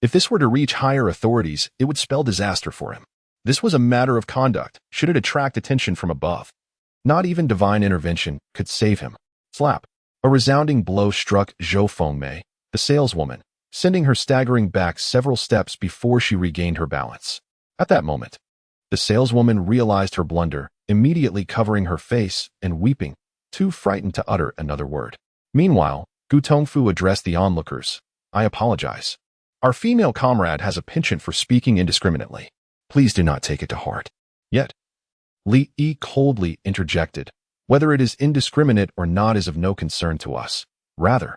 If this were to reach higher authorities, it would spell disaster for him. This was a matter of conduct, should it attract attention from above. Not even divine intervention could save him. Slap. A resounding blow struck Zhou Fengmei, the saleswoman, sending her staggering back several steps before she regained her balance. At that moment, the saleswoman realized her blunder, immediately covering her face and weeping, too frightened to utter another word. Meanwhile, Gu Tongfu addressed the onlookers. "I apologize. Our female comrade has a penchant for speaking indiscriminately. Please do not take it to heart." Yet, Li Yi coldly interjected, "Whether it is indiscriminate or not is of no concern to us. Rather,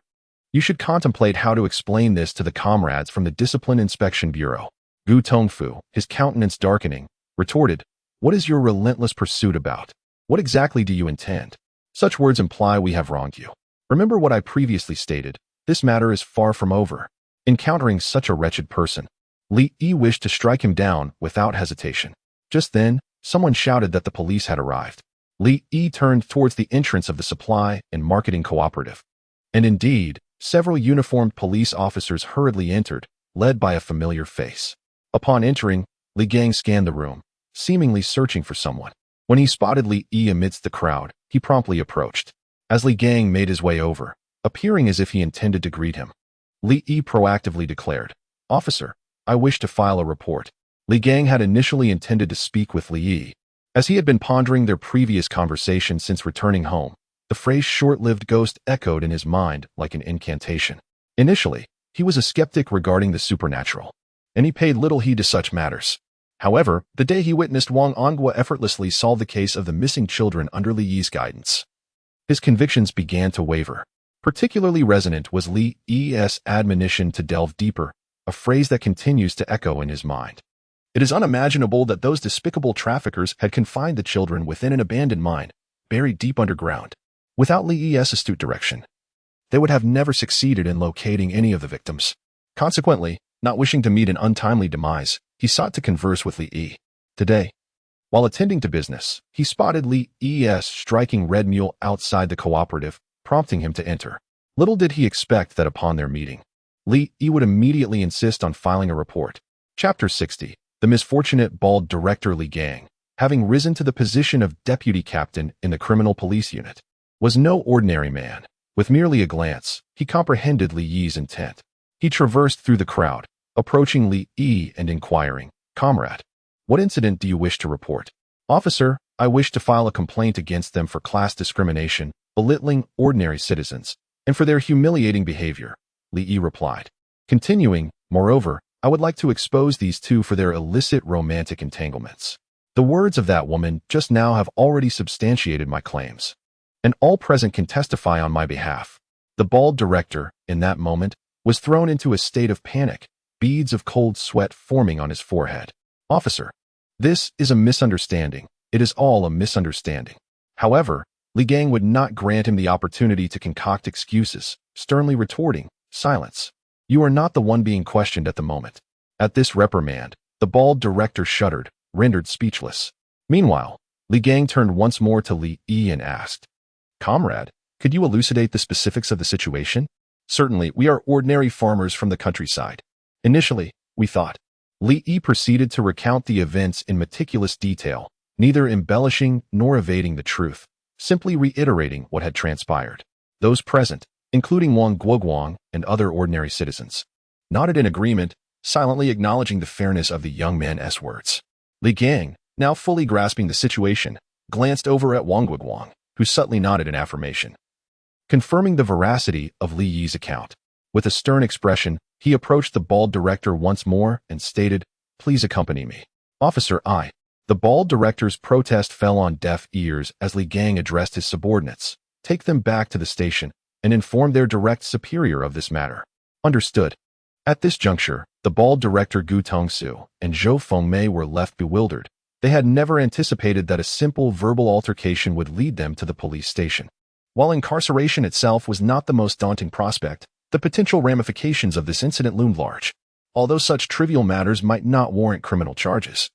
you should contemplate how to explain this to the comrades from the Discipline Inspection Bureau." Gu Tongfu, his countenance darkening, retorted, What is your relentless pursuit about? What exactly do you intend? Such words imply we have wronged you. Remember what I previously stated. This matter is far from over. Encountering such a wretched person, Li Yi wished to strike him down without hesitation. Just then, someone shouted that the police had arrived. Li Yi turned towards the entrance of the supply and marketing cooperative. And indeed, several uniformed police officers hurriedly entered, led by a familiar face. Upon entering, Li Gang scanned the room, seemingly searching for someone. When he spotted Li Yi amidst the crowd, he promptly approached. As Li Gang made his way over, appearing as if he intended to greet him, Li Yi proactively declared, "Officer, I wish to file a report." Li Gang had initially intended to speak with Li Yi. As he had been pondering their previous conversation since returning home, the phrase short-lived ghost echoed in his mind like an incantation. Initially, he was a skeptic regarding the supernatural, and he paid little heed to such matters. However, the day he witnessed Wang Ongwa effortlessly solve the case of the missing children under Li Yi's guidance, his convictions began to waver. Particularly resonant was Li Yi's admonition to delve deeper, a phrase that continues to echo in his mind. It is unimaginable that those despicable traffickers had confined the children within an abandoned mine, buried deep underground. Without Li Yi's astute direction, they would have never succeeded in locating any of the victims. Consequently, not wishing to meet an untimely demise, he sought to converse with Li Yi. Today, while attending to business, he spotted Li Yi's striking red mule outside the cooperative, prompting him to enter. Little did he expect that upon their meeting, Li Yi would immediately insist on filing a report. Chapter 60. The misfortunate bald director Li Gang, having risen to the position of deputy captain in the criminal police unit, was no ordinary man. With merely a glance, he comprehended Li Yi's intent. He traversed through the crowd, approaching Li Yi and inquiring, "Comrade, what incident do you wish to report?" "Officer, I wish to file a complaint against them for class discrimination, belittling ordinary citizens, and for their humiliating behavior," Li Yi replied. Continuing, "Moreover, I would like to expose these two for their illicit romantic entanglements. The words of that woman just now have already substantiated my claims, and all present can testify on my behalf." The bald director, in that moment, was thrown into a state of panic, beads of cold sweat forming on his forehead. "Officer, this is a misunderstanding. It is all a misunderstanding." However, Li Gang would not grant him the opportunity to concoct excuses, sternly retorting, "Silence. You are not the one being questioned at the moment." At this reprimand, the bald director shuddered, rendered speechless. Meanwhile, Li Gang turned once more to Li Yi and asked, "Comrade, could you elucidate the specifics of the situation?" "Certainly, we are ordinary farmers from the countryside. Initially, we thought." Li Yi proceeded to recount the events in meticulous detail, neither embellishing nor evading the truth, simply reiterating what had transpired. Those present, including Wang Guoguang and other ordinary citizens, nodded in agreement, silently acknowledging the fairness of the young man's words. Li Gang, now fully grasping the situation, glanced over at Wang Guoguang, who subtly nodded in affirmation, confirming the veracity of Li Yi's account. With a stern expression, he approached the bald director once more and stated, "Please accompany me." "Officer, I." The bald director's protest fell on deaf ears as Li Gang addressed his subordinates. "Take them back to the station and inform their direct superior of this matter." "Understood." At this juncture, the bald director Gu Tongsu and Zhou Fengmei were left bewildered. They had never anticipated that a simple verbal altercation would lead them to the police station. While incarceration itself was not the most daunting prospect, the potential ramifications of this incident loomed large. Although such trivial matters might not warrant criminal charges,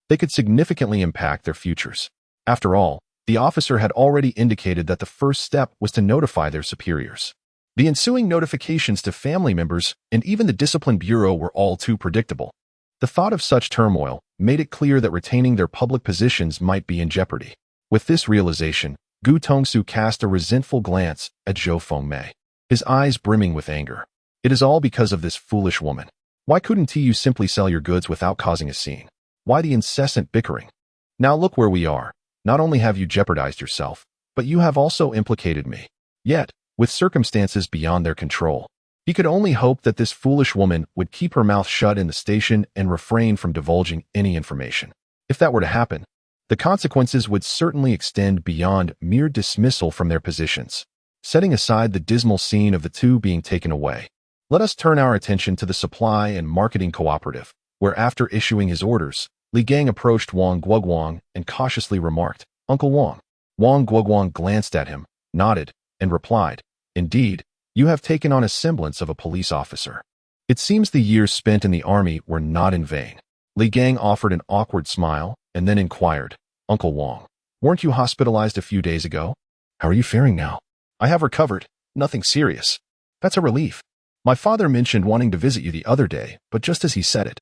they could significantly impact their futures. After all, the officer had already indicated that the first step was to notify their superiors. The ensuing notifications to family members and even the discipline bureau were all too predictable. The thought of such turmoil made it clear that retaining their public positions might be in jeopardy. With this realization, Gu Tongsu cast a resentful glance at Zhou Fengmei, his eyes brimming with anger. "It is all because of this foolish woman. Why couldn't you simply sell your goods without causing a scene? Why the incessant bickering? Now look where we are. Not only have you jeopardized yourself, but you have also implicated me." Yet, with circumstances beyond their control, he could only hope that this foolish woman would keep her mouth shut in the station and refrain from divulging any information. If that were to happen, the consequences would certainly extend beyond mere dismissal from their positions. Setting aside the dismal scene of the two being taken away, let us turn our attention to the supply and marketing cooperative, where after issuing his orders, Li Gang approached Wang Guoguang and cautiously remarked, "Uncle Wang." Wang Guoguang glanced at him, nodded, and replied, "Indeed, you have taken on a semblance of a police officer. It seems the years spent in the army were not in vain." Li Gang offered an awkward smile and then inquired, "Uncle Wang, weren't you hospitalized a few days ago? How are you faring now?" "I have recovered. Nothing serious." "That's a relief. My father mentioned wanting to visit you the other day, but just as he said it,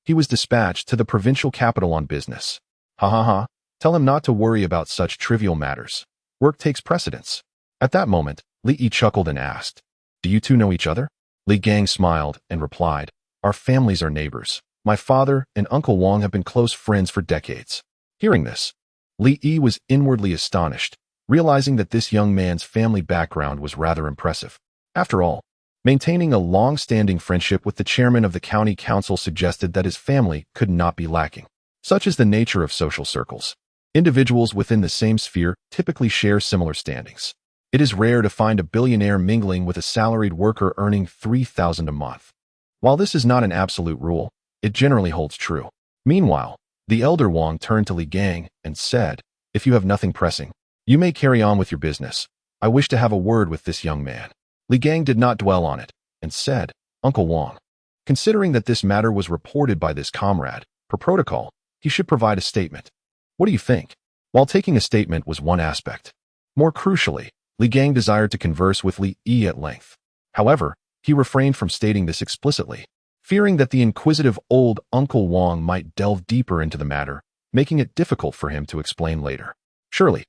he was dispatched to the provincial capital on business." "Ha ha ha. Tell him not to worry about such trivial matters. Work takes precedence." At that moment, Li Yi chuckled and asked, "Do you two know each other?" Li Gang smiled and replied, "Our families are neighbors. My father and Uncle Wang have been close friends for decades." Hearing this, Li Yi was inwardly astonished, realizing that this young man's family background was rather impressive. After all, maintaining a long-standing friendship with the chairman of the county council suggested that his family could not be lacking. Such is the nature of social circles. Individuals within the same sphere typically share similar standings. It is rare to find a billionaire mingling with a salaried worker earning $3,000 a month. While this is not an absolute rule, it generally holds true. Meanwhile, the elder Wang turned to Li Gang and said, "If you have nothing pressing, you may carry on with your business. I wish to have a word with this young man." Li Gang did not dwell on it and said, "Uncle Wang, considering that this matter was reported by this comrade, per protocol, he should provide a statement. What do you think?" While taking a statement was one aspect, more crucially, Li Gang desired to converse with Li Yi at length. However, he refrained from stating this explicitly, fearing that the inquisitive old Uncle Wang might delve deeper into the matter, making it difficult for him to explain later. Surely,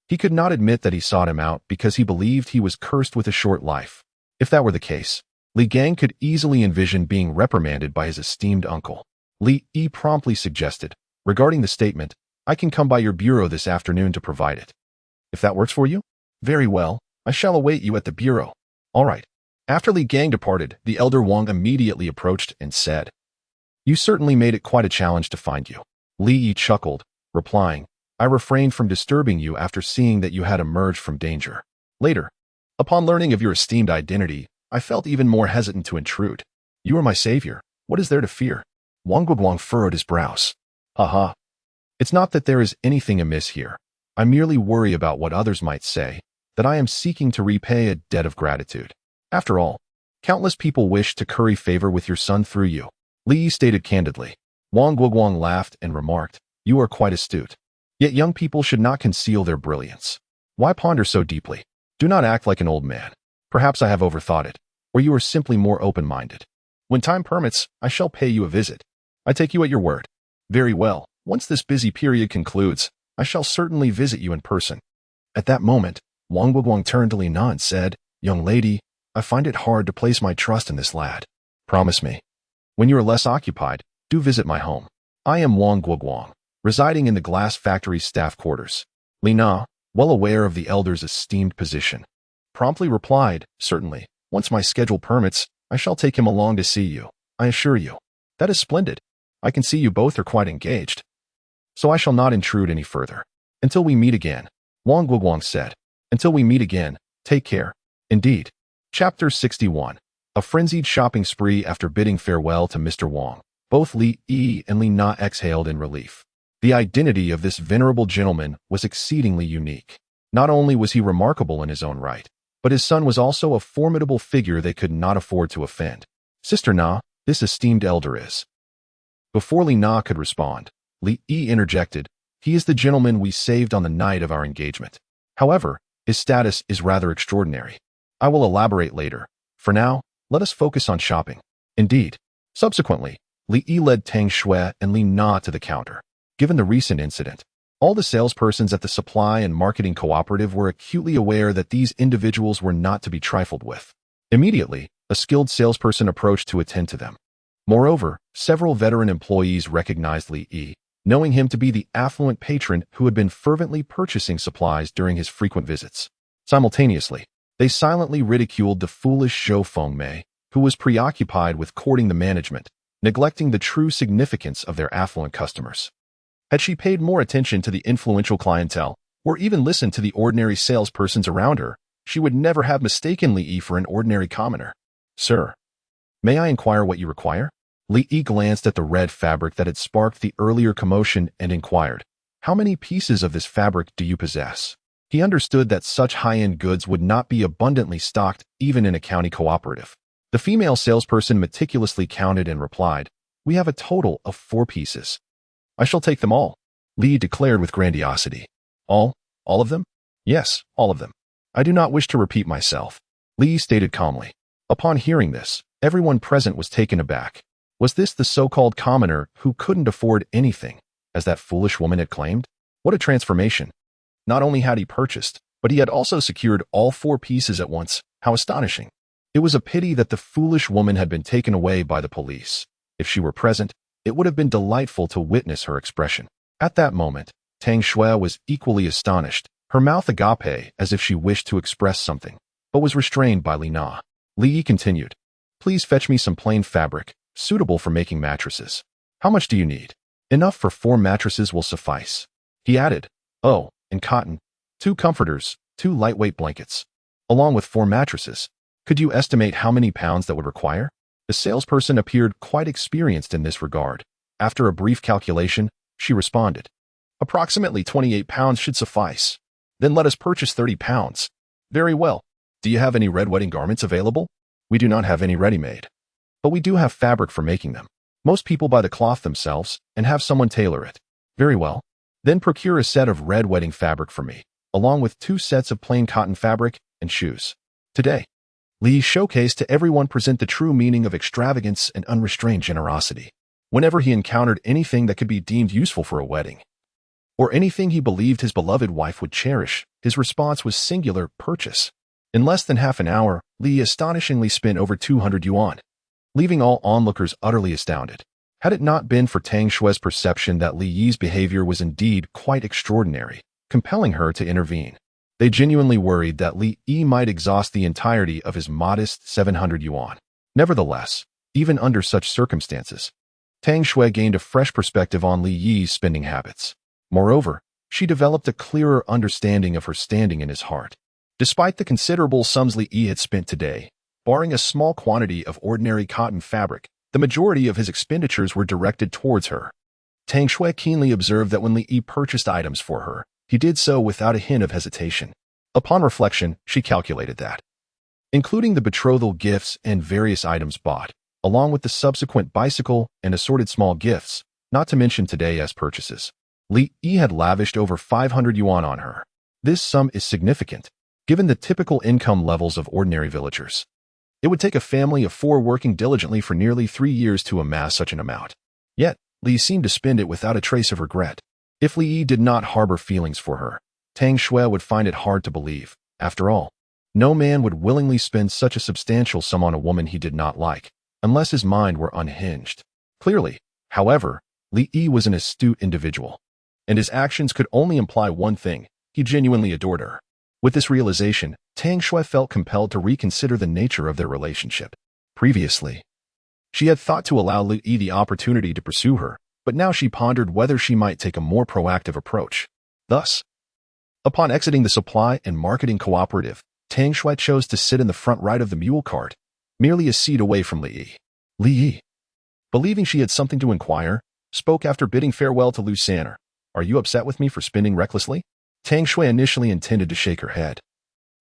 he could not admit that he sought him out because he believed he was cursed with a short life. If that were the case, Li Gang could easily envision being reprimanded by his esteemed uncle. Li Yi promptly suggested, "Regarding the statement, I can come by your bureau this afternoon to provide it." "If that works for you? Very well, I shall await you at the bureau." "All right." After Li Gang departed, the elder Wang immediately approached and said, "You certainly made it quite a challenge to find you." Li Yi chuckled, replying, "I refrained from disturbing you after seeing that you had emerged from danger. Later, upon learning of your esteemed identity, I felt even more hesitant to intrude. You are my savior. What is there to fear?" Wang Guoguang furrowed his brows. "Ha. It's not that there is anything amiss here. I merely worry about what others might say, that I am seeking to repay a debt of gratitude. After all, countless people wish to curry favor with your son through you." Li Yi stated candidly. Wang Guoguang laughed and remarked, "You are quite astute. Yet young people should not conceal their brilliance. Why ponder so deeply? Do not act like an old man. Perhaps I have overthought it, or you are simply more open-minded. When time permits, I shall pay you a visit. I take you at your word." "Very well. Once this busy period concludes, I shall certainly visit you in person." At that moment, Wang Guoguang turned to Li Na and said, "Young lady, I find it hard to place my trust in this lad. Promise me, when you are less occupied, do visit my home. I am Wang Guoguang, residing in the glass factory's staff quarters." Li Na, well aware of the elder's esteemed position, promptly replied, "Certainly, once my schedule permits, I shall take him along to see you. I assure you." "That is splendid. I can see you both are quite engaged. So I shall not intrude any further. Until we meet again," Wang Guoguang said. "Until we meet again, take care." Indeed. Chapter 61. A frenzied shopping spree after bidding farewell to Mr. Wang. Both Li Yi and Li Na exhaled in relief. The identity of this venerable gentleman was exceedingly unique. Not only was he remarkable in his own right, but his son was also a formidable figure they could not afford to offend. "Sister Na, this esteemed elder is—" Before Li Na could respond, Li Yi interjected, "He is the gentleman we saved on the night of our engagement. However, his status is rather extraordinary. I will elaborate later. For now, let us focus on shopping." Indeed. Subsequently, Li Yi led Tang Xue and Li Na to the counter. Given the recent incident, all the salespersons at the supply and marketing cooperative were acutely aware that these individuals were not to be trifled with. Immediately, a skilled salesperson approached to attend to them. Moreover, several veteran employees recognized Li Yi, knowing him to be the affluent patron who had been fervently purchasing supplies during his frequent visits. Simultaneously, they silently ridiculed the foolish Zhou Fengmei, who was preoccupied with courting the management, neglecting the true significance of their affluent customers. Had she paid more attention to the influential clientele, or even listened to the ordinary salespersons around her, she would never have mistaken Li Yi for an ordinary commoner. "Sir, may I inquire what you require?" Li Yi glanced at the red fabric that had sparked the earlier commotion and inquired, "How many pieces of this fabric do you possess?" He understood that such high-end goods would not be abundantly stocked even in a county cooperative. The female salesperson meticulously counted and replied, "We have a total of 4 pieces." "I shall take them all," Li declared with grandiosity. All of them?" "Yes, all of them. I do not wish to repeat myself," Li stated calmly. Upon hearing this, everyone present was taken aback. Was this the so-called commoner who couldn't afford anything, as that foolish woman had claimed? What a transformation. Not only had he purchased, but he had also secured all 4 pieces at once. How astonishing. It was a pity that the foolish woman had been taken away by the police. If she were present, it would have been delightful to witness her expression. At that moment, Tang Xue was equally astonished, her mouth agape as if she wished to express something, but was restrained by Li Na. Li Yi continued, "Please fetch me some plain fabric, suitable for making mattresses." "How much do you need?" "Enough for 4 mattresses will suffice." He added, "Oh, and cotton, 2 comforters, 2 lightweight blankets, along with 4 mattresses. Could you estimate how many pounds that would require?" The salesperson appeared quite experienced in this regard. After a brief calculation, she responded, "Approximately 28 pounds should suffice." "Then let us purchase 30 pounds. "Very well. Do you have any red wedding garments available?" "We do not have any ready-made, but we do have fabric for making them. Most people buy the cloth themselves and have someone tailor it." "Very well. Then procure a set of red wedding fabric for me, along with 2 sets of plain cotton fabric and shoes." Today, Li showcased to everyone present the true meaning of extravagance and unrestrained generosity. Whenever he encountered anything that could be deemed useful for a wedding, or anything he believed his beloved wife would cherish, his response was singular: purchase. In less than half an hour, Li astonishingly spent over 200 yuan, leaving all onlookers utterly astounded. Had it not been for Tang Xue's perception that Li Yi's behavior was indeed quite extraordinary, compelling her to intervene, they genuinely worried that Li Yi might exhaust the entirety of his modest 700 yuan. Nevertheless, even under such circumstances, Tang Xue gained a fresh perspective on Li Yi's spending habits. Moreover, she developed a clearer understanding of her standing in his heart. Despite the considerable sums Li Yi had spent today, barring a small quantity of ordinary cotton fabric, the majority of his expenditures were directed towards her. Tang Xue keenly observed that when Li Yi purchased items for her, he did so without a hint of hesitation. Upon reflection, she calculated that, including the betrothal gifts and various items bought, along with the subsequent bicycle and assorted small gifts, not to mention today's purchases, Li Yi had lavished over 500 yuan on her. This sum is significant, given the typical income levels of ordinary villagers. It would take a family of 4 working diligently for nearly 3 years to amass such an amount. Yet, Li seemed to spend it without a trace of regret. If Li Yi did not harbor feelings for her, Tang Xue would find it hard to believe. After all, no man would willingly spend such a substantial sum on a woman he did not like, unless his mind were unhinged. Clearly, however, Li Yi was an astute individual, and his actions could only imply one thing: he genuinely adored her. With this realization, Tang Xue felt compelled to reconsider the nature of their relationship. Previously, she had thought to allow Li Yi the opportunity to pursue her, but now she pondered whether she might take a more proactive approach. Thus, upon exiting the supply and marketing cooperative, Tang Xue chose to sit in the front right of the mule cart, merely a seat away from Li Yi. Li Yi, believing she had something to inquire, spoke after bidding farewell to Lu Sanner. "Are you upset with me for spending recklessly?" Tang Xue initially intended to shake her head.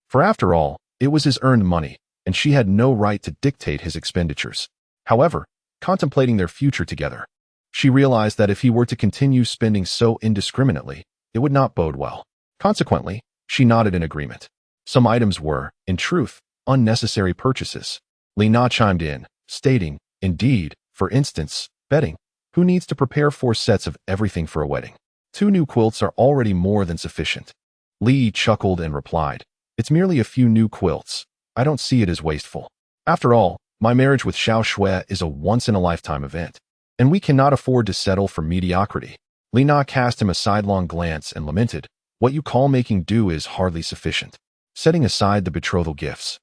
For after all, it was his earned money, and she had no right to dictate his expenditures. However, contemplating their future together, she realized that if he were to continue spending so indiscriminately, it would not bode well. Consequently, she nodded in agreement. Some items were, in truth, unnecessary purchases. Li Na chimed in, stating, "Indeed, for instance, bedding. Who needs to prepare 4 sets of everything for a wedding? 2 new quilts are already more than sufficient." Li chuckled and replied, "It's merely a few new quilts. I don't see it as wasteful. After all, my marriage with Xiao Xue is a once-in-a-lifetime event, and we cannot afford to settle for mediocrity." Li Na cast him a sidelong glance and lamented, "What you call making do is hardly sufficient. Setting aside the betrothal gifts,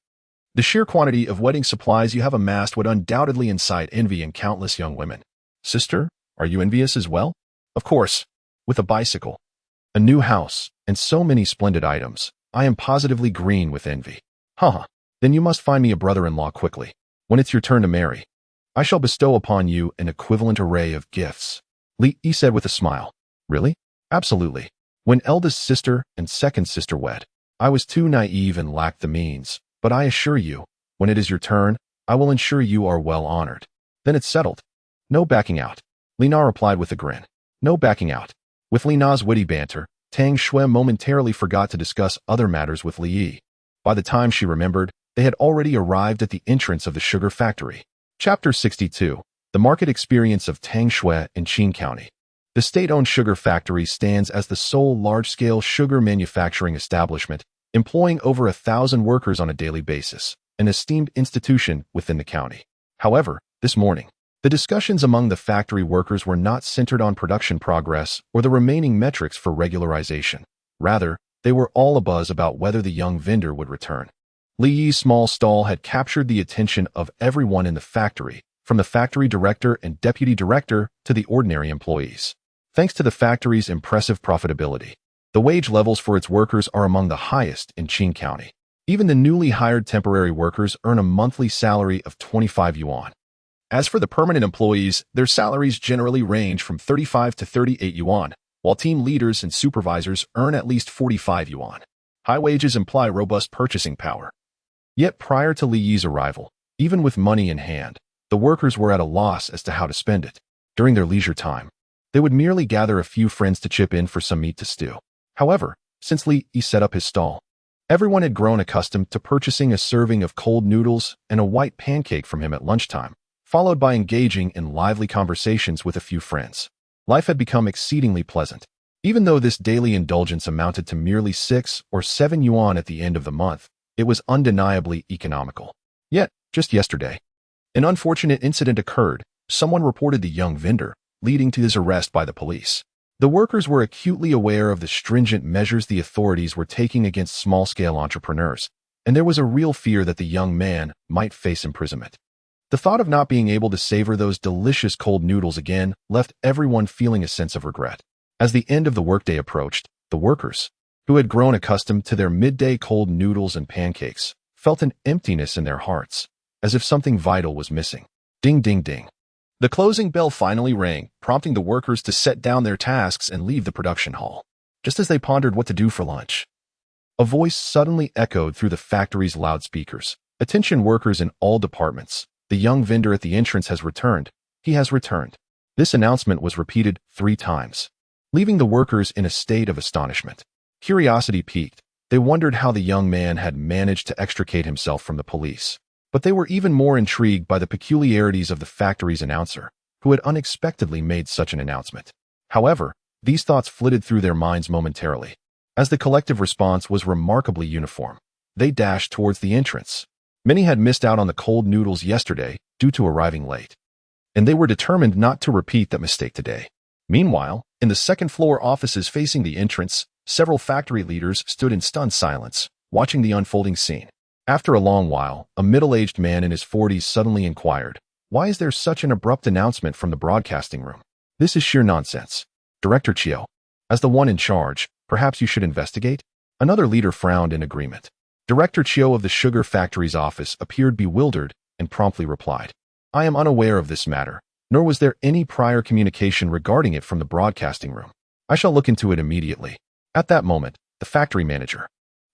the sheer quantity of wedding supplies you have amassed would undoubtedly incite envy in countless young women." "Sister, are you envious as well?" "Of course. With a bicycle, a new house, and so many splendid items, I am positively green with envy." "Then you must find me a brother-in-law quickly, when it's your turn to marry." I shall bestow upon you an equivalent array of gifts. Li Yi said with a smile. Really? Absolutely. When eldest sister and second sister wed, I was too naive and lacked the means, but I assure you, when it is your turn, I will ensure you are well honored. Then it's settled. No backing out. Li Na replied with a grin. No backing out. With Li Na's witty banter, Tang Xue momentarily forgot to discuss other matters with Li Yi. By the time she remembered, they had already arrived at the entrance of the sugar factory. Chapter 62. The Market Experience of Tang Xue in Qin County. The state-owned sugar factory stands as the sole large-scale sugar manufacturing establishment, employing over 1,000 workers on a daily basis, an esteemed institution within the county. However, this morning, the discussions among the factory workers were not centered on production progress or the remaining metrics for regularization. Rather, they were all abuzz about whether the young vendor would return. Li Yi's small stall had captured the attention of everyone in the factory, from the factory director and deputy director to the ordinary employees. Thanks to the factory's impressive profitability, the wage levels for its workers are among the highest in Qin County. Even the newly hired temporary workers earn a monthly salary of 25 yuan. As for the permanent employees, their salaries generally range from 35 to 38 yuan, while team leaders and supervisors earn at least 45 yuan. High wages imply robust purchasing power. Yet prior to Li Yi's arrival, even with money in hand, the workers were at a loss as to how to spend it. During their leisure time, they would merely gather a few friends to chip in for some meat to stew. However, since Li Yi set up his stall, everyone had grown accustomed to purchasing a serving of cold noodles and a white pancake from him at lunchtime, followed by engaging in lively conversations with a few friends. Life had become exceedingly pleasant. Even though this daily indulgence amounted to merely 6 or 7 yuan at the end of the month, it was undeniably economical. Yet, just yesterday, an unfortunate incident occurred. Someone reported the young vendor, leading to his arrest by the police. The workers were acutely aware of the stringent measures the authorities were taking against small-scale entrepreneurs, and there was a real fear that the young man might face imprisonment. The thought of not being able to savor those delicious cold noodles again left everyone feeling a sense of regret. As the end of the workday approached, the workers, who had grown accustomed to their midday cold noodles and pancakes, felt an emptiness in their hearts, as if something vital was missing. Ding, ding, ding. The closing bell finally rang, prompting the workers to set down their tasks and leave the production hall. Just as they pondered what to do for lunch, a voice suddenly echoed through the factory's loudspeakers. Attention workers in all departments. The young vendor at the entrance has returned. He has returned. This announcement was repeated 3 times, leaving the workers in a state of astonishment. Curiosity piqued. They wondered how the young man had managed to extricate himself from the police. But they were even more intrigued by the peculiarities of the factory's announcer, who had unexpectedly made such an announcement. However, these thoughts flitted through their minds momentarily. As the collective response was remarkably uniform, they dashed towards the entrance. Many had missed out on the cold noodles yesterday due to arriving late, and they were determined not to repeat that mistake today. Meanwhile, in the second-floor offices facing the entrance, several factory leaders stood in stunned silence, watching the unfolding scene. After a long while, a middle-aged man in his 40s suddenly inquired, "Why is there such an abrupt announcement from the broadcasting room? This is sheer nonsense." Director Chiu, as the one in charge, perhaps you should investigate? Another leader frowned in agreement. Director Chiu of the sugar factory's office appeared bewildered and promptly replied, "I am unaware of this matter, nor was there any prior communication regarding it from the broadcasting room. I shall look into it immediately." At that moment, the factory manager,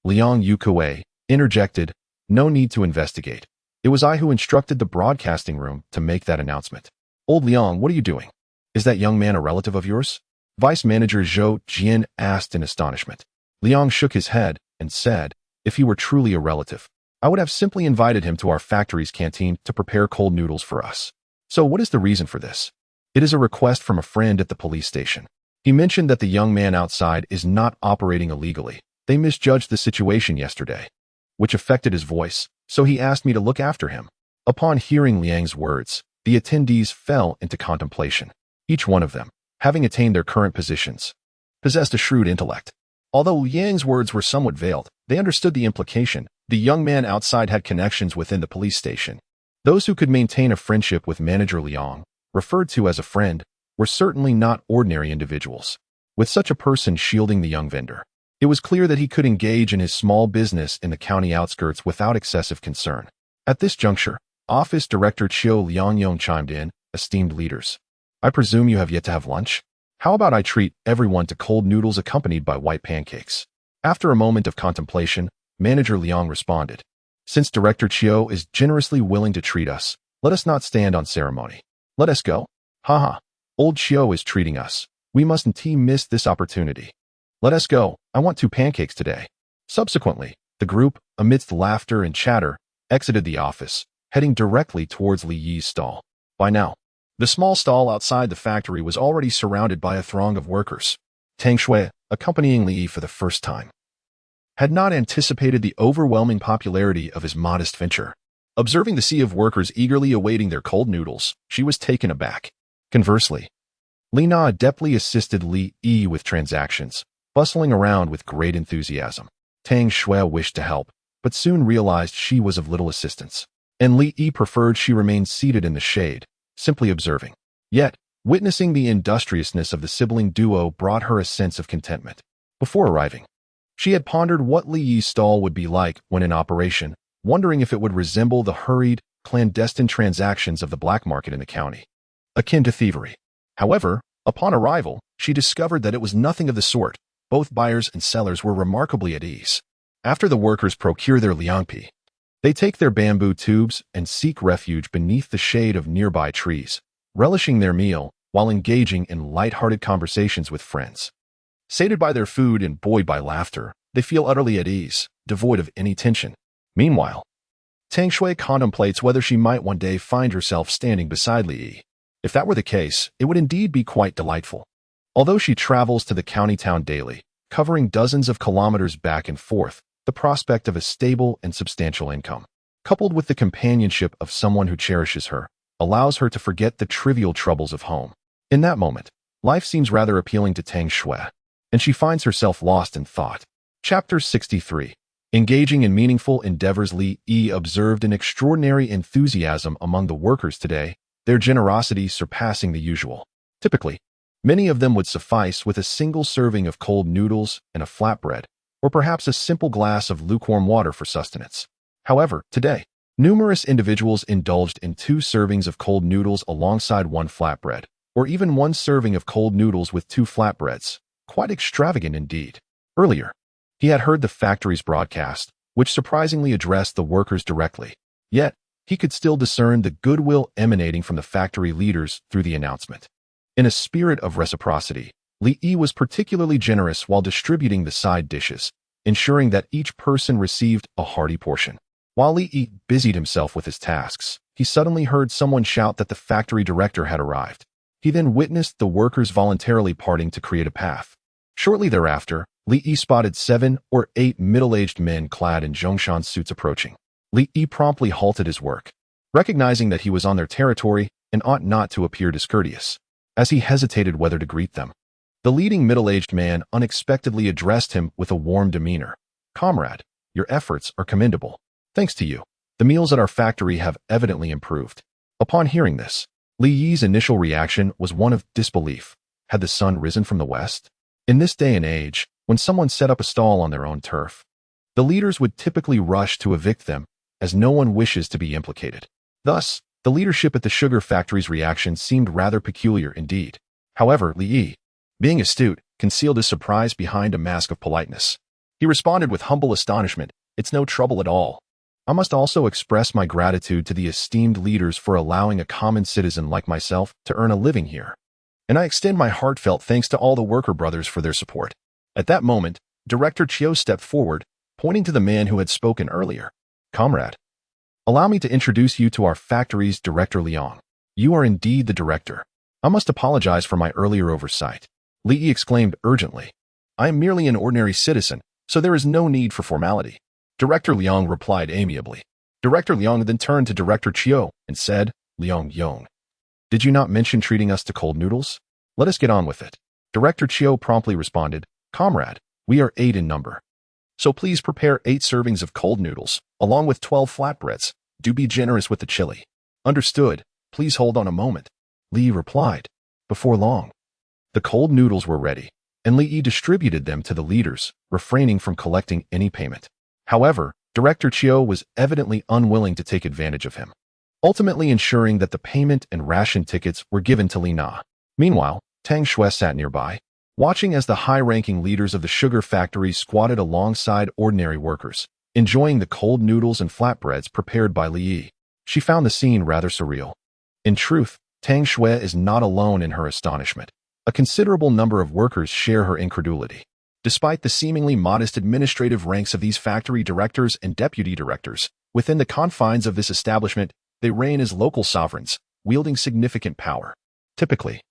Liang Yukue, interjected, "No need to investigate. It was I who instructed the broadcasting room to make that announcement." "Old Liang, what are you doing? Is that young man a relative of yours?" Vice Manager Zhou Jian asked in astonishment. Liang shook his head and said, "If he were truly a relative, I would have simply invited him to our factory's canteen to prepare cold noodles for us." "So what is the reason for this?" "It is a request from a friend at the police station. He mentioned that the young man outside is not operating illegally. They misjudged the situation yesterday, which affected his voice, so he asked me to look after him." Upon hearing Liang's words, the attendees fell into contemplation. Each one of them, having attained their current positions, possessed a shrewd intellect. Although Liang's words were somewhat veiled, they understood the implication. The young man outside had connections within the police station. Those who could maintain a friendship with Manager Liang, referred to as a friend, were certainly not ordinary individuals. With such a person shielding the young vendor, it was clear that he could engage in his small business in the county outskirts without excessive concern. At this juncture, Office Director Chiu Liangyong chimed in, esteemed leaders. I presume you have yet to have lunch? How about I treat everyone to cold noodles accompanied by white pancakes? After a moment of contemplation, Manager Liang responded. Since Director Chiu is generously willing to treat us, let us not stand on ceremony. Let us go. Haha. Old Chiu is treating us. We mustn't miss this opportunity. Let us go. I want 2 pancakes today. Subsequently, the group, amidst laughter and chatter, exited the office, heading directly towards Li Yi's stall. By now, the small stall outside the factory was already surrounded by a throng of workers. Tang Xue, accompanying Li Yi for the first time, had not anticipated the overwhelming popularity of his modest venture. Observing the sea of workers eagerly awaiting their cold noodles, she was taken aback. Conversely, Li Na adeptly assisted Li Yi with transactions, bustling around with great enthusiasm. Tang Xue wished to help, but soon realized she was of little assistance, and Li Yi preferred she remain seated in the shade, simply observing. Yet, witnessing the industriousness of the sibling duo brought her a sense of contentment. Before arriving, she had pondered what Li Yi's stall would be like when in operation, wondering if it would resemble the hurried, clandestine transactions of the black market in the county, akin to thievery. However, upon arrival, she discovered that it was nothing of the sort. Both buyers and sellers were remarkably at ease. After the workers procure their liangpi, they take their bamboo tubes and seek refuge beneath the shade of nearby trees, relishing their meal while engaging in light-hearted conversations with friends. Sated by their food and buoyed by laughter, they feel utterly at ease, devoid of any tension. Meanwhile, Tang Xue contemplates whether she might one day find herself standing beside Li Yi. If that were the case, it would indeed be quite delightful. Although she travels to the county town daily, covering dozens of kilometers back and forth, the prospect of a stable and substantial income, coupled with the companionship of someone who cherishes her, allows her to forget the trivial troubles of home. In that moment, life seems rather appealing to Tang Xue, and she finds herself lost in thought. Chapter 63. Engaging in meaningful endeavors. Li Yi observed an extraordinary enthusiasm among the workers today, their generosity surpassing the usual. Typically, many of them would suffice with a single serving of cold noodles and a flatbread, or perhaps a simple glass of lukewarm water for sustenance. However, today, numerous individuals indulged in 2 servings of cold noodles alongside 1 flatbread, or even 1 serving of cold noodles with 2 flatbreads. Quite extravagant indeed. Earlier, he had heard the factory's broadcast, which surprisingly addressed the workers directly. Yet, he could still discern the goodwill emanating from the factory leaders through the announcement. In a spirit of reciprocity, Li Yi was particularly generous while distributing the side dishes, ensuring that each person received a hearty portion. While Li Yi busied himself with his tasks, he suddenly heard someone shout that the factory director had arrived. He then witnessed the workers voluntarily parting to create a path. Shortly thereafter, Li Yi spotted 7 or 8 middle-aged men clad in Zhongshan suits approaching. Li Yi promptly halted his work, recognizing that he was on their territory and ought not to appear discourteous. As he hesitated whether to greet them, the leading middle-aged man unexpectedly addressed him with a warm demeanor. Comrade, your efforts are commendable. Thanks to you, the meals at our factory have evidently improved. Upon hearing this, Li Yi's initial reaction was one of disbelief. Had the sun risen from the west? In this day and age, when someone set up a stall on their own turf, the leaders would typically rush to evict them, as no one wishes to be implicated. Thus, the leadership at the sugar factory's reaction seemed rather peculiar indeed. However, Li Yi, being astute, concealed his surprise behind a mask of politeness. He responded with humble astonishment, "It's no trouble at all. I must also express my gratitude to the esteemed leaders for allowing a common citizen like myself to earn a living here. And I extend my heartfelt thanks to all the worker brothers for their support." At that moment, Director Chiu stepped forward, pointing to the man who had spoken earlier. "Comrade, allow me to introduce you to our factory's Director Liang. You are indeed the director. I must apologize for my earlier oversight." Li Yi exclaimed urgently. "I am merely an ordinary citizen, so there is no need for formality." Director Liang replied amiably. Director Liang then turned to Director Chiu and said, "Liang Yong, did you not mention treating us to cold noodles? Let us get on with it." Director Chiu promptly responded, "Comrade, we are 8 in number. So please prepare 8 servings of cold noodles, along with 12 flatbreads. Do be generous with the chili." "Understood. Please hold on a moment," Li Yi replied. Before long, the cold noodles were ready, and Li Yi distributed them to the leaders, refraining from collecting any payment. However, Director Chiu was evidently unwilling to take advantage of him. ultimately ensuring that the payment and ration tickets were given to Li Na. Meanwhile, Tang Xue sat nearby, watching as the high-ranking leaders of the sugar factory squatted alongside ordinary workers, enjoying the cold noodles and flatbreads prepared by Li Yi. She found the scene rather surreal. In truth, Tang Xue is not alone in her astonishment. A considerable number of workers share her incredulity. Despite the seemingly modest administrative ranks of these factory directors and deputy directors, within the confines of this establishment, they reign as local sovereigns, wielding significant power. Typically,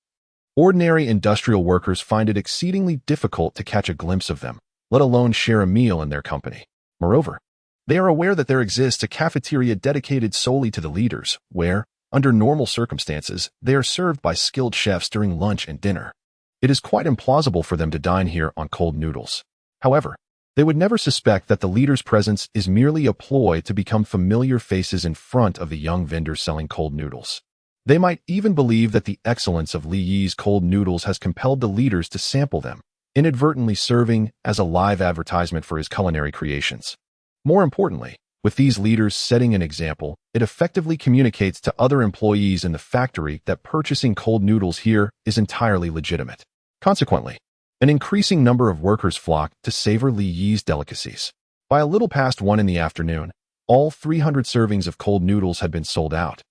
ordinary industrial workers find it exceedingly difficult to catch a glimpse of them, let alone share a meal in their company. Moreover, they are aware that there exists a cafeteria dedicated solely to the leaders, where, under normal circumstances, they are served by skilled chefs during lunch and dinner. It is quite implausible for them to dine here on cold noodles. However, they would never suspect that the leader's presence is merely a ploy to become familiar faces in front of the young vendors selling cold noodles. They might even believe that the excellence of Li Yi's cold noodles has compelled the leaders to sample them, inadvertently serving as a live advertisement for his culinary creations. More importantly, with these leaders setting an example, it effectively communicates to other employees in the factory that purchasing cold noodles here is entirely legitimate. Consequently, an increasing number of workers flock to savor Li Yi's delicacies. By a little past 1 in the afternoon, all 300 servings of cold noodles had been sold out,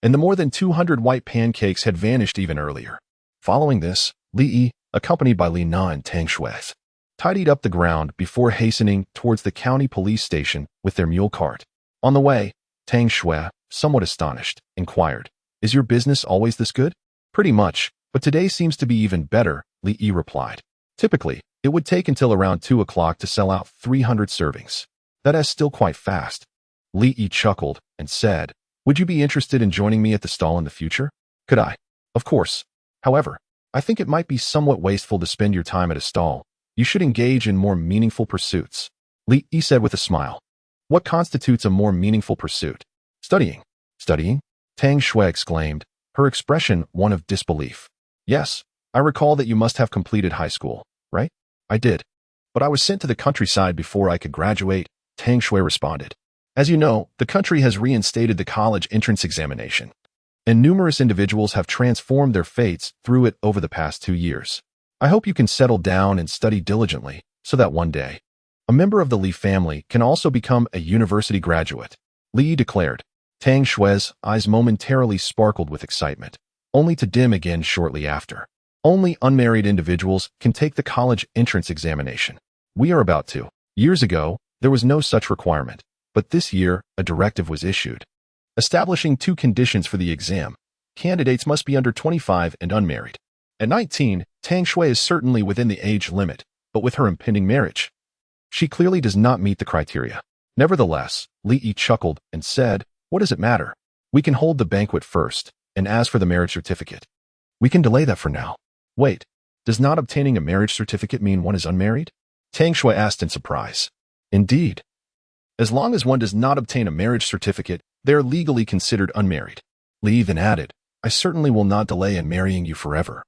and the more than 200 white pancakes had vanished even earlier. Following this, Li Yi, accompanied by Li Na and Tang Xue, tidied up the ground before hastening towards the county police station with their mule cart. On the way, Tang Xue, somewhat astonished, inquired, "Is your business always this good?" "Pretty much, but today seems to be even better," Li Yi replied. "Typically, it would take until around 2 o'clock to sell out 300 servings. That is still quite fast." Li Yi chuckled and said, "Would you be interested in joining me at the stall in the future?" "Could I?" "Of course. However, I think it might be somewhat wasteful to spend your time at a stall. You should engage in more meaningful pursuits," Li Yi said with a smile. "What constitutes a more meaningful pursuit?" "Studying." "Studying?" Tang Xue exclaimed, her expression one of disbelief. "Yes, I recall that you must have completed high school, right?" "I did. But I was sent to the countryside before I could graduate," Tang Xue responded. "As you know, the country has reinstated the college entrance examination, and numerous individuals have transformed their fates through it over the past 2 years. I hope you can settle down and study diligently, so that one day, a member of the Li family can also become a university graduate," Li Yi declared. Tang Xue's eyes momentarily sparkled with excitement, only to dim again shortly after. "Only unmarried individuals can take the college entrance examination. We are about to. Years ago, there was no such requirement, but this year, a directive was issued, establishing 2 conditions for the exam. Candidates must be under 25 and unmarried. At 19, Tang Xue is certainly within the age limit, but with her impending marriage, she clearly does not meet the criteria." Nevertheless, Li Yi chuckled and said, "What does it matter? We can hold the banquet first, and as for the marriage certificate, we can delay that for now." "Wait, does not obtaining a marriage certificate mean one is unmarried?" Tang Xue asked in surprise. "Indeed. As long as one does not obtain a marriage certificate, they are legally considered unmarried." Li Yi then added, "I certainly will not delay in marrying you forever.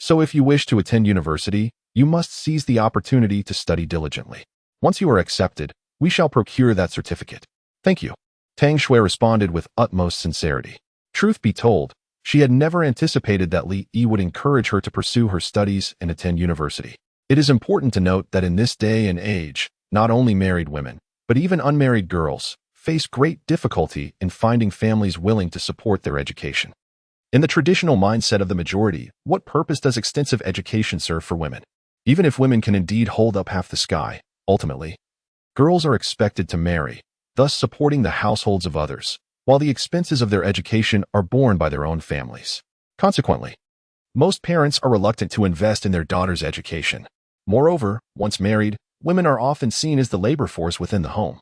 So if you wish to attend university, you must seize the opportunity to study diligently. Once you are accepted, we shall procure that certificate." "Thank you," Tang Xue responded with utmost sincerity. Truth be told, she had never anticipated that Li Yi would encourage her to pursue her studies and attend university. It is important to note that in this day and age, not only married women, but even unmarried girls, face great difficulty in finding families willing to support their education. In the traditional mindset of the majority, what purpose does extensive education serve for women? Even if women can indeed hold up half the sky, ultimately, girls are expected to marry, thus supporting the households of others, while the expenses of their education are borne by their own families. Consequently, most parents are reluctant to invest in their daughters' education. Moreover, once married, women are often seen as the labor force within the home,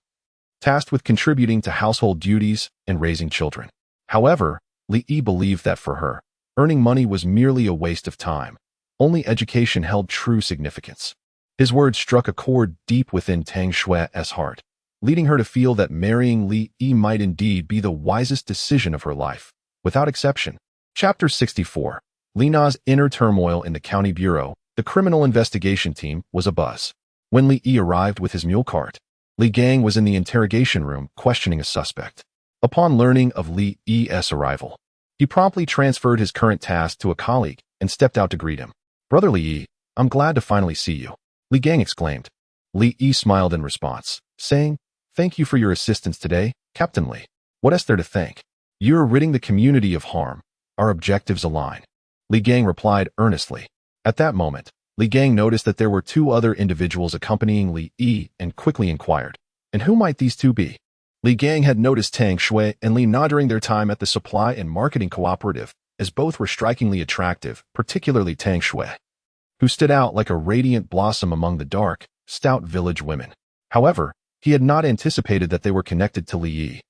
tasked with contributing to household duties and raising children. However, Li Yi believed that for her, earning money was merely a waste of time. Only education held true significance. His words struck a chord deep within Tang Xue's heart, leading her to feel that marrying Li Yi might indeed be the wisest decision of her life, without exception. Chapter 64. Li Na's inner turmoil in the county bureau. The criminal investigation team was abuzz. When Li Yi arrived with his mule cart, Li Gang was in the interrogation room questioning a suspect. Upon learning of Li Yi's arrival, he promptly transferred his current task to a colleague and stepped out to greet him. "Brother Li Yi, I'm glad to finally see you," Li Gang exclaimed. Li Yi smiled in response, saying, "Thank you for your assistance today, Captain Li. What is there to thank? You're ridding the community of harm. Our objectives align." Li Gang replied earnestly. At that moment, Li Gang noticed that there were two other individuals accompanying Li Yi and quickly inquired, "And who might these two be?" Li Gang had noticed Tang Xue and Li Na during their time at the supply and marketing cooperative, as both were strikingly attractive, particularly Tang Xue, who stood out like a radiant blossom among the dark, stout village women. However, he had not anticipated that they were connected to Li Yi.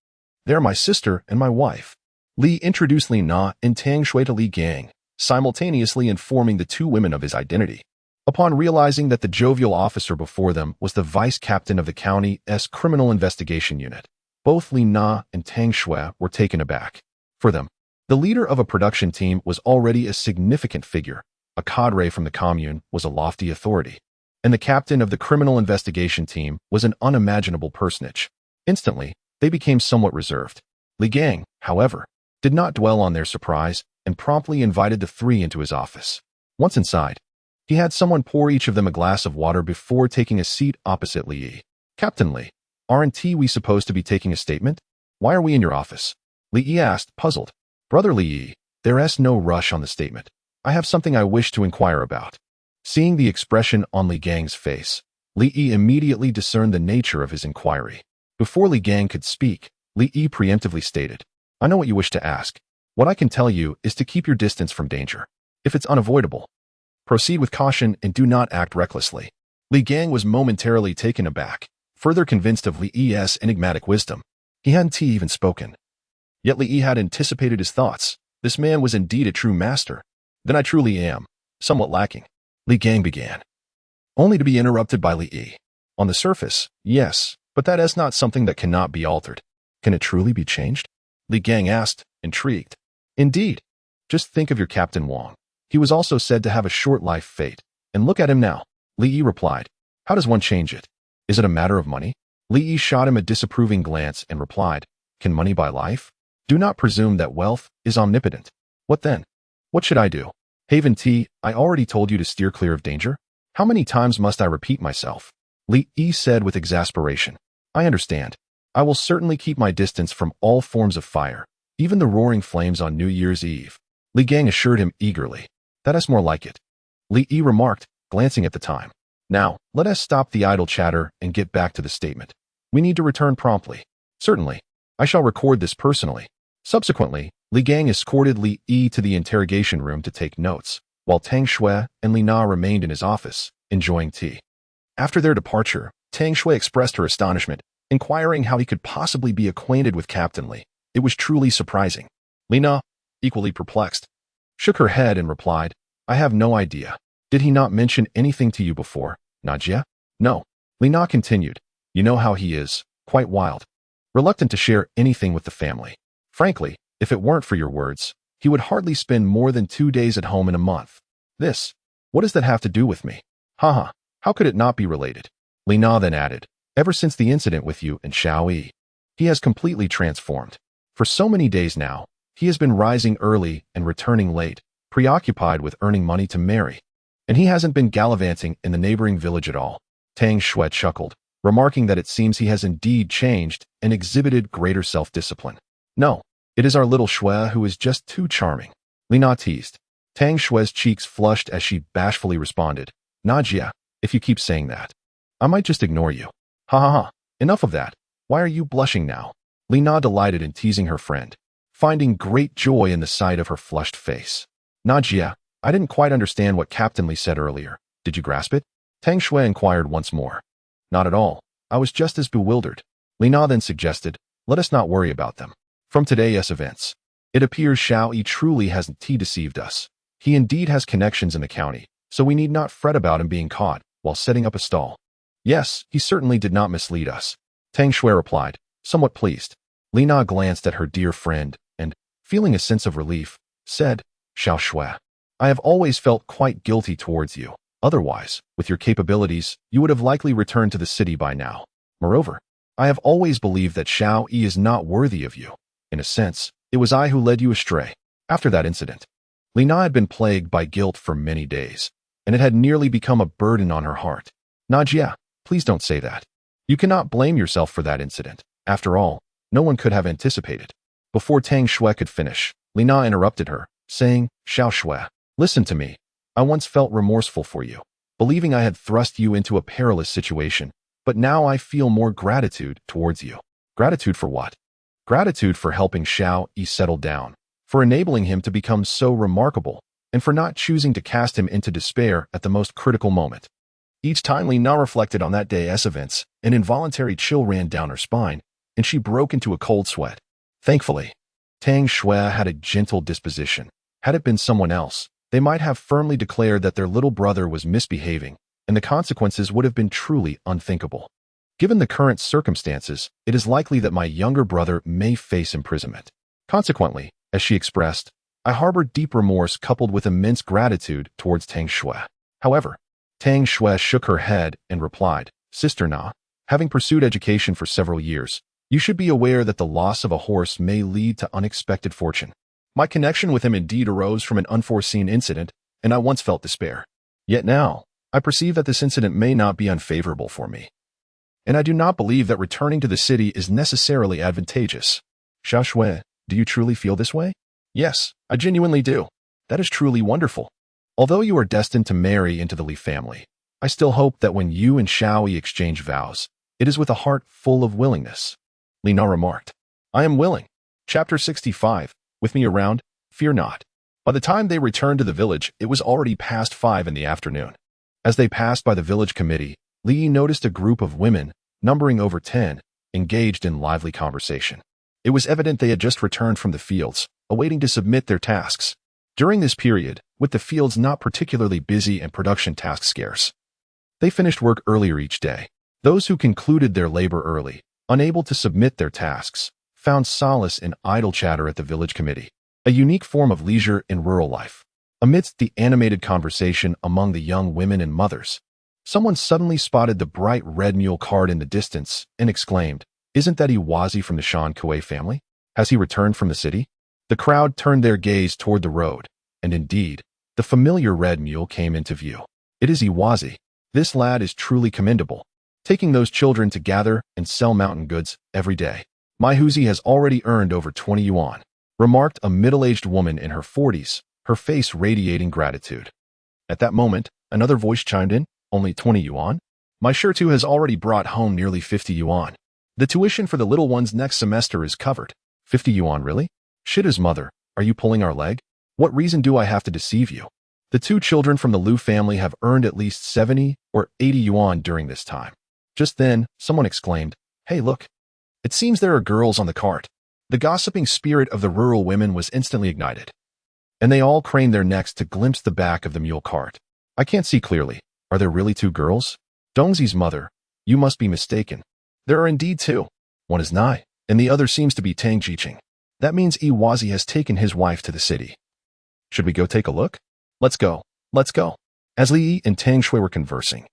"They're my sister and my wife." Li introduced Li Na and Tang Xue to Li Gang, simultaneously informing the two women of his identity. Upon realizing that the jovial officer before them was the vice captain of the county's criminal investigation unit, both Li Na and Tang Xue were taken aback. For them, the leader of a production team was already a significant figure, a cadre from the commune was a lofty authority, and the captain of the criminal investigation team was an unimaginable personage. Instantly, they became somewhat reserved. Li Gang, however, did not dwell on their surprise and promptly invited the three into his office. Once inside, he had someone pour each of them a glass of water before taking a seat opposite Li Yi. "Captain Li, aren't we supposed to be taking a statement? Why are we in your office?" Li Yi asked, puzzled. "Brother Li Yi, there's no rush on the statement. I have something I wish to inquire about." Seeing the expression on Li Gang's face, Li Yi immediately discerned the nature of his inquiry. Before Li Gang could speak, Li Yi preemptively stated, "I know what you wish to ask. What I can tell you is to keep your distance from danger. If it's unavoidable, proceed with caution and do not act recklessly." Li Gang was momentarily taken aback, further convinced of Li Yi's enigmatic wisdom. He hadn't even spoken. Yet Li Yi had anticipated his thoughts. This man was indeed a true master. "Then I truly am somewhat lacking," Li Gang began, only to be interrupted by Li Yi. "On the surface, yes, but that is not something that cannot be altered." "Can it truly be changed?" Li Gang asked, intrigued. "Indeed. Just think of your Captain Wang. He was also said to have a short life fate, and look at him now." Li Yi replied, "How does one change it? Is it a matter of money?" Li Yi shot him a disapproving glance and replied, "Can money buy life? Do not presume that wealth is omnipotent." "What then? What should I do?" "Haven T, I already told you to steer clear of danger. How many times must I repeat myself?" Li Yi said with exasperation. "I understand. I will certainly keep my distance from all forms of fire, even the roaring flames on New Year's Eve." Li Gang assured him eagerly. "That is more like it," Li Yi remarked, glancing at the time. "Now, let us stop the idle chatter and get back to the statement. We need to return promptly." "Certainly. I shall record this personally." Subsequently, Li Gang escorted Li Yi to the interrogation room to take notes, while Tang Xue and Li Na remained in his office, enjoying tea. After their departure, Tang Xue expressed her astonishment, inquiring how he could possibly be acquainted with Captain Li. It was truly surprising. Li Na, equally perplexed, shook her head and replied, "I have no idea. Did he not mention anything to you before, Najia?" "No." Li Na continued, "You know how he is, quite wild, reluctant to share anything with the family. Frankly, if it weren't for your words, he would hardly spend more than 2 days at home in a month." What does that have to do with me?" "Haha, how could it not be related?" Li Na then added, "Ever since the incident with you and Xiao Yi, he has completely transformed. For so many days now, he has been rising early and returning late, preoccupied with earning money to marry. And he hasn't been gallivanting in the neighboring village at all." Tang Xue chuckled, remarking that it seems he has indeed changed and exhibited greater self-discipline. "No, it is our little Xue who is just too charming," Li Na teased. Tang Xue's cheeks flushed as she bashfully responded, "Najia, if you keep saying that, I might just ignore you." "Ha ha ha, enough of that. Why are you blushing now?" Li Na delighted in teasing her friend, finding great joy in the sight of her flushed face. "Najia, I didn't quite understand what Captain Li said earlier. Did you grasp it?" Tang Xue inquired once more. "Not at all. I was just as bewildered." Li Na then suggested, "Let us not worry about them. From today's events, it appears Xiao Yi truly hasn't deceived us. He indeed has connections in the county, so we need not fret about him being caught while setting up a stall." "Yes, he certainly did not mislead us," Tang Xue replied, somewhat pleased. Li Na glanced at her dear friend and, feeling a sense of relief, said, "Xiao Xue, I have always felt quite guilty towards you. Otherwise, with your capabilities, you would have likely returned to the city by now. Moreover, I have always believed that Xiao Yi is not worthy of you. In a sense, it was I who led you astray. After that incident, Li Na had been plagued by guilt for many days, and it had nearly become a burden on her heart. Najia, please don't say that. You cannot blame yourself for that incident. After all, no one could have anticipated. Before Tang Xue could finish, Li Na interrupted her, saying, Xiao Xue, listen to me. I once felt remorseful for you, believing I had thrust you into a perilous situation, but now I feel more gratitude towards you. Gratitude for what? Gratitude for helping Xiao Yi settle down, for enabling him to become so remarkable, and for not choosing to cast him into despair at the most critical moment. Each time Li Na reflected on that day's events, an involuntary chill ran down her spine, and she broke into a cold sweat. Thankfully, Tang Xue had a gentle disposition. Had it been someone else, they might have firmly declared that their little brother was misbehaving, and the consequences would have been truly unthinkable. Given the current circumstances, it is likely that my younger brother may face imprisonment. Consequently, as she expressed, I harbored deep remorse coupled with immense gratitude towards Tang Xue. However, Tang Xue shook her head and replied, Sister Na, having pursued education for several years, you should be aware that the loss of a horse may lead to unexpected fortune. My connection with him indeed arose from an unforeseen incident, and I once felt despair. Yet now, I perceive that this incident may not be unfavorable for me. And I do not believe that returning to the city is necessarily advantageous. Xiao Xue, do you truly feel this way? Yes, I genuinely do. That is truly wonderful. Although you are destined to marry into the Li family, I still hope that when you and Xiao Yi exchange vows, it is with a heart full of willingness. Li Na remarked, I am willing. Chapter 65. With me around, fear not. By the time they returned to the village, it was already past 5 in the afternoon. As they passed by the village committee, Li noticed a group of women, numbering over 10, engaged in lively conversation. It was evident they had just returned from the fields, awaiting to submit their tasks. During this period, with the fields not particularly busy and production tasks scarce, they finished work earlier each day. Those who concluded their labor early, unable to submit their tasks, found solace in idle chatter at the village committee, a unique form of leisure in rural life. Amidst the animated conversation among the young women and mothers, someone suddenly spotted the bright red mule cart in the distance and exclaimed, Isn't that Iwazi from the Tang Xue family? Has he returned from the city? The crowd turned their gaze toward the road, and indeed, the familiar red mule came into view. It is Iwazi. This lad is truly commendable, taking those children to gather and sell mountain goods every day. My Huzi has already earned over 20 yuan, remarked a middle-aged woman in her 40s, her face radiating gratitude. At that moment, another voice chimed in, only 20 yuan? My Shirtu has already brought home nearly 50 yuan. The tuition for the little ones next semester is covered. 50 yuan, really? Shida's mother, are you pulling our leg? What reason do I have to deceive you? The two children from the Liu family have earned at least 70 or 80 yuan during this time. Just then, someone exclaimed, Hey, look. It seems there are girls on the cart. The gossiping spirit of the rural women was instantly ignited, and they all craned their necks to glimpse the back of the mule cart. I can't see clearly. Are there really two girls? Dongzi's mother, you must be mistaken. There are indeed two. One is Nai, and the other seems to be Tang Jiqing. That means Iwazi has taken his wife to the city. Should we go take a look? Let's go. Let's go. As Li and Tang Xue were conversing,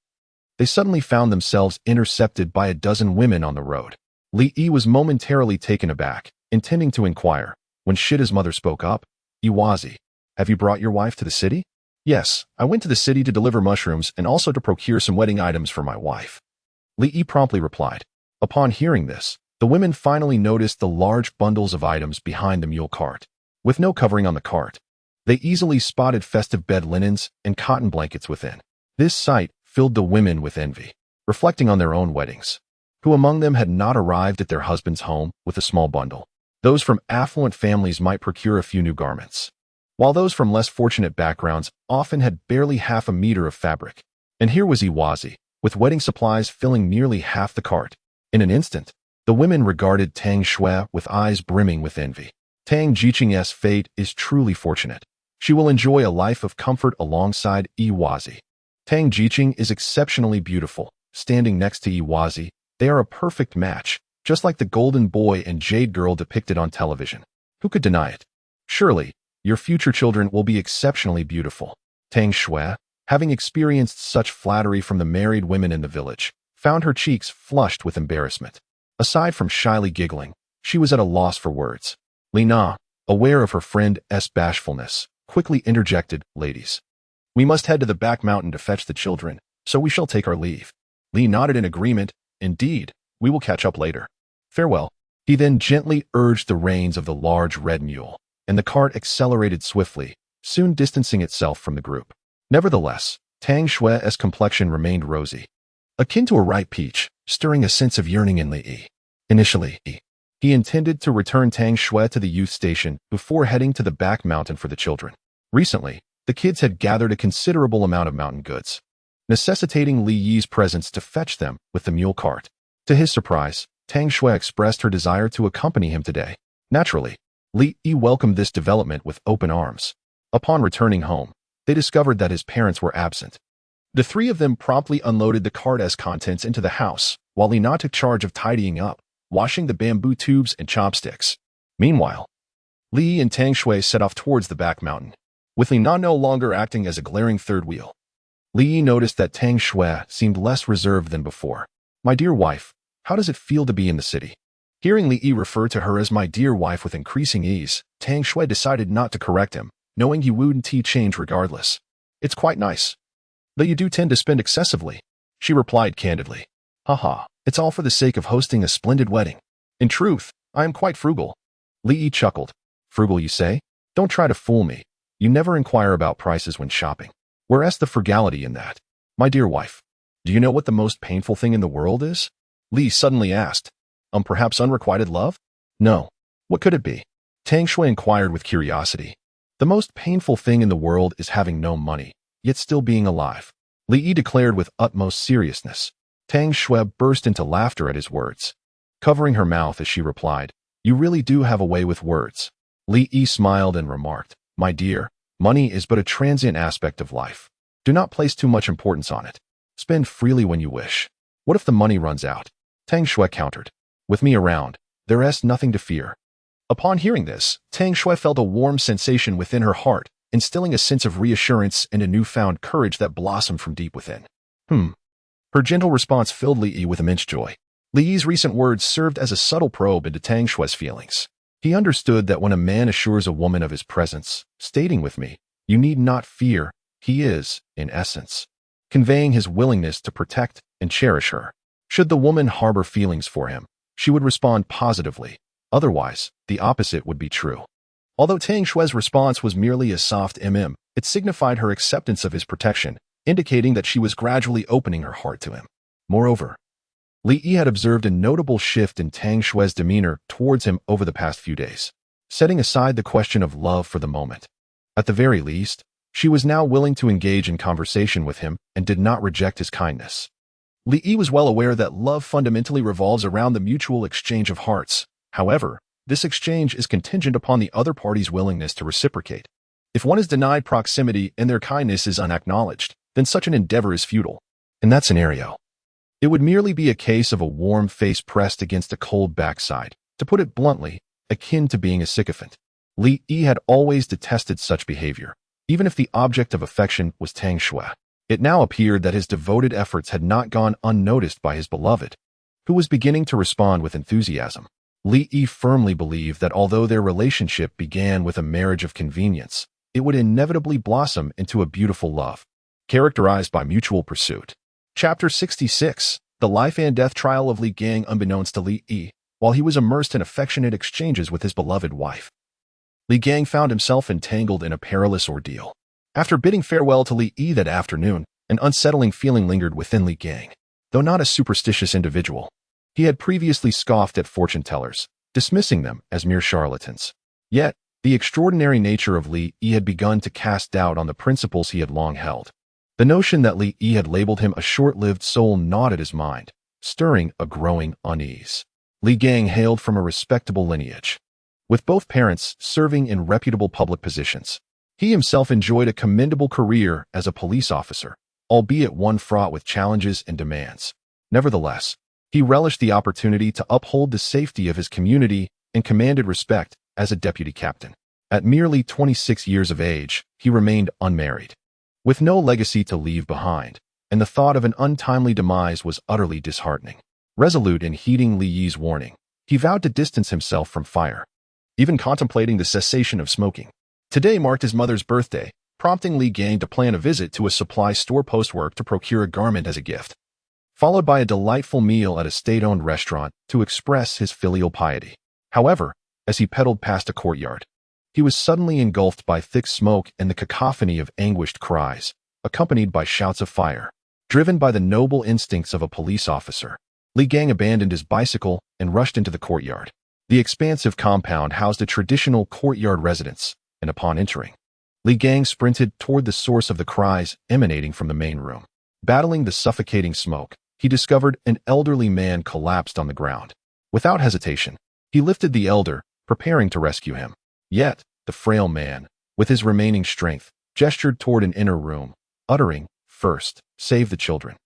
they suddenly found themselves intercepted by a dozen women on the road. Li was momentarily taken aback, intending to inquire, when Shida's mother spoke up, Iwazi, have you brought your wife to the city? Yes, I went to the city to deliver mushrooms and also to procure some wedding items for my wife. Li promptly replied. Upon hearing this, the women finally noticed the large bundles of items behind the mule cart. With no covering on the cart, they easily spotted festive bed linens and cotton blankets within. This sight filled the women with envy, reflecting on their own weddings. Who among them had not arrived at their husband's home with a small bundle? Those from affluent families might procure a few new garments, while those from less fortunate backgrounds often had barely half a meter of fabric. And here was Iwazi, with wedding supplies filling nearly half the cart. In an instant, the women regarded Tang Xue with eyes brimming with envy. Tang Jiqing's fate is truly fortunate. She will enjoy a life of comfort alongside Iwazi. Tang Jiqing is exceptionally beautiful. Standing next to Iwazi, they are a perfect match, just like the golden boy and jade girl depicted on television. Who could deny it? Surely, your future children will be exceptionally beautiful. Tang Xue, having experienced such flattery from the married women in the village, found her cheeks flushed with embarrassment. Aside from shyly giggling, she was at a loss for words. Li Na, aware of her friend's bashfulness, quickly interjected, "Ladies, we must head to the back mountain to fetch the children, so we shall take our leave." Li nodded in agreement. "Indeed, we will catch up later. Farewell." He then gently urged the reins of the large red mule, and the cart accelerated swiftly, soon distancing itself from the group. Nevertheless, Tang Xue's complexion remained rosy, akin to a ripe peach, stirring a sense of yearning in Li Yi. Initially, he intended to return Tang Xue to the youth station before heading to the back mountain for the children. Recently, the kids had gathered a considerable amount of mountain goods, necessitating Li Yi's presence to fetch them with the mule cart. To his surprise, Tang Xue expressed her desire to accompany him today. Naturally, Li Yi welcomed this development with open arms. Upon returning home, they discovered that his parents were absent. The three of them promptly unloaded the cart's contents into the house, while Li Na took charge of tidying up, washing the bamboo tubes and chopsticks. Meanwhile, Li and Tang Xue set off towards the back mountain, with Li Na no longer acting as a glaring third wheel. Li noticed that Tang Xue seemed less reserved than before. "My dear wife, how does it feel to be in the city?" Hearing Li refer to her as "my dear wife" with increasing ease, Tang Xue decided not to correct him, knowing he wouldn't change regardless. "It's quite nice. Though you do tend to spend excessively," she replied candidly. "Haha, it's all for the sake of hosting a splendid wedding. In truth, I am quite frugal." Li chuckled. "Frugal, you say? Don't try to fool me. You never inquire about prices when shopping. Where's the frugality in that? My dear wife, do you know what the most painful thing in the world is?" Li suddenly asked. Perhaps unrequited love?" "No. What could it be?" Tang Xue inquired with curiosity. "The most painful thing in the world is having no money, yet still being alive," Li declared with utmost seriousness. Tang Xue burst into laughter at his words, covering her mouth as she replied, "You really do have a way with words." Li smiled and remarked, "My dear, money is but a transient aspect of life. Do not place too much importance on it. Spend freely when you wish. What if the money runs out?" Tang Xue countered, "With me around, there's nothing to fear." Upon hearing this, Tang Xue felt a warm sensation within her heart, instilling a sense of reassurance and a newfound courage that blossomed from deep within. Her gentle response filled Li with immense joy. Li's recent words served as a subtle probe into Tang Xue's feelings. He understood that when a man assures a woman of his presence, stating "with me, you need not fear," he is, in essence, conveying his willingness to protect and cherish her. Should the woman harbor feelings for him, she would respond positively. Otherwise, the opposite would be true. Although Tang Xue's response was merely a soft it signified her acceptance of his protection, indicating that she was gradually opening her heart to him. Moreover, Li had observed a notable shift in Tang Xue's demeanor towards him over the past few days. Setting aside the question of love for the moment, at the very least, she was now willing to engage in conversation with him and did not reject his kindness. Li was well aware that love fundamentally revolves around the mutual exchange of hearts. However, this exchange is contingent upon the other party's willingness to reciprocate. If one is denied proximity and their kindness is unacknowledged, then such an endeavor is futile. In that scenario, it would merely be a case of a warm face pressed against a cold backside, to put it bluntly, akin to being a sycophant. Li had always detested such behavior, even if the object of affection was Tang Xue. It now appeared that his devoted efforts had not gone unnoticed by his beloved, who was beginning to respond with enthusiasm. Li firmly believed that although their relationship began with a marriage of convenience, it would inevitably blossom into a beautiful love, characterized by mutual pursuit. Chapter 66, The Life and Death Trial of Li Gang. Unbeknownst to Li, while he was immersed in affectionate exchanges with his beloved wife, Li Gang found himself entangled in a perilous ordeal. After bidding farewell to Li that afternoon, an unsettling feeling lingered within Li Gang. Though not a superstitious individual, he had previously scoffed at fortune tellers, dismissing them as mere charlatans. Yet, the extraordinary nature of Li had begun to cast doubt on the principles he had long held. The notion that Li had labeled him a short-lived soul gnawed at his mind, stirring a growing unease. Li Gang hailed from a respectable lineage, with both parents serving in reputable public positions. He himself enjoyed a commendable career as a police officer, albeit one fraught with challenges and demands. Nevertheless, he relished the opportunity to uphold the safety of his community and commanded respect as a deputy captain. At merely 26 years of age, he remained unmarried, with no legacy to leave behind, and the thought of an untimely demise was utterly disheartening. Resolute in heeding Li Yi's warning, he vowed to distance himself from fire, even contemplating the cessation of smoking. Today marked his mother's birthday, prompting Li Gang to plan a visit to a supply store post-work to procure a garment as a gift, followed by a delightful meal at a state-owned restaurant to express his filial piety. However, as he pedaled past a courtyard, he was suddenly engulfed by thick smoke and the cacophony of anguished cries, accompanied by shouts of fire. Driven by the noble instincts of a police officer, Li Gang abandoned his bicycle and rushed into the courtyard. The expansive compound housed a traditional courtyard residence, and upon entering, Li Gang sprinted toward the source of the cries emanating from the main room. Battling the suffocating smoke, he discovered an elderly man collapsed on the ground. Without hesitation, he lifted the elder, preparing to rescue him. Yet, the frail man, with his remaining strength, gestured toward an inner room, uttering, "First, save the children."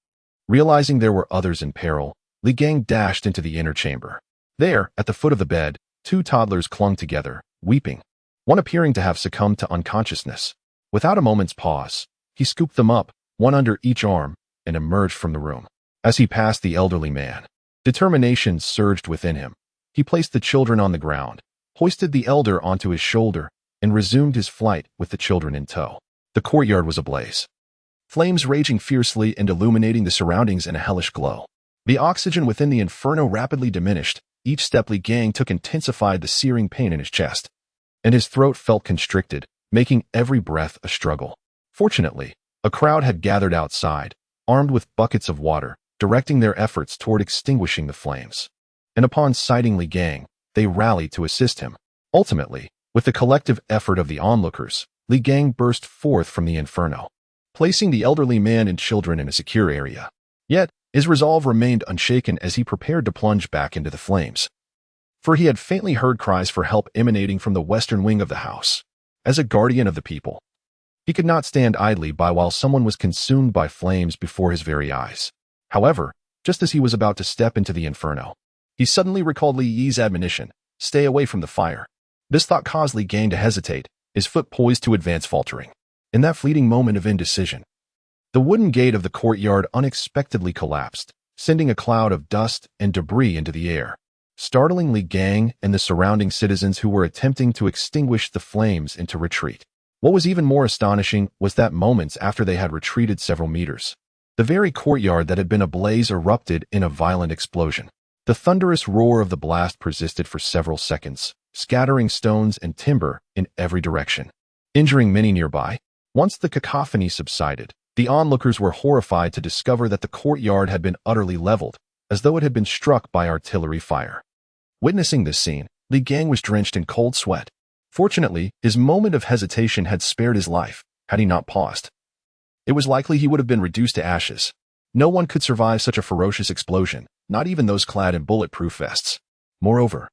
Realizing there were others in peril, Li Gang dashed into the inner chamber. There, at the foot of the bed, two toddlers clung together, weeping, one appearing to have succumbed to unconsciousness. Without a moment's pause, he scooped them up, one under each arm, and emerged from the room. As he passed the elderly man, determination surged within him. He placed the children on the ground, hoisted the elder onto his shoulder, and resumed his flight with the children in tow. The courtyard was ablaze, flames raging fiercely and illuminating the surroundings in a hellish glow. The oxygen within the inferno rapidly diminished. Each step Li Gang took intensified the searing pain in his chest, and his throat felt constricted, making every breath a struggle. Fortunately, a crowd had gathered outside, armed with buckets of water, directing their efforts toward extinguishing the flames. And upon sighting Li Gang, they rallied to assist him. Ultimately, with the collective effort of the onlookers, Li Gang burst forth from the inferno, placing the elderly man and children in a secure area. Yet, his resolve remained unshaken as he prepared to plunge back into the flames. For he had faintly heard cries for help emanating from the western wing of the house. As a guardian of the people, he could not stand idly by while someone was consumed by flames before his very eyes. However, just as he was about to step into the inferno, he suddenly recalled Li Yi's admonition, "Stay away from the fire." This thought caused Li Gang to hesitate, his foot poised to advance faltering. In that fleeting moment of indecision, the wooden gate of the courtyard unexpectedly collapsed, sending a cloud of dust and debris into the air, startling Li Gang and the surrounding citizens who were attempting to extinguish the flames into retreat. What was even more astonishing was that moments after they had retreated several meters, the very courtyard that had been ablaze erupted in a violent explosion. The thunderous roar of the blast persisted for several seconds, scattering stones and timber in every direction, injuring many nearby. Once the cacophony subsided, the onlookers were horrified to discover that the courtyard had been utterly leveled, as though it had been struck by artillery fire. Witnessing this scene, Li Gang was drenched in cold sweat. Fortunately, his moment of hesitation had spared his life. Had he not paused, it was likely he would have been reduced to ashes. No one could survive such a ferocious explosion, not even those clad in bulletproof vests. Moreover,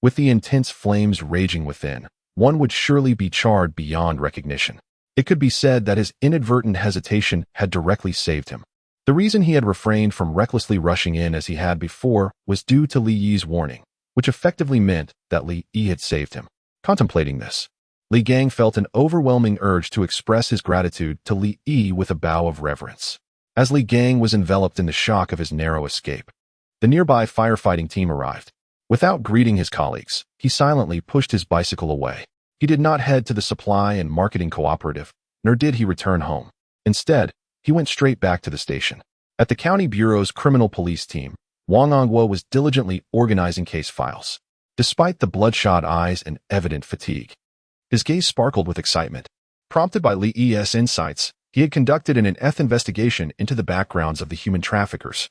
with the intense flames raging within, one would surely be charred beyond recognition. It could be said that his inadvertent hesitation had directly saved him. The reason he had refrained from recklessly rushing in as he had before was due to Li Yi's warning, which effectively meant that Li Yi had saved him. Contemplating this, Li Gang felt an overwhelming urge to express his gratitude to Li Yi with a bow of reverence. As Li Gang was enveloped in the shock of his narrow escape, the nearby firefighting team arrived. Without greeting his colleagues, he silently pushed his bicycle away. He did not head to the supply and marketing cooperative, nor did he return home. Instead, he went straight back to the station. At the county bureau's criminal police team, Wang Angguo was diligently organizing case files. Despite the bloodshot eyes and evident fatigue, his gaze sparkled with excitement. Prompted by Li Yi's insights, he had conducted an in-depth investigation into the backgrounds of the human traffickers,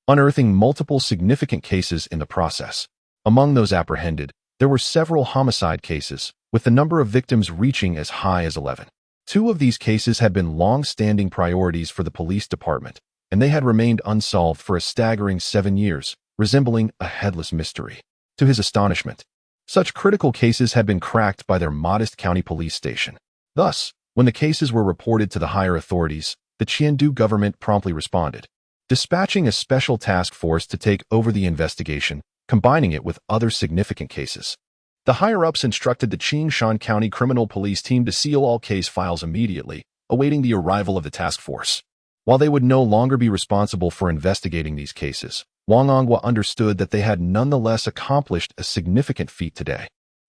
unearthing multiple significant cases in the process. Among those apprehended, there were several homicide cases, with the number of victims reaching as high as 11. Two of these cases had been long-standing priorities for the police department, and they had remained unsolved for a staggering 7 years, resembling a headless mystery. To his astonishment, such critical cases had been cracked by their modest county police station. Thus, when the cases were reported to the higher authorities, the Chengdu government promptly responded, dispatching a special task force to take over the investigation, combining it with other significant cases. The higher-ups instructed the Qingshan County Criminal Police team to seal all case files immediately, awaiting the arrival of the task force. While they would no longer be responsible for investigating these cases, Wang Onghua understood that they had nonetheless accomplished a significant feat today.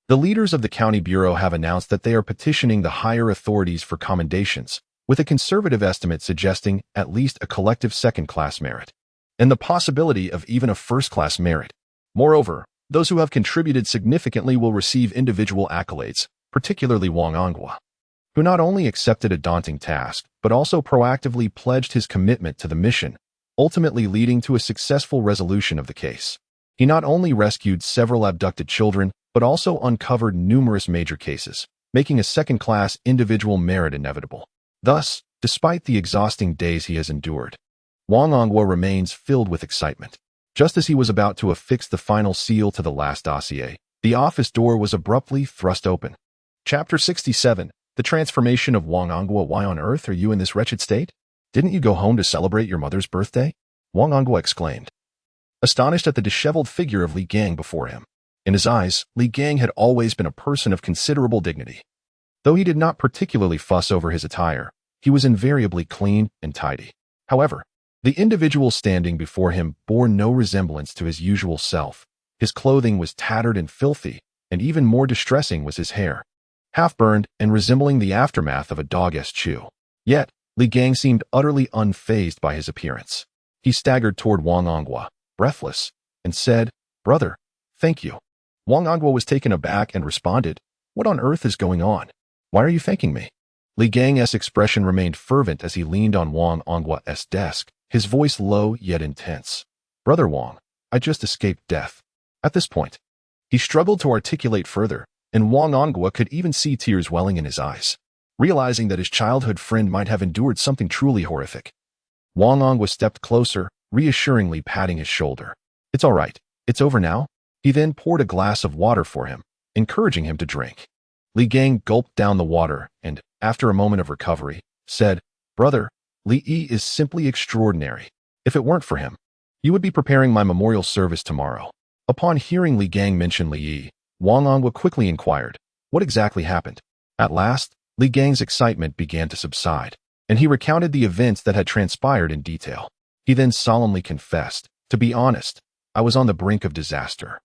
The leaders of the county bureau have announced that they are petitioning the higher authorities for commendations, with a conservative estimate suggesting at least a collective second-class merit, and the possibility of even a first-class merit. Moreover, those who have contributed significantly will receive individual accolades, particularly Wang Onghua, who not only accepted a daunting task, but also proactively pledged his commitment to the mission, ultimately leading to a successful resolution of the case. He not only rescued several abducted children, but also uncovered numerous major cases, making a second-class individual merit inevitable. Thus, despite the exhausting days he has endured, Wang Onghua remains filled with excitement. Just as he was about to affix the final seal to the last dossier, the office door was abruptly thrust open. Chapter 67. The Transformation of Wang Onghua. Why on earth are you in this wretched state? Didn't you go home to celebrate your mother's birthday? Wang Onghua exclaimed, astonished at the disheveled figure of Li Gang before him. In his eyes, Li Gang had always been a person of considerable dignity. Though he did not particularly fuss over his attire, he was invariably clean and tidy. However, the individual standing before him bore no resemblance to his usual self. His clothing was tattered and filthy, and even more distressing was his hair, half-burned and resembling the aftermath of a dog-eared chew. Yet, Li Gang seemed utterly unfazed by his appearance. He staggered toward Wang Onghua, breathless, and said, "Brother, thank you." Wang Onghua was taken aback and responded, "What on earth is going on? Why are you thanking me?" Li Gang's expression remained fervent as he leaned on Wang Onghua's desk, his voice low yet intense. "Brother Wang, I just escaped death." At this point, he struggled to articulate further, and Wang Onghua could even see tears welling in his eyes. Realizing that his childhood friend might have endured something truly horrific, Wang Onghua stepped closer, reassuringly patting his shoulder. "It's all right. It's over now." He then poured a glass of water for him, encouraging him to drink. Li Gang gulped down the water and, after a moment of recovery, said, "Brother, Li Yi is simply extraordinary. If it weren't for him, you would be preparing my memorial service tomorrow." Upon hearing Li Gang mention Li Yi, Wang Onghua quickly inquired, "What exactly happened?" At last, Li Gang's excitement began to subside, and he recounted the events that had transpired in detail. He then solemnly confessed, "To be honest, I was on the brink of disaster.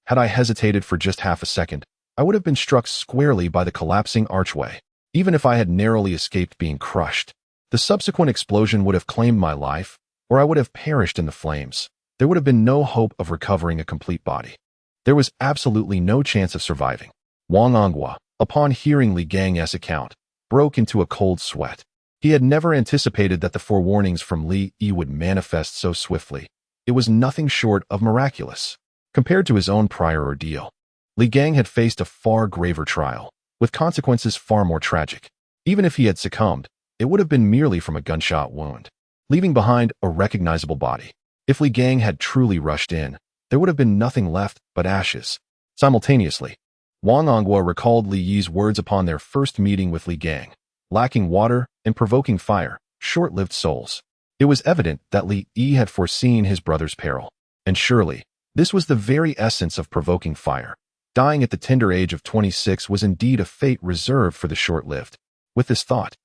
Had I hesitated for just half a second, I would have been struck squarely by the collapsing archway. Even if I had narrowly escaped being crushed, the subsequent explosion would have claimed my life, or I would have perished in the flames. There would have been no hope of recovering a complete body. There was absolutely no chance of surviving." Wang Onghua, upon hearing Li Gang's account, broke into a cold sweat. He had never anticipated that the forewarnings from Li Yi would manifest so swiftly. It was nothing short of miraculous. Compared to his own prior ordeal, Li Gang had faced a far graver trial, with consequences far more tragic. Even if he had succumbed, it would have been merely from a gunshot wound, leaving behind a recognizable body. If Li Gang had truly rushed in, there would have been nothing left but ashes. Simultaneously, Wang Onghua recalled Li Yi's words upon their first meeting with Li Gang, lacking water and provoking fire, short-lived souls. It was evident that Li Yi had foreseen his brother's peril, and surely, this was the very essence of provoking fire. Dying at the tender age of 26 was indeed a fate reserved for the short-lived. With this thought,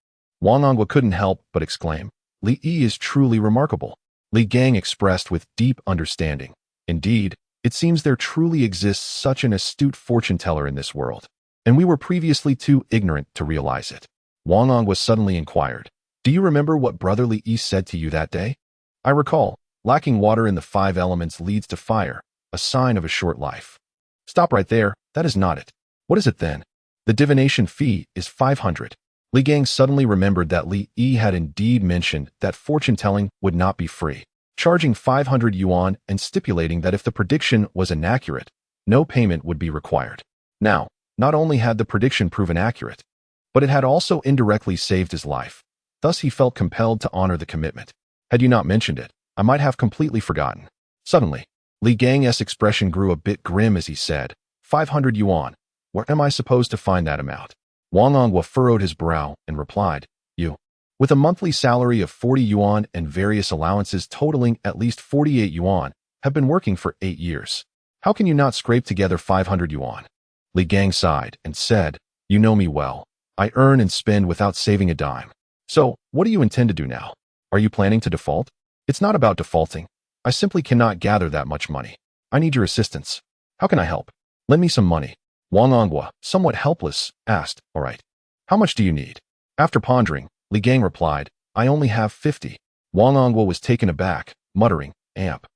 Wang Onghua couldn't help but exclaim, "Li Yi is truly remarkable." Li Gang expressed with deep understanding, "Indeed, it seems there truly exists such an astute fortune-teller in this world, and we were previously too ignorant to realize it." Wang Onghua suddenly inquired, "Do you remember what Brother Li Yi said to you that day?" "I recall, lacking water in the 5 elements leads to fire, a sign of a short life." "Stop right there, that is not it. What is it then?" "The divination fee is 500. Li Gang suddenly remembered that Li Yi had indeed mentioned that fortune-telling would not be free, charging 500 yuan and stipulating that if the prediction was inaccurate, no payment would be required. Now, not only had the prediction proven accurate, but it had also indirectly saved his life. Thus he felt compelled to honor the commitment. "Had you not mentioned it, I might have completely forgotten." Suddenly, Li Gang's expression grew a bit grim as he said, 500 yuan. Where am I supposed to find that amount?" Wang Onghua furrowed his brow and replied, "You. With a monthly salary of 40 yuan and various allowances totaling at least 48 yuan, have been working for 8 years. How can you not scrape together 500 yuan? Li Gang sighed and said, "You know me well. I earn and spend without saving a dime. So, what do you intend to do now? Are you planning to default?" "It's not about defaulting. I simply cannot gather that much money. I need your assistance. How can I help? Lend me some money. Wang Onghua, somewhat helpless, asked, All right. How much do you need? After pondering, Li Gang replied, I only have 50. Wang Onghua was taken aback, muttering, Amp.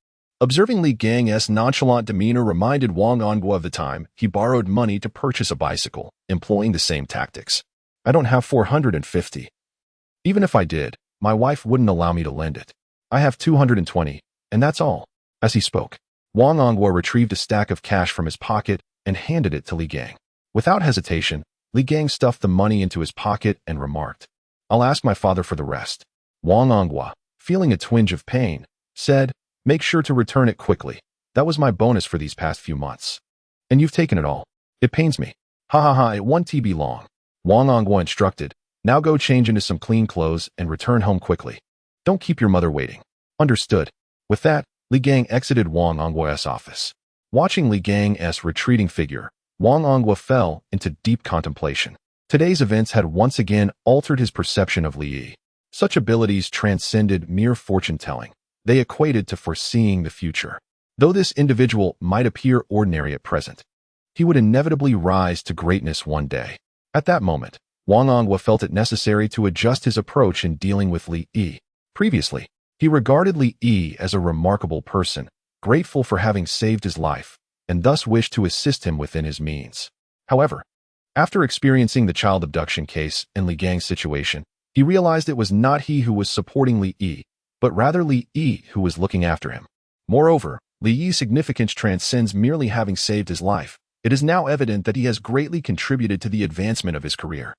Observing Li Gang's nonchalant demeanor reminded Wang Onghua of the time he borrowed money to purchase a bicycle, employing the same tactics. I don't have 450. Even if I did, my wife wouldn't allow me to lend it. I have 220, and that's all. As he spoke, Wang Onghua retrieved a stack of cash from his pocket and handed it to Li Gang. Without hesitation, Li Gang stuffed the money into his pocket and remarked, I'll ask my father for the rest. Wang Onghua, feeling a twinge of pain, said, Make sure to return it quickly. That was my bonus for these past few months. And you've taken it all. It pains me. Ha ha ha, it won't be long. Wang Onghua instructed, Now go change into some clean clothes and return home quickly. Don't keep your mother waiting. Understood. With that, Li Gang exited Wang Onghua's office. Watching Li Gang's retreating figure, Wang Onghua fell into deep contemplation. Today's events had once again altered his perception of Li Yi. Such abilities transcended mere fortune-telling. They equated to foreseeing the future. Though this individual might appear ordinary at present, he would inevitably rise to greatness one day. At that moment, Wang Onghua felt it necessary to adjust his approach in dealing with Li Yi. Previously, he regarded Li Yi as a remarkable person, grateful for having saved his life, and thus wished to assist him within his means. However, after experiencing the child abduction case and Li Gang's situation, he realized it was not he who was supporting Li Yi, but rather Li Yi who was looking after him. Moreover, Li Yi's significance transcends merely having saved his life. It is now evident that he has greatly contributed to the advancement of his career.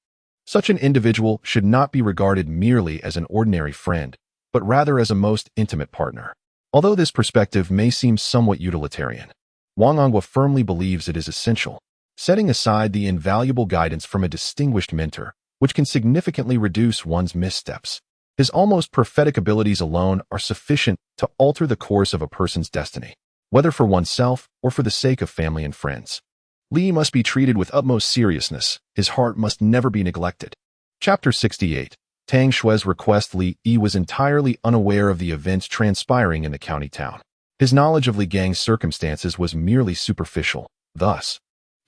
Such an individual should not be regarded merely as an ordinary friend, but rather as a most intimate partner. Although this perspective may seem somewhat utilitarian, Wang Onghua firmly believes it is essential, setting aside the invaluable guidance from a distinguished mentor, which can significantly reduce one's missteps. His almost prophetic abilities alone are sufficient to alter the course of a person's destiny, whether for oneself or for the sake of family and friends. Li must be treated with utmost seriousness. His heart must never be neglected. Chapter 68. Tang Xue's request. Li Yi was entirely unaware of the events transpiring in the county town. His knowledge of Li Gang's circumstances was merely superficial. Thus,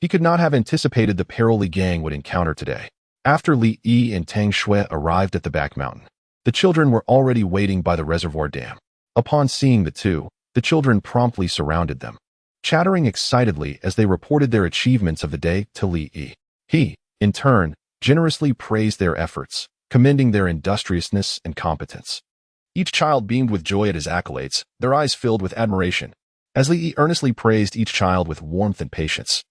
he could not have anticipated the peril Li Gang would encounter today. After Li Yi and Tang Xue arrived at the back mountain, the children were already waiting by the reservoir dam. Upon seeing the two, the children promptly surrounded them, chattering excitedly as they reported their achievements of the day to Li Yi. He, in turn, generously praised their efforts, commending their industriousness and competence. Each child beamed with joy at his accolades, their eyes filled with admiration, as Li Yi earnestly praised each child with warmth and patience.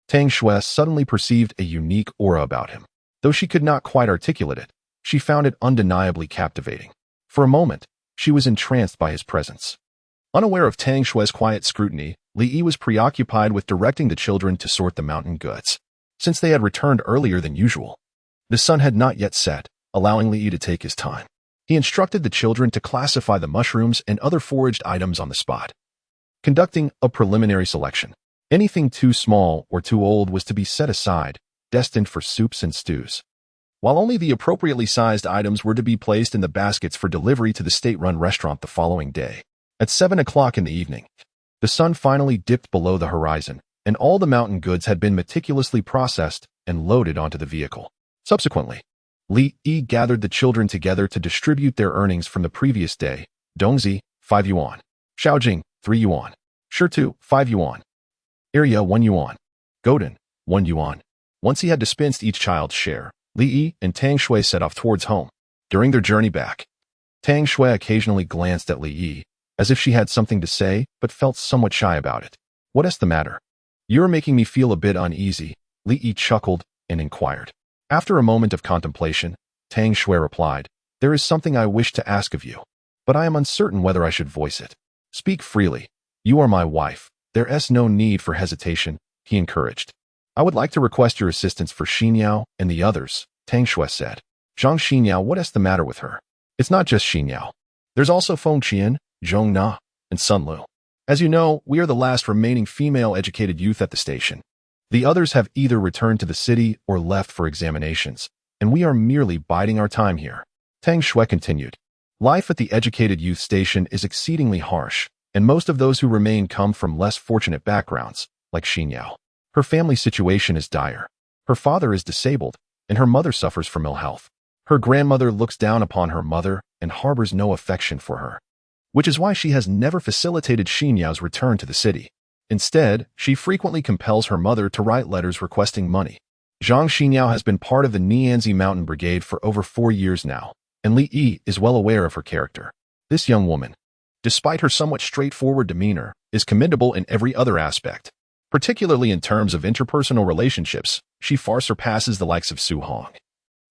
Tang Xue suddenly perceived a unique aura about him. Though she could not quite articulate it, she found it undeniably captivating. For a moment, she was entranced by his presence. Unaware of Tang Xue's quiet scrutiny, Li Yi was preoccupied with directing the children to sort the mountain goods. Since they had returned earlier than usual, the sun had not yet set, allowing Li Yi to take his time. He instructed the children to classify the mushrooms and other foraged items on the spot, conducting a preliminary selection. Anything too small or too old was to be set aside, destined for soups and stews, while only the appropriately sized items were to be placed in the baskets for delivery to the state-run restaurant the following day. At 7 o'clock in the evening, the sun finally dipped below the horizon, and all the mountain goods had been meticulously processed and loaded onto the vehicle. Subsequently, Li Yi gathered the children together to distribute their earnings from the previous day. Dongzi, 5 yuan. Shaojing, 3 yuan. Shirtu, 5 yuan. Irya, 1 yuan. Godin, 1 yuan. Once he had dispensed each child's share, Li Yi and Tang Xue set off towards home. During their journey back, Tang Xue occasionally glanced at Li Yi, as if she had something to say, but felt somewhat shy about it. What's the matter? You're making me feel a bit uneasy, Li Yi chuckled and inquired. After a moment of contemplation, Tang Xue replied, There is something I wish to ask of you, but I am uncertain whether I should voice it. Speak freely. You are my wife. There's no need for hesitation, he encouraged. I would like to request your assistance for Xinyao and the others, Tang Xue said. Zhang Xinyao, what's the matter with her? It's not just Xinyao. There's also Feng Qian, Zhong Na, and Sun Lu. As you know, we are the last remaining female-educated youth at the station. The others have either returned to the city or left for examinations, and we are merely biding our time here. Tang Xue continued. Life at the educated youth station is exceedingly harsh, and most of those who remain come from less fortunate backgrounds, like Xinyao. Her family situation is dire. Her father is disabled, and her mother suffers from ill health. Her grandmother looks down upon her mother and harbors no affection for her, which is why she has never facilitated Xinyao's return to the city. Instead, she frequently compels her mother to write letters requesting money. Zhang Xinyao has been part of the Nianzi Mountain Brigade for over 4 years now, and Li Yi is well aware of her character. This young woman, despite her somewhat straightforward demeanor, is commendable in every other aspect. Particularly in terms of interpersonal relationships, she far surpasses the likes of Su Hong,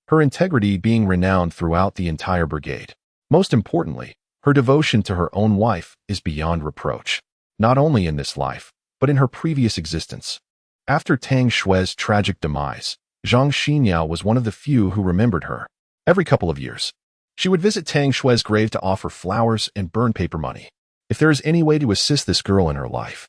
her integrity being renowned throughout the entire brigade. Most importantly, her devotion to her own wife is beyond reproach, not only in this life, but in her previous existence. After Tang Xue's tragic demise, Zhang Xinyao was one of the few who remembered her. Every couple of years, she would visit Tang Xue's grave to offer flowers and burn paper money. If there is any way to assist this girl in her life,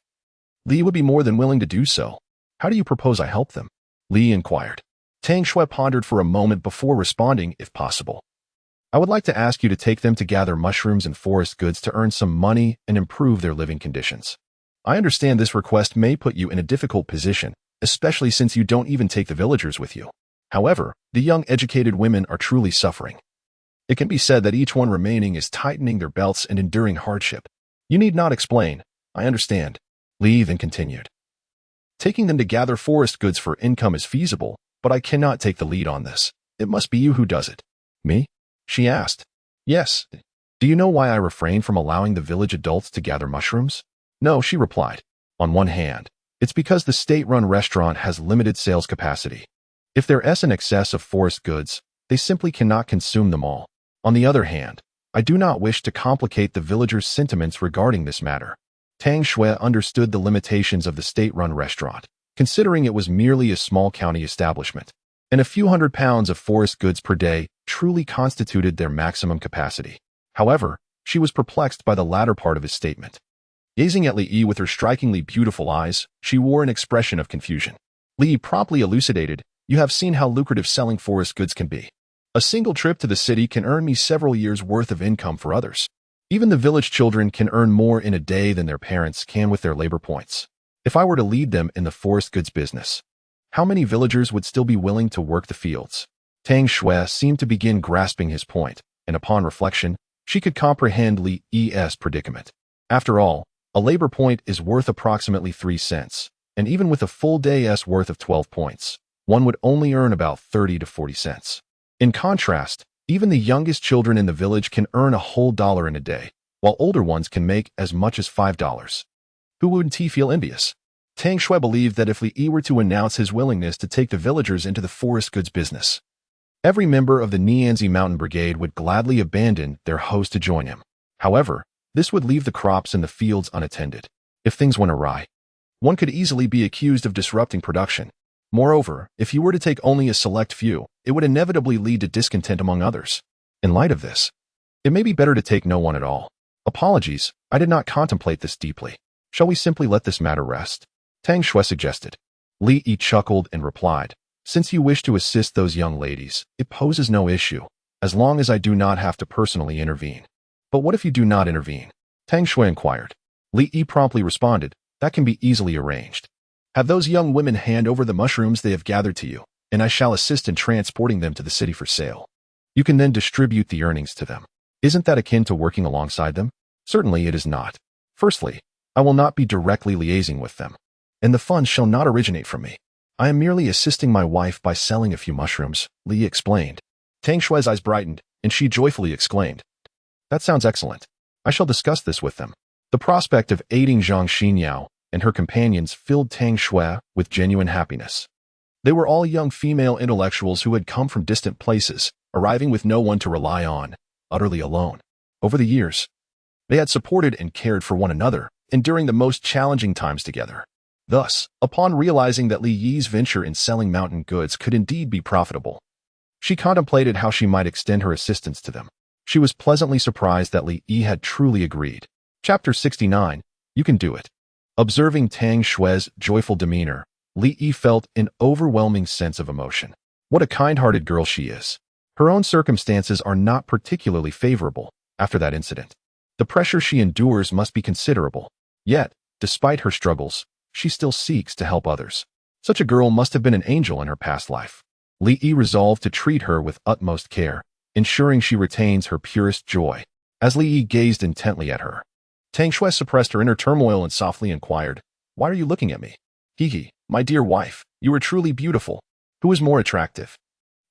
Li would be more than willing to do so. How do you propose I help them? Li inquired. Tang Xue pondered for a moment before responding, if possible. I would like to ask you to take them to gather mushrooms and forest goods to earn some money and improve their living conditions. I understand this request may put you in a difficult position, especially since you don't even take the villagers with you. However, the young educated women are truly suffering. It can be said that each one remaining is tightening their belts and enduring hardship. You need not explain. I understand. Li then continued. Taking them to gather forest goods for income is feasible, but I cannot take the lead on this. It must be you who does it. Me? She asked. Yes. Do you know why I refrain from allowing the village adults to gather mushrooms? No, she replied. On one hand, it's because the state-run restaurant has limited sales capacity. If there is an excess of forest goods, they simply cannot consume them all. On the other hand, I do not wish to complicate the villagers' sentiments regarding this matter. Tang Xue understood the limitations of the state-run restaurant, considering it was merely a small county establishment, and a few hundred pounds of forest goods per day truly constituted their maximum capacity. However, she was perplexed by the latter part of his statement. Gazing at Li Yi with her strikingly beautiful eyes, she wore an expression of confusion. Li Yi promptly elucidated, you have seen how lucrative selling forest goods can be. A single trip to the city can earn me several years' worth of income for others. Even the village children can earn more in a day than their parents can with their labor points. If I were to lead them in the forest goods business, how many villagers would still be willing to work the fields? Tang Xue seemed to begin grasping his point, and upon reflection, she could comprehend Li Yi's predicament. After all, a labor point is worth approximately 3 cents, and even with a full day's worth of 12 points, one would only earn about 30 to 40 cents. In contrast, even the youngest children in the village can earn a whole dollar in a day, while older ones can make as much as $5. Who wouldn't he feel envious? Tang Xue believed that if Li Yi were to announce his willingness to take the villagers into the forest goods business, every member of the Nianzi Mountain Brigade would gladly abandon their host to join him. However, this would leave the crops in the fields unattended. If things went awry, one could easily be accused of disrupting production. Moreover, if you were to take only a select few, it would inevitably lead to discontent among others. In light of this, it may be better to take no one at all. Apologies, I did not contemplate this deeply. Shall we simply let this matter rest? Tang Xue suggested. Li Yi chuckled and replied, since you wish to assist those young ladies, it poses no issue, as long as I do not have to personally intervene. But what if you do not intervene? Tang Xue inquired. Li Yi promptly responded, that can be easily arranged. Have those young women hand over the mushrooms they have gathered to you, and I shall assist in transporting them to the city for sale. You can then distribute the earnings to them. Isn't that akin to working alongside them? Certainly it is not. Firstly, I will not be directly liaising with them, and the funds shall not originate from me. I am merely assisting my wife by selling a few mushrooms, Li explained. Tang Xue's eyes brightened, and she joyfully exclaimed, that sounds excellent. I shall discuss this with them. The prospect of aiding Zhang Xinyao and her companions filled Tang Xue with genuine happiness. They were all young female intellectuals who had come from distant places, arriving with no one to rely on, utterly alone. Over the years, they had supported and cared for one another, enduring the most challenging times together. Thus, upon realizing that Li Yi's venture in selling mountain goods could indeed be profitable, she contemplated how she might extend her assistance to them. She was pleasantly surprised that Li Yi had truly agreed. Chapter 69, You Can Do It. Observing Tang Xue's joyful demeanor, Li Yi felt an overwhelming sense of emotion. What a kind-hearted girl she is. Her own circumstances are not particularly favorable after that incident. The pressure she endures must be considerable. Yet, despite her struggles, she still seeks to help others. Such a girl must have been an angel in her past life. Li Yi resolved to treat her with utmost care, ensuring she retains her purest joy. As Li Yi gazed intently at her, Tang Xue suppressed her inner turmoil and softly inquired, "Why are you looking at me?" "He, my dear wife, you are truly beautiful. Who is more attractive,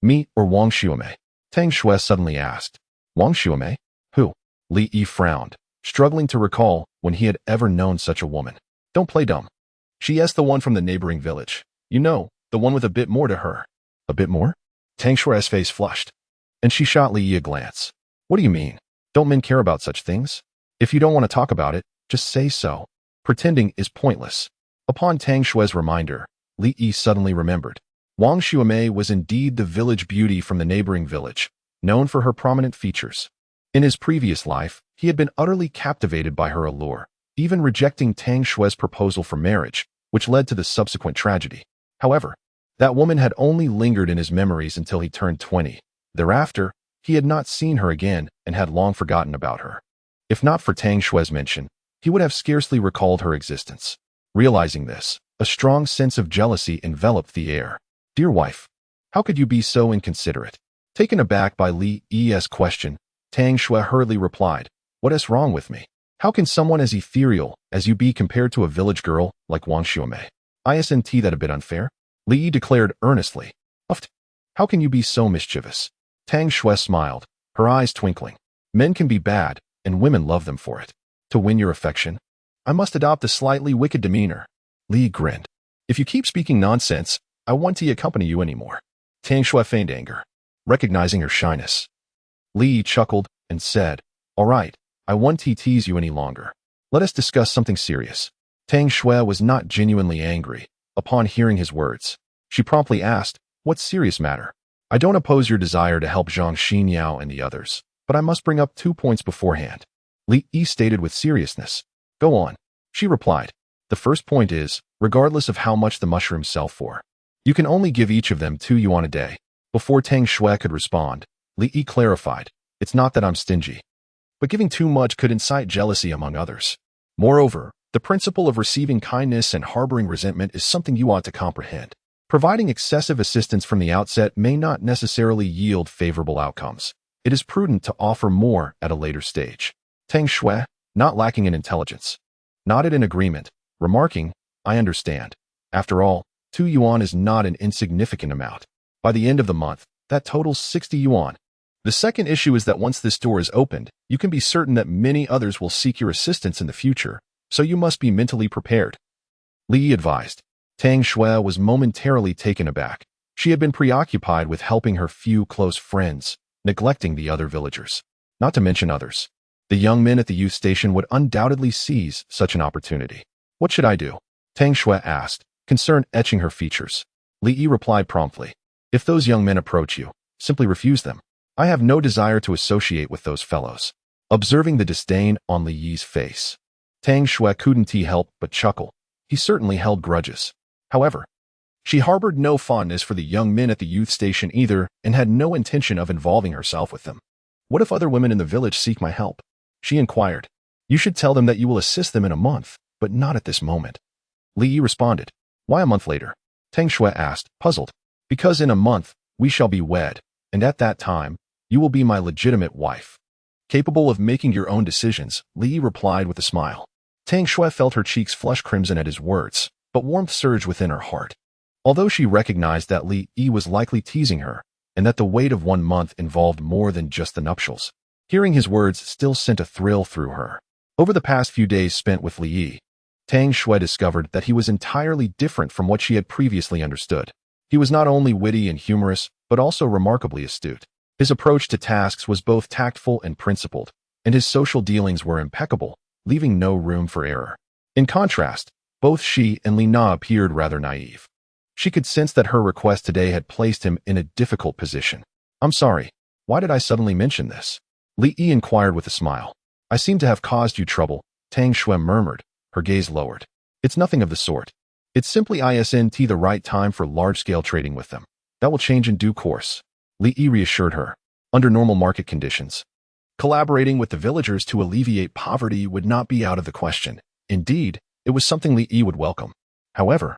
me or Wang Xuemei?" Tang Xue suddenly asked. "Wang Xuemei? Who?" Li Yi frowned, struggling to recall when he had ever known such a woman. "Don't play dumb. She is the one from the neighboring village. You know, the one with a bit more to her." "A bit more?" Tang Xue's face flushed, and she shot Li Yi a glance. "What do you mean? Don't men care about such things? If you don't want to talk about it, just say so. Pretending is pointless." Upon Tang Xue's reminder, Li Yi suddenly remembered. Wang Xuemei was indeed the village beauty from the neighboring village, known for her prominent features. In his previous life, he had been utterly captivated by her allure, even rejecting Tang Xue's proposal for marriage, which led to the subsequent tragedy. However, that woman had only lingered in his memories until he turned 20. Thereafter, he had not seen her again and had long forgotten about her. If not for Tang Xue's mention, he would have scarcely recalled her existence. Realizing this, a strong sense of jealousy enveloped the air. "Dear wife, how could you be so inconsiderate?" Taken aback by Li Yi's question, Tang Xue hurriedly replied, "What is wrong with me? How can someone as ethereal as you be compared to a village girl like Wang Xuemei? Isn't that a bit unfair?" Li Yi declared earnestly. "Uft! How can you be so mischievous?" Tang Xue smiled, her eyes twinkling. "Men can be bad, and women love them for it. To win your affection, I must adopt a slightly wicked demeanor." Li Yi grinned. "If you keep speaking nonsense, I won't accompany you anymore." Tang Xue feigned anger, recognizing her shyness. Li Yi chuckled and said, "All right, I won't tease you any longer. Let us discuss something serious." Tang Xue was not genuinely angry. Upon hearing his words, she promptly asked, "What serious matter?" "I don't oppose your desire to help Zhang Xinyao and the others, but I must bring up 2 points beforehand." Li Yi stated with seriousness. "Go on," she replied. "The first point is, regardless of how much the mushrooms sell for, you can only give each of them 2 yuan a day." Before Tang Xue could respond, Li Yi clarified, "It's not that I'm stingy, but giving too much could incite jealousy among others. Moreover, the principle of receiving kindness and harboring resentment is something you ought to comprehend. Providing excessive assistance from the outset may not necessarily yield favorable outcomes. It is prudent to offer more at a later stage." Tang Xue, not lacking in intelligence, nodded in agreement, remarking, "I understand. After all, 2 yuan is not an insignificant amount. By the end of the month, that totals 60 yuan. The second issue is that once this door is opened, you can be certain that many others will seek your assistance in the future, so you must be mentally prepared." Li Yi advised. Tang Xue was momentarily taken aback. She had been preoccupied with helping her few close friends, neglecting the other villagers. Not to mention others. The young men at the youth station would undoubtedly seize such an opportunity. "What should I do?" Tang Xue asked, concern etching her features. Li Yi replied promptly, "If those young men approach you, simply refuse them. I have no desire to associate with those fellows." Observing the disdain on Li Yi's face, Tang Xue couldn't help but chuckle. He certainly held grudges. However, she harbored no fondness for the young men at the youth station either and had no intention of involving herself with them. "What if other women in the village seek my help?" she inquired. "You should tell them that you will assist them in a month, but not at this moment." Li Yi responded. "Why a month later?" Tang Xue asked, puzzled. "Because in a month, we shall be wed, and at that time, you will be my legitimate wife." "Capable of making your own decisions," Li Yi replied with a smile. Tang Xue felt her cheeks flush crimson at his words, but warmth surged within her heart. Although she recognized that Li Yi was likely teasing her, and that the wait of 1 month involved more than just the nuptials, hearing his words still sent a thrill through her. Over the past few days spent with Li Yi, Tang Xue discovered that he was entirely different from what she had previously understood. He was not only witty and humorous, but also remarkably astute. His approach to tasks was both tactful and principled, and his social dealings were impeccable, leaving no room for error. In contrast, both she and Li Na appeared rather naive. She could sense that her request today had placed him in a difficult position. "I'm sorry, why did I suddenly mention this?" Li Yi inquired with a smile. "I seem to have caused you trouble," Tang Xue murmured, her gaze lowered. "It's nothing of the sort. It's simply isn't the right time for large-scale trading with them. That will change in due course," Li Yi reassured her. "Under normal market conditions, Collaborating with the villagers to alleviate poverty would not be out of the question. Indeed, it was something Li Yi would welcome. However,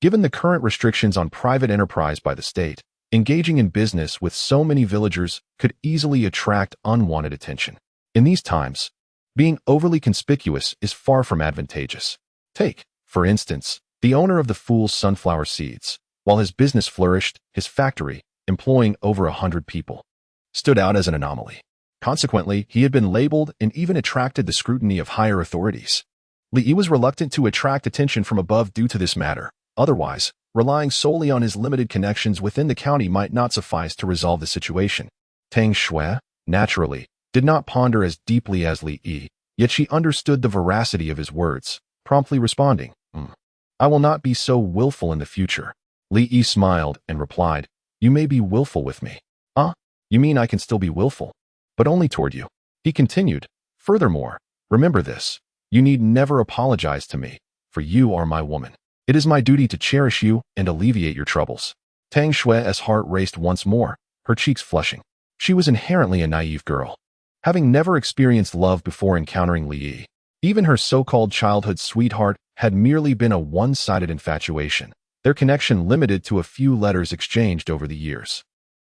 given the current restrictions on private enterprise by the state, engaging in business with so many villagers could easily attract unwanted attention. In these times, being overly conspicuous is far from advantageous. Take, for instance, the owner of the Fool's Sunflower Seeds. While his business flourished, his factory, employing over 100 people, stood out as an anomaly. Consequently, he had been labeled and even attracted the scrutiny of higher authorities. Li Yi was reluctant to attract attention from above due to this matter. Otherwise, relying solely on his limited connections within the county might not suffice to resolve the situation. Tang Xue, naturally, did not ponder as deeply as Li Yi, yet she understood the veracity of his words, promptly responding, I will not be so willful in the future. Li Yi smiled and replied, You may be willful with me. You mean I can still be willful? But only toward you. He continued, Furthermore, remember this, you need never apologize to me, for you are my woman. It is my duty to cherish you and alleviate your troubles. Tang Xue's heart raced once more, her cheeks flushing. She was inherently a naive girl, having never experienced love before encountering Li Yi. Even her so-called childhood sweetheart had merely been a one-sided infatuation, their connection limited to a few letters exchanged over the years.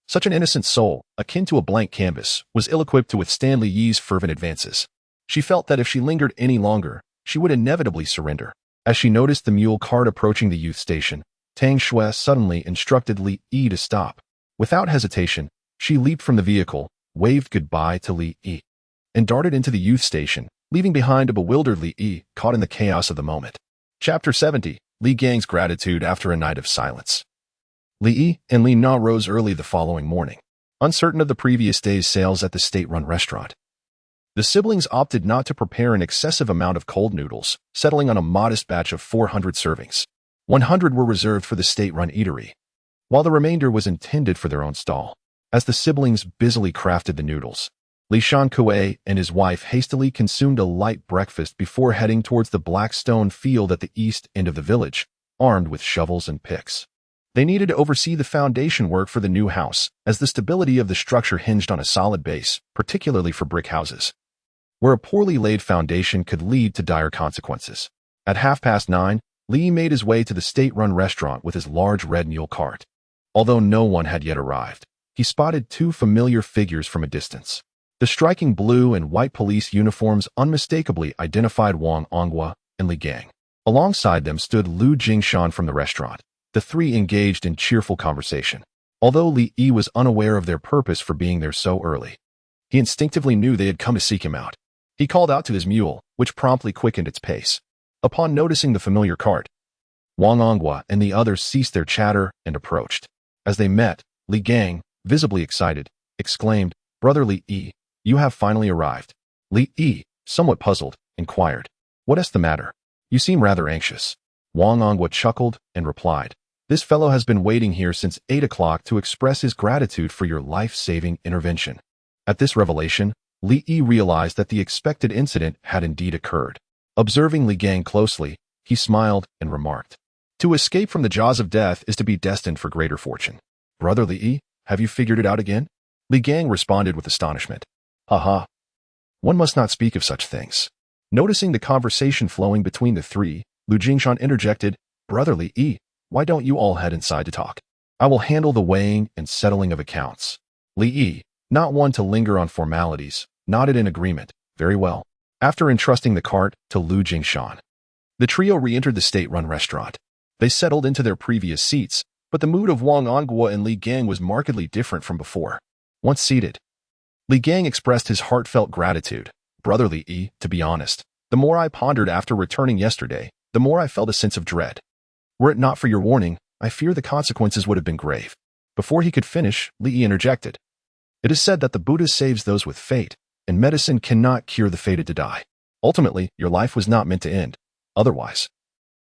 Such an innocent soul, akin to a blank canvas, was ill-equipped to withstand Li Yi's fervent advances. She felt that if she lingered any longer, she would inevitably surrender. As she noticed the mule cart approaching the youth station, Tang Xue suddenly instructed Li Yi to stop. Without hesitation, she leaped from the vehicle, waved goodbye to Li Yi, and darted into the youth station, leaving behind a bewildered Li Yi caught in the chaos of the moment. Chapter 70, Li Gang's Gratitude After a Night of Silence. Li Yi and Li Na rose early the following morning, uncertain of the previous day's sales at the state-run restaurant. The siblings opted not to prepare an excessive amount of cold noodles, settling on a modest batch of 400 servings. 100 were reserved for the state-run eatery, while the remainder was intended for their own stall. As the siblings busily crafted the noodles, Li Shanque and his wife hastily consumed a light breakfast before heading towards the black stone field at the east end of the village, armed with shovels and picks. They needed to oversee the foundation work for the new house, as the stability of the structure hinged on a solid base, particularly for brick houses, where a poorly laid foundation could lead to dire consequences. At 9:30, Li made his way to the state-run restaurant with his large red mule cart. Although no one had yet arrived, he spotted two familiar figures from a distance. The striking blue and white police uniforms unmistakably identified Wang Onghua and Li Gang. Alongside them stood Lu Jingshan from the restaurant. The three engaged in cheerful conversation. Although Li Yi was unaware of their purpose for being there so early, he instinctively knew they had come to seek him out. He called out to his mule, which promptly quickened its pace. Upon noticing the familiar cart, Wang Onghua and the others ceased their chatter and approached. As they met, Li Gang, visibly excited, exclaimed, Brother Li Yi, you have finally arrived. Li Yi, somewhat puzzled, inquired, What is the matter? You seem rather anxious. Wang Onghua chuckled and replied, This fellow has been waiting here since 8 o'clock to express his gratitude for your life-saving intervention. At this revelation, Li Yi realized that the expected incident had indeed occurred. Observing Li Gang closely, he smiled and remarked, To escape from the jaws of death is to be destined for greater fortune. Brother Li Yi, have you figured it out again? Li Gang responded with astonishment. Haha. One must not speak of such things. Noticing the conversation flowing between the three, Lu Jingshan interjected, Brother Li Yi, why don't you all head inside to talk? I will handle the weighing and settling of accounts. Li Yi, not one to linger on formalities, nodded in agreement. Very well. After entrusting the cart to Lu Jingshan, the trio re-entered the state-run restaurant. They settled into their previous seats, but the mood of Wang Onghua and Li Gang was markedly different from before. Once seated, Li Gang expressed his heartfelt gratitude. Brother Li Yi, to be honest, the more I pondered after returning yesterday, the more I felt a sense of dread. Were it not for your warning, I fear the consequences would have been grave. Before he could finish, Li Yi interjected. It is said that the Buddha saves those with fate, and medicine cannot cure the fated to die. Ultimately, your life was not meant to end. Otherwise,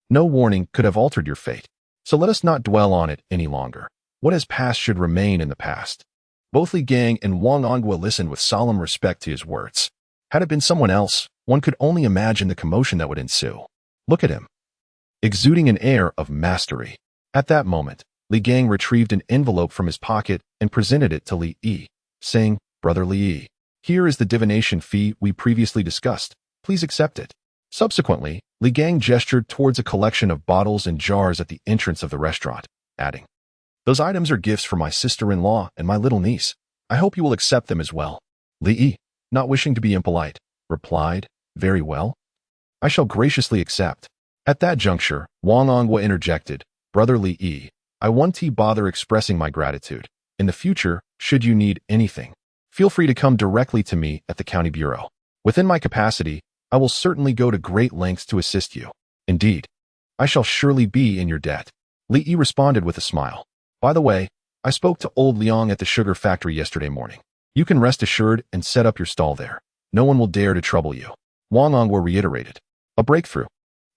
no warning could have altered your fate. So let us not dwell on it any longer. What has passed should remain in the past. Both Li Gang and Wang Onghua listened with solemn respect to his words. Had it been someone else, one could only imagine the commotion that would ensue. Look at him, exuding an air of mastery. At that moment, Li Gang retrieved an envelope from his pocket and presented it to Li Yi, saying, Brother Li Yi, Here is the divination fee we previously discussed. Please accept it. Subsequently, Li Gang gestured towards a collection of bottles and jars at the entrance of the restaurant, adding, "Those items are gifts for my sister-in-law and my little niece. I hope you will accept them as well." Li Yi, not wishing to be impolite, replied, "Very well. I shall graciously accept." At that juncture, Wang Ongwa interjected, "Brother Li Yi, I won't bother expressing my gratitude. In the future, should you need anything, feel free to come directly to me at the county bureau. Within my capacity, I will certainly go to great lengths to assist you. Indeed, I shall surely be in your debt." Li Yi responded with a smile. "By the way, I spoke to old Liang at the sugar factory yesterday morning. You can rest assured and set up your stall there. No one will dare to trouble you." Wang Ongwa reiterated. A breakthrough.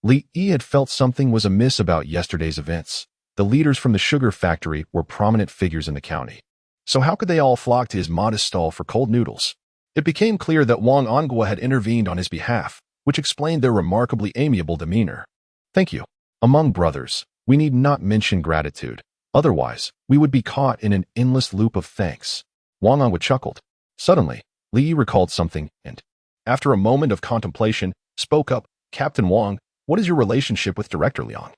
Li Yi had felt something was amiss about yesterday's events. The leaders from the sugar factory were prominent figures in the county. So how could they all flock to his modest stall for cold noodles? It became clear that Wang Ongwa had intervened on his behalf, which explained their remarkably amiable demeanor. "Thank you. Among brothers, we need not mention gratitude. Otherwise, we would be caught in an endless loop of thanks." Wang Ongwa chuckled. Suddenly, Li Yi recalled something and, after a moment of contemplation, spoke up, "Captain Wang, what is your relationship with Director Liang?"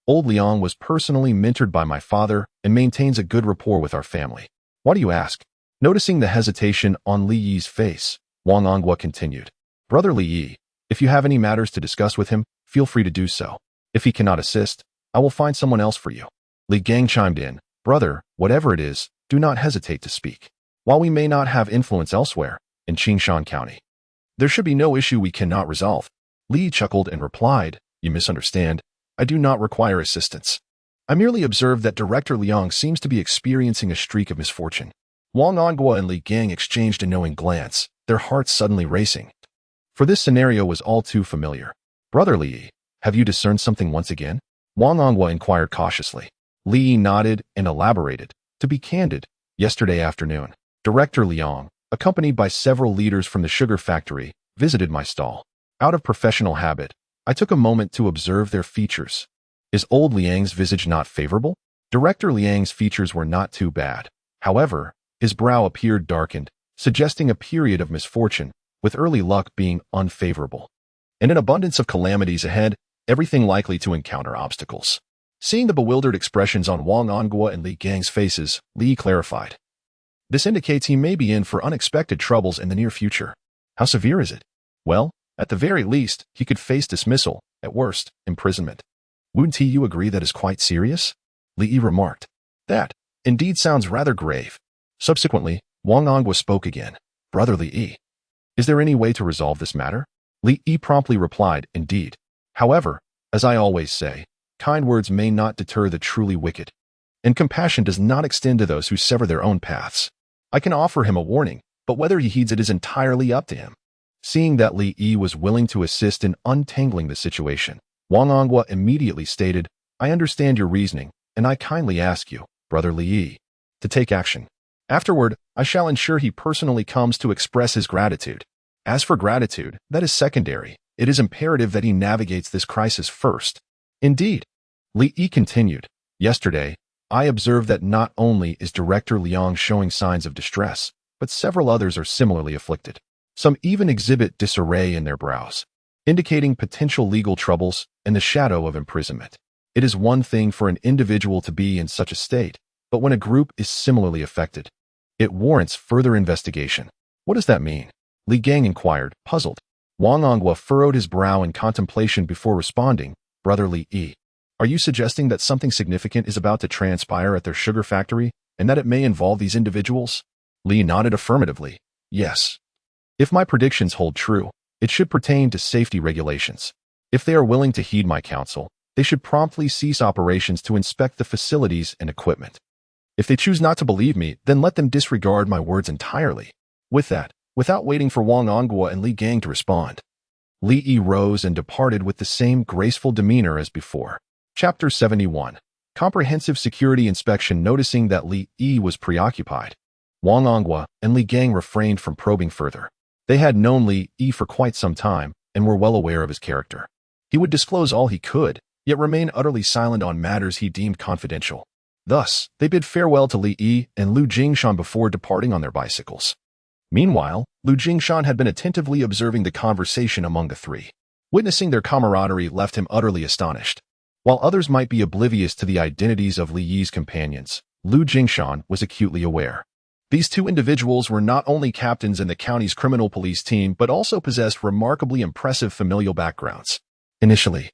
"Old Liang was personally mentored by my father and maintains a good rapport with our family." "Why do you ask?" Noticing the hesitation on Li Yi's face, Wang Ongwa continued, "Brother Li Yi, if you have any matters to discuss with him, feel free to do so. If he cannot assist, I will find someone else for you." Li Gang chimed in, "Brother, whatever it is, do not hesitate to speak. While we may not have influence elsewhere, in Qingshan County, there should be no issue we cannot resolve." Li chuckled and replied, "You misunderstand. I do not require assistance. I merely observed that Director Liang seems to be experiencing a streak of misfortune." Wang Ongwa and Li Gang exchanged a knowing glance, their hearts suddenly racing. For this scenario was all too familiar. "Brother Li Yi, have you discerned something once again?" Wang Ongwa inquired cautiously. Li Yi nodded and elaborated. "To be candid, yesterday afternoon, Director Liang, accompanied by several leaders from the sugar factory, visited my stall. Out of professional habit, I took a moment to observe their features. Is old Liang's visage not favorable?" Director Liang's features were not too bad. However, his brow appeared darkened, suggesting a period of misfortune, with early luck being unfavorable, and an abundance of calamities ahead, everything likely to encounter obstacles. Seeing the bewildered expressions on Wang Ongwa and Li Gang's faces, Li clarified, "This indicates he may be in for unexpected troubles in the near future." "How severe is it?" "Well, at the very least, he could face dismissal, at worst, imprisonment." "Wouldn't you agree that is quite serious?" Li Yi remarked. "That, indeed, sounds rather grave." Subsequently, Wang Ongwa spoke again. "Brother Li Yi, is there any way to resolve this matter?" Li Yi promptly replied, "Indeed. However, as I always say, kind words may not deter the truly wicked, and compassion does not extend to those who sever their own paths. I can offer him a warning, but whether he heeds it is entirely up to him." Seeing that Li Yi was willing to assist in untangling the situation, Wang Ongwa immediately stated, "I understand your reasoning, and I kindly ask you, Brother Li Yi, to take action. Afterward, I shall ensure he personally comes to express his gratitude. As for gratitude, that is secondary. It is imperative that he navigates this crisis first." "Indeed," Li Yi continued, "yesterday, I observed that not only is Director Liang showing signs of distress, but several others are similarly afflicted. Some even exhibit disarray in their brows, indicating potential legal troubles and the shadow of imprisonment. It is one thing for an individual to be in such a state, but when a group is similarly affected, it warrants further investigation." "What does that mean?" Li Gang inquired, puzzled. Wang Ongwa furrowed his brow in contemplation before responding, "Brother Li Yi, are you suggesting that something significant is about to transpire at their sugar factory, and that it may involve these individuals?" Li nodded affirmatively. "Yes. If my predictions hold true, it should pertain to safety regulations. If they are willing to heed my counsel, they should promptly cease operations to inspect the facilities and equipment. If they choose not to believe me, then let them disregard my words entirely." With that, without waiting for Wang Ongwa and Li Gang to respond, Li Yi rose and departed with the same graceful demeanor as before. Chapter 71. Comprehensive Security Inspection. Noticing that Li Yi was preoccupied, Wang Ongwa and Li Gang refrained from probing further. They had known Li Yi for quite some time and were well aware of his character. He would disclose all he could, yet remain utterly silent on matters he deemed confidential. Thus, they bid farewell to Li Yi and Lu Jingshan before departing on their bicycles. Meanwhile, Lu Jingshan had been attentively observing the conversation among the three. Witnessing their camaraderie left him utterly astonished. While others might be oblivious to the identities of Li Yi's companions, Lu Jingshan was acutely aware. These two individuals were not only captains in the county's criminal police team but also possessed remarkably impressive familial backgrounds. Initially,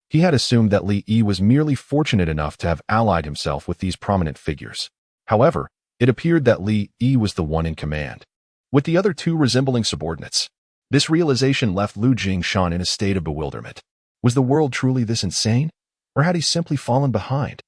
he had assumed that Li Yi was merely fortunate enough to have allied himself with these prominent figures. However, it appeared that Li Yi was the one in command, with the other two resembling subordinates. This realization left Lu Jingshan in a state of bewilderment. Was the world truly this insane, or had he simply fallen behind?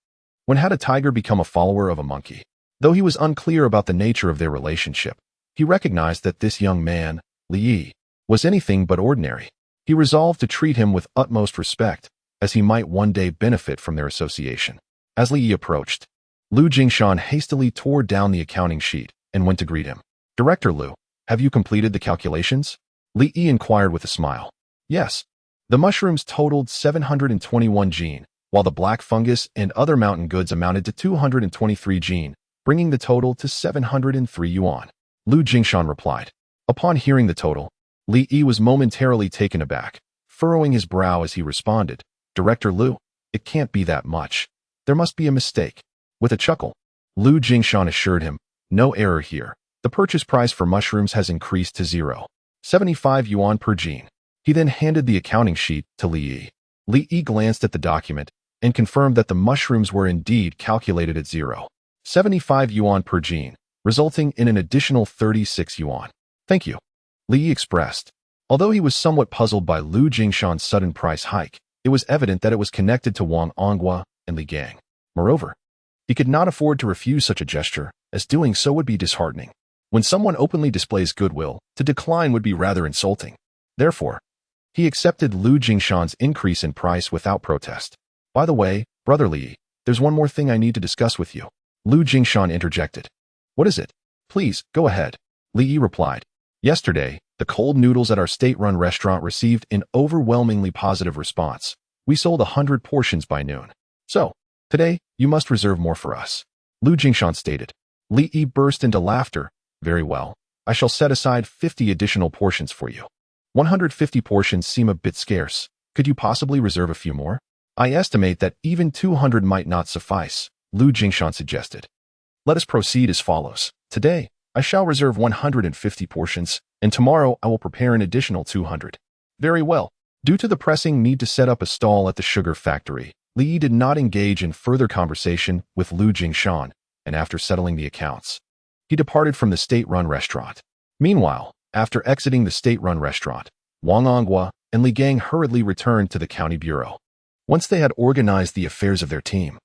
When had a tiger become a follower of a monkey? Though he was unclear about the nature of their relationship, he recognized that this young man, Li Yi, was anything but ordinary. He resolved to treat him with utmost respect, as he might one day benefit from their association. As Li Yi approached, Lu Jingshan hastily tore down the accounting sheet and went to greet him. "Director Lu, have you completed the calculations?" Li Yi inquired with a smile. "Yes." The mushrooms totaled 721 gene, while the black fungus and other mountain goods amounted to 223 gene, bringing the total to 703 yuan. Lu Jingshan replied. Upon hearing the total, Li Yi was momentarily taken aback, furrowing his brow as he responded, "Director Lu, it can't be that much. There must be a mistake." With a chuckle, Lu Jingshan assured him, "No error here. The purchase price for mushrooms has increased to 0.75 yuan per gene." He then handed the accounting sheet to Li Yi. Li Yi glanced at the document and confirmed that the mushrooms were indeed calculated at 0.75 yuan per gene, resulting in an additional 36 yuan. "Thank you," Li Yi expressed. Although he was somewhat puzzled by Lu Jingshan's sudden price hike, it was evident that it was connected to Wang Onghua and Li Gang. Moreover, he could not afford to refuse such a gesture, as doing so would be disheartening. When someone openly displays goodwill, to decline would be rather insulting. Therefore, he accepted Lu Jingshan's increase in price without protest. "By the way, Brother Li, there's one more thing I need to discuss with you," Lu Jingshan interjected. "What is it?" "Please, go ahead," Li Yi replied. "Yesterday, the cold noodles at our state-run restaurant received an overwhelmingly positive response. We sold 100 portions by noon. So, today, you must reserve more for us," Lu Jingshan stated. Li Yi burst into laughter. "Very well. I shall set aside 50 additional portions for you." 150 portions seem a bit scarce. Could you possibly reserve a few more? "I estimate that even 200 might not suffice," Lu Jingshan suggested. "Let us proceed as follows. Today, I shall reserve 150 portions, and tomorrow I will prepare an additional 200. "Very well." Due to the pressing need to set up a stall at the sugar factory, Li Yi did not engage in further conversation with Lu Jingshan, and after settling the accounts, he departed from the state-run restaurant. Meanwhile, after exiting the state-run restaurant, Wang Onghua and Li Gang hurriedly returned to the county bureau. Once they had organized the affairs of their team,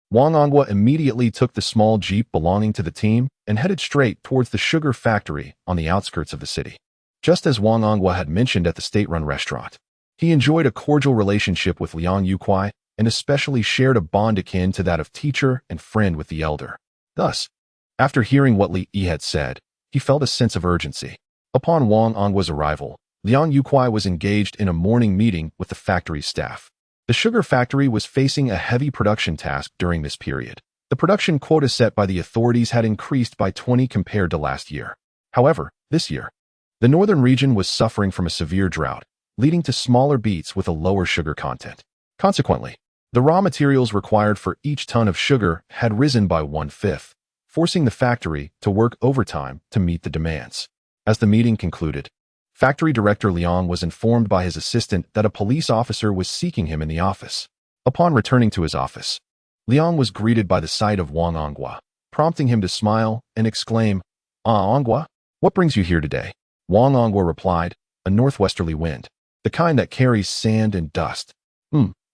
Wang Onghua immediately took the small jeep belonging to the team and headed straight towards the sugar factory on the outskirts of the city. Just as Wang Onghua had mentioned at the state-run restaurant, he enjoyed a cordial relationship with Liang Yuquai and especially shared a bond akin to that of teacher and friend with the elder. Thus, after hearing what Li Yi had said, he felt a sense of urgency. Upon Wang Ongua's arrival, Liang Yuquai was engaged in a morning meeting with the factory's staff. The sugar factory was facing a heavy production task during this period. The production quota set by the authorities had increased by 20 compared to last year. However, this year, the northern region was suffering from a severe drought, leading to smaller beets with a lower sugar content. Consequently, the raw materials required for each ton of sugar had risen by 1/5, forcing the factory to work overtime to meet the demands. As the meeting concluded, Factory Director Liang was informed by his assistant that a police officer was seeking him in the office. Upon returning to his office, Liang was greeted by the sight of Wang Onghua, prompting him to smile and exclaim, "Ah, Onghua, what brings you here today?" Wang Onghua replied, "A northwesterly wind, the kind that carries sand and dust."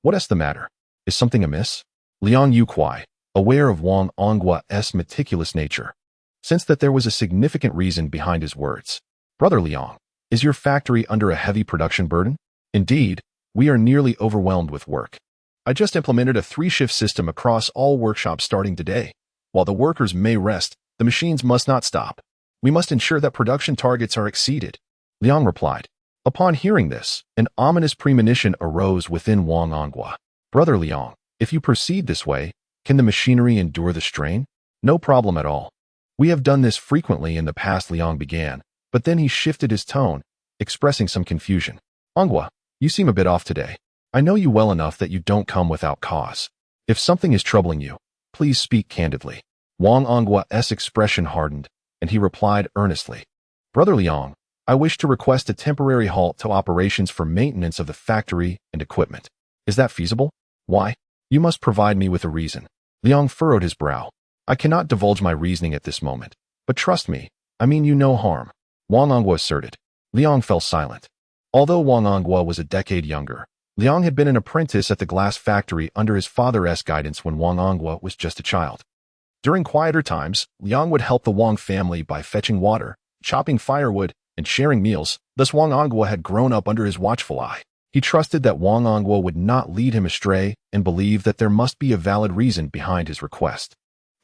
What is the matter? Is something amiss?" Liang Yuquai, aware of Wang Onghua's meticulous nature, sensed that there was a significant reason behind his words. "Brother Liang, is your factory under a heavy production burden?" "Indeed, we are nearly overwhelmed with work. I just implemented a 3-shift system across all workshops starting today. While the workers may rest, the machines must not stop. We must ensure that production targets are exceeded," Liang replied. Upon hearing this, an ominous premonition arose within Wang Onghua. "Brother Liang, if you proceed this way, can the machinery endure the strain?" "No problem at all. We have done this frequently in the past," Liang began, but then he shifted his tone, expressing some confusion. Anghua, you seem a bit off today. I know you well enough that you don't come without cause. If something is troubling you, please speak candidly. Wang Anghua's expression hardened, and he replied earnestly. Brother Liang, I wish to request a temporary halt to operations for maintenance of the factory and equipment. Is that feasible? Why? You must provide me with a reason. Liang furrowed his brow. I cannot divulge my reasoning at this moment, but trust me, I mean you no harm. Wang Anghua asserted. Liang fell silent. Although Wang Anghua was a decade younger, Liang had been an apprentice at the glass factory under his father's guidance when Wang Anghua was just a child. During quieter times, Liang would help the Wang family by fetching water, chopping firewood, and sharing meals. Thus Wang Anghua had grown up under his watchful eye. He trusted that Wang Anghua would not lead him astray and believed that there must be a valid reason behind his request.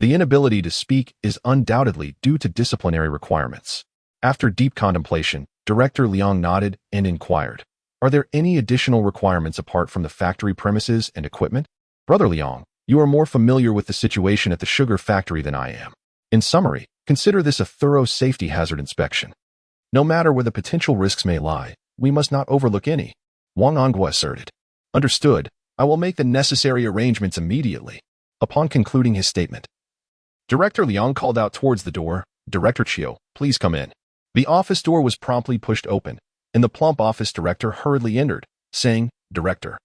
The inability to speak is undoubtedly due to disciplinary requirements. After deep contemplation, Director Liang nodded and inquired, Are there any additional requirements apart from the factory premises and equipment? Brother Liang, you are more familiar with the situation at the sugar factory than I am. In summary, consider this a thorough safety hazard inspection. No matter where the potential risks may lie, we must not overlook any. Wang Anghua asserted. Understood. I will make the necessary arrangements immediately. Upon concluding his statement, Director Liang called out towards the door, Director Chiu, please come in. The office door was promptly pushed open, and the plump office director hurriedly entered, saying, Director,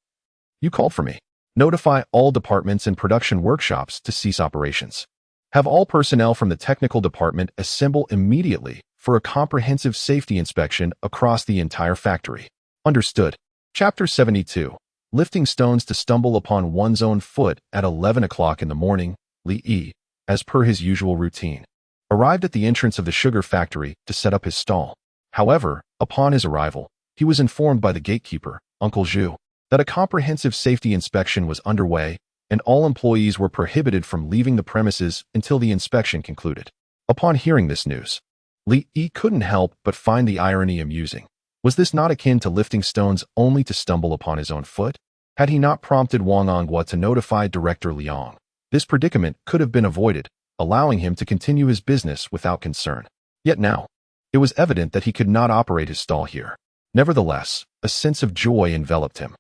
you called for me. Notify all departments and production workshops to cease operations. Have all personnel from the technical department assemble immediately for a comprehensive safety inspection across the entire factory. Understood. Chapter 72. Lifting stones to stumble upon one's own foot at 11 o'clock in the morning, Li Yi, as per his usual routine, arrived at the entrance of the sugar factory to set up his stall. However, upon his arrival, he was informed by the gatekeeper, Uncle Zhu, that a comprehensive safety inspection was underway and all employees were prohibited from leaving the premises until the inspection concluded. Upon hearing this news, Li Yi couldn't help but find the irony amusing. Was this not akin to lifting stones only to stumble upon his own foot? Had he not prompted Wang Anghua to notify Director Liang, this predicament could have been avoided, allowing him to continue his business without concern. Yet now, it was evident that he could not operate his stall here. Nevertheless, a sense of joy enveloped him.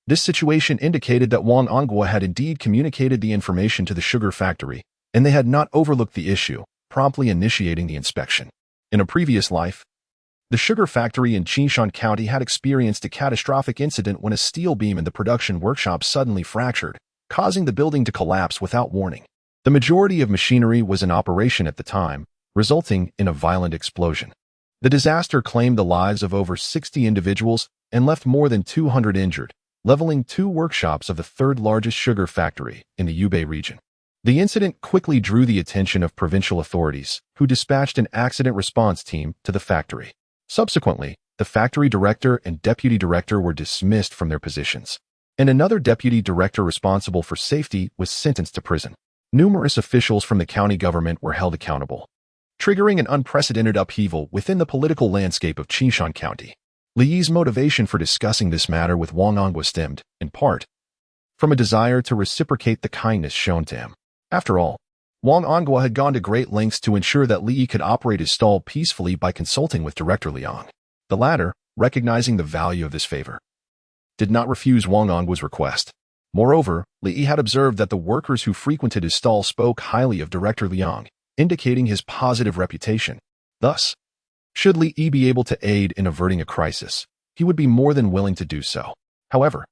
This situation indicated that Wang Anghua had indeed communicated the information to the sugar factory, and they had not overlooked the issue, promptly initiating the inspection. In a previous life, the sugar factory in Qinshan County had experienced a catastrophic incident when a steel beam in the production workshop suddenly fractured, causing the building to collapse without warning. The majority of machinery was in operation at the time, resulting in a violent explosion. The disaster claimed the lives of over 60 individuals and left more than 200 injured, leveling two workshops of the third-largest sugar factory in the Yubei region. The incident quickly drew the attention of provincial authorities, who dispatched an accident response team to the factory. Subsequently, the factory director and deputy director were dismissed from their positions, and another deputy director responsible for safety was sentenced to prison. Numerous officials from the county government were held accountable, triggering an unprecedented upheaval within the political landscape of Qinshan County. Li Yi's motivation for discussing this matter with Wang Anghua stemmed, in part, from a desire to reciprocate the kindness shown to him. After all, Wang Anghua had gone to great lengths to ensure that Li Yi could operate his stall peacefully by consulting with Director Liang. The latter, recognizing the value of this favor, did not refuse Wang Anghua's request. Moreover, Li Yi had observed that the workers who frequented his stall spoke highly of Director Liang, indicating his positive reputation. Thus, should Li Yi be able to aid in averting a crisis, he would be more than willing to do so. However,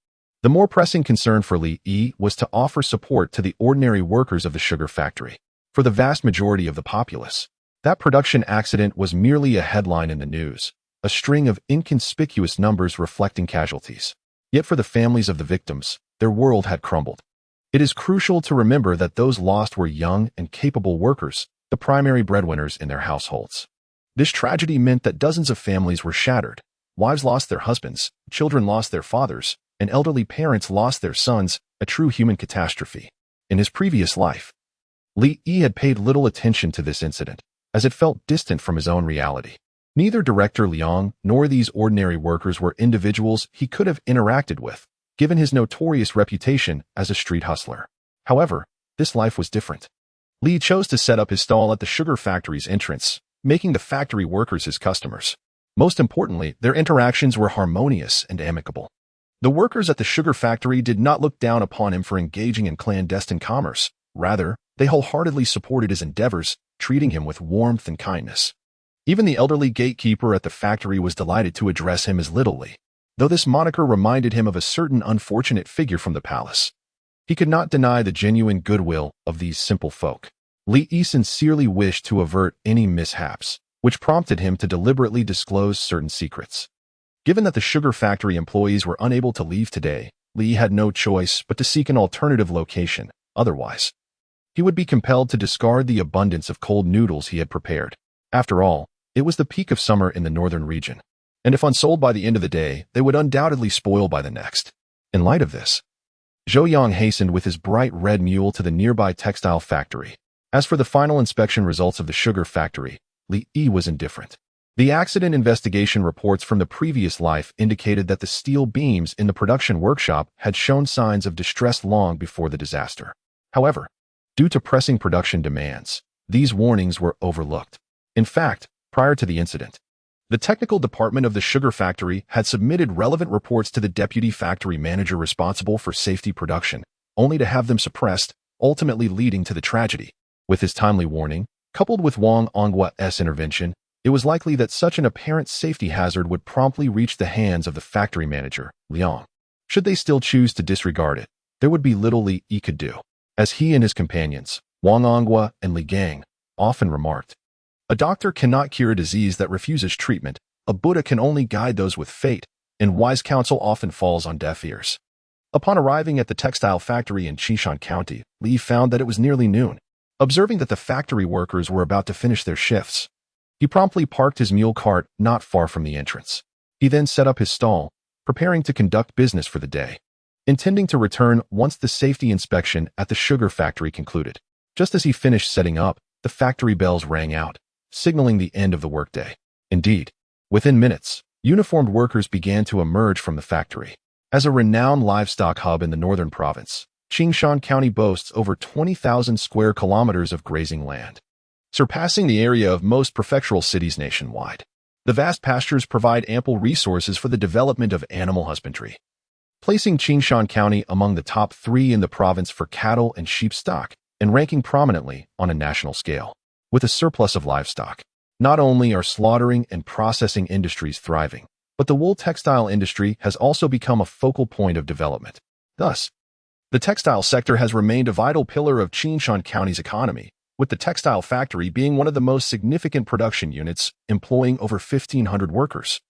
the more pressing concern for Li Yi was to offer support to the ordinary workers of the sugar factory. For the vast majority of the populace, that production accident was merely a headline in the news, a string of inconspicuous numbers reflecting casualties. Yet for the families of the victims, their world had crumbled. It is crucial to remember that those lost were young and capable workers, the primary breadwinners in their households. This tragedy meant that dozens of families were shattered. Wives lost their husbands, children lost their fathers, and elderly parents lost their sons, a true human catastrophe. In his previous life, Li Yi had paid little attention to this incident, as it felt distant from his own reality. Neither Director Liang nor these ordinary workers were individuals he could have interacted with, given his notorious reputation as a street hustler. However, this life was different. Li chose to set up his stall at the sugar factory's entrance, making the factory workers his customers. Most importantly, their interactions were harmonious and amicable. The workers at the sugar factory did not look down upon him for engaging in clandestine commerce. Rather, they wholeheartedly supported his endeavors, treating him with warmth and kindness. Even the elderly gatekeeper at the factory was delighted to address him as Little Li, though this moniker reminded him of a certain unfortunate figure from the palace. He could not deny the genuine goodwill of these simple folk. Li Yi sincerely wished to avert any mishaps, which prompted him to deliberately disclose certain secrets. Given that the sugar factory employees were unable to leave today, Li had no choice but to seek an alternative location. Otherwise, he would be compelled to discard the abundance of cold noodles he had prepared. After all, it was the peak of summer in the northern region, and if unsold by the end of the day, they would undoubtedly spoil by the next. In light of this, Zhou Yang hastened with his bright red mule to the nearby textile factory. As for the final inspection results of the sugar factory, Li Yi was indifferent. The accident investigation reports from the previous life indicated that the steel beams in the production workshop had shown signs of distress long before the disaster. However, due to pressing production demands, these warnings were overlooked. In fact, prior to the incident, the technical department of the sugar factory had submitted relevant reports to the deputy factory manager responsible for safety production, only to have them suppressed, ultimately leading to the tragedy. With his timely warning, coupled with Wang Honggua's intervention, it was likely that such an apparent safety hazard would promptly reach the hands of the factory manager, Liang. Should they still choose to disregard it, there would be little Li Yi could do. As he and his companions, Wang Hongguo and Li Gang, often remarked, a doctor cannot cure a disease that refuses treatment, a Buddha can only guide those with fate, and wise counsel often falls on deaf ears. Upon arriving at the textile factory in Qishan County, Li found that it was nearly noon. Observing that the factory workers were about to finish their shifts, he promptly parked his mule cart not far from the entrance. He then set up his stall, preparing to conduct business for the day, intending to return once the safety inspection at the sugar factory concluded. Just as he finished setting up, the factory bells rang out, signaling the end of the workday. Indeed, within minutes, uniformed workers began to emerge from the factory. As a renowned livestock hub in the northern province, Qingshan County boasts over 20,000 square kilometers of grazing land, surpassing the area of most prefectural cities nationwide. The vast pastures provide ample resources for the development of animal husbandry, placing Qingshan County among the top 3 in the province for cattle and sheep stock, and ranking prominently on a national scale. With a surplus of livestock, not only are slaughtering and processing industries thriving, but the wool textile industry has also become a focal point of development. Thus, the textile sector has remained a vital pillar of Qingshan County's economy, with the textile factory being one of the most significant production units, employing over 1,500 workers,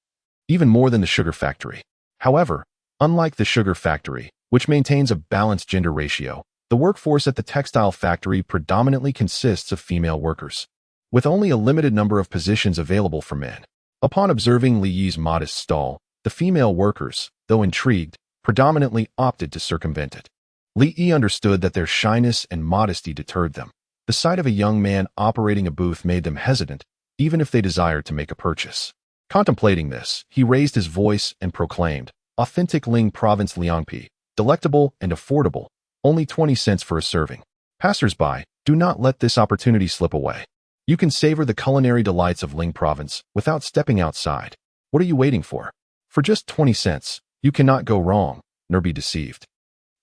even more than the sugar factory. However, unlike the sugar factory, which maintains a balanced gender ratio, the workforce at the textile factory predominantly consists of female workers, with only a limited number of positions available for men. Upon observing Li Yi's modest stall, the female workers, though intrigued, predominantly opted to circumvent it. Li Yi understood that their shyness and modesty deterred them. The sight of a young man operating a booth made them hesitant, even if they desired to make a purchase. Contemplating this, he raised his voice and proclaimed, "Authentic Ling Province Liangpi, delectable and affordable, only 20 cents for a serving. Passers-by, do not let this opportunity slip away. You can savor the culinary delights of Ling Province without stepping outside. What are you waiting for? For just 20 cents, you cannot go wrong, nor be deceived,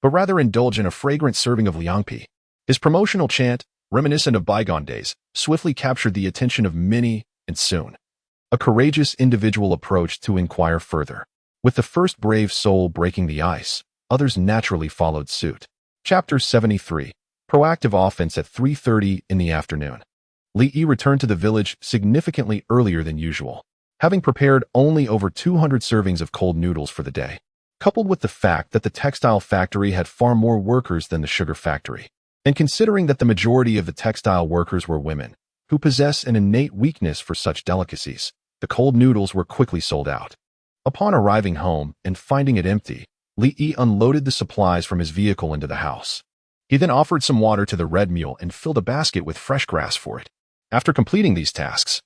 but rather indulge in a fragrant serving of Liangpi." His promotional chant, reminiscent of bygone days, swiftly captured the attention of many, and soon, a courageous individual approached to inquire further. With the first brave soul breaking the ice, others naturally followed suit. Chapter 73. Proactive Offense at 3:30 in the afternoon. Li Yi returned to the village significantly earlier than usual, having prepared only over 200 servings of cold noodles for the day. Coupled with the fact that the textile factory had far more workers than the sugar factory, and considering that the majority of the textile workers were women, who possess an innate weakness for such delicacies, the cold noodles were quickly sold out. Upon arriving home and finding it empty, Li Yi unloaded the supplies from his vehicle into the house. He then offered some water to the red mule and filled a basket with fresh grass for it. After completing these tasks,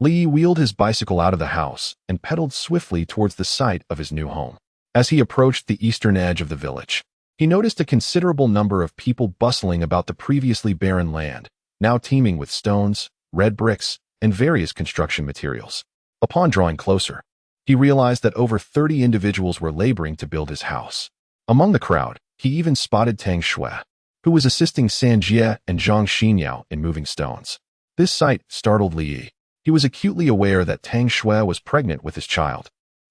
Li Yi wheeled his bicycle out of the house and pedaled swiftly towards the site of his new home. As he approached the eastern edge of the village, he noticed a considerable number of people bustling about the previously barren land, now teeming with stones, red bricks, and various construction materials. Upon drawing closer, he realized that over 30 individuals were laboring to build his house. Among the crowd, he even spotted Tang Xue, who was assisting Tang Xue and Zhang Xinyao in moving stones. This sight startled Li Yi. He was acutely aware that Tang Xue was pregnant with his child.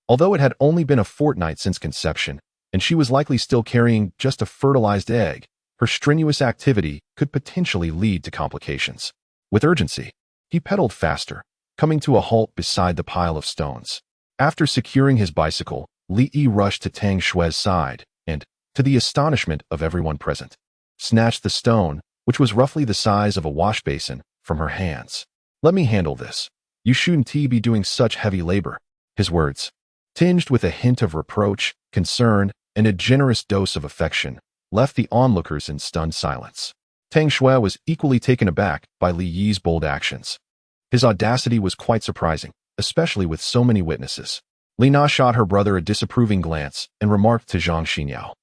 Although it had only been a fortnight since conception, and she was likely still carrying just a fertilized egg, her strenuous activity could potentially lead to complications. With urgency, he pedaled faster, coming to a halt beside the pile of stones. After securing his bicycle, Li Yi rushed to Tang Xue's side and, to the astonishment of everyone present, snatched the stone, which was roughly the size of a wash basin, from her hands. "Let me handle this. You shouldn't be doing such heavy labor." His words, tinged with a hint of reproach, concern, and a generous dose of affection, left the onlookers in stunned silence. Tang Xue was equally taken aback by Li Yi's bold actions. His audacity was quite surprising, especially with so many witnesses. Li Na shot her brother a disapproving glance and remarked to Zhang Xinyao,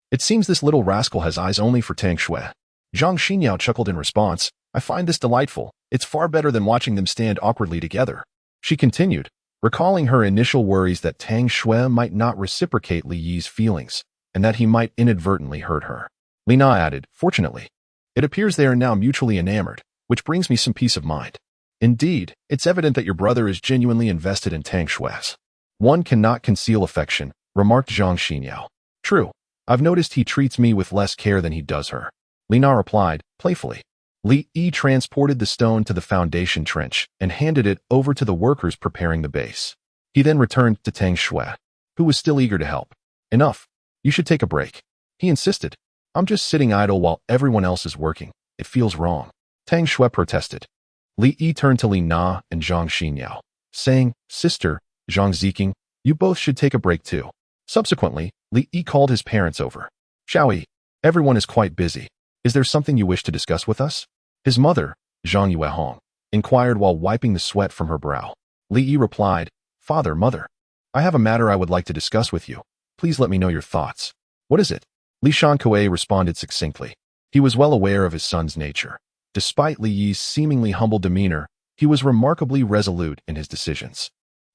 "It seems this little rascal has eyes only for Tang Xue." Zhang Xinyao chuckled in response, "I find this delightful. It's far better than watching them stand awkwardly together." She continued, recalling her initial worries that Tang Xue might not reciprocate Li Yi's feelings, and that he might inadvertently hurt her. Li Na added, "Fortunately, it appears they are now mutually enamored, which brings me some peace of mind. Indeed, it's evident that your brother is genuinely invested in Tang Xue's." "One cannot conceal affection," remarked Zhang Xinyao. "True, I've noticed he treats me with less care than he does her," Li Na replied, playfully. Li Yi transported the stone to the foundation trench and handed it over to the workers preparing the base. He then returned to Tang Xue, who was still eager to help. "Enough. You should take a break," he insisted. "I'm just sitting idle while everyone else is working. It feels wrong." Tang Xue protested. Li Yi turned to Li Na and Zhang Xinyao, saying, "Sister, Zhang Ziking, you both should take a break too." Subsequently, Li Yi called his parents over. "Xiaoyi, everyone is quite busy. Is there something you wish to discuss with us?" His mother, Zhang Yuehong, inquired while wiping the sweat from her brow. Li Yi replied, "Father, mother, I have a matter I would like to discuss with you. Please let me know your thoughts." "What is it?" Li Shankue responded succinctly. He was well aware of his son's nature. Despite Li Yi's seemingly humble demeanor, he was remarkably resolute in his decisions.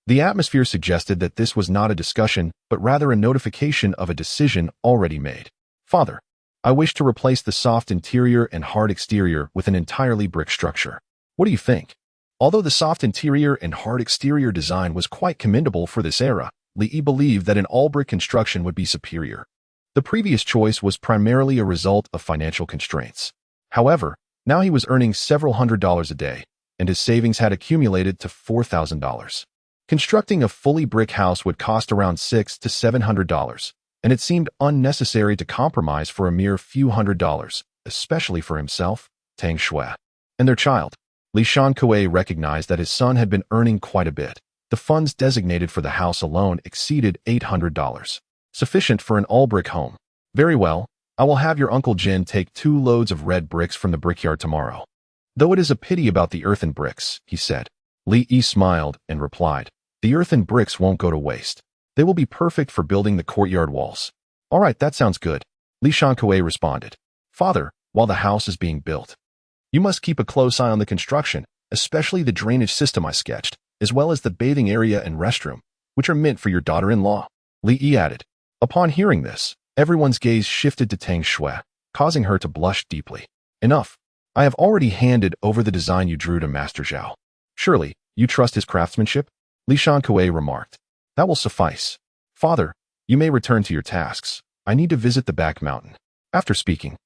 The atmosphere suggested that this was not a discussion, but rather a notification of a decision already made. "Father, I wish to replace the soft interior and hard exterior with an entirely brick structure. What do you think?" Although the soft interior and hard exterior design was quite commendable for this era, Li Yi believed that an all-brick construction would be superior. The previous choice was primarily a result of financial constraints. However, now he was earning several $100s a day, and his savings had accumulated to $4,000. Constructing a fully brick house would cost around $600 to $700, and it seemed unnecessary to compromise for a mere few $100s, especially for himself, Tang Xue, and their child. Li Shankue recognized that his son had been earning quite a bit. The funds designated for the house alone exceeded $800, sufficient for an all-brick home. "Very well, I will have your Uncle Jin take 2 loads of red bricks from the brickyard tomorrow. Though it is a pity about the earthen bricks," he said. Li Yi smiled and replied, "The earthen bricks won't go to waste. They will be perfect for building the courtyard walls." "All right, that sounds good," Li Shankue responded. "Father, while the house is being built, you must keep a close eye on the construction, especially the drainage system I sketched, as well as the bathing area and restroom, which are meant for your daughter-in-law," Li Yi added. Upon hearing this, everyone's gaze shifted to Tang Xue, causing her to blush deeply. "Enough. I have already handed over the design you drew to Master Zhao. Surely, you trust his craftsmanship?" Li Shankue remarked. "That will suffice. Father, you may return to your tasks. I need to visit the back mountain." After speaking,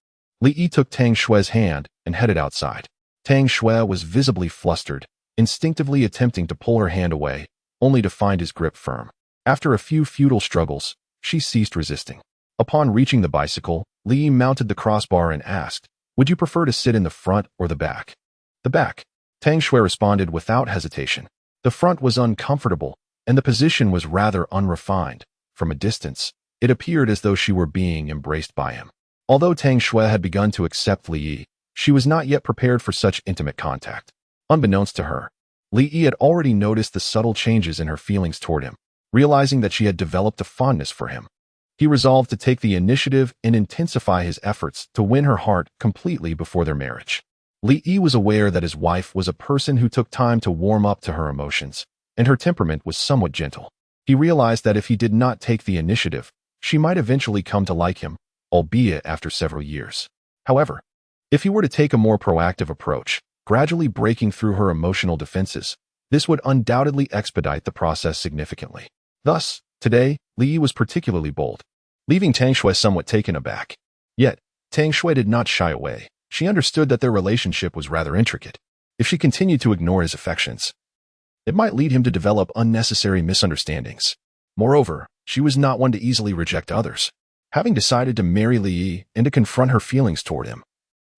Li Yi took Tang Xue's hand and headed outside. Tang Xue was visibly flustered, instinctively attempting to pull her hand away, only to find his grip firm. After a few futile struggles, she ceased resisting. Upon reaching the bicycle, Li Yi mounted the crossbar and asked, "Would you prefer to sit in the front or the back?" "The back," Tang Xue responded without hesitation. The front was uncomfortable, and the position was rather unrefined. From a distance, it appeared as though she were being embraced by him. Although Tang Xue had begun to accept Li Yi, she was not yet prepared for such intimate contact. Unbeknownst to her, Li Yi had already noticed the subtle changes in her feelings toward him. Realizing that she had developed a fondness for him, he resolved to take the initiative and intensify his efforts to win her heart completely before their marriage. Li Yi was aware that his wife was a person who took time to warm up to her emotions, and her temperament was somewhat gentle. He realized that if he did not take the initiative, she might eventually come to like him, albeit after several years. However, if he were to take a more proactive approach, gradually breaking through her emotional defenses, this would undoubtedly expedite the process significantly. Thus, today, Li Yi was particularly bold, leaving Tang Xue somewhat taken aback. Yet, Tang Xue did not shy away. She understood that their relationship was rather intricate. If she continued to ignore his affections, it might lead him to develop unnecessary misunderstandings. Moreover, she was not one to easily reject others. Having decided to marry Li Yi and to confront her feelings toward him,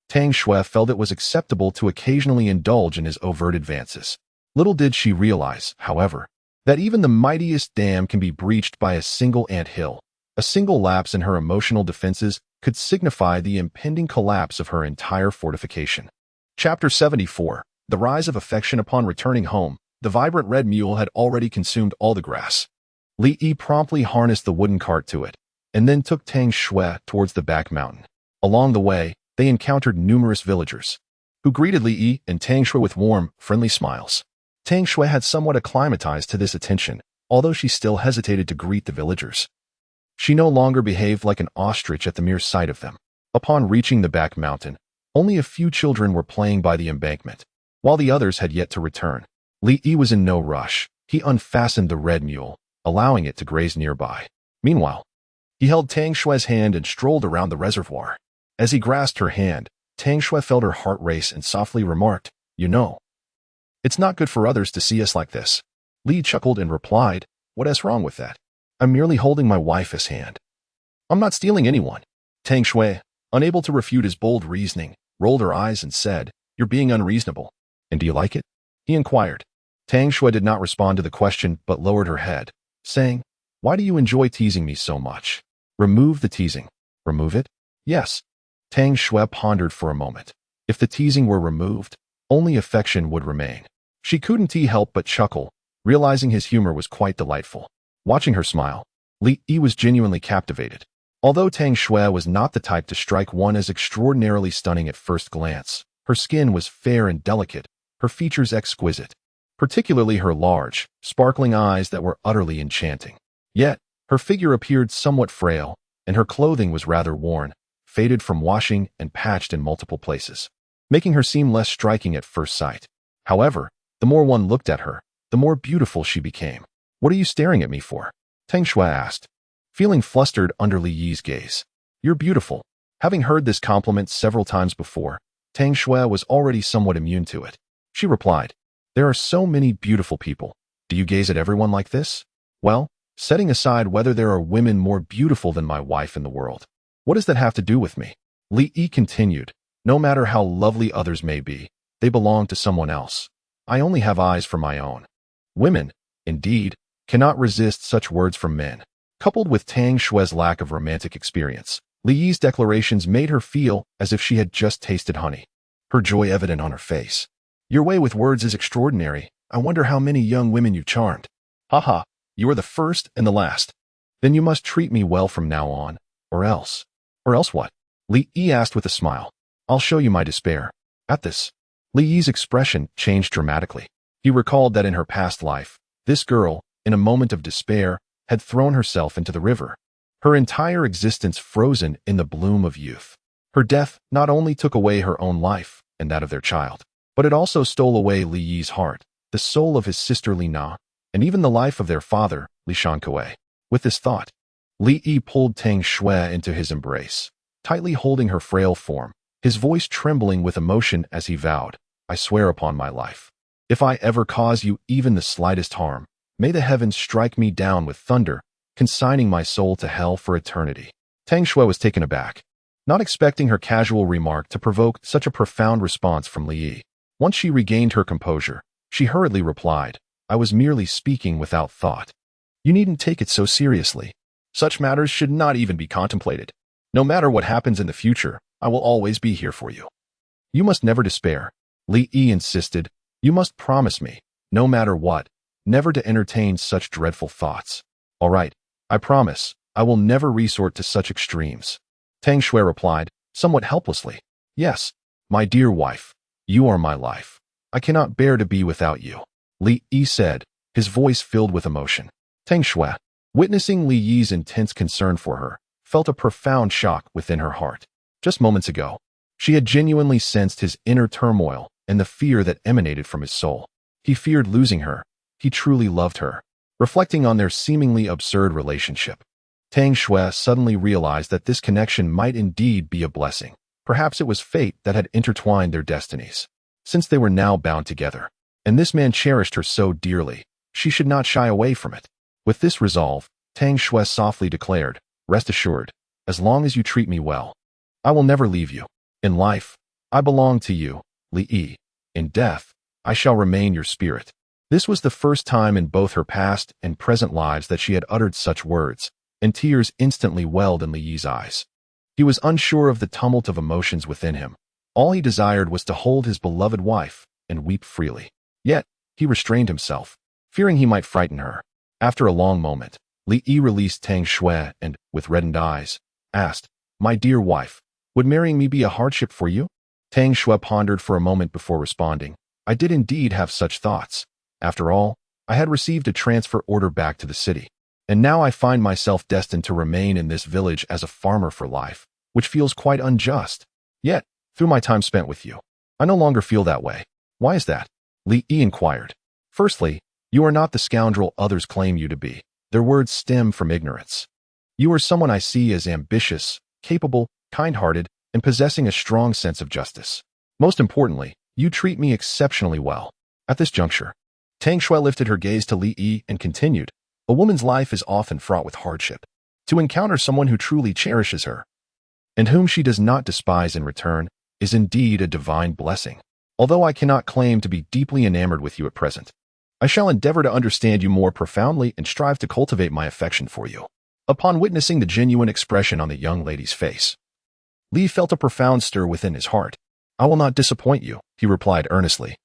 Tang Xue felt it was acceptable to occasionally indulge in his overt advances. Little did she realize, however, that even the mightiest dam can be breached by a single anthill. A single lapse in her emotional defenses could signify the impending collapse of her entire fortification. Chapter 74. The Rise of Affection. Upon returning home, the vibrant red mule had already consumed all the grass. Li Yi promptly harnessed the wooden cart to it, and then took Tang Xue towards the back mountain. Along the way, they encountered numerous villagers, who greeted Li Yi and Tang Xue with warm, friendly smiles. Tang Xue had somewhat acclimatized to this attention, although she still hesitated to greet the villagers. She no longer behaved like an ostrich at the mere sight of them. Upon reaching the back mountain, only a few children were playing by the embankment, while the others had yet to return. Li Yi was in no rush. He unfastened the red mule, allowing it to graze nearby. Meanwhile, he held Tang Xue's hand and strolled around the reservoir. As he grasped her hand, Tang Xue felt her heart race and softly remarked, "You know, it's not good for others to see us like this." Li chuckled and replied, "What is wrong with that? I'm merely holding my wife's hand. I'm not stealing anyone." Tang Xue, unable to refute his bold reasoning, rolled her eyes and said, "You're being unreasonable. And do you like it?" he inquired. Tang Xue did not respond to the question but lowered her head, saying, "Why do you enjoy teasing me so much?" "Remove the teasing." "Remove it?" "Yes." Tang Xue pondered for a moment. If the teasing were removed, only affection would remain. She couldn't help but chuckle, realizing his humor was quite delightful. Watching her smile, Li Yi was genuinely captivated. Although Tang Xue was not the type to strike one as extraordinarily stunning at first glance, her skin was fair and delicate, her features exquisite, particularly her large, sparkling eyes that were utterly enchanting. Yet, her figure appeared somewhat frail, and her clothing was rather worn, faded from washing and patched in multiple places, making her seem less striking at first sight. However, the more one looked at her, the more beautiful she became. "What are you staring at me for?" Tang Xue asked, feeling flustered under Li Yi's gaze. "You're beautiful." Having heard this compliment several times before, Tang Xue was already somewhat immune to it. She replied, "There are so many beautiful people. Do you gaze at everyone like this?" "Well, setting aside whether there are women more beautiful than my wife in the world, what does that have to do with me?" Li Yi continued, "No matter how lovely others may be, they belong to someone else. I only have eyes for my own. Women, indeed, cannot resist such words from men." Coupled with Tang Xue's lack of romantic experience, Li Yi's declarations made her feel as if she had just tasted honey, her joy evident on her face. "Your way with words is extraordinary. I wonder how many young women you charmed." "Haha, you are the first and the last. Then you must treat me well from now on, or else." "Or else what?" Li Yi asked with a smile. "I'll show you my despair." At this, Li Yi's expression changed dramatically. He recalled that in her past life, this girl, in a moment of despair, had thrown herself into the river, her entire existence frozen in the bloom of youth. Her death not only took away her own life and that of their child, but it also stole away Li Yi's heart, the soul of his sister Li Na, and even the life of their father, Li Shankue. With this thought, Li Yi pulled Tang Xue into his embrace, tightly holding her frail form, his voice trembling with emotion as he vowed, "I swear upon my life, if I ever cause you even the slightest harm, may the heavens strike me down with thunder, consigning my soul to hell for eternity." Tang Xue was taken aback, not expecting her casual remark to provoke such a profound response from Li Yi. Once she regained her composure, she hurriedly replied, "I was merely speaking without thought. You needn't take it so seriously. Such matters should not even be contemplated. No matter what happens in the future, I will always be here for you. You must never despair." Li Yi insisted, "You must promise me, no matter what, never to entertain such dreadful thoughts." "All right, I promise, I will never resort to such extremes." Tang Xue replied, somewhat helplessly. "Yes, my dear wife, You are my life. I cannot bear to be without you, Li Yi said, his voice filled with emotion. Tang Xue, witnessing Li Yi's intense concern for her, felt a profound shock within her heart. Just moments ago, she had genuinely sensed his inner turmoil and the fear that emanated from his soul. He feared losing her. He truly loved her. Reflecting on their seemingly absurd relationship, Tang Xue suddenly realized that this connection might indeed be a blessing. Perhaps it was fate that had intertwined their destinies, since they were now bound together. And this man cherished her so dearly, she should not shy away from it. With this resolve, Tang Xue softly declared, "Rest assured, as long as you treat me well, I will never leave you. In life, I belong to you, Li Yi. In death, I shall remain your spirit." This was the first time in both her past and present lives that she had uttered such words, and tears instantly welled in Li Yi's eyes. He was unsure of the tumult of emotions within him. All he desired was to hold his beloved wife and weep freely. Yet, he restrained himself, fearing he might frighten her. After a long moment, Li Yi released Tang Xue and, with reddened eyes, asked, "My dear wife, would marrying me be a hardship for you?" Tang Xue pondered for a moment before responding, "I did indeed have such thoughts. After all, I had received a transfer order back to the city, and now I find myself destined to remain in this village as a farmer for life, which feels quite unjust. Yet, through my time spent with you, I no longer feel that way. Why is that?" Li Yi inquired. "Firstly, you are not the scoundrel others claim you to be. Their words stem from ignorance. You are someone I see as ambitious, capable, kind-hearted, and possessing a strong sense of justice. Most importantly, you treat me exceptionally well." At this juncture, Tang Xue lifted her gaze to Li Yi and continued, "A woman's life is often fraught with hardship. To encounter someone who truly cherishes her, and whom she does not despise in return, is indeed a divine blessing. Although I cannot claim to be deeply enamored with you at present, I shall endeavor to understand you more profoundly and strive to cultivate my affection for you." Upon witnessing the genuine expression on the young lady's face, Li felt a profound stir within his heart. "I will not disappoint you," he replied earnestly,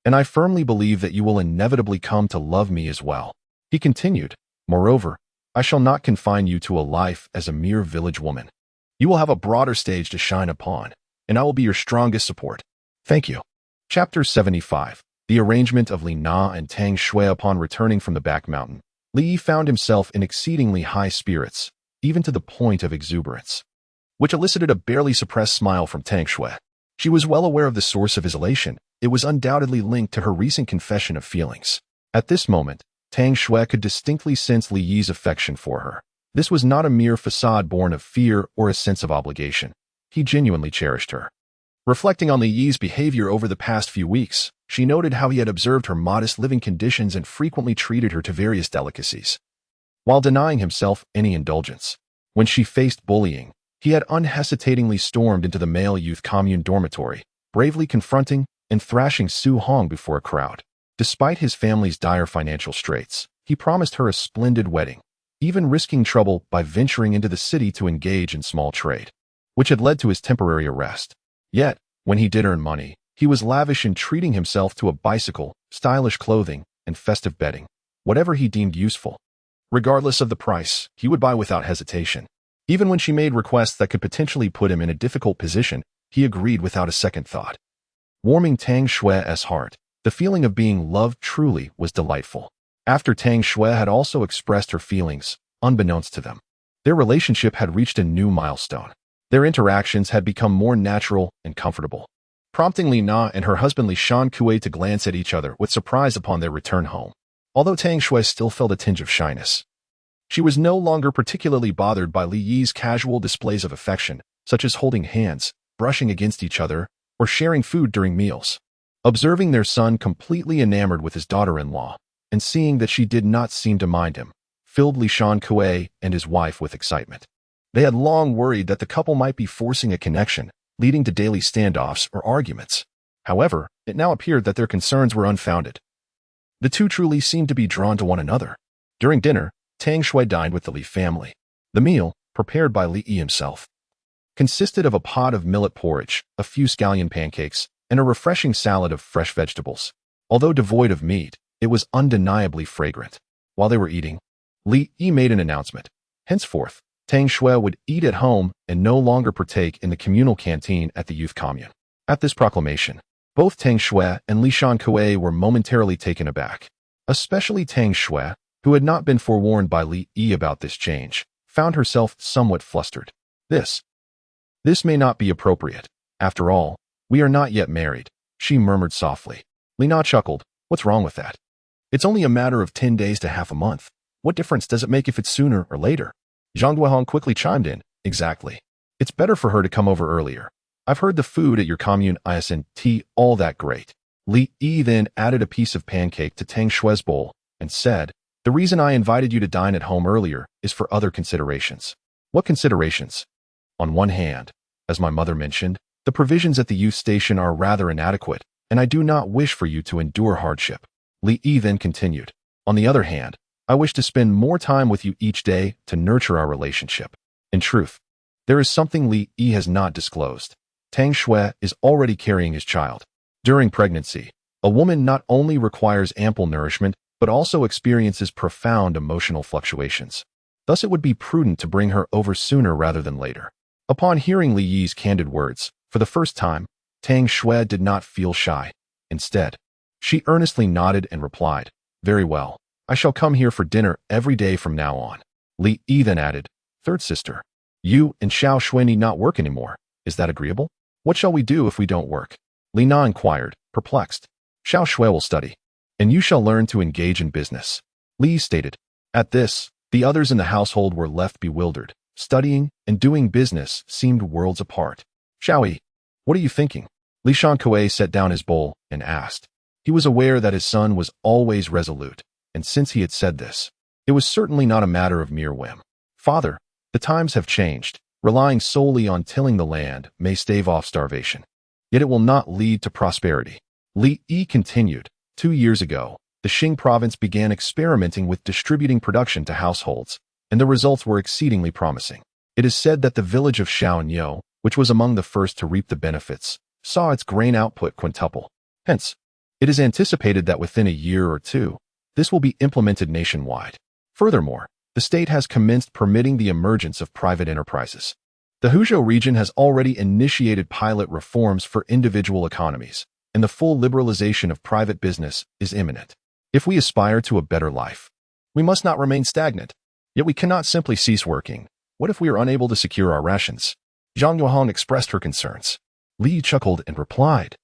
"and I firmly believe that you will inevitably come to love me as well." He continued, "Moreover, I shall not confine you to a life as a mere village woman. You will have a broader stage to shine upon, and I will be your strongest support. Thank you." Chapter 75. The arrangement of Li Na and Tang Xue. Upon returning from the back mountain, Li Yi found himself in exceedingly high spirits, even to the point of exuberance, which elicited a barely suppressed smile from Tang Xue. She was well aware of the source of his elation. It was undoubtedly linked to her recent confession of feelings. At this moment, Tang Xue could distinctly sense Li Yi's affection for her. This was not a mere facade born of fear or a sense of obligation. He genuinely cherished her. Reflecting on Li Yi's behavior over the past few weeks, she noted how he had observed her modest living conditions and frequently treated her to various delicacies, while denying himself any indulgence. When she faced bullying, he had unhesitatingly stormed into the male youth commune dormitory, bravely confronting and thrashing Su Hong before a crowd. Despite his family's dire financial straits, he promised her a splendid wedding, even risking trouble by venturing into the city to engage in small trade, which had led to his temporary arrest. Yet, when he did earn money, he was lavish in treating himself to a bicycle, stylish clothing, and festive bedding, whatever he deemed useful. Regardless of the price, he would buy without hesitation. Even when she made requests that could potentially put him in a difficult position, he agreed without a second thought. Warming Tang Xue's heart, the feeling of being loved truly was delightful. After Tang Xue had also expressed her feelings, unbeknownst to them, their relationship had reached a new milestone. Their interactions had become more natural and comfortable, prompting Li Na and her husband Li Shanque to glance at each other with surprise upon their return home. Although Tang Xue still felt a tinge of shyness, she was no longer particularly bothered by Li Yi's casual displays of affection, such as holding hands, brushing against each other, or sharing food during meals. Observing their son completely enamored with his daughter-in-law, and seeing that she did not seem to mind him, filled Li Shanque and his wife with excitement. They had long worried that the couple might be forcing a connection, leading to daily standoffs or arguments. However, it now appeared that their concerns were unfounded. The two truly seemed to be drawn to one another. During dinner, Tang Xue dined with the Li family. The meal, prepared by Li Yi himself, consisted of a pot of millet porridge, a few scallion pancakes, and a refreshing salad of fresh vegetables. Although devoid of meat, it was undeniably fragrant. While they were eating, Li Yi made an announcement. Henceforth, Tang Xue would eat at home and no longer partake in the communal canteen at the youth commune. At this proclamation, Both Tang Xue and Li Shanque were momentarily taken aback. Especially Tang Xue, who had not been forewarned by Li Yi about this change, found herself somewhat flustered. This may not be appropriate. After all, we are not yet married, she murmured softly. Li Na chuckled. What's wrong with that? It's only a matter of 10 days to half a month. What difference does it make if it's sooner or later? Zhang Duihong quickly chimed in. Exactly. It's better for her to come over earlier. I've heard the food at your commune isn't all that great. Li Yi then added a piece of pancake to Tang Xue's bowl and said, the reason I invited you to dine at home earlier is for other considerations. What considerations? On one hand, as my mother mentioned, the provisions at the youth station are rather inadequate, and I do not wish for you to endure hardship. Li Yi then continued. On the other hand, I wish to spend more time with you each day to nurture our relationship. In truth, there is something Li Yi has not disclosed. Tang Xue is already carrying his child. During pregnancy, a woman not only requires ample nourishment, but also experiences profound emotional fluctuations. Thus it would be prudent to bring her over sooner rather than later. Upon hearing Li Yi's candid words, for the first time, Tang Xue did not feel shy. Instead, she earnestly nodded and replied, very well, I shall come here for dinner every day from now on. Li Yi then added, third sister, you and Xiao Xue need not work anymore. Is that agreeable? What shall we do if we don't work? Li Na inquired, perplexed. Xiao Xue will study, and you shall learn to engage in business. Li stated. At this, the others in the household were left bewildered. Studying and doing business seemed worlds apart. Xiaoyi, what are you thinking? Li Shanque set down his bowl and asked. He was aware that his son was always resolute, and since he had said this, it was certainly not a matter of mere whim. Father, the times have changed. Relying solely on tilling the land may stave off starvation, yet it will not lead to prosperity. Li Yi continued. 2 years ago, the Xing province began experimenting with distributing production to households, and the results were exceedingly promising. It is said that the village of Shaonyo, which was among the first to reap the benefits, saw its grain output quintuple. Hence, it is anticipated that within a year or two, this will be implemented nationwide. Furthermore, the state has commenced permitting the emergence of private enterprises. The Huzhou region has already initiated pilot reforms for individual economies, and the full liberalization of private business is imminent. If we aspire to a better life, we must not remain stagnant. Yet we cannot simply cease working. What if we are unable to secure our rations? Zhang Yuhong expressed her concerns. Li chuckled and replied,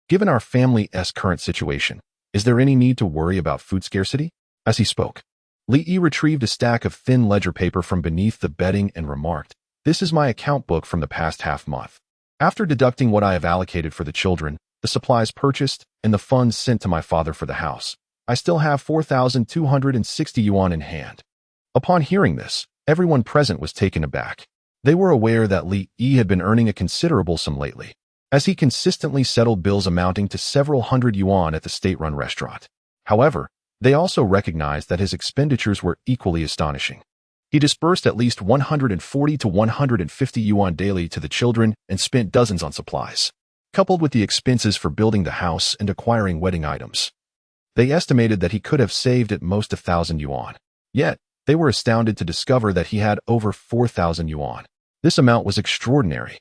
given our family's current situation, is there any need to worry about food scarcity? As he spoke, Li Yi retrieved a stack of thin ledger paper from beneath the bedding and remarked, this is my account book from the past half month. After deducting what I have allocated for the children, the supplies purchased, and the funds sent to my father for the house, I still have 4,260 yuan in hand. Upon hearing this, everyone present was taken aback. They were aware that Li Yi had been earning a considerable sum lately, as he consistently settled bills amounting to several hundred yuan at the state-run restaurant. However, they also recognized that his expenditures were equally astonishing. He disbursed at least 140 to 150 yuan daily to the children and spent dozens on supplies, coupled with the expenses for building the house and acquiring wedding items. They estimated that he could have saved at most 1,000 yuan. Yet, they were astounded to discover that he had over 4,000 yuan. This amount was extraordinary.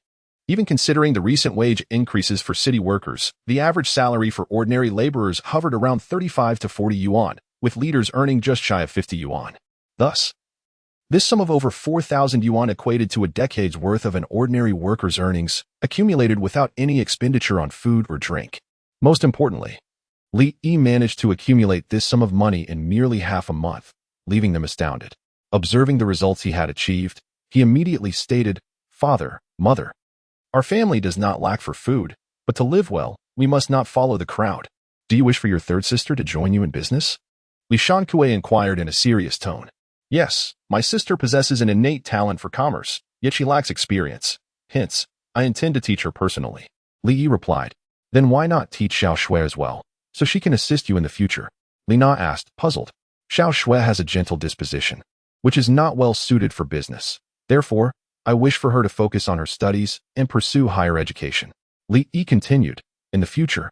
Even considering the recent wage increases for city workers, the average salary for ordinary laborers hovered around 35 to 40 yuan, with leaders earning just shy of 50 yuan. Thus, this sum of over 4,000 yuan equated to a decade's worth of an ordinary worker's earnings, accumulated without any expenditure on food or drink. Most importantly, Li Yi managed to accumulate this sum of money in merely half a month, leaving them astounded. Observing the results he had achieved, he immediately stated, Father, Mother, our family does not lack for food, but to live well, we must not follow the crowd. Do you wish for your third sister to join you in business? Li Shanque inquired in a serious tone. Yes, my sister possesses an innate talent for commerce, yet she lacks experience. Hence, I intend to teach her personally. Li Yi replied. Then why not teach Xiao Xue as well, so she can assist you in the future? Li Na asked, puzzled. Xiao Xue has a gentle disposition, which is not well suited for business. Therefore, I wish for her to focus on her studies and pursue higher education. Li Yi continued, in the future,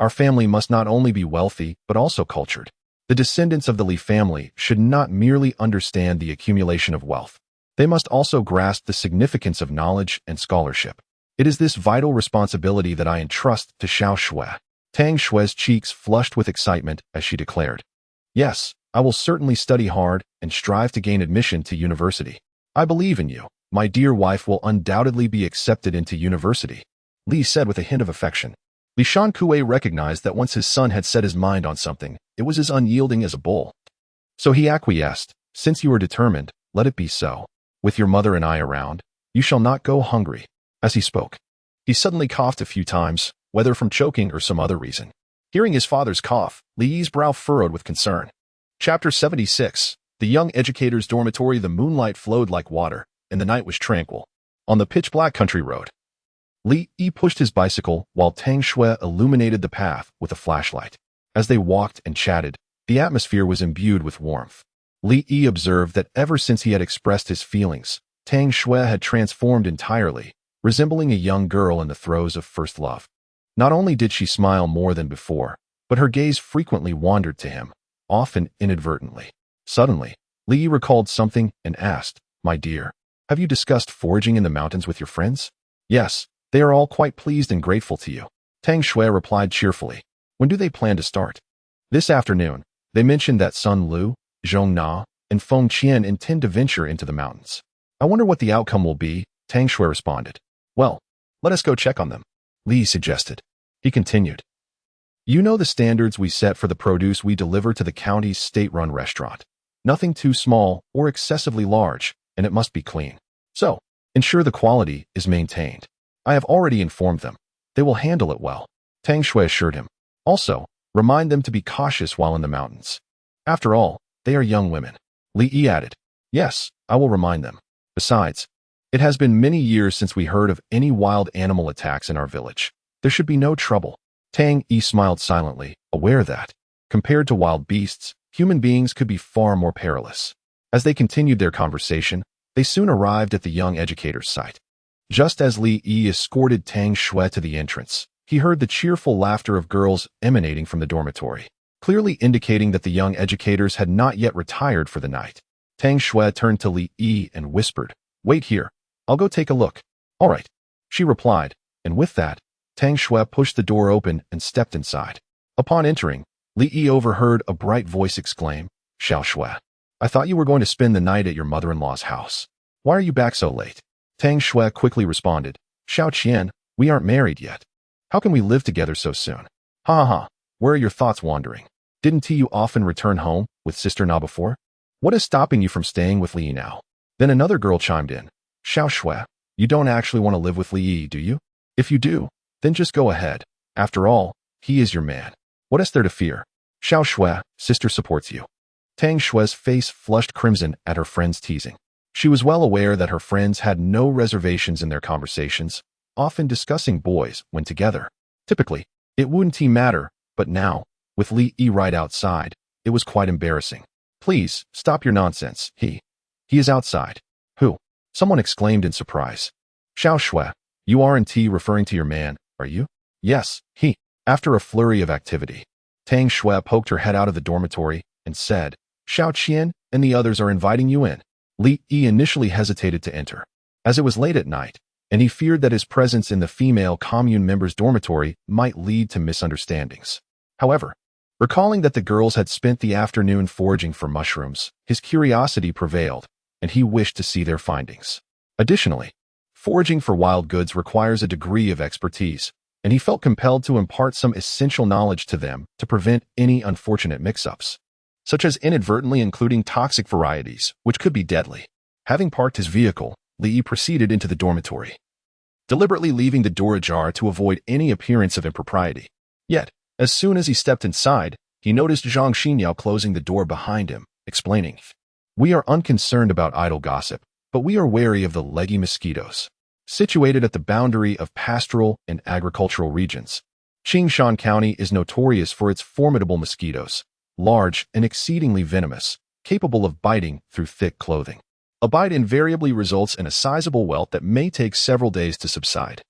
our family must not only be wealthy, but also cultured. The descendants of the Li family should not merely understand the accumulation of wealth. They must also grasp the significance of knowledge and scholarship. It is this vital responsibility that I entrust to Xiao Xue. Tang Xue's cheeks flushed with excitement as she declared, "Yes, I will certainly study hard and strive to gain admission to university. I believe in you. My dear wife will undoubtedly be accepted into university," Li said with a hint of affection. Li Shankue recognized that once his son had set his mind on something, it was as unyielding as a bull. So he acquiesced. "Since you are determined, let it be so. With your mother and I around, you shall not go hungry." As he spoke, he suddenly coughed a few times, whether from choking or some other reason. Hearing his father's cough, Li Yi's brow furrowed with concern. Chapter 76. The young educator's dormitory. The moonlight flowed like water, and the night was tranquil. On the pitch-black country road, Li Yi pushed his bicycle while Tang Xue illuminated the path with a flashlight. As they walked and chatted, the atmosphere was imbued with warmth. Li Yi observed that ever since he had expressed his feelings, Tang Xue had transformed entirely, resembling a young girl in the throes of first love. Not only did she smile more than before, but her gaze frequently wandered to him, often inadvertently. Suddenly, Li Yi recalled something and asked, "My dear, have you discussed foraging in the mountains with your friends?" "Yes, they are all quite pleased and grateful to you," Tang Xue replied cheerfully. "When do they plan to start?" "This afternoon. They mentioned that Sun Lu, Zhong Na, and Feng Qian intend to venture into the mountains." "I wonder what the outcome will be," Tang Xue responded. "Well, let us go check on them," Li suggested. He continued, "You know the standards we set for the produce we deliver to the county's state-run restaurant. Nothing too small or excessively large, and it must be clean. So, ensure the quality is maintained. I have already informed them. They will handle it well," Tang Xue assured him. "Also, remind them to be cautious while in the mountains. After all, they are young women." Li Yi added, "Yes, I will remind them. Besides, it has been many years since we heard of any wild animal attacks in our village. There should be no trouble." Tang Yi smiled silently, aware that, compared to wild beasts, human beings could be far more perilous. As they continued their conversation, they soon arrived at the young educator's site. Just as Li Yi escorted Tang Xue to the entrance, he heard the cheerful laughter of girls emanating from the dormitory, clearly indicating that the young educators had not yet retired for the night. Tang Xue turned to Li Yi and whispered, "Wait here. I'll go take a look." "All right," she replied, and with that, Tang Xue pushed the door open and stepped inside. Upon entering, Li Yi overheard a bright voice exclaim, "Xiao Xue, I thought you were going to spend the night at your mother-in-law's house. Why are you back so late?" Tang Xue quickly responded, "Xiao Qian, we aren't married yet. How can we live together so soon? Ha ha ha, where are your thoughts wandering? Didn't you often return home with Sister Na before? What is stopping you from staying with Li Yi now?" Then another girl chimed in, "Xiao Xue, you don't actually want to live with Li Yi, do you? If you do, then just go ahead. After all, he is your man. What is there to fear? Xiao Xue, sister supports you." Tang Xue's face flushed crimson at her friend's teasing. She was well aware that her friends had no reservations in their conversations, often discussing boys when together. Typically, it wouldn't matter, but now, with Li Yi right outside, it was quite embarrassing. "Please, stop your nonsense. He is outside." "Who?" someone exclaimed in surprise. "Xiao Xue, you aren't referring to your man, are you?" "Yes, he." After a flurry of activity, Tang Xue poked her head out of the dormitory and said, "Xiao Qian and the others are inviting you in." Li Yi initially hesitated to enter, as it was late at night, and he feared that his presence in the female commune member's dormitory might lead to misunderstandings. However, recalling that the girls had spent the afternoon foraging for mushrooms, his curiosity prevailed, and he wished to see their findings. Additionally, foraging for wild goods requires a degree of expertise, and he felt compelled to impart some essential knowledge to them to prevent any unfortunate mix-ups, such as inadvertently including toxic varieties, which could be deadly. Having parked his vehicle, Li Yi proceeded into the dormitory, deliberately leaving the door ajar to avoid any appearance of impropriety. Yet, as soon as he stepped inside, he noticed Zhang Xinyao closing the door behind him, explaining, "We are unconcerned about idle gossip, but we are wary of the leggy mosquitoes." Situated at the boundary of pastoral and agricultural regions, Qingshan County is notorious for its formidable mosquitoes, large and exceedingly venomous, capable of biting through thick clothing. A bite invariably results in a sizable welt that may take several days to subside.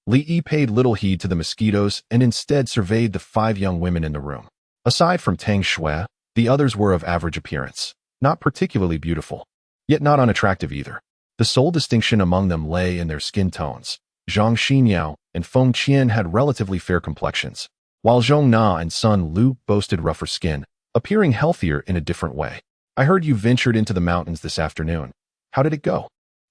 Li Yi paid little heed to the mosquitoes and instead surveyed the 5 young women in the room. Aside from Tang Xue, the others were of average appearance, not particularly beautiful, yet not unattractive either. The sole distinction among them lay in their skin tones, Zhang Xinyao and Feng Qian had relatively fair complexions, while Zhong Na and Sun Lu boasted rougher skin, appearing healthier in a different way. I heard you ventured into the mountains this afternoon. How did it go?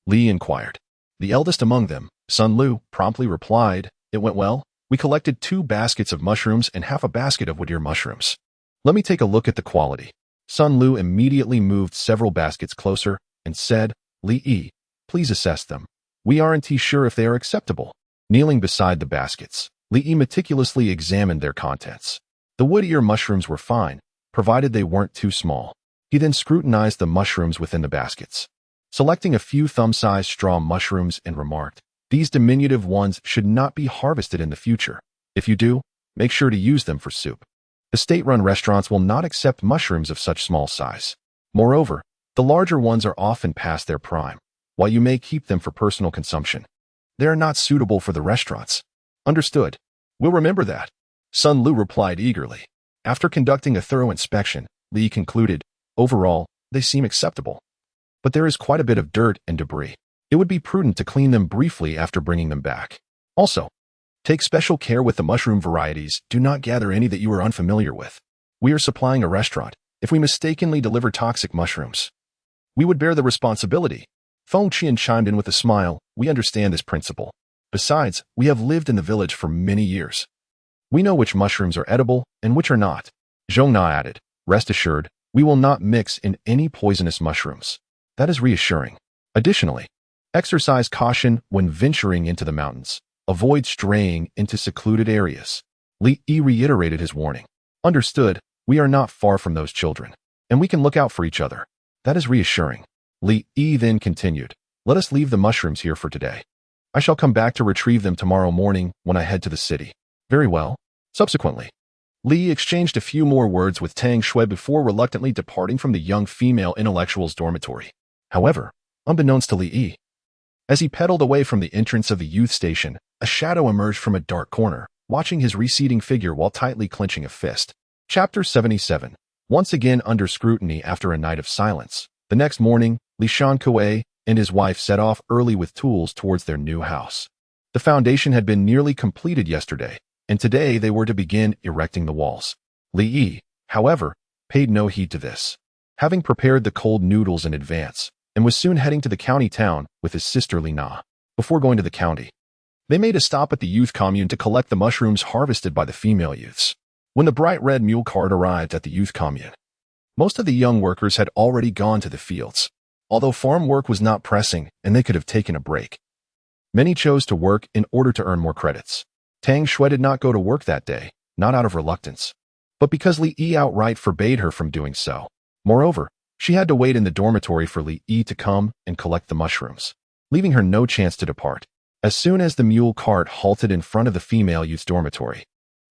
Li inquired. The eldest among them, Sun Lu, promptly replied, It went well. We collected 2 baskets of mushrooms and half a basket of wood-ear mushrooms. Let me take a look at the quality. Sun Lu immediately moved several baskets closer and said, Li Yi, please assess them. We aren't sure if they are acceptable. Kneeling beside the baskets, Li Yi meticulously examined their contents. The wood-ear mushrooms were fine, provided they weren't too small. He then scrutinized the mushrooms within the baskets, selecting a few thumb-sized straw mushrooms and remarked, These diminutive ones should not be harvested in the future. If you do, make sure to use them for soup. The state-run restaurants will not accept mushrooms of such small size. Moreover, the larger ones are often past their prime, while you may keep them for personal consumption. They are not suitable for the restaurants. Understood. We'll remember that. Sun Lu replied eagerly. After conducting a thorough inspection, Li concluded, Overall, they seem acceptable. But there is quite a bit of dirt and debris. It would be prudent to clean them briefly after bringing them back. Also, take special care with the mushroom varieties. Do not gather any that you are unfamiliar with. We are supplying a restaurant. If we mistakenly deliver toxic mushrooms, we would bear the responsibility. Feng Qian chimed in with a smile. We understand this principle. Besides, we have lived in the village for many years. We know which mushrooms are edible and which are not. Zhong Na added, Rest assured, we will not mix in any poisonous mushrooms. That is reassuring. Additionally, exercise caution when venturing into the mountains. Avoid straying into secluded areas. Li Yi reiterated his warning. Understood, we are not far from those children, and we can look out for each other. That is reassuring. Li Yi then continued, Let us leave the mushrooms here for today. I shall come back to retrieve them tomorrow morning when I head to the city. Very well. Subsequently, Li exchanged a few more words with Tang Xue before reluctantly departing from the young female intellectual's dormitory. However, unbeknownst to Li Yi, as he pedaled away from the entrance of the youth station, a shadow emerged from a dark corner, watching his receding figure while tightly clenching a fist. Chapter 77. Once again under scrutiny after a night of silence. The next morning, Li Shanque and his wife set off early with tools towards their new house. The foundation had been nearly completed yesterday, and today they were to begin erecting the walls. Li Yi, however, paid no heed to this, having prepared the cold noodles in advance, and was soon heading to the county town with his sister Li Na. Before going to the county, they made a stop at the youth commune to collect the mushrooms harvested by the female youths. When the bright red mule cart arrived at the youth commune, most of the young workers had already gone to the fields. Although farm work was not pressing and they could have taken a break, many chose to work in order to earn more credits. Tang Xue did not go to work that day, not out of reluctance, but because Li Yi outright forbade her from doing so. Moreover, she had to wait in the dormitory for Li Yi to come and collect the mushrooms, leaving her no chance to depart. As soon as the mule cart halted in front of the female youth's dormitory,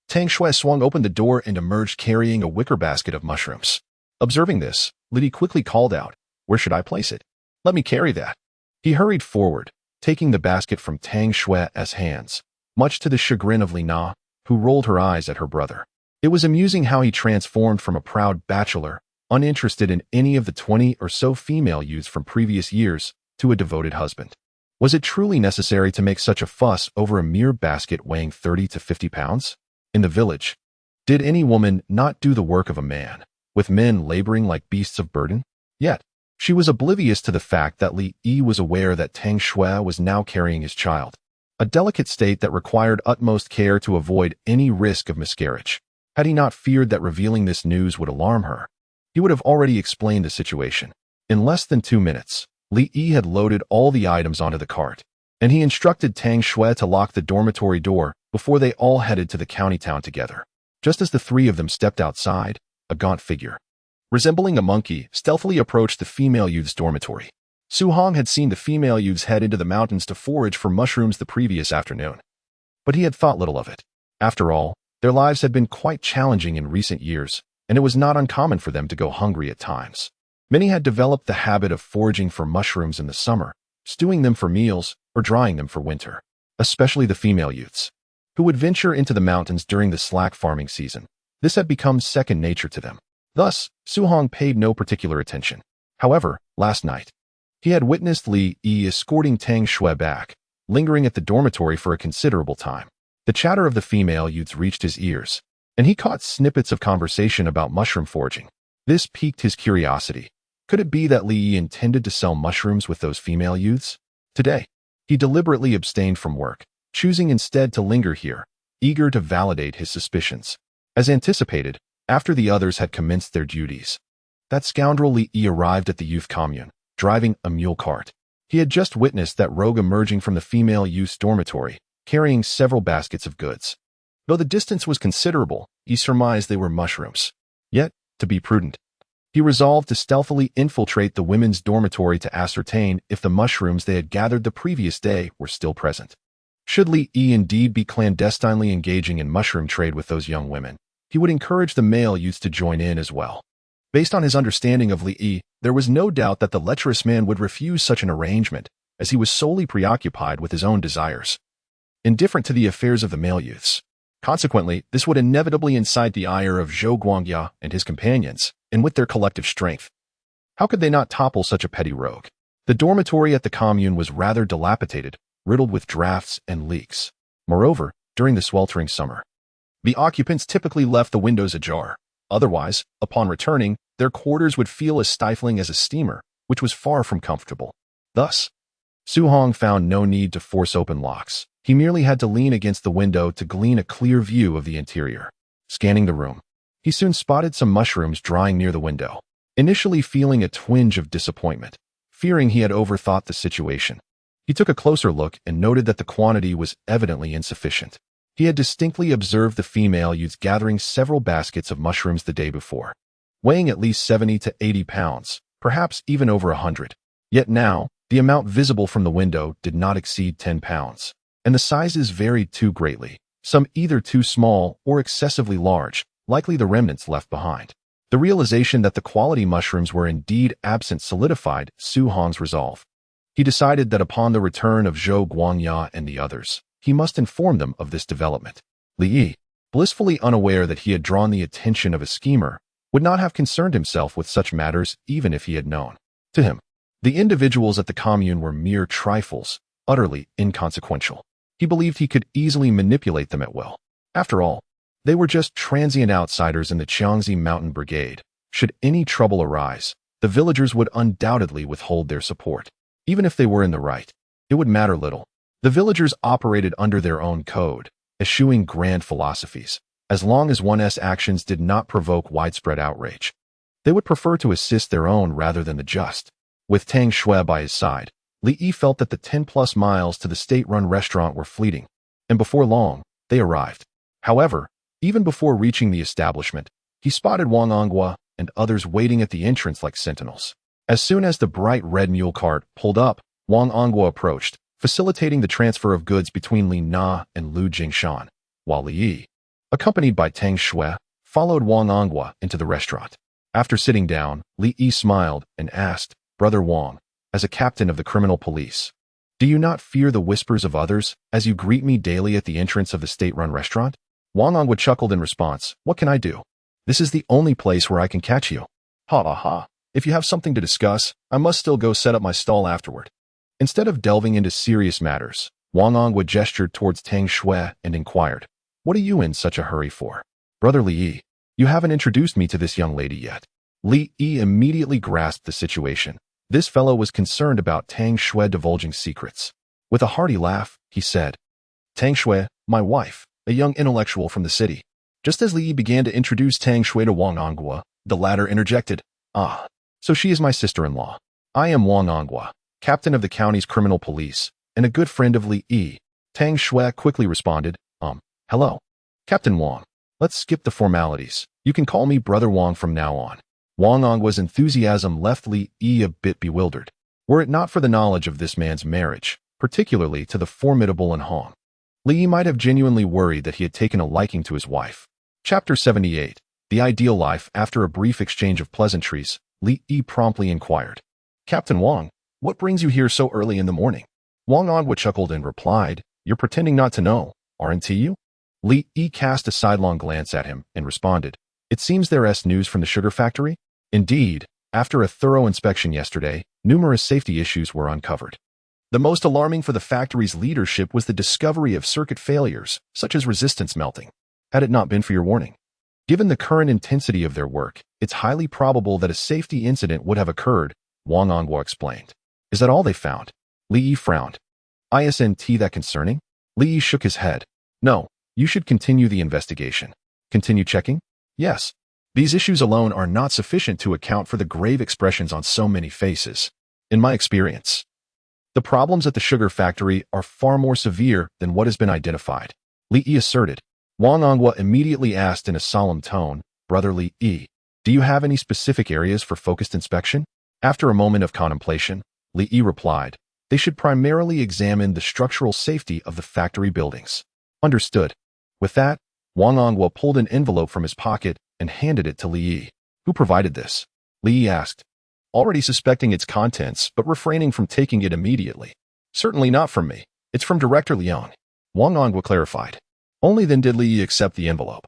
Tang Xue swung open the door and emerged carrying a wicker basket of mushrooms. Observing this, Li Yi quickly called out, Where should I place it? Let me carry that. He hurried forward, taking the basket from Tang Xue's hands, much to the chagrin of Li Na, who rolled her eyes at her brother. It was amusing how he transformed from a proud bachelor, uninterested in any of the 20 or so female youths from previous years, to a devoted husband. Was it truly necessary to make such a fuss over a mere basket weighing 30 to 50 pounds? In the village, did any woman not do the work of a man, with men laboring like beasts of burden? Yet, she was oblivious to the fact that Li Yi was aware that Tang Xue was now carrying his child, a delicate state that required utmost care to avoid any risk of miscarriage. Had he not feared that revealing this news would alarm her, he would have already explained the situation. In less than 2 minutes, Li Yi had loaded all the items onto the cart, and he instructed Tang Xue to lock the dormitory door before they all headed to the county town together. Just as the 3 of them stepped outside, a gaunt figure, resembling a monkey, stealthily approached the female youth's dormitory. Su Hong had seen the female youths head into the mountains to forage for mushrooms the previous afternoon, but he had thought little of it. After all, their lives had been quite challenging in recent years, and it was not uncommon for them to go hungry at times. Many had developed the habit of foraging for mushrooms in the summer, stewing them for meals, or drying them for winter, especially the female youths, who would venture into the mountains during the slack farming season. This had become second nature to them. Thus, Su Hong paid no particular attention. However, last night, he had witnessed Li Yi escorting Tang Xue back, lingering at the dormitory for a considerable time. The chatter of the female youths reached his ears, and he caught snippets of conversation about mushroom foraging. This piqued his curiosity. Could it be that Li Yi intended to sell mushrooms with those female youths? Today, he deliberately abstained from work, choosing instead to linger here, eager to validate his suspicions. As anticipated, after the others had commenced their duties, that scoundrel Li Yi arrived at the youth commune, driving a mule cart. He had just witnessed that rogue emerging from the female youth's dormitory, carrying several baskets of goods. Though the distance was considerable, he surmised they were mushrooms. Yet, to be prudent, he resolved to stealthily infiltrate the women's dormitory to ascertain if the mushrooms they had gathered the previous day were still present. Should Li Yi indeed be clandestinely engaging in mushroom trade with those young women, he would encourage the male youths to join in as well. Based on his understanding of Li Yi, there was no doubt that the lecherous man would refuse such an arrangement, as he was solely preoccupied with his own desires, indifferent to the affairs of the male youths. Consequently, this would inevitably incite the ire of Zhou Guangya and his companions, and with their collective strength, how could they not topple such a petty rogue? The dormitory at the commune was rather dilapidated, riddled with drafts and leaks. Moreover, during the sweltering summer, the occupants typically left the windows ajar. Otherwise, upon returning, their quarters would feel as stifling as a steamer, which was far from comfortable. Thus, Su Hong found no need to force open locks. He merely had to lean against the window to glean a clear view of the interior. Scanning the room, he soon spotted some mushrooms drying near the window. Initially feeling a twinge of disappointment, fearing he had overthought the situation, he took a closer look and noted that the quantity was evidently insufficient. He had distinctly observed the female youths gathering several baskets of mushrooms the day before, weighing at least 70 to 80 pounds, perhaps even over 100. Yet now, the amount visible from the window did not exceed 10 pounds, and the sizes varied too greatly, some either too small or excessively large, likely the remnants left behind. The realization that the quality mushrooms were indeed absent solidified Su Hong's resolve. He decided that upon the return of Zhou Guangya and the others, he must inform them of this development. Li Yi, blissfully unaware that he had drawn the attention of a schemer, would not have concerned himself with such matters even if he had known. To him, the individuals at the commune were mere trifles, utterly inconsequential. He believed he could easily manipulate them at will. After all, they were just transient outsiders in the Qiangzi Mountain Brigade. Should any trouble arise, the villagers would undoubtedly withhold their support. Even if they were in the right, it would matter little. The villagers operated under their own code, eschewing grand philosophies. As long as one's actions did not provoke widespread outrage, they would prefer to assist their own rather than the just. With Tang Xue by his side, Li Yi felt that the 10+ miles to the state-run restaurant were fleeting, and before long, they arrived. However, even before reaching the establishment, he spotted Wang Anghua and others waiting at the entrance like sentinels. As soon as the bright red mule cart pulled up, Wang Anghua approached, facilitating the transfer of goods between Li Na and Lu Jingshan, while Li Yi, accompanied by Tang Xue, followed Wang Anghua into the restaurant. After sitting down, Li Yi smiled and asked, "Brother Wang, as a captain of the criminal police, do you not fear the whispers of others as you greet me daily at the entrance of the state-run restaurant?" Wang Anghua chuckled in response, "What can I do? This is the only place where I can catch you. Ha ha ha. If you have something to discuss, I must still go set up my stall afterward." Instead of delving into serious matters, Wang Anghua gestured towards Tang Xue and inquired, "What are you in such a hurry for?" "Brother Li Yi, you haven't introduced me to this young lady yet." Li Yi immediately grasped the situation. This fellow was concerned about Tang Xue divulging secrets. With a hearty laugh, he said, "Tang Xue, my wife, a young intellectual from the city." Just as Li Yi began to introduce Tang Xue to Wang Anghua, the latter interjected, "Ah, so she is my sister-in-law. I am Wang Anghua, captain of the county's criminal police, and a good friend of Li Yi." Tang Xue quickly responded, "Hello, Captain Wang. Let's skip the formalities. You can call me Brother Wang from now on." Wang Anghua's enthusiasm left Li Yi a bit bewildered. Were it not for the knowledge of this man's marriage, particularly to the formidable An Hong, Li Yi might have genuinely worried that he had taken a liking to his wife. Chapter 78. The Ideal Life. After a brief exchange of pleasantries, Li Yi promptly inquired, "Captain Wang, what brings you here so early in the morning?" Wang Anghua chuckled and replied, "You're pretending not to know, aren't you?" Li Yi cast a sidelong glance at him and responded, "It seems there's news from the sugar factory?" Indeed, after a thorough inspection yesterday, numerous safety issues were uncovered. The most alarming for the factory's leadership was the discovery of circuit failures, such as resistance melting. Had it not been for your warning. Given the current intensity of their work, it's highly probable that a safety incident would have occurred, Wang Ongwa explained. Is that all they found? Li Yi frowned. Isn't that concerning? Li Yi shook his head. No, you should continue the investigation. Continue checking? Yes. These issues alone are not sufficient to account for the grave expressions on so many faces. In my experience, the problems at the sugar factory are far more severe than what has been identified, Li Yi asserted. Wang Ongwa immediately asked in a solemn tone, Brother Li Yi, do you have any specific areas for focused inspection? After a moment of contemplation, Li Yi replied, they should primarily examine the structural safety of the factory buildings. Understood. With that, Wang Ongwa pulled an envelope from his pocket and handed it to Li Yi. Who provided this? Li Yi asked, already suspecting its contents but refraining from taking it immediately. Certainly not from me. It's from Director Liang. Wang Ongwa clarified. Only then did Li Yi accept the envelope,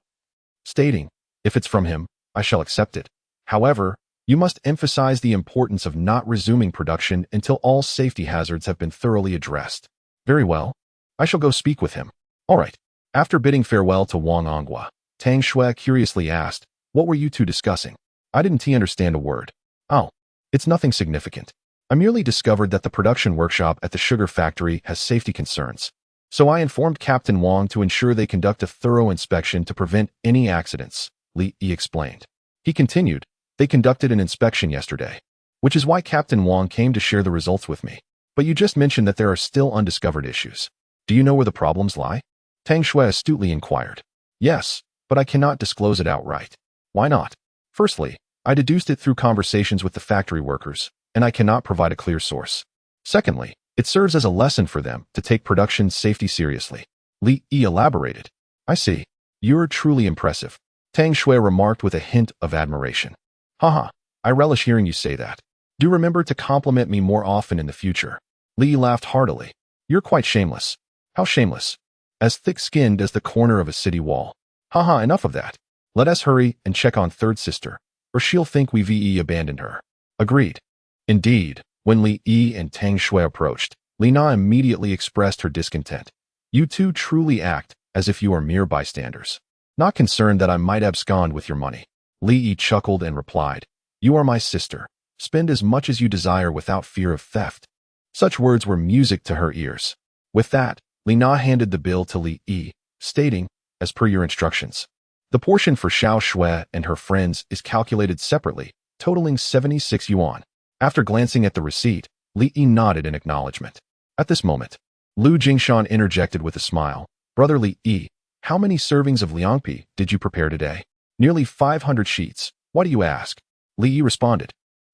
stating, if it's from him, I shall accept it. However, you must emphasize the importance of not resuming production until all safety hazards have been thoroughly addressed. Very well. I shall go speak with him. All right. After bidding farewell to Wang Ongwa, Tang Xue curiously asked, what were you two discussing? I didn't understand a word. Oh, it's nothing significant. I merely discovered that the production workshop at the sugar factory has safety concerns. So I informed Captain Wang to ensure they conduct a thorough inspection to prevent any accidents, Li Yi explained. He continued, they conducted an inspection yesterday, which is why Captain Wang came to share the results with me. But you just mentioned that there are still undiscovered issues. Do you know where the problems lie? Tang Xue astutely inquired. Yes, but I cannot disclose it outright. Why not? Firstly, I deduced it through conversations with the factory workers, and I cannot provide a clear source. Secondly, it serves as a lesson for them to take production safety seriously. Li Yi elaborated. I see. You're truly impressive. Tang Xue remarked with a hint of admiration. Haha, I relish hearing you say that. Do remember to compliment me more often in the future. Li Yi laughed heartily. You're quite shameless. How shameless? As thick-skinned as the corner of a city wall. Haha, enough of that. Let us hurry and check on third sister, or she'll think we abandoned her. Agreed. Indeed, when Li Yi and Tang Xue approached, Li Na immediately expressed her discontent. You two truly act as if you are mere bystanders. Not concerned that I might abscond with your money. Li Yi chuckled and replied, you are my sister. Spend as much as you desire without fear of theft. Such words were music to her ears. With that, Li Na handed the bill to Li Yi, stating, as per your instructions. The portion for Xiao Xue and her friends is calculated separately, totaling 76 yuan. After glancing at the receipt, Li Yi nodded in acknowledgement. At this moment, Lu Jingshan interjected with a smile. Brother Li Yi, how many servings of liangpi did you prepare today? Nearly 500 sheets. Why do you ask? Li Yi responded.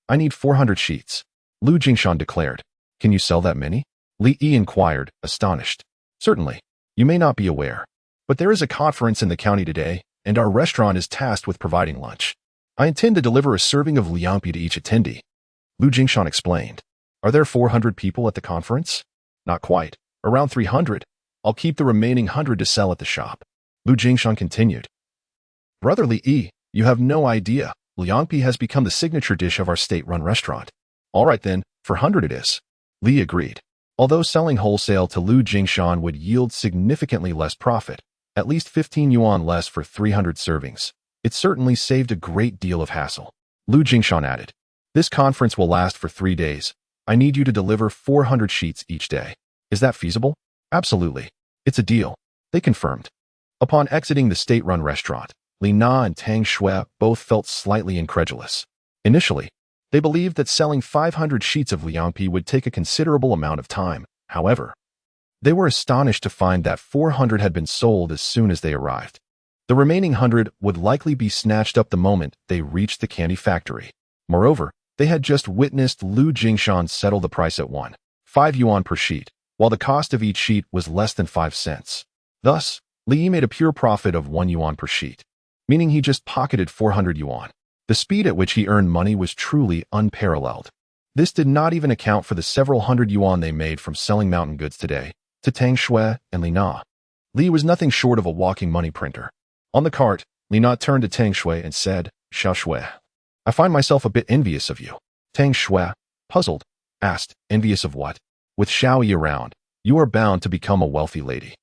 I need 400 sheets. Lu Jingshan declared. Can you sell that many? Li Yi inquired, astonished. Certainly. You may not be aware, but there is a conference in the county today, and our restaurant is tasked with providing lunch. I intend to deliver a serving of liangpi to each attendee. Lu Jingshan explained. Are there 400 people at the conference? Not quite. Around 300. I'll keep the remaining 100 to sell at the shop. Lu Jingshan continued. Brother Li Yi, you have no idea. Liangpi has become the signature dish of our state-run restaurant. All right then, for 100 it is. Li agreed. Although selling wholesale to Lu Jingshan would yield significantly less profit, at least 15 yuan less for 300 servings, it certainly saved a great deal of hassle. Lu Jingshan added, this conference will last for 3 days. I need you to deliver 400 sheets each day. Is that feasible? Absolutely. It's a deal. They confirmed. Upon exiting the state-run restaurant, Li Na and Tang Xue both felt slightly incredulous. Initially, they believed that selling 500 sheets of liangpi would take a considerable amount of time. However, they were astonished to find that 400 had been sold as soon as they arrived. The remaining 100 would likely be snatched up the moment they reached the candy factory. Moreover, they had just witnessed Lu Jingshan settle the price at 1.5 yuan per sheet, while the cost of each sheet was less than 5 cents. Thus, Li Yi made a pure profit of 1 yuan per sheet, meaning he just pocketed 400 yuan. The speed at which he earned money was truly unparalleled. This did not even account for the several hundred yuan they made from selling mountain goods today to Tang Xue and Li Na. Li was nothing short of a walking money printer. On the cart, Li Na turned to Tang Xue and said, Xiao Xue, I find myself a bit envious of you. Tang Xue, puzzled, asked, envious of what? With Xiaoyi around, you are bound to become a wealthy lady.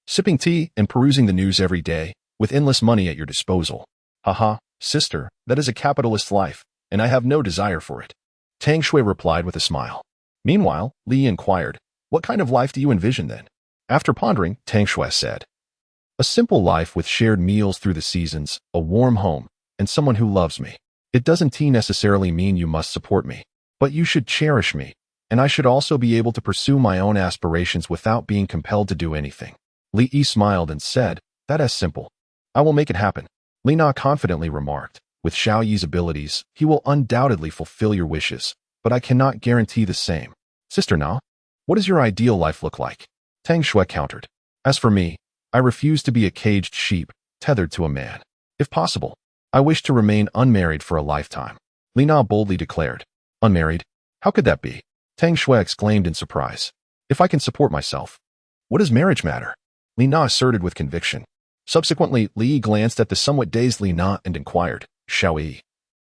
Sipping tea and perusing the news every day, with endless money at your disposal. Haha, sister, that is a capitalist life, and I have no desire for it. Tang Xue replied with a smile. Meanwhile, Li inquired, what kind of life do you envision then? After pondering, Tang Xue said, a simple life with shared meals through the seasons, a warm home, and someone who loves me. It doesn't necessarily mean you must support me, but you should cherish me, and I should also be able to pursue my own aspirations without being compelled to do anything. Li Yi smiled and said, that is simple. I will make it happen. Li Na confidently remarked, with Xiaoyi's abilities, he will undoubtedly fulfill your wishes, but I cannot guarantee the same. Sister Na, what does your ideal life look like? Tang Xue countered. As for me, I refuse to be a caged sheep, tethered to a man. If possible, I wish to remain unmarried for a lifetime. Li Na boldly declared. Unmarried? How could that be? Tang Xue exclaimed in surprise. If I can support myself, what does marriage matter? Li Na asserted with conviction. Subsequently, Li Yi glanced at the somewhat dazed Li Na and inquired, Xiaoyi,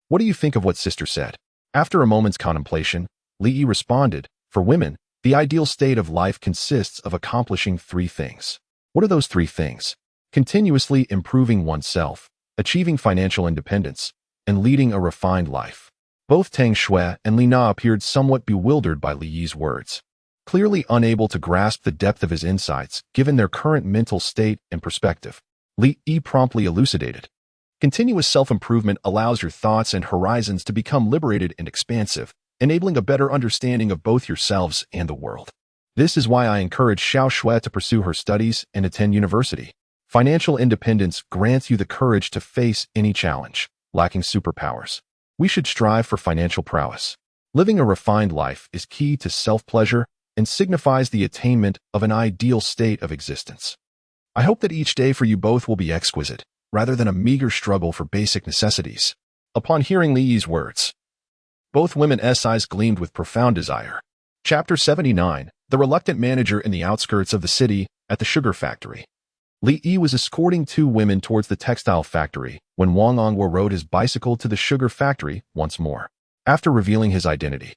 what do you think of what sister said? After a moment's contemplation, Li Yi responded, for women, the ideal state of life consists of accomplishing 3 things. What are those 3 things? Continuously improving oneself, achieving financial independence, and leading a refined life. Both Tang Xue and Li Na appeared somewhat bewildered by Li Yi's words, clearly unable to grasp the depth of his insights given their current mental state and perspective. Li Yi promptly elucidated. Continuous self-improvement allows your thoughts and horizons to become liberated and expansive, enabling a better understanding of both yourselves and the world. This is why I encourage Xiao Xue to pursue her studies and attend university. Financial independence grants you the courage to face any challenge, lacking superpowers. We should strive for financial prowess. Living a refined life is key to self-pleasure and signifies the attainment of an ideal state of existence. I hope that each day for you both will be exquisite, rather than a meager struggle for basic necessities. Upon hearing Li Yi's words, both women's eyes gleamed with profound desire. Chapter 79, The Reluctant Manager in the Outskirts of the City at the Sugar Factory. Li Yi was escorting 2 women towards the textile factory when Wang Onghua rode his bicycle to the sugar factory once more. After revealing his identity,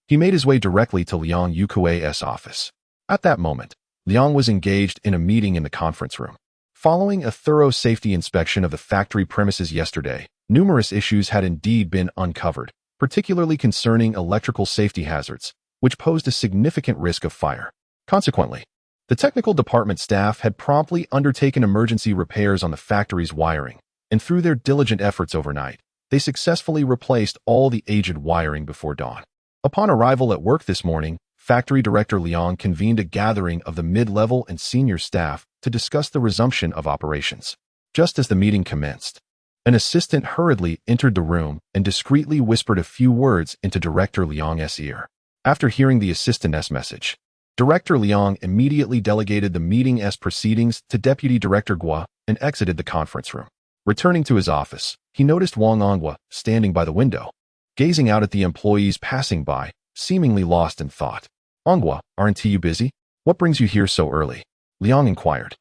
he made his way directly to Liang Yukui's office. At that moment, Liang was engaged in a meeting in the conference room. Following a thorough safety inspection of the factory premises yesterday, numerous issues had indeed been uncovered, particularly concerning electrical safety hazards, which posed a significant risk of fire. Consequently, the technical department staff had promptly undertaken emergency repairs on the factory's wiring, and through their diligent efforts overnight, they successfully replaced all the aged wiring before dawn. Upon arrival at work this morning, Factory Director Liang convened a gathering of the mid-level and senior staff to discuss the resumption of operations. Just as the meeting commenced, an assistant hurriedly entered the room and discreetly whispered a few words into Director Liang's ear. After hearing the assistant's message, Director Liang immediately delegated the meeting's proceedings to Deputy Director Gua and exited the conference room. Returning to his office, he noticed Wang Onghua standing by the window, gazing out at the employees passing by, seemingly lost in thought. Onghua, aren't you busy? What brings you here so early? Liang inquired.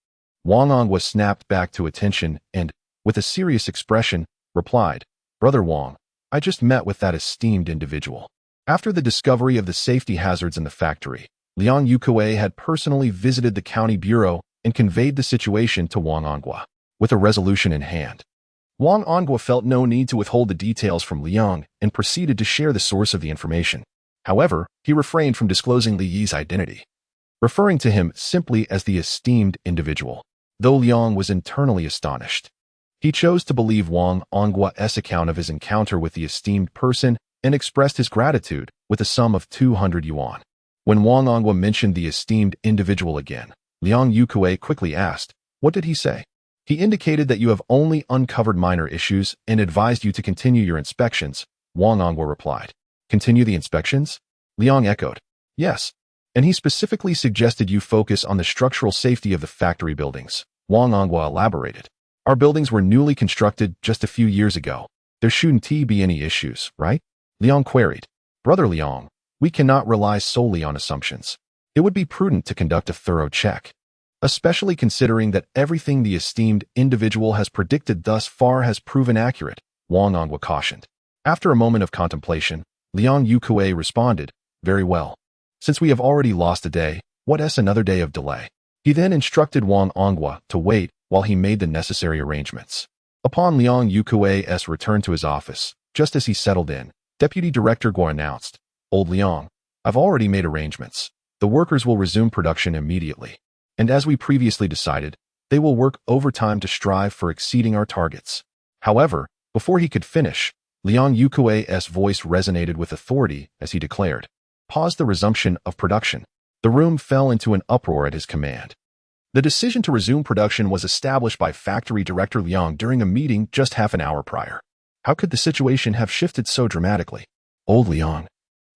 Wang Onghua snapped back to attention and, with a serious expression, replied, Brother Wang, I just met with that esteemed individual. After the discovery of the safety hazards in the factory, Liang Yukui had personally visited the county bureau and conveyed the situation to Wang Onghua. With a resolution in hand, Wang Onghua felt no need to withhold the details from Liang and proceeded to share the source of the information. However, he refrained from disclosing Li Yi's identity, referring to him simply as the esteemed individual. Though Liang was internally astonished, he chose to believe Wang Onghua's account of his encounter with the esteemed person and expressed his gratitude with a sum of 200 yuan. When Wang Onghua mentioned the esteemed individual again, Liang Yukui quickly asked, what did he say? He indicated that you have only uncovered minor issues and advised you to continue your inspections, Wang Onghua replied. Continue the inspections? Liang echoed. Yes. And he specifically suggested you focus on the structural safety of the factory buildings, Wang Onghua elaborated. Our buildings were newly constructed just a few years ago. There shouldn't be any issues, right? Liang queried. Brother Liang, we cannot rely solely on assumptions. It would be prudent to conduct a thorough check, especially considering that everything the esteemed individual has predicted thus far has proven accurate, Wang Onghua cautioned. After a moment of contemplation, Liang Yukui responded, very well. Since we have already lost a day, what is another day of delay? He then instructed Wang Onghua to wait while he made the necessary arrangements. Upon Liang Yukue's return to his office, just as he settled in, Deputy Director Guo announced, "Old Liang, I've already made arrangements. The workers will resume production immediately. And as we previously decided, they will work overtime to strive for exceeding our targets." However, before he could finish, Liang Yukue's voice resonated with authority as he declared, "Pause the resumption of production." The room fell into an uproar at his command. The decision to resume production was established by Factory Director Liang during a meeting just half an hour prior. How could the situation have shifted so dramatically? "Old Liang,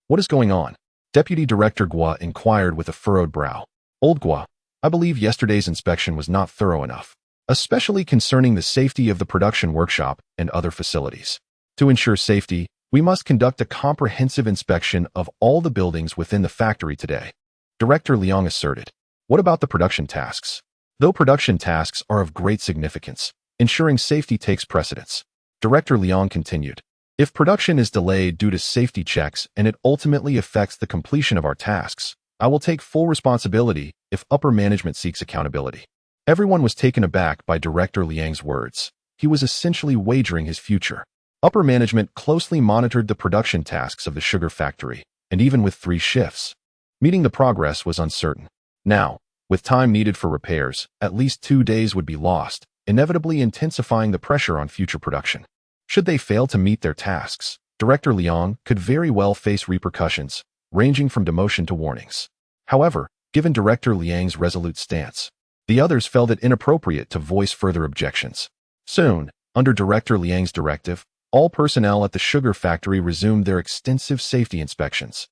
what is going on?" Deputy Director Guo inquired with a furrowed brow. "Old Guo, I believe yesterday's inspection was not thorough enough, especially concerning the safety of the production workshop and other facilities. To ensure safety, we must conduct a comprehensive inspection of all the buildings within the factory today," Director Liang asserted. "What about the production tasks?" "Though production tasks are of great significance, ensuring safety takes precedence," Director Liang continued. "If production is delayed due to safety checks and it ultimately affects the completion of our tasks, I will take full responsibility if upper management seeks accountability." Everyone was taken aback by Director Liang's words. He was essentially wagering his future. Upper management closely monitored the production tasks of the sugar factory, and even with 3 shifts, meeting the progress was uncertain. Now, with time needed for repairs, at least 2 days would be lost, inevitably intensifying the pressure on future production. Should they fail to meet their tasks, Director Liang could very well face repercussions, ranging from demotion to warnings. However, given Director Liang's resolute stance, the others felt it inappropriate to voice further objections. Soon, under Director Liang's directive, all personnel at the sugar factory resumed their extensive safety inspections.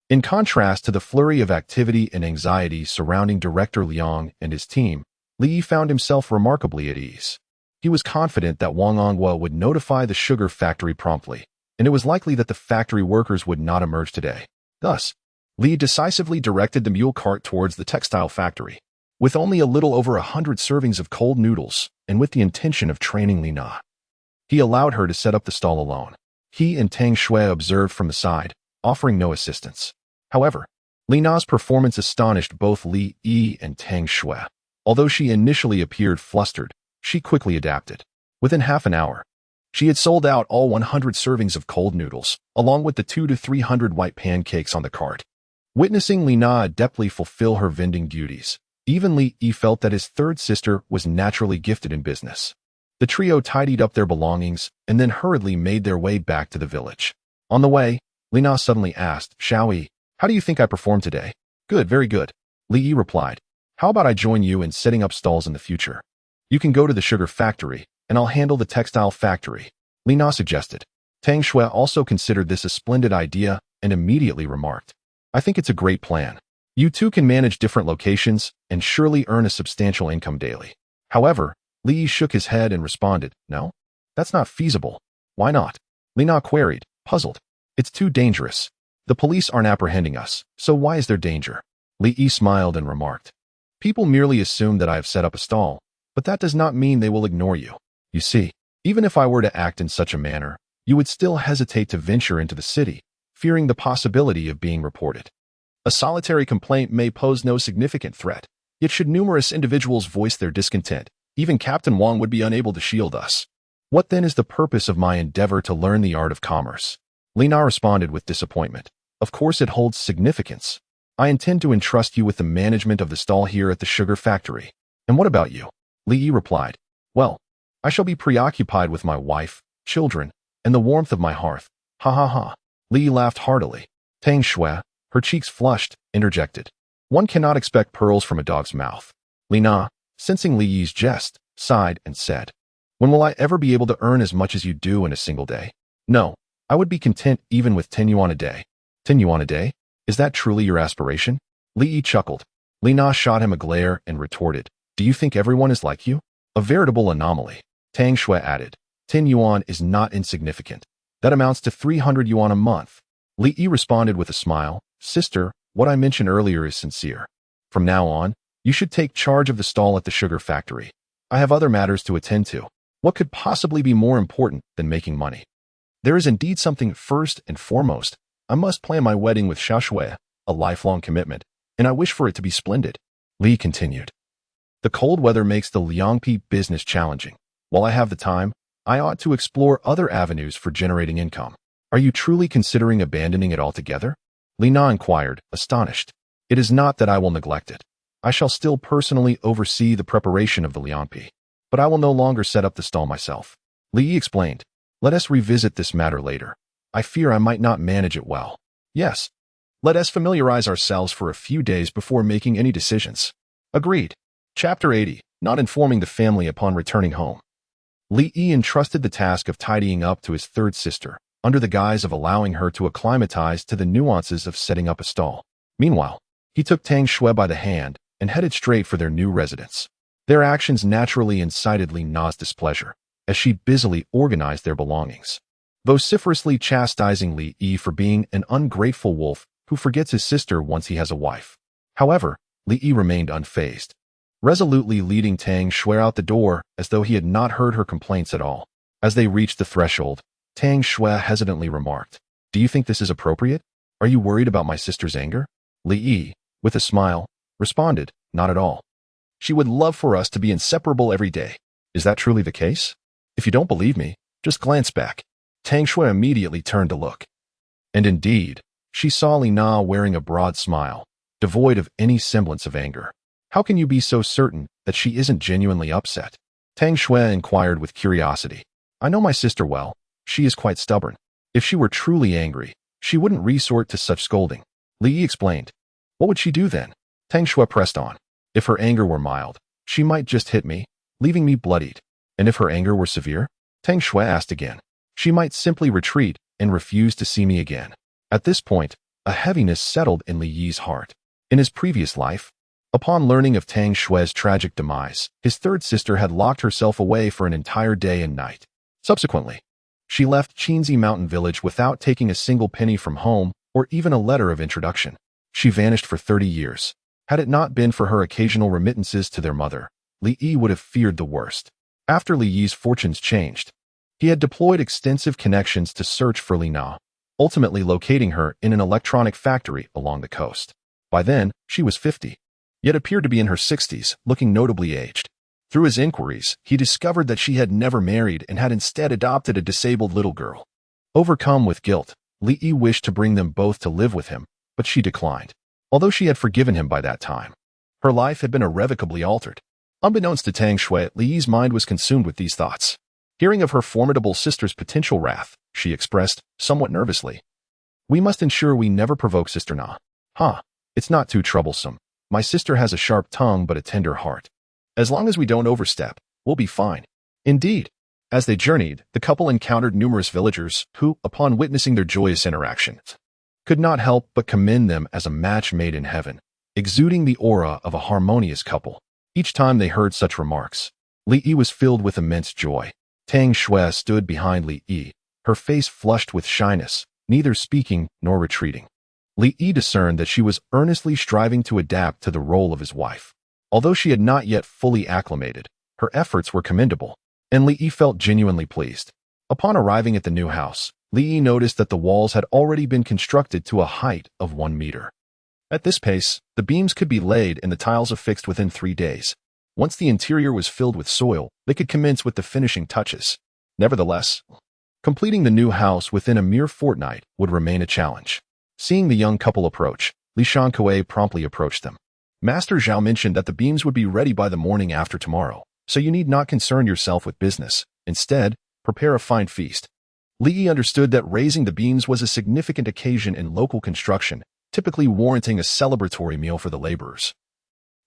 In contrast to the flurry of activity and anxiety surrounding Director Liang and his team, Li Yi found himself remarkably at ease. He was confident that Wang Onghua would notify the sugar factory promptly, and it was likely that the factory workers would not emerge today. Thus, Li decisively directed the mule cart towards the textile factory. With only a little over 100 servings of cold noodles, and with the intention of training Li Na, he allowed her to set up the stall alone. He and Tang Xue observed from the side, offering no assistance. However, Li Na's performance astonished both Li Yi and Tang Xue. Although she initially appeared flustered, she quickly adapted. Within half an hour, she had sold out all 100 servings of cold noodles, along with the 200 to 300 white pancakes on the cart. Witnessing Li Na adeptly fulfill her vending duties, even Li Yi felt that his third sister was naturally gifted in business. The trio tidied up their belongings and then hurriedly made their way back to the village. On the way, Li Na suddenly asked, "Xiaoyi, how do you think I performed today?" "Good, very good," Li Yi replied. "How about I join you in setting up stalls in the future? You can go to the sugar factory, and I'll handle the textile factory," Li Na suggested. Tang Xue also considered this a splendid idea and immediately remarked, "I think it's a great plan. You two can manage different locations and surely earn a substantial income daily." However, Li Yi shook his head and responded, "No, that's not feasible." "Why not?" Li Na queried, puzzled. "It's too dangerous. The police aren't apprehending us, so why is there danger?" Li Yi smiled and remarked, "People merely assume that I have set up a stall, but that does not mean they will ignore you. You see, even if I were to act in such a manner, you would still hesitate to venture into the city, fearing the possibility of being reported. A solitary complaint may pose no significant threat, yet should numerous individuals voice their discontent, even Captain Wang would be unable to shield us. What then is the purpose of my endeavor to learn the art of commerce?" Li Na responded with disappointment. "Of course it holds significance. I intend to entrust you with the management of the stall here at the sugar factory." "And what about you?" Li Yi replied. "Well, I shall be preoccupied with my wife, children, and the warmth of my hearth." "Ha ha ha." Li Yi laughed heartily. Tang Xue, her cheeks flushed, interjected, "One cannot expect pearls from a dog's mouth." Li Na, sensing Li Yi's jest, sighed and said, "When will I ever be able to earn as much as you do in a single day? No, I would be content even with 10 yuan a day." "10 yuan a day? Is that truly your aspiration?" Li Yi chuckled. Li Na shot him a glare and retorted, "Do you think everyone is like you? A veritable anomaly." Tang Xue added, 10 yuan is not insignificant. That amounts to 300 yuan a month." Li Yi responded with a smile, "Sister, what I mentioned earlier is sincere. From now on, you should take charge of the stall at the sugar factory. I have other matters to attend to. What could possibly be more important than making money? There is indeed something first and foremost. I must plan my wedding with Xiaoxue. a lifelong commitment, and I wish for it to be splendid. Li continued. The cold weather makes the Liangpi business challenging. While I have the time, I ought to explore other avenues for generating income. Are you truly considering abandoning it altogether? Li Na inquired, astonished. It is not that I will neglect it. I shall still personally oversee the preparation of the Liangpi, but I will no longer set up the stall myself. Li Yi explained. Let us revisit this matter later. I fear I might not manage it well. Yes. Let us familiarize ourselves for a few days before making any decisions. Agreed. Chapter 80. Not informing the family upon returning home. Li Yi entrusted the task of tidying up to his third sister, under the guise of allowing her to acclimatize to the nuances of setting up a stall. Meanwhile, he took Tang Xue by the hand and headed straight for their new residence. Their actions naturally incited Li Na's displeasure, as she busily organized their belongings, vociferously chastising Li Yi for being an ungrateful wolf who forgets his sister once he has a wife. However, Li Yi remained unfazed, resolutely leading Tang Xue out the door as though he had not heard her complaints at all. As they reached the threshold, Tang Xue hesitantly remarked, Do you think this is appropriate? Are you worried about my sister's anger? Li Yi, with a smile, responded, Not at all. She would love for us to be inseparable every day. Is that truly the case? If you don't believe me, just glance back. Tang Xue immediately turned to look. And indeed, she saw Li Na wearing a broad smile, devoid of any semblance of anger. How can you be so certain that she isn't genuinely upset? Tang Xue inquired with curiosity. I know my sister well. She is quite stubborn. If she were truly angry, she wouldn't resort to such scolding. Li Yi explained. What would she do then? Tang Xue pressed on. If her anger were mild, she might just hit me, leaving me bloodied. And if her anger were severe? Tang Xue asked again. She might simply retreat and refuse to see me again. At this point, a heaviness settled in Li Yi's heart. In his previous life, upon learning of Tang Xue's tragic demise, his third sister had locked herself away for an entire day and night. Subsequently, she left Qinzi Mountain Village without taking a single penny from home or even a letter of introduction. She vanished for 30 years. Had it not been for her occasional remittances to their mother, Li Yi would have feared the worst. After Li Yi's fortunes changed, he had deployed extensive connections to search for Li Na, ultimately locating her in an electronic factory along the coast. By then, she was 50, yet appeared to be in her 60s, looking notably aged. Through his inquiries, he discovered that she had never married and had instead adopted a disabled little girl. Overcome with guilt, Li Yi wished to bring them both to live with him, but she declined. Although she had forgiven him by that time, her life had been irrevocably altered. Unbeknownst to Tang Xue, Li Yi's mind was consumed with these thoughts. Hearing of her formidable sister's potential wrath, she expressed, somewhat nervously, We must ensure we never provoke Sister Na. It's not too troublesome. My sister has a sharp tongue but a tender heart. As long as we don't overstep, we'll be fine. Indeed. As they journeyed, the couple encountered numerous villagers who, upon witnessing their joyous interactions, could not help but commend them as a match made in heaven, exuding the aura of a harmonious couple. Each time they heard such remarks, Li Yi was filled with immense joy. Tang Xue stood behind Li Yi, her face flushed with shyness, neither speaking nor retreating. Li Yi discerned that she was earnestly striving to adapt to the role of his wife. Although she had not yet fully acclimated, her efforts were commendable, and Li Yi felt genuinely pleased. Upon arriving at the new house, Li Yi noticed that the walls had already been constructed to a height of 1 meter. At this pace, the beams could be laid and the tiles affixed within 3 days. Once the interior was filled with soil, they could commence with the finishing touches. Nevertheless, completing the new house within a mere fortnight would remain a challenge. Seeing the young couple approach, Li Shankue promptly approached them. Master Zhao mentioned that the beams would be ready by the morning after tomorrow, so you need not concern yourself with business. Instead, prepare a fine feast. Li Yi understood that raising the beams was a significant occasion in local construction, typically warranting a celebratory meal for the laborers,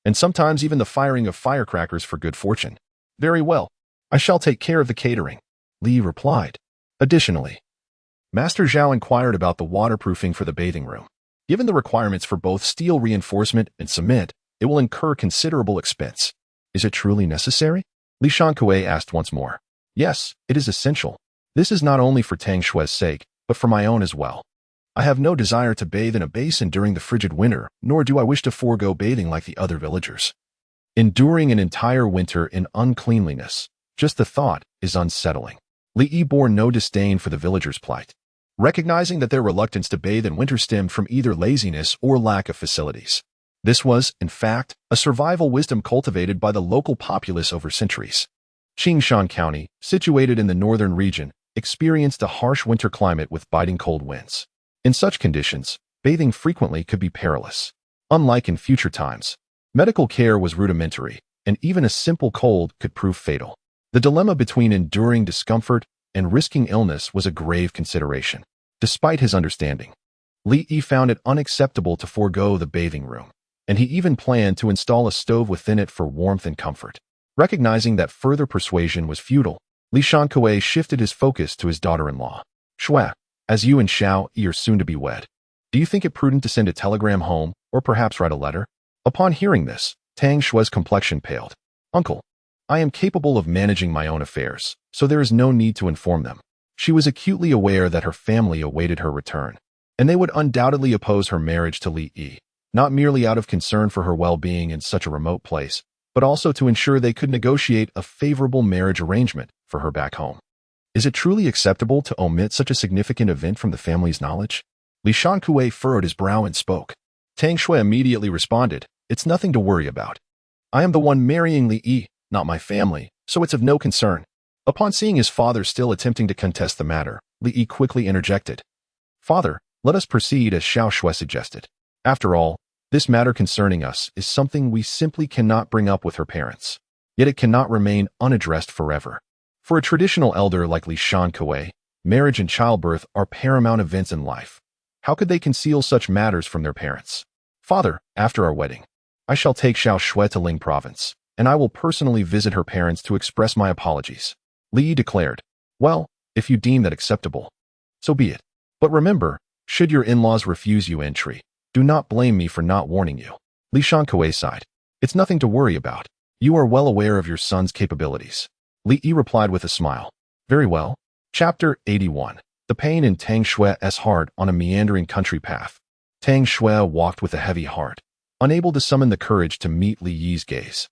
and sometimes even the firing of firecrackers for good fortune. Very well. I shall take care of the catering, Li Yi replied. Additionally, Master Zhao inquired about the waterproofing for the bathing room. Given the requirements for both steel reinforcement and cement, it will incur considerable expense. Is it truly necessary? Li Shankue asked once more. Yes, it is essential. This is not only for Tang Xue's sake, but for my own as well. I have no desire to bathe in a basin during the frigid winter, nor do I wish to forego bathing like the other villagers. Enduring an entire winter in uncleanliness, just the thought is unsettling. Li Yi bore no disdain for the villagers' plight. recognizing that their reluctance to bathe in winter stemmed from either laziness or lack of facilities. This was, in fact, a survival wisdom cultivated by the local populace over centuries. Qingshan County, situated in the northern region, experienced a harsh winter climate with biting cold winds. In such conditions, bathing frequently could be perilous. Unlike in future times, medical care was rudimentary, and even a simple cold could prove fatal. The dilemma between enduring discomfort and risking illness was a grave consideration. Despite his understanding, Li Yi found it unacceptable to forego the bathing room, and he even planned to install a stove within it for warmth and comfort. Recognizing that further persuasion was futile, Li Shankue shifted his focus to his daughter-in-law. Xue, as you and Xiao Yi are soon to be wed, do you think it prudent to send a telegram home, or perhaps write a letter? Upon hearing this, Tang Xue's complexion paled. Uncle, I am capable of managing my own affairs, so there is no need to inform them. She was acutely aware that her family awaited her return, and they would undoubtedly oppose her marriage to Li Yi, not merely out of concern for her well-being in such a remote place, but also to ensure they could negotiate a favorable marriage arrangement for her back home. Is it truly acceptable to omit such a significant event from the family's knowledge? Li Shankue furrowed his brow and spoke. Tang Xue immediately responded, it's nothing to worry about. I am the one marrying Li Yi, not my family, so it's of no concern. Upon seeing his father still attempting to contest the matter, Li Yi quickly interjected. Father, let us proceed as Xiao Xue suggested. After all, this matter concerning us is something we simply cannot bring up with her parents. Yet it cannot remain unaddressed forever. For a traditional elder like Li Shankue, marriage and childbirth are paramount events in life. How could they conceal such matters from their parents? Father, after our wedding, I shall take Xiao Xue to Ling Province, and I will personally visit her parents to express my apologies. Li Yi declared, well, if you deem that acceptable, so be it. But remember, should your in-laws refuse you entry, do not blame me for not warning you. Li Shankue sighed. It's nothing to worry about. You are well aware of your son's capabilities. Li Yi replied with a smile. Very well. Chapter 81. The pain in Tang Xue's heart on a meandering country path. Tang Xue walked with a heavy heart, unable to summon the courage to meet Li Yi's gaze.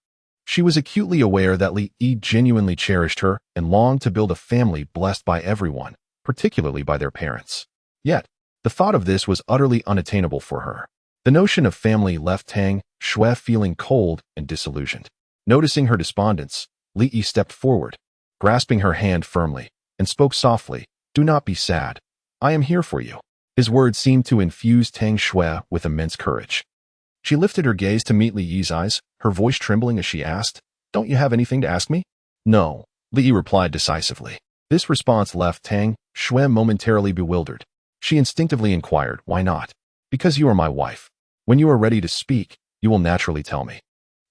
She was acutely aware that Li Yi genuinely cherished her and longed to build a family blessed by everyone, particularly by their parents. Yet, the thought of this was utterly unattainable for her. The notion of family left Tang Xue feeling cold and disillusioned. Noticing her despondence, Li Yi stepped forward, grasping her hand firmly, and spoke softly, do not be sad. I am here for you. His words seemed to infuse Tang Xue with immense courage. She lifted her gaze to meet Li Yi's eyes, her voice trembling as she asked, don't you have anything to ask me? No, Li Yi replied decisively. This response left Tang Xue momentarily bewildered. She instinctively inquired, why not? Because you are my wife. When you are ready to speak, you will naturally tell me.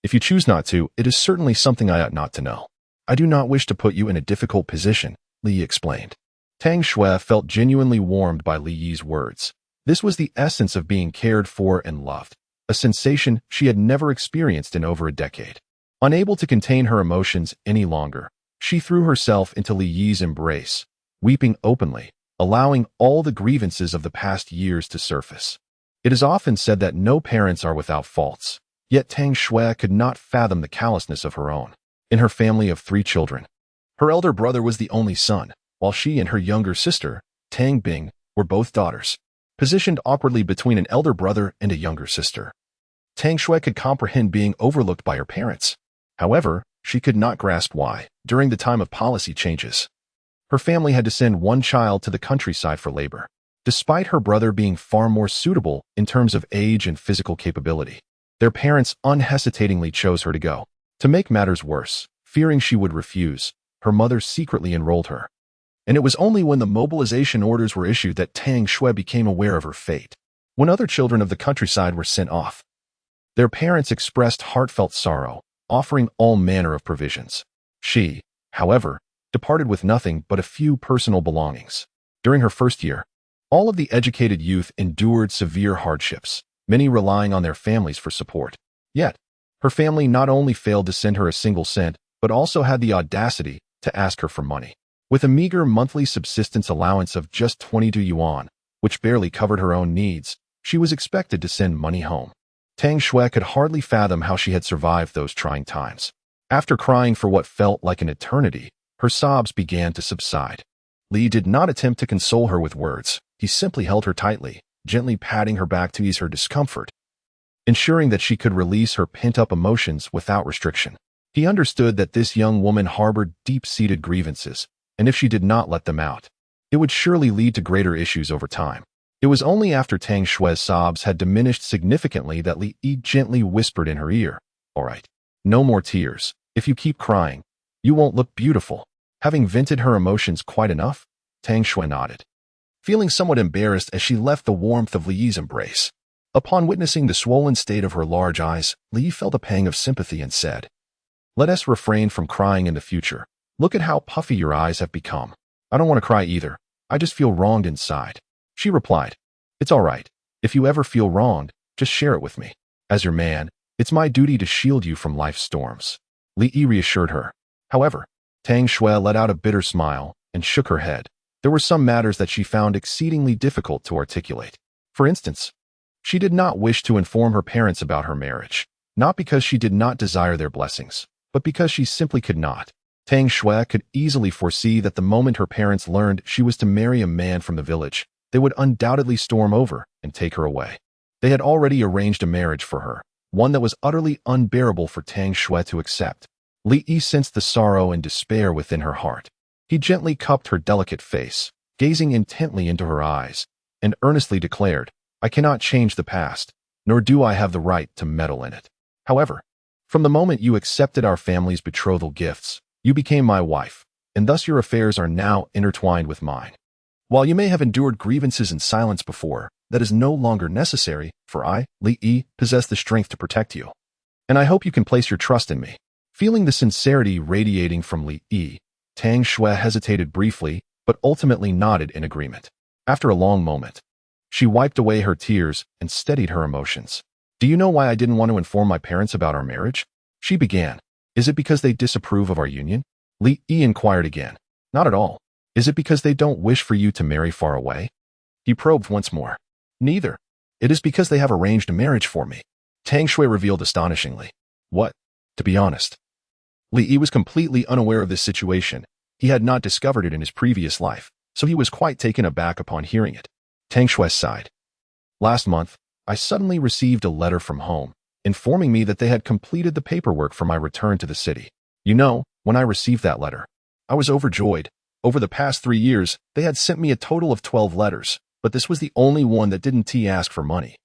If you choose not to, it is certainly something I ought not to know. I do not wish to put you in a difficult position, Li Yi explained. Tang Xue felt genuinely warmed by Li Yi's words. This was the essence of being cared for and loved, a sensation she had never experienced in over a decade. Unable to contain her emotions any longer, she threw herself into Li Yi's embrace, weeping openly, allowing all the grievances of the past years to surface. It is often said that no parents are without faults, yet Tang Xue could not fathom the callousness of her own. In her family of 3 children, her elder brother was the only son, while she and her younger sister, Tang Bing, were both daughters, positioned awkwardly between an elder brother and a younger sister. Tang Xue could comprehend being overlooked by her parents. However, she could not grasp why, during the time of policy changes, her family had to send one child to the countryside for labor, despite her brother being far more suitable in terms of age and physical capability. Their parents unhesitatingly chose her to go. To make matters worse, fearing she would refuse, her mother secretly enrolled her. And it was only when the mobilization orders were issued that Tang Xue became aware of her fate. When other children of the countryside were sent off, their parents expressed heartfelt sorrow, offering all manner of provisions. She, however, departed with nothing but a few personal belongings. During her first year, all of the educated youth endured severe hardships, many relying on their families for support. Yet, her family not only failed to send her a single cent, but also had the audacity to ask her for money. With a meager monthly subsistence allowance of just 22 yuan, which barely covered her own needs, she was expected to send money home. Tang Xue could hardly fathom how she had survived those trying times. After crying for what felt like an eternity, her sobs began to subside. Li did not attempt to console her with words. He simply held her tightly, gently patting her back to ease her discomfort, ensuring that she could release her pent-up emotions without restriction. He understood that this young woman harbored deep-seated grievances, and if she did not let them out, it would surely lead to greater issues over time. It was only after Tang Xue's sobs had diminished significantly that Li Yi gently whispered in her ear, "All right, no more tears. If you keep crying, you won't look beautiful." Having vented her emotions quite enough, Tang Xue nodded, feeling somewhat embarrassed as she left the warmth of Li Yi's embrace. Upon witnessing the swollen state of her large eyes, Li Yi felt a pang of sympathy and said, "Let us refrain from crying in the future. Look at how puffy your eyes have become." "I don't want to cry either. I just feel wronged inside," she replied. "It's all right. If you ever feel wronged, just share it with me. As your man, it's my duty to shield you from life's storms." Li Yi reassured her. However, Tang Xue let out a bitter smile and shook her head. There were some matters that she found exceedingly difficult to articulate. For instance, she did not wish to inform her parents about her marriage, not because she did not desire their blessings, but because she simply could not. Tang Xue could easily foresee that the moment her parents learned she was to marry a man from the village, they would undoubtedly storm over and take her away. They had already arranged a marriage for her, one that was utterly unbearable for Tang Xue to accept. Li Yi sensed the sorrow and despair within her heart. He gently cupped her delicate face, gazing intently into her eyes, and earnestly declared, "I cannot change the past, nor do I have the right to meddle in it. However, from the moment you accepted our family's betrothal gifts, you became my wife, and thus your affairs are now intertwined with mine. While you may have endured grievances in silence before, that is no longer necessary, for I, Li Yi, possess the strength to protect you. And I hope you can place your trust in me." Feeling the sincerity radiating from Li Yi, Tang Xue hesitated briefly, but ultimately nodded in agreement. After a long moment, she wiped away her tears and steadied her emotions. "Do you know why I didn't want to inform my parents about our marriage?" she began. "Is it because they disapprove of our union?" Li Yi inquired again. "Not at all. Is it because they don't wish for you to marry far away?" He probed once more. "Neither. It is because they have arranged a marriage for me," Tang Xue revealed astonishingly. "What?" To be honest, Li Yi was completely unaware of this situation. He had not discovered it in his previous life, so he was quite taken aback upon hearing it. Tang Xue sighed. "Last month, I suddenly received a letter from home, informing me that they had completed the paperwork for my return to the city. You know, when I received that letter, I was overjoyed. Over the past 3 years, they had sent me a total of 12 letters, but this was the only one that didn't ask for money.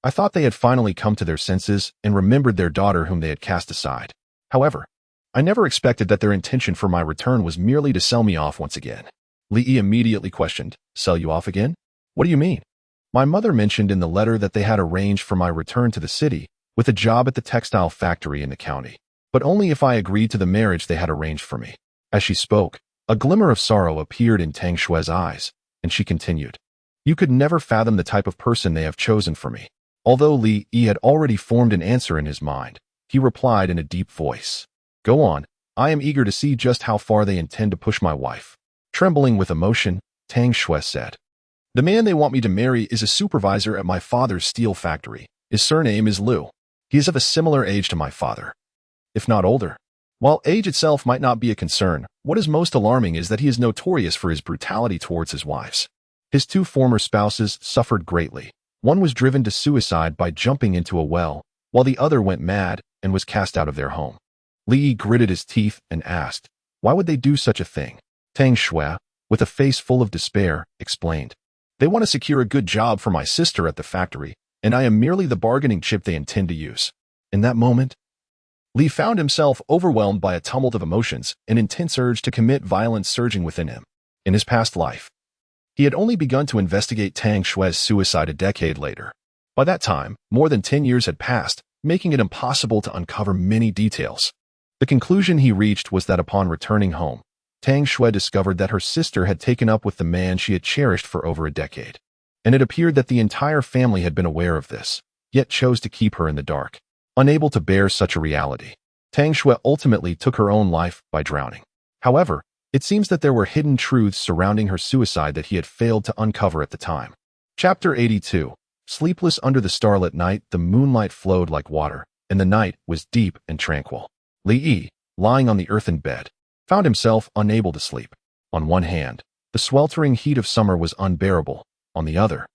I thought they had finally come to their senses and remembered their daughter whom they had cast aside. However, I never expected that their intention for my return was merely to sell me off once again." Li Yi immediately questioned, "Sell you off again? What do you mean?" "My mother mentioned in the letter that they had arranged for my return to the city with a job at the textile factory in the county, but only if I agreed to the marriage they had arranged for me." As she spoke, a glimmer of sorrow appeared in Tang Xue's eyes, and she continued, "You could never fathom the type of person they have chosen for me." Although Li Yi had already formed an answer in his mind, he replied in a deep voice, "Go on. I am eager to see just how far they intend to push my wife." Trembling with emotion, Tang Xue said, "The man they want me to marry is a supervisor at my father's steel factory. His surname is Liu. He is of a similar age to my father, if not older. While age itself might not be a concern, what is most alarming is that he is notorious for his brutality towards his wives. His 2 former spouses suffered greatly. One was driven to suicide by jumping into a well, while the other went mad and was cast out of their home." Li Yi gritted his teeth and asked, "Why would they do such a thing?" Tang Xue, with a face full of despair, explained, "They want to secure a good job for my sister at the factory, and I am merely the bargaining chip they intend to use." In that moment, Li found himself overwhelmed by a tumult of emotions, an intense urge to commit violence surging within him. In his past life, he had only begun to investigate Tang Xue's suicide a decade later. By that time, more than 10 years had passed, making it impossible to uncover many details. The conclusion he reached was that upon returning home, Tang Xue discovered that her sister had taken up with the man she had cherished for over a decade. And it appeared that the entire family had been aware of this, yet chose to keep her in the dark. Unable to bear such a reality, Tang Xue ultimately took her own life by drowning. However, it seems that there were hidden truths surrounding her suicide that he had failed to uncover at the time. Chapter 82. Sleepless under the starlit night, the moonlight flowed like water, and the night was deep and tranquil. Li Yi, lying on the earthen bed, found himself unable to sleep. On one hand, The sweltering heat of summer was unbearable. On the other,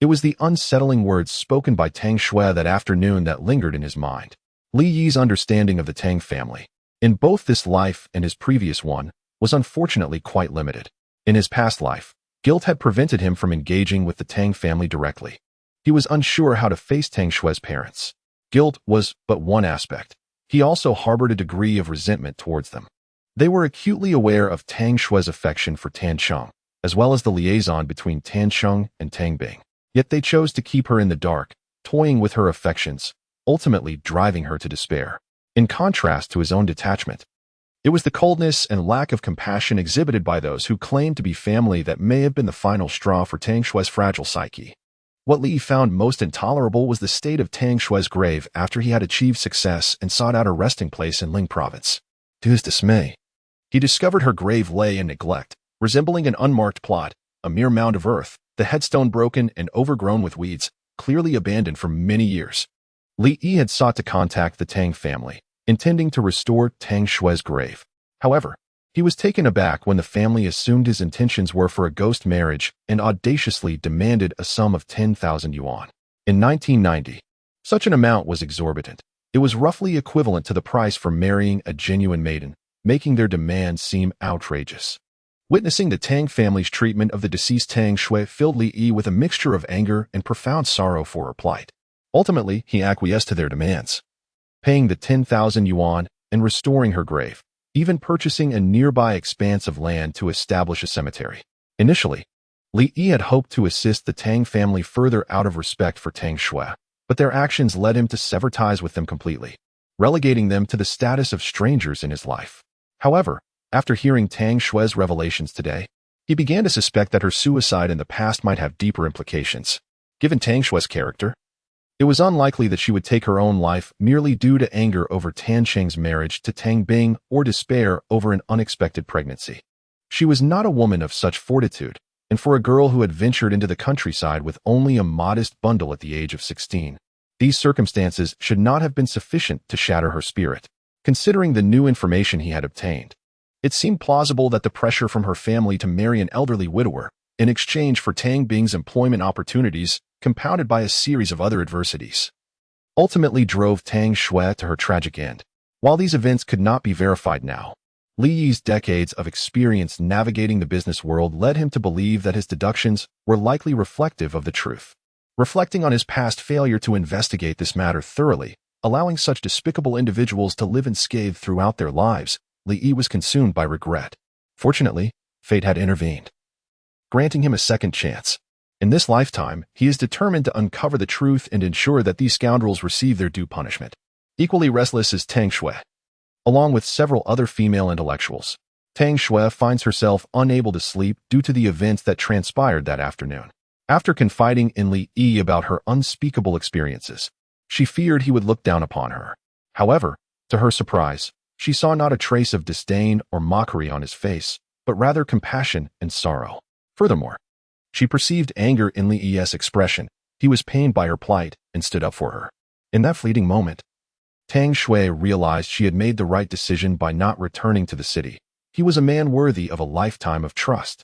it was the unsettling words spoken by Tang Xue that afternoon that lingered in his mind. Li Yi's understanding of the Tang family, in both this life and his previous one, was unfortunately quite limited. In his past life, guilt had prevented him from engaging with the Tang family directly. He was unsure how to face Tang Xue's parents. Guilt was but one aspect. He also harbored a degree of resentment towards them. They were acutely aware of Tang Xue's affection for Tan Cheng, as well as the liaison between Tan Cheng and Tang Bing. Yet they chose to keep her in the dark, toying with her affections, ultimately driving her to despair. In contrast to his own detachment, it was the coldness and lack of compassion exhibited by those who claimed to be family that may have been the final straw for Tang Xue's fragile psyche. What Li found most intolerable was the state of Tang Xue's grave after he had achieved success and sought out a resting place in Ling province. To his dismay, he discovered her grave lay in neglect, resembling an unmarked plot, a mere mound of earth, the headstone broken and overgrown with weeds, clearly abandoned for many years. Li Yi had sought to contact the Tang family, intending to restore Tang Xue's grave. However, he was taken aback when the family assumed his intentions were for a ghost marriage and audaciously demanded a sum of 10,000 yuan. In 1990, such an amount was exorbitant. It was roughly equivalent to the price for marrying a genuine maiden, making their demands seem outrageous. Witnessing the Tang family's treatment of the deceased Tang Xue filled Li Yi with a mixture of anger and profound sorrow for her plight. Ultimately, he acquiesced to their demands, paying the 10,000 yuan and restoring her grave, even purchasing a nearby expanse of land to establish a cemetery. Initially, Li Yi had hoped to assist the Tang family further out of respect for Tang Xue, but their actions led him to sever ties with them completely, relegating them to the status of strangers in his life. However, after hearing Tang Xue's revelations today, he began to suspect that her suicide in the past might have deeper implications. Given Tang Xue's character, it was unlikely that she would take her own life merely due to anger over Tan Cheng's marriage to Tang Bing or despair over an unexpected pregnancy. She was not a woman of such fortitude, and for a girl who had ventured into the countryside with only a modest bundle at the age of 16, these circumstances should not have been sufficient to shatter her spirit. Considering the new information he had obtained, it seemed plausible that the pressure from her family to marry an elderly widower in exchange for Tang Bing's employment opportunities, compounded by a series of other adversities, ultimately drove Tang Xue to her tragic end. While these events could not be verified now, Li Yi's decades of experience navigating the business world led him to believe that his deductions were likely reflective of the truth. Reflecting on his past failure to investigate this matter thoroughly, allowing such despicable individuals to live unscathed throughout their lives, Li Yi was consumed by regret. Fortunately, fate had intervened, granting him a second chance. In this lifetime, he is determined to uncover the truth and ensure that these scoundrels receive their due punishment. Equally restless is Tang Xue. Along with several other female intellectuals, Tang Xue finds herself unable to sleep due to the events that transpired that afternoon. After confiding in Li Yi about her unspeakable experiences, she feared he would look down upon her. However, to her surprise, she saw not a trace of disdain or mockery on his face, but rather compassion and sorrow. Furthermore, she perceived anger in Li Yi's expression. He was pained by her plight and stood up for her. In that fleeting moment, Tang Xue realized she had made the right decision by not returning to the city. He was a man worthy of a lifetime of trust.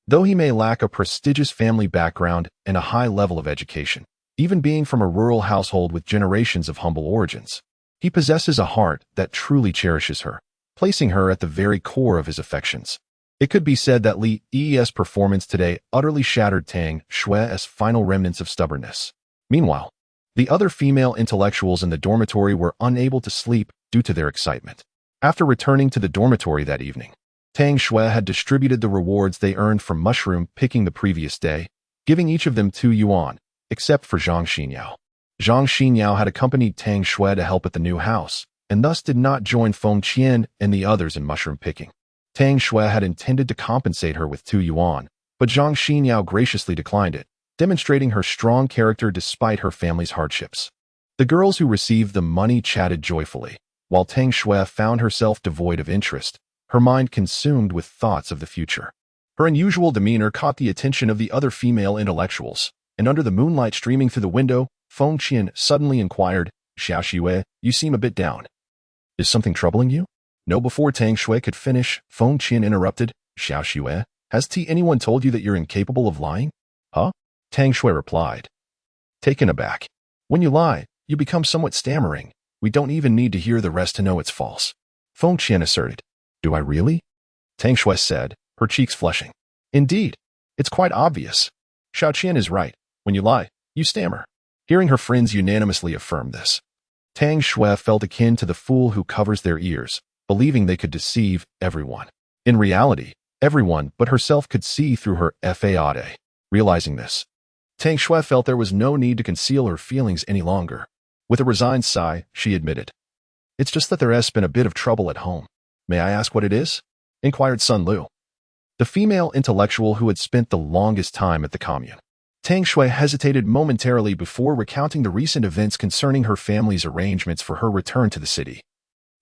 Though he may lack a prestigious family background and a high level of education, even being from a rural household with generations of humble origins, he possesses a heart that truly cherishes her, placing her at the very core of his affections. It could be said that Li Yi's performance today utterly shattered Tang Xue's final remnants of stubbornness. Meanwhile, the other female intellectuals in the dormitory were unable to sleep due to their excitement. After returning to the dormitory that evening, Tang Xue had distributed the rewards they earned from mushroom picking the previous day, giving each of them 2 yuan, except for Zhang Xinyao. Zhang Xinyao had accompanied Tang Xue to help at the new house, and thus did not join Feng Qian and the others in mushroom picking. Tang Xue had intended to compensate her with 2 yuan, but Zhang Xinyao graciously declined it, demonstrating her strong character despite her family's hardships. The girls who received the money chatted joyfully, while Tang Xue found herself devoid of interest, her mind consumed with thoughts of the future. Her unusual demeanor caught the attention of the other female intellectuals, and under the moonlight streaming through the window, Feng Qian suddenly inquired, "Xiao Xue, you seem a bit down. Is something troubling you?" No, before Tang Xue could finish, Feng Qian interrupted, "Xiao Xue, Has anyone told you that you're incapable of lying? Huh? Tang Xue replied, taken aback. When you lie, you become somewhat stammering. We don't even need to hear the rest to know it's false. Feng Qian asserted. Do I really? Tang Xue said, her cheeks flushing. Indeed. It's quite obvious. Xiao Qian is right. When you lie, you stammer. Hearing her friends unanimously affirm this, Tang Xue felt akin to the fool who covers their ears, believing they could deceive everyone. In reality, everyone but herself could see through her fade. Realizing this, Tang Xue felt there was no need to conceal her feelings any longer. With a resigned sigh, she admitted, It's just that there has been a bit of trouble at home. May I ask what it is? Inquired Sun Lu, the female intellectual who had spent the longest time at the commune. Tang Xue hesitated momentarily before recounting the recent events concerning her family's arrangements for her return to the city,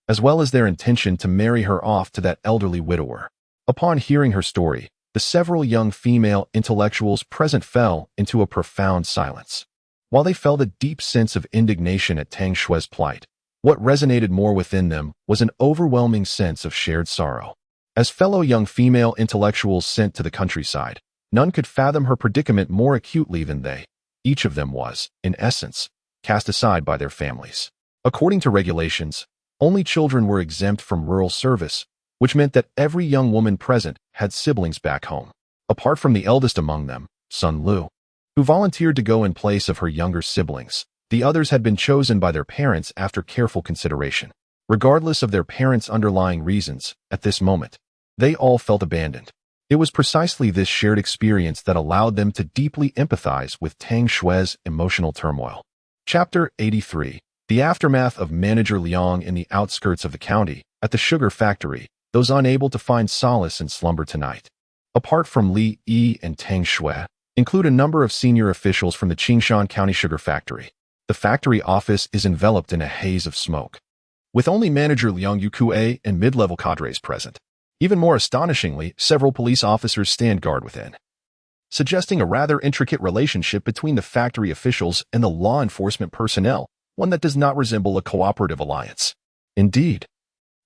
as well as their intention to marry her off to that elderly widower. Upon hearing her story, the several young female intellectuals present fell into a profound silence. While they felt a deep sense of indignation at Tang Xue's plight, what resonated more within them was an overwhelming sense of shared sorrow. As fellow young female intellectuals sent to the countryside, none could fathom her predicament more acutely than they. Each of them was, in essence, cast aside by their families. According to regulations, only children were exempt from rural service, which meant that every young woman present had siblings back home. Apart from the eldest among them, Sun Lu, who volunteered to go in place of her younger siblings, the others had been chosen by their parents after careful consideration. Regardless of their parents' underlying reasons, at this moment, they all felt abandoned. It was precisely this shared experience that allowed them to deeply empathize with Tang Xue's emotional turmoil. Chapter 83. The aftermath of Manager Liang in the outskirts of the county, at the sugar factory, those unable to find solace in slumber tonight. Apart from Li Yi and Tang Xue, include a number of senior officials from the Qingshan County Sugar Factory. The factory office is enveloped in a haze of smoke, with only Manager Liang Yukue and mid-level cadres present. Even more astonishingly, several police officers stand guard within, suggesting a rather intricate relationship between the factory officials and the law enforcement personnel, one that does not resemble a cooperative alliance. Indeed,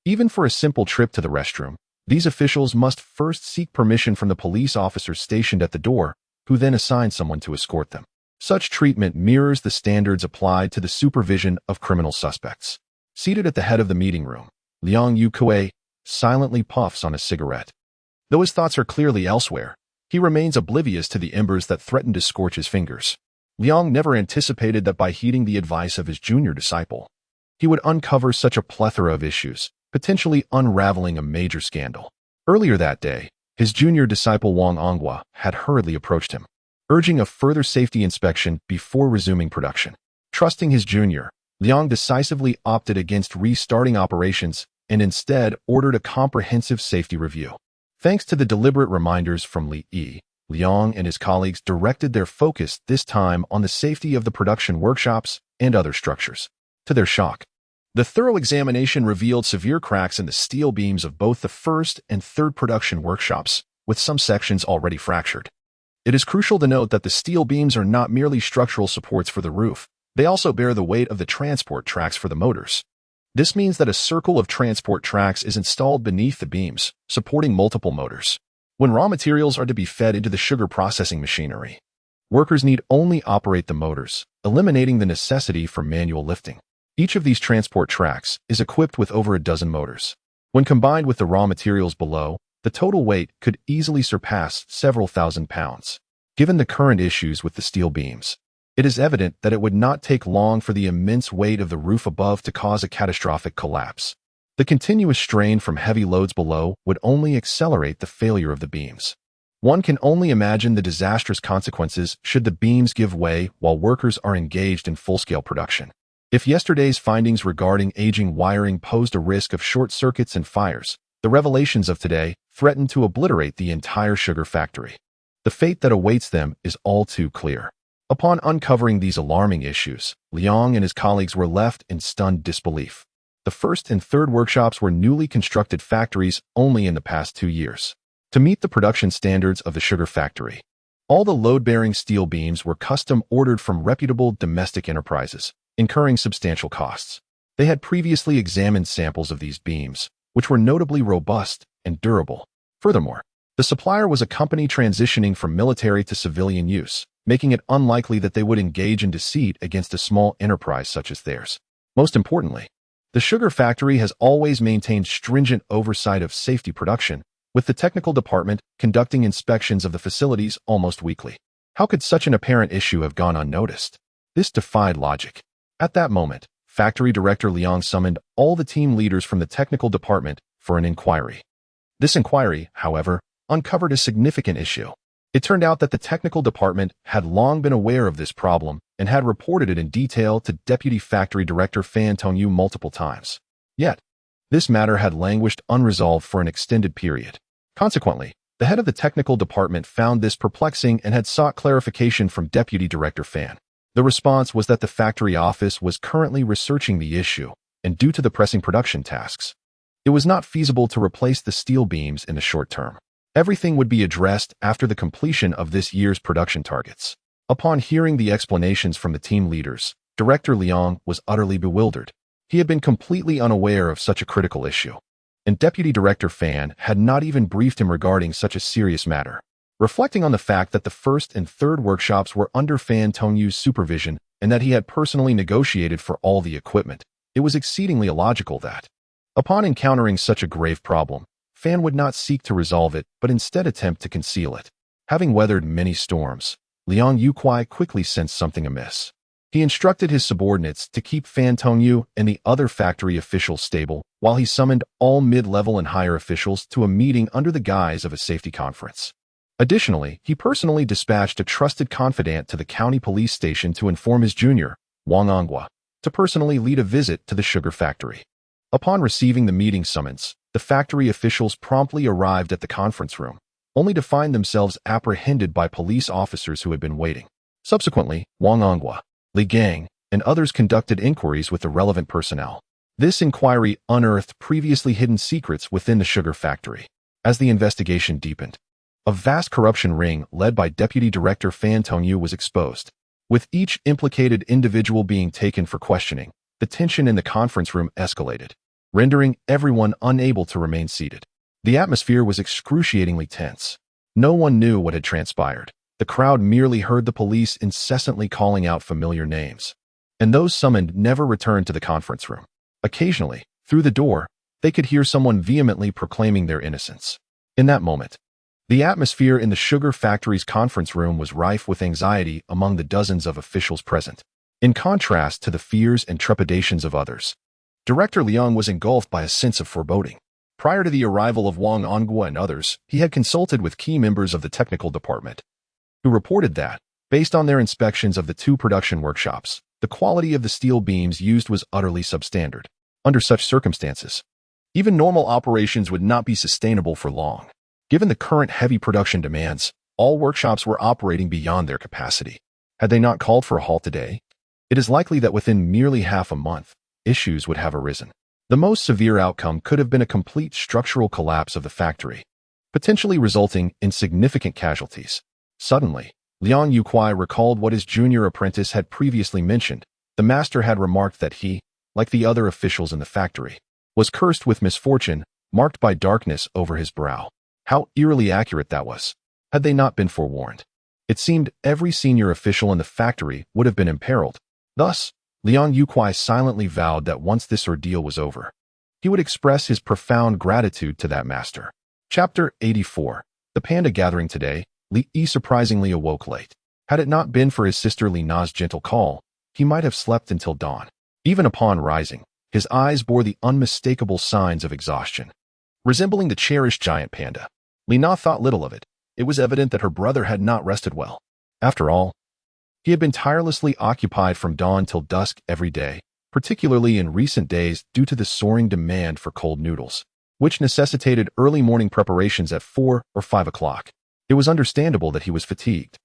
even for a simple trip to the restroom, these officials must first seek permission from the police officers stationed at the door, who then assign someone to escort them. Such treatment mirrors the standards applied to the supervision of criminal suspects. Seated at the head of the meeting room, Liang Yukue silently puffs on a cigarette. Though his thoughts are clearly elsewhere, he remains oblivious to the embers that threaten to scorch his fingers. Liang never anticipated that by heeding the advice of his junior disciple, he would uncover such a plethora of issues, potentially unraveling a major scandal. Earlier that day, his junior disciple Wang Onghua had hurriedly approached him, urging a further safety inspection before resuming production. Trusting his junior, Liang decisively opted against restarting operations and instead ordered a comprehensive safety review. Thanks to the deliberate reminders from Li Yi, Liang and his colleagues directed their focus this time on the safety of the production workshops and other structures. To their shock, the thorough examination revealed severe cracks in the steel beams of both the first and third production workshops, with some sections already fractured. It is crucial to note that the steel beams are not merely structural supports for the roof, they also bear the weight of the transport tracks for the motors. This means that a circle of transport tracks is installed beneath the beams, supporting multiple motors. When raw materials are to be fed into the sugar processing machinery, workers need only operate the motors, eliminating the necessity for manual lifting. Each of these transport tracks is equipped with over a dozen motors. When combined with the raw materials below, the total weight could easily surpass several thousand pounds. Given the current issues with the steel beams, it is evident that it would not take long for the immense weight of the roof above to cause a catastrophic collapse. The continuous strain from heavy loads below would only accelerate the failure of the beams. One can only imagine the disastrous consequences should the beams give way while workers are engaged in full-scale production. If yesterday's findings regarding aging wiring posed a risk of short circuits and fires, the revelations of today threaten to obliterate the entire sugar factory. The fate that awaits them is all too clear. Upon uncovering these alarming issues, Liang and his colleagues were left in stunned disbelief. The first and third workshops were newly constructed factories only in the past 2 years. To meet the production standards of the sugar factory, all the load-bearing steel beams were custom-ordered from reputable domestic enterprises, incurring substantial costs. They had previously examined samples of these beams, which were notably robust and durable. Furthermore, The supplier was a company transitioning from military to civilian use, making it unlikely that they would engage in deceit against a small enterprise such as theirs. Most importantly, the sugar factory has always maintained stringent oversight of safety production, with the technical department conducting inspections of the facilities almost weekly. How could such an apparent issue have gone unnoticed? This defied logic. At that moment, Factory Director Liang summoned all the team leaders from the technical department for an inquiry. This inquiry, however, uncovered a significant issue. It turned out that the technical department had long been aware of this problem and had reported it in detail to Deputy Factory Director Fan Tongyu multiple times. Yet, this matter had languished unresolved for an extended period. Consequently, the head of the technical department found this perplexing and had sought clarification from Deputy Director Fan. The response was that the factory office was currently researching the issue, and due to the pressing production tasks, it was not feasible to replace the steel beams in the short term. Everything would be addressed after the completion of this year's production targets. Upon hearing the explanations from the team leaders, Director Liang was utterly bewildered. He had been completely unaware of such a critical issue, and Deputy Director Fan had not even briefed him regarding such a serious matter. Reflecting on the fact that the first and third workshops were under Fan Tongyu's supervision and that he had personally negotiated for all the equipment, it was exceedingly illogical that, upon encountering such a grave problem, Fan would not seek to resolve it but instead attempt to conceal it. Having weathered many storms, Liang Yuquai quickly sensed something amiss. He instructed his subordinates to keep Fan Tongyu and the other factory officials stable while he summoned all mid-level and higher officials to a meeting under the guise of a safety conference. Additionally, he personally dispatched a trusted confidant to the county police station to inform his junior, Wang Onghua, to personally lead a visit to the sugar factory. Upon receiving the meeting summons, the factory officials promptly arrived at the conference room, only to find themselves apprehended by police officers who had been waiting. Subsequently, Wang Onghua, Li Gang, and others conducted inquiries with the relevant personnel. This inquiry unearthed previously hidden secrets within the sugar factory. As the investigation deepened, a vast corruption ring led by Deputy Director Fan Tongyu was exposed. With each implicated individual being taken for questioning, the tension in the conference room escalated, rendering everyone unable to remain seated. The atmosphere was excruciatingly tense. No one knew what had transpired. The crowd merely heard the police incessantly calling out familiar names, and those summoned never returned to the conference room. Occasionally, through the door, they could hear someone vehemently proclaiming their innocence. In that moment, the atmosphere in the sugar factory's conference room was rife with anxiety among the dozens of officials present. In contrast to the fears and trepidations of others, Director Liang was engulfed by a sense of foreboding. Prior to the arrival of Wang Onghua and others, he had consulted with key members of the technical department, who reported that, based on their inspections of the two production workshops, the quality of the steel beams used was utterly substandard. Under such circumstances, even normal operations would not be sustainable for long. Given the current heavy production demands, all workshops were operating beyond their capacity. Had they not called for a halt today, it is likely that within merely half a month, issues would have arisen. The most severe outcome could have been a complete structural collapse of the factory, potentially resulting in significant casualties. Suddenly, Liang Yuquai recalled what his junior apprentice had previously mentioned. The master had remarked that he, like the other officials in the factory, was cursed with misfortune, marked by darkness over his brow. How eerily accurate that was. Had they not been forewarned, it seemed every senior official in the factory would have been imperiled. Thus, Liang Yuquai silently vowed that once this ordeal was over, he would express his profound gratitude to that master. Chapter 84. The panda gathering today, Li Yi surprisingly awoke late. Had it not been for his sister Li Na's gentle call, he might have slept until dawn. Even upon rising, his eyes bore the unmistakable signs of exhaustion. Resembling the cherished giant panda, Li Na thought little of it. It was evident that her brother had not rested well. After all, he had been tirelessly occupied from dawn till dusk every day, particularly in recent days due to the soaring demand for cold noodles, which necessitated early morning preparations at 4 or 5 o'clock. It was understandable that he was fatigued.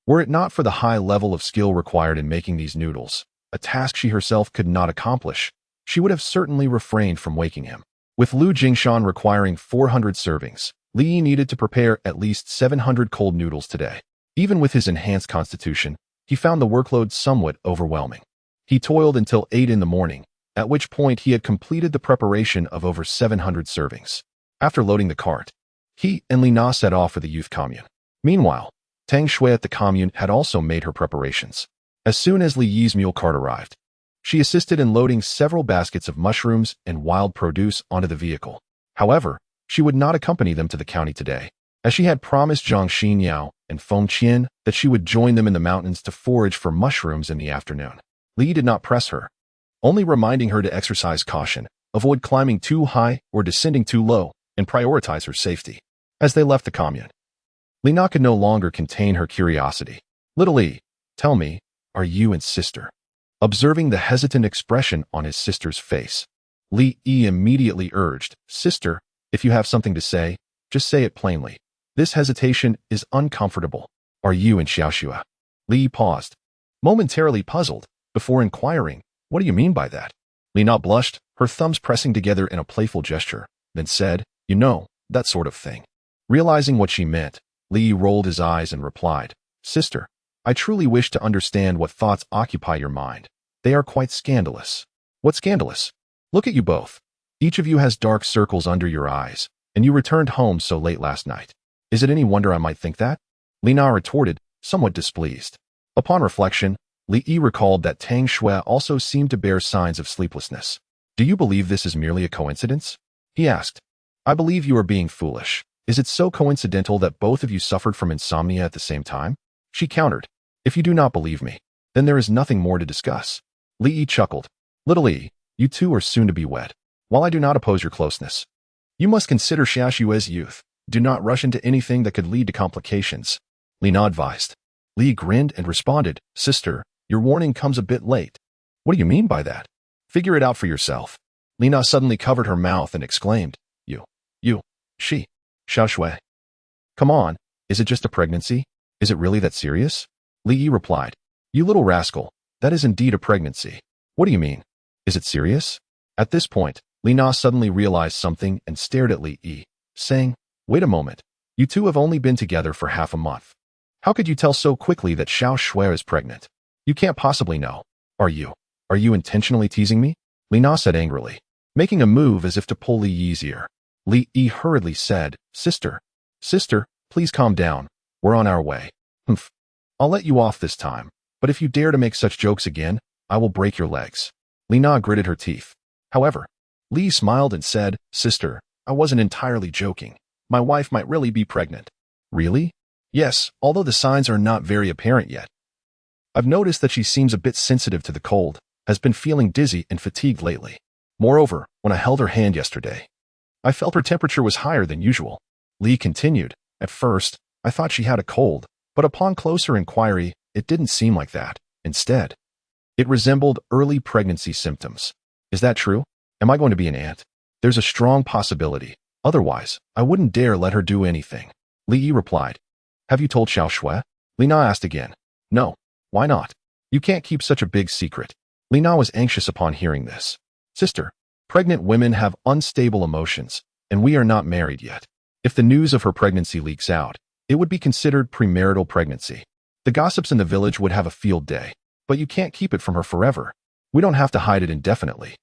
Were it not for the high level of skill required in making these noodles, a task she herself could not accomplish, she would have certainly refrained from waking him. With Lu Jingshan requiring 400 servings, Li Yi needed to prepare at least 700 cold noodles today. Even with his enhanced constitution, he found the workload somewhat overwhelming. He toiled until 8 in the morning, at which point he had completed the preparation of over 700 servings. After loading the cart, He and Li Na set off for the youth commune. Meanwhile, Tang Xue at the commune had also made her preparations. As soon as Li Yi's mule cart arrived, she assisted in loading several baskets of mushrooms and wild produce onto the vehicle. However, she would not accompany them to the county today, as she had promised Zhang Xinyao and Feng Qian that she would join them in the mountains to forage for mushrooms in the afternoon. Li did not press her, only reminding her to exercise caution, avoid climbing too high or descending too low, and prioritize her safety. As they left the commune, Li Na could no longer contain her curiosity. "Little Li, tell me, are you and sister?" Observing the hesitant expression on his sister's face, Li Yi immediately urged, "Sister, if you have something to say, just say it plainly. This hesitation is uncomfortable. Are you and Xiaoxue?" Li paused, momentarily puzzled, before inquiring, "What do you mean by that?" Li Na blushed, her thumbs pressing together in a playful gesture, then said, "You know, that sort of thing." Realizing what she meant, Li rolled his eyes and replied, "Sister, I truly wish to understand what thoughts occupy your mind. They are quite scandalous." "What scandalous?" "Look at you both. Each of you has dark circles under your eyes, and you returned home so late last night. Is it any wonder I might think that?" Li Na retorted, somewhat displeased. Upon reflection, Li Yi recalled that Tang Xue also seemed to bear signs of sleeplessness. "Do you believe this is merely a coincidence?" he asked. "I believe you are being foolish. Is it so coincidental that both of you suffered from insomnia at the same time?" She countered, "If you do not believe me, then there is nothing more to discuss." Li Yi chuckled. "Little Yi, you two are soon to be wed. While I do not oppose your closeness, you must consider Xiaoxue's youth. Do not rush into anything that could lead to complications," Li Na advised. Li grinned and responded, "Sister, your warning comes a bit late." "What do you mean by that?" "Figure it out for yourself." Li Na suddenly covered her mouth and exclaimed, she, Xiaoxue. "Come on, is it just a pregnancy? Is it really that serious?" Li Yi replied, "You little rascal, that is indeed a pregnancy." "What do you mean? Is it serious?" At this point, Li Na suddenly realized something and stared at Li Yi, saying, "Wait a moment, you two have only been together for half a month. How could you tell so quickly that Xiaoxue is pregnant? You can't possibly know. Are you intentionally teasing me?" Li Na said angrily, making a move as if to pull Li Yi's ear. Li Yi hurriedly said, Sister, please calm down. We're on our way." "Humph. I'll let you off this time, but if you dare to make such jokes again, I will break your legs." Li Na gritted her teeth. However, Li smiled and said, "Sister, I wasn't entirely joking. My wife might really be pregnant." "Really?" "Yes, although the signs are not very apparent yet. I've noticed that she seems a bit sensitive to the cold, has been feeling dizzy and fatigued lately. Moreover, when I held her hand yesterday, I felt her temperature was higher than usual." Li continued, "At first, I thought she had a cold, but upon closer inquiry, it didn't seem like that. Instead, it resembled early pregnancy symptoms." "Is that true? Am I going to be an aunt?" "There's a strong possibility. Otherwise, I wouldn't dare let her do anything." Li Yi replied. "Have you told Xiaoxue?" Li Na asked again. "No. Why not? You can't keep such a big secret." Li Na was anxious upon hearing this. "Sister, pregnant women have unstable emotions, and we are not married yet. If the news of her pregnancy leaks out, it would be considered premarital pregnancy. The gossips in the village would have a field day, but you can't keep it from her forever. We don't have to hide it indefinitely.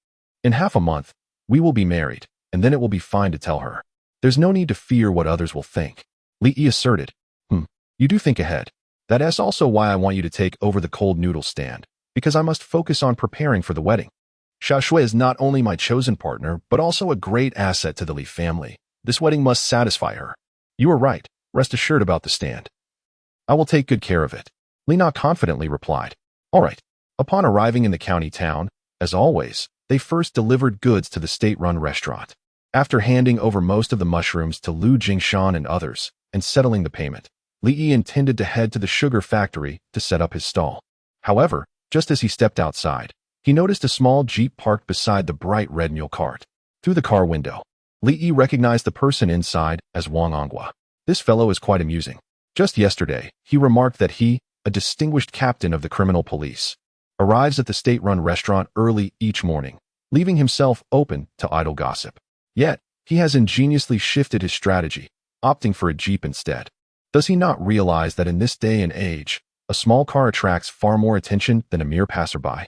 In half a month, we will be married, and then it will be fine to tell her. There's no need to fear what others will think." Li Yi asserted, You do think ahead. That is also why I want you to take over the cold noodle stand, because I must focus on preparing for the wedding. Xiaoxue is not only my chosen partner, but also a great asset to the Li family. This wedding must satisfy her." "You are right. Rest assured about the stand. I will take good care of it," Li Na confidently replied. All right. Upon arriving in the county town, as always, they first delivered goods to the state-run restaurant. After handing over most of the mushrooms to Lu Jingshan and others, and settling the payment, Li Yi intended to head to the sugar factory to set up his stall. However, just as he stepped outside, he noticed a small jeep parked beside the bright red mule cart. Through the car window, Li Yi recognized the person inside as Wang Anghua. This fellow is quite amusing. Just yesterday, he remarked that he, a distinguished captain of the criminal police, arrives at the state-run restaurant early each morning, leaving himself open to idle gossip. Yet, he has ingeniously shifted his strategy, opting for a jeep instead. Does he not realize that in this day and age, a small car attracts far more attention than a mere passerby?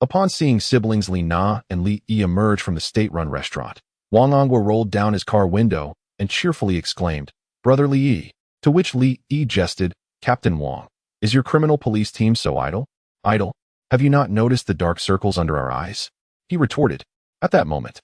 Upon seeing siblings Li Na and Li Yi emerge from the state-run restaurant, Wang Anghua rolled down his car window and cheerfully exclaimed, "Brother Li Yi." To which Li Yi jested, "Captain Wang, is your criminal police team so idle? Idle? Have you not noticed the dark circles under our eyes?" He retorted. At that moment,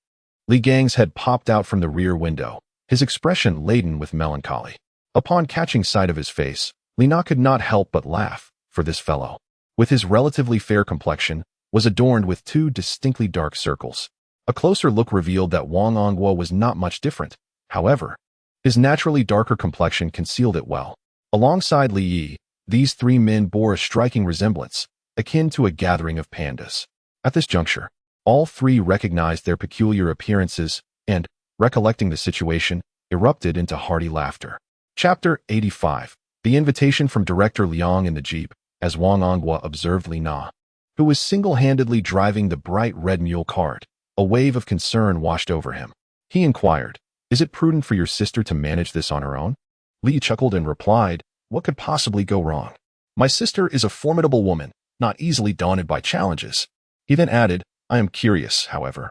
Li Gang's head popped out from the rear window, his expression laden with melancholy. Upon catching sight of his face, Li Na could not help but laugh, for this fellow, with his relatively fair complexion, was adorned with two distinctly dark circles. A closer look revealed that Wang Ongwa was not much different. However, his naturally darker complexion concealed it well. Alongside Li Yi, these three men bore a striking resemblance, akin to a gathering of pandas. At this juncture, all three recognized their peculiar appearances and, recollecting the situation, erupted into hearty laughter. Chapter 85. The invitation from Director Liang in the jeep, as Wang Ongwa observed Li Na, who was single-handedly driving the bright red mule cart. A wave of concern washed over him. He inquired, "Is it prudent for your sister to manage this on her own?" Li chuckled and replied, "What could possibly go wrong? My sister is a formidable woman, not easily daunted by challenges." He then added, "I am curious, however,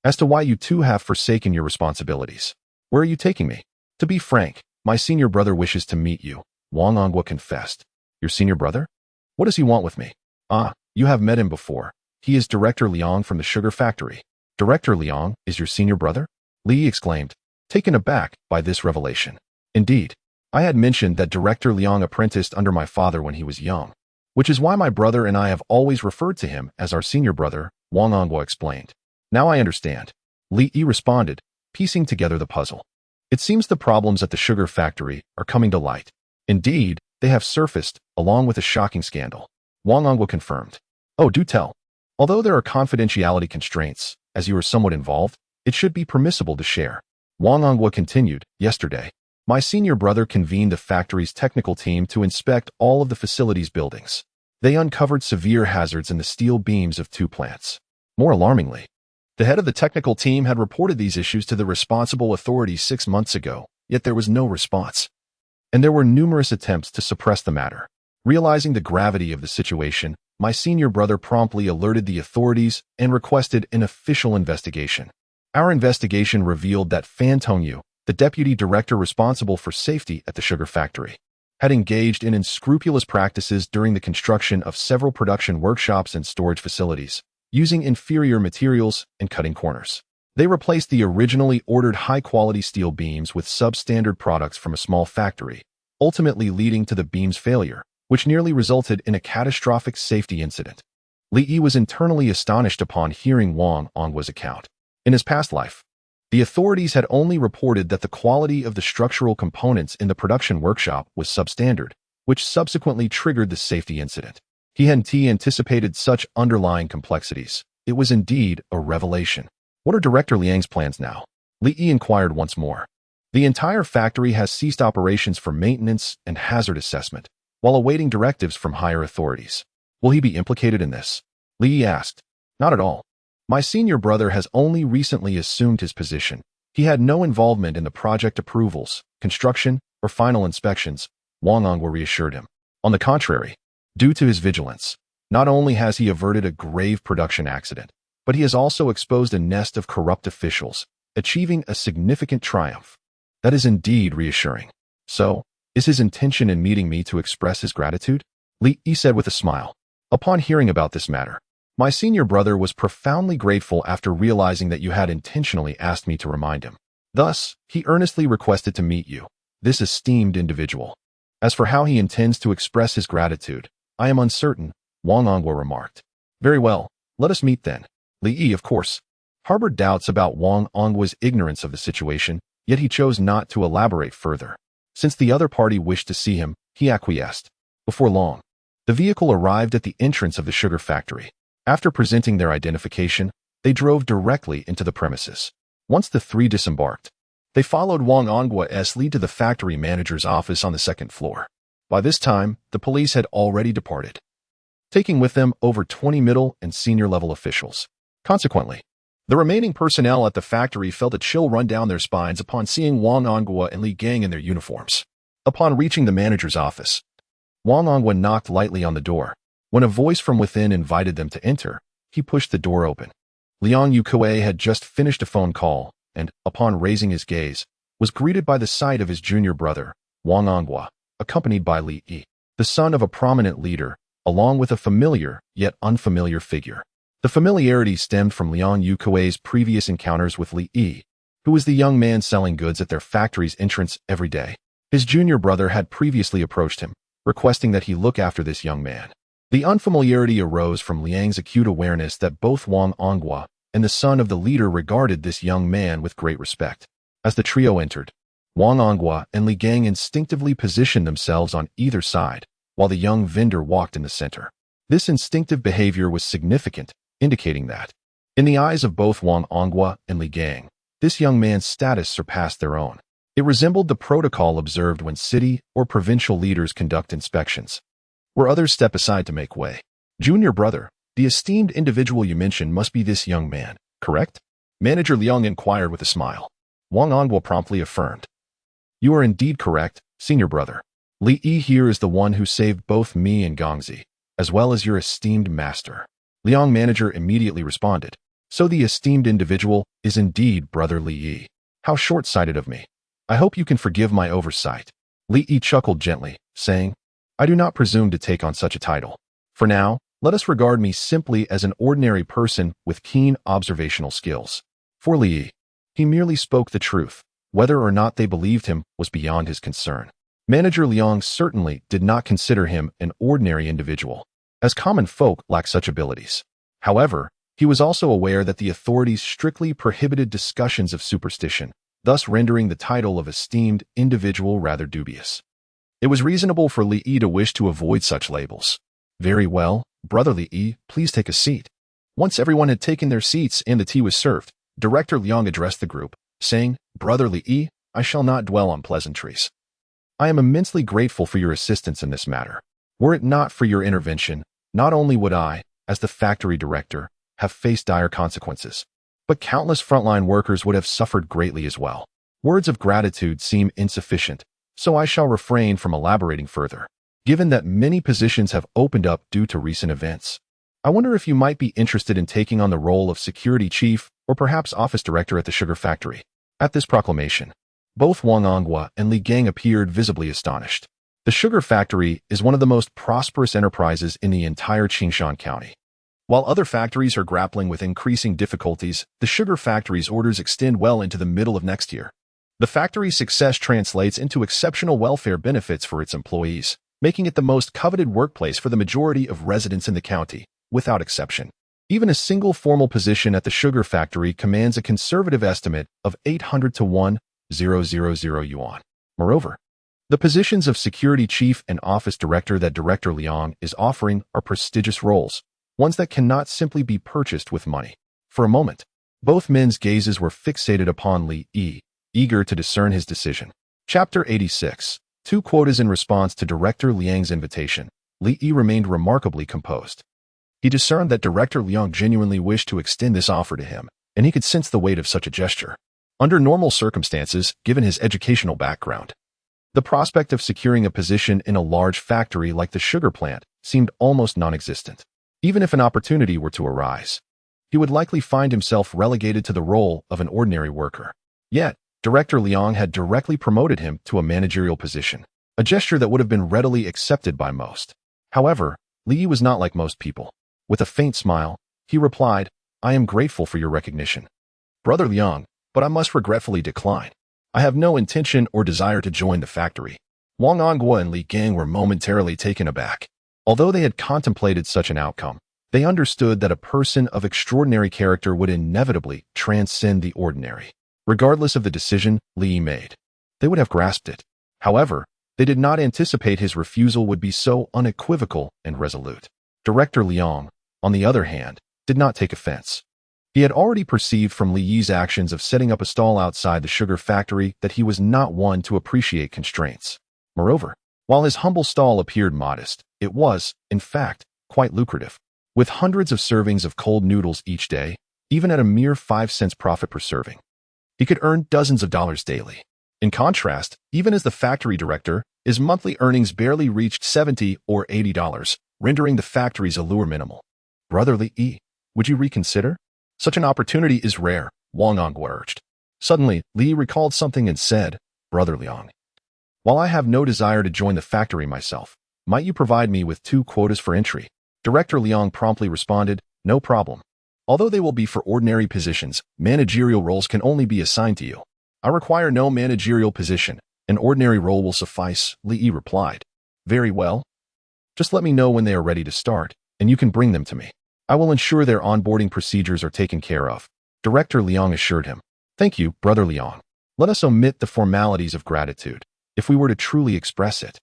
as to why you two have forsaken your responsibilities. Where are you taking me?" "To be frank, my senior brother wishes to meet you," Wang Ongwa confessed. "Your senior brother? What does he want with me?" "Ah, you have met him before. He is Director Liang from the sugar factory." "Director Liang is your senior brother?" Li exclaimed, taken aback by this revelation. "Indeed, I had mentioned that Director Liang apprenticed under my father when he was young, which is why my brother and I have always referred to him as our senior brother," Wang Ongwa explained. "Now I understand," Li Yi responded, piecing together the puzzle. "It seems the problems at the sugar factory are coming to light. Indeed, they have surfaced, along with a shocking scandal," Wang Ongwa confirmed. "Oh, do tell. Although there are confidentiality constraints, as you are somewhat involved, it should be permissible to share." Wang Ongwa continued, "Yesterday, my senior brother convened the factory's technical team to inspect all of the facility's buildings. They uncovered severe hazards in the steel beams of two plants. More alarmingly, the head of the technical team had reported these issues to the responsible authorities 6 months ago, yet there was no response. And there were numerous attempts to suppress the matter. Realizing the gravity of the situation, my senior brother promptly alerted the authorities and requested an official investigation. Our investigation revealed that Fan Tongyu, the deputy director responsible for safety at the sugar factory, had engaged in unscrupulous practices during the construction of several production workshops and storage facilities, using inferior materials and cutting corners. They replaced the originally ordered high-quality steel beams with substandard products from a small factory, ultimately leading to the beam's failure, which nearly resulted in a catastrophic safety incident. Li Yi was internally astonished upon hearing Wang Ongwa's account. In his past life, the authorities had only reported that the quality of the structural components in the production workshop was substandard, which subsequently triggered the safety incident. He hadn't anticipated such underlying complexities. It was indeed a revelation. "What are Director Liang's plans now?" Li Yi inquired once more. "The entire factory has ceased operations for maintenance and hazard assessment, while awaiting directives from higher authorities. Will he be implicated in this?" Li Yi asked. "Not at all. My senior brother has only recently assumed his position. He had no involvement in the project approvals, construction, or final inspections," Wang Ongwa reassured him. "On the contrary, due to his vigilance, not only has he averted a grave production accident, but he has also exposed a nest of corrupt officials, achieving a significant triumph. That is indeed reassuring. So, is his intention in meeting me to express his gratitude?" Li Yi said with a smile. "Upon hearing about this matter, my senior brother was profoundly grateful after realizing that you had intentionally asked me to remind him. Thus, he earnestly requested to meet you, this esteemed individual. As for how he intends to express his gratitude, I am uncertain," Wang Ongwa remarked. "Very well, let us meet then." Li Yi, of course, harbored doubts about Wang Ongwa's ignorance of the situation, yet he chose not to elaborate further. Since the other party wished to see him, he acquiesced. Before long, the vehicle arrived at the entrance of the sugar factory. After presenting their identification, they drove directly into the premises. Once the three disembarked, they followed Wang Ongwa's lead to the factory manager's office on the second floor. By this time, the police had already departed, taking with them over 20 middle and senior-level officials. Consequently, the remaining personnel at the factory felt a chill run down their spines upon seeing Wang Ongwa and Li Gang in their uniforms. Upon reaching the manager's office, Wang Ongwa knocked lightly on the door. When a voice from within invited them to enter, he pushed the door open. Liang Yukue had just finished a phone call, and, upon raising his gaze, was greeted by the sight of his junior brother, Wang Onghua, accompanied by Li Yi, the son of a prominent leader, along with a familiar yet unfamiliar figure. The familiarity stemmed from Liang Yukui's previous encounters with Li Yi, who was the young man selling goods at their factory's entrance every day. His junior brother had previously approached him, requesting that he look after this young man. The unfamiliarity arose from Liang's acute awareness that both Wang Onghua and the son of the leader regarded this young man with great respect. As the trio entered, Wang Onghua and Li Gang instinctively positioned themselves on either side, while the young vendor walked in the center. This instinctive behavior was significant, indicating that, in the eyes of both Wang Onghua and Li Gang, this young man's status surpassed their own. It resembled the protocol observed when city or provincial leaders conduct inspections, where others step aside to make way. Junior brother, the esteemed individual you mentioned must be this young man, correct? Manager Liang inquired with a smile. Wang Onghua promptly affirmed. You are indeed correct, senior brother. Li Yi here is the one who saved both me and Gongzi, as well as your esteemed master. Liang manager immediately responded. So the esteemed individual is indeed brother Li Yi. How short-sighted of me. I hope you can forgive my oversight. Li Yi chuckled gently, saying, I do not presume to take on such a title. For now, let us regard me simply as an ordinary person with keen observational skills. For Li Yi, he merely spoke the truth. Whether or not they believed him was beyond his concern. Manager Liang certainly did not consider him an ordinary individual, as common folk lack such abilities. However, he was also aware that the authorities strictly prohibited discussions of superstition, thus rendering the title of esteemed individual rather dubious. It was reasonable for Li Yi to wish to avoid such labels. Very well, brother Li Yi, please take a seat. Once everyone had taken their seats and the tea was served, Director Liang addressed the group, saying, Brother Li Yi, I shall not dwell on pleasantries. I am immensely grateful for your assistance in this matter. Were it not for your intervention, not only would I, as the factory director, have faced dire consequences, but countless frontline workers would have suffered greatly as well. Words of gratitude seem insufficient, so I shall refrain from elaborating further. Given that many positions have opened up due to recent events, I wonder if you might be interested in taking on the role of security chief or perhaps office director at the sugar factory. At this proclamation, both Wang Onghua and Li Gang appeared visibly astonished. The sugar factory is one of the most prosperous enterprises in the entire Qingshan County. While other factories are grappling with increasing difficulties, the sugar factory's orders extend well into the middle of next year. The factory's success translates into exceptional welfare benefits for its employees, making it the most coveted workplace for the majority of residents in the county, without exception. Even a single formal position at the sugar factory commands a conservative estimate of 800 to 1,000 yuan. Moreover, the positions of security chief and office director that Director Liang is offering are prestigious roles, ones that cannot simply be purchased with money. For a moment, both men's gazes were fixated upon Li Yi, eager to discern his decision. Chapter 86. 2 quotas. In response to Director Liang's invitation, Li Yi remained remarkably composed. He discerned that Director Liang genuinely wished to extend this offer to him, and he could sense the weight of such a gesture. Under normal circumstances, given his educational background, the prospect of securing a position in a large factory like the sugar plant seemed almost non-existent. Even if an opportunity were to arise, he would likely find himself relegated to the role of an ordinary worker. Yet, Director Liang had directly promoted him to a managerial position, a gesture that would have been readily accepted by most. However, Li Yi was not like most people. With a faint smile, he replied, I am grateful for your recognition, Brother Liang, but I must regretfully decline. I have no intention or desire to join the factory. Wang Onghua and Li Gang were momentarily taken aback. Although they had contemplated such an outcome, they understood that a person of extraordinary character would inevitably transcend the ordinary. Regardless of the decision Li Yi made, they would have grasped it. However, they did not anticipate his refusal would be so unequivocal and resolute. Director Liang, on the other hand, did not take offense. He had already perceived from Li Yi's actions of setting up a stall outside the sugar factory that he was not one to appreciate constraints. Moreover, while his humble stall appeared modest, it was, in fact, quite lucrative. With hundreds of servings of cold noodles each day, even at a mere 5 cents profit per serving, he could earn dozens of dollars daily. In contrast, even as the factory director, his monthly earnings barely reached $70 or $80, rendering the factory's allure minimal. Brother Li Yi, would you reconsider? Such an opportunity is rare, Wang Onghua urged. Suddenly, Li recalled something and said, Brother Liang, while I have no desire to join the factory myself, might you provide me with 2 quotas for entry? Director Liang promptly responded, no problem. Although they will be for ordinary positions, managerial roles can only be assigned to you. I require no managerial position. An ordinary role will suffice, Li replied. Very well. Just let me know when they are ready to start, and you can bring them to me. I will ensure their onboarding procedures are taken care of. Director Liang assured him. Thank you, Brother Liang. Let us omit the formalities of gratitude. If we were to truly express it,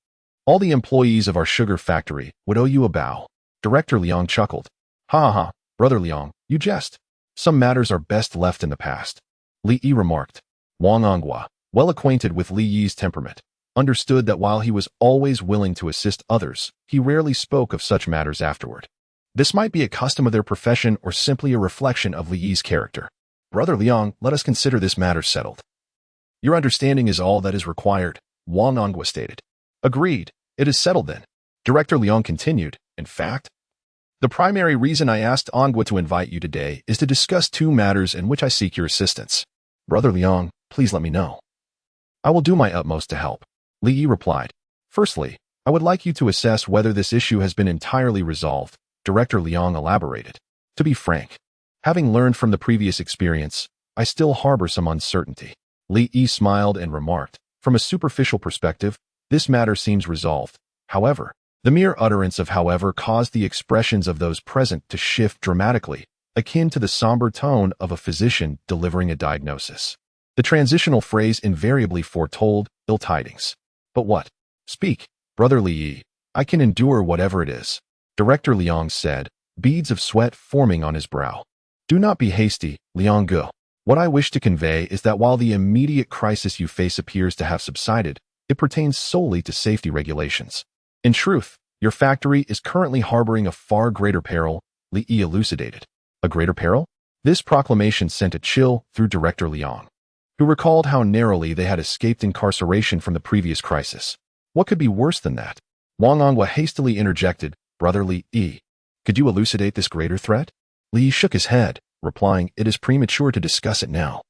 all the employees of our sugar factory would owe you a bow. Director Liang chuckled. Ha ha, Brother Liang, you jest. Some matters are best left in the past. Li Yi remarked. Wang Onghua, well acquainted with Li Yi's temperament, understood that while he was always willing to assist others, he rarely spoke of such matters afterward. This might be a custom of their profession or simply a reflection of Li Yi's character. Brother Liang, let us consider this matter settled. Your understanding is all that is required, Wang Onghua stated. Agreed. It is settled then. Director Liang continued. In fact, the primary reason I asked Onghua to invite you today is to discuss 2 matters in which I seek your assistance. Brother Liang, please let me know. I will do my utmost to help, Li Yi replied. Firstly, I would like you to assess whether this issue has been entirely resolved, Director Liang elaborated. To be frank, having learned from the previous experience, I still harbor some uncertainty. Li Yi smiled and remarked, from a superficial perspective, this matter seems resolved. However, the mere utterance of however caused the expressions of those present to shift dramatically, akin to the somber tone of a physician delivering a diagnosis. The transitional phrase invariably foretold ill tidings. But what? Speak, Brother Li Yi. I can endure whatever it is. Director Liang said, beads of sweat forming on his brow. Do not be hasty, Liang Gu. What I wish to convey is that while the immediate crisis you face appears to have subsided, it pertains solely to safety regulations. In truth, your factory is currently harboring a far greater peril, Li Yi elucidated. A greater peril? This proclamation sent a chill through Director Liang, who recalled how narrowly they had escaped incarceration from the previous crisis. What could be worse than that? Wang Onghua hastily interjected, Brother Li Yi, could you elucidate this greater threat? Li Yi shook his head, replying, it is premature to discuss it now.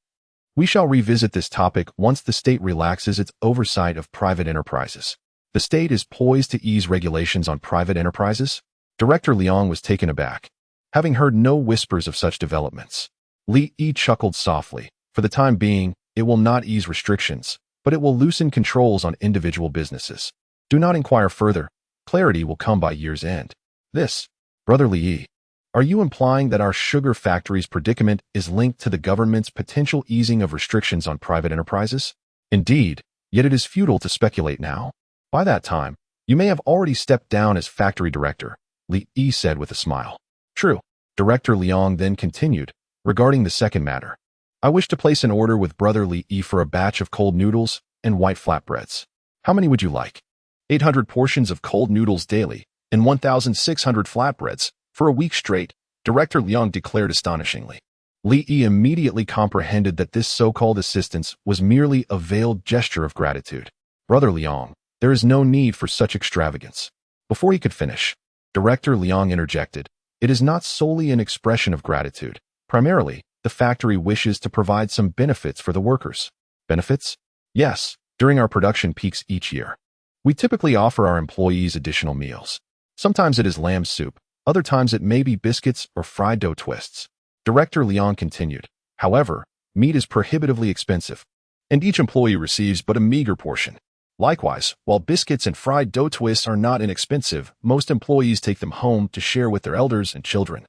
We shall revisit this topic once the state relaxes its oversight of private enterprises. The state is poised to ease regulations on private enterprises? Director Liang was taken aback, having heard no whispers of such developments. Li Yi chuckled softly. For the time being, it will not ease restrictions, but it will loosen controls on individual businesses. Do not inquire further. Clarity will come by year's end. This, Brother Li Yi, are you implying that our sugar factory's predicament is linked to the government's potential easing of restrictions on private enterprises? Indeed, yet it is futile to speculate now. By that time, you may have already stepped down as factory director, Li Yi said with a smile. True. Director Liang then continued, regarding the second matter. I wish to place an order with Brother Li Yi for a batch of cold noodles and white flatbreads. How many would you like? 800 portions of cold noodles daily and 1,600 flatbreads for a week straight, Director Liang declared astonishingly. Li Yi immediately comprehended that this so-called assistance was merely a veiled gesture of gratitude. Brother Liang, there is no need for such extravagance. Before he could finish, Director Liang interjected, it is not solely an expression of gratitude. Primarily, the factory wishes to provide some benefits for the workers. Benefits? Yes, during our production peaks each year. We typically offer our employees additional meals. Sometimes it is lamb soup, other times it may be biscuits or fried dough twists. Director Liang continued, however, meat is prohibitively expensive, and each employee receives but a meager portion. Likewise, while biscuits and fried dough twists are not inexpensive, most employees take them home to share with their elders and children,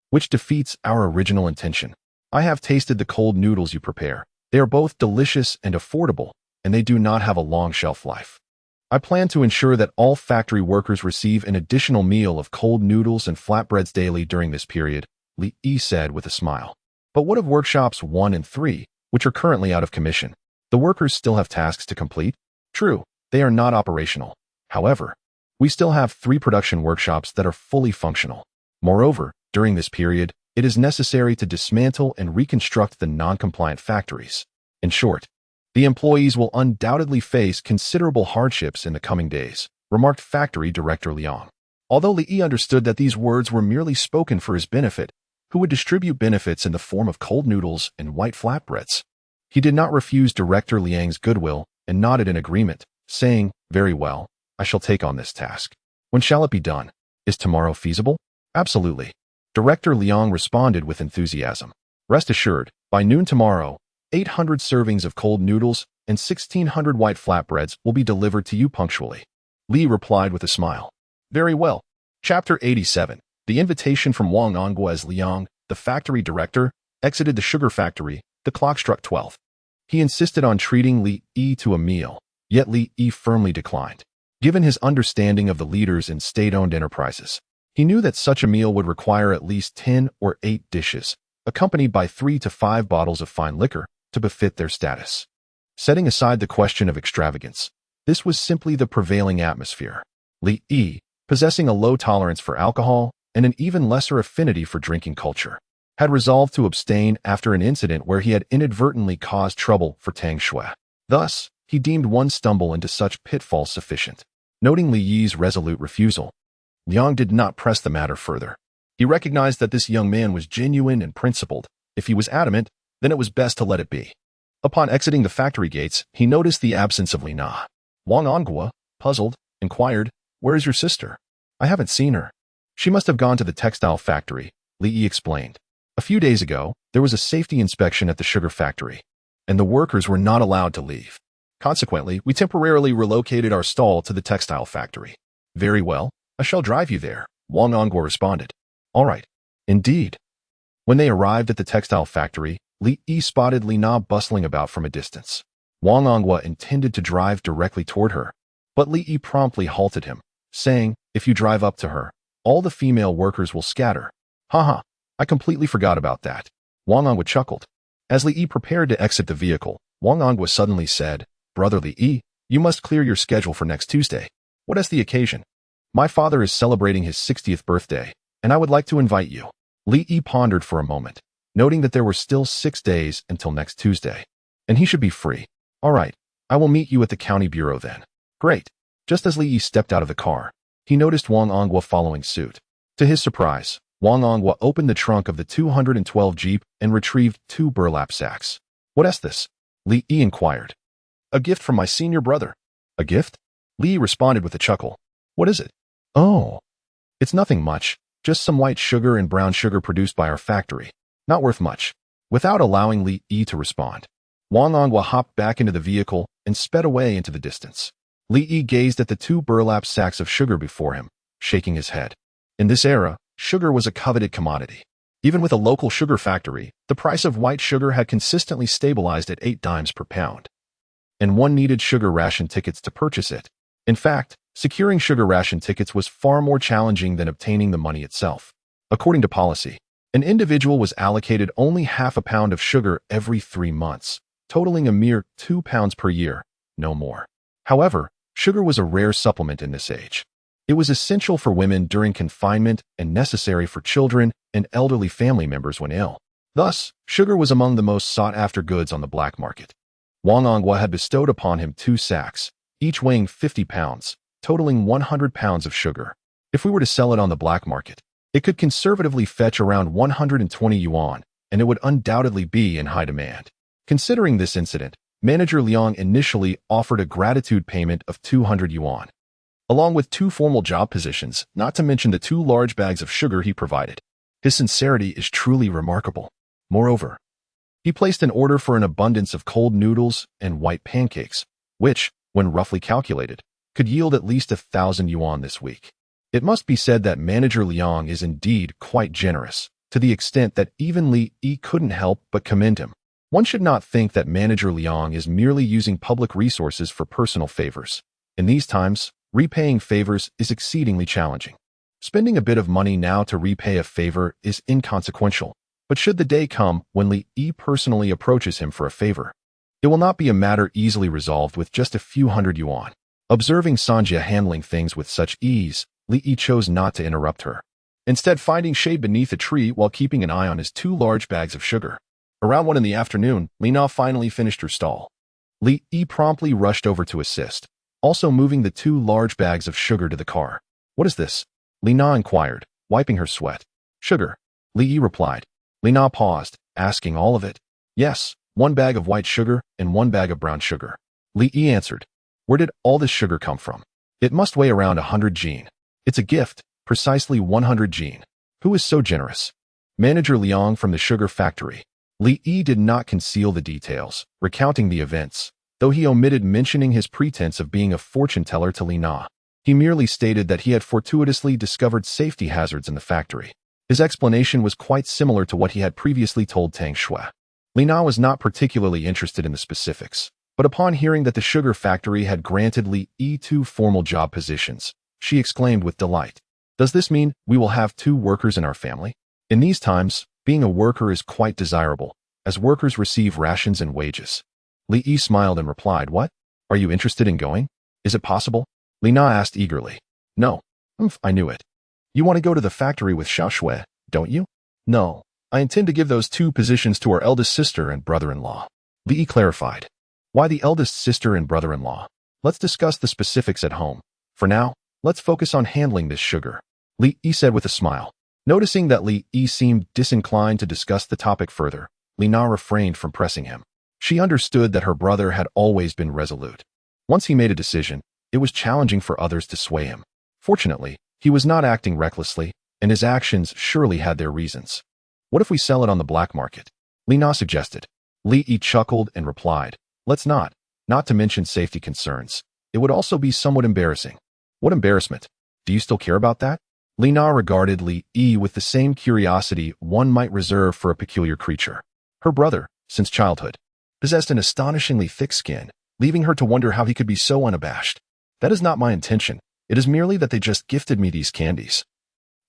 which defeats our original intention. I have tasted the cold noodles you prepare. They are both delicious and affordable, and they do not have a long shelf life. I plan to ensure that all factory workers receive an additional meal of cold noodles and flatbreads daily during this period, Li Yi said with a smile. But what of workshops 1 and 3, which are currently out of commission? The workers still have tasks to complete? True, they are not operational. However, we still have 3 production workshops that are fully functional. Moreover, during this period, it is necessary to dismantle and reconstruct the non-compliant factories. In short, the employees will undoubtedly face considerable hardships in the coming days, remarked Factory Director Liang. Although Li Yi understood that these words were merely spoken for his benefit, who would distribute benefits in the form of cold noodles and white flatbreads? He did not refuse Director Liang's goodwill and nodded in agreement, saying, "Very well, I shall take on this task. When shall it be done? Is tomorrow feasible?" "Absolutely." Director Liang responded with enthusiasm. "Rest assured, by noon tomorrow, 800 servings of cold noodles and 1,600 white flatbreads will be delivered to you punctually." Li replied with a smile. "Very well." Chapter 87. The invitation from Wang Ongwa as Liang, the factory director, exited the sugar factory. The clock struck 12. He insisted on treating Li Yi to a meal, yet Li Yi firmly declined. Given his understanding of the leaders in state-owned enterprises, he knew that such a meal would require at least 10 or 8 dishes, accompanied by 3 to 5 bottles of fine liquor, to befit their status. Setting aside the question of extravagance, this was simply the prevailing atmosphere. Li Yi, possessing a low tolerance for alcohol and an even lesser affinity for drinking culture, had resolved to abstain after an incident where he had inadvertently caused trouble for Tang Xue. Thus, he deemed one stumble into such pitfalls sufficient. Noting Li Yi's resolute refusal, Liang did not press the matter further. He recognized that this young man was genuine and principled. If he was adamant, then it was best to let it be. Upon exiting the factory gates, he noticed the absence of Li Na. Wang Ongwa, puzzled, inquired, "Where is your sister?" "I haven't seen her." "She must have gone to the textile factory," Li Yi explained. "A few days ago, there was a safety inspection at the sugar factory, and the workers were not allowed to leave. Consequently, we temporarily relocated our stall to the textile factory." "Very well, I shall drive you there," Wang Ongwa responded. "All right." Indeed. When they arrived at the textile factory, Li Yi spotted Li Na bustling about from a distance. Wang Ongwa intended to drive directly toward her, but Li Yi promptly halted him, saying, "If you drive up to her, all the female workers will scatter." "Haha, I completely forgot about that." Wang Ongwa chuckled. As Li Yi prepared to exit the vehicle, Wang Ongwa suddenly said, "Brother Li Yi, you must clear your schedule for next Tuesday." "What is the occasion?" "My father is celebrating his 60th birthday, and I would like to invite you." Li Yi pondered for a moment, noting that there were still 6 days until next Tuesday, and he should be free. "All right, I will meet you at the county bureau then." "Great." Just as Li Yi stepped out of the car, he noticed Wang Ongwa following suit. To his surprise, Wang Ongwa opened the trunk of the 212 Jeep and retrieved 2 burlap sacks. "What is this?" Li Yi inquired. "A gift from my senior brother." "A gift?" Li Yi responded with a chuckle. "What is it?" "Oh, it's nothing much, just some white sugar and brown sugar produced by our factory. Not worth much." Without allowing Li Yi to respond, Wang Ongwa hopped back into the vehicle and sped away into the distance. Li Yi gazed at the 2 burlap sacks of sugar before him, shaking his head. In this era, sugar was a coveted commodity. Even with a local sugar factory, the price of white sugar had consistently stabilized at 8 dimes per pound, and one needed sugar ration tickets to purchase it. In fact, securing sugar ration tickets was far more challenging than obtaining the money itself. According to policy, an individual was allocated only half a pound of sugar every 3 months, totaling a mere 2 pounds per year, no more. However, sugar was a rare supplement in this age. It was essential for women during confinement and necessary for children and elderly family members when ill. Thus, sugar was among the most sought-after goods on the black market. Wang Ongwa had bestowed upon him 2 sacks, each weighing 50 pounds, totaling 100 pounds of sugar. If we were to sell it on the black market, it could conservatively fetch around 120 yuan, and it would undoubtedly be in high demand. Considering this incident, Manager Liang initially offered a gratitude payment of 200 yuan, along with 2 formal job positions, not to mention the 2 large bags of sugar he provided. His sincerity is truly remarkable. Moreover, he placed an order for an abundance of cold noodles and white pancakes, which, when roughly calculated, could yield at least 1,000 yuan this week. It must be said that Manager Liang is indeed quite generous, to the extent that even Li Yi couldn't help but commend him. One should not think that Manager Liang is merely using public resources for personal favors. In these times, repaying favors is exceedingly challenging. Spending a bit of money now to repay a favor is inconsequential, but should the day come when Li Yi personally approaches him for a favor, it will not be a matter easily resolved with just a few hundred yuan. Observing Sanja handling things with such ease, Li Yi chose not to interrupt her, instead finding shade beneath a tree while keeping an eye on his 2 large bags of sugar. Around 1 in the afternoon, Li Na finally finished her stall. Li Yi promptly rushed over to assist, also moving the 2 large bags of sugar to the car. "What is this?" Li Na inquired, wiping her sweat. "Sugar," Li Yi replied. Li Na paused, asking, "All of it?" "Yes, 1 bag of white sugar and 1 bag of brown sugar. Li Yi answered. Where did all this sugar come from? It must weigh around 100 jin. It's a gift, precisely 100 jin. Who is so generous? Manager Liang from the sugar factory. Li Yi did not conceal the details, recounting the events, though he omitted mentioning his pretense of being a fortune teller to Li Na. He merely stated that he had fortuitously discovered safety hazards in the factory. His explanation was quite similar to what he had previously told Tang Xue. Li Na was not particularly interested in the specifics, but upon hearing that the sugar factory had granted Li Yi 2 formal job positions, she exclaimed with delight. Does this mean we will have 2 workers in our family? In these times, being a worker is quite desirable, as workers receive rations and wages. Li Yi smiled and replied, What? Are you interested in going? Is it possible? Li Na asked eagerly. No. I knew it. You want to go to the factory with Xiao Xue, don't you? No. I intend to give those 2 positions to our eldest sister and brother-in-law. Li Yi clarified. Why the eldest sister and brother-in-law? Let's discuss the specifics at home. For now, let's focus on handling this sugar. Li Yi said with a smile. Noticing that Li Yi seemed disinclined to discuss the topic further, Li Na refrained from pressing him. She understood that her brother had always been resolute. Once he made a decision, it was challenging for others to sway him. Fortunately, he was not acting recklessly, and his actions surely had their reasons. What if we sell it on the black market? Li Na suggested. Li Yi chuckled and replied, Let's not to mention safety concerns. It would also be somewhat embarrassing. What embarrassment? Do you still care about that? Li Na regarded Li Yi with the same curiosity one might reserve for a peculiar creature. Her brother, since childhood, possessed an astonishingly thick skin, leaving her to wonder how he could be so unabashed. That is not my intention. It is merely that they just gifted me these candies.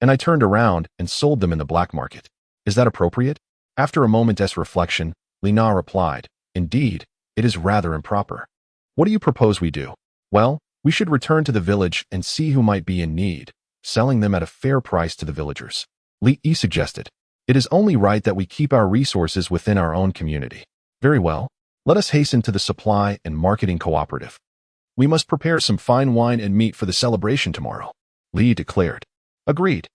And I turned around and sold them in the black market. Is that appropriate? After a moment's reflection, Li Na replied, Indeed, it is rather improper. What do you propose we do? Well, we should return to the village and see who might be in need, selling them at a fair price to the villagers. Li Yi suggested. It is only right that we keep our resources within our own community. Very well. Let us hasten to the supply and marketing cooperative. We must prepare some fine wine and meat for the celebration tomorrow. Li Yi declared. Agreed.